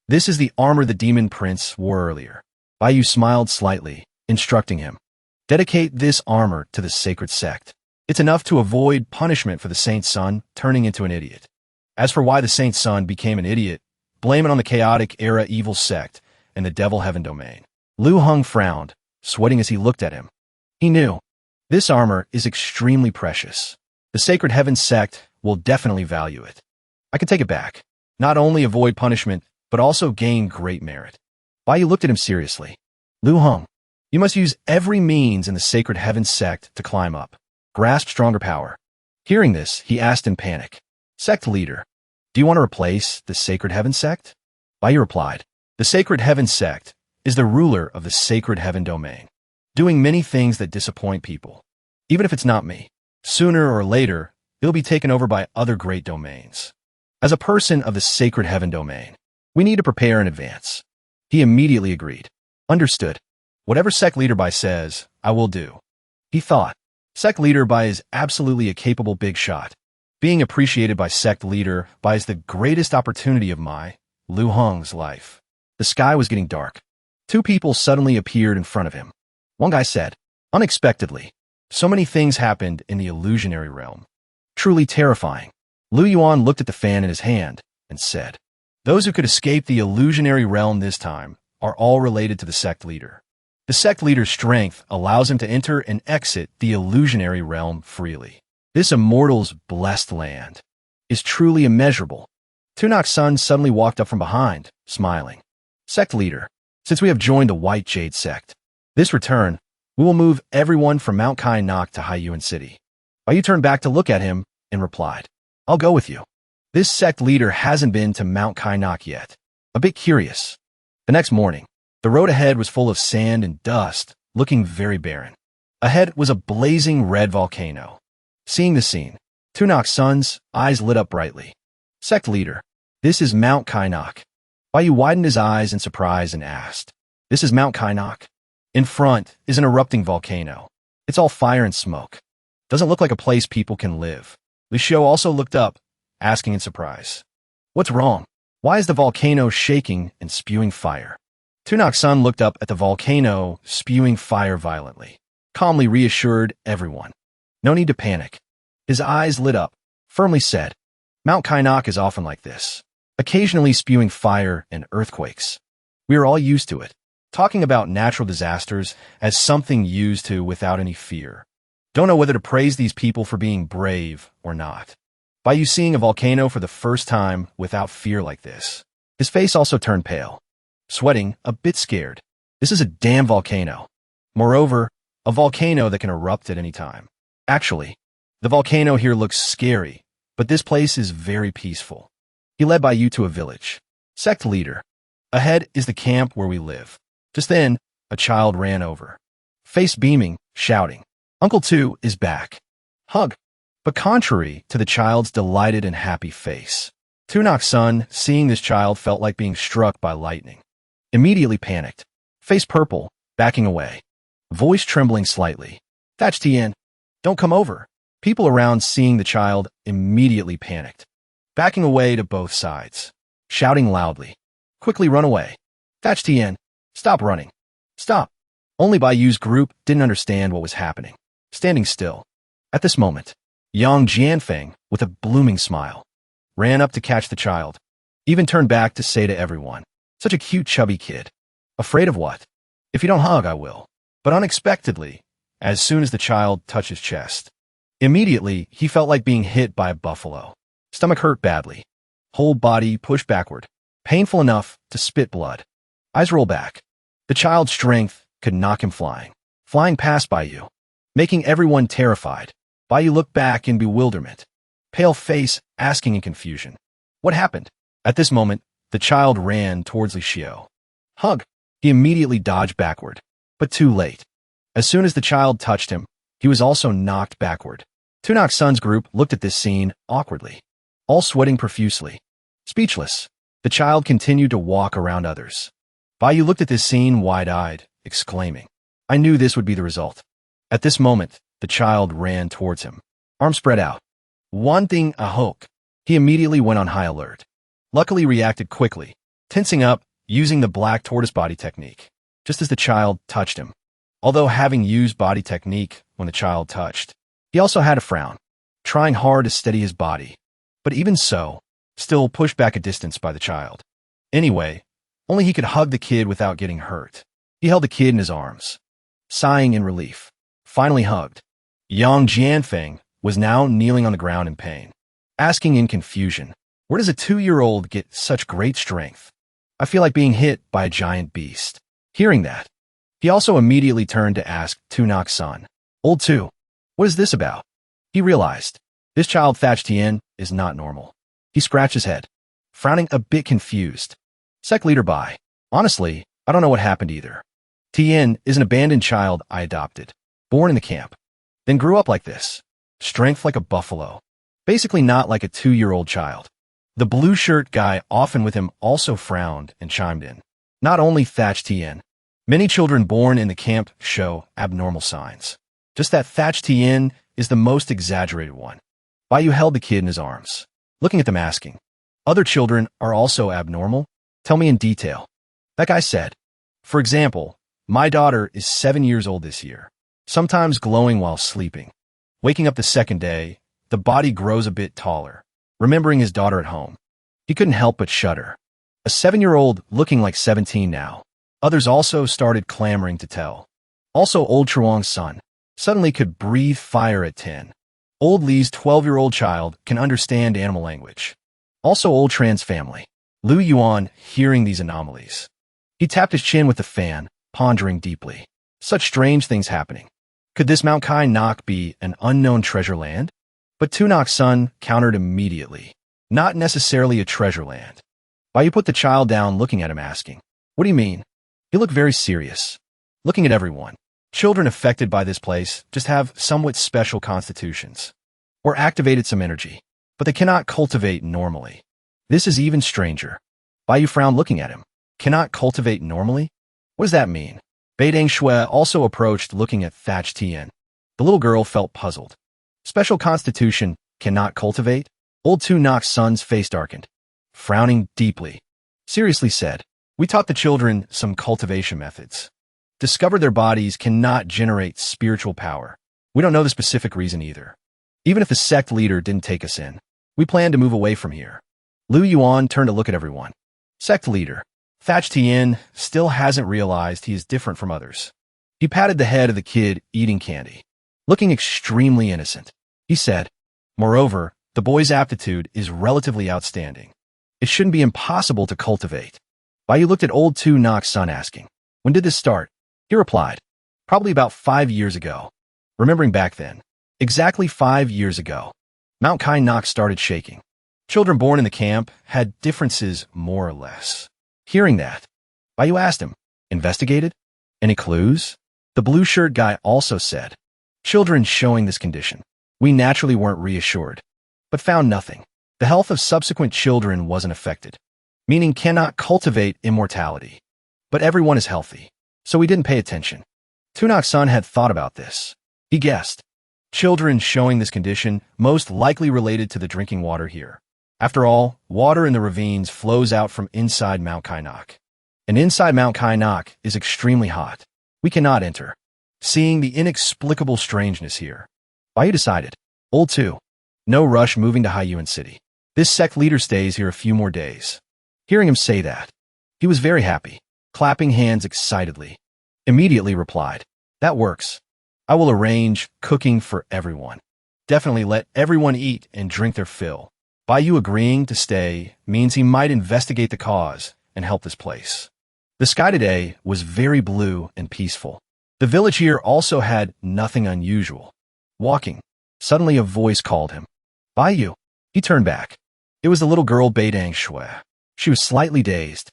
A: This is the armor the demon prince wore earlier. Baiyu smiled slightly, instructing him. "Dedicate this armor to the sacred sect. It's enough to avoid punishment for the Saint's son turning into an idiot. As for why the Saint's son became an idiot, blame it on the chaotic era evil sect and the devil heaven domain." Lu Heng frowned, sweating as he looked at him. He knew. This armor is extremely precious. The Sacred Heaven Sect will definitely value it. I can take it back. Not only avoid punishment, but also gain great merit. Baiyu looked at him seriously. "Lu Heng, you must use every means in the Sacred Heaven Sect to climb up. Grasp stronger power." Hearing this, he asked in panic, "Sect leader, do you want to replace the Sacred Heaven Sect?" Baiyu replied, "The Sacred Heaven Sect is the ruler of the Sacred Heaven domain, doing many things that disappoint people. Even if it's not me, sooner or later, it'll be taken over by other great domains. As a person of the Sacred Heaven domain, we need to prepare in advance." He immediately agreed. "Understood. Whatever Sect Leader Bai says, I will do." He thought, Sect Leader Bai is absolutely a capable big shot. Being appreciated by Sect Leader Bai is the greatest opportunity of my, Lu Heng's life. The sky was getting dark. Two people suddenly appeared in front of him. One guy said, unexpectedly, "So many things happened in the illusionary realm. Truly terrifying." Lu Yuan looked at the fan in his hand and said, "Those who could escape the illusionary realm this time are all related to the sect leader. The sect leader's strength allows him to enter and exit the illusionary realm freely. This immortal's blessed land is truly immeasurable." Tunok's son suddenly walked up from behind, smiling. "Sect leader, since we have joined the White Jade Sect, this return, we will move everyone from Mount Kai Nok to Haiyuan City." Baiyu turned back to look at him and replied, "I'll go with you. This sect leader hasn't been to Mount Kai Nok yet. A bit curious." The next morning, the road ahead was full of sand and dust, looking very barren. Ahead was a blazing red volcano. Seeing the scene, Tunok's son's eyes lit up brightly. Sect leader, this is Mount Kainok. Baiyu widened his eyes in surprise and asked, this is Mount Kainok? In front is an erupting volcano. It's all fire and smoke. Doesn't look like a place people can live. Li Xiu also looked up, asking in surprise. What's wrong? Why is the volcano shaking and spewing fire? Tunok's son looked up at the volcano, spewing fire violently, calmly reassured everyone. No need to panic. His eyes lit up, firmly said, Mount Kainok is often like this, occasionally spewing fire and earthquakes. We are all used to it, talking about natural disasters as something used to without any fear. Don't know whether to praise these people for being brave or not. By you seeing a volcano for the first time without fear like this. His face also turned pale, sweating, a bit scared. This is a damn volcano. Moreover, a volcano that can erupt at any time. Actually, the volcano here looks scary, but this place is very peaceful. He led by you to a village. Sect leader. Ahead is the camp where we live. Just then, a child ran over. Face beaming, shouting, Uncle Two is back. Hug. But contrary to the child's delighted and happy face, Tunok's son, seeing this child, felt like being struck by lightning. Immediately panicked. Face purple, backing away. Voice trembling slightly. Thatch Tien, don't come over. People around seeing the child immediately panicked, backing away to both sides, shouting loudly. Quickly run away. Thatch Tien, stop running. Stop. Only Baiyu's group didn't understand what was happening, standing still. At this moment, Yang Jianfeng, with a blooming smile, ran up to catch the child, even turned back to say to everyone, such a cute chubby kid. Afraid of what? If you don't hug, I will. But unexpectedly, as soon as the child touched his chest, immediately he felt like being hit by a buffalo. Stomach hurt badly. Whole body pushed backward, painful enough to spit blood. Eyes roll back. The child's strength could knock him flying past Baiyu, making everyone terrified. Baiyu looked back in bewilderment, pale face asking in confusion. What happened? At this moment, the child ran towards Li Xiu. Hug. He immediately dodged backward, but too late. As soon as the child touched him, he was also knocked backward. Tunok's son's group looked at this scene awkwardly, all sweating profusely. Speechless, the child continued to walk around others. Baiyu looked at this scene wide-eyed, exclaiming, I knew this would be the result. At this moment, the child ran towards him, arms spread out. One thing a hoke. He immediately went on high alert. Luckily reacted quickly, tensing up, using the black tortoise body technique, just as the child touched him. Although having used body technique when the child touched, he also had a frown, trying hard to steady his body. But even so, still pushed back a distance by the child. Anyway, only he could hug the kid without getting hurt. He held the kid in his arms, sighing in relief. Finally hugged. Yang Jianfeng was now kneeling on the ground in pain, asking in confusion, where does a 2-year-old get such great strength? I feel like being hit by a giant beast. Hearing that, he also immediately turned to ask Tunok's son, Old Two, what is this about? He realized, this child Thatch Tien is not normal. He scratched his head, frowning a bit confused. Sect leader Bai, honestly, I don't know what happened either. Tien is an abandoned child I adopted, born in the camp, then grew up like this. Strength like a buffalo. Basically not like a 2-year-old child. The blue shirt guy often with him also frowned and chimed in. Not only Thatch Tien. Many children born in the camp show abnormal signs. Just that Thatch Tien is the most exaggerated one. Baiyu held the kid in his arms, looking at them asking, other children are also abnormal? Tell me in detail. That guy said, for example, my daughter is 7 years old this year, sometimes glowing while sleeping. Waking up the second day, the body grows a bit taller. Remembering his daughter at home, he couldn't help but shudder. A 7-year-old looking like 17 now. Others also started clamoring to tell. Also old Chuang's son suddenly could breathe fire at 10. Old Li's 12-year-old child can understand animal language. Also old Tran's family. Lu Yuan hearing these anomalies. He tapped his chin with the fan, pondering deeply. Such strange things happening. Could this Mount Kainok be an unknown treasure land? But Tunok's son countered immediately. Not necessarily a treasure land. Baiyu put the child down, looking at him asking, what do you mean? He looked very serious, looking at everyone. Children affected by this place just have somewhat special constitutions. or activated some energy, but they cannot cultivate normally. This is even stranger. Baiyu frowned looking at him. Cannot cultivate normally? What does that mean? Beidang Shui also approached looking at Thatch Tien. The little girl felt puzzled. Special constitution cannot cultivate? Old Tu Nok's son's face darkened. Frowning deeply, seriously said, we taught the children some cultivation methods. Discovered their bodies cannot generate spiritual power. We don't know the specific reason either. Even if the sect leader didn't take us in, we plan to move away from here. Lu Yuan turned to look at everyone. Sect leader. Thatch Tien still hasn't realized he is different from others. He patted the head of the kid eating candy. Looking extremely innocent, he said, moreover, the boy's aptitude is relatively outstanding. It shouldn't be impossible to cultivate. Baiyu looked at old Tu Nok's son asking, when did this start? He replied, probably about 5 years ago. Remembering back then, exactly 5 years ago, Mount Kai Nok started shaking. Children born in the camp had differences more or less. Hearing that, Baiyu asked him, investigated? Any clues? The blue shirt guy also said, children showing this condition. We naturally weren't reassured, but found nothing. The health of subsequent children wasn't affected, meaning cannot cultivate immortality. But everyone is healthy, so we didn't pay attention. Tunok's son had thought about this. He guessed. Children showing this condition most likely related to the drinking water here. After all, water in the ravines flows out from inside Mount Kai Nok. And inside Mount Kai Nok is extremely hot. We cannot enter. Seeing the inexplicable strangeness here, Baiyu decided, old Tu, no rush moving to Haiyuan City. This sect leader stays here a few more days. Hearing him say that, he was very happy, clapping hands excitedly. Immediately replied, that works. I will arrange cooking for everyone. Definitely let everyone eat and drink their fill. Baiyu agreeing to stay means he might investigate the cause and help this place. The sky today was very blue and peaceful. The village here also had nothing unusual. Walking, suddenly a voice called him. Baiyu. He turned back. It was the little girl Beidang Shui. She was slightly dazed.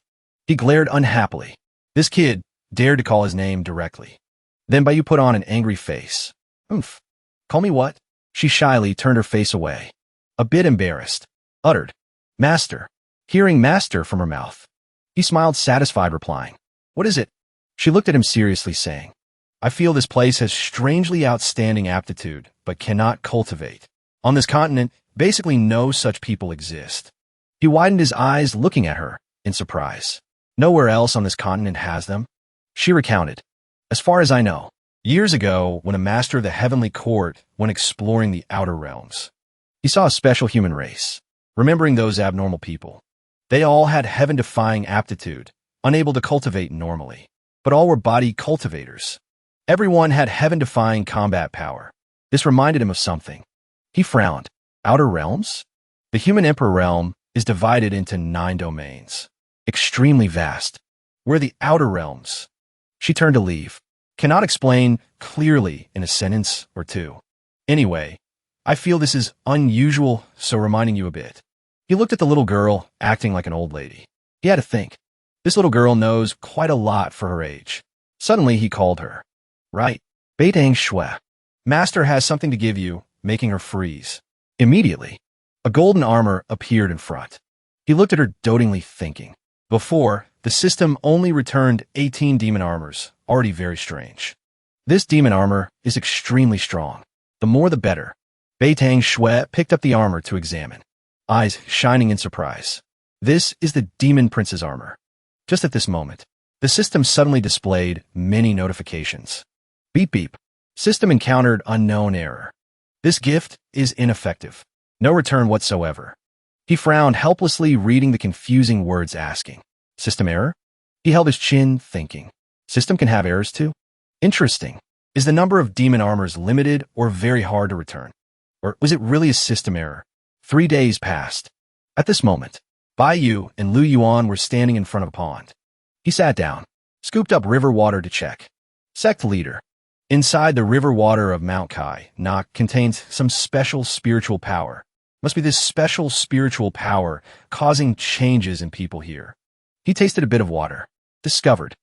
A: He glared unhappily. This kid dared to call his name directly. Then Baiyu put on an angry face. Oomph. Call me what? She shyly turned her face away. A bit embarrassed, uttered, Master. Hearing master from her mouth, he smiled satisfied, replying, what is it? She looked at him seriously, saying, I feel this place has strangely outstanding aptitude, but cannot cultivate. On this continent, basically no such people exist. He widened his eyes looking at her, in surprise. Nowhere else on this continent has them? She recounted, as far as I know, years ago when a master of the heavenly court went exploring the outer realms. He saw a special human race, remembering those abnormal people. They all had heaven-defying aptitude, unable to cultivate normally, but all were body cultivators. Everyone had heaven-defying combat power. This reminded him of something. He frowned. Outer realms? The human emperor realm is divided into 9 domains. Extremely vast. Where are the outer realms? She turned to leave. Cannot explain clearly in a sentence or two. Anyway, I feel this is unusual, so reminding you a bit. He looked at the little girl, acting like an old lady. He had to think. This little girl knows quite a lot for her age. Suddenly, he called her. Right. Beidang Shui. Master has something to give you, making her freeze. Immediately, a golden armor appeared in front. He looked at her dotingly, thinking. Before, the system only returned 18 demon armors, already very strange. This demon armor is extremely strong. The more the better. Beidang Shui picked up the armor to examine, eyes shining in surprise. This is the Demon Prince's armor. Just at this moment, the system suddenly displayed many notifications. Beep beep. System encountered unknown error. This gift is ineffective. No return whatsoever. He frowned helplessly, reading the confusing words, asking, System error? He held his chin, thinking, System can have errors too? Interesting. Is the number of demon armors limited or very hard to return? Or was it really a system error? 3 days passed. At this moment, Baiyu and Lu Yuan were standing in front of a pond. He sat down, scooped up river water to check. Sect leader. Inside the river water of Mount Kai Nok contains some special spiritual power. Must be this special spiritual power causing changes in people here. He tasted a bit of water. Discovered.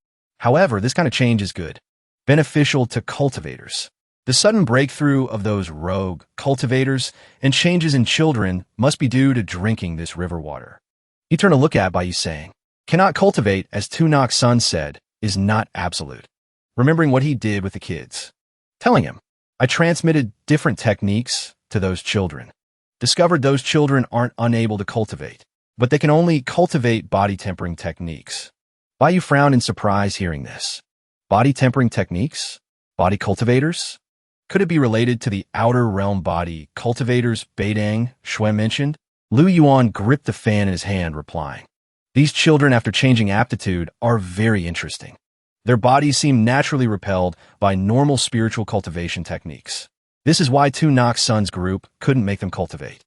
A: However, this kind of change is good. Beneficial to cultivators. The sudden breakthrough of those rogue cultivators and changes in children must be due to drinking this river water. He turned to look at Baiyu saying, cannot cultivate, as Tunok's son said, is not absolute. Remembering what he did with the kids. Telling him, I transmitted different techniques to those children. Discovered those children aren't unable to cultivate, but they can only cultivate body tempering techniques. Baiyu frowned in surprise hearing this. Body tempering techniques? Body cultivators? Could it be related to the outer realm body cultivators Beidang Shui mentioned? Lu Yuan gripped the fan in his hand, replying, these children, after changing aptitude, are very interesting. Their bodies seem naturally repelled by normal spiritual cultivation techniques. This is why Tunok's son's group couldn't make them cultivate.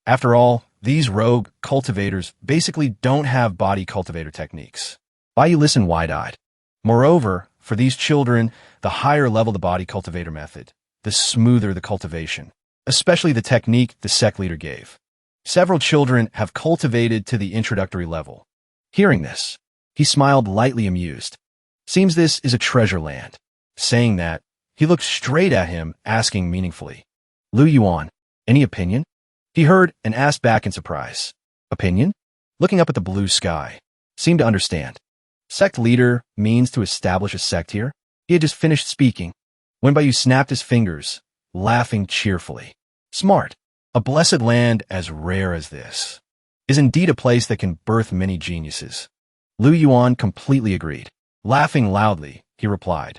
A: After all, these rogue cultivators basically don't have body cultivator techniques. Baiyu listened wide-eyed. Moreover, for these children, the higher level the body cultivator method, the smoother the cultivation, especially the technique the sect leader gave. Several children have cultivated to the introductory level. Hearing this, he smiled lightly amused. Seems this is a treasure land. Saying that, he looked straight at him, asking meaningfully, Lu Yuan, any opinion? He heard and asked back in surprise. Opinion? Looking up at the blue sky, seemed to understand. Sect leader means to establish a sect here? He had just finished speaking when Baiyu snapped his fingers, laughing cheerfully. Smart. A blessed land as rare as this is indeed a place that can birth many geniuses. Lu Yuan completely agreed. Laughing loudly, he replied,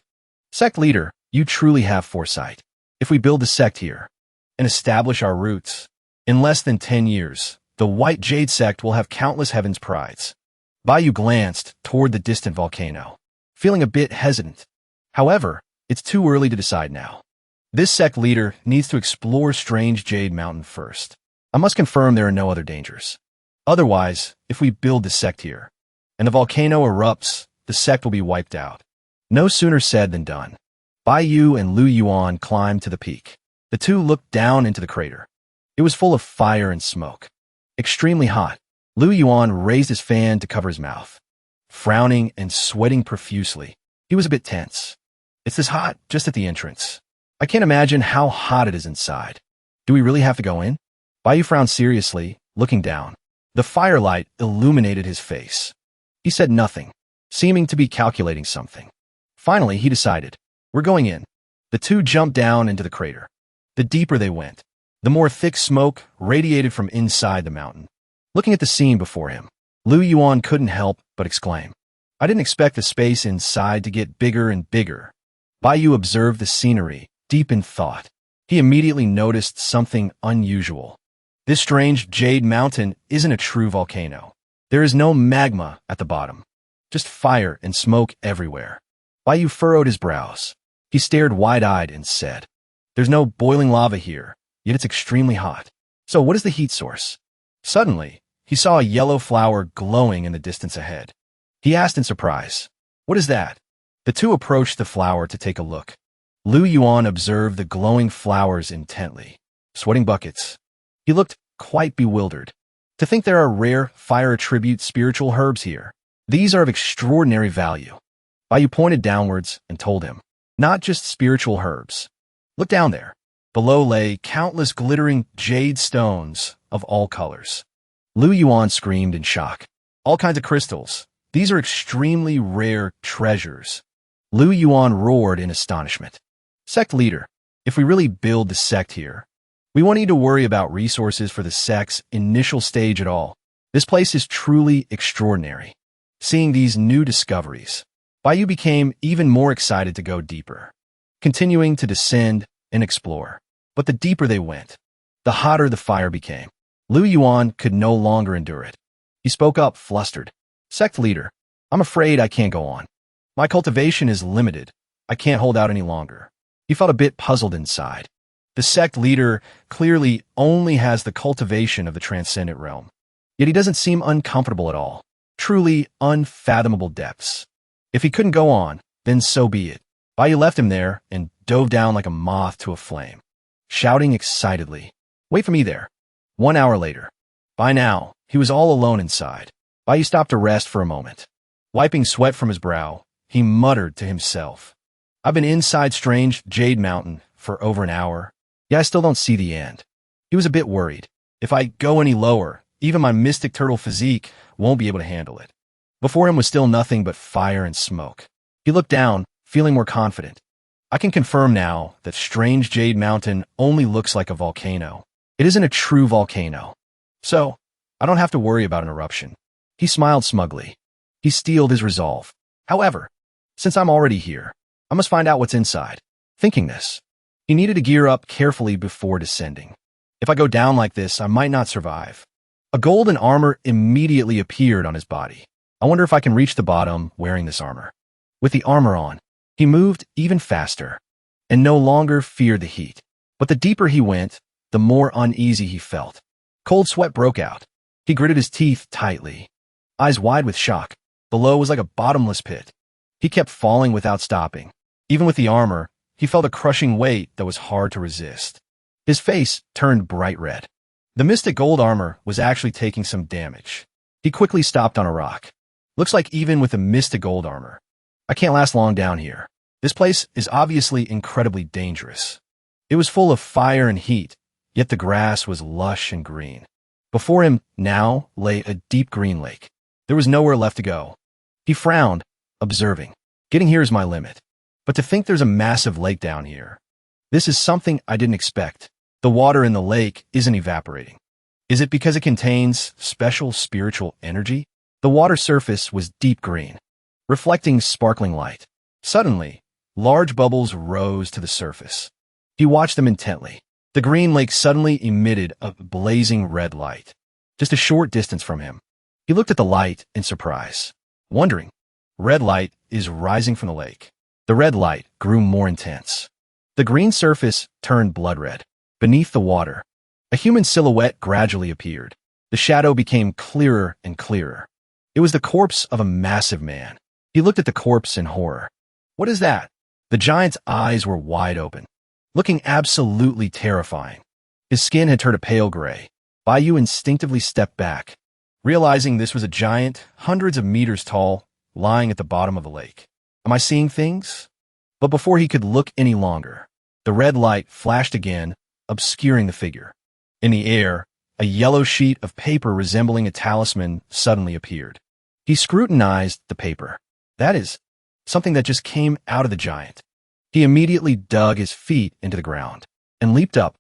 A: Sect leader, you truly have foresight. If we build a sect here and establish our roots, in less than 10 years, the White Jade sect will have countless heaven's prides. Baiyu glanced toward the distant volcano, feeling a bit hesitant. However, it's too early to decide now. This sect leader needs to explore strange Jade Mountain first. I must confirm there are no other dangers. Otherwise, if we build the sect here, and the volcano erupts, the sect will be wiped out. No sooner said than done. Baiyu and Lu Yuan climbed to the peak. The two looked down into the crater. It was full of fire and smoke. Extremely hot. Lu Yuan raised his fan to cover his mouth. Frowning and sweating profusely, he was a bit tense. It's this hot just at the entrance. I can't imagine how hot it is inside. Do we really have to go in? Baiyu frowned seriously, looking down. The firelight illuminated his face. He said nothing, seeming to be calculating something. Finally, he decided, we're going in. The two jumped down into the crater. The deeper they went, the more thick smoke radiated from inside the mountain. Looking at the scene before him, Lu Yuan couldn't help but exclaim, I didn't expect the space inside to get bigger and bigger. Baiyu observed the scenery, deep in thought. He immediately noticed something unusual. This strange Jade Mountain isn't a true volcano. There is no magma at the bottom, just fire and smoke everywhere. Baiyu furrowed his brows. He stared wide-eyed and said, there's no boiling lava here, yet it's extremely hot. So what is the heat source? Suddenly, he saw a yellow flower glowing in the distance ahead. He asked in surprise, what is that? The two approached the flower to take a look. Lu Yuan observed the glowing flowers intently, sweating buckets. He looked quite bewildered. To think there are rare fire attribute spiritual herbs here. These are of extraordinary value. Baiyu pointed downwards and told him, not just spiritual herbs. Look down there. Below lay countless glittering jade stones of all colors. Lu Yuan screamed in shock. All kinds of crystals. These are extremely rare treasures. Lu Yuan roared in astonishment. Sect leader, if we really build the sect here, we won't need to worry about resources for the sect's initial stage at all. This place is truly extraordinary. Seeing these new discoveries, Baiyu became even more excited to go deeper, continuing to descend and explore. But the deeper they went, the hotter the fire became. Lu Yuan could no longer endure it. He spoke up, flustered. Sect leader, I'm afraid I can't go on. My cultivation is limited. I can't hold out any longer. He felt a bit puzzled inside. The sect leader clearly only has the cultivation of the transcendent realm. Yet he doesn't seem uncomfortable at all. Truly unfathomable depths. If he couldn't go on, then so be it. Baiyu left him there and dove down like a moth to a flame, shouting excitedly, wait for me there. 1 hour later. By now, he was all alone inside. Baiyu stopped to rest for a moment. Wiping sweat from his brow, he muttered to himself, I've been inside strange Jade Mountain for over an hour. Yeah, I still don't see the end. He was a bit worried. If I go any lower, even my mystic turtle physique won't be able to handle it. Before him was still nothing but fire and smoke. He looked down, feeling more confident. I can confirm now that Strange Jade Mountain only looks like a volcano. It isn't a true volcano. So, I don't have to worry about an eruption. He smiled smugly. He steeled his resolve. However, since I'm already here, I must find out what's inside. Thinking this, he needed to gear up carefully before descending. If I go down like this, I might not survive. A golden armor immediately appeared on his body. I wonder if I can reach the bottom wearing this armor. With the armor on, he moved even faster and no longer feared the heat. But the deeper he went, the more uneasy he felt. Cold sweat broke out. He gritted his teeth tightly, eyes wide with shock. Below was like a bottomless pit. He kept falling without stopping. Even with the armor, he felt a crushing weight that was hard to resist. His face turned bright red. The mystic gold armor was actually taking some damage. He quickly stopped on a rock. Looks like even with the mystic gold armor, I can't last long down here. This place is obviously incredibly dangerous. It was full of fire and heat, yet the grass was lush and green. Before him now lay a deep green lake. There was nowhere left to go. He frowned, observing. Getting here is my limit. But to think there's a massive lake down here. This is something I didn't expect. The water in the lake isn't evaporating. Is it because it contains special spiritual energy? The water surface was deep green, reflecting sparkling light. Suddenly, large bubbles rose to the surface. He watched them intently. The green lake suddenly emitted a blazing red light, just a short distance from him. He looked at the light in surprise, wondering, red light is rising from the lake. The red light grew more intense. The green surface turned blood red. Beneath the water, a human silhouette gradually appeared. The shadow became clearer and clearer. It was the corpse of a massive man. He looked at the corpse in horror. What is that? The giant's eyes were wide open, looking absolutely terrifying. His skin had turned a pale gray. Baiyu instinctively stepped back, realizing this was a giant, hundreds of meters tall, lying at the bottom of the lake. Am I seeing things? But before he could look any longer, the red light flashed again, obscuring the figure. In the air, a yellow sheet of paper resembling a talisman suddenly appeared. He scrutinized the paper. That is something that just came out of the giant. He immediately dug his feet into the ground and leaped up,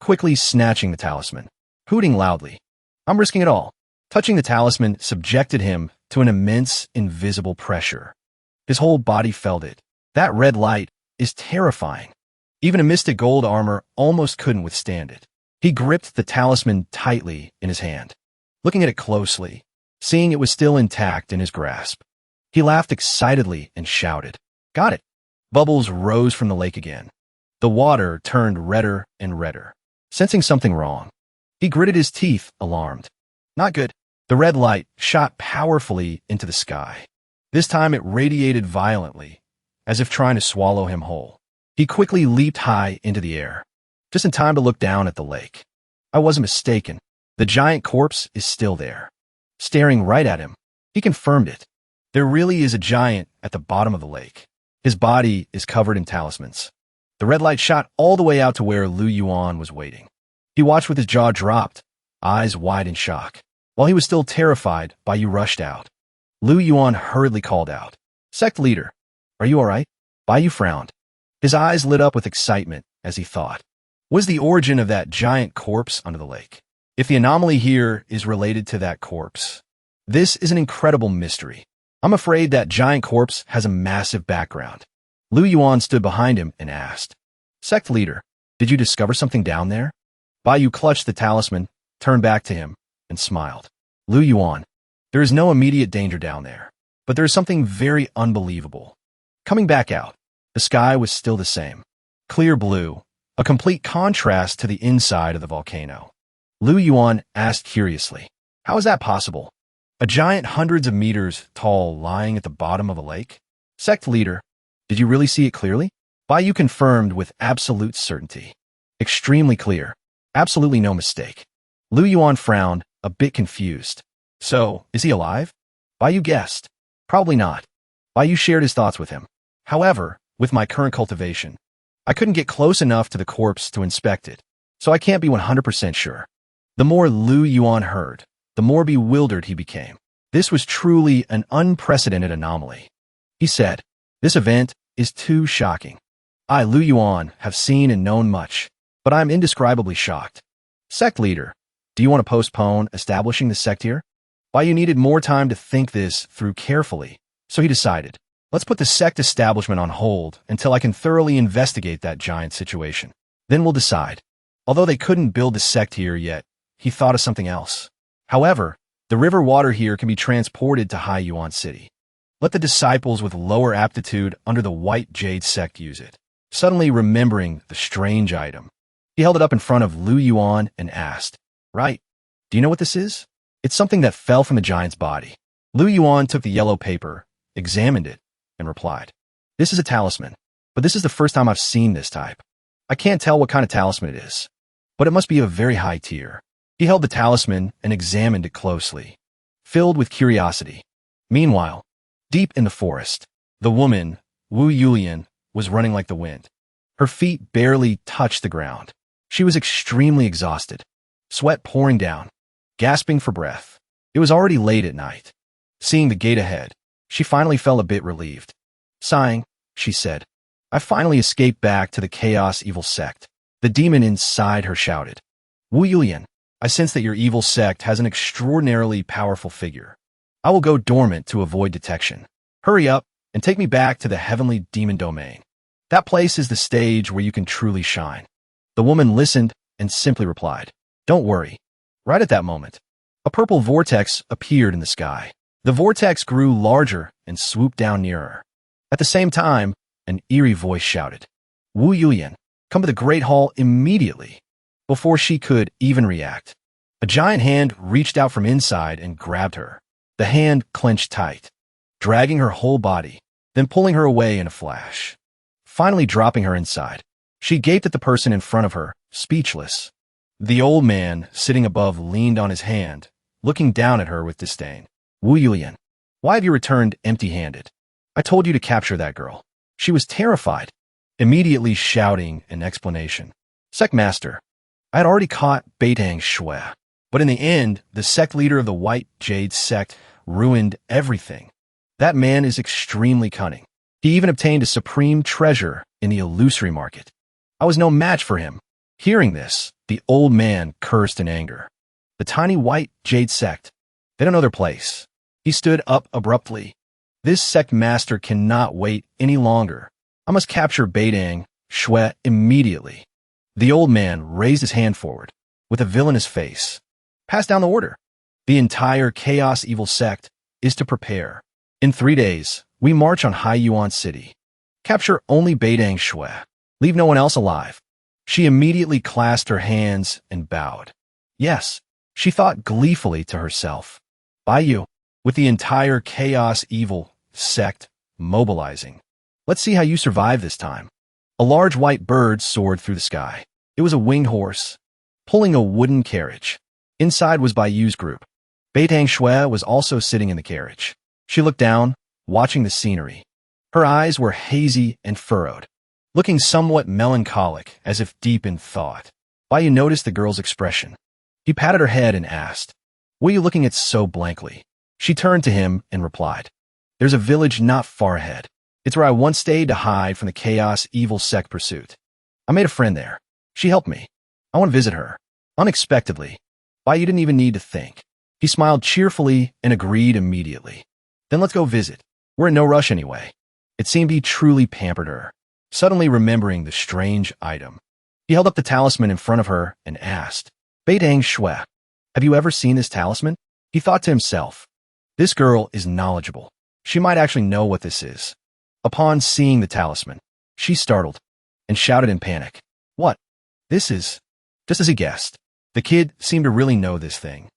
A: quickly snatching the talisman, hooting loudly. I'm risking it all. Touching the talisman subjected him to an immense invisible pressure. His whole body felt it. That red light is terrifying. Even a mystic gold armor almost couldn't withstand it. He gripped the talisman tightly in his hand, looking at it closely, seeing it was still intact in his grasp. He laughed excitedly and shouted, "Got it!" Bubbles rose from the lake again. The water turned redder and redder. Sensing something wrong, he gritted his teeth, alarmed. Not good. The red light shot powerfully into the sky. This time it radiated violently, as if trying to swallow him whole. He quickly leaped high into the air, just in time to look down at the lake. I wasn't mistaken. The giant corpse is still there, staring right at him. He confirmed it. There really is a giant at the bottom of the lake. His body is covered in talismans. The red light shot all the way out to where Lu Yuan was waiting. He watched with his jaw dropped, eyes wide in shock. While he was still terrified, Baiyu rushed out. Lu Yuan hurriedly called out, "Sect leader, are you all right?" Baiyu frowned. His eyes lit up with excitement as he thought, what is the origin of that giant corpse under the lake? If the anomaly here is related to that corpse, this is an incredible mystery. I'm afraid that giant corpse has a massive background. Lu Yuan stood behind him and asked, "Sect leader, did you discover something down there?" Baiyu clutched the talisman, turned back to him, and smiled. "Lu Yuan, there is no immediate danger down there, but there is something very unbelievable." Coming back out, the sky was still the same, clear blue, a complete contrast to the inside of the volcano. Lu Yuan asked curiously, "How is that possible? A giant hundreds of meters tall lying at the bottom of a lake?" "Sect leader, did you really see it clearly?" Baiyu confirmed with absolute certainty. "Extremely clear. Absolutely no mistake." Lu Yuan frowned, a bit confused. "So, is he alive?" Baiyu guessed. "Probably not." Baiyu shared his thoughts with him. "However, with my current cultivation, I couldn't get close enough to the corpse to inspect it, so I can't be 100% sure. The more Lu Yuan heard, the more bewildered he became. This was truly an unprecedented anomaly. He said, "This event is too shocking. I, Lu Yuan, have seen and known much, but I'm indescribably shocked. Sect leader, do you want to postpone establishing the sect here?" Why you needed more time to think this through carefully, so he decided, let's put the sect establishment on hold until I can thoroughly investigate that giant situation. Then we'll decide. Although they couldn't build the sect here yet, he thought of something else. However, the river water here can be transported to High Yuan City. Let the disciples with lower aptitude under the White Jade sect use it. Suddenly remembering the strange item, he held it up in front of Lu Yuan and asked, "Right, do you know what this is?" "It's something that fell from the giant's body." Lu Yuan took the yellow paper, examined it, and replied, "This is a talisman, but this is the first time I've seen this type. I can't tell what kind of talisman it is, but it must be a very high tier." He held the talisman and examined it closely, filled with curiosity. Meanwhile, deep in the forest, the woman, Wu Yulian, was running like the wind. Her feet barely touched the ground. She was extremely exhausted, sweat pouring down, gasping for breath. It was already late at night. Seeing the gate ahead, she finally felt a bit relieved. Sighing, she said, "I finally escaped back to the chaos evil sect." The demon inside her shouted, "Wu Yulian, I sense that your evil sect has an extraordinarily powerful figure. I will go dormant to avoid detection. Hurry up and take me back to the heavenly demon domain. That place is the stage where you can truly shine." The woman listened and simply replied, "Don't worry." Right at that moment, a purple vortex appeared in the sky. The vortex grew larger and swooped down near her. At the same time, an eerie voice shouted, "Wu Yulian, come to the Great Hall immediately." Before she could even react, a giant hand reached out from inside and grabbed her. The hand clenched tight, dragging her whole body, then pulling her away in a flash. Finally dropping her inside, she gaped at the person in front of her, speechless. The old man, sitting above, leaned on his hand, looking down at her with disdain. "Wu Yulian, why have you returned empty-handed? I told you to capture that girl." She was terrified, immediately shouting an explanation. "Sect Master, I had already caught Beitang Shui, but in the end, the sect leader of the White Jade sect ruined everything. That man is extremely cunning. He even obtained a supreme treasure in the illusory market. I was no match for him." Hearing this, the old man cursed in anger. The tiny White Jade sect, they don't know their place. He stood up abruptly. "This sect master cannot wait any longer. I must capture Beitang Shui immediately." The old man raised his hand forward, with a villainous face. "Pass down the order. The entire Chaos Evil sect is to prepare. In 3 days, we march on High Yuan City. Capture only Beitang Shui. Leave no one else alive." She immediately clasped her hands and bowed. Yes, she thought gleefully to herself. By you, with the entire Chaos Evil sect mobilizing. Let's see how you survive this time. A large white bird soared through the sky. It was a winged horse, pulling a wooden carriage. Inside was Bai Yu's group. Beitang Shui was also sitting in the carriage. She looked down, watching the scenery. Her eyes were hazy and furrowed, looking somewhat melancholic, as if deep in thought. Bai Yu noticed the girl's expression. He patted her head and asked, "What are you looking at so blankly?" She turned to him and replied, "There's a village not far ahead. It's where I once stayed to hide from the Chaos Evil sect pursuit. I made a friend there. She helped me. I want to visit her." Unexpectedly, Bai Yu didn't even need to think. He smiled cheerfully and agreed immediately. "Then let's go visit. We're in no rush anyway." It seemed he truly pampered her. Suddenly remembering the strange item, he held up the talisman in front of her and asked, "Beitang Shui, have you ever seen this talisman?" He thought to himself, this girl is knowledgeable. She might actually know what this is. Upon seeing the talisman, she startled and shouted in panic, "What? This is..." Just as he guessed, the kid seemed to really know this thing.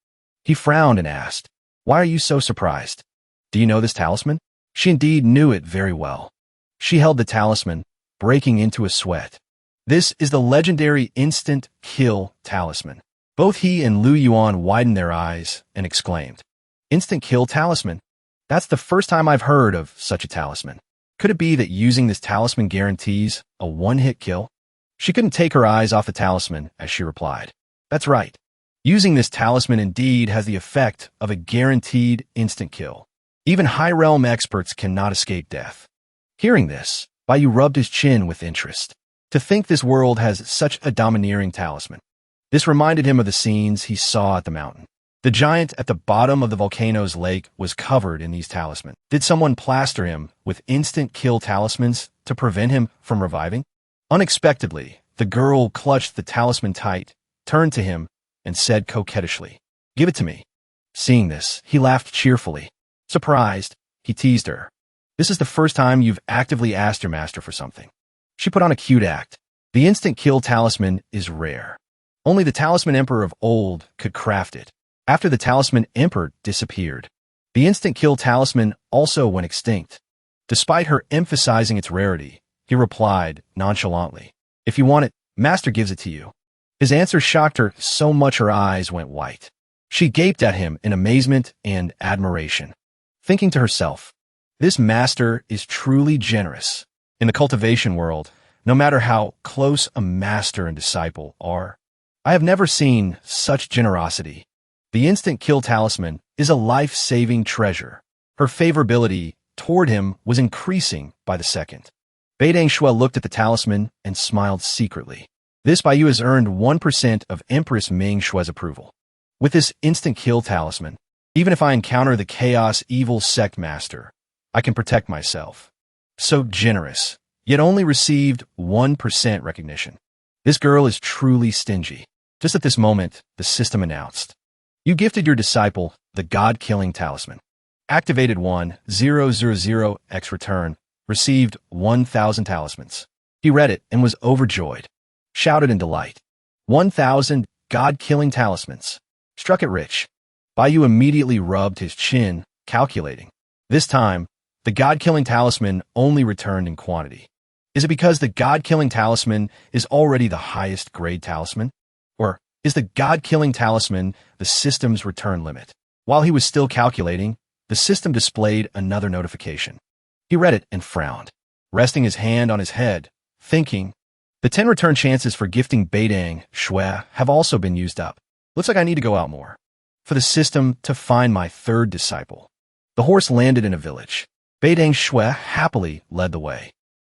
A: He frowned and asked, "Why are you so surprised? Do you know this talisman?" She indeed knew it very well. She held the talisman, breaking into a sweat. This is the legendary instant kill talisman. Both he and Lu Yuan widened their eyes and exclaimed, "Instant kill talisman? That's the first time I've heard of such a talisman." Could it be that using this talisman guarantees a one-hit kill? She couldn't take her eyes off the talisman as she replied. That's right. Using this talisman indeed has the effect of a guaranteed instant kill. Even high-realm experts cannot escape death. Hearing this, Baiyu rubbed his chin with interest. To think this world has such a domineering talisman. This reminded him of the scenes he saw at the mountain. The giant at the bottom of the volcano's lake was covered in these talismans. Did someone plaster him with instant kill talismans to prevent him from reviving? Unexpectedly, the girl clutched the talisman tight, turned to him, and said coquettishly, "Give it to me." Seeing this, he laughed cheerfully. Surprised, he teased her. "This is the first time you've actively asked your master for something." She put on a cute act. The instant kill talisman is rare. Only the talisman emperor of old could craft it. After the talisman emperor disappeared, the instant kill talisman also went extinct. Despite her emphasizing its rarity, he replied nonchalantly, "If you want it, master gives it to you." His answer shocked her so much her eyes went white. She gaped at him in amazement and admiration, thinking to herself, this master is truly generous. In the cultivation world, no matter how close a master and disciple are, I have never seen such generosity. The instant kill talisman is a life-saving treasure. Her favorability toward him was increasing by the second. Beidang Shui looked at the talisman and smiled secretly. This Baiyu has earned 1% of Empress Ming Shui's approval. With this instant kill talisman, even if I encounter the chaos evil sect master, I can protect myself. So generous, yet only received 1% recognition. This girl is truly stingy. Just at this moment, the system announced, "You gifted your disciple the God-killing talisman. Activated 1000X return, received 1,000 talismans." He read it and was overjoyed, shouted in delight. 1,000 God-killing talismans. Struck it rich. Baiyu immediately rubbed his chin, calculating. This time, the God-killing talisman only returned in quantity. Is it because the God-killing talisman is already the highest grade talisman? Or is the God-killing talisman the system's return limit? While he was still calculating, the system displayed another notification. He read it and frowned, resting his hand on his head, thinking, the 10 return chances for gifting Beidang Shui have also been used up. Looks like I need to go out more. For the system to find my third disciple. The horse landed in a village. Beidang Shui happily led the way.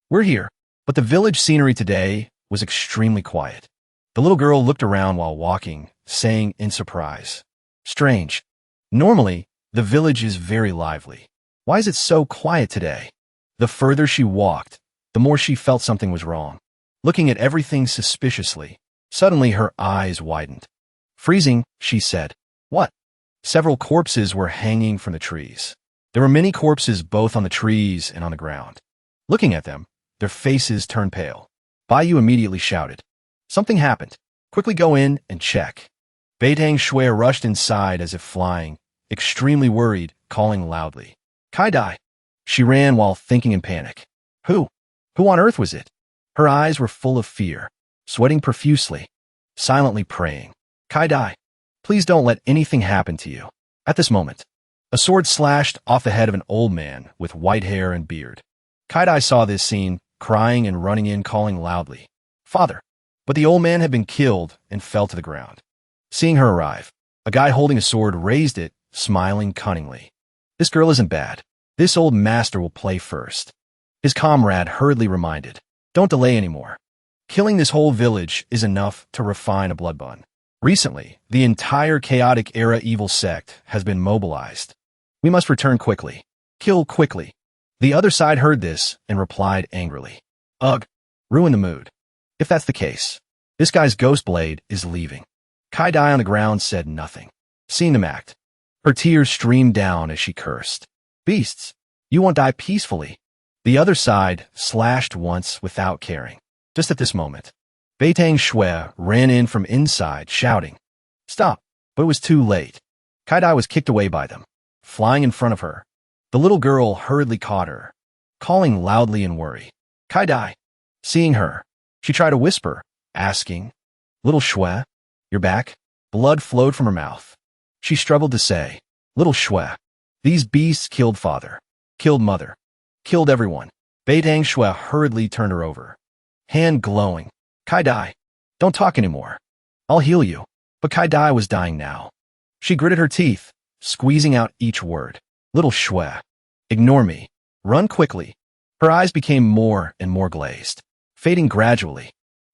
A: We're here, but the village scenery today was extremely quiet. The little girl looked around while walking, saying in surprise, "Strange. Normally, the village is very lively. Why is it so quiet today?" The further she walked, the more she felt something was wrong. Looking at everything suspiciously, suddenly her eyes widened. Freezing, she said, "What?" Several corpses were hanging from the trees. There were many corpses both on the trees and on the ground. Looking at them, their faces turned pale. Baiyu immediately shouted, "Something happened. Quickly go in and check." Beidang Shui rushed inside as if flying, extremely worried, calling loudly, "Kai Dai!" She ran while thinking in panic. Who on earth was it? Her eyes were full of fear, sweating profusely, silently praying, "Kai Dai, please don't let anything happen to you." At this moment, a sword slashed off the head of an old man with white hair and beard. Kai Dai saw this scene, crying and running in, calling loudly, "Father!" But the old man had been killed and fell to the ground. Seeing her arrive, a guy holding a sword raised it, smiling cunningly. "This girl isn't bad. This old master will play first." His comrade hurriedly reminded, "Don't delay anymore. Killing this whole village is enough to refine a blood bun." Recently, the entire chaotic era evil sect has been mobilized. We must return quickly. Kill quickly. The other side heard this and replied angrily, "Ugh, ruin the mood. If that's the case, this guy's ghost blade is leaving." Kai Dai on the ground said nothing. Seeing them act, her tears streamed down as she cursed. "Beasts, you won't die peacefully." The other side slashed once without caring. Just at this moment, Beidang Shui ran in from inside, shouting, "Stop!" But it was too late. Kai Dai was kicked away by them. Flying in front of her, the little girl hurriedly caught her, calling loudly in worry, "Kai Dai!" Seeing her, she tried to whisper, asking, "Little Shui, you're back?" Blood flowed from her mouth. She struggled to say, "Little Shui, these beasts killed father, killed mother, killed everyone. Beidang Shui hurriedly turned her over, hand glowing. Kai Dai, don't talk anymore. I'll heal you. But Kai Dai was dying now. She gritted her teeth, squeezing out each word. Little Shui, ignore me. Run quickly. Her eyes became more and more glazed, fading gradually.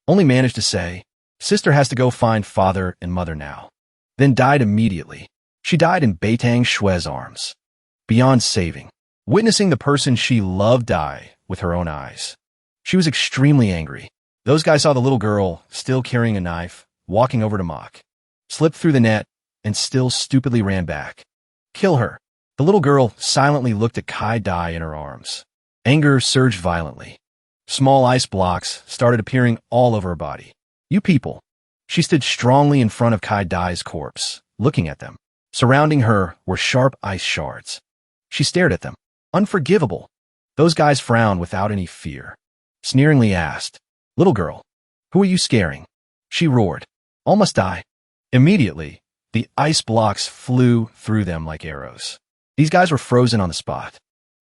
A: Only managed to say, sister has to go find father and mother now. Then died immediately. She died in Beitang Shui's arms. Beyond saving. Witnessing the person she loved die with her own eyes. She was extremely angry. Those guys saw the little girl, still carrying a knife, walking over to mock. Slipped through the net, and still stupidly ran back. Kill her. The little girl silently looked at Kai Dai in her arms. Anger surged violently. Small ice blocks started appearing all over her body. You people. She stood strongly in front of Kai Dai's corpse, looking at them. Surrounding her were sharp ice shards. She stared at them. Unforgivable. Those guys frowned without any fear. Sneeringly asked, little girl, who are you scaring? She roared. Almost die. Immediately, the ice blocks flew through them like arrows. These guys were frozen on the spot,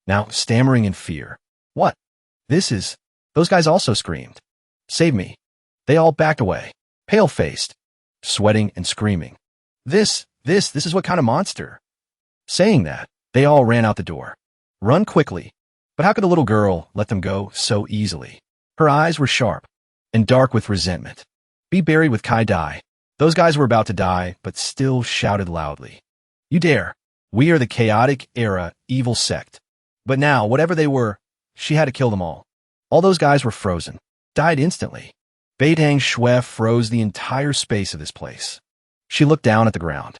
A: now stammering in fear. What? Those guys also screamed. Save me. They all backed away, pale-faced, sweating and screaming. This is what kind of monster? Saying that, they all ran out the door. Run quickly. But how could the little girl let them go so easily? Her eyes were sharp and dark with resentment. Be buried with Kai Dai. Those guys were about to die, but still shouted loudly. You dare. We are the chaotic era evil sect. But now, whatever they were, she had to kill them all. All those guys were frozen. Died instantly. Beidang Shui froze the entire space of this place. She looked down at the ground.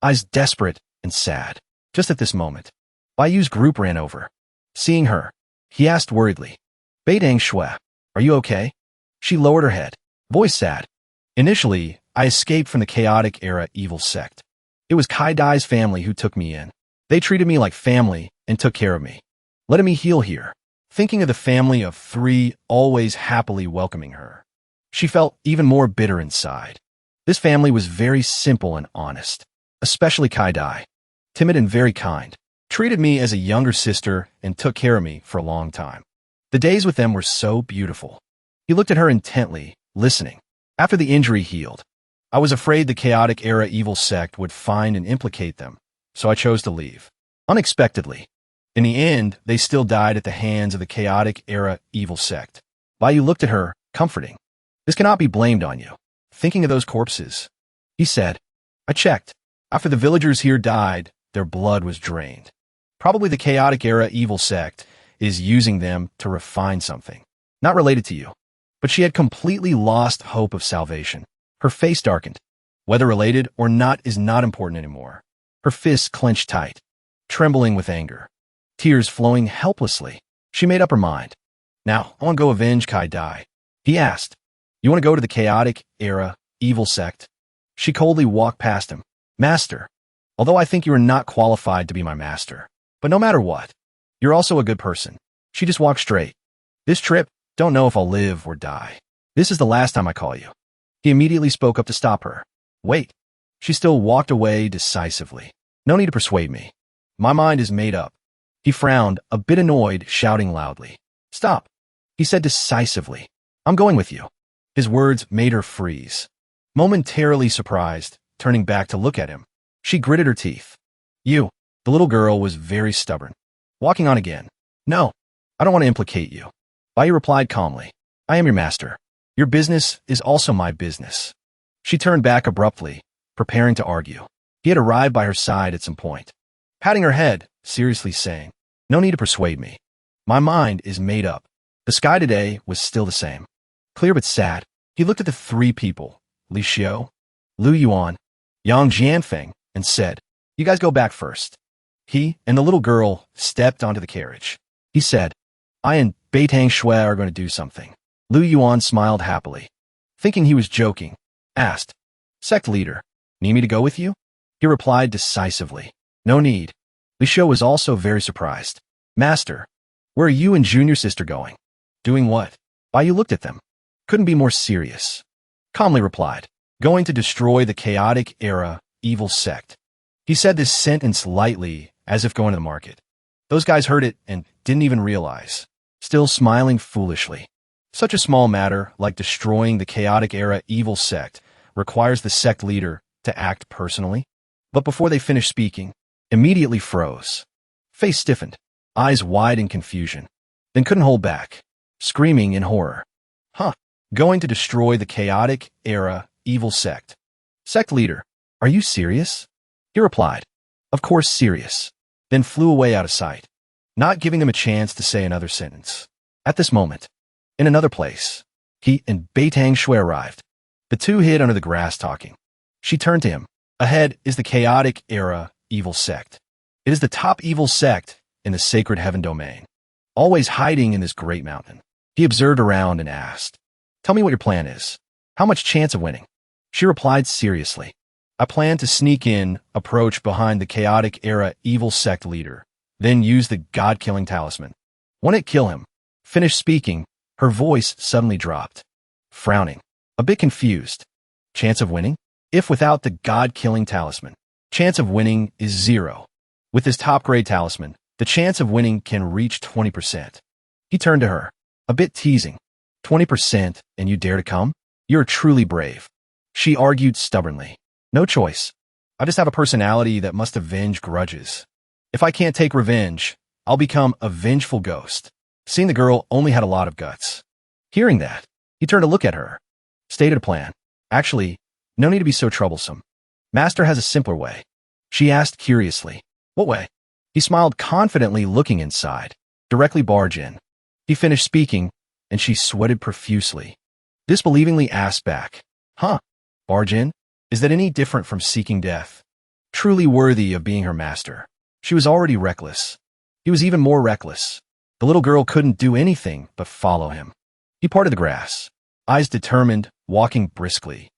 A: Eyes desperate and sad. Just at this moment, Bayu's group ran over. Seeing her, he asked worriedly, Beidang Shui, are you okay? She lowered her head, voice sad. Initially, I escaped from the chaotic era evil sect. It was Kai Dai's family who took me in. They treated me like family and took care of me, letting me heal here. Thinking of the family of three always happily welcoming her, she felt even more bitter inside. This family was very simple and honest, especially Kai Dai. Timid and very kind, treated me as a younger sister and took care of me for a long time. The days with them were so beautiful. He looked at her intently, listening. After the injury healed, I was afraid the chaotic era evil sect would find and implicate them, so I chose to leave. Unexpectedly. In the end, they still died at the hands of the chaotic era evil sect. Bayu looked at her, comforting. This cannot be blamed on you. Thinking of those corpses, he said, I checked. After the villagers here died, their blood was drained. Probably the chaotic era evil sect is using them to refine something. Not related to you. But she had completely lost hope of salvation. Her face darkened. Whether related or not is not important anymore. Her fists clenched tight, trembling with anger. Tears flowing helplessly. She made up her mind. Now, I want to go avenge Kai Dai. He asked, you want to go to the chaotic era evil sect? She coldly walked past him. Master, although I think you are not qualified to be my master, but no matter what, you're also a good person. She just walked straight. This trip, don't know if I'll live or die. This is the last time I call you. He immediately spoke up to stop her. Wait. She still walked away decisively. No need to persuade me. My mind is made up. He frowned, a bit annoyed, shouting loudly. Stop. He said decisively. I'm going with you. His words made her freeze. Momentarily surprised, turning back to look at him, she gritted her teeth. You. The little girl was very stubborn. Walking on again. No. I don't want to implicate you. Bayu replied calmly. I am your master. Your business is also my business. She turned back abruptly, preparing to argue. He had arrived by her side at some point, patting her head, seriously saying, no need to persuade me. My mind is made up. The sky today was still the same. Clear but sad. He looked at the three people, Li Xiu, Lu Yuan, Yang Jianfeng, and said, you guys go back first. He and the little girl stepped onto the carriage. He said, I and Beitang Shui are going to do something. Lu Yuan smiled happily. Thinking he was joking, asked, Sect leader, need me to go with you? He replied decisively, no need. Li Xiu was also very surprised. Master, where are you and junior sister going? Doing what? Bayu looked at them. Couldn't be more serious. Calmly replied, going to destroy the chaotic era evil sect. He said this sentence lightly, as if going to the market. Those guys heard it and didn't even realize. still smiling foolishly. Such a small matter, like destroying the chaotic era evil sect, requires the sect leader to act personally. But before they finished speaking, immediately froze. Face stiffened, eyes wide in confusion, then couldn't hold back, screaming in horror. Huh, going to destroy the chaotic era evil sect. Sect leader, are you serious? He replied, of course serious, then flew away out of sight, not giving them a chance to say another sentence. At this moment, in another place, he and Beitang Shui arrived. The two hid under the grass talking. She turned to him. Ahead is the chaotic era evil sect. It is the top evil sect in the sacred heaven domain, always hiding in this great mountain. He observed around and asked, tell me what your plan is. How much chance of winning? She replied seriously, I plan to sneak in, approach behind the chaotic era evil sect leader, then use the god-killing talisman. When it kill him, finished speaking, her voice suddenly dropped. Frowning, a bit confused. Chance of winning? If without the god-killing talisman, chance of winning is 0. With this top-grade talisman, the chance of winning can reach 20%. He turned to her, a bit teasing. 20% and you dare to come? You're truly brave. She argued stubbornly. No choice. I just have a personality that must avenge grudges. If I can't take revenge, I'll become a vengeful ghost. Seeing the girl only had a lot of guts. Hearing that, he turned to look at her. Stated a plan. Actually, no need to be so troublesome. Master has a simpler way. She asked curiously. What way? He smiled confidently, looking inside. Directly barge in. He finished speaking, and she sweated profusely. Disbelievingly asked back. Huh? Barge in? Is that any different from seeking death? Truly worthy of being her master. She was already reckless. He was even more reckless. The little girl couldn't do anything but follow him. He parted the grass, eyes determined, walking briskly,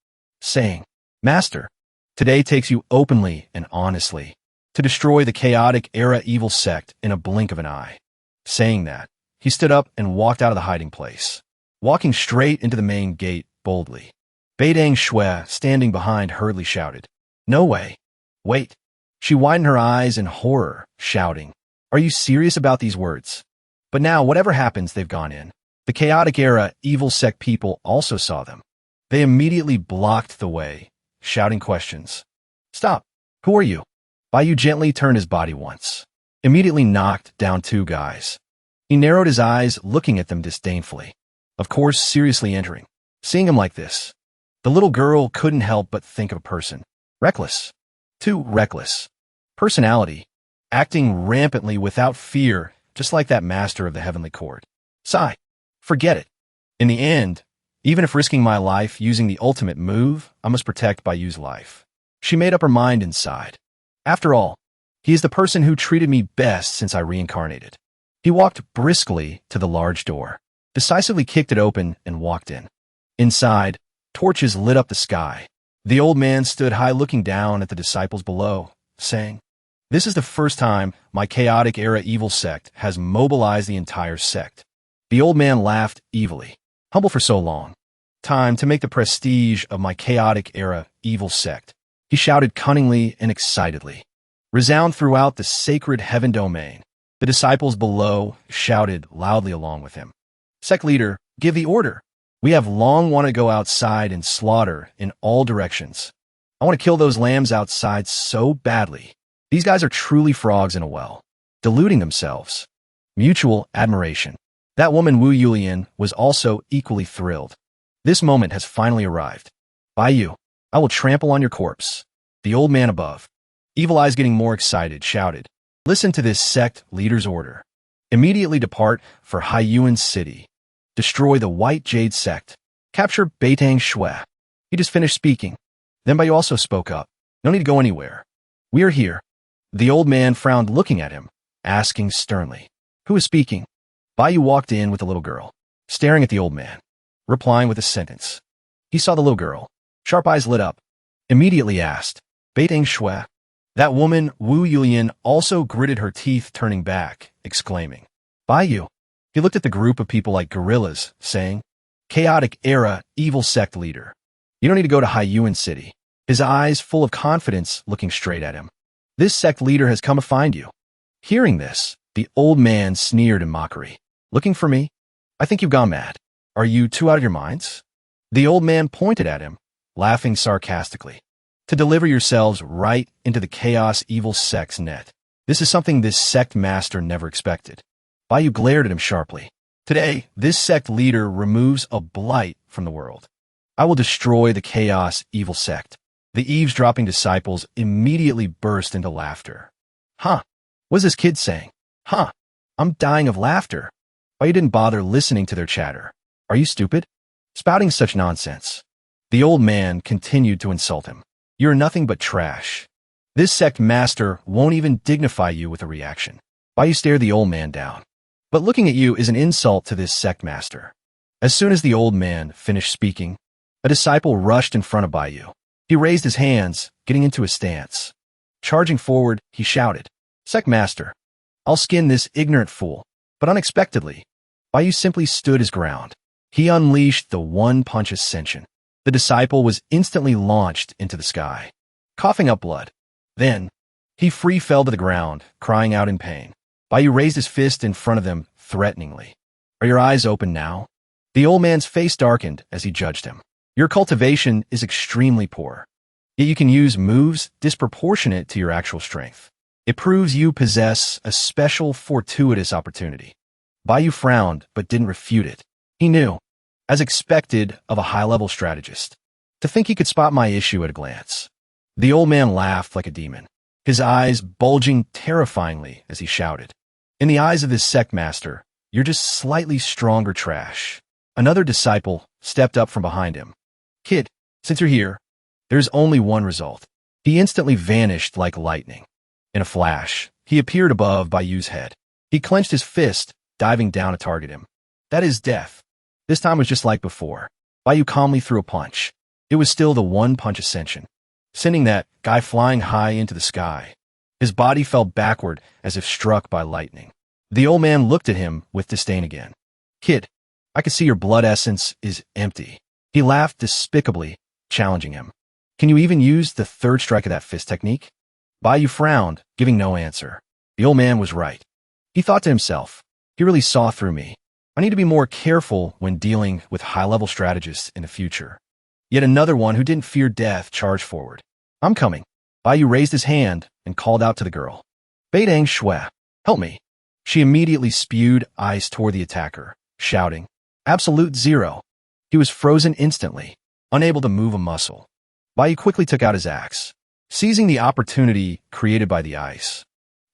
A: saying, Master, today takes you openly and honestly to destroy the chaotic era evil sect in a blink of an eye. Saying that, he stood up and walked out of the hiding place, walking straight into the main gate boldly. Beidang Shui, standing behind, hurriedly shouted, No way. Wait. She widened her eyes in horror, shouting, Are you serious about these words? But now, whatever happens, they've gone in. The chaotic era evil sect people also saw them. They immediately blocked the way, shouting questions. Stop. Who are you? Baiyu gently turned his body once, immediately knocked down two guys. He narrowed his eyes, looking at them disdainfully. Of course, seriously entering. Seeing him like this, the little girl couldn't help but think of a person. Reckless. Too reckless. Personality. Acting rampantly without fear, just like that master of the heavenly court. Sigh. Forget it. In the end, even if risking my life using the ultimate move, I must protect Baiyu's life. She made up her mind inside. After all, he is the person who treated me best since I reincarnated. He walked briskly to the large door, decisively kicked it open, and walked in. Inside, torches lit up the sky. The old man stood high, looking down at the disciples below, saying, This is the first time my chaotic era evil sect has mobilized the entire sect. The old man laughed evilly. Humble for so long. Time to make the prestige of my chaotic era evil sect. He shouted cunningly and excitedly. Resound throughout the sacred heaven domain. The disciples below shouted loudly along with him. Sect leader, give the order. We have long wanted to go outside and slaughter in all directions. I want to kill those lambs outside so badly. These guys are truly frogs in a well, deluding themselves. Mutual admiration. That woman Wu Yulian was also equally thrilled. This moment has finally arrived. Baiyu, I will trample on your corpse. The old man above, Evil Eyes getting more excited, shouted, Listen to this sect leader's order. Immediately depart for Haiyuan City. Destroy the White Jade sect. Capture Beitang Shui. He just finished speaking. Then Baiyu also spoke up. No need to go anywhere. We are here. The old man frowned, looking at him, asking sternly, Who is speaking? Baiyu walked in with the little girl, staring at the old man, replying with a sentence. He saw the little girl. Sharp eyes lit up. Immediately asked, Beitang Shui. That woman, Wu Yulian, also gritted her teeth, turning back, exclaiming, Baiyu. He looked at the group of people like gorillas, saying, Chaotic era evil sect leader. You don't need to go to Haiyuan City. His eyes full of confidence, looking straight at him. This sect leader has come to find you. Hearing this, the old man sneered in mockery. Looking for me? I think you've gone mad. Are you two out of your minds? The old man pointed at him, laughing sarcastically. To deliver yourselves right into the chaos evil sect's net. This is something this sect master never expected. Bayu glared at him sharply. Today, this sect leader removes a blight from the world. I will destroy the chaos evil sect. The eavesdropping disciples immediately burst into laughter. Huh? What's this kid saying? Huh? I'm dying of laughter. Bayu didn't bother listening to their chatter. Are you stupid? Spouting such nonsense. The old man continued to insult him. You're nothing but trash. This sect master won't even dignify you with a reaction. Bayu stared the old man down. But looking at you is an insult to this sect master. As soon as the old man finished speaking, a disciple rushed in front of Bayu. He raised his hands, getting into a stance. Charging forward, he shouted, Sect master, I'll skin this ignorant fool. But unexpectedly, Bayu simply stood his ground. He unleashed the one-punch ascension. The disciple was instantly launched into the sky, coughing up blood. Then, he free fell to the ground, crying out in pain. Bayu raised his fist in front of them threateningly. Are your eyes open now? The old man's face darkened as he judged him. Your cultivation is extremely poor, yet you can use moves disproportionate to your actual strength. It proves you possess a special fortuitous opportunity. Bayu frowned but didn't refute it. He knew, as expected of a high-level strategist, to think he could spot my issue at a glance. The old man laughed like a demon, his eyes bulging terrifyingly as he shouted. In the eyes of this sect master, you're just slightly stronger trash. Another disciple stepped up from behind him. Kid, since you're here, there's only one result. He instantly vanished like lightning. In a flash, he appeared above Bayu's head. He clenched his fist, diving down to target him. That is death. This time was just like before. Bayu calmly threw a punch. It was still the one-punch ascension, sending that guy flying high into the sky. His body fell backward as if struck by lightning. The old man looked at him with disdain again. Kid, I can see your blood essence is empty. He laughed despicably, challenging him. Can you even use the third strike of that fist technique? Bayu frowned, giving no answer. The old man was right. He thought to himself, he really saw through me. I need to be more careful when dealing with high-level strategists in the future. Yet another one who didn't fear death charged forward. I'm coming. Bayu raised his hand and called out to the girl. Beidang Shui, help me. She immediately spewed ice toward the attacker, shouting, Absolute zero. He was frozen instantly, unable to move a muscle. Bayu quickly took out his axe, seizing the opportunity created by the ice.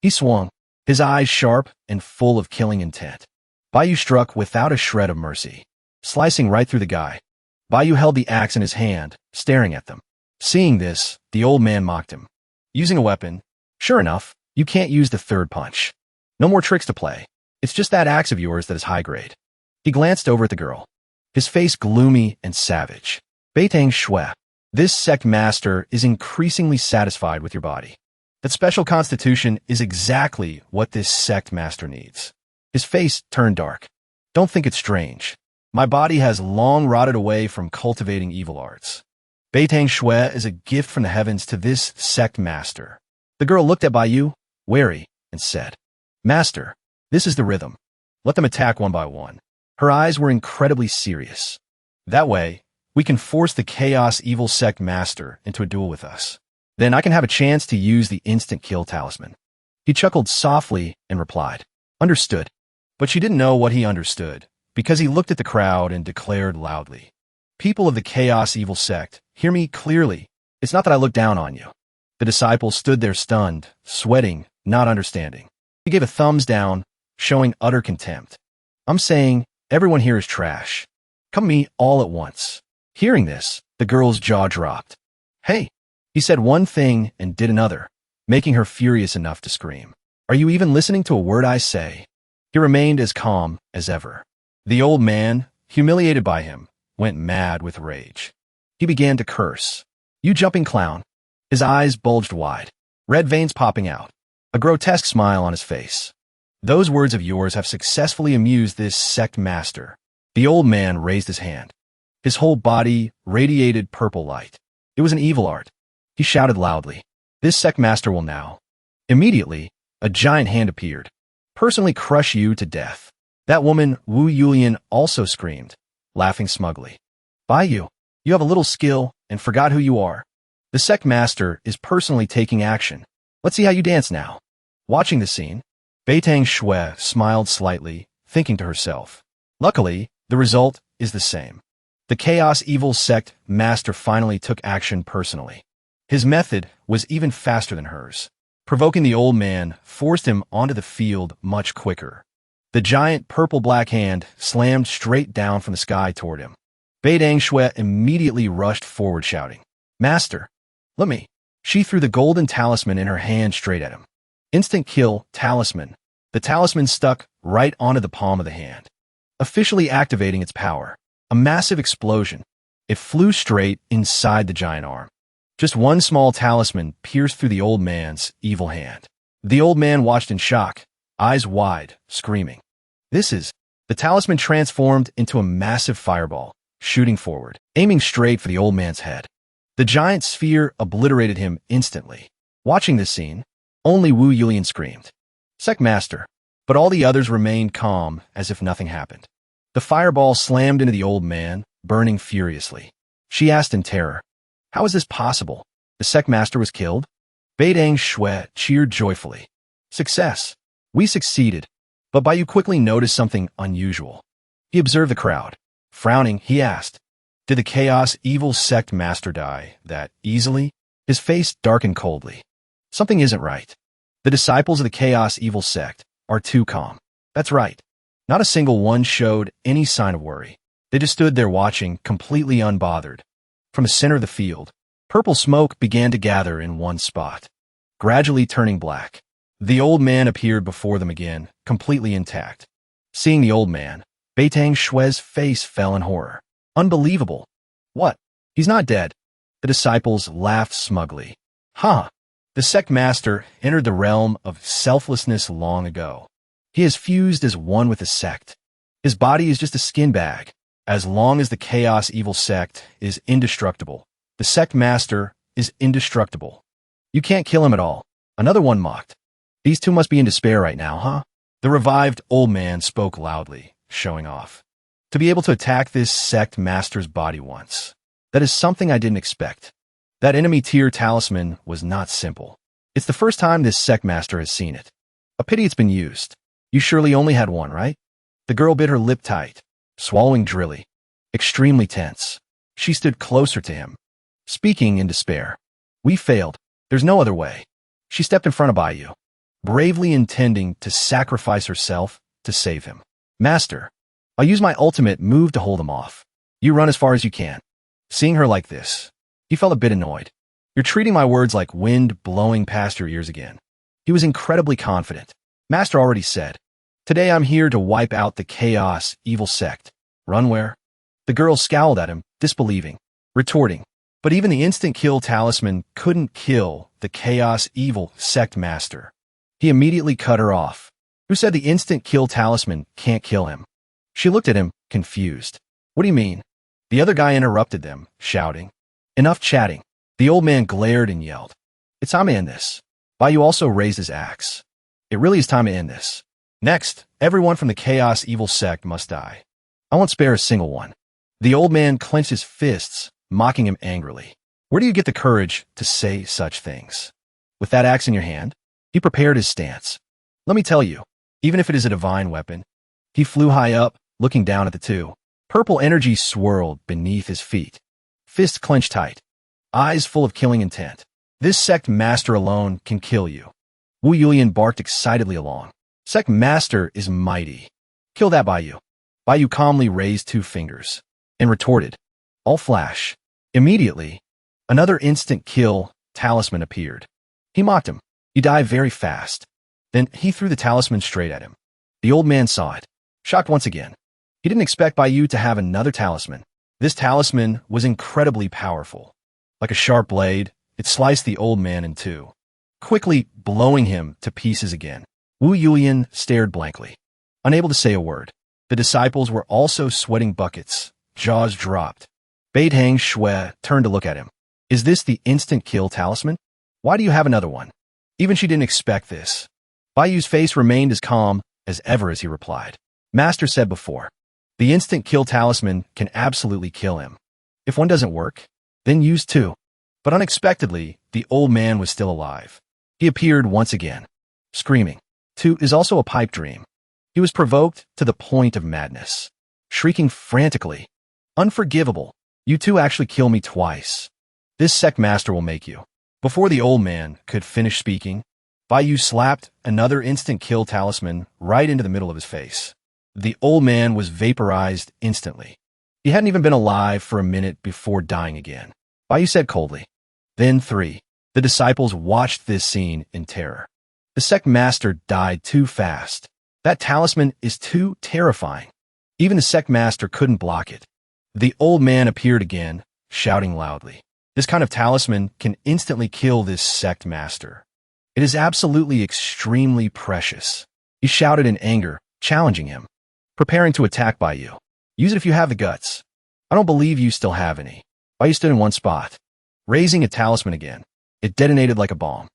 A: He swung, his eyes sharp and full of killing intent. Bayu struck without a shred of mercy, slicing right through the guy. Bayu held the axe in his hand, staring at them. Seeing this, the old man mocked him. Using a weapon? Sure enough, you can't use the third punch. No more tricks to play. It's just that axe of yours that is high grade. He glanced over at the girl, his face gloomy and savage. Beitang Shui, this sect master is increasingly satisfied with your body. That special constitution is exactly what this sect master needs. His face turned dark. Don't think it's strange. My body has long rotted away from cultivating evil arts. Beitang Shui is a gift from the heavens to this sect master. The girl looked at Bayu, wary, and said, Master, this is the rhythm. Let them attack one by one. Her eyes were incredibly serious. That way, we can force the chaos evil sect master into a duel with us. Then I can have a chance to use the instant kill talisman. He chuckled softly and replied, Understood. But she didn't know what he understood, because he looked at the crowd and declared loudly, People of the chaos evil sect, hear me clearly. It's not that I look down on you. The disciples stood there stunned, sweating, not understanding. He gave a thumbs down, showing utter contempt. I'm saying, everyone here is trash. Come to me all at once. Hearing this, the girl's jaw dropped. Hey, he said one thing and did another, making her furious enough to scream. Are you even listening to a word I say? He remained as calm as ever. The old man, humiliated by him, went mad with rage. He began to curse. You jumping clown. His eyes bulged wide, red veins popping out, a grotesque smile on his face. Those words of yours have successfully amused this sect master. The old man raised his hand. His whole body radiated purple light. It was an evil art. He shouted loudly, This sect master will now. Immediately, a giant hand appeared, personally crush you to death. That woman, Wu Yulian, also screamed, laughing smugly. Baiyu, you have a little skill and forgot who you are. The Sect Master is personally taking action. Let's see how you dance now. Watching the scene, Beitang Shui smiled slightly, thinking to herself. Luckily, the result is the same. The Chaos Evil Sect Master finally took action personally. His method was even faster than hers. Provoking the old man forced him onto the field much quicker. The giant purple-black hand slammed straight down from the sky toward him. Beitang Shui immediately rushed forward shouting, Master, let me. She threw the golden talisman in her hand straight at him. Instant kill talisman. The talisman stuck right onto the palm of the hand, officially activating its power. A massive explosion. It flew straight inside the giant arm. Just one small talisman pierced through the old man's evil hand. The old man watched in shock, eyes wide, screaming. The talisman transformed into a massive fireball, shooting forward, aiming straight for the old man's head. The giant sphere obliterated him instantly. Watching this scene, only Wu Yulian screamed, Sect Master, but all the others remained calm as if nothing happened. The fireball slammed into the old man, burning furiously. She asked in terror, how is this possible? The Sect Master was killed? Beitang Shui cheered joyfully. Success! We succeeded. But Baiyu quickly noticed something unusual. He observed the crowd. Frowning, he asked, did the Chaos Evil Sect Master die that easily? His face darkened coldly. Something isn't right. The disciples of the Chaos Evil Sect are too calm. That's right. Not a single one showed any sign of worry. They just stood there watching, completely unbothered. From the center of the field, purple smoke began to gather in one spot, gradually turning black. The old man appeared before them again, completely intact. Seeing the old man, Beitang Shui's face fell in horror. Unbelievable. What? He's not dead. The disciples laughed smugly. Huh. The Sect Master entered the realm of selflessness long ago. He has fused as one with the Sect. His body is just a skin bag. As long as the Chaos Evil Sect is indestructible, the Sect Master is indestructible. You can't kill him at all. Another one mocked. These two must be in despair right now, huh? The revived old man spoke loudly, showing off. To be able to attack this Sect Master's body once. That is something I didn't expect. That enemy tier talisman was not simple. It's the first time this Sect Master has seen it. A pity it's been used. You surely only had one, right? The girl bit her lip tight, swallowing drilly. Extremely tense. She stood closer to him, speaking in despair. We failed. There's no other way. She stepped in front of Baiyu, bravely intending to sacrifice herself to save him. Master, I'll use my ultimate move to hold him off. You run as far as you can. Seeing her like this, he felt a bit annoyed. You're treating my words like wind blowing past your ears again. He was incredibly confident. Master already said, today I'm here to wipe out the Chaos Evil Sect. Run where? The girl scowled at him, disbelieving, retorting. But even the instant kill talisman couldn't kill the Chaos Evil Sect Master. He immediately cut her off. Who said the instant kill talisman can't kill him? She looked at him, confused. What do you mean? The other guy interrupted them, shouting. Enough chatting. The old man glared and yelled. It's time to end this. Baiyu also raised his axe. It really is time to end this. Next, everyone from the Chaos Evil Sect must die. I won't spare a single one. The old man clenched his fists, mocking him angrily. Where do you get the courage to say such things? With that axe in your hand, he prepared his stance. Let me tell you, even if it is a divine weapon, he flew high up, looking down at the two. Purple energy swirled beneath his feet. Fists clenched tight, eyes full of killing intent. This Sect Master alone can kill you. Wu Yulian barked excitedly along. Sect Master is mighty. Kill that Baiyu. Baiyu calmly raised two fingers and retorted. All flash. Immediately, another instant kill talisman appeared. He mocked him. You die very fast. Then he threw the talisman straight at him. The old man saw it, shocked once again. He didn't expect Baiyu to have another talisman. This talisman was incredibly powerful. Like a sharp blade, it sliced the old man in two, quickly blowing him to pieces again. Wu Yulian stared blankly, unable to say a word. The disciples were also sweating buckets, jaws dropped. Beitang Shui turned to look at him. Is this the instant kill talisman? Why do you have another one? Even she didn't expect this. Baiyu's face remained as calm as ever as he replied. Master said before. The instant kill talisman can absolutely kill him. If one doesn't work, then use two. But unexpectedly, the old man was still alive. He appeared once again, screaming. Two is also a pipe dream. He was provoked to the point of madness, shrieking frantically. Unforgivable. You two actually kill me twice. This Sect master will make you. Before the old man could finish speaking, Baiyu slapped another instant kill talisman right into the middle of his face. The old man was vaporized instantly. He hadn't even been alive for a minute before dying again. Baiyu said coldly. Then three. The disciples watched this scene in terror. The Sect master died too fast. That talisman is too terrifying. Even the Sect master couldn't block it. The old man appeared again, shouting loudly. This kind of talisman can instantly kill this Sect master. It is absolutely extremely precious. He shouted in anger, challenging him. Preparing to attack Baiyu. Use it if you have the guts. I don't believe you still have any. Baiyu stood in one spot, raising a talisman again. It detonated like a bomb,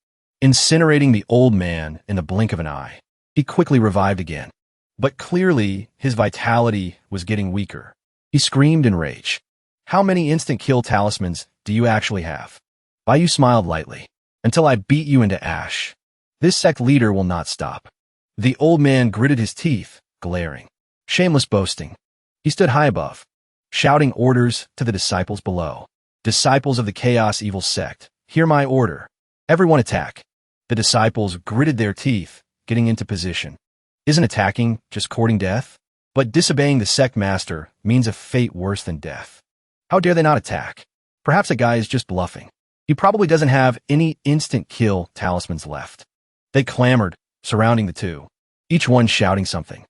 A: incinerating the old man in the blink of an eye. He quickly revived again. But clearly, his vitality was getting weaker. He screamed in rage. How many instant kill talismans do you actually have? Baiyu smiled lightly. Until I beat you into ash. This Sect leader will not stop. The old man gritted his teeth, glaring. Shameless boasting. He stood high above, shouting orders to the disciples below. Disciples of the Chaos Evil Sect, hear my order. Everyone attack. The disciples gritted their teeth, getting into position. Isn't attacking just courting death? But disobeying the Sect master means a fate worse than death. How dare they not attack? Perhaps a guy is just bluffing. He probably doesn't have any instant kill talismans left. They clamored, surrounding the two, each one shouting something.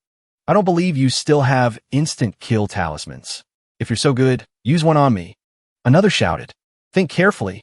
A: I don't believe you still have instant kill talismans. If you're so good, use one on me. Another shouted. Think carefully.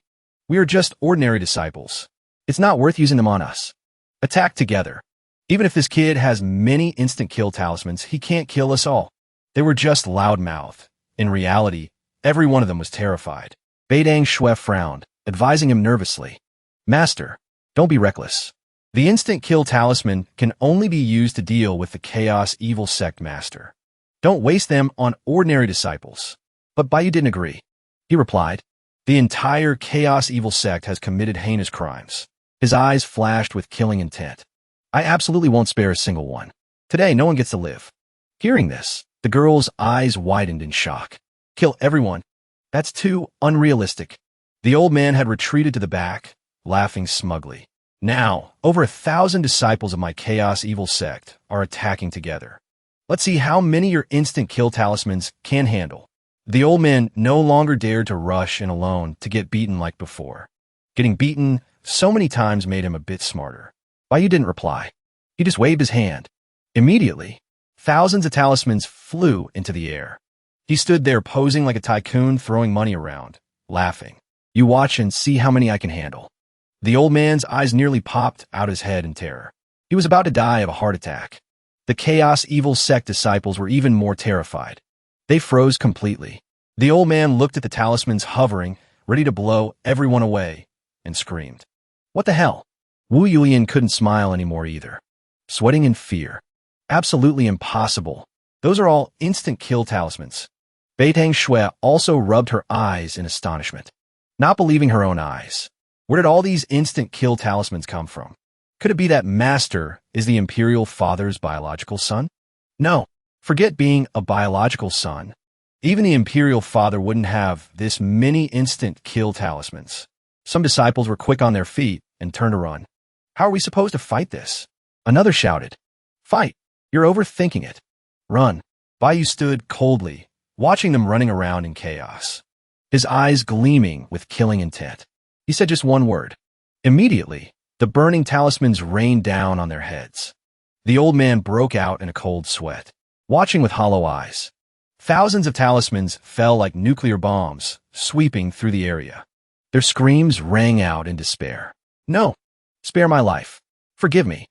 A: We are just ordinary disciples. It's not worth using them on us. Attack together. Even if this kid has many instant kill talismans, he can't kill us all. They were just loudmouthed. In reality, every one of them was terrified. Beidang Shui frowned, advising him nervously. Master, don't be reckless. The instant kill talisman can only be used to deal with the Chaos Evil Sect master. Don't waste them on ordinary disciples. But Baiyu didn't agree. He replied, the entire Chaos Evil Sect has committed heinous crimes. His eyes flashed with killing intent. I absolutely won't spare a single one. Today, no one gets to live. Hearing this, the girl's eyes widened in shock. Kill everyone. That's too unrealistic. The old man had retreated to the back, laughing smugly. Now, over 1,000 disciples of my Chaos Evil Sect are attacking together. Let's see how many your instant kill talismans can handle. The old man no longer dared to rush in alone to get beaten like before. Getting beaten so many times made him a bit smarter. Baiyu didn't reply. He just waved his hand. Immediately, thousands of talismans flew into the air. He stood there posing like a tycoon throwing money around, laughing. You watch and see how many I can handle. The old man's eyes nearly popped out his head in terror. He was about to die of a heart attack. The Chaos Evil Sect disciples were even more terrified. They froze completely. The old man looked at the talismans hovering, ready to blow everyone away, and screamed. What the hell? Wu Yulian couldn't smile anymore either. Sweating in fear. Absolutely impossible. Those are all instant kill talismans. Beitang Shui also rubbed her eyes in astonishment, not believing her own eyes. Where did all these instant kill talismans come from? Could it be that Master is the Imperial Father's biological son? No, forget being a biological son. Even the Imperial Father wouldn't have this many instant kill talismans. Some disciples were quick on their feet and turned to run. How are we supposed to fight this? Another shouted. Fight! You're overthinking it. Run. Baiyu stood coldly, watching them running around in chaos, his eyes gleaming with killing intent. He said just one word. Immediately, the burning talismans rained down on their heads. The old man broke out in a cold sweat, watching with hollow eyes. Thousands of talismans fell like nuclear bombs, sweeping through the area. Their screams rang out in despair. No, spare my life. Forgive me.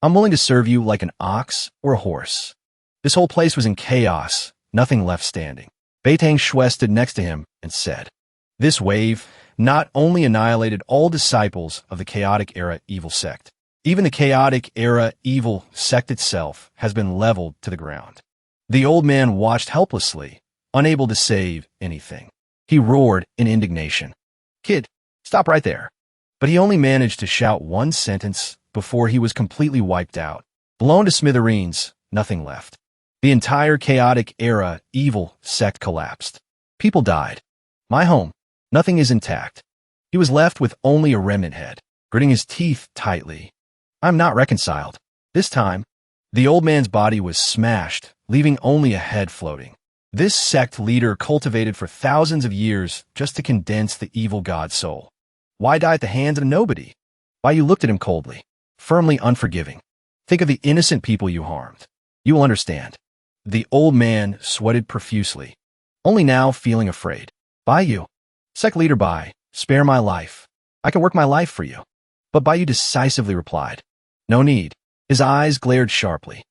A: I'm willing to serve you like an ox or a horse. This whole place was in chaos, nothing left standing. Beitang Shui stood next to him and said, this wave not only annihilated all disciples of the chaotic era evil sect, Even the chaotic era evil sect itself has been leveled to the ground. The old man watched helplessly, unable to save anything. He roared in indignation. "Kid, stop right there." But he only managed to shout one sentence before he was completely wiped out. Blown to smithereens, nothing left. The entire chaotic era evil sect collapsed. People died. My home, nothing is intact. He was left with only a remnant head, gritting his teeth tightly. I'm not reconciled. This time, the old man's body was smashed, leaving only a head floating. This sect leader cultivated for thousands of years just to condense the evil god's soul. Why die at the hands of nobody? Why you looked at him coldly, firmly unforgiving. Think of the innocent people you harmed. You will understand. The old man sweated profusely, only now feeling afraid. Bayou, sect leader Bai, spare my life. I can work my life for you. But Bayou decisively replied, no need. His eyes glared sharply,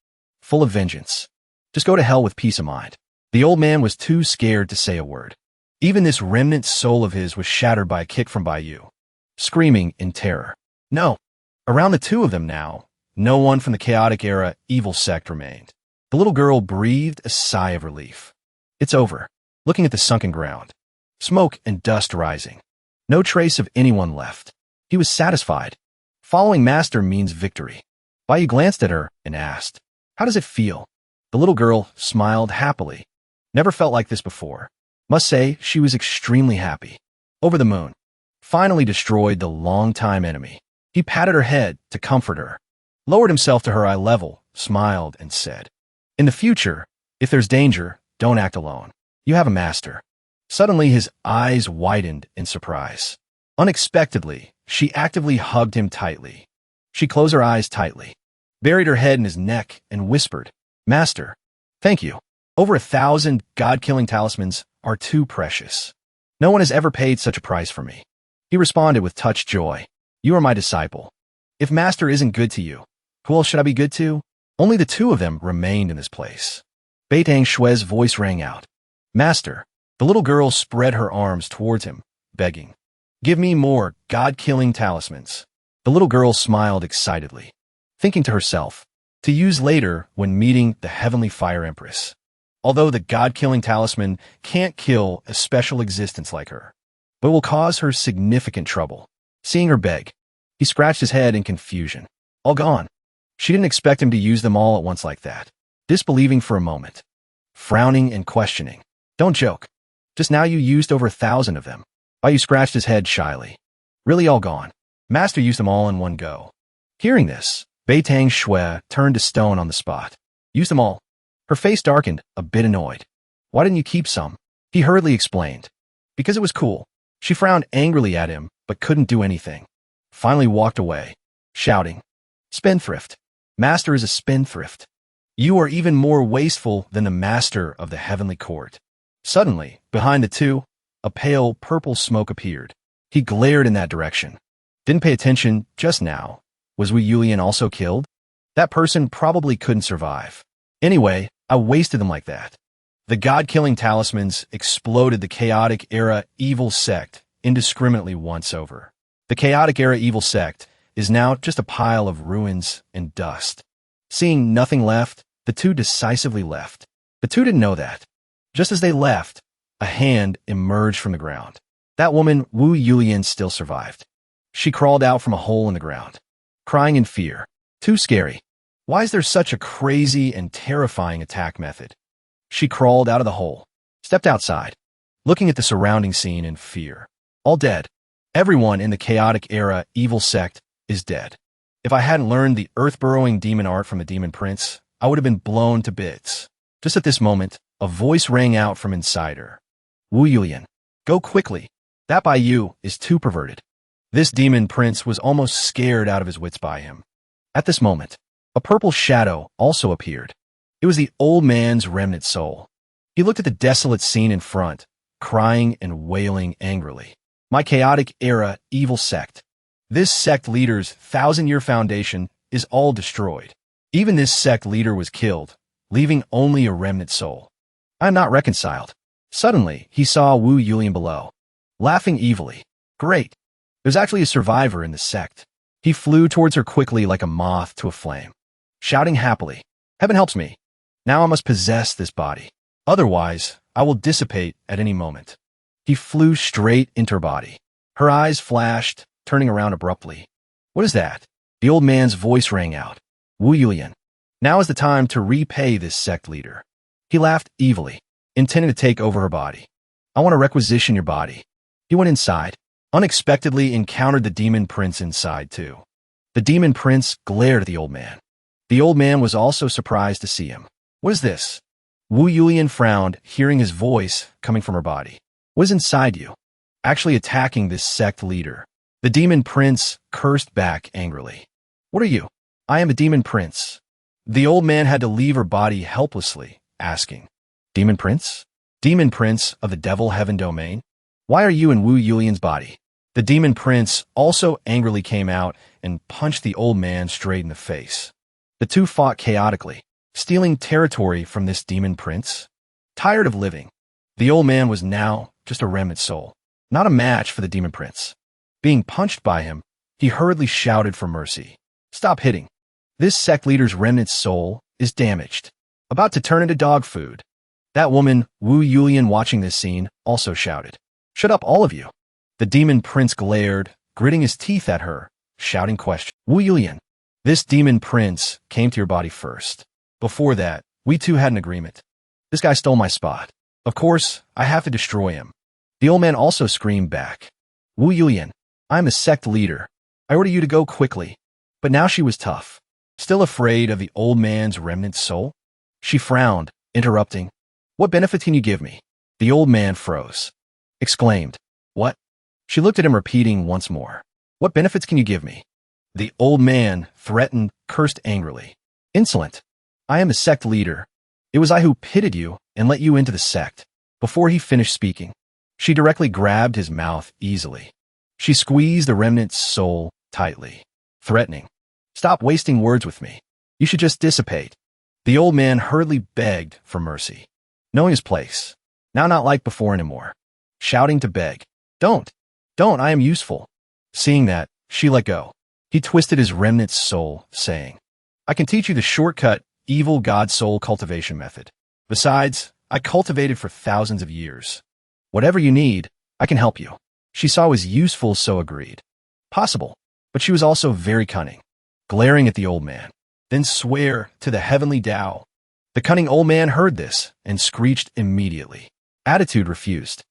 A: full of vengeance. Just go to hell with peace of mind. The old man was too scared to say a word. Even this remnant soul of his was shattered by a kick from Bayou, screaming in terror. No. Around the two of them now, no one from the chaotic era evil sect remained. The little girl breathed a sigh of relief. It's over. Looking at the sunken ground, smoke and dust rising. No trace of anyone left. He was satisfied. Following master means victory. Bayou glanced at her and asked, how does it feel? The little girl smiled happily. Never felt like this before. Must say she was extremely happy. Over the moon. Finally destroyed the longtime enemy. He patted her head to comfort her, lowered himself to her eye level, smiled, and said, in the future, if there's danger, don't act alone. You have a master. Suddenly his eyes widened in surprise. Unexpectedly, she actively hugged him tightly. She closed her eyes tightly, buried her head in his neck, and whispered, Master, thank you. Over 1,000 god-killing talismans are too precious. No one has ever paid such a price for me. He responded with touched joy. You are my disciple. If Master isn't good to you, who else should I be good to? Only the two of them remained in this place. Beitang Shue's voice rang out. Master. The little girl spread her arms towards him, begging. Give me more god-killing talismans. The little girl smiled excitedly, thinking to herself, to use later when meeting the Heavenly Fire Empress. Although the god-killing talisman can't kill a special existence like her, but will cause her significant trouble. Seeing her beg, he scratched his head in confusion. All gone. She didn't expect him to use them all at once like that. Disbelieving for a moment, frowning and questioning. Don't joke. Just now you used over 1,000 of them. Bayou scratched his head shyly. Really all gone. Master used them all in one go. Hearing this, Beitang Shui turned to stone on the spot. Used them all. Her face darkened, a bit annoyed. Why didn't you keep some? He hurriedly explained. Because it was cool. She frowned angrily at him, but couldn't do anything. Finally walked away, shouting, Spendthrift. Master is a spendthrift. You are even more wasteful than the master of the heavenly court. Suddenly, behind the two, a pale purple smoke appeared. He glared in that direction. Didn't pay attention just now. Was Wu Yulian also killed? That person probably couldn't survive. Anyway, I wasted them like that. The god-killing talismans exploded the chaotic era evil sect indiscriminately once over. The chaotic era evil sect is now just a pile of ruins and dust. Seeing nothing left, the two decisively left. The two didn't know that. Just as they left, a hand emerged from the ground. That woman, Wu Yulian, still survived. She crawled out from a hole in the ground, crying in fear. Too scary. Why is there such a crazy and terrifying attack method? She crawled out of the hole, stepped outside, looking at the surrounding scene in fear. All dead. Everyone in the chaotic era evil sect is dead. If I hadn't learned the earth-burrowing demon art from the demon prince, I would have been blown to bits. Just at this moment, a voice rang out from inside her. Wu Yulian, go quickly. That Bayou is too perverted. This demon prince was almost scared out of his wits by him. At this moment, a purple shadow also appeared. It was the old man's remnant soul. He looked at the desolate scene in front, crying and wailing angrily. My chaotic era evil sect. This sect leader's 1,000-year foundation is all destroyed. Even this sect leader was killed, leaving only a remnant soul. I am not reconciled. Suddenly, he saw Wu Yulian below, laughing evilly. Great. There's actually a survivor in the sect. He flew towards her quickly like a moth to a flame, shouting happily, "Heaven helps me. Now I must possess this body. Otherwise, I will dissipate at any moment." He flew straight into her body. Her eyes flashed, turning around abruptly. "What is that?" The old man's voice rang out. "Wu Yulian. Now is the time to repay this sect leader." He laughed evilly, intending to take over her body. "I want to requisition your body." He went inside, unexpectedly encountered the demon prince inside too. The demon prince glared at the old man. The old man was also surprised to see him. "What is this?" Wu Yulian frowned, hearing his voice coming from her body. "What is inside you?" "Actually attacking this sect leader." The demon prince cursed back angrily. "What are you?" "I am a demon prince." The old man had to leave her body helplessly, asking, "Demon prince? Demon prince of the devil heaven domain? Why are you in Wu Yulian's body?" The demon prince also angrily came out and punched the old man straight in the face. The two fought chaotically, stealing territory from this demon prince. Tired of living, the old man was now just a remnant soul, not a match for the demon prince. Being punched by him, he hurriedly shouted for mercy. "Stop hitting. This sect leader's remnant soul is damaged, about to turn into dog food." That woman, Wu Yulian, watching this scene, also shouted, "Shut up, all of you." The demon prince glared, gritting his teeth at her, shouting questions. "Wu Yulian, this demon prince came to your body first. Before that, we two had an agreement. This guy stole my spot. Of course, I have to destroy him." The old man also screamed back, "Wu Yulian, I am a sect leader. I order you to go quickly." But now she was tough, still afraid of the old man's remnant soul. She frowned, interrupting, "What benefit can you give me?" The old man froze, exclaimed, "What?" She looked at him, repeating once more, "What benefits can you give me?" The old man threatened, cursed angrily, "Insolent! I am a sect leader. It was I who pitted you and let you into the sect." Before he finished speaking, she directly grabbed his mouth easily. She squeezed the remnant soul tightly, threatening, "Stop wasting words with me. You should just dissipate." The old man hurriedly begged for mercy, knowing his place, now not like before anymore, shouting to beg, Don't, I am useful." Seeing that, she let go. He twisted his remnant soul, saying, "I can teach you the shortcut evil god soul cultivation method. Besides, I cultivated for thousands of years. Whatever you need, I can help you." She saw was useful, so agreed. Possible, but she was also very cunning, glaring at the old man. "Then swear to the heavenly Tao." The cunning old man heard this and screeched immediately. Attitude refused.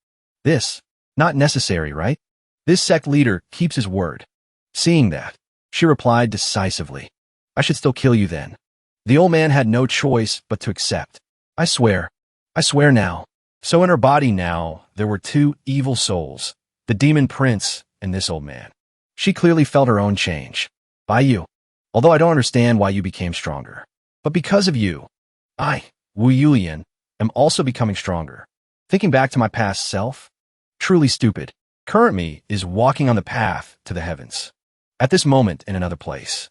A: "This, not necessary, right? This sect leader keeps his word." Seeing that, she replied decisively, "I should still kill you then." The old man had no choice but to accept. I swear now." So in her body now, there were two evil souls, the demon prince and this old man. She clearly felt her own change. "By you. Although I don't understand why you became stronger. But because of you, I, Wu Yulian, am also becoming stronger. Thinking back to my past self? Truly stupid. Current me is walking on the path to the heavens." At this moment, in another place,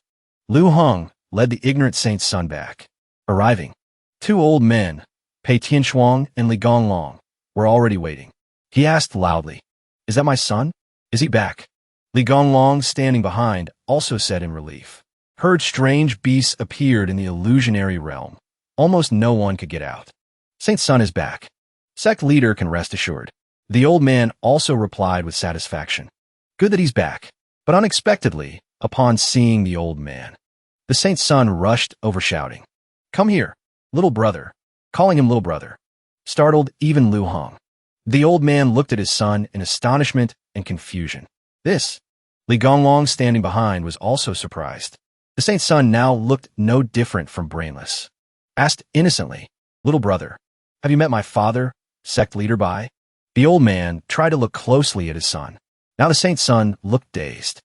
A: Lu Heng led the ignorant saint's son back. Arriving, two old men, Pei Tianshuang and Li Gonglong, were already waiting. He asked loudly, "Is that my son? Is he back?" Li Gonglong, standing behind, also said in relief. Heard strange beasts appeared in the illusionary realm. Almost no one could get out. "Saint's son is back. Sect leader can rest assured." The old man also replied with satisfaction. "Good that he's back." But unexpectedly, upon seeing the old man, the saint's son rushed over, shouting, "Come here, little brother," calling him little brother. Startled even Lu Heng. The old man looked at his son in astonishment and confusion. This, Li Gonglong, standing behind, was also surprised. The saint's son now looked no different from brainless. Asked innocently, "Little brother, have you met my father, sect leader Bai?" The old man tried to look closely at his son. Now the saint's son looked dazed,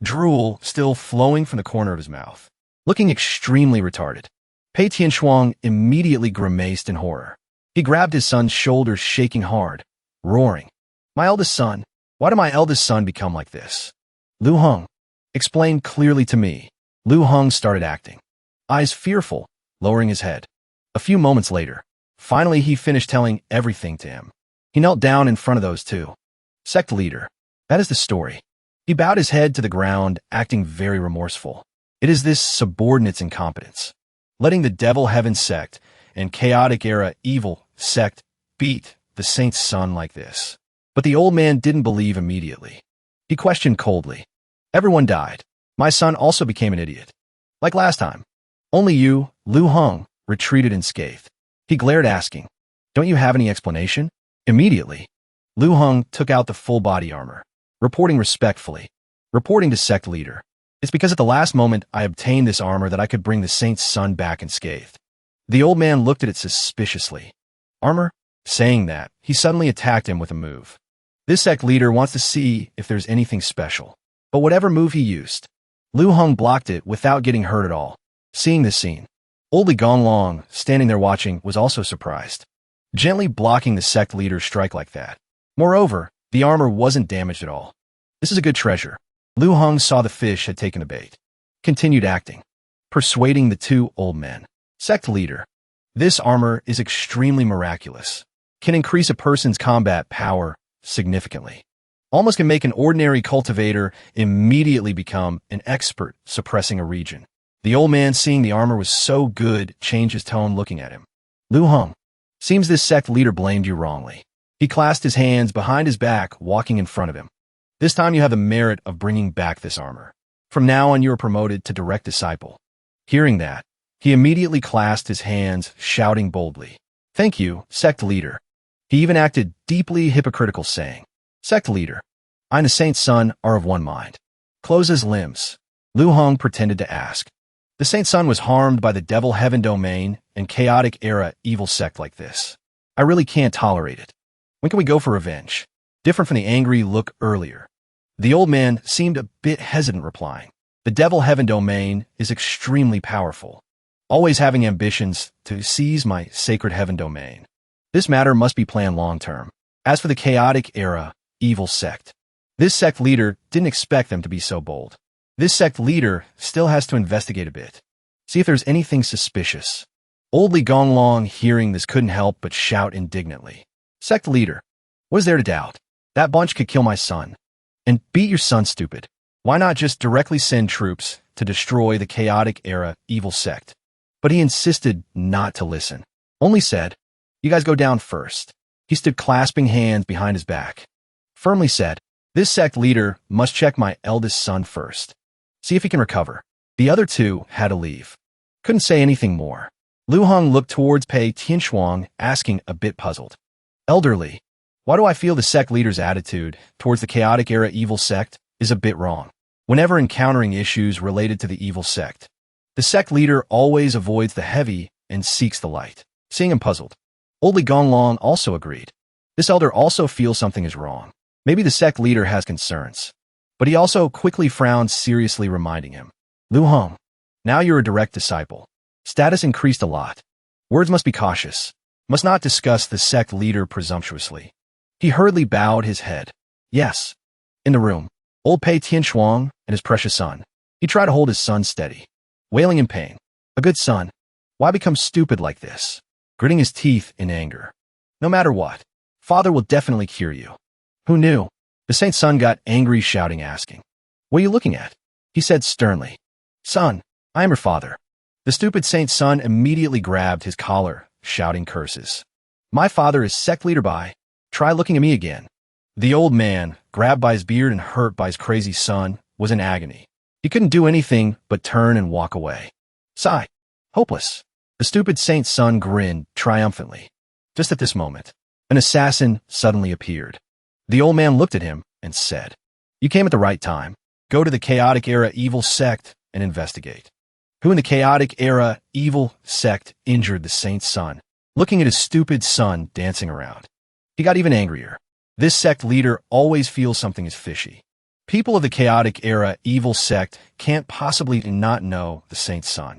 A: drool still flowing from the corner of his mouth, looking extremely retarded. Pei Tianshuang immediately grimaced in horror. He grabbed his son's shoulders, shaking hard, roaring, "My eldest son, why did my eldest son become like this?" "Lu Heng, explain clearly to me." Lu Heng started acting, eyes fearful, lowering his head. A few moments later, finally he finished telling everything to him. He knelt down in front of those two. "Sect leader, that is the story. He bowed his head to the ground, acting very remorseful. It is this subordinate's incompetence. Letting the Devil Heaven Sect and Chaotic Era Evil Sect beat the Saint's son like this. But the old man didn't believe immediately. He questioned coldly. Everyone died. My son also became an idiot. Like last time. Only you, Lu Heng, retreated unscathed. He glared, asking, "Don't you have any explanation?" Immediately, Lu Heng took out the full body armor, reporting respectfully. Reporting to Sect leader. It's because at the last moment I obtained this armor that I could bring the Saint's son back unscathed. The old man looked at it suspiciously. Armor? Saying that, he suddenly attacked him with a move. This Sect leader wants to see if there's anything special. But whatever move he used, Lu Heng blocked it without getting hurt at all. Seeing this scene, old Li Gonglong, standing there watching, was also surprised. Gently blocking the Sect leader's strike like that. Moreover, the armor wasn't damaged at all. This is a good treasure. Lu Heng saw the fish had taken the bait. Continued acting. Persuading the two old men. Sect leader. This armor is extremely miraculous. Can increase a person's combat power significantly. Almost can make an ordinary cultivator immediately become an expert suppressing a region. The old man, seeing the armor was so good, changed his tone, looking at him. Lu Heng. Seems this Sect leader blamed you wrongly. He clasped his hands behind his back, walking in front of him. This time you have the merit of bringing back this armor. From now on you are promoted to direct disciple. Hearing that, he immediately clasped his hands, shouting boldly, "Thank you, Sect leader." He even acted deeply hypocritical, saying, "Sect leader, I and the Saint's son are of one mind." Close his limbs. Lu Heng pretended to ask. The Saint's son was harmed by the Devil Heaven domain and Chaotic Era Evil Sect like this. I really can't tolerate it. When can we go for revenge? Different from the angry look earlier. The old man seemed a bit hesitant, replying, "The Devil Heaven domain is extremely powerful, always having ambitions to seize my sacred heaven domain. This matter must be planned long-term. As for the Chaotic Era Evil Sect, this Sect leader didn't expect them to be so bold. This Sect leader still has to investigate a bit, see if there's anything suspicious." Old Li Gonglong, hearing this, couldn't help but shout indignantly, "Sect leader, what is there to doubt? That bunch could kill my son. And beat your son, stupid. Why not just directly send troops to destroy the Chaotic Era Evil Sect?" But he insisted not to listen. Only said, "You guys go down first." He stood clasping hands behind his back. Firmly said, "This Sect leader must check my eldest son first. See if he can recover." The other two had to leave. Couldn't say anything more. Lu Heng looked towards Pei Tianxuang, asking, a bit puzzled, "Elderly, why do I feel the Sect leader's attitude towards the Chaotic Era Evil Sect is a bit wrong? Whenever encountering issues related to the Evil Sect, the Sect leader always avoids the heavy and seeks the light." Seeing him puzzled, old Li Gonglong also agreed. This elder also feels something is wrong. Maybe the Sect leader has concerns. But he also quickly frowned, seriously reminding him, "Lu Heng, now you're a direct disciple. Status increased a lot. Words must be cautious. Must not discuss the Sect leader presumptuously." He hurriedly bowed his head. Yes. In the room, old Pei Tianxuang and his precious son. He tried to hold his son steady, wailing in pain. "A good son. Why become stupid like this?" Gritting his teeth in anger. "No matter what, father will definitely cure you." Who knew? The Saint's son got angry, shouting, asking, "What are you looking at?" He said sternly, "Son, I am your father." The stupid Saint's son immediately grabbed his collar, shouting curses. "My father is Sect leader by. Try looking at me again." The old man, grabbed by his beard and hurt by his crazy son, was in agony. He couldn't do anything but turn and walk away. Sigh. Hopeless. The stupid Saint's son grinned triumphantly. Just at this moment, an assassin suddenly appeared. The old man looked at him and said, "You came at the right time. Go to the Chaotic Era Evil Sect and investigate. Who in the Chaotic Era Evil Sect injured the Saint's son?" Looking at his stupid son dancing around, he got even angrier. This Sect leader always feels something is fishy. People of the Chaotic Era Evil Sect can't possibly not know the Saint's son.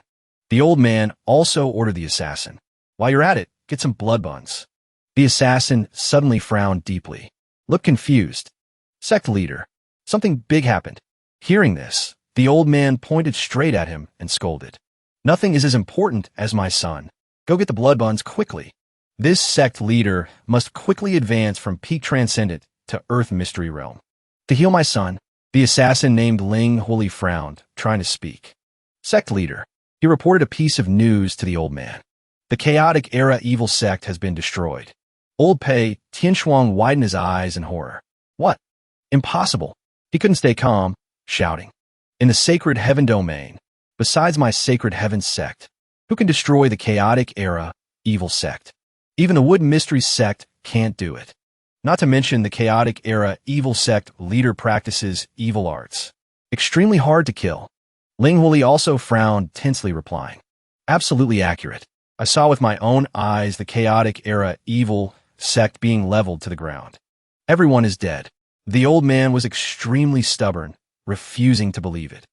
A: The old man also ordered the assassin, "While you're at it, get some blood buns." The assassin suddenly frowned deeply, looked confused. Sect leader, something big happened. Hearing this, the old man pointed straight at him and scolded, "Nothing is as important as my son. Go get the blood buns quickly." This Sect leader must quickly advance from peak transcendent to Earth mystery realm. To heal my son, The assassin named Ling Huli frowned, trying to speak. Sect leader. He reported a piece of news to the old man. The chaotic era evil sect has been destroyed. Old Pei Tianshuang widened his eyes in horror. What? Impossible. He couldn't stay calm, shouting. In the sacred heaven domain, besides my sacred heaven sect, who can destroy the chaotic era evil sect? Even the Wood Mystery sect can't do it. Not to mention the chaotic era evil sect leader practices evil arts. Extremely hard to kill. Ling Huli also frowned, tensely replying. Absolutely accurate. I saw with my own eyes the chaotic era evil sect being leveled to the ground. Everyone is dead. The old man was extremely stubborn, refusing to believe it.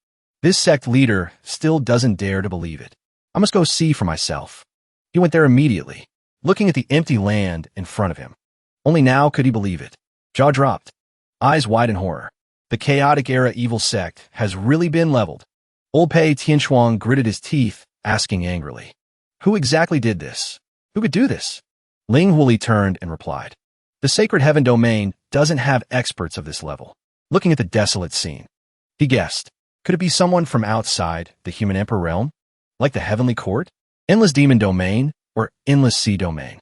A: This sect leader still doesn't dare to believe it. I must go see for myself. He went there immediately, looking at the empty land in front of him. Only now could he believe it. Jaw dropped, eyes wide in horror. The chaotic era evil sect has really been leveled. Old Pei Tianshuang gritted his teeth, asking angrily, who exactly did this? Who could do this? Ling Huli turned and replied, the sacred heaven domain doesn't have experts of this level. Looking at the desolate scene, he guessed, could it be someone from outside the human emperor realm? Like the heavenly court? Endless demon domain? Or endless sea domain?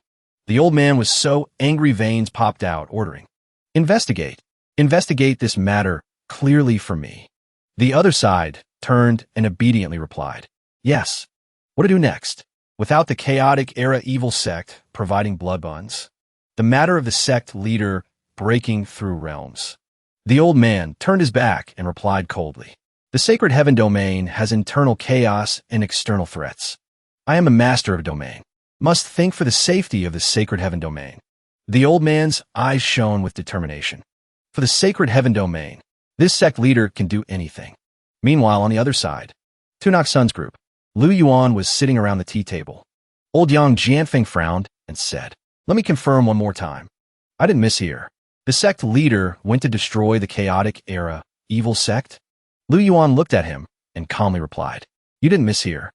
A: The old man was so angry veins popped out, ordering, investigate. Investigate this matter clearly for me. The other side turned and obediently replied, yes. What to do next? Without the chaotic era evil sect providing blood bonds, the matter of the sect leader breaking through realms. The old man turned his back and replied coldly, the sacred heaven domain has internal chaos and external threats. I am a master of domain. Must think for the safety of the sacred heaven domain. The old man's eyes shone with determination. For the sacred heaven domain, this sect leader can do anything. Meanwhile, on the other side, Tunok Sun's group, Lu Yuan was sitting around the tea table. Old Yang Jianfeng frowned and said, let me confirm one more time. I didn't mishear. The sect leader went to destroy the chaotic era evil sect? Lu Yuan looked at him and calmly replied, you didn't mishear.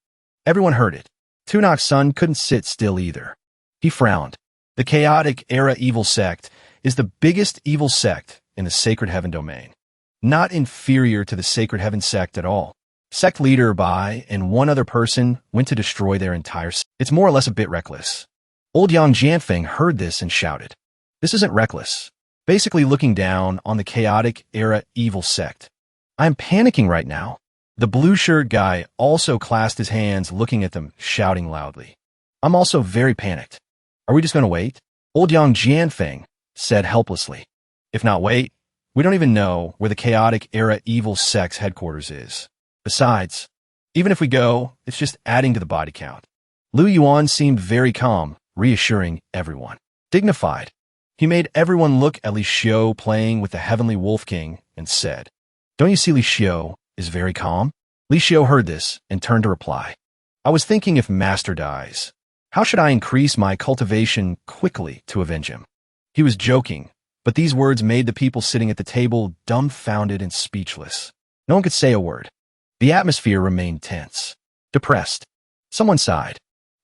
A: Everyone heard it. Tunok Sun couldn't sit still either. He frowned. The chaotic era evil sect is the biggest evil sect in the sacred heaven domain. Not inferior to the sacred heaven sect at all. Sect leader Bai and one other person went to destroy their entire sect. It's more or less a bit reckless. Old Yang Jianfeng heard this and shouted, this isn't reckless. Basically looking down on the chaotic era evil sect. I'm panicking right now. The blue shirt guy also clasped his hands, looking at them, shouting loudly. I'm also very panicked. Are we just going to wait? Old Yang Jianfeng said helplessly. If not wait, we don't even know where the chaotic era evil sect's headquarters is. Besides, even if we go, it's just adding to the body count. Lu Yuan seemed very calm, reassuring everyone. Dignified. He made everyone look at Li Xiu playing with the heavenly wolf king and said, don't you see Li Xiu is very calm? Li Xiu heard this and turned to reply. I was thinking if master dies, how should I increase my cultivation quickly to avenge him? He was joking, but these words made the people sitting at the table dumbfounded and speechless. No one could say a word. The atmosphere remained tense, depressed. Someone sighed.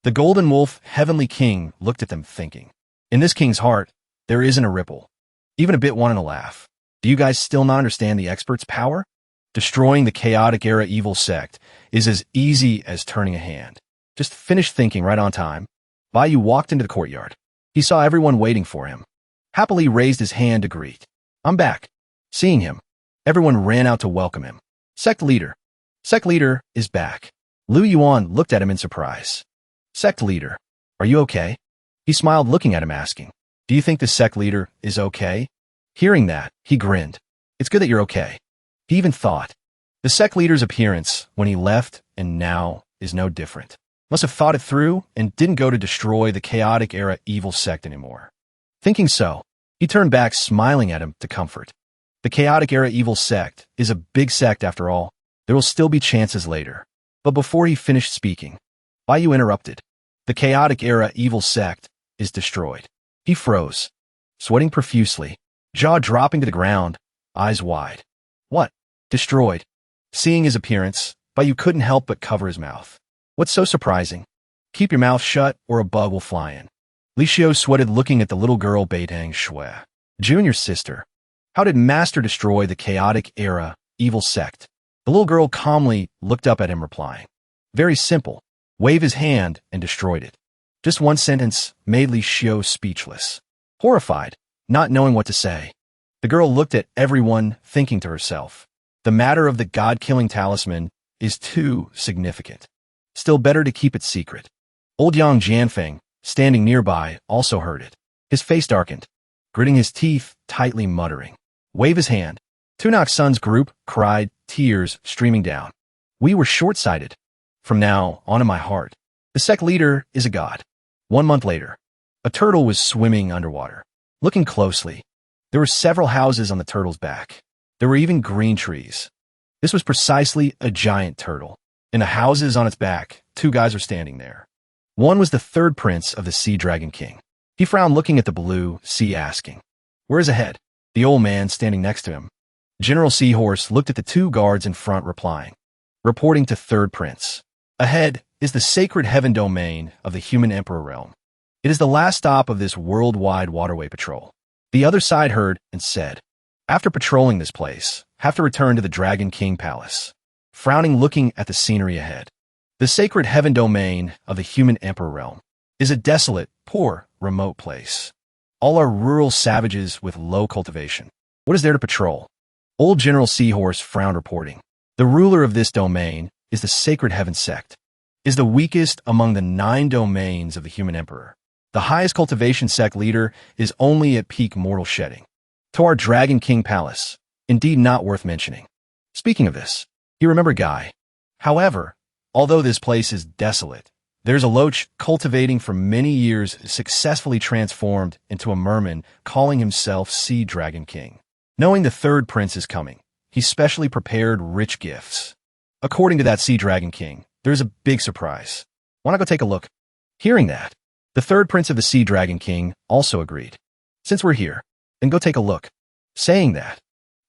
A: The golden wolf heavenly king looked at them thinking, in this king's heart, there isn't a ripple, even a bit wanting to laugh. Do you guys still not understand the expert's power? Destroying the chaotic era evil sect is as easy as turning a hand. Just finish thinking right on time. Baiyu walked into the courtyard. He saw everyone waiting for him. Happily raised his hand to greet. I'm back. Seeing him, everyone ran out to welcome him. Sect leader. Sect leader is back. Lu Yuan looked at him in surprise. Sect leader, are you okay? He smiled, looking at him, asking, do you think the sect leader is okay? Hearing that, he grinned. It's good that you're okay. He even thought, the sect leader's appearance when he left and now is no different. Must have thought it through and didn't go to destroy the chaotic era evil sect anymore. Thinking so, he turned back, smiling at him to comfort. The chaotic era evil sect is a big sect after all. There will still be chances later. But before he finished speaking, Baiyu interrupted. The chaotic era evil sect is destroyed. He froze, sweating profusely, jaw dropping to the ground, eyes wide. What? Destroyed? Seeing his appearance, Baiyu couldn't help but cover his mouth. What's so surprising? Keep your mouth shut or a bug will fly in. Li Xiu sweated, looking at the little girl Beidang Shui, Junior's sister. How did Master destroy the chaotic era, evil sect? The little girl calmly looked up at him, replying, very simple. Wave his hand and destroyed it. Just one sentence made Li Xiu speechless. Horrified, not knowing what to say. The girl looked at everyone, thinking to herself, the matter of the god-killing talisman is too significant. Still better to keep it secret. Old Yang Jianfeng, standing nearby, also heard it. His face darkened, gritting his teeth, tightly muttering. Wave his hand. Tunok's son's group cried, tears streaming down. We were short-sighted. From now on in my heart, the sect leader is a god. 1 month later, a turtle was swimming underwater. Looking closely, there were several houses on the turtle's back. There were even green trees. This was precisely a giant turtle. In the houses on its back, 2 guys were standing there. One was the third prince of the Sea Dragon King. He frowned, looking at the blue sea, asking, where's ahead? The old man standing next to him. General Seahorse looked at the 2 guards in front, replying, reporting to third prince. Ahead is the sacred heaven domain of the human emperor realm. It is the last stop of this worldwide waterway patrol. The other side heard and said, after patrolling this place, have to return to the Dragon King Palace. Frowning, looking at the scenery ahead. The sacred heaven domain of the human emperor realm is a desolate, poor, remote place. All are rural savages with low cultivation. What is there to patrol? Old General Seahorse frowned, reporting, the ruler of this domain is the sacred heaven sect, is the weakest among the 9 domains of the human emperor. The highest cultivation sect leader is only at peak mortal shedding. To our Dragon King Palace, indeed not worth mentioning. Speaking of this, you remember Guy. However, although this place is desolate, there's a loach cultivating for many years, successfully transformed into a merman, calling himself Sea Dragon King. Knowing the third prince is coming, he specially prepared rich gifts. According to that Sea Dragon King, there's a big surprise. Wanna go take a look? Hearing that, the third prince of the Sea Dragon King also agreed. Since we're here, then go take a look. Saying that,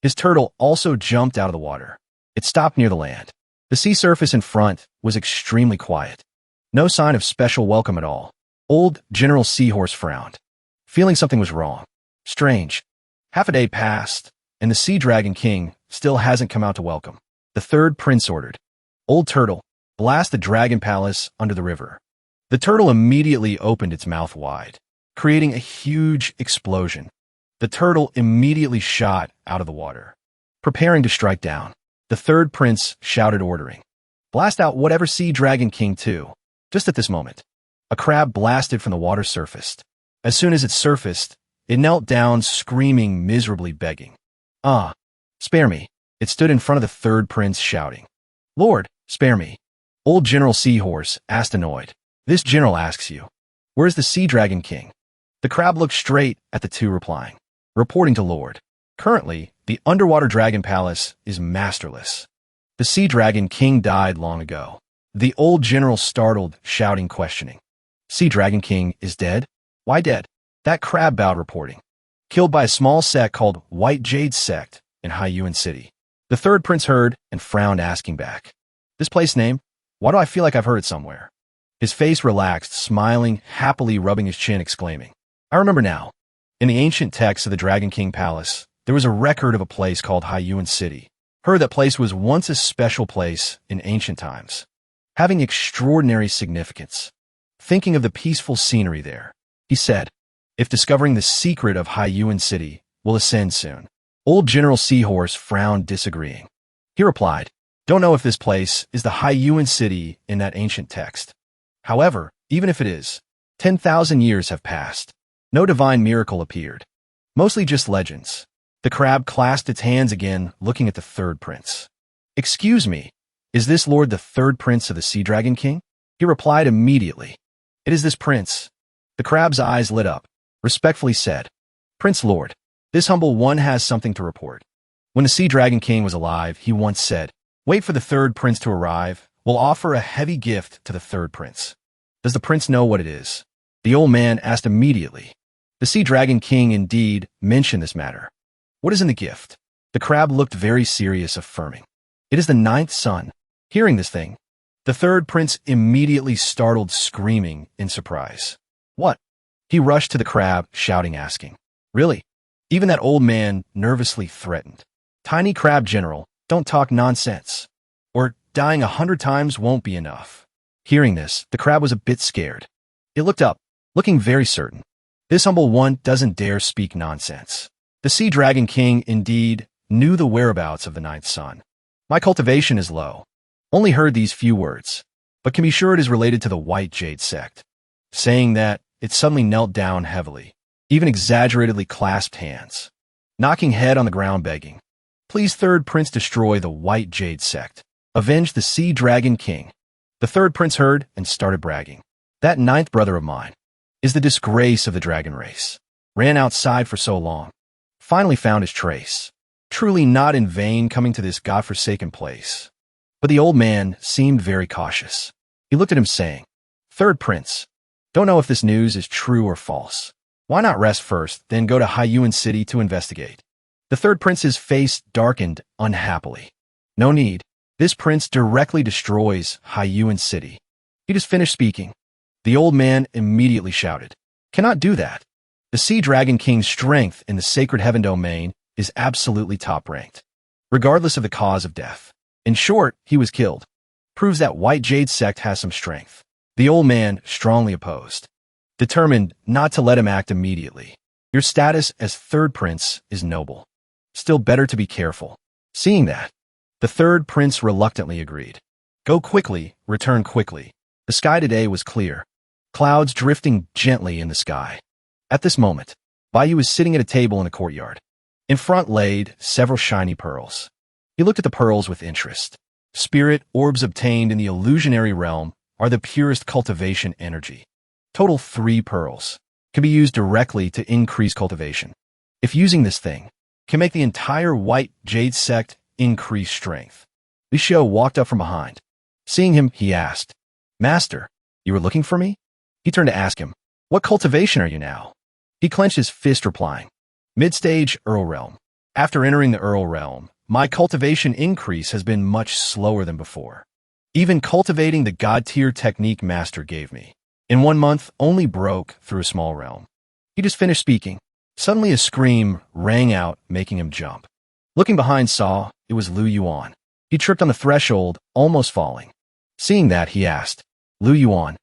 A: his turtle also jumped out of the water. It stopped near the land. The sea surface in front was extremely quiet. No sign of special welcome at all. Old General Seahorse frowned, feeling something was wrong. Strange. Half a day passed, and the Sea Dragon King still hasn't come out to welcome. The third prince ordered, Old Turtle, blast the dragon palace under the river. The turtle immediately opened its mouth wide, creating a huge explosion. The turtle immediately shot out of the water, preparing to strike down. The third prince shouted, ordering, blast out whatever Sea Dragon King too. Just at this moment, a crab blasted from the water surfaced. As soon as it surfaced, it knelt down, screaming, miserably begging. Spare me. It stood in front of the third prince, shouting, Lord, spare me. Old General Seahorse asked, annoyed. This general asks you, where's the Sea Dragon King? The crab looked straight at the 2, replying, reporting to Lord. Currently, the underwater dragon palace is masterless. The Sea Dragon King died long ago. The old general startled, shouting, questioning. Sea Dragon King is dead? Why dead? That crab bowed, reporting. Killed by a small sect called White Jade Sect in Haiyuan City. The third prince heard and frowned, asking back, this place name? Why do I feel like I've heard it somewhere? His face relaxed, smiling, happily rubbing his chin, exclaiming, I remember now. In the ancient texts of the Dragon King Palace, there was a record of a place called Haiyuan City. Heard that place was once a special place in ancient times, having extraordinary significance. Thinking of the peaceful scenery there, he said, if discovering the secret of Haiyuan City will ascend soon. Old General Seahorse frowned, disagreeing. He replied, don't know if this place is the Haiyuan City in that ancient text. However, even if it is, 10,000 years have passed. No divine miracle appeared. Mostly just legends. The crab clasped its hands again, looking at the third prince. Excuse me, is this Lord the third prince of the Sea Dragon King? He replied immediately. It is this prince. The crab's eyes lit up, respectfully said, Prince Lord, this humble one has something to report. When the Sea Dragon King was alive, he once said, wait for the third prince to arrive. We'll offer a heavy gift to the third prince. Does the prince know what it is? The old man asked immediately. The Sea Dragon King indeed mentioned this matter. What is in the gift? The crab looked very serious, affirming, it is the 9th son. Hearing this thing, the third prince immediately startled, screaming in surprise. What? He rushed to the crab, shouting, asking, really? Even that old man nervously threatened. Tiny crab general, don't talk nonsense. Or dying 100 times won't be enough. Hearing this, the crab was a bit scared. It looked up, looking very certain. This humble one doesn't dare speak nonsense. The Sea Dragon King, indeed, knew the whereabouts of the ninth son. My cultivation is low. Only heard these few words, but can be sure it is related to the White Jade Sect. Saying that, it suddenly knelt down heavily, even exaggeratedly clasped hands, knocking head on the ground begging, "Please, third prince, destroy the White Jade Sect. Avenge the Sea Dragon King." The third prince heard and started bragging. "That ninth brother of mine is the disgrace of the dragon race. Ran outside for so long. Finally found his trace. Truly not in vain coming to this godforsaken place." But the old man seemed very cautious. He looked at him saying, "Third prince, don't know if this news is true or false. Why not rest first, then go to Hyuan City to investigate?" The third prince's face darkened unhappily. "No need. This prince directly destroys Hyuan City." He just finished speaking. The old man immediately shouted, "Cannot do that. The Sea Dragon King's strength in the sacred heaven domain is absolutely top-ranked, regardless of the cause of death. In short, he was killed. Proves that White Jade Sect has some strength." The old man strongly opposed, determined not to let him act immediately. "Your status as third prince is noble. Still better to be careful." Seeing that, the third prince reluctantly agreed. "Go quickly, return quickly." The sky today was clear, clouds drifting gently in the sky. At this moment, Bayu was sitting at a table in a courtyard. In front laid several shiny pearls. He looked at the pearls with interest. Spirit orbs obtained in the illusionary realm are the purest cultivation energy. Total 3 pearls. Can be used directly to increase cultivation. If using this thing, can make the entire White Jade Sect increase strength. Li Xiu walked up from behind. Seeing him, he asked, "Master, you were looking for me?" He turned to ask him, "What cultivation are you now?" He clenched his fist, replying, "Mid-stage Earl Realm. After entering the Earl Realm, my cultivation increase has been much slower than before. Even cultivating the God-tier technique Master gave me, in 1 month, only broke through a small realm." He just finished speaking. Suddenly a scream rang out, making him jump. Looking behind saw, it was Lu Yuan. He tripped on the threshold, almost falling. Seeing that, he asked, "Lu Yuan,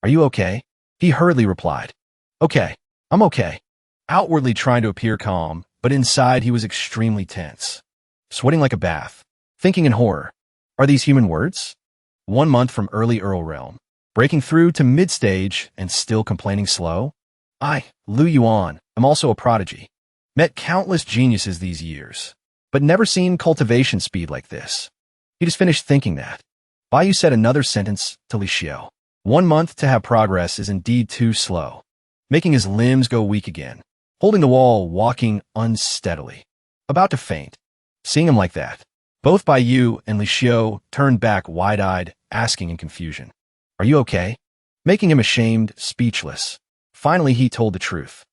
A: are you okay?" He hurriedly replied, "Okay, I'm okay." Outwardly trying to appear calm, but inside he was extremely tense. Sweating like a bath, thinking in horror, are these human words? 1 month from early Earl Realm, breaking through to mid-stage and still complaining slow? I, Lu Yuan, am also a prodigy. Met countless geniuses these years, but never seen cultivation speed like this. He just finished thinking that. Bayu said another sentence to Li Xiu. 1 month to have progress is indeed too slow, making his limbs go weak again, holding the wall, walking unsteadily, about to faint. Seeing him like that, both Bayu and Li Xiu turned back wide-eyed, asking in confusion, "Are you okay?" Making him ashamed, speechless. Finally, he told the truth.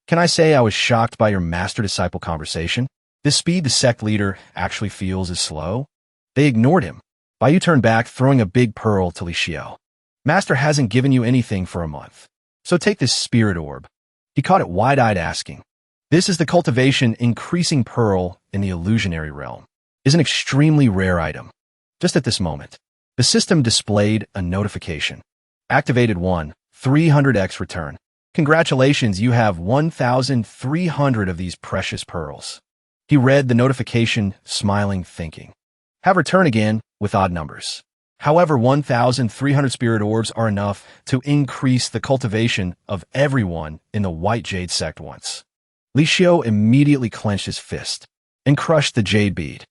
A: "Can I say I was shocked by your master-disciple conversation? This speed the sect leader actually feels is slow?" They ignored him. Bayu turned back, throwing a big pearl to Li Xiu. "Master hasn't given you anything for a month, so take this spirit orb." He caught it wide-eyed, asking, "This is the cultivation increasing pearl in the illusionary realm. Is an extremely rare item." Just at this moment, the system displayed a notification. Activated 1, 300x return. Congratulations, you have 1,300 of these precious pearls. He read the notification, smiling, thinking, have return again with odd numbers. However, 1,300 spirit orbs are enough to increase the cultivation of everyone in the White Jade Sect once. Li Xiu immediately clenched his fist and crushed the jade bead.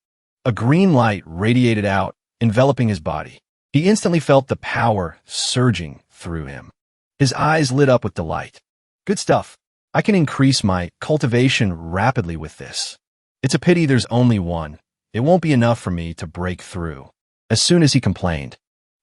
A: A green light radiated out, enveloping his body. He instantly felt the power surging through him. His eyes lit up with delight. Good stuff. I can increase my cultivation rapidly with this. It's a pity there's only one. It won't be enough for me to break through. As soon as he complained,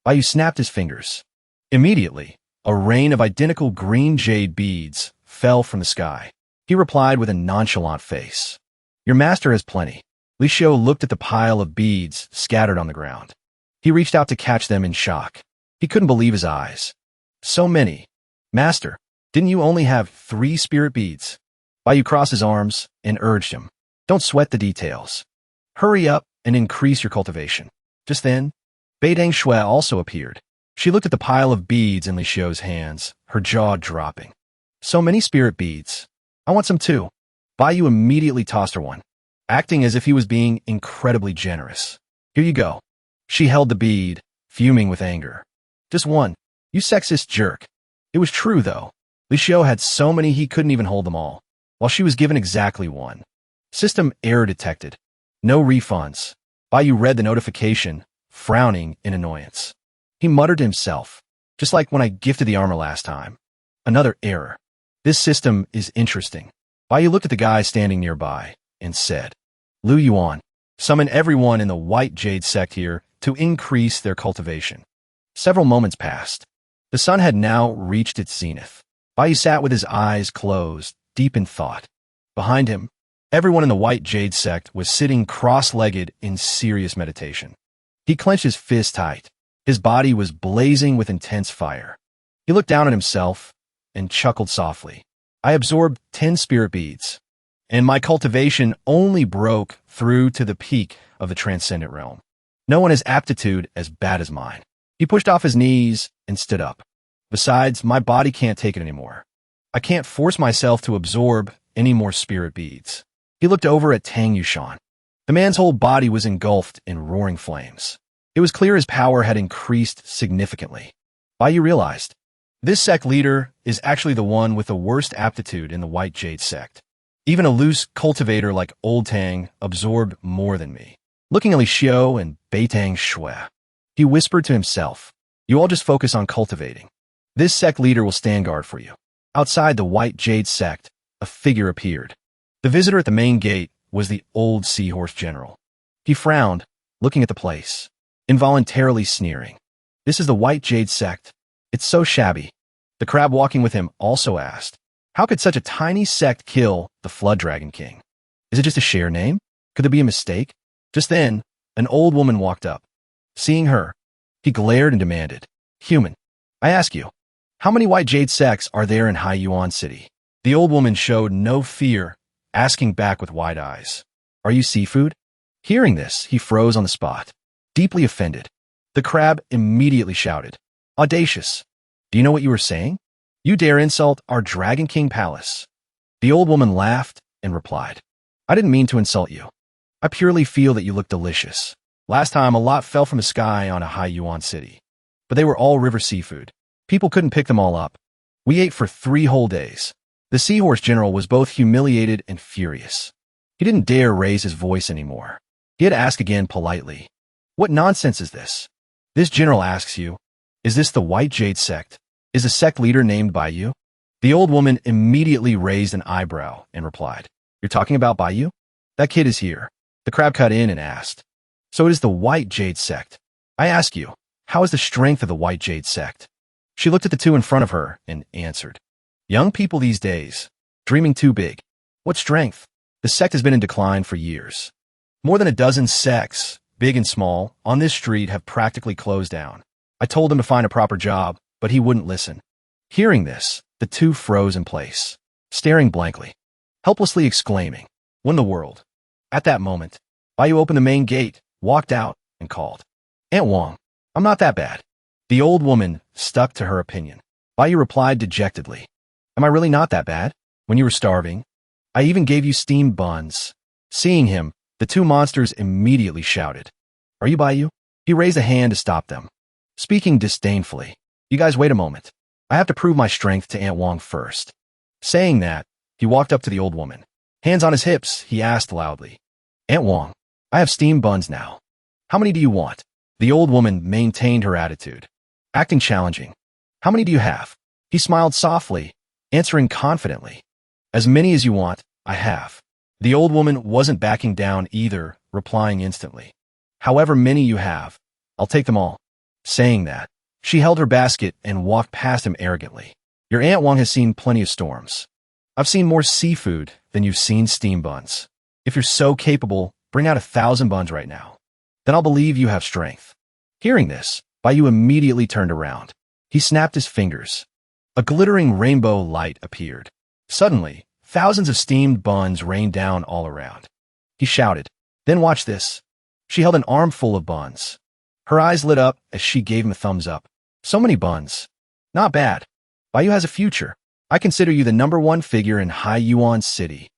A: Bayu snapped his fingers. Immediately, a rain of identical green jade beads fell from the sky. He replied with a nonchalant face, "Your master has plenty." Li Xiu looked at the pile of beads scattered on the ground. He reached out to catch them in shock. He couldn't believe his eyes. "So many. Master, didn't you only have 3 spirit beads?" Bai crossed his arms and urged him. Don't sweat the details. Hurry up and increase your cultivation. Just then, Beidang Shui also appeared. She looked at the pile of beads in Li Xiu's hands, her jaw dropping. So many spirit beads. I want some too. Bai Yu immediately tossed her one, acting as if he was being incredibly generous. Here you go. She held the bead, fuming with anger. Just one. You sexist jerk. It was true, though. Li Xiu had so many he couldn't even hold them all, while she was given exactly one. System error detected. No refunds. Bai Yu read the notification, frowning in annoyance. He muttered to himself, just like when I gifted the armor last time. Another error. This system is interesting. Bai Yu looked at the guy standing nearby and said, Lu Yuan, summon everyone in the White Jade Sect here to increase their cultivation. Several moments passed. The sun had now reached its zenith. Bai Yu sat with his eyes closed, deep in thought. Behind him, everyone in the White Jade Sect was sitting cross-legged in serious meditation. He clenched his fist tight. His body was blazing with intense fire. He looked down at himself and chuckled softly. I absorbed 10 spirit beads, and my cultivation only broke through to the peak of the transcendent realm. No one has aptitude as bad as mine. He pushed off his knees and stood up. Besides, my body can't take it anymore. I can't force myself to absorb any more spirit beads. He looked over at Tang Yushan. The man's whole body was engulfed in roaring flames. It was clear his power had increased significantly. Bai Yu realized, this sect leader is actually the one with the worst aptitude in the White Jade Sect. Even a loose cultivator like Old Tang absorbed more than me. Looking at Li Xiu and Beitang Shui, he whispered to himself, you all just focus on cultivating. This sect leader will stand guard for you. Outside the White Jade Sect, a figure appeared. The visitor at the main gate was the old seahorse general. He frowned, looking at the place, involuntarily sneering. This is the White Jade Sect. It's so shabby. The crab walking with him also asked, how could such a tiny sect kill the Flood Dragon King? Is it just a share name? Could there be a mistake? Just then, an old woman walked up. Seeing her, he glared and demanded, human, I ask you, how many White Jade sects are there in Haiyuan City? The old woman showed no fear, asking back with wide eyes, are you seafood? Hearing this, he froze on the spot, deeply offended. The crab immediately shouted, audacious. Do you know what you were saying? You dare insult our Dragon King Palace. The old woman laughed and replied, I didn't mean to insult you. I purely feel that you look delicious. Last time, a lot fell from the sky on a Haiyuan City, but they were all river seafood. People couldn't pick them all up. We ate for 3 whole days. The seahorse general was both humiliated and furious. He didn't dare raise his voice anymore. He had to ask again politely, what nonsense is this? This general asks you, is this the White Jade Sect? Is the sect leader named Bai Yu? The old woman immediately raised an eyebrow and replied, you're talking about Bai Yu? That kid is here. The crab cut in and asked, so it is the White Jade Sect. I ask you, how is the strength of the White Jade Sect? She looked at the two in front of her and answered, young people these days, dreaming too big. What strength? The sect has been in decline for years. More than a dozen sects, big and small, on this street have practically closed down. I told him to find a proper job, but he wouldn't listen. Hearing this, the two froze in place, staring blankly, helplessly exclaiming, what in the world? At that moment, Bai Yu opened the main gate, walked out, and called, Aunt Wong, I'm not that bad. The old woman stuck to her opinion. Bai Yu replied dejectedly, am I really not that bad? When you were starving, I even gave you steamed buns. Seeing him, the two monsters immediately shouted, are you Bai Yu? He raised a hand to stop them, speaking disdainfully, you guys wait a moment. I have to prove my strength to Aunt Wong first. Saying that, he walked up to the old woman. Hands on his hips, he asked loudly, Aunt Wong, I have steamed buns now. How many do you want? The old woman maintained her attitude, acting challenging. How many do you have? He smiled softly, answering confidently, as many as you want, I have. The old woman wasn't backing down either, replying instantly, however many you have, I'll take them all. Saying that, she held her basket and walked past him arrogantly. Your Aunt Wong has seen plenty of storms. I've seen more seafood than you've seen steam buns. If you're so capable, bring out 1,000 buns right now. Then I'll believe you have strength. Hearing this, Bai Yu immediately turned around. He snapped his fingers. A glittering rainbow light appeared. Suddenly, Thousands of steamed buns rained down all around. He shouted, "Then watch this." She held an armful of buns. Her eyes lit up as she gave him a thumbs up. So many buns. Not bad. Baiyu has a future. I consider you the #1 figure in High Yuan City.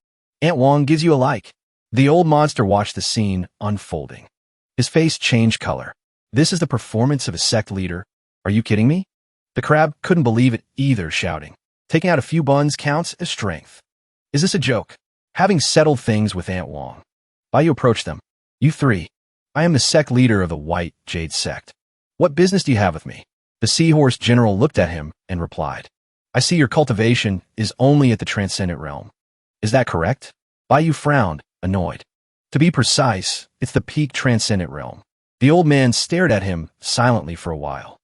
A: Aunt Wong gives you a like. The old monster watched the scene unfolding. His face changed color. This is the performance of a sect leader. Are you kidding me? The crab couldn't believe it either, shouting, "Taking out a few buns counts as strength. Is this a joke?" Having settled things with Aunt Wong, Baiyu approached them. "You three, I am the sect leader of the White Jade Sect. What business do you have with me?" The Seahorse General looked at him and replied, "I see your cultivation is only at the Transcendent Realm. Is that correct?" Baiyu frowned, annoyed. "To be precise, it's the peak Transcendent Realm." The old man stared at him silently for a while.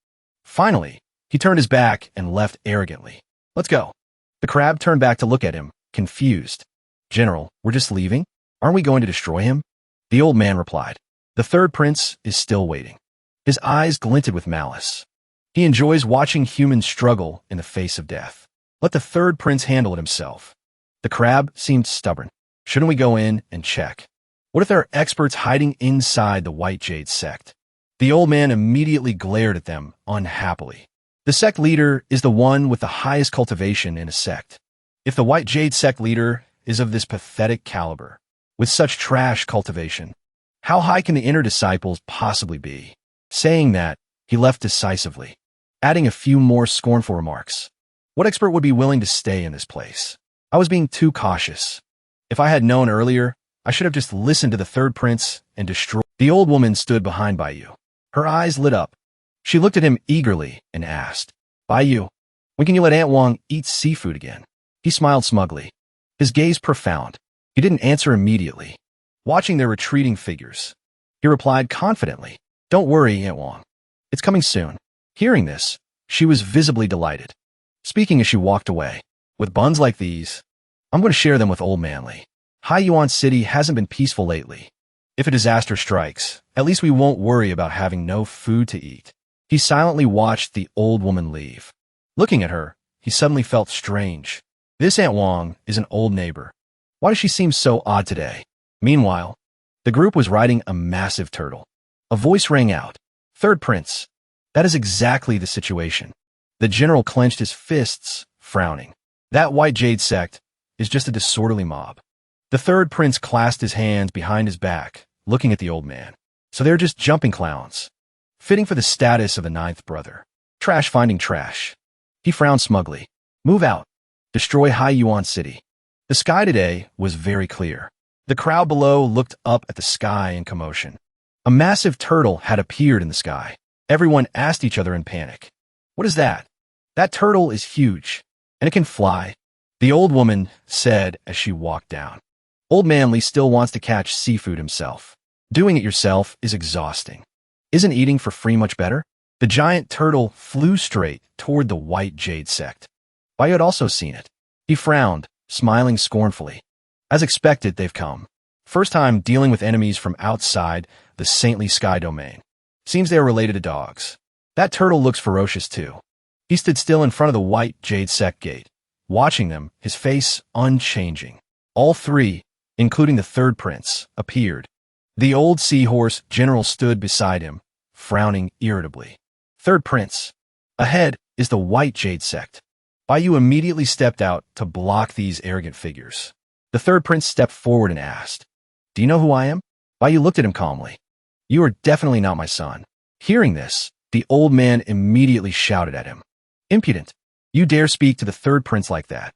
A: Finally, he turned his back and left arrogantly. "Let's go." The crab turned back to look at him, confused. "General, we're just leaving? Aren't we going to destroy him?" The old man replied, "The third prince is still waiting." His eyes glinted with malice. He enjoys watching humans struggle in the face of death. Let the third prince handle it himself. The crab seemed stubborn. "Shouldn't we go in and check? What if there are experts hiding inside the White Jade Sect?" The old man immediately glared at them unhappily. The sect leader is the one with the highest cultivation in a sect. If the White Jade Sect leader is of this pathetic caliber, with such trash cultivation, how high can the inner disciples possibly be? Saying that, he left decisively, adding a few more scornful remarks. What expert would be willing to stay in this place? I was being too cautious. If I had known earlier, I should have just listened to the third prince and destroyed. The old woman stood behind Baiyu. Her eyes lit up. She looked at him eagerly and asked, "Baiyu, when can you let Aunt Wong eat seafood again?" He smiled smugly, his gaze profound. He didn't answer immediately, watching their retreating figures. He replied confidently, "Don't worry, Aunt Wong. It's coming soon." Hearing this, she was visibly delighted, speaking as she walked away. "With buns like these, I'm going to share them with Old Manly. High Yuan City hasn't been peaceful lately. If a disaster strikes, at least we won't worry about having no food to eat." He silently watched the old woman leave. Looking at her, he suddenly felt strange. This Aunt Wong is an old neighbor. Why does she seem so odd today? Meanwhile, the group was riding a massive turtle. A voice rang out, "Third Prince." That is exactly the situation. The general clenched his fists, frowning. That White Jade Sect is just a disorderly mob. The third prince clasped his hands behind his back, looking at the old man. So they're just jumping clowns. Fitting for the status of the ninth brother. Trash finding trash. He frowned smugly. "Move out. Destroy High Yuan City." The sky today was very clear. The crowd below looked up at the sky in commotion. A massive turtle had appeared in the sky. Everyone asked each other in panic, "What is that?" "That turtle is huge, and it can fly," the old woman said as she walked down. Old Manly still wants to catch seafood himself. Doing it yourself is exhausting. Isn't eating for free much better? The giant turtle flew straight toward the White Jade Sect. Baiyu had also seen it. He frowned, smiling scornfully. As expected, they've come. First time dealing with enemies from outside the saintly sky domain. Seems they are related to dogs. That turtle looks ferocious too. He stood still in front of the White Jade Sect gate, watching them, his face unchanging. All three, including the third prince, appeared. The old seahorse general stood beside him, frowning irritably. "Third prince, ahead is the White Jade Sect." Baiyu immediately stepped out to block these arrogant figures. The third prince stepped forward and asked, "Do you know who I am?" Baiyu looked at him calmly. "You are definitely not my son." Hearing this, the old man immediately shouted at him. "Impudent! You dare speak to the third prince like that?"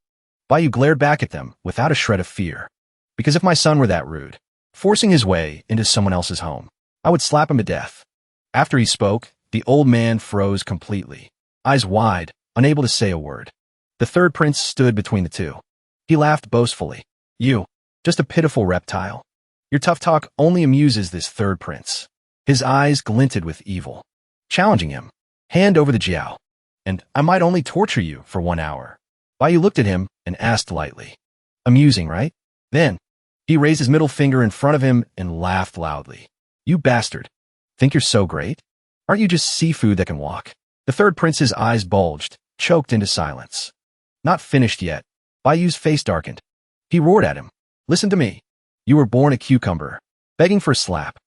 A: Baiyu glared back at them without a shred of fear. "Because if my son were that rude, forcing his way into someone else's home, I would slap him to death." After he spoke, the old man froze completely, eyes wide, unable to say a word. The third prince stood between the two. He laughed boastfully. "You, just a pitiful reptile. Your tough talk only amuses this third prince." His eyes glinted with evil. Challenging him, "Hand over the jiao, and I might only torture you for 1 hour." Baiyu looked at him and asked lightly, "Amusing, right?" Then, he raised his middle finger in front of him and laughed loudly. "You bastard. Think you're so great? Aren't you just seafood that can walk?" The third prince's eyes bulged, choked into silence. Not finished yet. Baiyu's face darkened. He roared at him. Listen to me. You were born a cucumber, begging for a slap.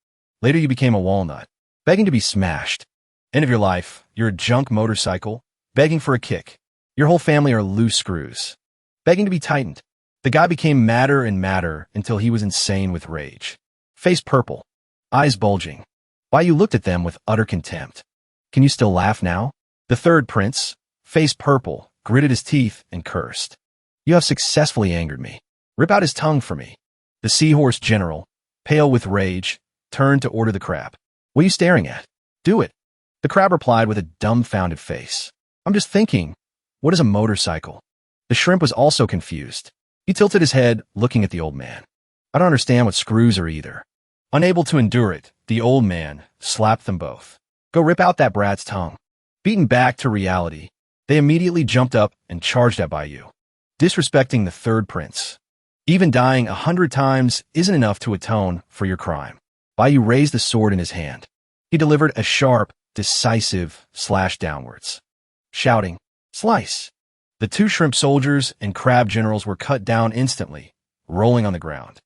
A: Later you became a walnut, begging to be smashed. End of your life, you're a junk motorcycle, begging for a kick. Your whole family are loose screws, begging to be tightened. The guy became madder and madder until he was insane with rage. Face purple, eyes bulging. Baiyu looked at them with utter contempt. Can you still laugh now? The third prince, face purple, gritted his teeth and cursed. You have successfully angered me. Rip out his tongue for me. The seahorse general, pale with rage, turned to order the crab. What are you staring at? Do it. The crab replied with a dumbfounded face. I'm just thinking, what is a motorcycle? The shrimp was also confused. He tilted his head, looking at the old man. I don't understand what screws are either. Unable to endure it, the old man slapped them both. Go rip out that brat's tongue. Beaten back to reality, they immediately jumped up and charged at Baiyu, disrespecting the third prince. Even dying 100 times isn't enough to atone for your crime. Baiyu raised the sword in his hand. He delivered a sharp, decisive slash downwards, shouting, Slice! The two shrimp soldiers and crab generals were cut down instantly, rolling on the ground.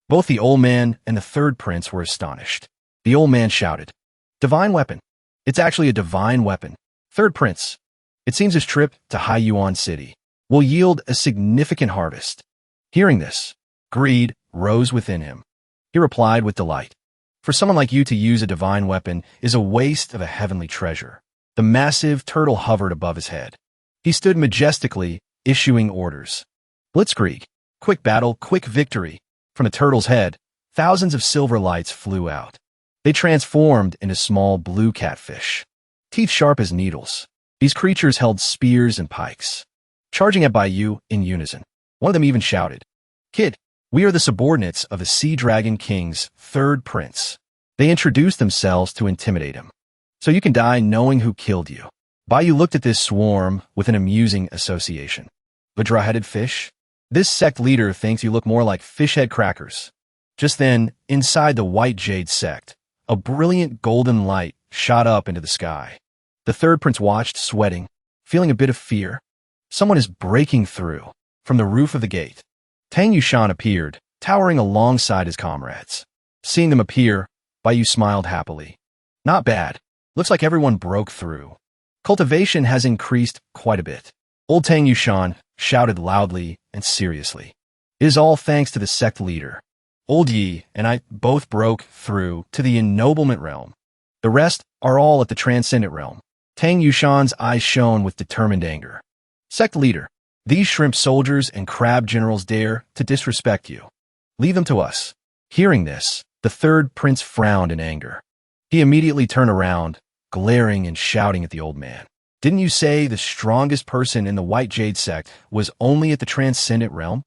A: Both the old man and the third prince were astonished. The old man shouted, Divine weapon! It's actually a divine weapon. Third prince, it seems his trip to Haiyuan City will yield a significant harvest. Hearing this, greed rose within him. He replied with delight. For someone like you to use a divine weapon is a waste of a heavenly treasure. The massive turtle hovered above his head. He stood majestically, issuing orders. Blitzkrieg, quick battle, quick victory. From the turtle's head, thousands of silver lights flew out. They transformed into small blue catfish, teeth sharp as needles. These creatures held spears and pikes, charging at Baiyu in unison. One of them even shouted, Kid, we are the subordinates of the Sea Dragon King's third prince. They introduced themselves to intimidate him, so you can die knowing who killed you. Baiyu looked at this swarm with an amusing association. Vajra-headed fish? This sect leader thinks you look more like fish-head crackers. Just then, inside the White Jade sect, a brilliant golden light shot up into the sky. The third prince watched, sweating, feeling a bit of fear. Someone is breaking through. From the roof of the gate, Tang Yushan appeared, towering alongside his comrades. Seeing them appear, Baiyu smiled happily. Not bad. Looks like everyone broke through. Cultivation has increased quite a bit. Old Tang Yushan shouted loudly and seriously. It is all thanks to the sect leader. Old Yi and I both broke through to the ennoblement realm. The rest are all at the transcendent realm. Tang Yushan's eyes shone with determined anger. Sect leader, these shrimp soldiers and crab generals dare to disrespect you. Leave them to us. Hearing this, the third prince frowned in anger. He immediately turned around, glaring and shouting at the old man. Didn't you say the strongest person in the White Jade sect was only at the transcendent realm?